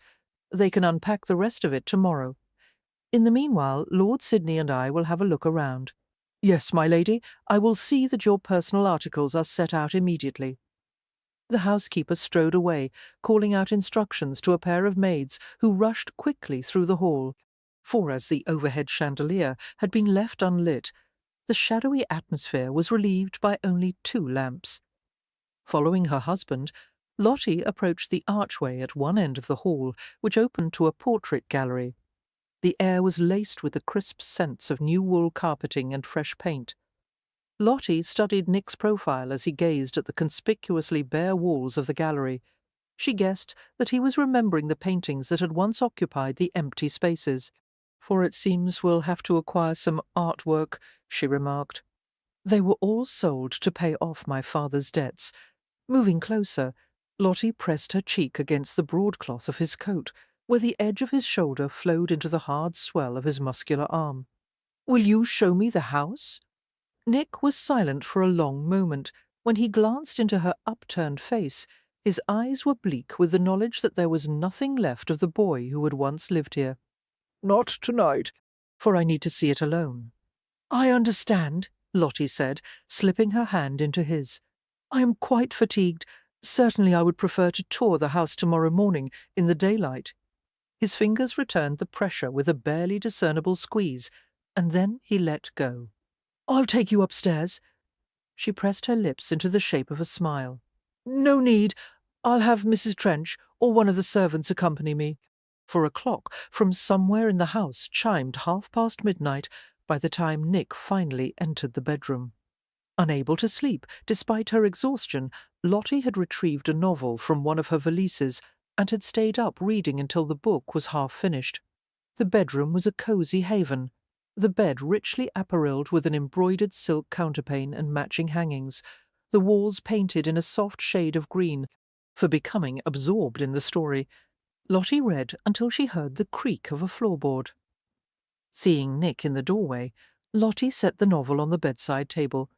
They can unpack the rest of it tomorrow. In the meanwhile, Lord Sidney and I will have a look around. Yes, my lady, I will see that your personal articles are set out immediately." The housekeeper strode away, calling out instructions to a pair of maids who rushed quickly through the hall. For as the overhead chandelier had been left unlit, the shadowy atmosphere was relieved by only 2 lamps. Following her husband, Lottie approached the archway at one end of the hall, which opened to a portrait gallery. The air was laced with the crisp scents of new wool carpeting and fresh paint. Lottie studied Nick's profile as he gazed at the conspicuously bare walls of the gallery. She guessed that he was remembering the paintings that had once occupied the empty spaces. For it seems we'll have to acquire some artwork, she remarked. They were all sold to pay off my father's debts. Moving closer, Lottie pressed her cheek against the broadcloth of his coat, where the edge of his shoulder flowed into the hard swell of his muscular arm. "Will you show me the house?" Nick was silent for a long moment. When he glanced into her upturned face, his eyes were bleak with the knowledge that there was nothing left of the boy who had once lived here. "Not tonight, for I need to see it alone." "I understand," Lottie said, slipping her hand into his. "I am quite fatigued. Certainly I would prefer to tour the house tomorrow morning in the daylight." His fingers returned the pressure with a barely discernible squeeze, and then he let go. "I'll take you upstairs." She pressed her lips into the shape of a smile. "No need. I'll have Mrs. Trench or one of the servants accompany me." For a clock from somewhere in the house chimed midnight by the time Nick finally entered the bedroom. Unable to sleep, despite her exhaustion, Lottie had retrieved a novel from one of her valises and had stayed up reading until the book was half finished. The bedroom was a cosy haven, the bed richly apparelled with an embroidered silk counterpane and matching hangings, the walls painted in a soft shade of green. For becoming absorbed in the story, Lottie read until she heard the creak of a floorboard. Seeing Nick in the doorway, Lottie set the novel on the bedside table.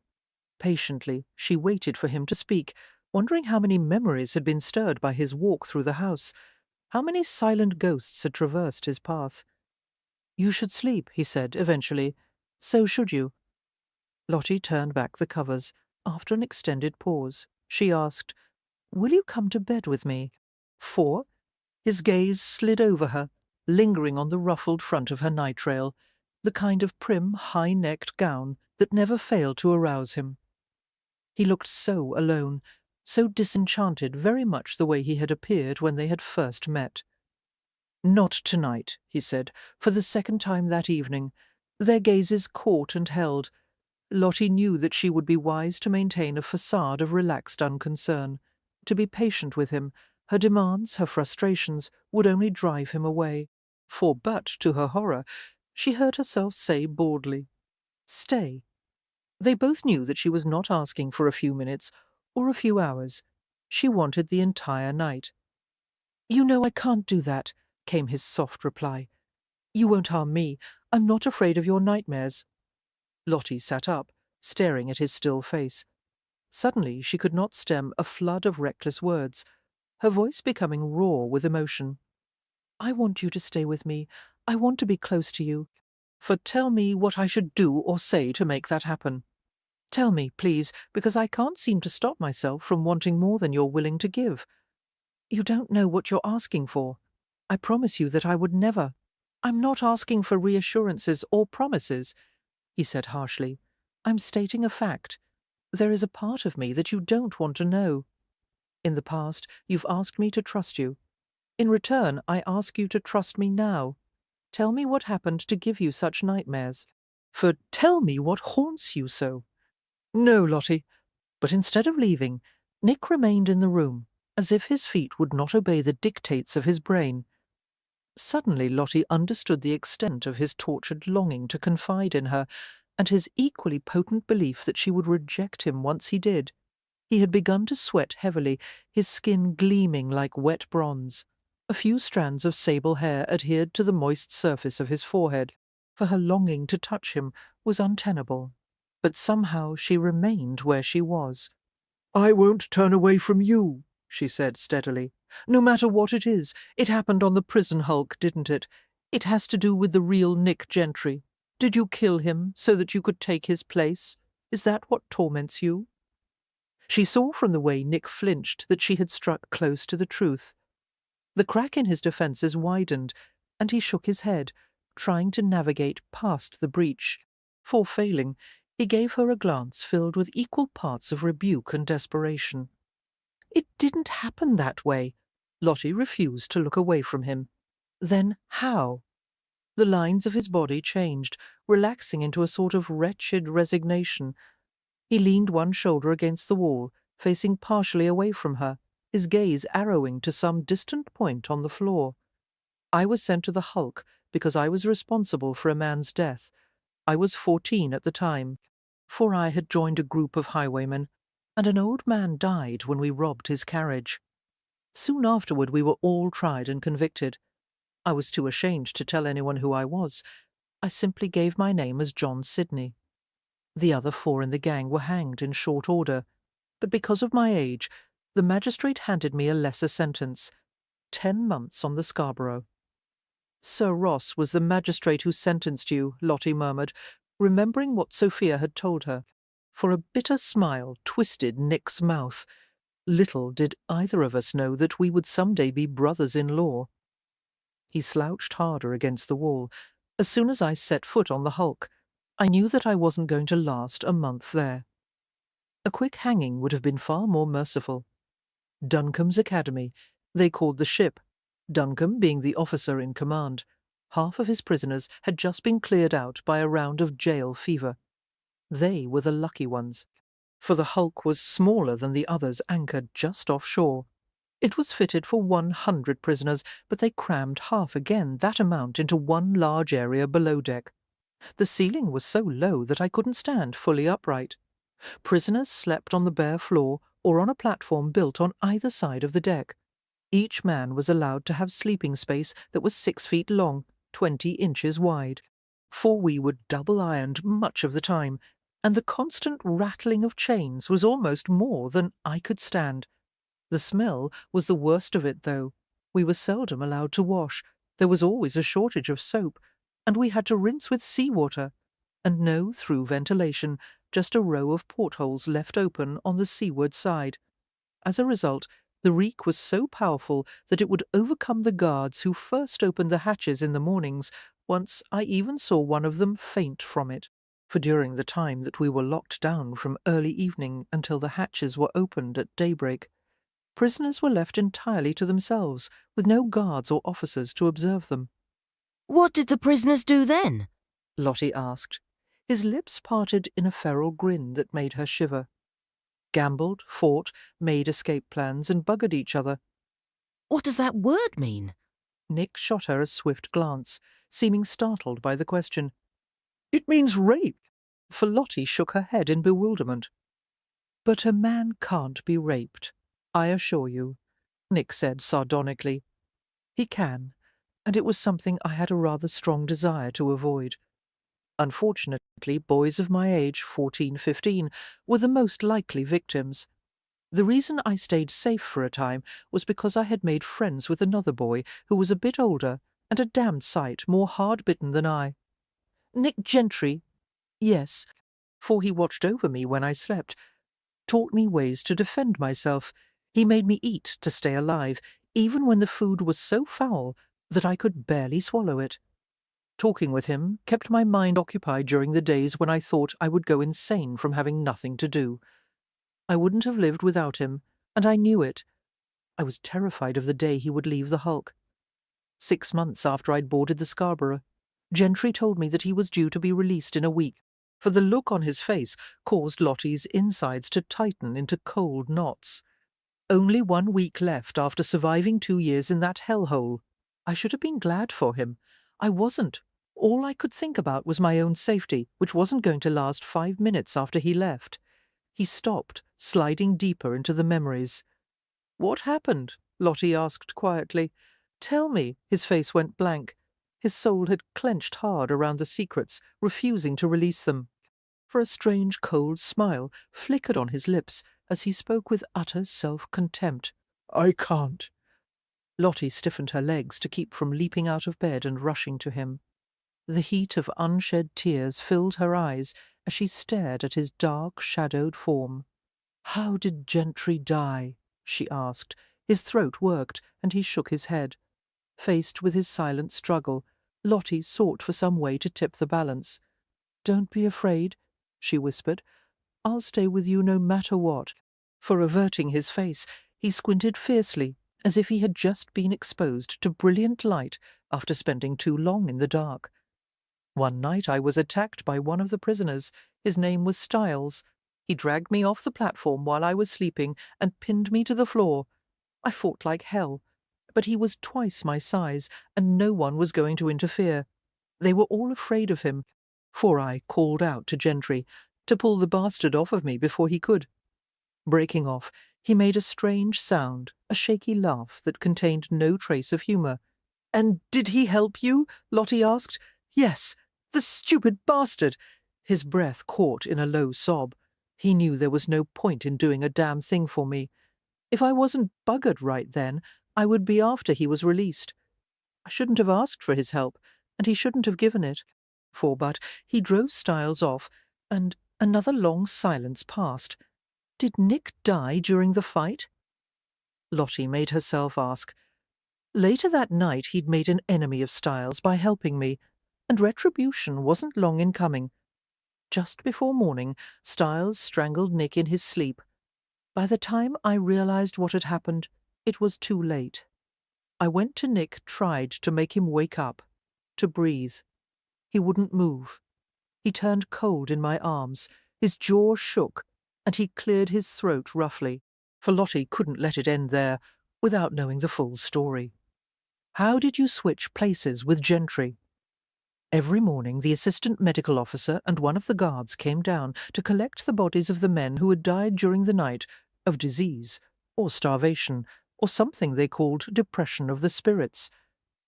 Patiently, she waited for him to speak, wondering how many memories had been stirred by his walk through the house, how many silent ghosts had traversed his path. "You should sleep," he said eventually. "So should you." Lottie turned back the covers. After an extended pause, she asked, "Will you come to bed with me?" "For?" His gaze slid over her, lingering on the ruffled front of her nightrail, the kind of prim, high-necked gown that never failed to arouse him. He looked so alone, so disenchanted, very much the way he had appeared when they had first met. "Not tonight," he said, for the second time that evening. Their gazes caught and held. Lottie knew that she would be wise to maintain a facade of relaxed unconcern, to be patient with him. Her demands, her frustrations, would only drive him away. But, to her horror, she heard herself say boldly, "Stay." They both knew that she was not asking for a few minutes or a few hours. She wanted the entire night. "You know I can't do that," came his soft reply. "You won't harm me. I'm not afraid of your nightmares." Lottie sat up, staring at his still face. Suddenly she could not stem a flood of reckless words, her voice becoming raw with emotion. "I want you to stay with me. I want to be close to you. Tell me what I should do or say to make that happen. Tell me, please, because I can't seem to stop myself from wanting more than you're willing to give. You don't know what you're asking for. I promise you that I would never. I'm not asking for reassurances or promises," he said harshly. "I'm stating a fact. There is a part of me that you don't want to know. In the past, you've asked me to trust you. In return, I ask you to trust me now. Tell me what happened to give you such nightmares. Tell me what haunts you so." "No, Lottie." But instead of leaving, Nick remained in the room, as if his feet would not obey the dictates of his brain. Suddenly Lottie understood the extent of his tortured longing to confide in her, and his equally potent belief that she would reject him once he did. He had begun to sweat heavily, his skin gleaming like wet bronze. A few strands of sable hair adhered to the moist surface of his forehead, for her longing to touch him was untenable. But somehow she remained where she was. "I won't turn away from you," she said steadily. "No matter what it is. It happened on the prison hulk, didn't it? It has to do with the real Nick Gentry. Did you kill him so that you could take his place? Is that what torments you?" She saw from the way Nick flinched that she had struck close to the truth. The crack in his defences widened, and he shook his head, trying to navigate past the breach. Failing, he gave her a glance filled with equal parts of rebuke and desperation. "It didn't happen that way." Lottie refused to look away from him. "Then how?" The lines of his body changed, relaxing into a sort of wretched resignation. He leaned one shoulder against the wall, facing partially away from her, his gaze arrowing to some distant point on the floor. "I was sent to the hulk because I was responsible for a man's death. I was 14 at the time, for I had joined a group of highwaymen, and an old man died when we robbed his carriage. Soon afterward we were all tried and convicted. I was too ashamed to tell anyone who I was. I simply gave my name as John Sidney. The other 4 in the gang were hanged in short order, but because of my age, the magistrate handed me a lesser sentence, 10 months on the Scarborough. Sir Ross was the magistrate who sentenced you, Lottie murmured, remembering what Sophia had told her, for a bitter smile twisted Nick's mouth. Little did either of us know that we would someday be brothers-in-law. He slouched harder against the wall. As soon as I set foot on the hulk, I knew that I wasn't going to last a month there. A quick hanging would have been far more merciful. Duncombe's academy, they called the ship, Duncombe being the officer in command. Half of his prisoners had just been cleared out by a round of jail fever. They were the lucky ones, for the hulk was smaller than the others anchored just offshore. It was fitted for 100 prisoners, but they crammed half again that amount into one large area below deck. The ceiling was so low that I couldn't stand fully upright. Prisoners slept on the bare floor or on a platform built on either side of the deck. Each man was allowed to have sleeping space that was 6 feet long, 20 inches wide. For we were double-ironed much of the time, and the constant rattling of chains was almost more than I could stand. The smell was the worst of it, though. We were seldom allowed to wash. There was always a shortage of soap, and we had to rinse with seawater, and no through ventilation, just a row of portholes left open on the seaward side. As a result, the reek was so powerful that it would overcome the guards who first opened the hatches in the mornings. Once I even saw one of them faint from it, for during the time that we were locked down from early evening until the hatches were opened at daybreak, prisoners were left entirely to themselves, with no guards or officers to observe them. "What did the prisoners do then?" Lottie asked. His lips parted in a feral grin that made her shiver. Gambled, fought, made escape plans, and buggered each other. "What does that word mean?" Nick shot her a swift glance, seeming startled by the question. "It means rape," for Lottie shook her head in bewilderment. "But a man can't be raped, I assure you," Nick said sardonically. "He can, and it was something I had a rather strong desire to avoid. Unfortunately, boys of my age, 14, 15, were the most likely victims. The reason I stayed safe for a time was because I had made friends with another boy who was a bit older and a damned sight more hard-bitten than I. Nick Gentry, yes, for he watched over me when I slept, taught me ways to defend myself. He made me eat to stay alive, even when the food was so foul that I could barely swallow it. Talking with him kept my mind occupied during the days when I thought I would go insane from having nothing to do. I wouldn't have lived without him, and I knew it. I was terrified of the day he would leave the hulk. 6 months after I'd boarded the Scarborough, Gentry told me that he was due to be released in a week, for the look on his face caused Lottie's insides to tighten into cold knots. Only 1 week left after surviving 2 years in that hellhole. I should have been glad for him. I wasn't. All I could think about was my own safety, which wasn't going to last 5 minutes after he left. He stopped, sliding deeper into the memories. "What happened?" Lottie asked quietly. "Tell me." His face went blank. His soul had clenched hard around the secrets, refusing to release them. For a strange cold smile flickered on his lips as he spoke with utter self-contempt. "I can't." Lottie stiffened her legs to keep from leaping out of bed and rushing to him. The heat of unshed tears filled her eyes as she stared at his dark, shadowed form. "How did Gentry die?" she asked. His throat worked, and he shook his head. Faced with his silent struggle, Lottie sought for some way to tip the balance. "Don't be afraid," she whispered. "I'll stay with you no matter what." For averting his face, he squinted fiercely, as if he had just been exposed to brilliant light after spending too long in the dark. One night I was attacked by one of the prisoners. His name was Styles. He dragged me off the platform while I was sleeping and pinned me to the floor. I fought like hell. But he was twice my size, and no one was going to interfere. They were all afraid of him, for I called out to Gentry to pull the bastard off of me before he could. Breaking off, he made a strange sound, a shaky laugh that contained no trace of humour. "And did he help you?" Lottie asked. "Yes, the stupid bastard!" His breath caught in a low sob. He knew there was no point in doing a damn thing for me. If I wasn't buggered right then, I would be after he was released. I shouldn't have asked for his help, and he shouldn't have given it. But he drove Styles off, and another long silence passed. Did Nick die during the fight? Lottie made herself ask. Later that night he'd made an enemy of Styles by helping me, and retribution wasn't long in coming. Just before morning, Styles strangled Nick in his sleep. By the time I realized what had happened, it was too late. I went to Nick, tried to make him wake up, to breathe. He wouldn't move. He turned cold in my arms, his jaw shook, and he cleared his throat roughly, for Lottie couldn't let it end there without knowing the full story. How did you switch places with Gentry? Every morning the assistant medical officer and one of the guards came down to collect the bodies of the men who had died during the night of disease, or starvation, or something they called depression of the spirits.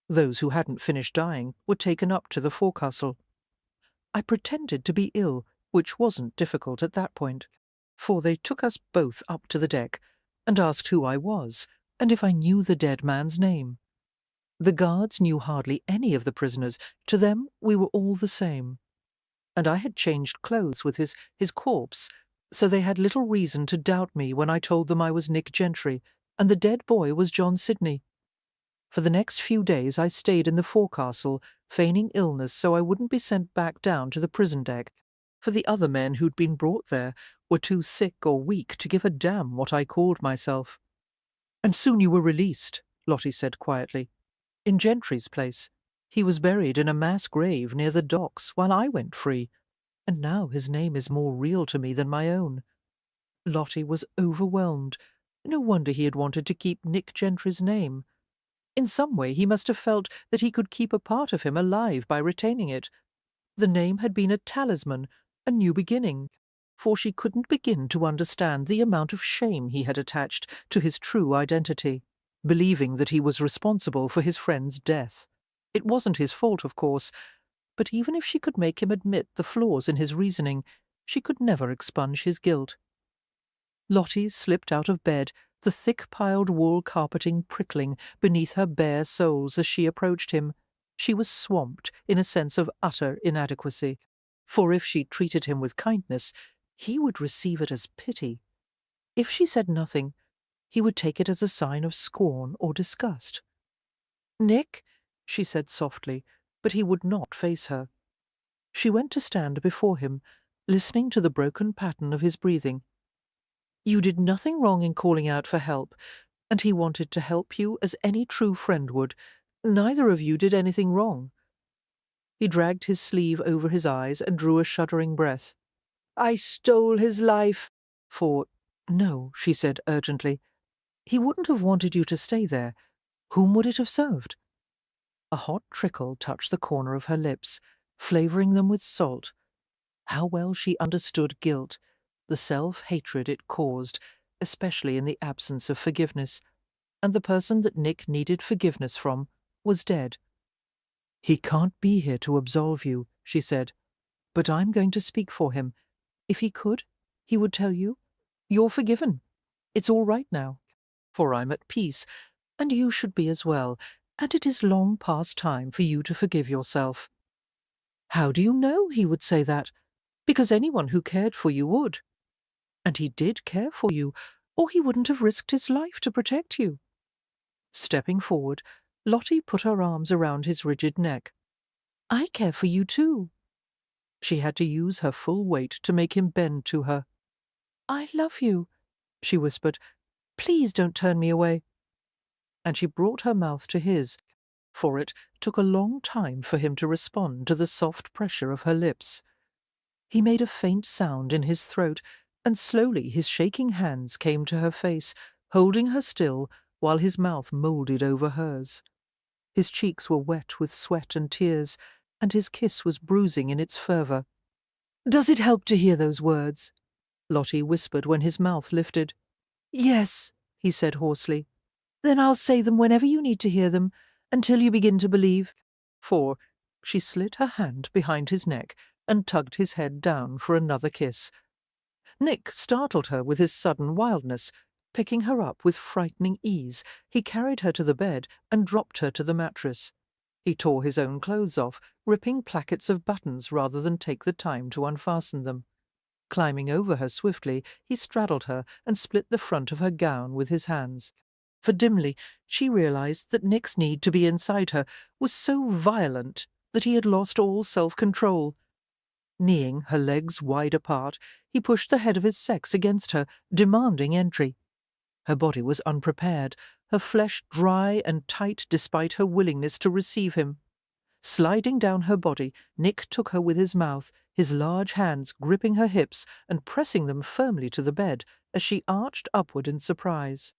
Those who hadn't finished dying were taken up to the forecastle. I pretended to be ill, which wasn't difficult at that point, for they took us both up to the deck and asked who I was and if I knew the dead man's name. The guards knew hardly any of the prisoners. To them we were all the same. And I had changed clothes with his corpse, so they had little reason to doubt me when I told them I was Nick Gentry, and the dead boy was John Sidney. For the next few days I stayed in the forecastle, feigning illness so I wouldn't be sent back down to the prison deck, for the other men who'd been brought there were too sick or weak to give a damn what I called myself. "And soon you were released," Lottie said quietly. "In Gentry's place. He was buried in a mass grave near the docks while I went free, and now his name is more real to me than my own." Lottie was overwhelmed. No wonder he had wanted to keep Nick Gentry's name. In some way he must have felt that he could keep a part of him alive by retaining it. The name had been a talisman, a new beginning, for she couldn't begin to understand the amount of shame he had attached to his true identity, believing that he was responsible for his friend's death. It wasn't his fault, of course, but even if she could make him admit the flaws in his reasoning, she could never expunge his guilt. Lottie slipped out of bed, the thick-piled wool carpeting prickling beneath her bare soles as she approached him. She was swamped in a sense of utter inadequacy, for if she treated him with kindness, he would receive it as pity. If she said nothing, he would take it as a sign of scorn or disgust. "Nick," she said softly, but he would not face her. She went to stand before him, listening to the broken pattern of his breathing. "You did nothing wrong in calling out for help, and he wanted to help you as any true friend would. Neither of you did anything wrong." He dragged his sleeve over his eyes and drew a shuddering breath. "I stole his life." No," she said urgently. "He wouldn't have wanted you to stay there. Whom would it have served?" A hot trickle touched the corner of her lips, flavouring them with salt. How well she understood guilt, the self-hatred it caused, especially in the absence of forgiveness, and the person that Nick needed forgiveness from was dead. "He can't be here to absolve you," she said, "but I'm going to speak for him. If he could, he would tell you, you're forgiven. It's all right now, for I'm at peace, and you should be as well, and it is long past time for you to forgive yourself." "How do you know he would say that?" "Because anyone who cared for you would. And he did care for you, or he wouldn't have risked his life to protect you." Stepping forward, Lottie put her arms around his rigid neck. "I care for you too." She had to use her full weight to make him bend to her. "I love you," she whispered. "Please don't turn me away." And she brought her mouth to his, for it took a long time for him to respond to the soft pressure of her lips. He made a faint sound in his throat, and slowly his shaking hands came to her face, holding her still while his mouth moulded over hers. His cheeks were wet with sweat and tears, and his kiss was bruising in its fervour. "Does it help to hear those words?" Lottie whispered when his mouth lifted. "Yes," he said hoarsely. "Then I'll say them whenever you need to hear them, until you begin to believe." For she slid her hand behind his neck and tugged his head down for another kiss. Nick startled her with his sudden wildness. Picking her up with frightening ease, he carried her to the bed and dropped her to the mattress. He tore his own clothes off, ripping plackets of buttons rather than take the time to unfasten them. Climbing over her swiftly, he straddled her and split the front of her gown with his hands. For dimly she realized that Nick's need to be inside her was so violent that he had lost all self-control. Kneeing, her legs wide apart, he pushed the head of his sex against her, demanding entry. Her body was unprepared, her flesh dry and tight despite her willingness to receive him. Sliding down her body, Nick took her with his mouth, his large hands gripping her hips and pressing them firmly to the bed as she arched upward in surprise.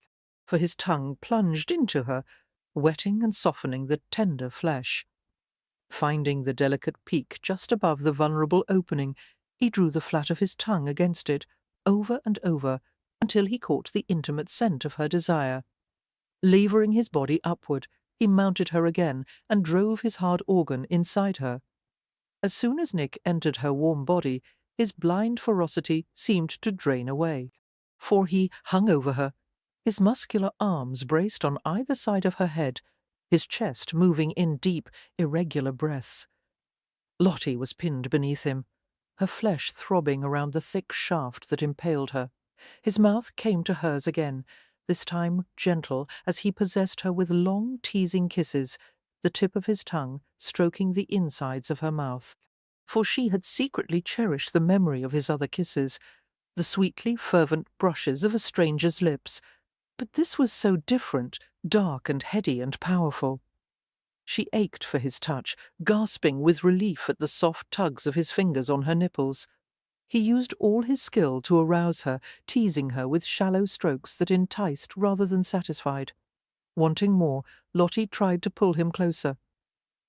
For his tongue plunged into her, wetting and softening the tender flesh. Finding the delicate peak just above the vulnerable opening, he drew the flat of his tongue against it, over and over, until he caught the intimate scent of her desire. Levering his body upward, he mounted her again and drove his hard organ inside her. As soon as Nick entered her warm body, his blind ferocity seemed to drain away, for he hung over her, his muscular arms braced on either side of her head, his chest moving in deep, irregular breaths. Lottie was pinned beneath him, her flesh throbbing around the thick shaft that impaled her. His mouth came to hers again, this time gentle as he possessed her with long, teasing kisses, the tip of his tongue stroking the insides of her mouth. For she had secretly cherished the memory of his other kisses, the sweetly fervent brushes of a stranger's lips. But this was so different, dark and heady and powerful. She ached for his touch, gasping with relief at the soft tugs of his fingers on her nipples. He used all his skill to arouse her, teasing her with shallow strokes that enticed rather than satisfied. Wanting more, Lottie tried to pull him closer.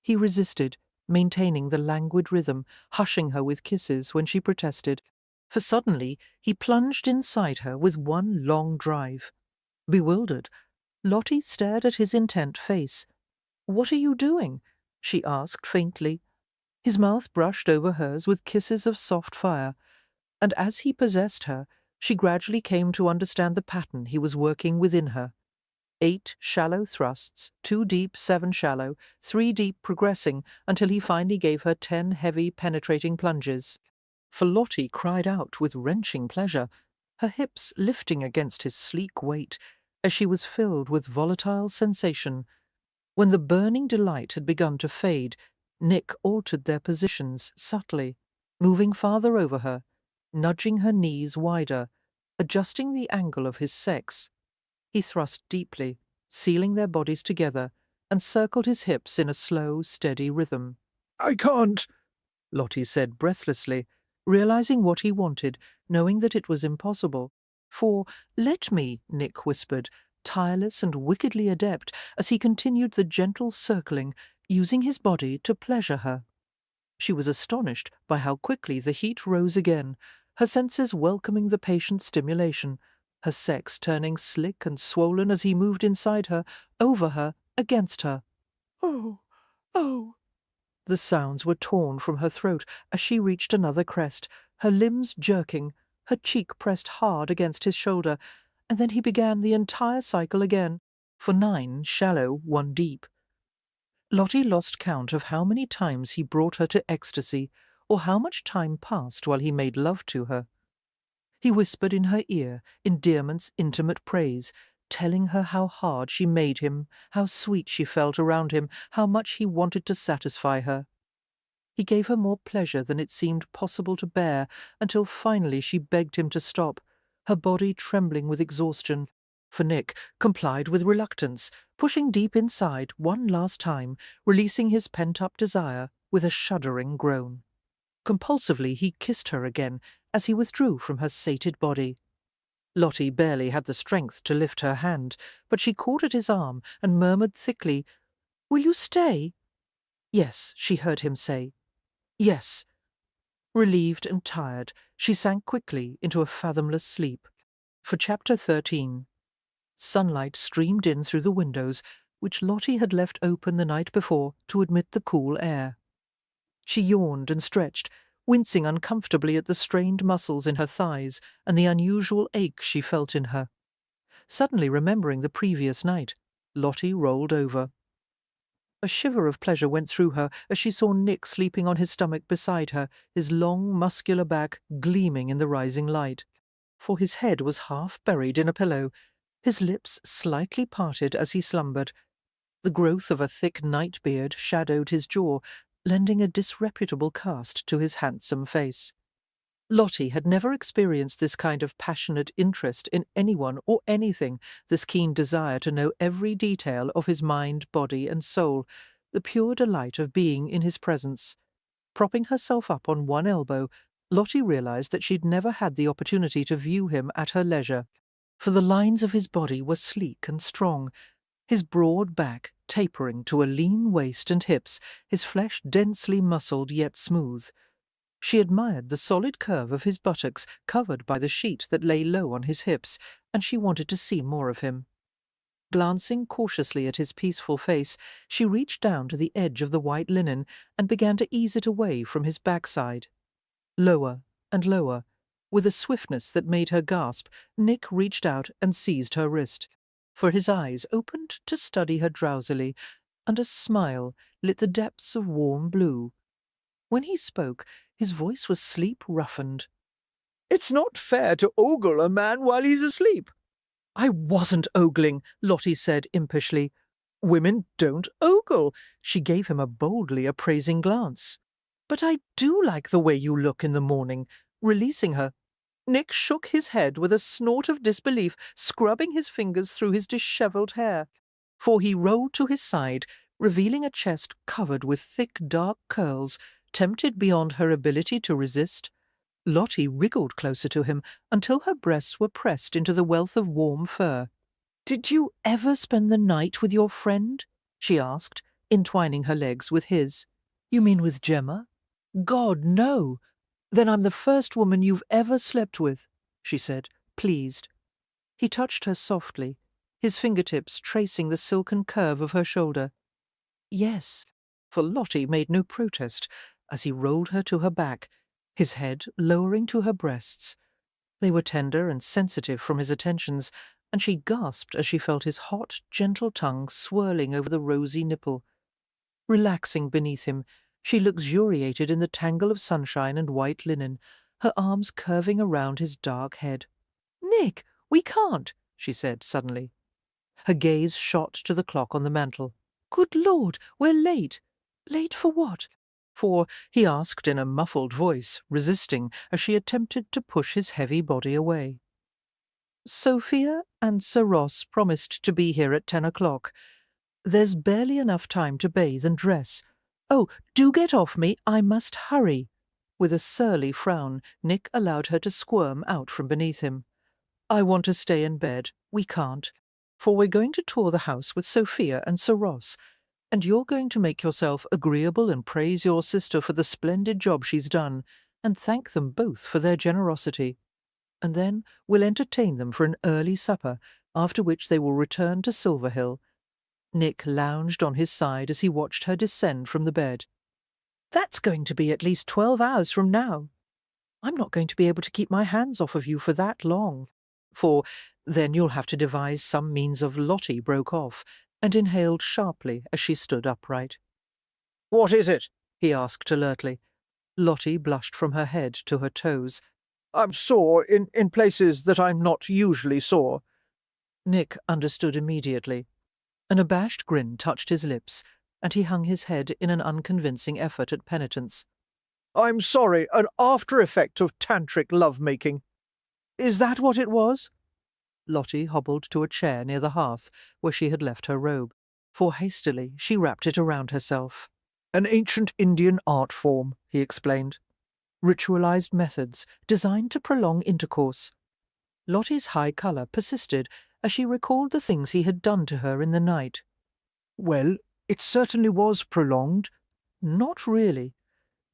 He resisted, maintaining the languid rhythm, hushing her with kisses when she protested. For suddenly he plunged inside her with one long drive. Bewildered, Lottie stared at his intent face. "What are you doing?" she asked faintly. His mouth brushed over hers with kisses of soft fire, and as he possessed her, she gradually came to understand the pattern he was working within her. 8 shallow thrusts, 2 deep, 7 shallow, 3 deep progressing until he finally gave her 10 heavy, penetrating plunges. For Lottie cried out with wrenching pleasure, her hips lifting against his sleek weight, as she was filled with volatile sensation. When the burning delight had begun to fade, Nick altered their positions subtly, moving farther over her, nudging her knees wider, adjusting the angle of his sex. He thrust deeply, sealing their bodies together, and circled his hips in a slow, steady rhythm. "I can't," Lottie said breathlessly, realizing what he wanted, knowing that it was impossible. For, "Let me," Nick whispered, tireless and wickedly adept, as he continued the gentle circling, using his body to pleasure her. She was astonished by how quickly the heat rose again, her senses welcoming the patient stimulation, her sex turning slick and swollen as he moved inside her, over her, against her. "Oh, oh." The sounds were torn from her throat as she reached another crest, her limbs jerking, her cheek pressed hard against his shoulder, and then he began the entire cycle again, for 9 shallow, 1 deep. Lottie lost count of how many times he brought her to ecstasy, or how much time passed while he made love to her. He whispered in her ear endearment's intimate praise, telling her how hard she made him, how sweet she felt around him, how much he wanted to satisfy her. He gave her more pleasure than it seemed possible to bear, until finally she begged him to stop, her body trembling with exhaustion. For Nick complied with reluctance, pushing deep inside one last time, releasing his pent-up desire with a shuddering groan. Compulsively he kissed her again as he withdrew from her sated body. Lottie barely had the strength to lift her hand, but she caught at his arm and murmured thickly, "Will you stay?" "Yes," she heard him say. "Yes." Relieved and tired, she sank quickly into a fathomless sleep. For Chapter 13. Sunlight streamed in through the windows, which Lottie had left open the night before to admit the cool air. She yawned and stretched, wincing uncomfortably at the strained muscles in her thighs and the unusual ache she felt in her. Suddenly remembering the previous night, Lottie rolled over. A shiver of pleasure went through her as she saw Nick sleeping on his stomach beside her, his long, muscular back gleaming in the rising light. For his head was half buried in a pillow, his lips slightly parted as he slumbered. The growth of a thick night beard shadowed his jaw, lending a disreputable cast to his handsome face. Lottie had never experienced this kind of passionate interest in anyone or anything, this keen desire to know every detail of his mind, body, and soul, the pure delight of being in his presence. Propping herself up on one elbow, Lottie realized that she'd never had the opportunity to view him at her leisure, for the lines of his body were sleek and strong, his broad back tapering to a lean waist and hips, his flesh densely muscled yet smooth. She admired the solid curve of his buttocks covered by the sheet that lay low on his hips, and she wanted to see more of him. Glancing cautiously at his peaceful face, she reached down to the edge of the white linen and began to ease it away from his backside. Lower and lower, with a swiftness that made her gasp, Nick reached out and seized her wrist, for his eyes opened to study her drowsily, and a smile lit the depths of warm blue. When he spoke, his voice was sleep-roughened. "It's not fair to ogle a man while he's asleep." "I wasn't ogling," Lottie said impishly. "Women don't ogle." She gave him a boldly appraising glance. "But I do like the way you look in the morning." Releasing her, Nick shook his head with a snort of disbelief, scrubbing his fingers through his dishevelled hair. For he rolled to his side, revealing a chest covered with thick dark curls, tempted beyond her ability to resist. Lottie wriggled closer to him until her breasts were pressed into the wealth of warm fur. "Did you ever spend the night with your friend?" she asked, entwining her legs with his. "You mean with Gemma?" "God, no! Then I'm the first woman you've ever slept with," she said, pleased. He touched her softly, his fingertips tracing the silken curve of her shoulder. "Yes," for Lottie made no protest, as he rolled her to her back, his head lowering to her breasts. They were tender and sensitive from his attentions, and she gasped as she felt his hot, gentle tongue swirling over the rosy nipple. Relaxing beneath him, she luxuriated in the tangle of sunshine and white linen, her arms curving around his dark head. "Nick, we can't," she said suddenly. Her gaze shot to the clock on the mantel. "Good Lord, we're late." "Late for what?" For he asked in a muffled voice, resisting as she attempted to push his heavy body away. "Sophia and Sir Ross promised to be here at 10 o'clock. There's barely enough time to bathe and dress. Oh, do get off me, I must hurry." With a surly frown, Nick allowed her to squirm out from beneath him. "I want to stay in bed. We can't. For we're going to tour the house with Sophia and Sir Ross, and you're going to make yourself agreeable and praise your sister for the splendid job she's done, and thank them both for their generosity. And then we'll entertain them for an early supper, after which they will return to Silverhill." Nick lounged on his side as he watched her descend from the bed. "That's going to be at least 12 hours from now. I'm not going to be able to keep my hands off of you for that long. For then you'll have to devise some means of—" Lottie broke off and inhaled sharply as she stood upright. "What is it?" he asked alertly. Lottie blushed from her head to her toes. "I'm sore in places that I'm not usually sore." Nick understood immediately. An abashed grin touched his lips, and he hung his head in an unconvincing effort at penitence. "I'm sorry, an after-effect of tantric love-making." "Is that what it was?" Lottie hobbled to a chair near the hearth, where she had left her robe, for hastily she wrapped it around herself. "An ancient Indian art form," he explained. "Ritualized methods designed to prolong intercourse." Lottie's high colour persisted as she recalled the things he had done to her in the night. Well, it certainly was prolonged. Not really.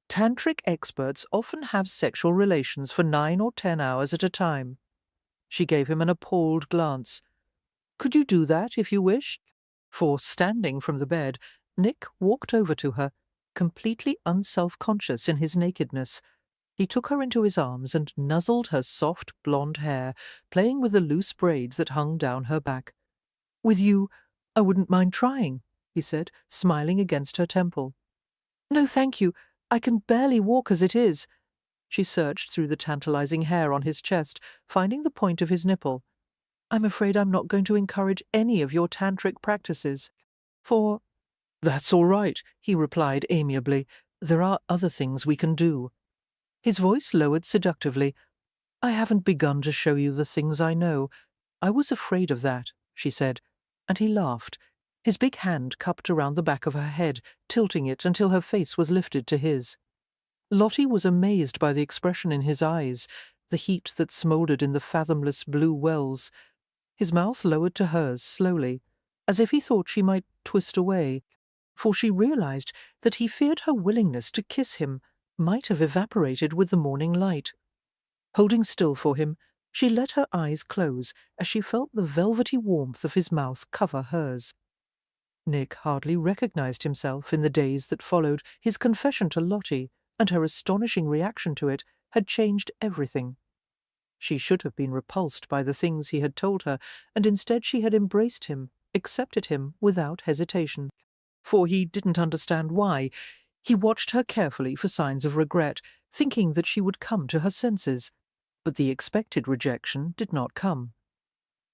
Tantric experts often have sexual relations for 9 or 10 hours at a time. She gave him an appalled glance. Could you do that if you wished? For, standing from the bed, Nick walked over to her, completely unself-conscious in his nakedness. He took her into his arms and nuzzled her soft blonde hair, playing with the loose braids that hung down her back. "With you, I wouldn't mind trying," he said, smiling against her temple. "No, thank you. I can barely walk as it is." She searched through the tantalizing hair on his chest, finding the point of his nipple. "I'm afraid I'm not going to encourage any of your tantric practices. For—" "That's all right," he replied amiably. "There are other things we can do." His voice lowered seductively. "I haven't begun to show you the things I know. I was afraid of that," she said, and he laughed, his big hand cupped around the back of her head, tilting it until her face was lifted to his. Lottie was amazed by the expression in his eyes, the heat that smouldered in the fathomless blue wells. His mouth lowered to hers slowly, as if he thought she might twist away, for she realized that he feared her willingness to kiss him might have evaporated with the morning light. Holding still for him, she let her eyes close as she felt the velvety warmth of his mouth cover hers. Nick hardly recognized himself in the days that followed. His confession to Lottie and her astonishing reaction to it had changed everything. She should have been repulsed by the things he had told her, and instead she had embraced him, accepted him without hesitation. For he didn't understand why. He watched her carefully for signs of regret, thinking that she would come to her senses. But the expected rejection did not come.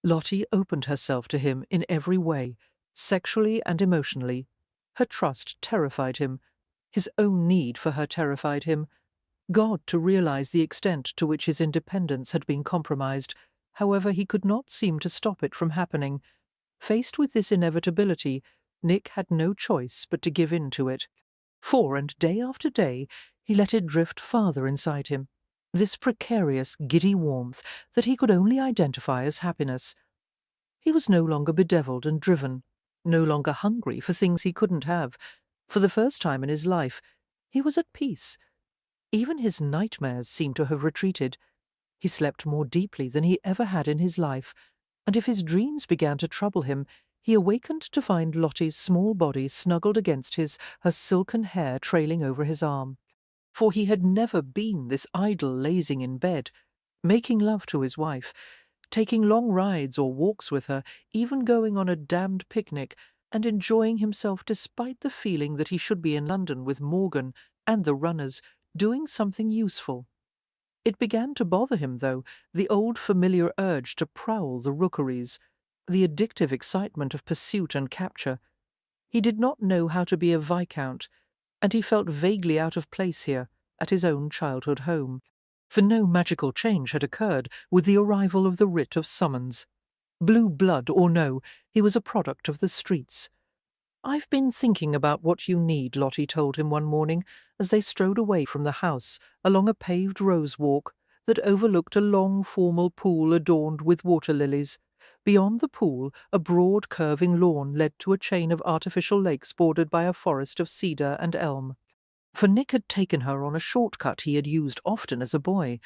Lottie opened herself to him in every way, sexually and emotionally. Her trust terrified him. His own need for her terrified him. God to realize the extent to which his independence had been compromised. However, he could not seem to stop it from happening. Faced with this inevitability, Nick had no choice but to give in to it. And day after day, he let it drift farther inside him, this precarious, giddy warmth that he could only identify as happiness. He was no longer bedevilled and driven, no longer hungry for things he couldn't have. For the first time in his life, he was at peace. Even his nightmares seemed to have retreated. He slept more deeply than he ever had in his life, and if his dreams began to trouble him, he awakened to find Lottie's small body snuggled against his, her silken hair trailing over his arm. For he had never been this idle lazing in bed, making love to his wife, taking long rides or walks with her, even going on a damned picnic, and enjoying himself despite the feeling that he should be in London with Morgan and the runners, doing something useful. It began to bother him, though, the old familiar urge to prowl the rookeries, the addictive excitement of pursuit and capture. He did not know how to be a viscount, and he felt vaguely out of place here, at his own childhood home. For no magical change had occurred with the arrival of the writ of summons. Blue blood or no, he was a product of the streets. "I've been thinking about what you need," Lottie told him one morning, as they strode away from the house along a paved rose walk that overlooked a long formal pool adorned with water lilies. Beyond the pool, a broad curving lawn led to a chain of artificial lakes bordered by a forest of cedar and elm. For Nick had taken her on a shortcut he had used often as a boy,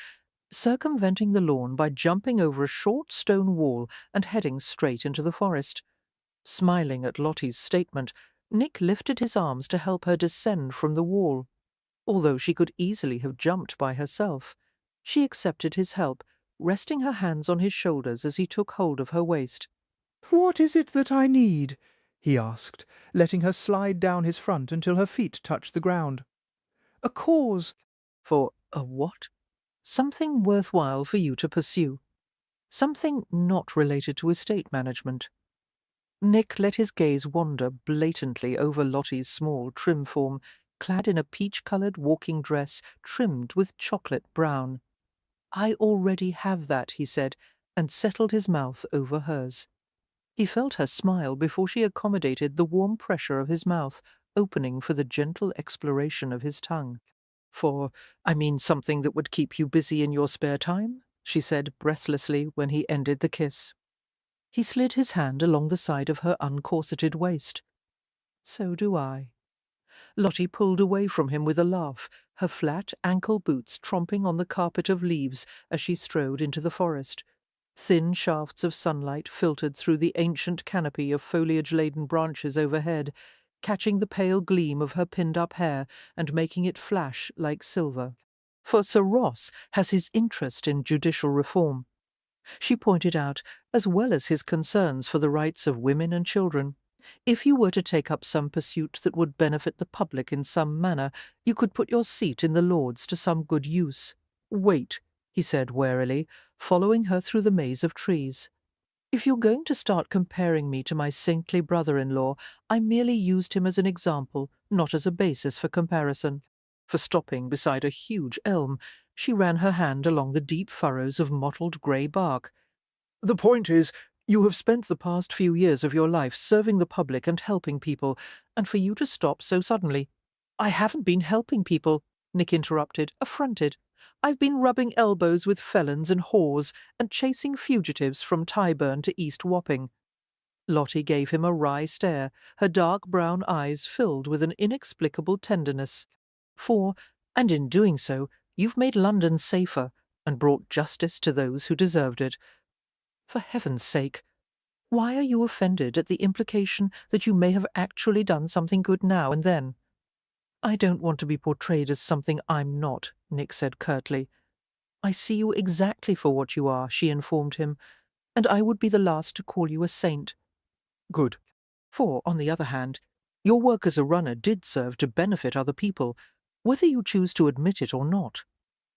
circumventing the lawn by jumping over a short stone wall and heading straight into the forest. Smiling at Lottie's statement, Nick lifted his arms to help her descend from the wall. Although she could easily have jumped by herself, she accepted his help, resting her hands on his shoulders as he took hold of her waist. "What is it that I need?" he asked, letting her slide down his front until her feet touched the ground. "A cause." For a what? Something worthwhile for you to pursue. Something not related to estate management. Nick let his gaze wander blatantly over Lottie's small, trim form, clad in a peach-coloured walking dress trimmed with chocolate brown. "I already have that," he said, and settled his mouth over hers. He felt her smile before she accommodated the warm pressure of his mouth, opening for the gentle exploration of his tongue. "I mean something that would keep you busy in your spare time?" she said breathlessly when he ended the kiss. He slid his hand along the side of her uncorseted waist. So do I. Lottie pulled away from him with a laugh, her flat ankle boots tromping on the carpet of leaves as she strode into the forest. Thin shafts of sunlight filtered through the ancient canopy of foliage-laden branches overhead, catching the pale gleam of her pinned-up hair and making it flash like silver. For Sir Ross has his interest in judicial reform, she pointed out, as well as his concerns for the rights of women and children. If you were to take up some pursuit that would benefit the public in some manner, you could put your seat in the Lords to some good use. Wait, he said warily, following her through the maze of trees. If you're going to start comparing me to my saintly brother-in-law, I merely used him as an example, not as a basis for comparison. For stopping beside a huge elm, she ran her hand along the deep furrows of mottled grey bark. The point is, you have spent the past few years of your life serving the public and helping people, and for you to stop so suddenly— I haven't been helping people, Nick interrupted, affronted. I've been rubbing elbows with felons and whores and chasing fugitives from Tyburn to East Wapping. Lottie gave him a wry stare, her dark brown eyes filled with an inexplicable tenderness. And in doing so, you've made London safer and brought justice to those who deserved it. For heaven's sake, why are you offended at the implication that you may have actually done something good now and then? I don't want to be portrayed as something I'm not, Nick said curtly. I see you exactly for what you are, she informed him, and I would be the last to call you a saint. Good. For, on the other hand, your work as a runner did serve to benefit other people, whether you choose to admit it or not.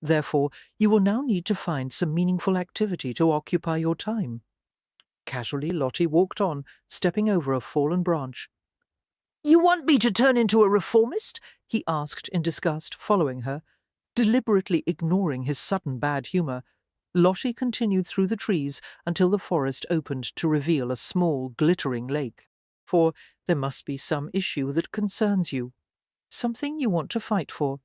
Therefore, you will now need to find some meaningful activity to occupy your time. Casually, Lottie walked on, stepping over a fallen branch. You want me to turn into a reformist? He asked in disgust, following her. Deliberately ignoring his sudden bad humour, Lottie continued through the trees until the forest opened to reveal a small, glittering lake. For there must be some issue that concerns you, something you want to fight for.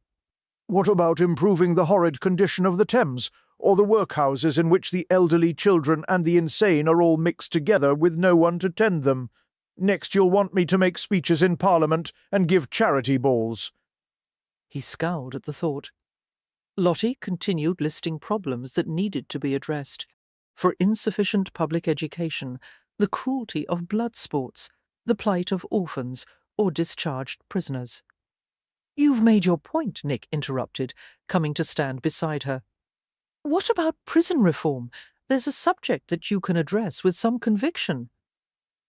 What about improving the horrid condition of the Thames, or the workhouses in which the elderly, children and the insane are all mixed together with no one to tend them? Next you'll want me to make speeches in Parliament and give charity balls. He scowled at the thought. Lottie continued listing problems that needed to be addressed. For insufficient public education, the cruelty of blood sports, the plight of orphans or discharged prisoners. You've made your point, Nick interrupted, coming to stand beside her. What about prison reform? There's a subject that you can address with some conviction.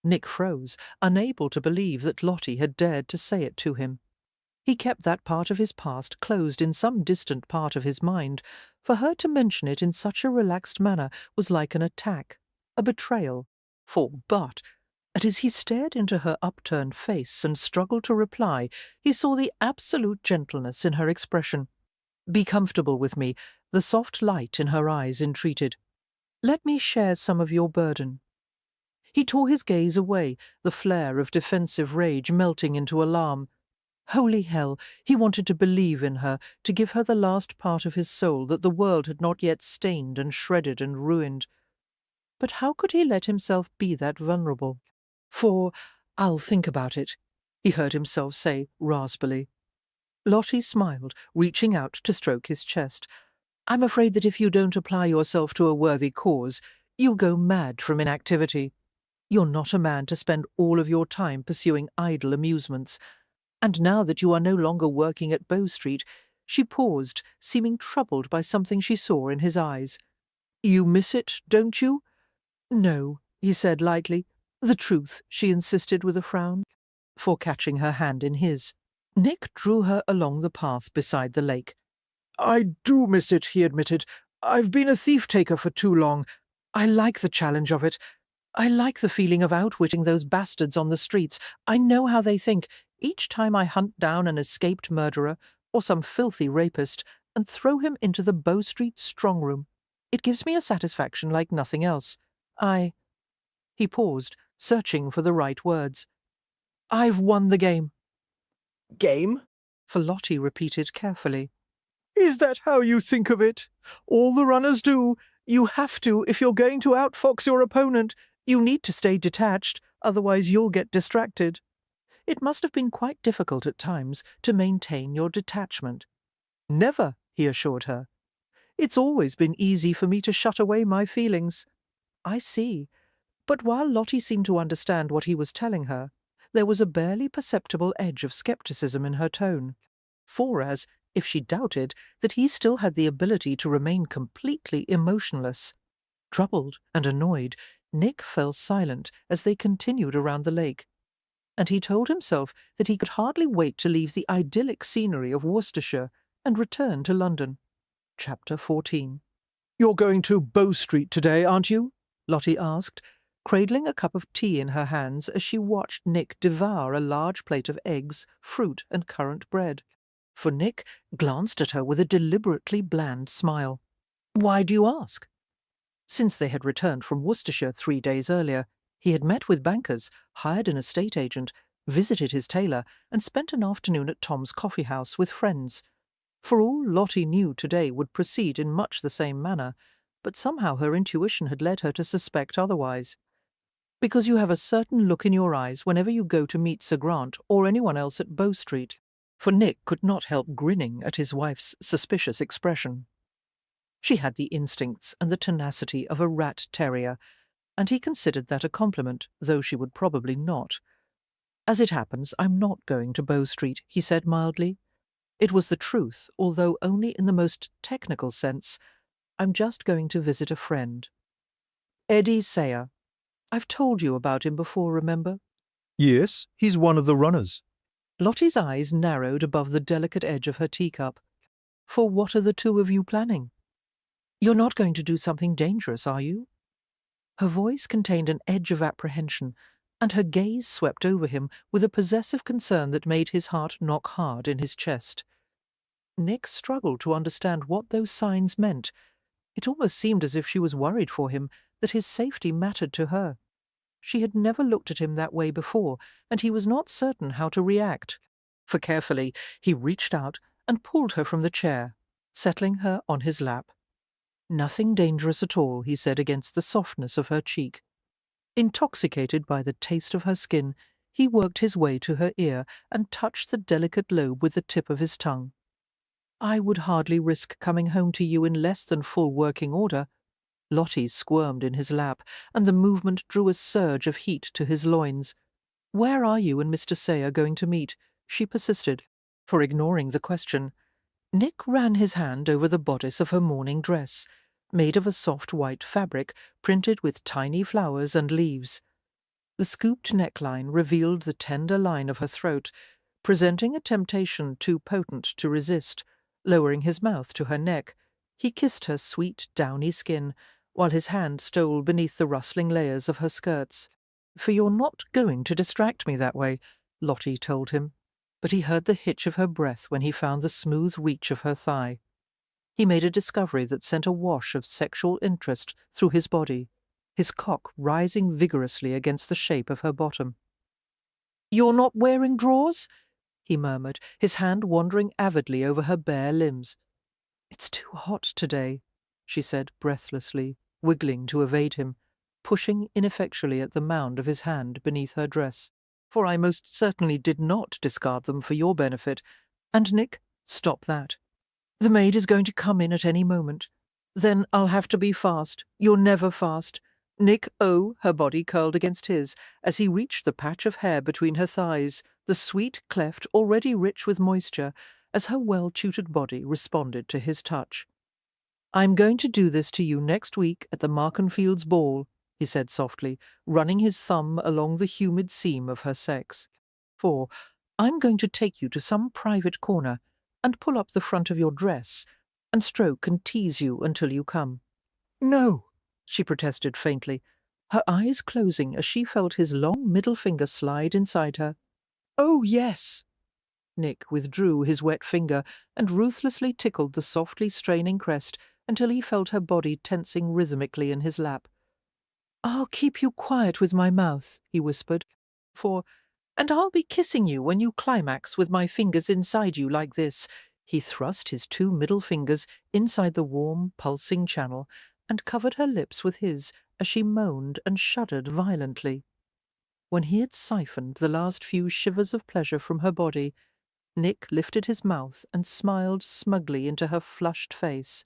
Nick froze, unable to believe that Lottie had dared to say it to him. He kept that part of his past closed in some distant part of his mind. For her to mention it in such a relaxed manner was like an attack, a betrayal. But as he stared into her upturned face and struggled to reply, he saw the absolute gentleness in her expression. Be comfortable with me, the soft light in her eyes entreated. Let me share some of your burden. He tore his gaze away, the flare of defensive rage melting into alarm. Holy hell, he wanted to believe in her, to give her the last part of his soul that the world had not yet stained and shredded and ruined. But how could he let himself be that vulnerable? I'll think about it, he heard himself say raspily. Lottie smiled, reaching out to stroke his chest. I'm afraid that if you don't apply yourself to a worthy cause, you'll go mad from inactivity. You're not a man to spend all of your time pursuing idle amusements. And now that you are no longer working at Bow Street, she paused, seeming troubled by something she saw in his eyes. You miss it, don't you? No, he said lightly. The truth, she insisted with a frown, for catching her hand in his. Nick drew her along the path beside the lake. I do miss it, he admitted. I've been a thief-taker for too long. I like the challenge of it. I like the feeling of outwitting those bastards on the streets. I know how they think. Each time I hunt down an escaped murderer or some filthy rapist and throw him into the Bow Street strongroom, it gives me a satisfaction like nothing else. He paused, searching for the right words. I've won the game. Game? For Lottie repeated carefully. Is that how you think of it? All the runners do. You have to if you're going to outfox your opponent. You need to stay detached, otherwise you'll get distracted. It must have been quite difficult at times to maintain your detachment. Never, he assured her. It's always been easy for me to shut away my feelings. I see. But while Lottie seemed to understand what he was telling her, there was a barely perceptible edge of skepticism in her tone. For as, if she doubted, that he still had the ability to remain completely emotionless. Troubled and annoyed, Nick fell silent as they continued around the lake, and he told himself that he could hardly wait to leave the idyllic scenery of Worcestershire and return to London. Chapter 14. "You're going to Bow Street today, aren't you?" Lottie asked, cradling a cup of tea in her hands as she watched Nick devour a large plate of eggs, fruit, and currant bread. For Nick glanced at her with a deliberately bland smile. "Why do you ask?" Since they had returned from Worcestershire 3 days earlier, he had met with bankers, hired an estate agent, visited his tailor, and spent an afternoon at Tom's coffee house with friends. For all Lottie knew today would proceed in much the same manner, but somehow her intuition had led her to suspect otherwise. "Because you have a certain look in your eyes whenever you go to meet Sir Grant or anyone else at Bow Street." For Nick could not help grinning at his wife's suspicious expression. She had the instincts and the tenacity of a rat terrier, and he considered that a compliment, though she would probably not. "As it happens, I'm not going to Bow Street," he said mildly. It was the truth, although only in the most technical sense. "I'm just going to visit a friend. Eddie Sayer. I've told you about him before, remember?" "Yes, he's one of the runners." Lottie's eyes narrowed above the delicate edge of her teacup. "For what are the two of you planning? You're not going to do something dangerous, are you?" Her voice contained an edge of apprehension, and her gaze swept over him with a possessive concern that made his heart knock hard in his chest. Nick struggled to understand what those signs meant. It almost seemed as if she was worried for him, that his safety mattered to her. She had never looked at him that way before, and he was not certain how to react. For carefully he reached out and pulled her from the chair, settling her on his lap. "Nothing dangerous at all," he said against the softness of her cheek. Intoxicated by the taste of her skin, he worked his way to her ear and touched the delicate lobe with the tip of his tongue. "I would hardly risk coming home to you in less than full working order." Lottie squirmed in his lap, and the movement drew a surge of heat to his loins. "Where are you and Mr. Sayer going to meet?" she persisted, for ignoring the question. Nick ran his hand over the bodice of her morning dress, made of a soft white fabric printed with tiny flowers and leaves. The scooped neckline revealed the tender line of her throat, presenting a temptation too potent to resist. Lowering his mouth to her neck, he kissed her sweet, downy skin, while his hand stole beneath the rustling layers of her skirts. "For you're not going to distract me that way," Lottie told him. But he heard the hitch of her breath when he found the smooth reach of her thigh. He made a discovery that sent a wash of sexual interest through his body, his cock rising vigorously against the shape of her bottom. "You're not wearing drawers?" he murmured, his hand wandering avidly over her bare limbs. "It's too hot today," she said breathlessly, wiggling to evade him, pushing ineffectually at the mound of his hand beneath her dress. "For I most certainly did not discard them for your benefit. And Nick, stop that. The maid is going to come in at any moment. Then I'll have to be fast. You're never fast." Nick, her body curled against his, as he reached the patch of hair between her thighs, the sweet cleft already rich with moisture, as her well-tutored body responded to his touch. "I'm going to do this to you next week at the Markenfields ball," he said softly, running his thumb along the humid seam of her sex. "For I'm going to take you to some private corner and pull up the front of your dress and stroke and tease you until you come." "No," she protested faintly, her eyes closing as she felt his long middle finger slide inside her. "Oh, yes." Nick withdrew his wet finger and ruthlessly tickled the softly straining crest until he felt her body tensing rhythmically in his lap. "I'll keep you quiet with my mouth," he whispered, and I'll be kissing you when you climax with my fingers inside you like this." He thrust his 2 middle fingers inside the warm, pulsing channel and covered her lips with his as she moaned and shuddered violently. When he had siphoned the last few shivers of pleasure from her body, Nick lifted his mouth and smiled smugly into her flushed face.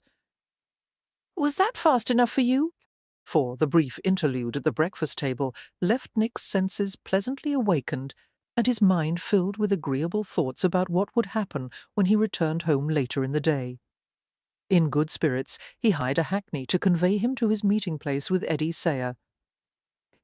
"Was that fast enough for you?" For the brief interlude at the breakfast table left Nick's senses pleasantly awakened and his mind filled with agreeable thoughts about what would happen when he returned home later in the day. In good spirits, he hired a hackney to convey him to his meeting place with Eddie Sayer.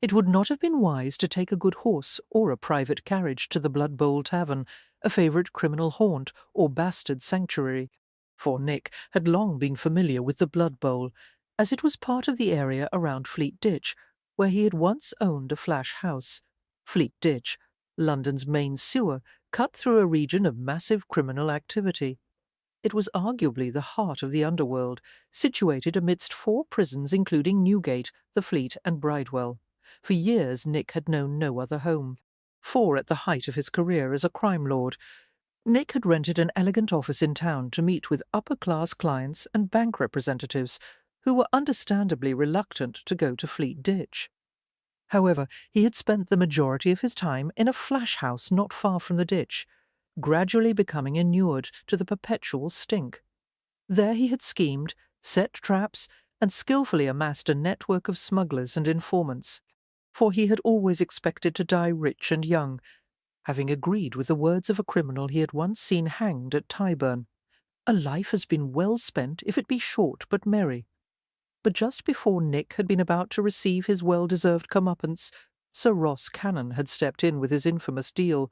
It would not have been wise to take a good horse or a private carriage to the Blood Bowl Tavern, a favourite criminal haunt or bastard sanctuary, for Nick had long been familiar with the Blood Bowl, as it was part of the area around Fleet Ditch, where he had once owned a flash house. Fleet Ditch, London's main sewer, cut through a region of massive criminal activity. It was arguably the heart of the underworld, situated amidst 4 prisons including Newgate, the Fleet and Bridewell. For years Nick had known no other home. For at the height of his career as a crime lord, Nick had rented an elegant office in town to meet with upper-class clients and bank representatives who were understandably reluctant to go to Fleet Ditch. However, he had spent the majority of his time in a flash house not far from the ditch, gradually becoming inured to the perpetual stink. There he had schemed, set traps, and skillfully amassed a network of smugglers and informants, for he had always expected to die rich and young, having agreed with the words of a criminal he had once seen hanged at Tyburn. "A life has been well spent if it be short but merry." But just before Nick had been about to receive his well-deserved comeuppance, Sir Ross Cannon had stepped in with his infamous deal.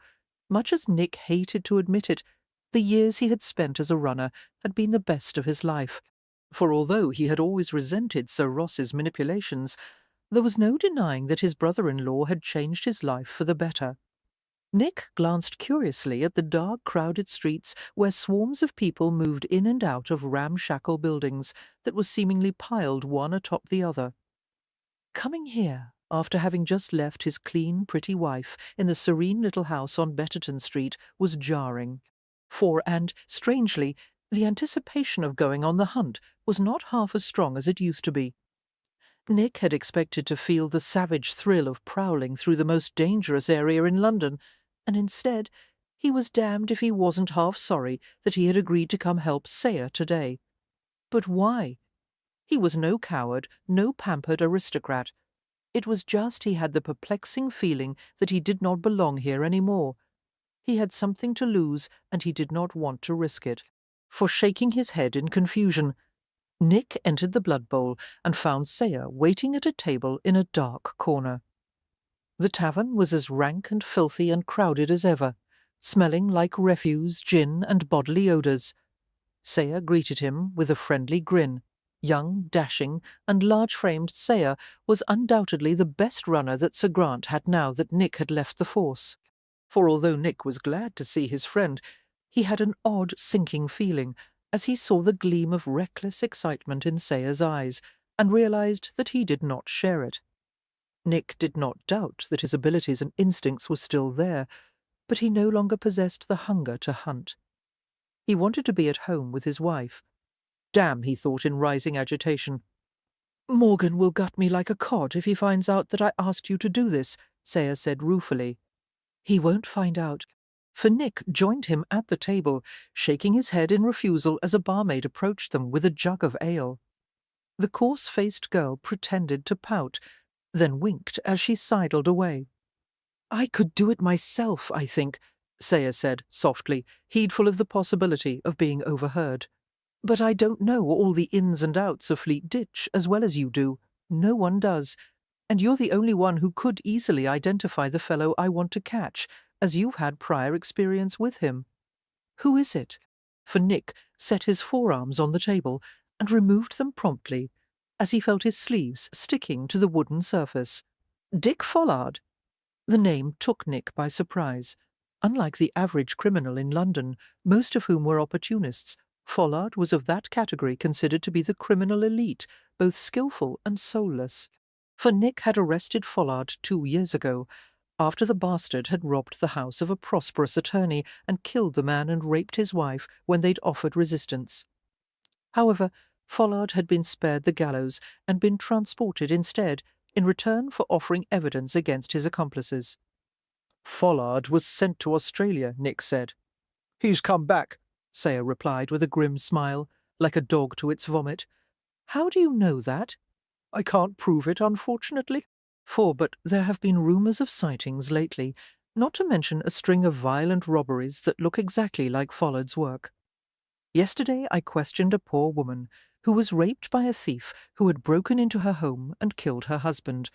Much as Nick hated to admit it, the years he had spent as a runner had been the best of his life, for although he had always resented Sir Ross's manipulations, there was no denying that his brother-in-law had changed his life for the better. Nick glanced curiously at the dark, crowded streets where swarms of people moved in and out of ramshackle buildings that were seemingly piled one atop the other. Coming here, after having just left his clean, pretty wife in the serene little house on Betterton Street, was jarring. And, strangely, the anticipation of going on the hunt was not half as strong as it used to be. Nick had expected to feel the savage thrill of prowling through the most dangerous area in London, and instead he was damned if he wasn't half sorry that he had agreed to come help Sayer today. But why? He was no coward, no pampered aristocrat. It was just he had the perplexing feeling that he did not belong here any more. He had something to lose, and he did not want to risk it. For shaking his head in confusion, Nick entered the Blood Bowl and found Sayer waiting at a table in a dark corner. The tavern was as rank and filthy and crowded as ever, smelling like refuse, gin, and bodily odours. Sayer greeted him with a friendly grin. Young, dashing, and large-framed Sayer was undoubtedly the best runner that Sir Grant had now that Nick had left the force. For although Nick was glad to see his friend, he had an odd sinking feeling as he saw the gleam of reckless excitement in Sayer's eyes, and realized that he did not share it. Nick did not doubt that his abilities and instincts were still there, but he no longer possessed the hunger to hunt. He wanted to be at home with his wife. Damn, he thought in rising agitation. "Morgan will gut me like a cod if he finds out that I asked you to do this," Sayer said ruefully. "He won't find out," for Nick joined him at the table, shaking his head in refusal as a barmaid approached them with a jug of ale. The coarse-faced girl pretended to pout, then winked as she sidled away. "I could do it myself, I think," Sayer said softly, heedful of the possibility of being overheard. "But I don't know all the ins and outs of Fleet Ditch as well as you do. No one does. And you're the only one who could easily identify the fellow I want to catch, as you've had prior experience with him. Who is it?" For Nick set his forearms on the table and removed them promptly, as he felt his sleeves sticking to the wooden surface. "Dick Follard." The name took Nick by surprise. Unlike the average criminal in London, most of whom were opportunists, Follard was of that category considered to be the criminal elite, both skillful and soulless. For Nick had arrested Follard 2 years ago, after the bastard had robbed the house of a prosperous attorney and killed the man and raped his wife when they'd offered resistance. However, Follard had been spared the gallows and been transported instead, in return for offering evidence against his accomplices. Follard was sent to Australia, Nick said. He's come back. Sayer replied with a grim smile, like a dog to its vomit. How do you know that? I can't prove it, unfortunately. But there have been rumours of sightings lately, not to mention a string of violent robberies that look exactly like Follard's work. Yesterday I questioned a poor woman who was raped by a thief who had broken into her home and killed her husband.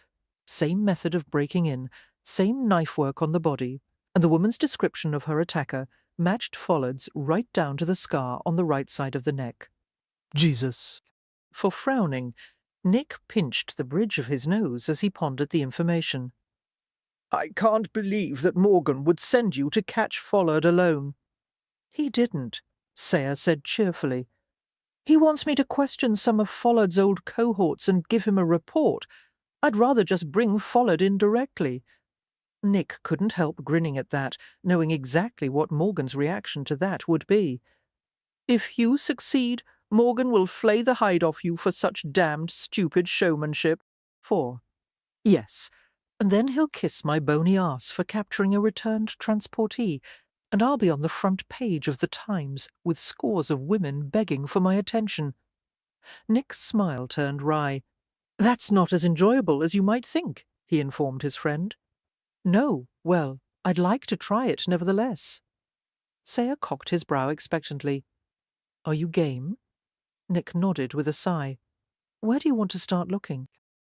Same method of breaking in, same knife work on the body, and the woman's description of her attacker matched Follard's right down to the scar on the right side of the neck. Jesus. For frowning, Nick pinched the bridge of his nose as he pondered the information. I can't believe that Morgan would send you to catch Follard alone. He didn't, Sayer said cheerfully. He wants me to question some of Follard's old cohorts and give him a report. I'd rather just bring Follard in directly. Nick couldn't help grinning at that, knowing exactly what Morgan's reaction to that would be. If you succeed, Morgan will flay the hide off you for such damned stupid showmanship. Yes, and then he'll kiss my bony arse for capturing a returned transportee, and I'll be on the front page of the Times with scores of women begging for my attention. Nick's smile turned wry. That's not as enjoyable as you might think, he informed his friend. No, well, I'd like to try it nevertheless. Sayer cocked his brow expectantly. Are you game? Nick nodded with a sigh. Where do you want to start looking?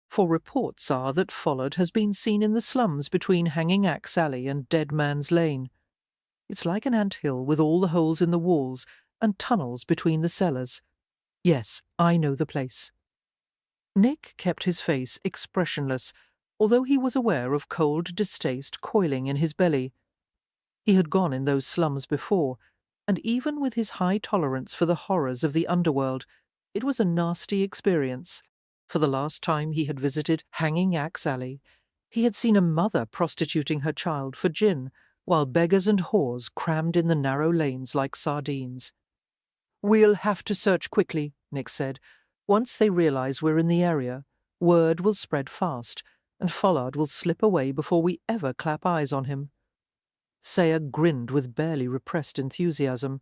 For reports are that Follard has been seen in the slums between Hanging Axe Alley and Dead Man's Lane. It's like an ant-hill with all the holes in the walls and tunnels between the cellars. Yes, I know the place. Nick kept his face expressionless, although he was aware of cold distaste coiling in his belly. He had gone in those slums before, and even with his high tolerance for the horrors of the underworld, it was a nasty experience. For the last time he had visited Hanging Axe Alley, he had seen a mother prostituting her child for gin, while beggars and whores crammed in the narrow lanes like sardines. We'll have to search quickly, Nick said. Once they realize we're in the area, word will spread fast, and Follard will slip away before we ever clap eyes on him. Sayer grinned with barely repressed enthusiasm.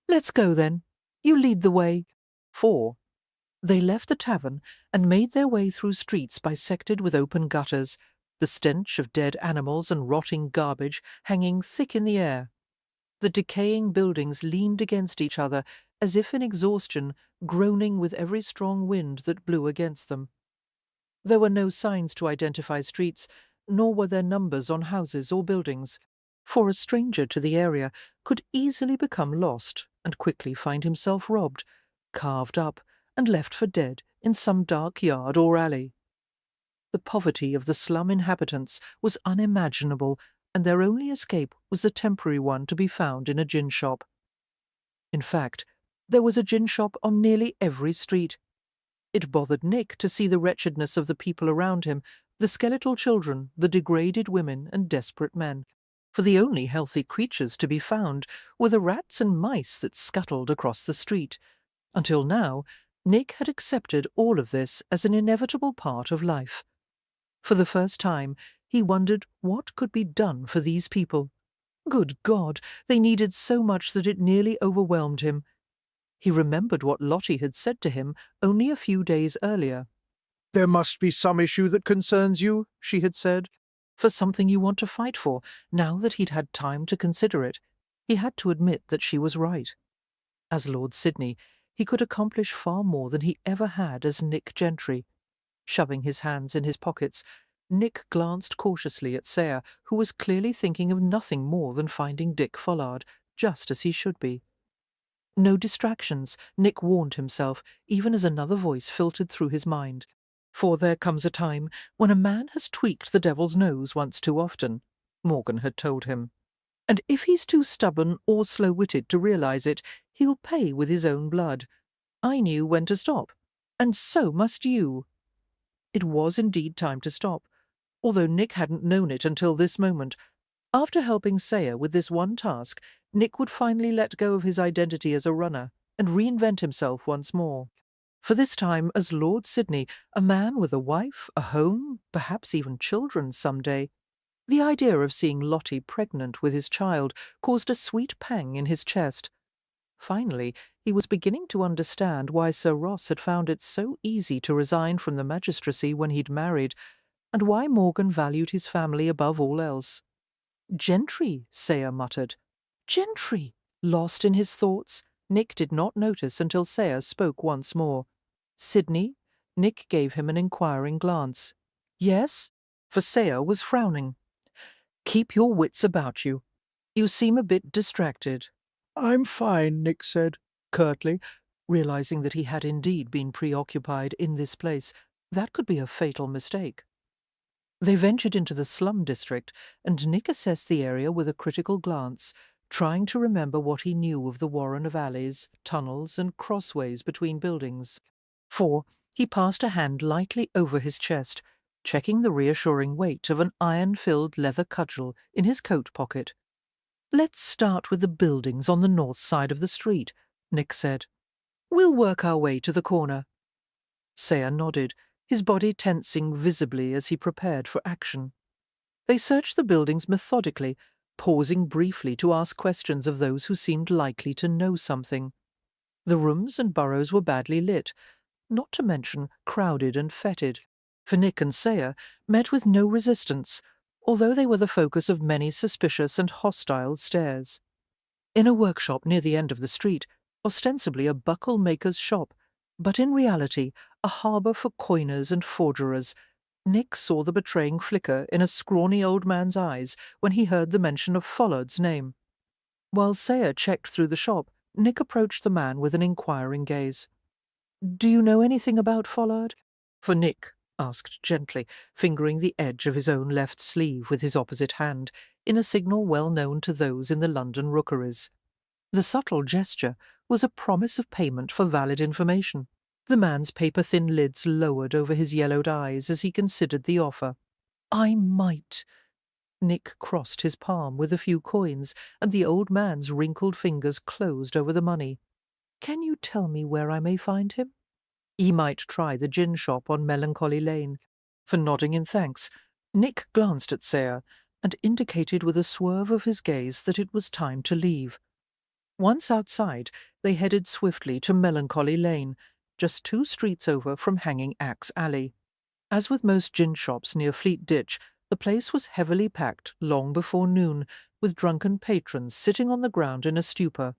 Let's go, then. You lead the way. They left the tavern and made their way through streets bisected with open gutters, the stench of dead animals and rotting garbage hanging thick in the air. The decaying buildings leaned against each other as if in exhaustion, groaning with every strong wind that blew against them. There were no signs to identify streets, nor were there numbers on houses or buildings, for a stranger to the area could easily become lost and quickly find himself robbed, carved up, and left for dead in some dark yard or alley. The poverty of the slum inhabitants was unimaginable, and their only escape was the temporary one to be found in a gin shop. In fact, there was a gin shop on nearly every street. It bothered Nick to see the wretchedness of the people around him, the skeletal children, the degraded women and desperate men. For the only healthy creatures to be found were the rats and mice that scuttled across the street. Until now, Nick had accepted all of this as an inevitable part of life. For the first time, he wondered what could be done for these people. Good God, they needed so much that it nearly overwhelmed him. He remembered what Lottie had said to him only a few days earlier. There must be some issue that concerns you, she had said. For something you want to fight for, now that he'd had time to consider it, he had to admit that she was right. As Lord Sidney, he could accomplish far more than he ever had as Nick Gentry. Shoving his hands in his pockets, Nick glanced cautiously at Sayer, who was clearly thinking of nothing more than finding Dick Follard, just as he should be. No distractions, Nick warned himself, even as another voice filtered through his mind. For there comes a time when a man has tweaked the devil's nose once too often, Morgan had told him. And if he's too stubborn or slow-witted to realize it, he'll pay with his own blood. I knew when to stop, and so must you. It was indeed time to stop, although Nick hadn't known it until this moment. After helping Sayer with this one task, Nick would finally let go of his identity as a runner and reinvent himself once more. For this time as Lord Sidney, a man with a wife, a home, perhaps even children some day. The idea of seeing Lottie pregnant with his child caused a sweet pang in his chest. Finally, he was beginning to understand why Sir Ross had found it so easy to resign from the magistracy when he'd married, and why Morgan valued his family above all else. "Gentry," Sayre muttered. "Gentry." Lost in his thoughts, Nick did not notice until Sayre spoke once more. "Sidney?" Nick gave him an inquiring glance. "Yes?" For Sayre was frowning. "Keep your wits about you. You seem a bit distracted." I'm fine, Nick said Curtly, realizing that he had indeed been preoccupied in this place. That could be a fatal mistake. They ventured into the slum district, and Nick assessed the area with a critical glance, trying to remember what he knew of the warren of alleys, tunnels, and crossways between buildings. For he passed a hand lightly over his chest, checking the reassuring weight of an iron-filled leather cudgel in his coat pocket. "Let's start with the buildings on the north side of the street," Nick said. "We'll work our way to the corner." Sayre nodded, his body tensing visibly as he prepared for action. They searched the buildings methodically, pausing briefly to ask questions of those who seemed likely to know something. The rooms and burrows were badly lit, not to mention crowded and fetid. For Nick and Sayre met with no resistance, although they were the focus of many suspicious and hostile stares. In a workshop near the end of the street, ostensibly a buckle-maker's shop, but in reality a harbour for coiners and forgerers, Nick saw the betraying flicker in a scrawny old man's eyes when he heard the mention of Follard's name. While Sayre checked through the shop, Nick approached the man with an inquiring gaze. "Do you know anything about Follard?" For Nick asked gently, fingering the edge of his own left sleeve with his opposite hand, in a signal well known to those in the London rookeries. The subtle gesture was a promise of payment for valid information. The man's paper-thin lids lowered over his yellowed eyes as he considered the offer. "I might." Nick crossed his palm with a few coins, and the old man's wrinkled fingers closed over the money. "Can you tell me where I may find him?" He might try the gin shop on Melancholy Lane. For nodding in thanks, Nick glanced at Sayre and indicated with a swerve of his gaze that it was time to leave. Once outside, they headed swiftly to Melancholy Lane, just 2 streets over from Hanging Axe Alley. As with most gin shops near Fleet Ditch, the place was heavily packed long before noon, with drunken patrons sitting on the ground in a stupor.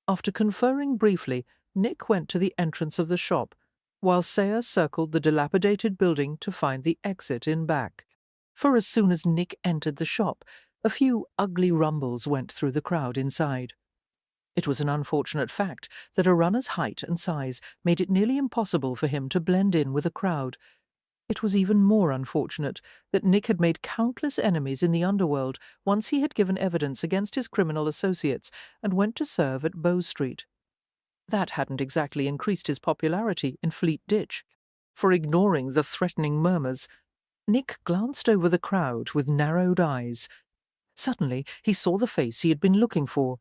After conferring briefly, Nick went to the entrance of the shop, while Sayre circled the dilapidated building to find the exit in back. For as soon as Nick entered the shop, a few ugly rumbles went through the crowd inside. It was an unfortunate fact that a runner's height and size made it nearly impossible for him to blend in with a crowd. It was even more unfortunate that Nick had made countless enemies in the underworld once he had given evidence against his criminal associates and went to serve at Bow Street. That hadn't exactly increased his popularity in Fleet Ditch. For ignoring the threatening murmurs, Nick glanced over the crowd with narrowed eyes. Suddenly he saw the face he had been looking for.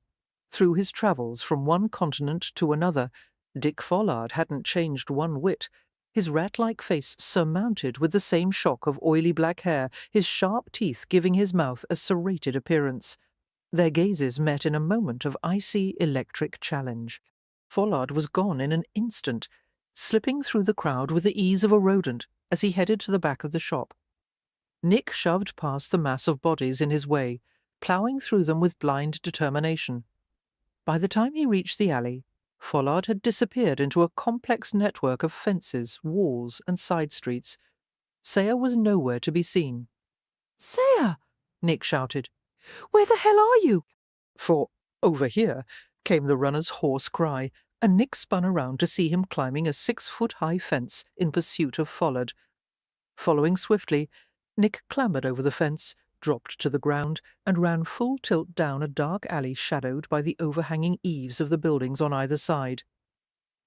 Through his travels from one continent to another, Dick Follard hadn't changed one whit. His rat-like face surmounted with the same shock of oily black hair, his sharp teeth giving his mouth a serrated appearance. Their gazes met in a moment of icy electric challenge. Follard was gone in an instant, slipping through the crowd with the ease of a rodent as he headed to the back of the shop. Nick shoved past the mass of bodies in his way, ploughing through them with blind determination. By the time he reached the alley, Follard had disappeared into a complex network of fences, walls, and side streets. Sayre was nowhere to be seen. Sayre! Nick shouted. Where the hell are you? For over here came the runner's hoarse cry, and Nick spun around to see him climbing a 6-foot-high fence in pursuit of Follard. Following swiftly, Nick clambered over the fence, dropped to the ground, and ran full tilt down a dark alley shadowed by the overhanging eaves of the buildings on either side.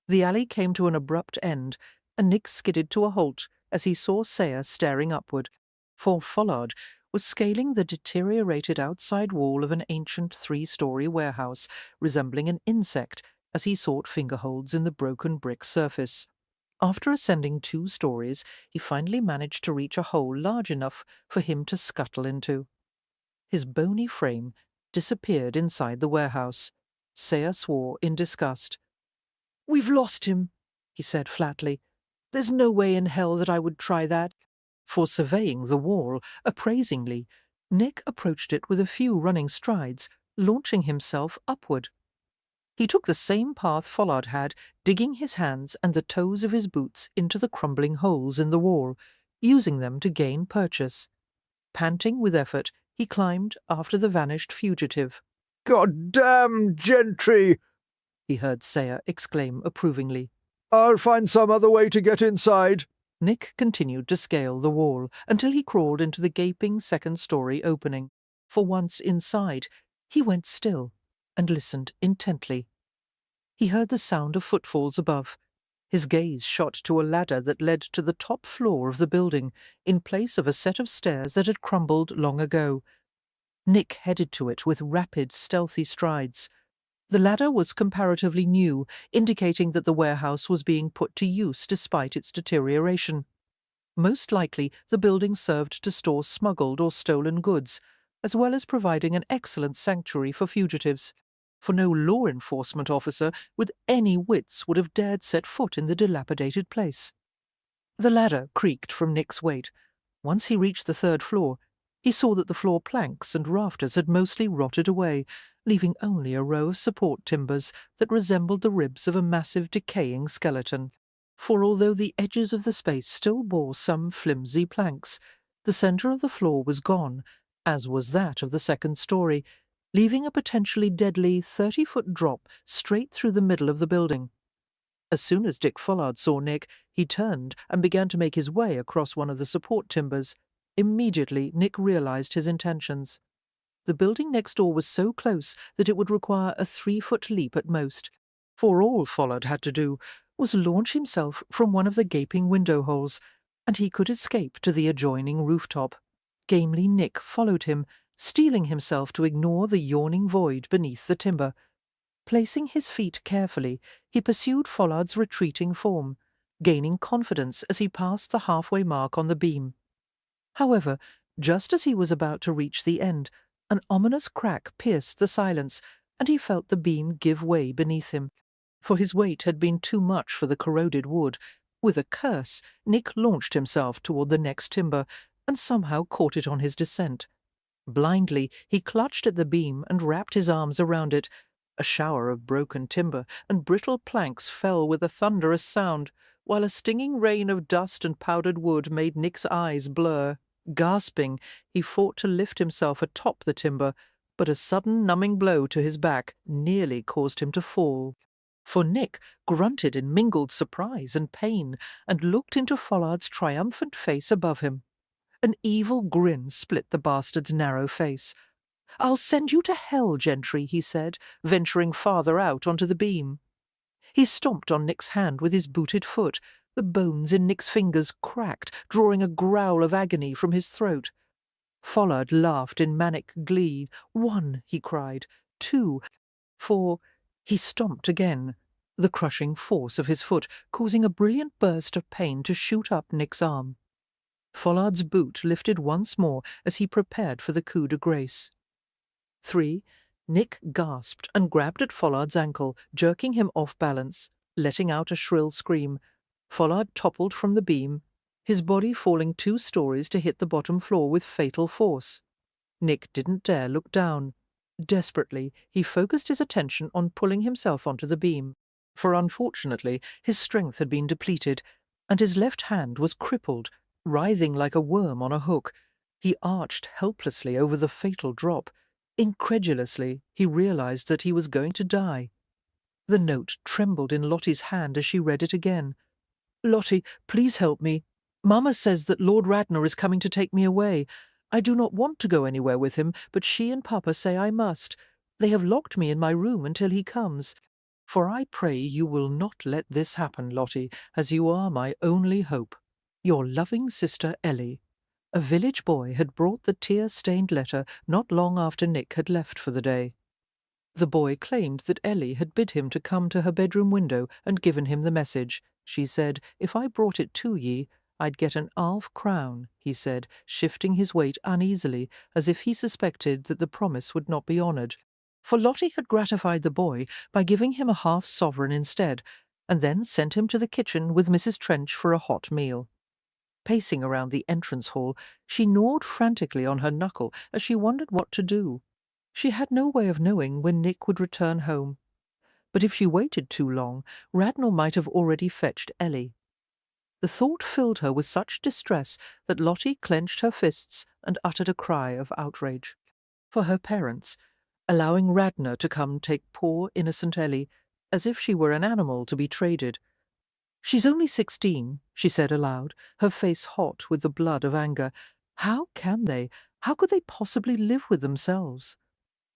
The alley came to an abrupt end, and Nick skidded to a halt as he saw Sayre staring upward, for Follard was scaling the deteriorated outside wall of an ancient 3-story warehouse, resembling an insect, as he sought fingerholds in the broken brick surface. After ascending 2 stories, he finally managed to reach a hole large enough for him to scuttle into. His bony frame disappeared inside the warehouse. Saya swore in disgust. "We've lost him," he said flatly. "There's no way in hell that I would try that." For surveying the wall appraisingly, Nick approached it with a few running strides, launching himself upward. He took the same path Follard had, digging his hands and the toes of his boots into the crumbling holes in the wall, using them to gain purchase. Panting with effort, he climbed after the vanished fugitive. "God damn, Gentry!" he heard Saya exclaim approvingly. "I'll find some other way to get inside." Nick continued to scale the wall until he crawled into the gaping second-story opening. For once inside, he went still and listened intently. He heard the sound of footfalls above. His gaze shot to a ladder that led to the top floor of the building, in place of a set of stairs that had crumbled long ago. Nick headed to it with rapid, stealthy strides. The ladder was comparatively new, indicating that the warehouse was being put to use despite its deterioration. Most likely, the building served to store smuggled or stolen goods, as well as providing an excellent sanctuary for fugitives. For no law enforcement officer with any wits would have dared set foot in the dilapidated place. The ladder creaked from Nick's weight. Once he reached the 3rd floor, he saw that the floor planks and rafters had mostly rotted away, leaving only a row of support timbers that resembled the ribs of a massive decaying skeleton. For although the edges of the space still bore some flimsy planks, the centre of the floor was gone, as was that of the 2nd story, leaving a potentially deadly 30-foot drop straight through the middle of the building. As soon as Dick Follard saw Nick, he turned and began to make his way across one of the support timbers. Immediately, Nick realized his intentions. The building next door was so close that it would require a 3-foot leap at most, for all Follard had to do was launch himself from one of the gaping window holes, and he could escape to the adjoining rooftop. Gamely Nick followed him, steeling himself to ignore the yawning void beneath the timber. Placing his feet carefully, he pursued Follard's retreating form, gaining confidence as he passed the halfway mark on the beam. However, just as he was about to reach the end, an ominous crack pierced the silence, and he felt the beam give way beneath him. For his weight had been too much for the corroded wood. With a curse, Nick launched himself toward the next timber, and somehow caught it on his descent. Blindly, he clutched at the beam and wrapped his arms around it. A shower of broken timber and brittle planks fell with a thunderous sound, while a stinging rain of dust and powdered wood made Nick's eyes blur. Gasping, he fought to lift himself atop the timber, but a sudden numbing blow to his back nearly caused him to fall. For Nick grunted in mingled surprise and pain and looked into Follard's triumphant face above him. An evil grin split the bastard's narrow face. "I'll send you to hell, Gentry," he said, venturing farther out onto the beam. He stomped on Nick's hand with his booted foot. The bones in Nick's fingers cracked, drawing a growl of agony from his throat. Follard laughed in manic glee. "1," he cried. "2. 4. He stomped again, the crushing force of his foot causing a brilliant burst of pain to shoot up Nick's arm. Follard's boot lifted once more as he prepared for the coup de grace. 3. Nick gasped and grabbed at Follard's ankle, jerking him off balance, letting out a shrill scream. Follard toppled from the beam, his body falling 2 stories to hit the bottom floor with fatal force. Nick didn't dare look down. Desperately, he focused his attention on pulling himself onto the beam, for unfortunately his strength had been depleted, and his left hand was crippled, writhing like a worm on a hook. He arched helplessly over the fatal drop. Incredulously, he realized that he was going to die. The note trembled in Lottie's hand as she read it again. "Lottie, please help me. Mamma says that Lord Radnor is coming to take me away. I do not want to go anywhere with him, but she and Papa say I must. They have locked me in my room until he comes. For I pray you will not let this happen, Lottie, as you are my only hope. Your loving sister Ellie." A village boy had brought the tear-stained letter not long after Nick had left for the day. The boy claimed that Ellie had bid him to come to her bedroom window and given him the message. She said, "If I brought it to ye, I'd get an 1/2 crown," he said, shifting his weight uneasily, as if he suspected that the promise would not be honoured. For Lottie had gratified the boy by giving him a 1/2 sovereign instead, and then sent him to the kitchen with Mrs. Trench for a hot meal. Pacing around the entrance hall, she gnawed frantically on her knuckle as she wondered what to do. She had no way of knowing when Nick would return home. But if she waited too long, Radnor might have already fetched Ellie. The thought filled her with such distress that Lottie clenched her fists and uttered a cry of outrage. For her parents, allowing Radnor to come take poor innocent Ellie, as if she were an animal to be traded. "She's only 16, she said aloud, her face hot with the blood of anger. How could they possibly live with themselves?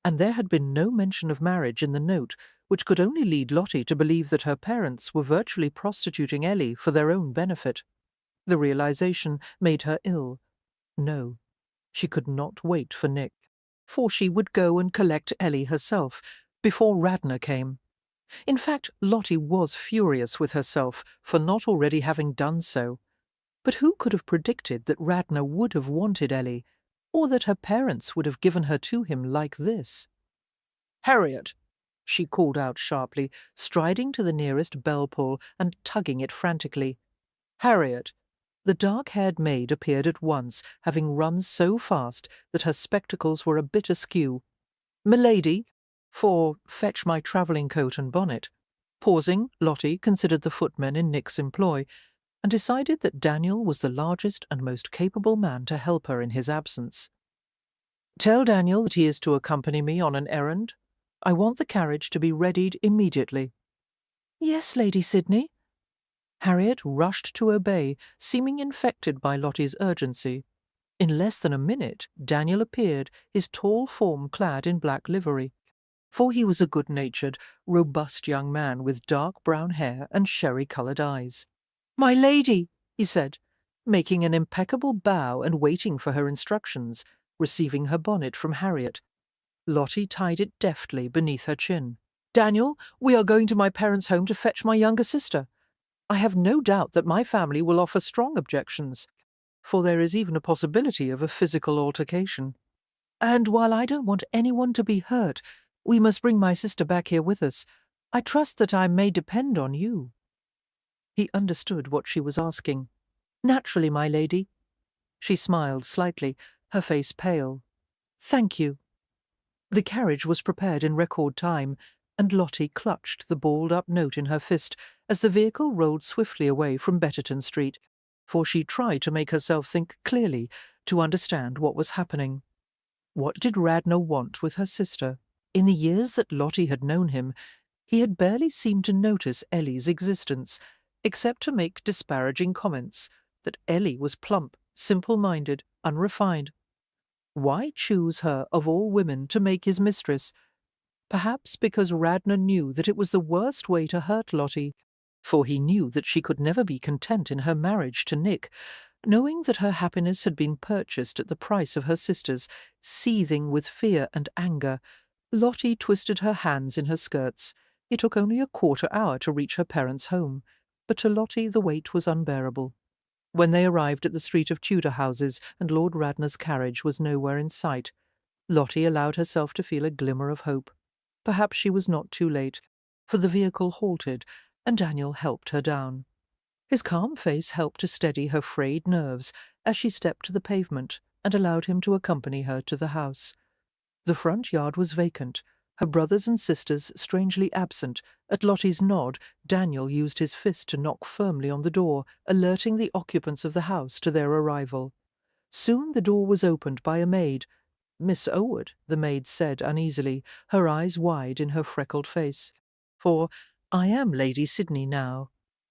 And there had been no mention of marriage in the note, which could only lead Lottie to believe that her parents were virtually prostituting Ellie for their own benefit. The realization made her ill. No, she could not wait for Nick, for she would go and collect Ellie herself before Radnor came. In fact, Lottie was furious with herself for not already having done so. But who could have predicted that Radnor would have wanted Ellie, or that her parents would have given her to him like this? "Harriet!" she called out sharply, striding to the nearest bell-pull and tugging it frantically. "Harriet!" The dark-haired maid appeared at once, having run so fast that her spectacles were a bit askew. "Milady!" For fetch my travelling coat and bonnet. Pausing, Lottie considered the footmen in Nick's employ, and decided that Daniel was the largest and most capable man to help her in his absence. "Tell Daniel that he is to accompany me on an errand. I want the carriage to be readied immediately." "Yes, Lady Sydney." Harriet rushed to obey, seeming infected by Lottie's urgency. In less than a minute, Daniel appeared, his tall form clad in black livery. For he was a good-natured, robust young man with dark brown hair and sherry-coloured eyes. "My lady," he said, making an impeccable bow and waiting for her instructions, receiving her bonnet from Harriet. Lottie tied it deftly beneath her chin. "Daniel, we are going to my parents' home to fetch my younger sister. I have no doubt that my family will offer strong objections, for there is even a possibility of a physical altercation. And while I don't want anyone to be hurt, we must bring my sister back here with us. I trust that I may depend on you." He understood what she was asking. "Naturally, my lady." She smiled slightly, her face pale. "Thank you." The carriage was prepared in record time, and Lottie clutched the balled-up note in her fist as the vehicle rolled swiftly away from Betterton Street, for she tried to make herself think clearly, to understand what was happening. What did Radnor want with her sister? In the years that Lottie had known him, he had barely seemed to notice Ellie's existence, except to make disparaging comments that Ellie was plump, simple-minded, unrefined. Why choose her of all women to make his mistress? Perhaps because Radnor knew that it was the worst way to hurt Lottie, for he knew that she could never be content in her marriage to Nick. Knowing that her happiness had been purchased at the price of her sister's, seething with fear and anger, Lottie twisted her hands in her skirts. It took only a quarter-hour to reach her parents' home, but to Lottie the wait was unbearable. When they arrived at the street of Tudor houses and Lord Radnor's carriage was nowhere in sight, Lottie allowed herself to feel a glimmer of hope. Perhaps she was not too late, for the vehicle halted, and Daniel helped her down. His calm face helped to steady her frayed nerves as she stepped to the pavement and allowed him to accompany her to the house. The front yard was vacant, her brothers and sisters strangely absent. At Lottie's nod, Daniel used his fist to knock firmly on the door, alerting the occupants of the house to their arrival. Soon the door was opened by a maid. "Miss Owood," the maid said uneasily, her eyes wide in her freckled face. "For I am Lady Sydney now,"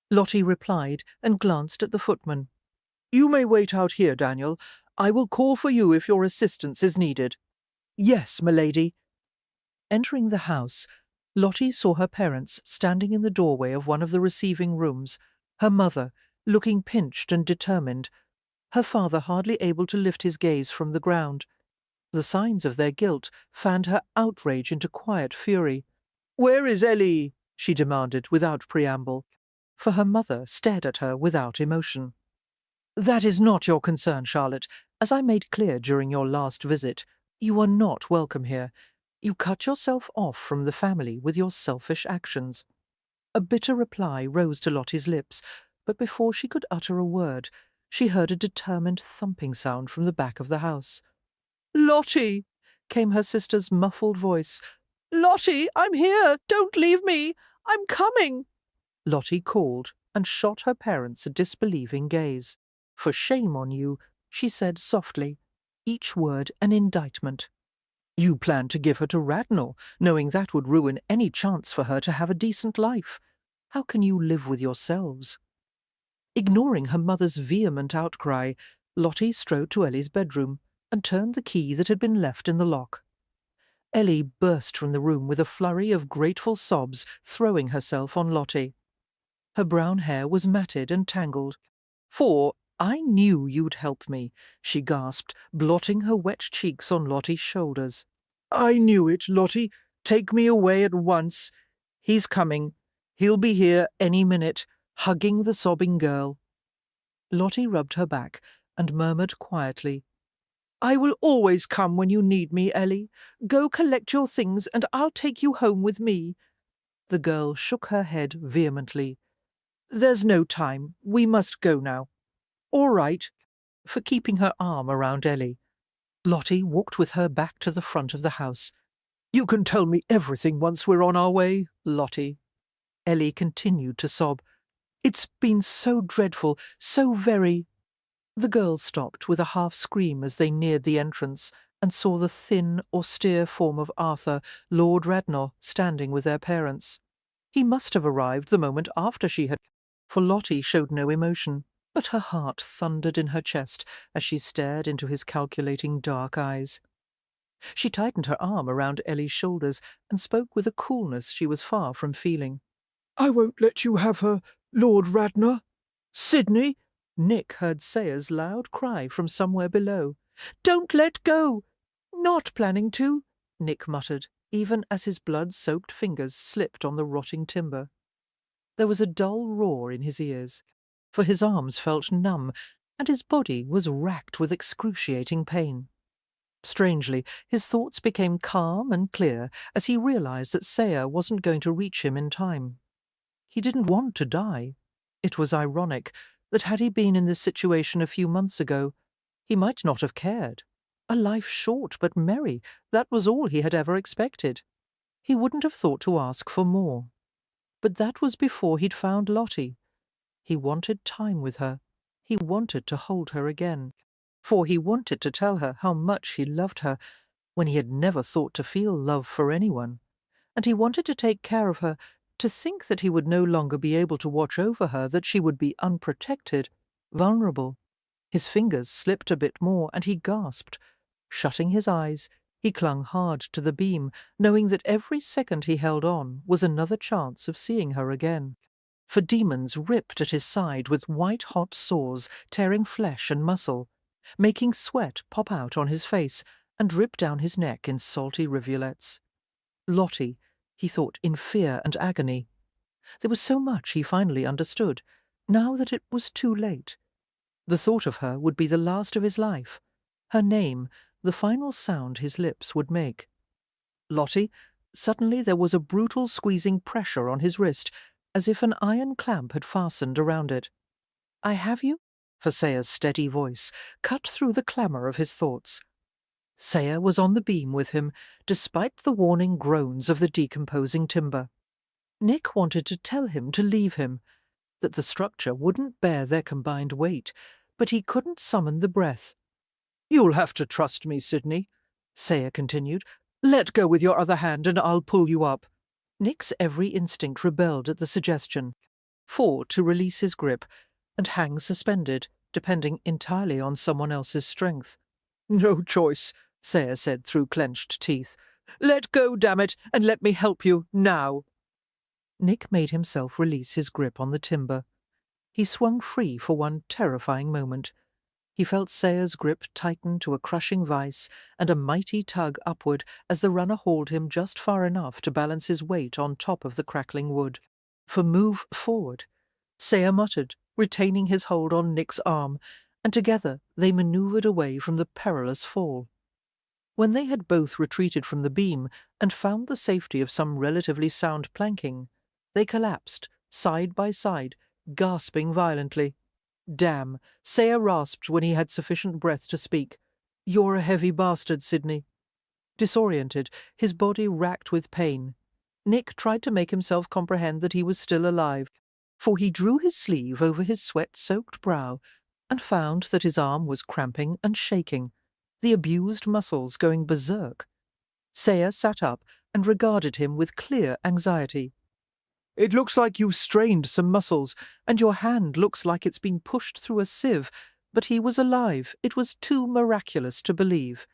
Lottie replied, and glanced at the footman. "You may wait out here, Daniel. I will call for you if your assistance is needed." "Yes, milady." Entering the house, Lottie saw her parents standing in the doorway of one of the receiving rooms, her mother, looking pinched and determined, her father hardly able to lift his gaze from the ground. The signs of their guilt fanned her outrage into quiet fury. "Where is Ellie?" she demanded without preamble, for her mother stared at her without emotion. "That is not your concern, Charlotte. As I made clear during your last visit, you are not welcome here. You cut yourself off from the family with your selfish actions." A bitter reply rose to Lottie's lips, but before she could utter a word, she heard a determined thumping sound from the back of the house. "Lottie!" came her sister's muffled voice. "Lottie, I'm here! Don't leave me! I'm coming!" Lottie called and shot her parents a disbelieving gaze. "For shame on you," she said softly, each word an indictment. "You planned to give her to Radnor, knowing that would ruin any chance for her to have a decent life. How can you live with yourselves?" Ignoring her mother's vehement outcry, Lottie strode to Ellie's bedroom and turned the key that had been left in the lock. Ellie burst from the room with a flurry of grateful sobs, throwing herself on Lottie. Her brown hair was matted and tangled. "For I knew you'd help me," she gasped, blotting her wet cheeks on Lottie's shoulders. "I knew it, Lottie. Take me away at once. He's coming. He'll be here any minute," hugging the sobbing girl. Lottie rubbed her back and murmured quietly, "I will always come when you need me, Ellie. Go collect your things and I'll take you home with me." The girl shook her head vehemently. "There's no time. We must go now." "All right," for keeping her arm around Ellie. Lottie walked with her back to the front of the house. "You can tell me everything once we're on our way, Lottie." Ellie continued to sob. "It's been so dreadful, so very—" The girl stopped with a half scream as they neared the entrance and saw the thin, austere form of Arthur, Lord Radnor, standing with their parents. He must have arrived the moment after she had, for Lottie showed no emotion, but her heart thundered in her chest as she stared into his calculating dark eyes. She tightened her arm around Ellie's shoulders and spoke with a coolness she was far from feeling. "I won't let you have her, Lord Radnor." "Sidney!" Nick heard Sayers' loud cry from somewhere below. "Don't let go!" "Not planning to," Nick muttered, even as his blood-soaked fingers slipped on the rotting timber. There was a dull roar in his ears, for his arms felt numb, and his body was racked with excruciating pain. Strangely, his thoughts became calm and clear as he realized that Sayer wasn't going to reach him in time. He didn't want to die. It was ironic that had he been in this situation a few months ago, he might not have cared. A life short but merry, that was all he had ever expected. He wouldn't have thought to ask for more. But that was before he'd found Lottie. He wanted time with her. He wanted to hold her again. For he wanted to tell her how much he loved her, when he had never thought to feel love for anyone. And he wanted to take care of her, to think that he would no longer be able to watch over her, that she would be unprotected, vulnerable. His fingers slipped a bit more, and he gasped. Shutting his eyes, he clung hard to the beam, knowing that every second he held on was another chance of seeing her again. For demons ripped at his side with white-hot saws, tearing flesh and muscle, making sweat pop out on his face and drip down his neck in salty rivulets. Lottie, he thought in fear and agony. There was so much he finally understood, now that it was too late. The thought of her would be the last of his life. Her name, the final sound his lips would make. Lottie, suddenly there was a brutal squeezing pressure on his wrist, as if an iron clamp had fastened around it. "I have you?" for Sayer's steady voice cut through the clamour of his thoughts. Sayer was on the beam with him, despite the warning groans of the decomposing timber. Nick wanted to tell him to leave him, that the structure wouldn't bear their combined weight, but he couldn't summon the breath. "You'll have to trust me, Sidney," Sayer continued. "Let go with your other hand and I'll pull you up." Nick's every instinct rebelled at the suggestion, for to release his grip and hang suspended, depending entirely on someone else's strength. "No choice," Sayer said through clenched teeth. "Let go, damn it, and let me help you, now." Nick made himself release his grip on the timber. He swung free for one terrifying moment. He felt Sayer's grip tighten to a crushing vice and a mighty tug upward as the runner hauled him just far enough to balance his weight on top of the crackling wood. For move forward, Sayer muttered, retaining his hold on Nick's arm, and together they manoeuvred away from the perilous fall. When they had both retreated from the beam and found the safety of some relatively sound planking, they collapsed, side by side, gasping violently. Damn, Sayer rasped when he had sufficient breath to speak. You're a heavy bastard, Sidney. Disoriented, his body racked with pain, Nick tried to make himself comprehend that he was still alive, for he drew his sleeve over his sweat-soaked brow and found that his arm was cramping and shaking, the abused muscles going berserk. Sayer sat up and regarded him with clear anxiety. It looks like you've strained some muscles, and your hand looks like it's been pushed through a sieve, but he was alive. It was too miraculous to believe.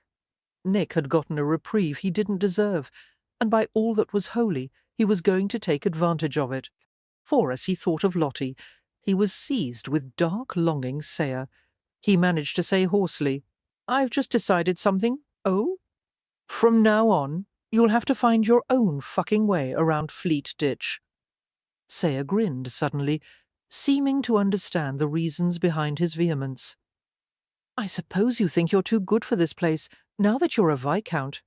Nick had gotten a reprieve he didn't deserve, and by all that was holy, he was going to take advantage of it. For as he thought of Lottie, he was seized with dark longing. Sayer. He managed to say hoarsely, I've just decided something. Oh? From now on, you'll have to find your own fucking way around Fleet Ditch. Sayer grinned suddenly, seeming to understand the reasons behind his vehemence. I suppose you think you're too good for this place, now that you're a Viscount.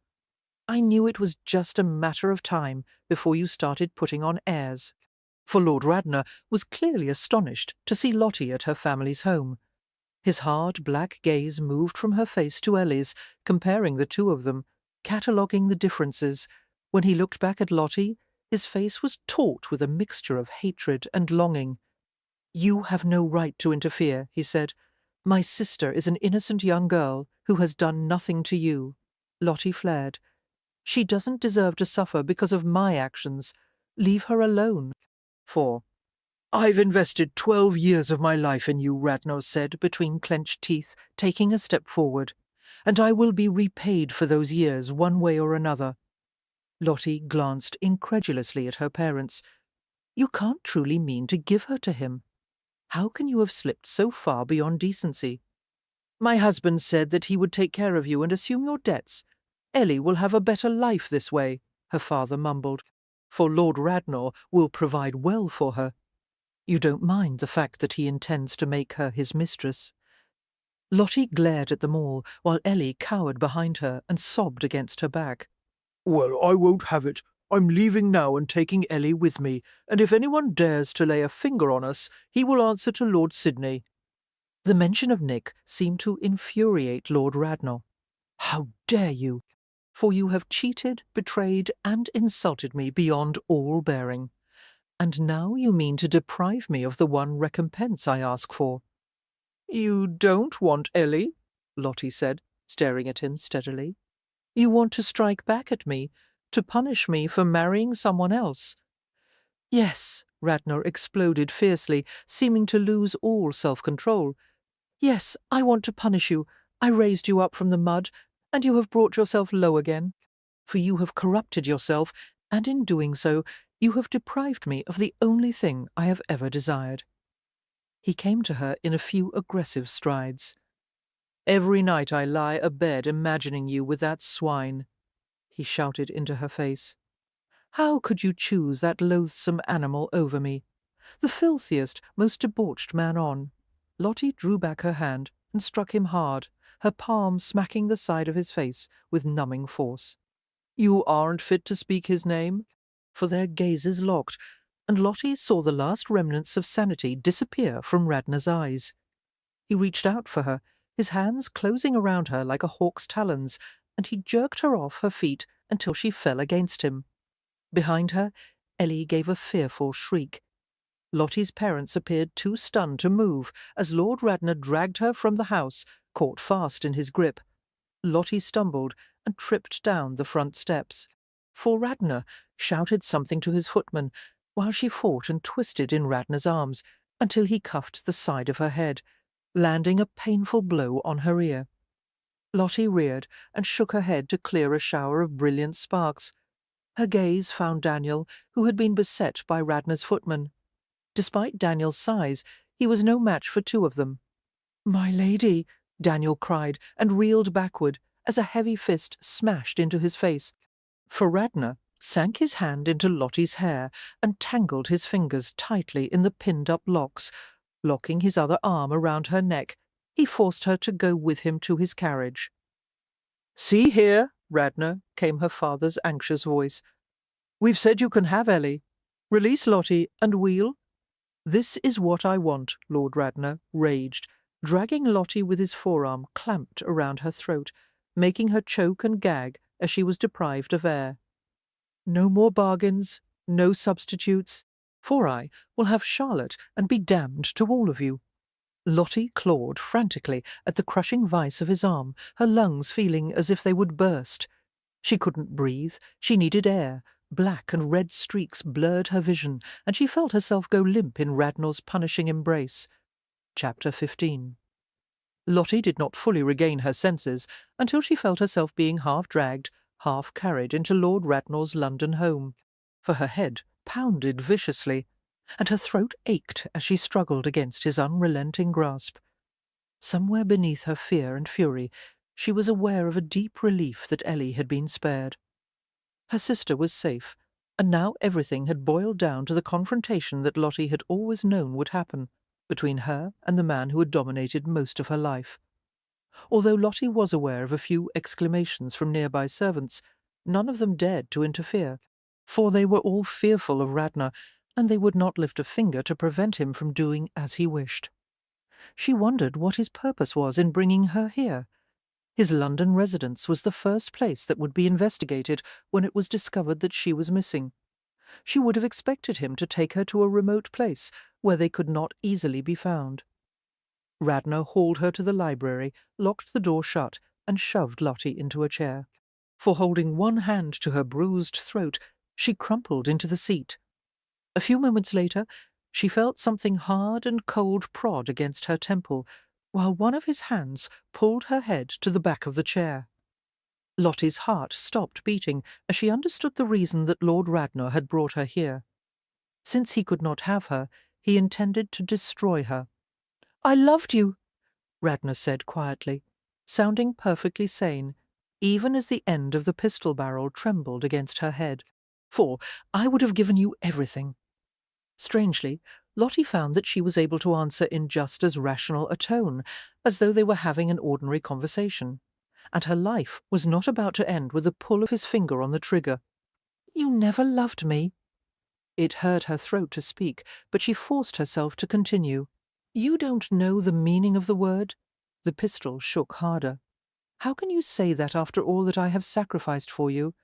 I knew it was just a matter of time before you started putting on airs. For Lord Radnor was clearly astonished to see Lottie at her family's home. His hard black gaze moved from her face to Ellie's, comparing the two of them, cataloguing the differences. When he looked back at Lottie, his face was taut with a mixture of hatred and longing. You have no right to interfere, he said. My sister is an innocent young girl who has done nothing to you. Lottie flared. She doesn't deserve to suffer because of my actions. Leave her alone. 4. I've invested 12 years of my life in you, Radnor said between clenched teeth, taking a step forward, and I will be repaid for those years one way or another. Lottie glanced incredulously at her parents. You can't truly mean to give her to him. How can you have slipped so far beyond decency? My husband said that he would take care of you and assume your debts. Ellie will have a better life this way, her father mumbled, for Lord Radnor will provide well for her. You don't mind the fact that he intends to make her his mistress? Lottie glared at them all, while Ellie cowered behind her and sobbed against her back. Well, I won't have it. I'm leaving now and taking Ellie with me, and if anyone dares to lay a finger on us, he will answer to Lord Sidney. The mention of Nick seemed to infuriate Lord Radnor. How dare you? For you have cheated, betrayed, and insulted me beyond all bearing. And now you mean to deprive me of the one recompense I ask for. You don't want Ellie, Lottie said, staring at him steadily. You want to strike back at me, to punish me for marrying someone else. Yes, Radnor exploded fiercely, seeming to lose all self-control. Yes, I want to punish you. I raised you up from the mud, and you have brought yourself low again. For you have corrupted yourself, and in doing so, you have deprived me of the only thing I have ever desired. He came to her in a few aggressive strides. Every night I lie abed imagining you with that swine, he shouted into her face. How could you choose that loathsome animal over me? The filthiest, most debauched man on. Lottie drew back her hand and struck him hard, her palm smacking the side of his face with numbing force. You aren't fit to speak his name? For their gazes locked, and Lottie saw the last remnants of sanity disappear from Radnor's eyes. He reached out for her, his hands closing around her like a hawk's talons, and he jerked her off her feet until she fell against him. Behind her, Ellie gave a fearful shriek. Lottie's parents appeared too stunned to move as Lord Radnor dragged her from the house, caught fast in his grip. Lottie stumbled and tripped down the front steps. For Radnor shouted something to his footman, while she fought and twisted in Radnor's arms until he cuffed the side of her head, landing a painful blow on her ear. Lottie reared and shook her head to clear a shower of brilliant sparks. Her gaze found Daniel, who had been beset by Radnor's footman. Despite Daniel's size, he was no match for two of them. My lady, Daniel cried and reeled backward as a heavy fist smashed into his face. For Radner sank his hand into Lottie's hair and tangled his fingers tightly in the pinned-up locks. Locking his other arm around her neck, he forced her to go with him to his carriage. "See here, Radner," came her father's anxious voice. "We've said you can have Ellie. Release Lottie, and we'll—" "This is what I want," Lord Radner raged, dragging Lottie with his forearm clamped around her throat, making her choke and gag as she was deprived of air. "No more bargains, no substitutes. For I will have Charlotte and be damned to all of you." Lottie clawed frantically at the crushing vice of his arm, her lungs feeling as if they would burst. She couldn't breathe, she needed air. Black and red streaks blurred her vision, and she felt herself go limp in Radnor's punishing embrace. Chapter 15. Lottie did not fully regain her senses until she felt herself being half dragged, half carried into Lord Radnor's London home, for her head pounded viciously, and her throat ached as she struggled against his unrelenting grasp. Somewhere beneath her fear and fury, she was aware of a deep relief that Ellie had been spared. Her sister was safe, and now everything had boiled down to the confrontation that Lottie had always known would happen between her and the man who had dominated most of her life. Although Lottie was aware of a few exclamations from nearby servants, none of them dared to interfere, for they were all fearful of Radner, and they would not lift a finger to prevent him from doing as he wished. She wondered what his purpose was in bringing her here. His London residence was the first place that would be investigated when it was discovered that she was missing. She would have expected him to take her to a remote place where they could not easily be found. Radner hauled her to the library, locked the door shut, and shoved Lottie into a chair. For holding one hand to her bruised throat, she crumpled into the seat. A few moments later, she felt something hard and cold prod against her temple, while one of his hands pulled her head to the back of the chair. Lottie's heart stopped beating as she understood the reason that Lord Radnor had brought her here. Since he could not have her, he intended to destroy her. "I loved you," Radnor said quietly, sounding perfectly sane, even as the end of the pistol barrel trembled against her head. "For I would have given you everything." Strangely, Lottie found that she was able to answer in just as rational a tone, as though they were having an ordinary conversation, and her life was not about to end with a pull of his finger on the trigger. "You never loved me." It hurt her throat to speak, but she forced herself to continue. "You don't know the meaning of the word?" The pistol shook harder. "How can you say that after all that I have sacrificed for you?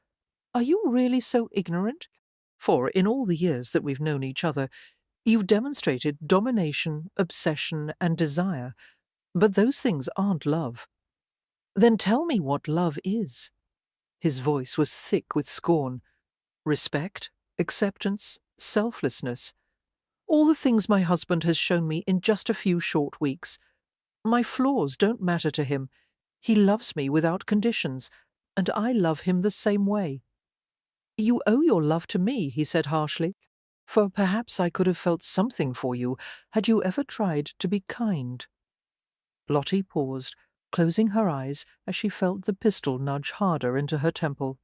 Are you really so ignorant? For in all the years that we've known each other, you've demonstrated domination, obsession, and desire, but those things aren't love. Then tell me what love is." His voice was thick with scorn. "Respect, acceptance, selflessness. All the things my husband has shown me in just a few short weeks. My flaws don't matter to him. He loves me without conditions, and I love him the same way." "You owe your love to me," he said harshly, "for perhaps I could have felt something for you had you ever tried to be kind." Lottie paused, closing her eyes as she felt the pistol nudge harder into her temple.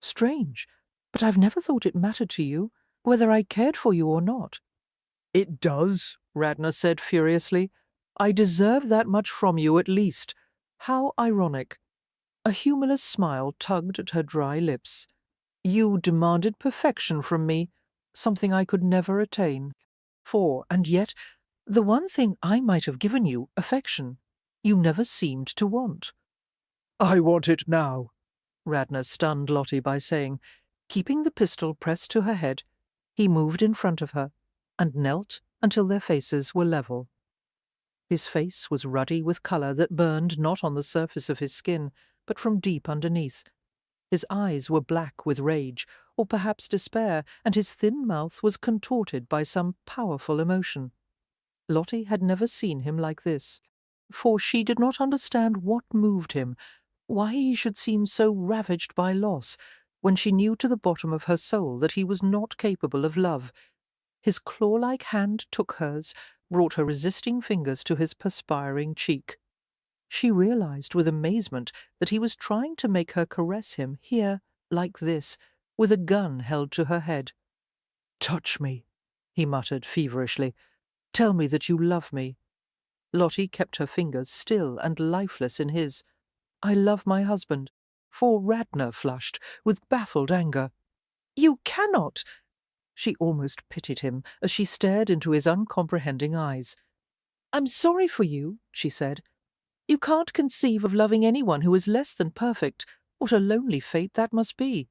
"Strange, but I've never thought it mattered to you, whether I cared for you or not." "It does," Radnor said furiously. "I deserve that much from you at least. How ironic." A humorless smile tugged at her dry lips. "You demanded perfection from me, something I could never attain. And yet, the one thing I might have given you, affection, you never seemed to want." "I want it now," Radnor stunned Lottie by saying. Keeping the pistol pressed to her head, he moved in front of her and knelt until their faces were level. His face was ruddy with colour that burned not on the surface of his skin, but from deep underneath. His eyes were black with rage, or perhaps despair, and his thin mouth was contorted by some powerful emotion. Lottie had never seen him like this, for she did not understand what moved him, why he should seem so ravaged by loss, when she knew to the bottom of her soul that he was not capable of love. His claw-like hand took hers, brought her resisting fingers to his perspiring cheek. She realized with amazement that he was trying to make her caress him here, like this, with a gun held to her head. "Touch me," he muttered feverishly. "Tell me that you love me." Lottie kept her fingers still and lifeless in his. "I love my husband." For Radnor flushed with baffled anger. "You cannot!" She almost pitied him as she stared into his uncomprehending eyes. "I'm sorry for you," she said. "You can't conceive of loving anyone who is less than perfect. What a lonely fate that must be."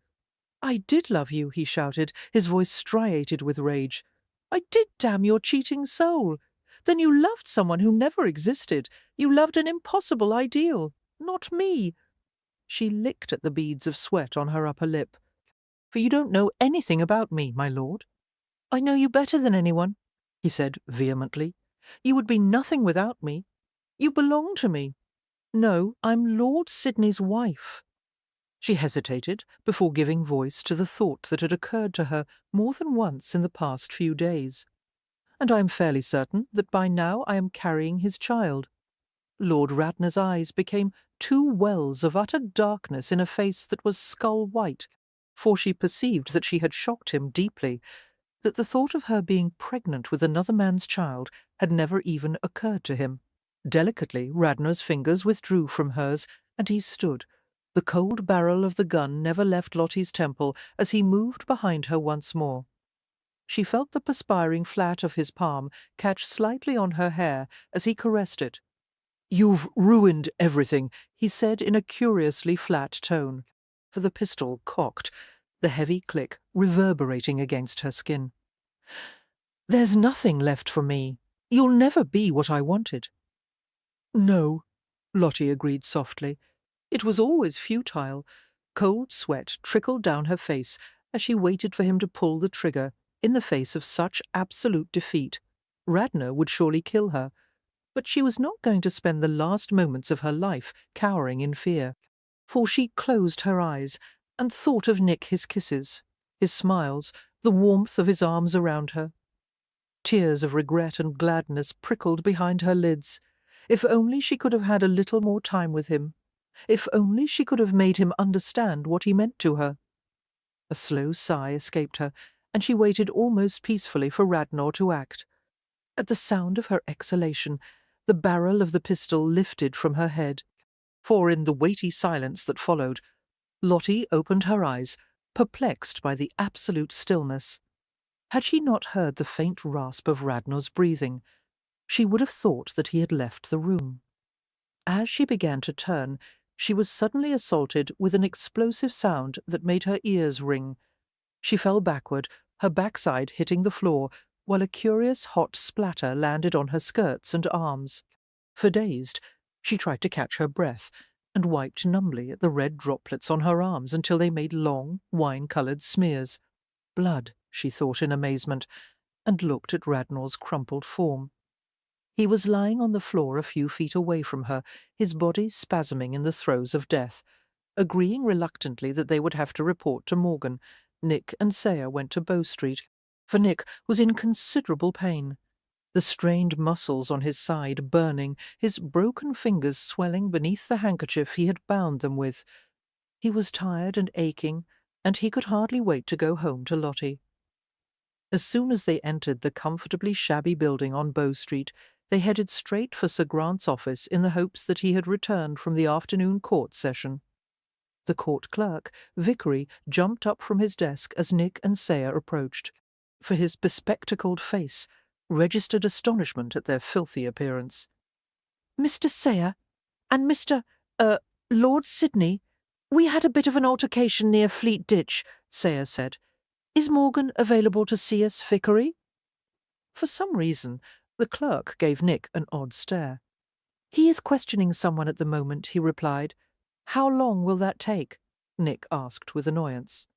"I did love you," he shouted, his voice striated with rage. "I did, damn your cheating soul. Then you loved someone who never existed. You loved an impossible ideal. Not me." She licked at the beads of sweat on her upper lip. "For you don't know anything about me, my lord." "I know you better than anyone," he said vehemently. "You would be nothing without me. You belong to me. No, I'm Lord Sidney's wife." She hesitated before giving voice to the thought that had occurred to her more than once in the past few days. "And I am fairly certain that by now I am carrying his child." Lord Radnor's eyes became two wells of utter darkness in a face that was skull-white, for she perceived that she had shocked him deeply, that the thought of her being pregnant with another man's child had never even occurred to him. Delicately, Radnor's fingers withdrew from hers, and he stood. The cold barrel of the gun never left Lottie's temple as he moved behind her once more. She felt the perspiring flat of his palm catch slightly on her hair as he caressed it. "You've ruined everything," he said in a curiously flat tone, for the pistol cocked, the heavy click reverberating against her skin. "There's nothing left for me. You'll never be what I wanted." "No," Lottie agreed softly. It was always futile. Cold sweat trickled down her face as she waited for him to pull the trigger in the face of such absolute defeat. Radnor would surely kill her, but she was not going to spend the last moments of her life cowering in fear. For she closed her eyes and thought of Nick, his kisses, his smiles, the warmth of his arms around her. Tears of regret and gladness prickled behind her lids. If only she could have had a little more time with him. If only she could have made him understand what he meant to her. A slow sigh escaped her, and she waited almost peacefully for Radnor to act. At the sound of her exhalation, the barrel of the pistol lifted from her head, for in the weighty silence that followed, Lottie opened her eyes, perplexed by the absolute stillness. Had she not heard the faint rasp of Radnor's breathing, she would have thought that he had left the room. As she began to turn, she was suddenly assaulted with an explosive sound that made her ears ring. She fell backward, her backside hitting the floor, while a curious hot splatter landed on her skirts and arms. For dazed, she tried to catch her breath, and wiped numbly at the red droplets on her arms until they made long, wine-coloured smears. Blood, she thought in amazement, and looked at Radnor's crumpled form. He was lying on the floor a few feet away from her, his body spasming in the throes of death. Agreeing reluctantly that they would have to report to Morgan, Nick and Saya went to Bow Street, for Nick was in considerable pain, the strained muscles on his side burning, his broken fingers swelling beneath the handkerchief he had bound them with. He was tired and aching, and he could hardly wait to go home to Lottie. As soon as they entered the comfortably shabby building on Bow Street, they headed straight for Sir Grant's office in the hopes that he had returned from the afternoon court session. The court clerk, Vickery, jumped up from his desk as Nick and Saya approached, for his bespectacled face registered astonishment at their filthy appearance. "Mr. Saya and Lord Sidney, we had a bit of an altercation near Fleet Ditch," Saya said. "Is Morgan available to see us, Vickery?" For some reason, the clerk gave Nick an odd stare. "He is questioning someone at the moment," he replied. "How long will that take?" Nick asked with annoyance.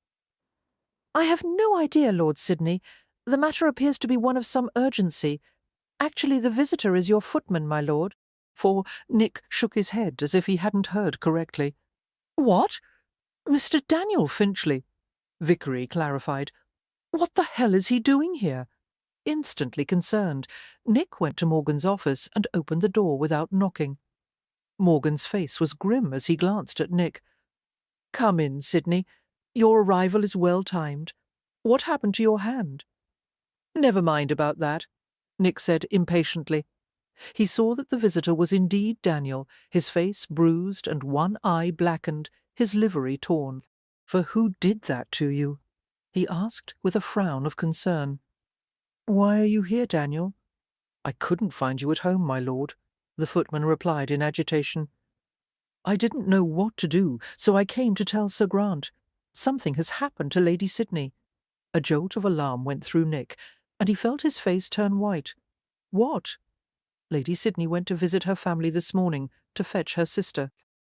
"I have no idea, Lord Sidney. The matter appears to be one of some urgency. Actually, the visitor is your footman, my lord." For Nick shook his head as if he hadn't heard correctly. "What? Mr. Daniel Finchley," Vickery clarified. "What the hell is he doing here?" Instantly concerned, Nick went to Morgan's office and opened the door without knocking. Morgan's face was grim as he glanced at Nick. "Come in, Sidney. Your arrival is well timed. What happened to your hand?" "Never mind about that," Nick said impatiently. He saw that the visitor was indeed Daniel, his face bruised and one eye blackened, his livery torn. "For who did that to you?" he asked with a frown of concern. "Why are you here, Daniel?" "I couldn't find you at home, my lord," the footman replied in agitation. "I didn't know what to do, so I came to tell Sir Grant. Something has happened to Lady Sidney." A jolt of alarm went through Nick, and he felt his face turn white. "What?" "Lady Sidney went to visit her family this morning to fetch her sister,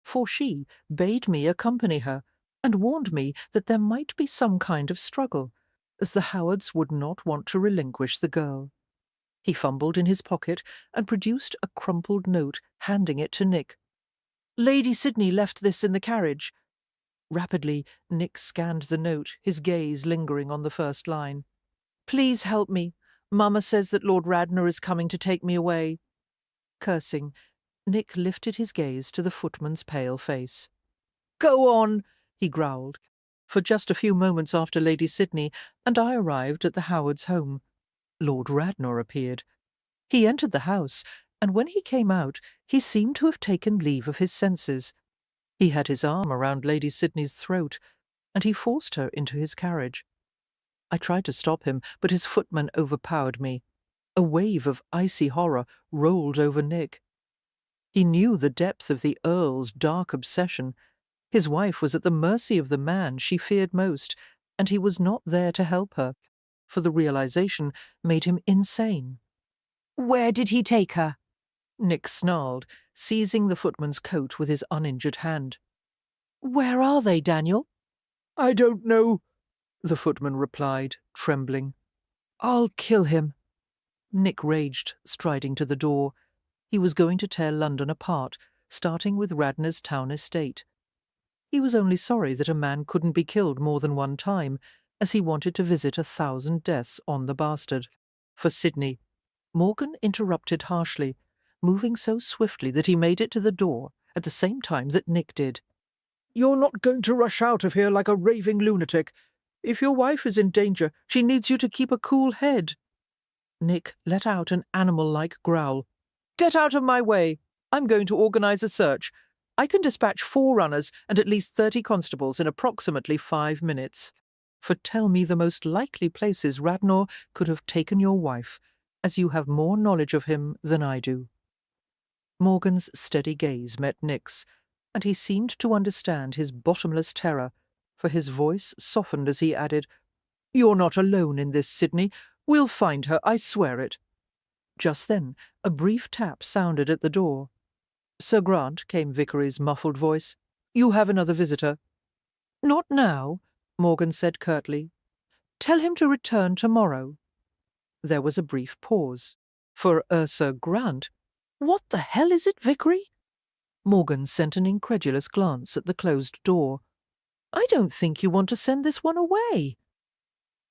for she bade me accompany her, and warned me that there might be some kind of struggle, as the Howards would not want to relinquish the girl." He fumbled in his pocket and produced a crumpled note, handing it to Nick. "Lady Sidney left this in the carriage." Rapidly, Nick scanned the note, his gaze lingering on the first line. "Please help me. Mamma says that Lord Radnor is coming to take me away." Cursing, Nick lifted his gaze to the footman's pale face. "Go on," he growled. "For just a few moments after Lady Sidney and I arrived at the Howards' home, Lord Radnor appeared. He entered the house, and when he came out, he seemed to have taken leave of his senses. He had his arm around Lady Sidney's throat, and he forced her into his carriage. I tried to stop him, but his footman overpowered me. A wave of icy horror rolled over Nick. He knew the depth of the Earl's dark obsession. His wife was at the mercy of the man she feared most, and he was not there to help her, for the realization made him insane. Where did he take her? Nick snarled, seizing the footman's coat with his uninjured hand. "Where are they, Daniel?" I don't know," the footman replied, trembling. "I'll kill him." Nick raged, striding to the door. He was going to tear London apart, starting with Radnor's town estate. He was only sorry that a man couldn't be killed more than one time, as he wanted to visit 1,000 deaths on the bastard. For Sidney, Morgan interrupted harshly, moving so swiftly that he made it to the door at the same time that Nick did. "You're not going to rush out of here like a raving lunatic. If your wife is in danger, she needs you to keep a cool head." Nick let out an animal-like growl. "Get out of my way. I'm going to organize a search. I can dispatch 4 runners and at least 30 constables in approximately 5 minutes. For tell me the most likely places Radnor could have taken your wife, as you have more knowledge of him than I do." Morgan's steady gaze met Nick's, and he seemed to understand his bottomless terror, for his voice softened as he added, "You're not alone in this, Sidney. We'll find her, I swear it." Just then, a brief tap sounded at the door. "Sir Grant," came Vickery's muffled voice. "You have another visitor." "Not now," Morgan said curtly. "Tell him to return tomorrow." There was a brief pause. For Sir Grant, "What the hell is it, Vickery?" Morgan sent an incredulous glance at the closed door. "I don't think you want to send this one away."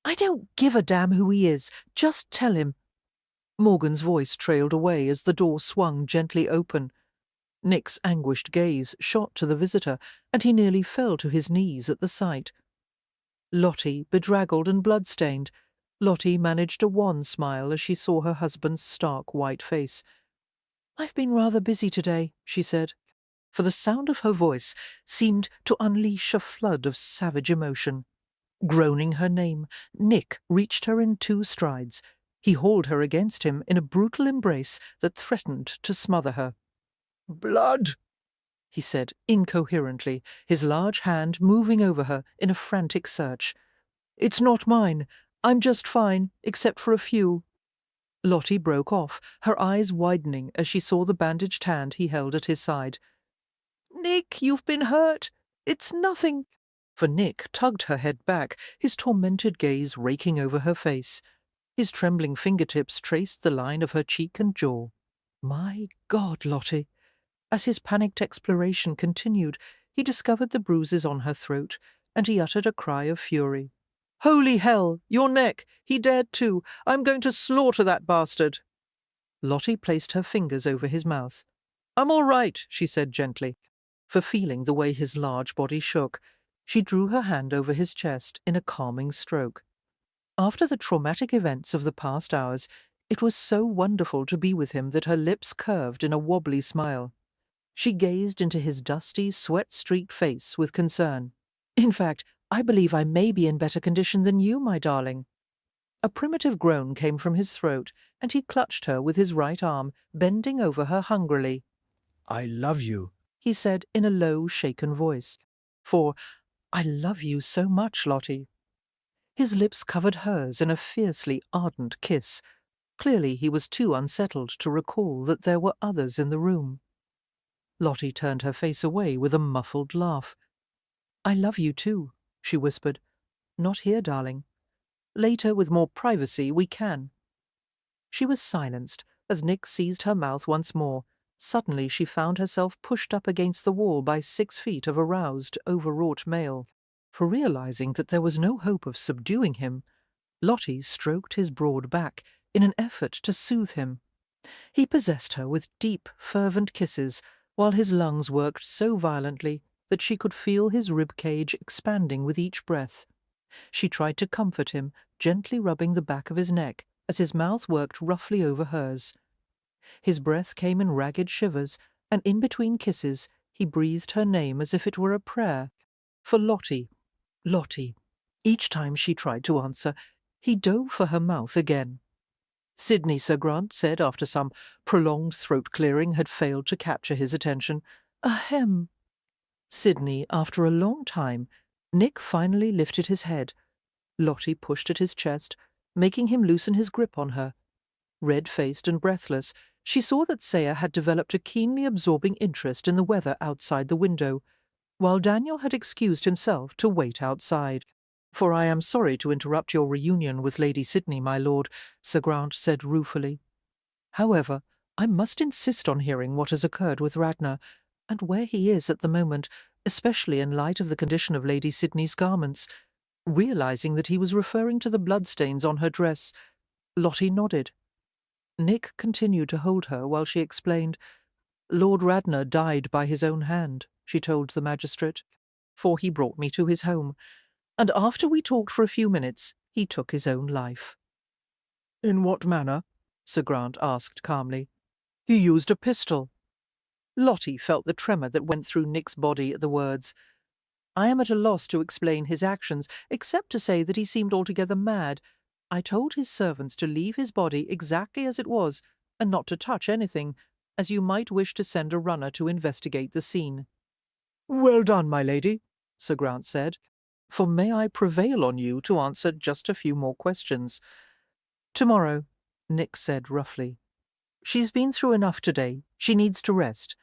"I don't give a damn who he is. Just tell him." Morgan's voice trailed away as the door swung gently open. Nick's anguished gaze shot to the visitor, and he nearly fell to his knees at the sight. Lottie, bedraggled and blood-stained. Lottie managed a wan smile as she saw her husband's stark white face. "I've been rather busy today," she said, for the sound of her voice seemed to unleash a flood of savage emotion. Groaning her name, Nick reached her in 2 strides. He hauled her against him in a brutal embrace that threatened to smother her. "Blood!" he said incoherently, his large hand moving over her in a frantic search. "It's not mine. I'm just fine, except for a few." Lottie broke off, her eyes widening as she saw the bandaged hand he held at his side. "Nick, you've been hurt. It's nothing." For Nick tugged her head back, his tormented gaze raking over her face. His trembling fingertips traced the line of her cheek and jaw. "My God, Lottie!" As his panicked exploration continued, he discovered the bruises on her throat, and he uttered a cry of fury. "Holy hell! Your neck! He dared to! I'm going to slaughter that bastard!" Lottie placed her fingers over his mouth. I'm all right, she said gently. For feeling the way his large body shook, she drew her hand over his chest in a calming stroke. After the traumatic events of the past hours, it was so wonderful to be with him that her lips curved in a wobbly smile. She gazed into his dusty, sweat-streaked face with concern. In fact, I believe I may be in better condition than you, my darling. A primitive groan came from his throat, and he clutched her with his right arm, bending over her hungrily. I love you, He said in a low, shaken voice. For I love you so much, Lottie. His lips covered hers in a fiercely ardent kiss. Clearly he was too unsettled to recall that there were others in the room. Lottie turned her face away with a muffled laugh. I love you too, she whispered. Not here, darling. Later, with more privacy, we can. She was silenced as Nick seized her mouth once more. Suddenly she found herself pushed up against the wall by 6 feet of aroused, overwrought male. For realizing that there was no hope of subduing him, Lottie stroked his broad back in an effort to soothe him. He possessed her with deep, fervent kisses, while his lungs worked so violently that she could feel his rib cage expanding with each breath. She tried to comfort him, gently rubbing the back of his neck as his mouth worked roughly over hers. His breath came in ragged shivers, and in between kisses he breathed her name as if it were a prayer. For Lottie, Lottie. Each time she tried to answer, he dove for her mouth again. Sidney, Sir Grant said after some prolonged throat-clearing had failed to capture his attention. Ahem. Sidney, after a long time, Nick finally lifted his head. Lottie pushed at his chest, making him loosen his grip on her. Red-faced and breathless, she saw that Saya had developed a keenly absorbing interest in the weather outside the window, while Daniel had excused himself to wait outside. For I am sorry to interrupt your reunion with Lady Sidney, my lord, Sir Grant said ruefully. However, I must insist on hearing what has occurred with Radnor, and where he is at the moment, especially in light of the condition of Lady Sidney's garments. Realizing that he was referring to the bloodstains on her dress, Lottie nodded. Nick continued to hold her while she explained. Lord Radnor died by his own hand, she told the magistrate, for he brought me to his home, and after we talked for a few minutes, he took his own life. In what manner? Sir Grant asked calmly. He used a pistol. Lottie felt the tremor that went through Nick's body at the words. I am at a loss to explain his actions, except to say that he seemed altogether mad. I told his servants to leave his body exactly as it was, and not to touch anything, as you might wish to send a runner to investigate the scene. Well done, my lady, Sir Grant said. For may I prevail on you to answer just a few more questions? Tomorrow, Nick said roughly. She's been through enough today. She needs to rest.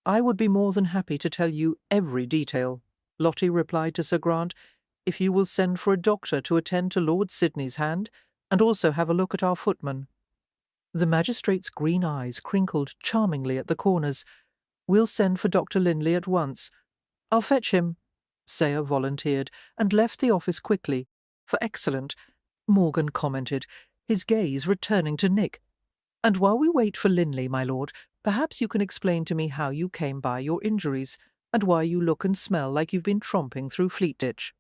I would be more than happy to tell you every detail, Lottie replied to Sir Grant, if you will send for a doctor to attend to Lord Sidney's hand, and also have a look at our footman. The magistrate's green eyes crinkled charmingly at the corners. We'll send for Dr. Linley at once. I'll fetch him, Saya volunteered, and left the office quickly. For excellent, Morgan commented, his gaze returning to Nick. And while we wait for Linley, my lord, perhaps you can explain to me how you came by your injuries, and why you look and smell like you've been tromping through Fleetditch.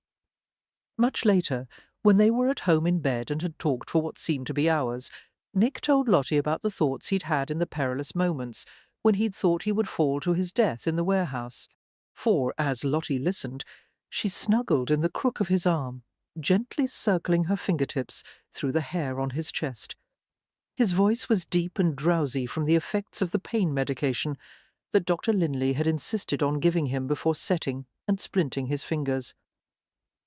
Much later, when they were at home in bed and had talked for what seemed to be hours, Nick told Lottie about the thoughts he'd had in the perilous moments, when he'd thought he would fall to his death in the warehouse. For, as Lottie listened, she snuggled in the crook of his arm, gently circling her fingertips through the hair on his chest. His voice was deep and drowsy from the effects of the pain medication that Dr. Linley had insisted on giving him before setting and splinting his fingers.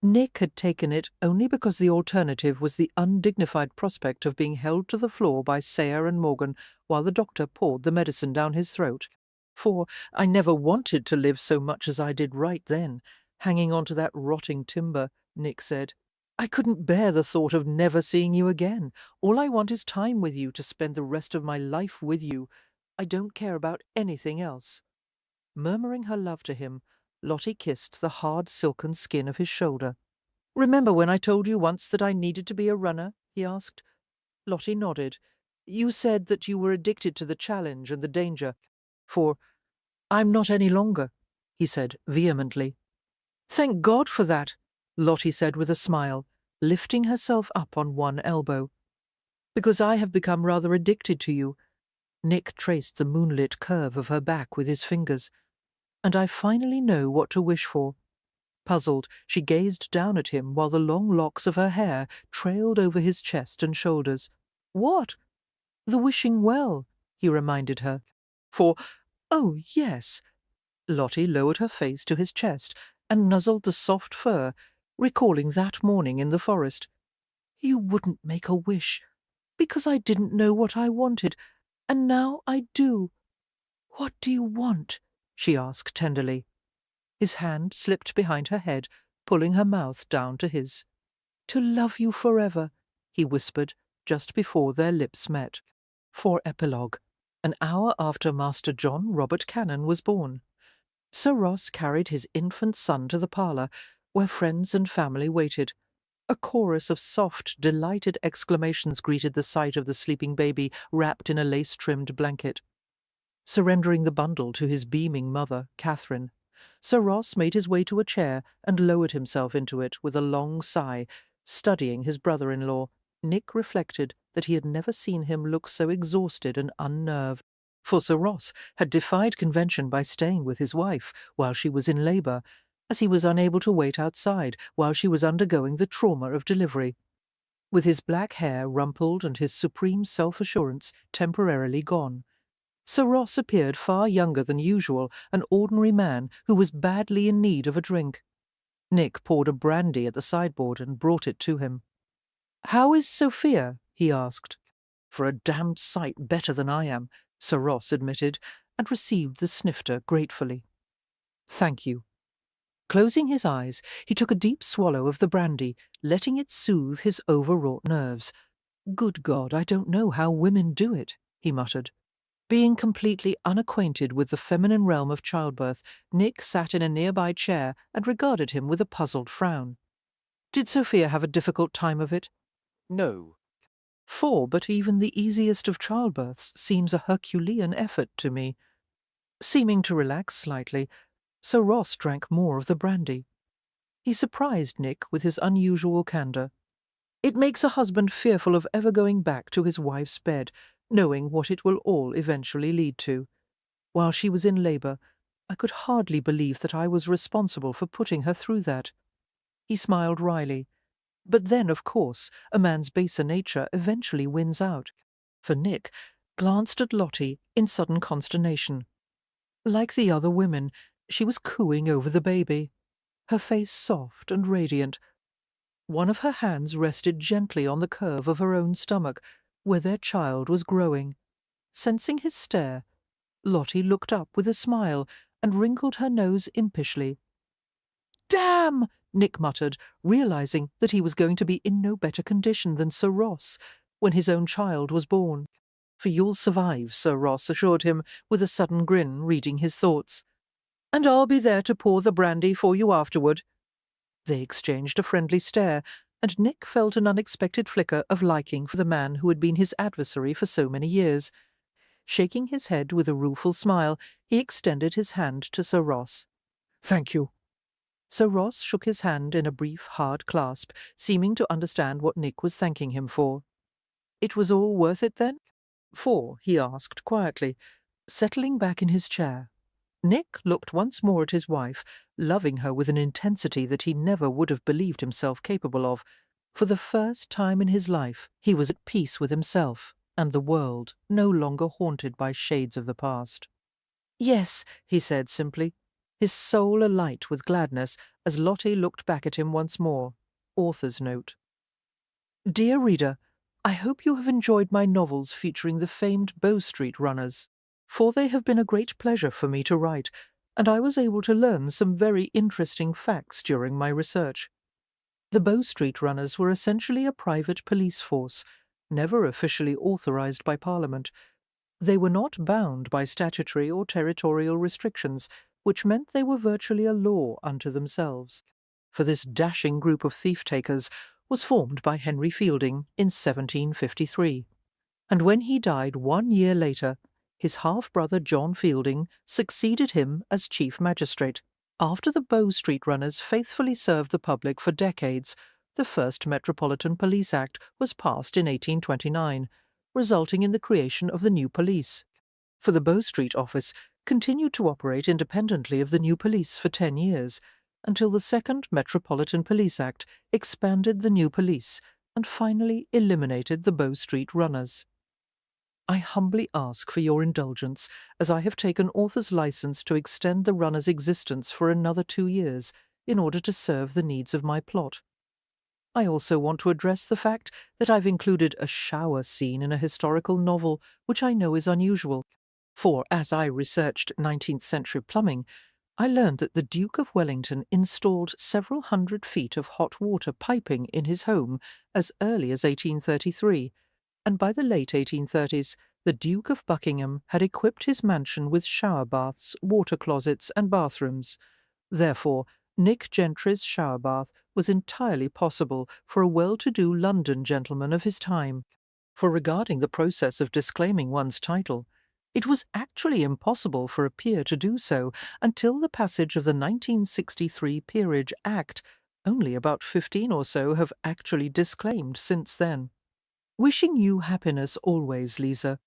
Nick had taken it only because the alternative was the undignified prospect of being held to the floor by Saya and Morgan while the doctor poured the medicine down his throat. For I never wanted to live so much as I did right then, hanging on to that rotting timber, Nick said. I couldn't bear the thought of never seeing you again. All I want is time with you, to spend the rest of my life with you. I don't care about anything else. Murmuring her love to him, Lottie kissed the hard silken skin of his shoulder. Remember when I told you once that I needed to be a runner? He asked. Lottie nodded. You said that you were addicted to the challenge and the danger. For I'm not any longer, he said vehemently. Thank God for that, Lottie said with a smile, lifting herself up on one elbow. Because I have become rather addicted to you. Nick traced the moonlit curve of her back with his fingers. And I finally know what to wish for. Puzzled, she gazed down at him while the long locks of her hair trailed over his chest and shoulders. What? The wishing well, he reminded her. For, oh, yes. Lottie lowered her face to his chest and nuzzled the soft fur, recalling that morning in the forest. You wouldn't make a wish, because I didn't know what I wanted, and now I do. What do you want? She asked tenderly. His hand slipped behind her head, pulling her mouth down to his. To love you forever, he whispered, just before their lips met. For epilogue, an hour after Master John Robert Cannon was born, Sir Ross carried his infant son to the parlour, where friends and family waited. A chorus of soft, delighted exclamations greeted the sight of the sleeping baby wrapped in a lace-trimmed blanket. Surrendering the bundle to his beaming mother, Catherine, Sir Ross made his way to a chair and lowered himself into it with a long sigh, studying his brother-in-law. Nick reflected that he had never seen him look so exhausted and unnerved. For Sir Ross had defied convention by staying with his wife while she was in labour, as he was unable to wait outside while she was undergoing the trauma of delivery. With his black hair rumpled and his supreme self-assurance temporarily gone, Sir Ross appeared far younger than usual, an ordinary man who was badly in need of a drink. Nick poured a brandy at the sideboard and brought it to him. "How is Sophia?" he asked. "For a damned sight better than I am," Sir Ross admitted, and received the snifter gratefully. "Thank you." Closing his eyes, he took a deep swallow of the brandy, letting it soothe his overwrought nerves. "Good God, I don't know how women do it," he muttered. Being completely unacquainted with the feminine realm of childbirth, Nick sat in a nearby chair and regarded him with a puzzled frown. "Did Sophia have a difficult time of it?" No. But even the easiest of childbirths seems a Herculean effort to me." Seeming to relax slightly, Sir Ross drank more of the brandy. He surprised Nick with his unusual candour. "It makes a husband fearful of ever going back to his wife's bed, knowing what it will all eventually lead to. While she was in labour, I could hardly believe that I was responsible for putting her through that." He smiled wryly. But then, of course, a man's baser nature eventually wins out. For Nick glanced at Lottie in sudden consternation. Like the other women, she was cooing over the baby, her face soft and radiant. One of her hands rested gently on the curve of her own stomach, where their child was growing. Sensing his stare, Lottie looked up with a smile and wrinkled her nose impishly. "Damn!" Nick muttered, realizing that he was going to be in no better condition than Sir Ross when his own child was born. "For you'll survive," Sir Ross assured him with a sudden grin, reading his thoughts. "And I'll be there to pour the brandy for you afterward." They exchanged a friendly stare, and Nick felt an unexpected flicker of liking for the man who had been his adversary for so many years. Shaking his head with a rueful smile, he extended his hand to Sir Ross. "Thank you." Sir Ross shook his hand in a brief, hard clasp, seeming to understand what Nick was thanking him for. "It was all worth it, then?" He asked quietly, settling back in his chair. Nick looked once more at his wife, loving her with an intensity that he never would have believed himself capable of. For the first time in his life, he was at peace with himself and the world, no longer haunted by shades of the past. "Yes," he said simply, his soul alight with gladness as Lottie looked back at him once more. Author's note. Dear reader, I hope you have enjoyed my novels featuring the famed Bow Street runners, for they have been a great pleasure for me to write, and I was able to learn some very interesting facts during my research. The Bow Street runners were essentially a private police force, never officially authorised by Parliament. They were not bound by statutory or territorial restrictions, which meant they were virtually a law unto themselves. For this dashing group of thief-takers was formed by Henry Fielding in 1753, and when he died 1 year later, His half-brother John Fielding succeeded him as chief magistrate. After the Bow Street runners faithfully served the public for decades, the first Metropolitan Police Act was passed in 1829, resulting in the creation of the new police. For the Bow Street office continued to operate independently of the new police for 10 years, until the second Metropolitan Police Act expanded the new police and finally eliminated the Bow Street runners. I humbly ask for your indulgence, as I have taken author's license to extend the runner's existence for another 2 years in order to serve the needs of my plot. I also want to address the fact that I've included a shower scene in a historical novel, which I know is unusual, for as I researched 19th century plumbing, I learned that the Duke of Wellington installed several hundred feet of hot water piping in his home as early as 1833, and by the late 1830s, the Duke of Buckingham had equipped his mansion with shower baths, water closets, and bathrooms. Therefore, Nick Gentry's shower bath was entirely possible for a well-to-do London gentleman of his time. For regarding the process of disclaiming one's title, it was actually impossible for a peer to do so until the passage of the 1963 Peerage Act. Only about 15 or so have actually disclaimed since then. Wishing you happiness always, Lisa.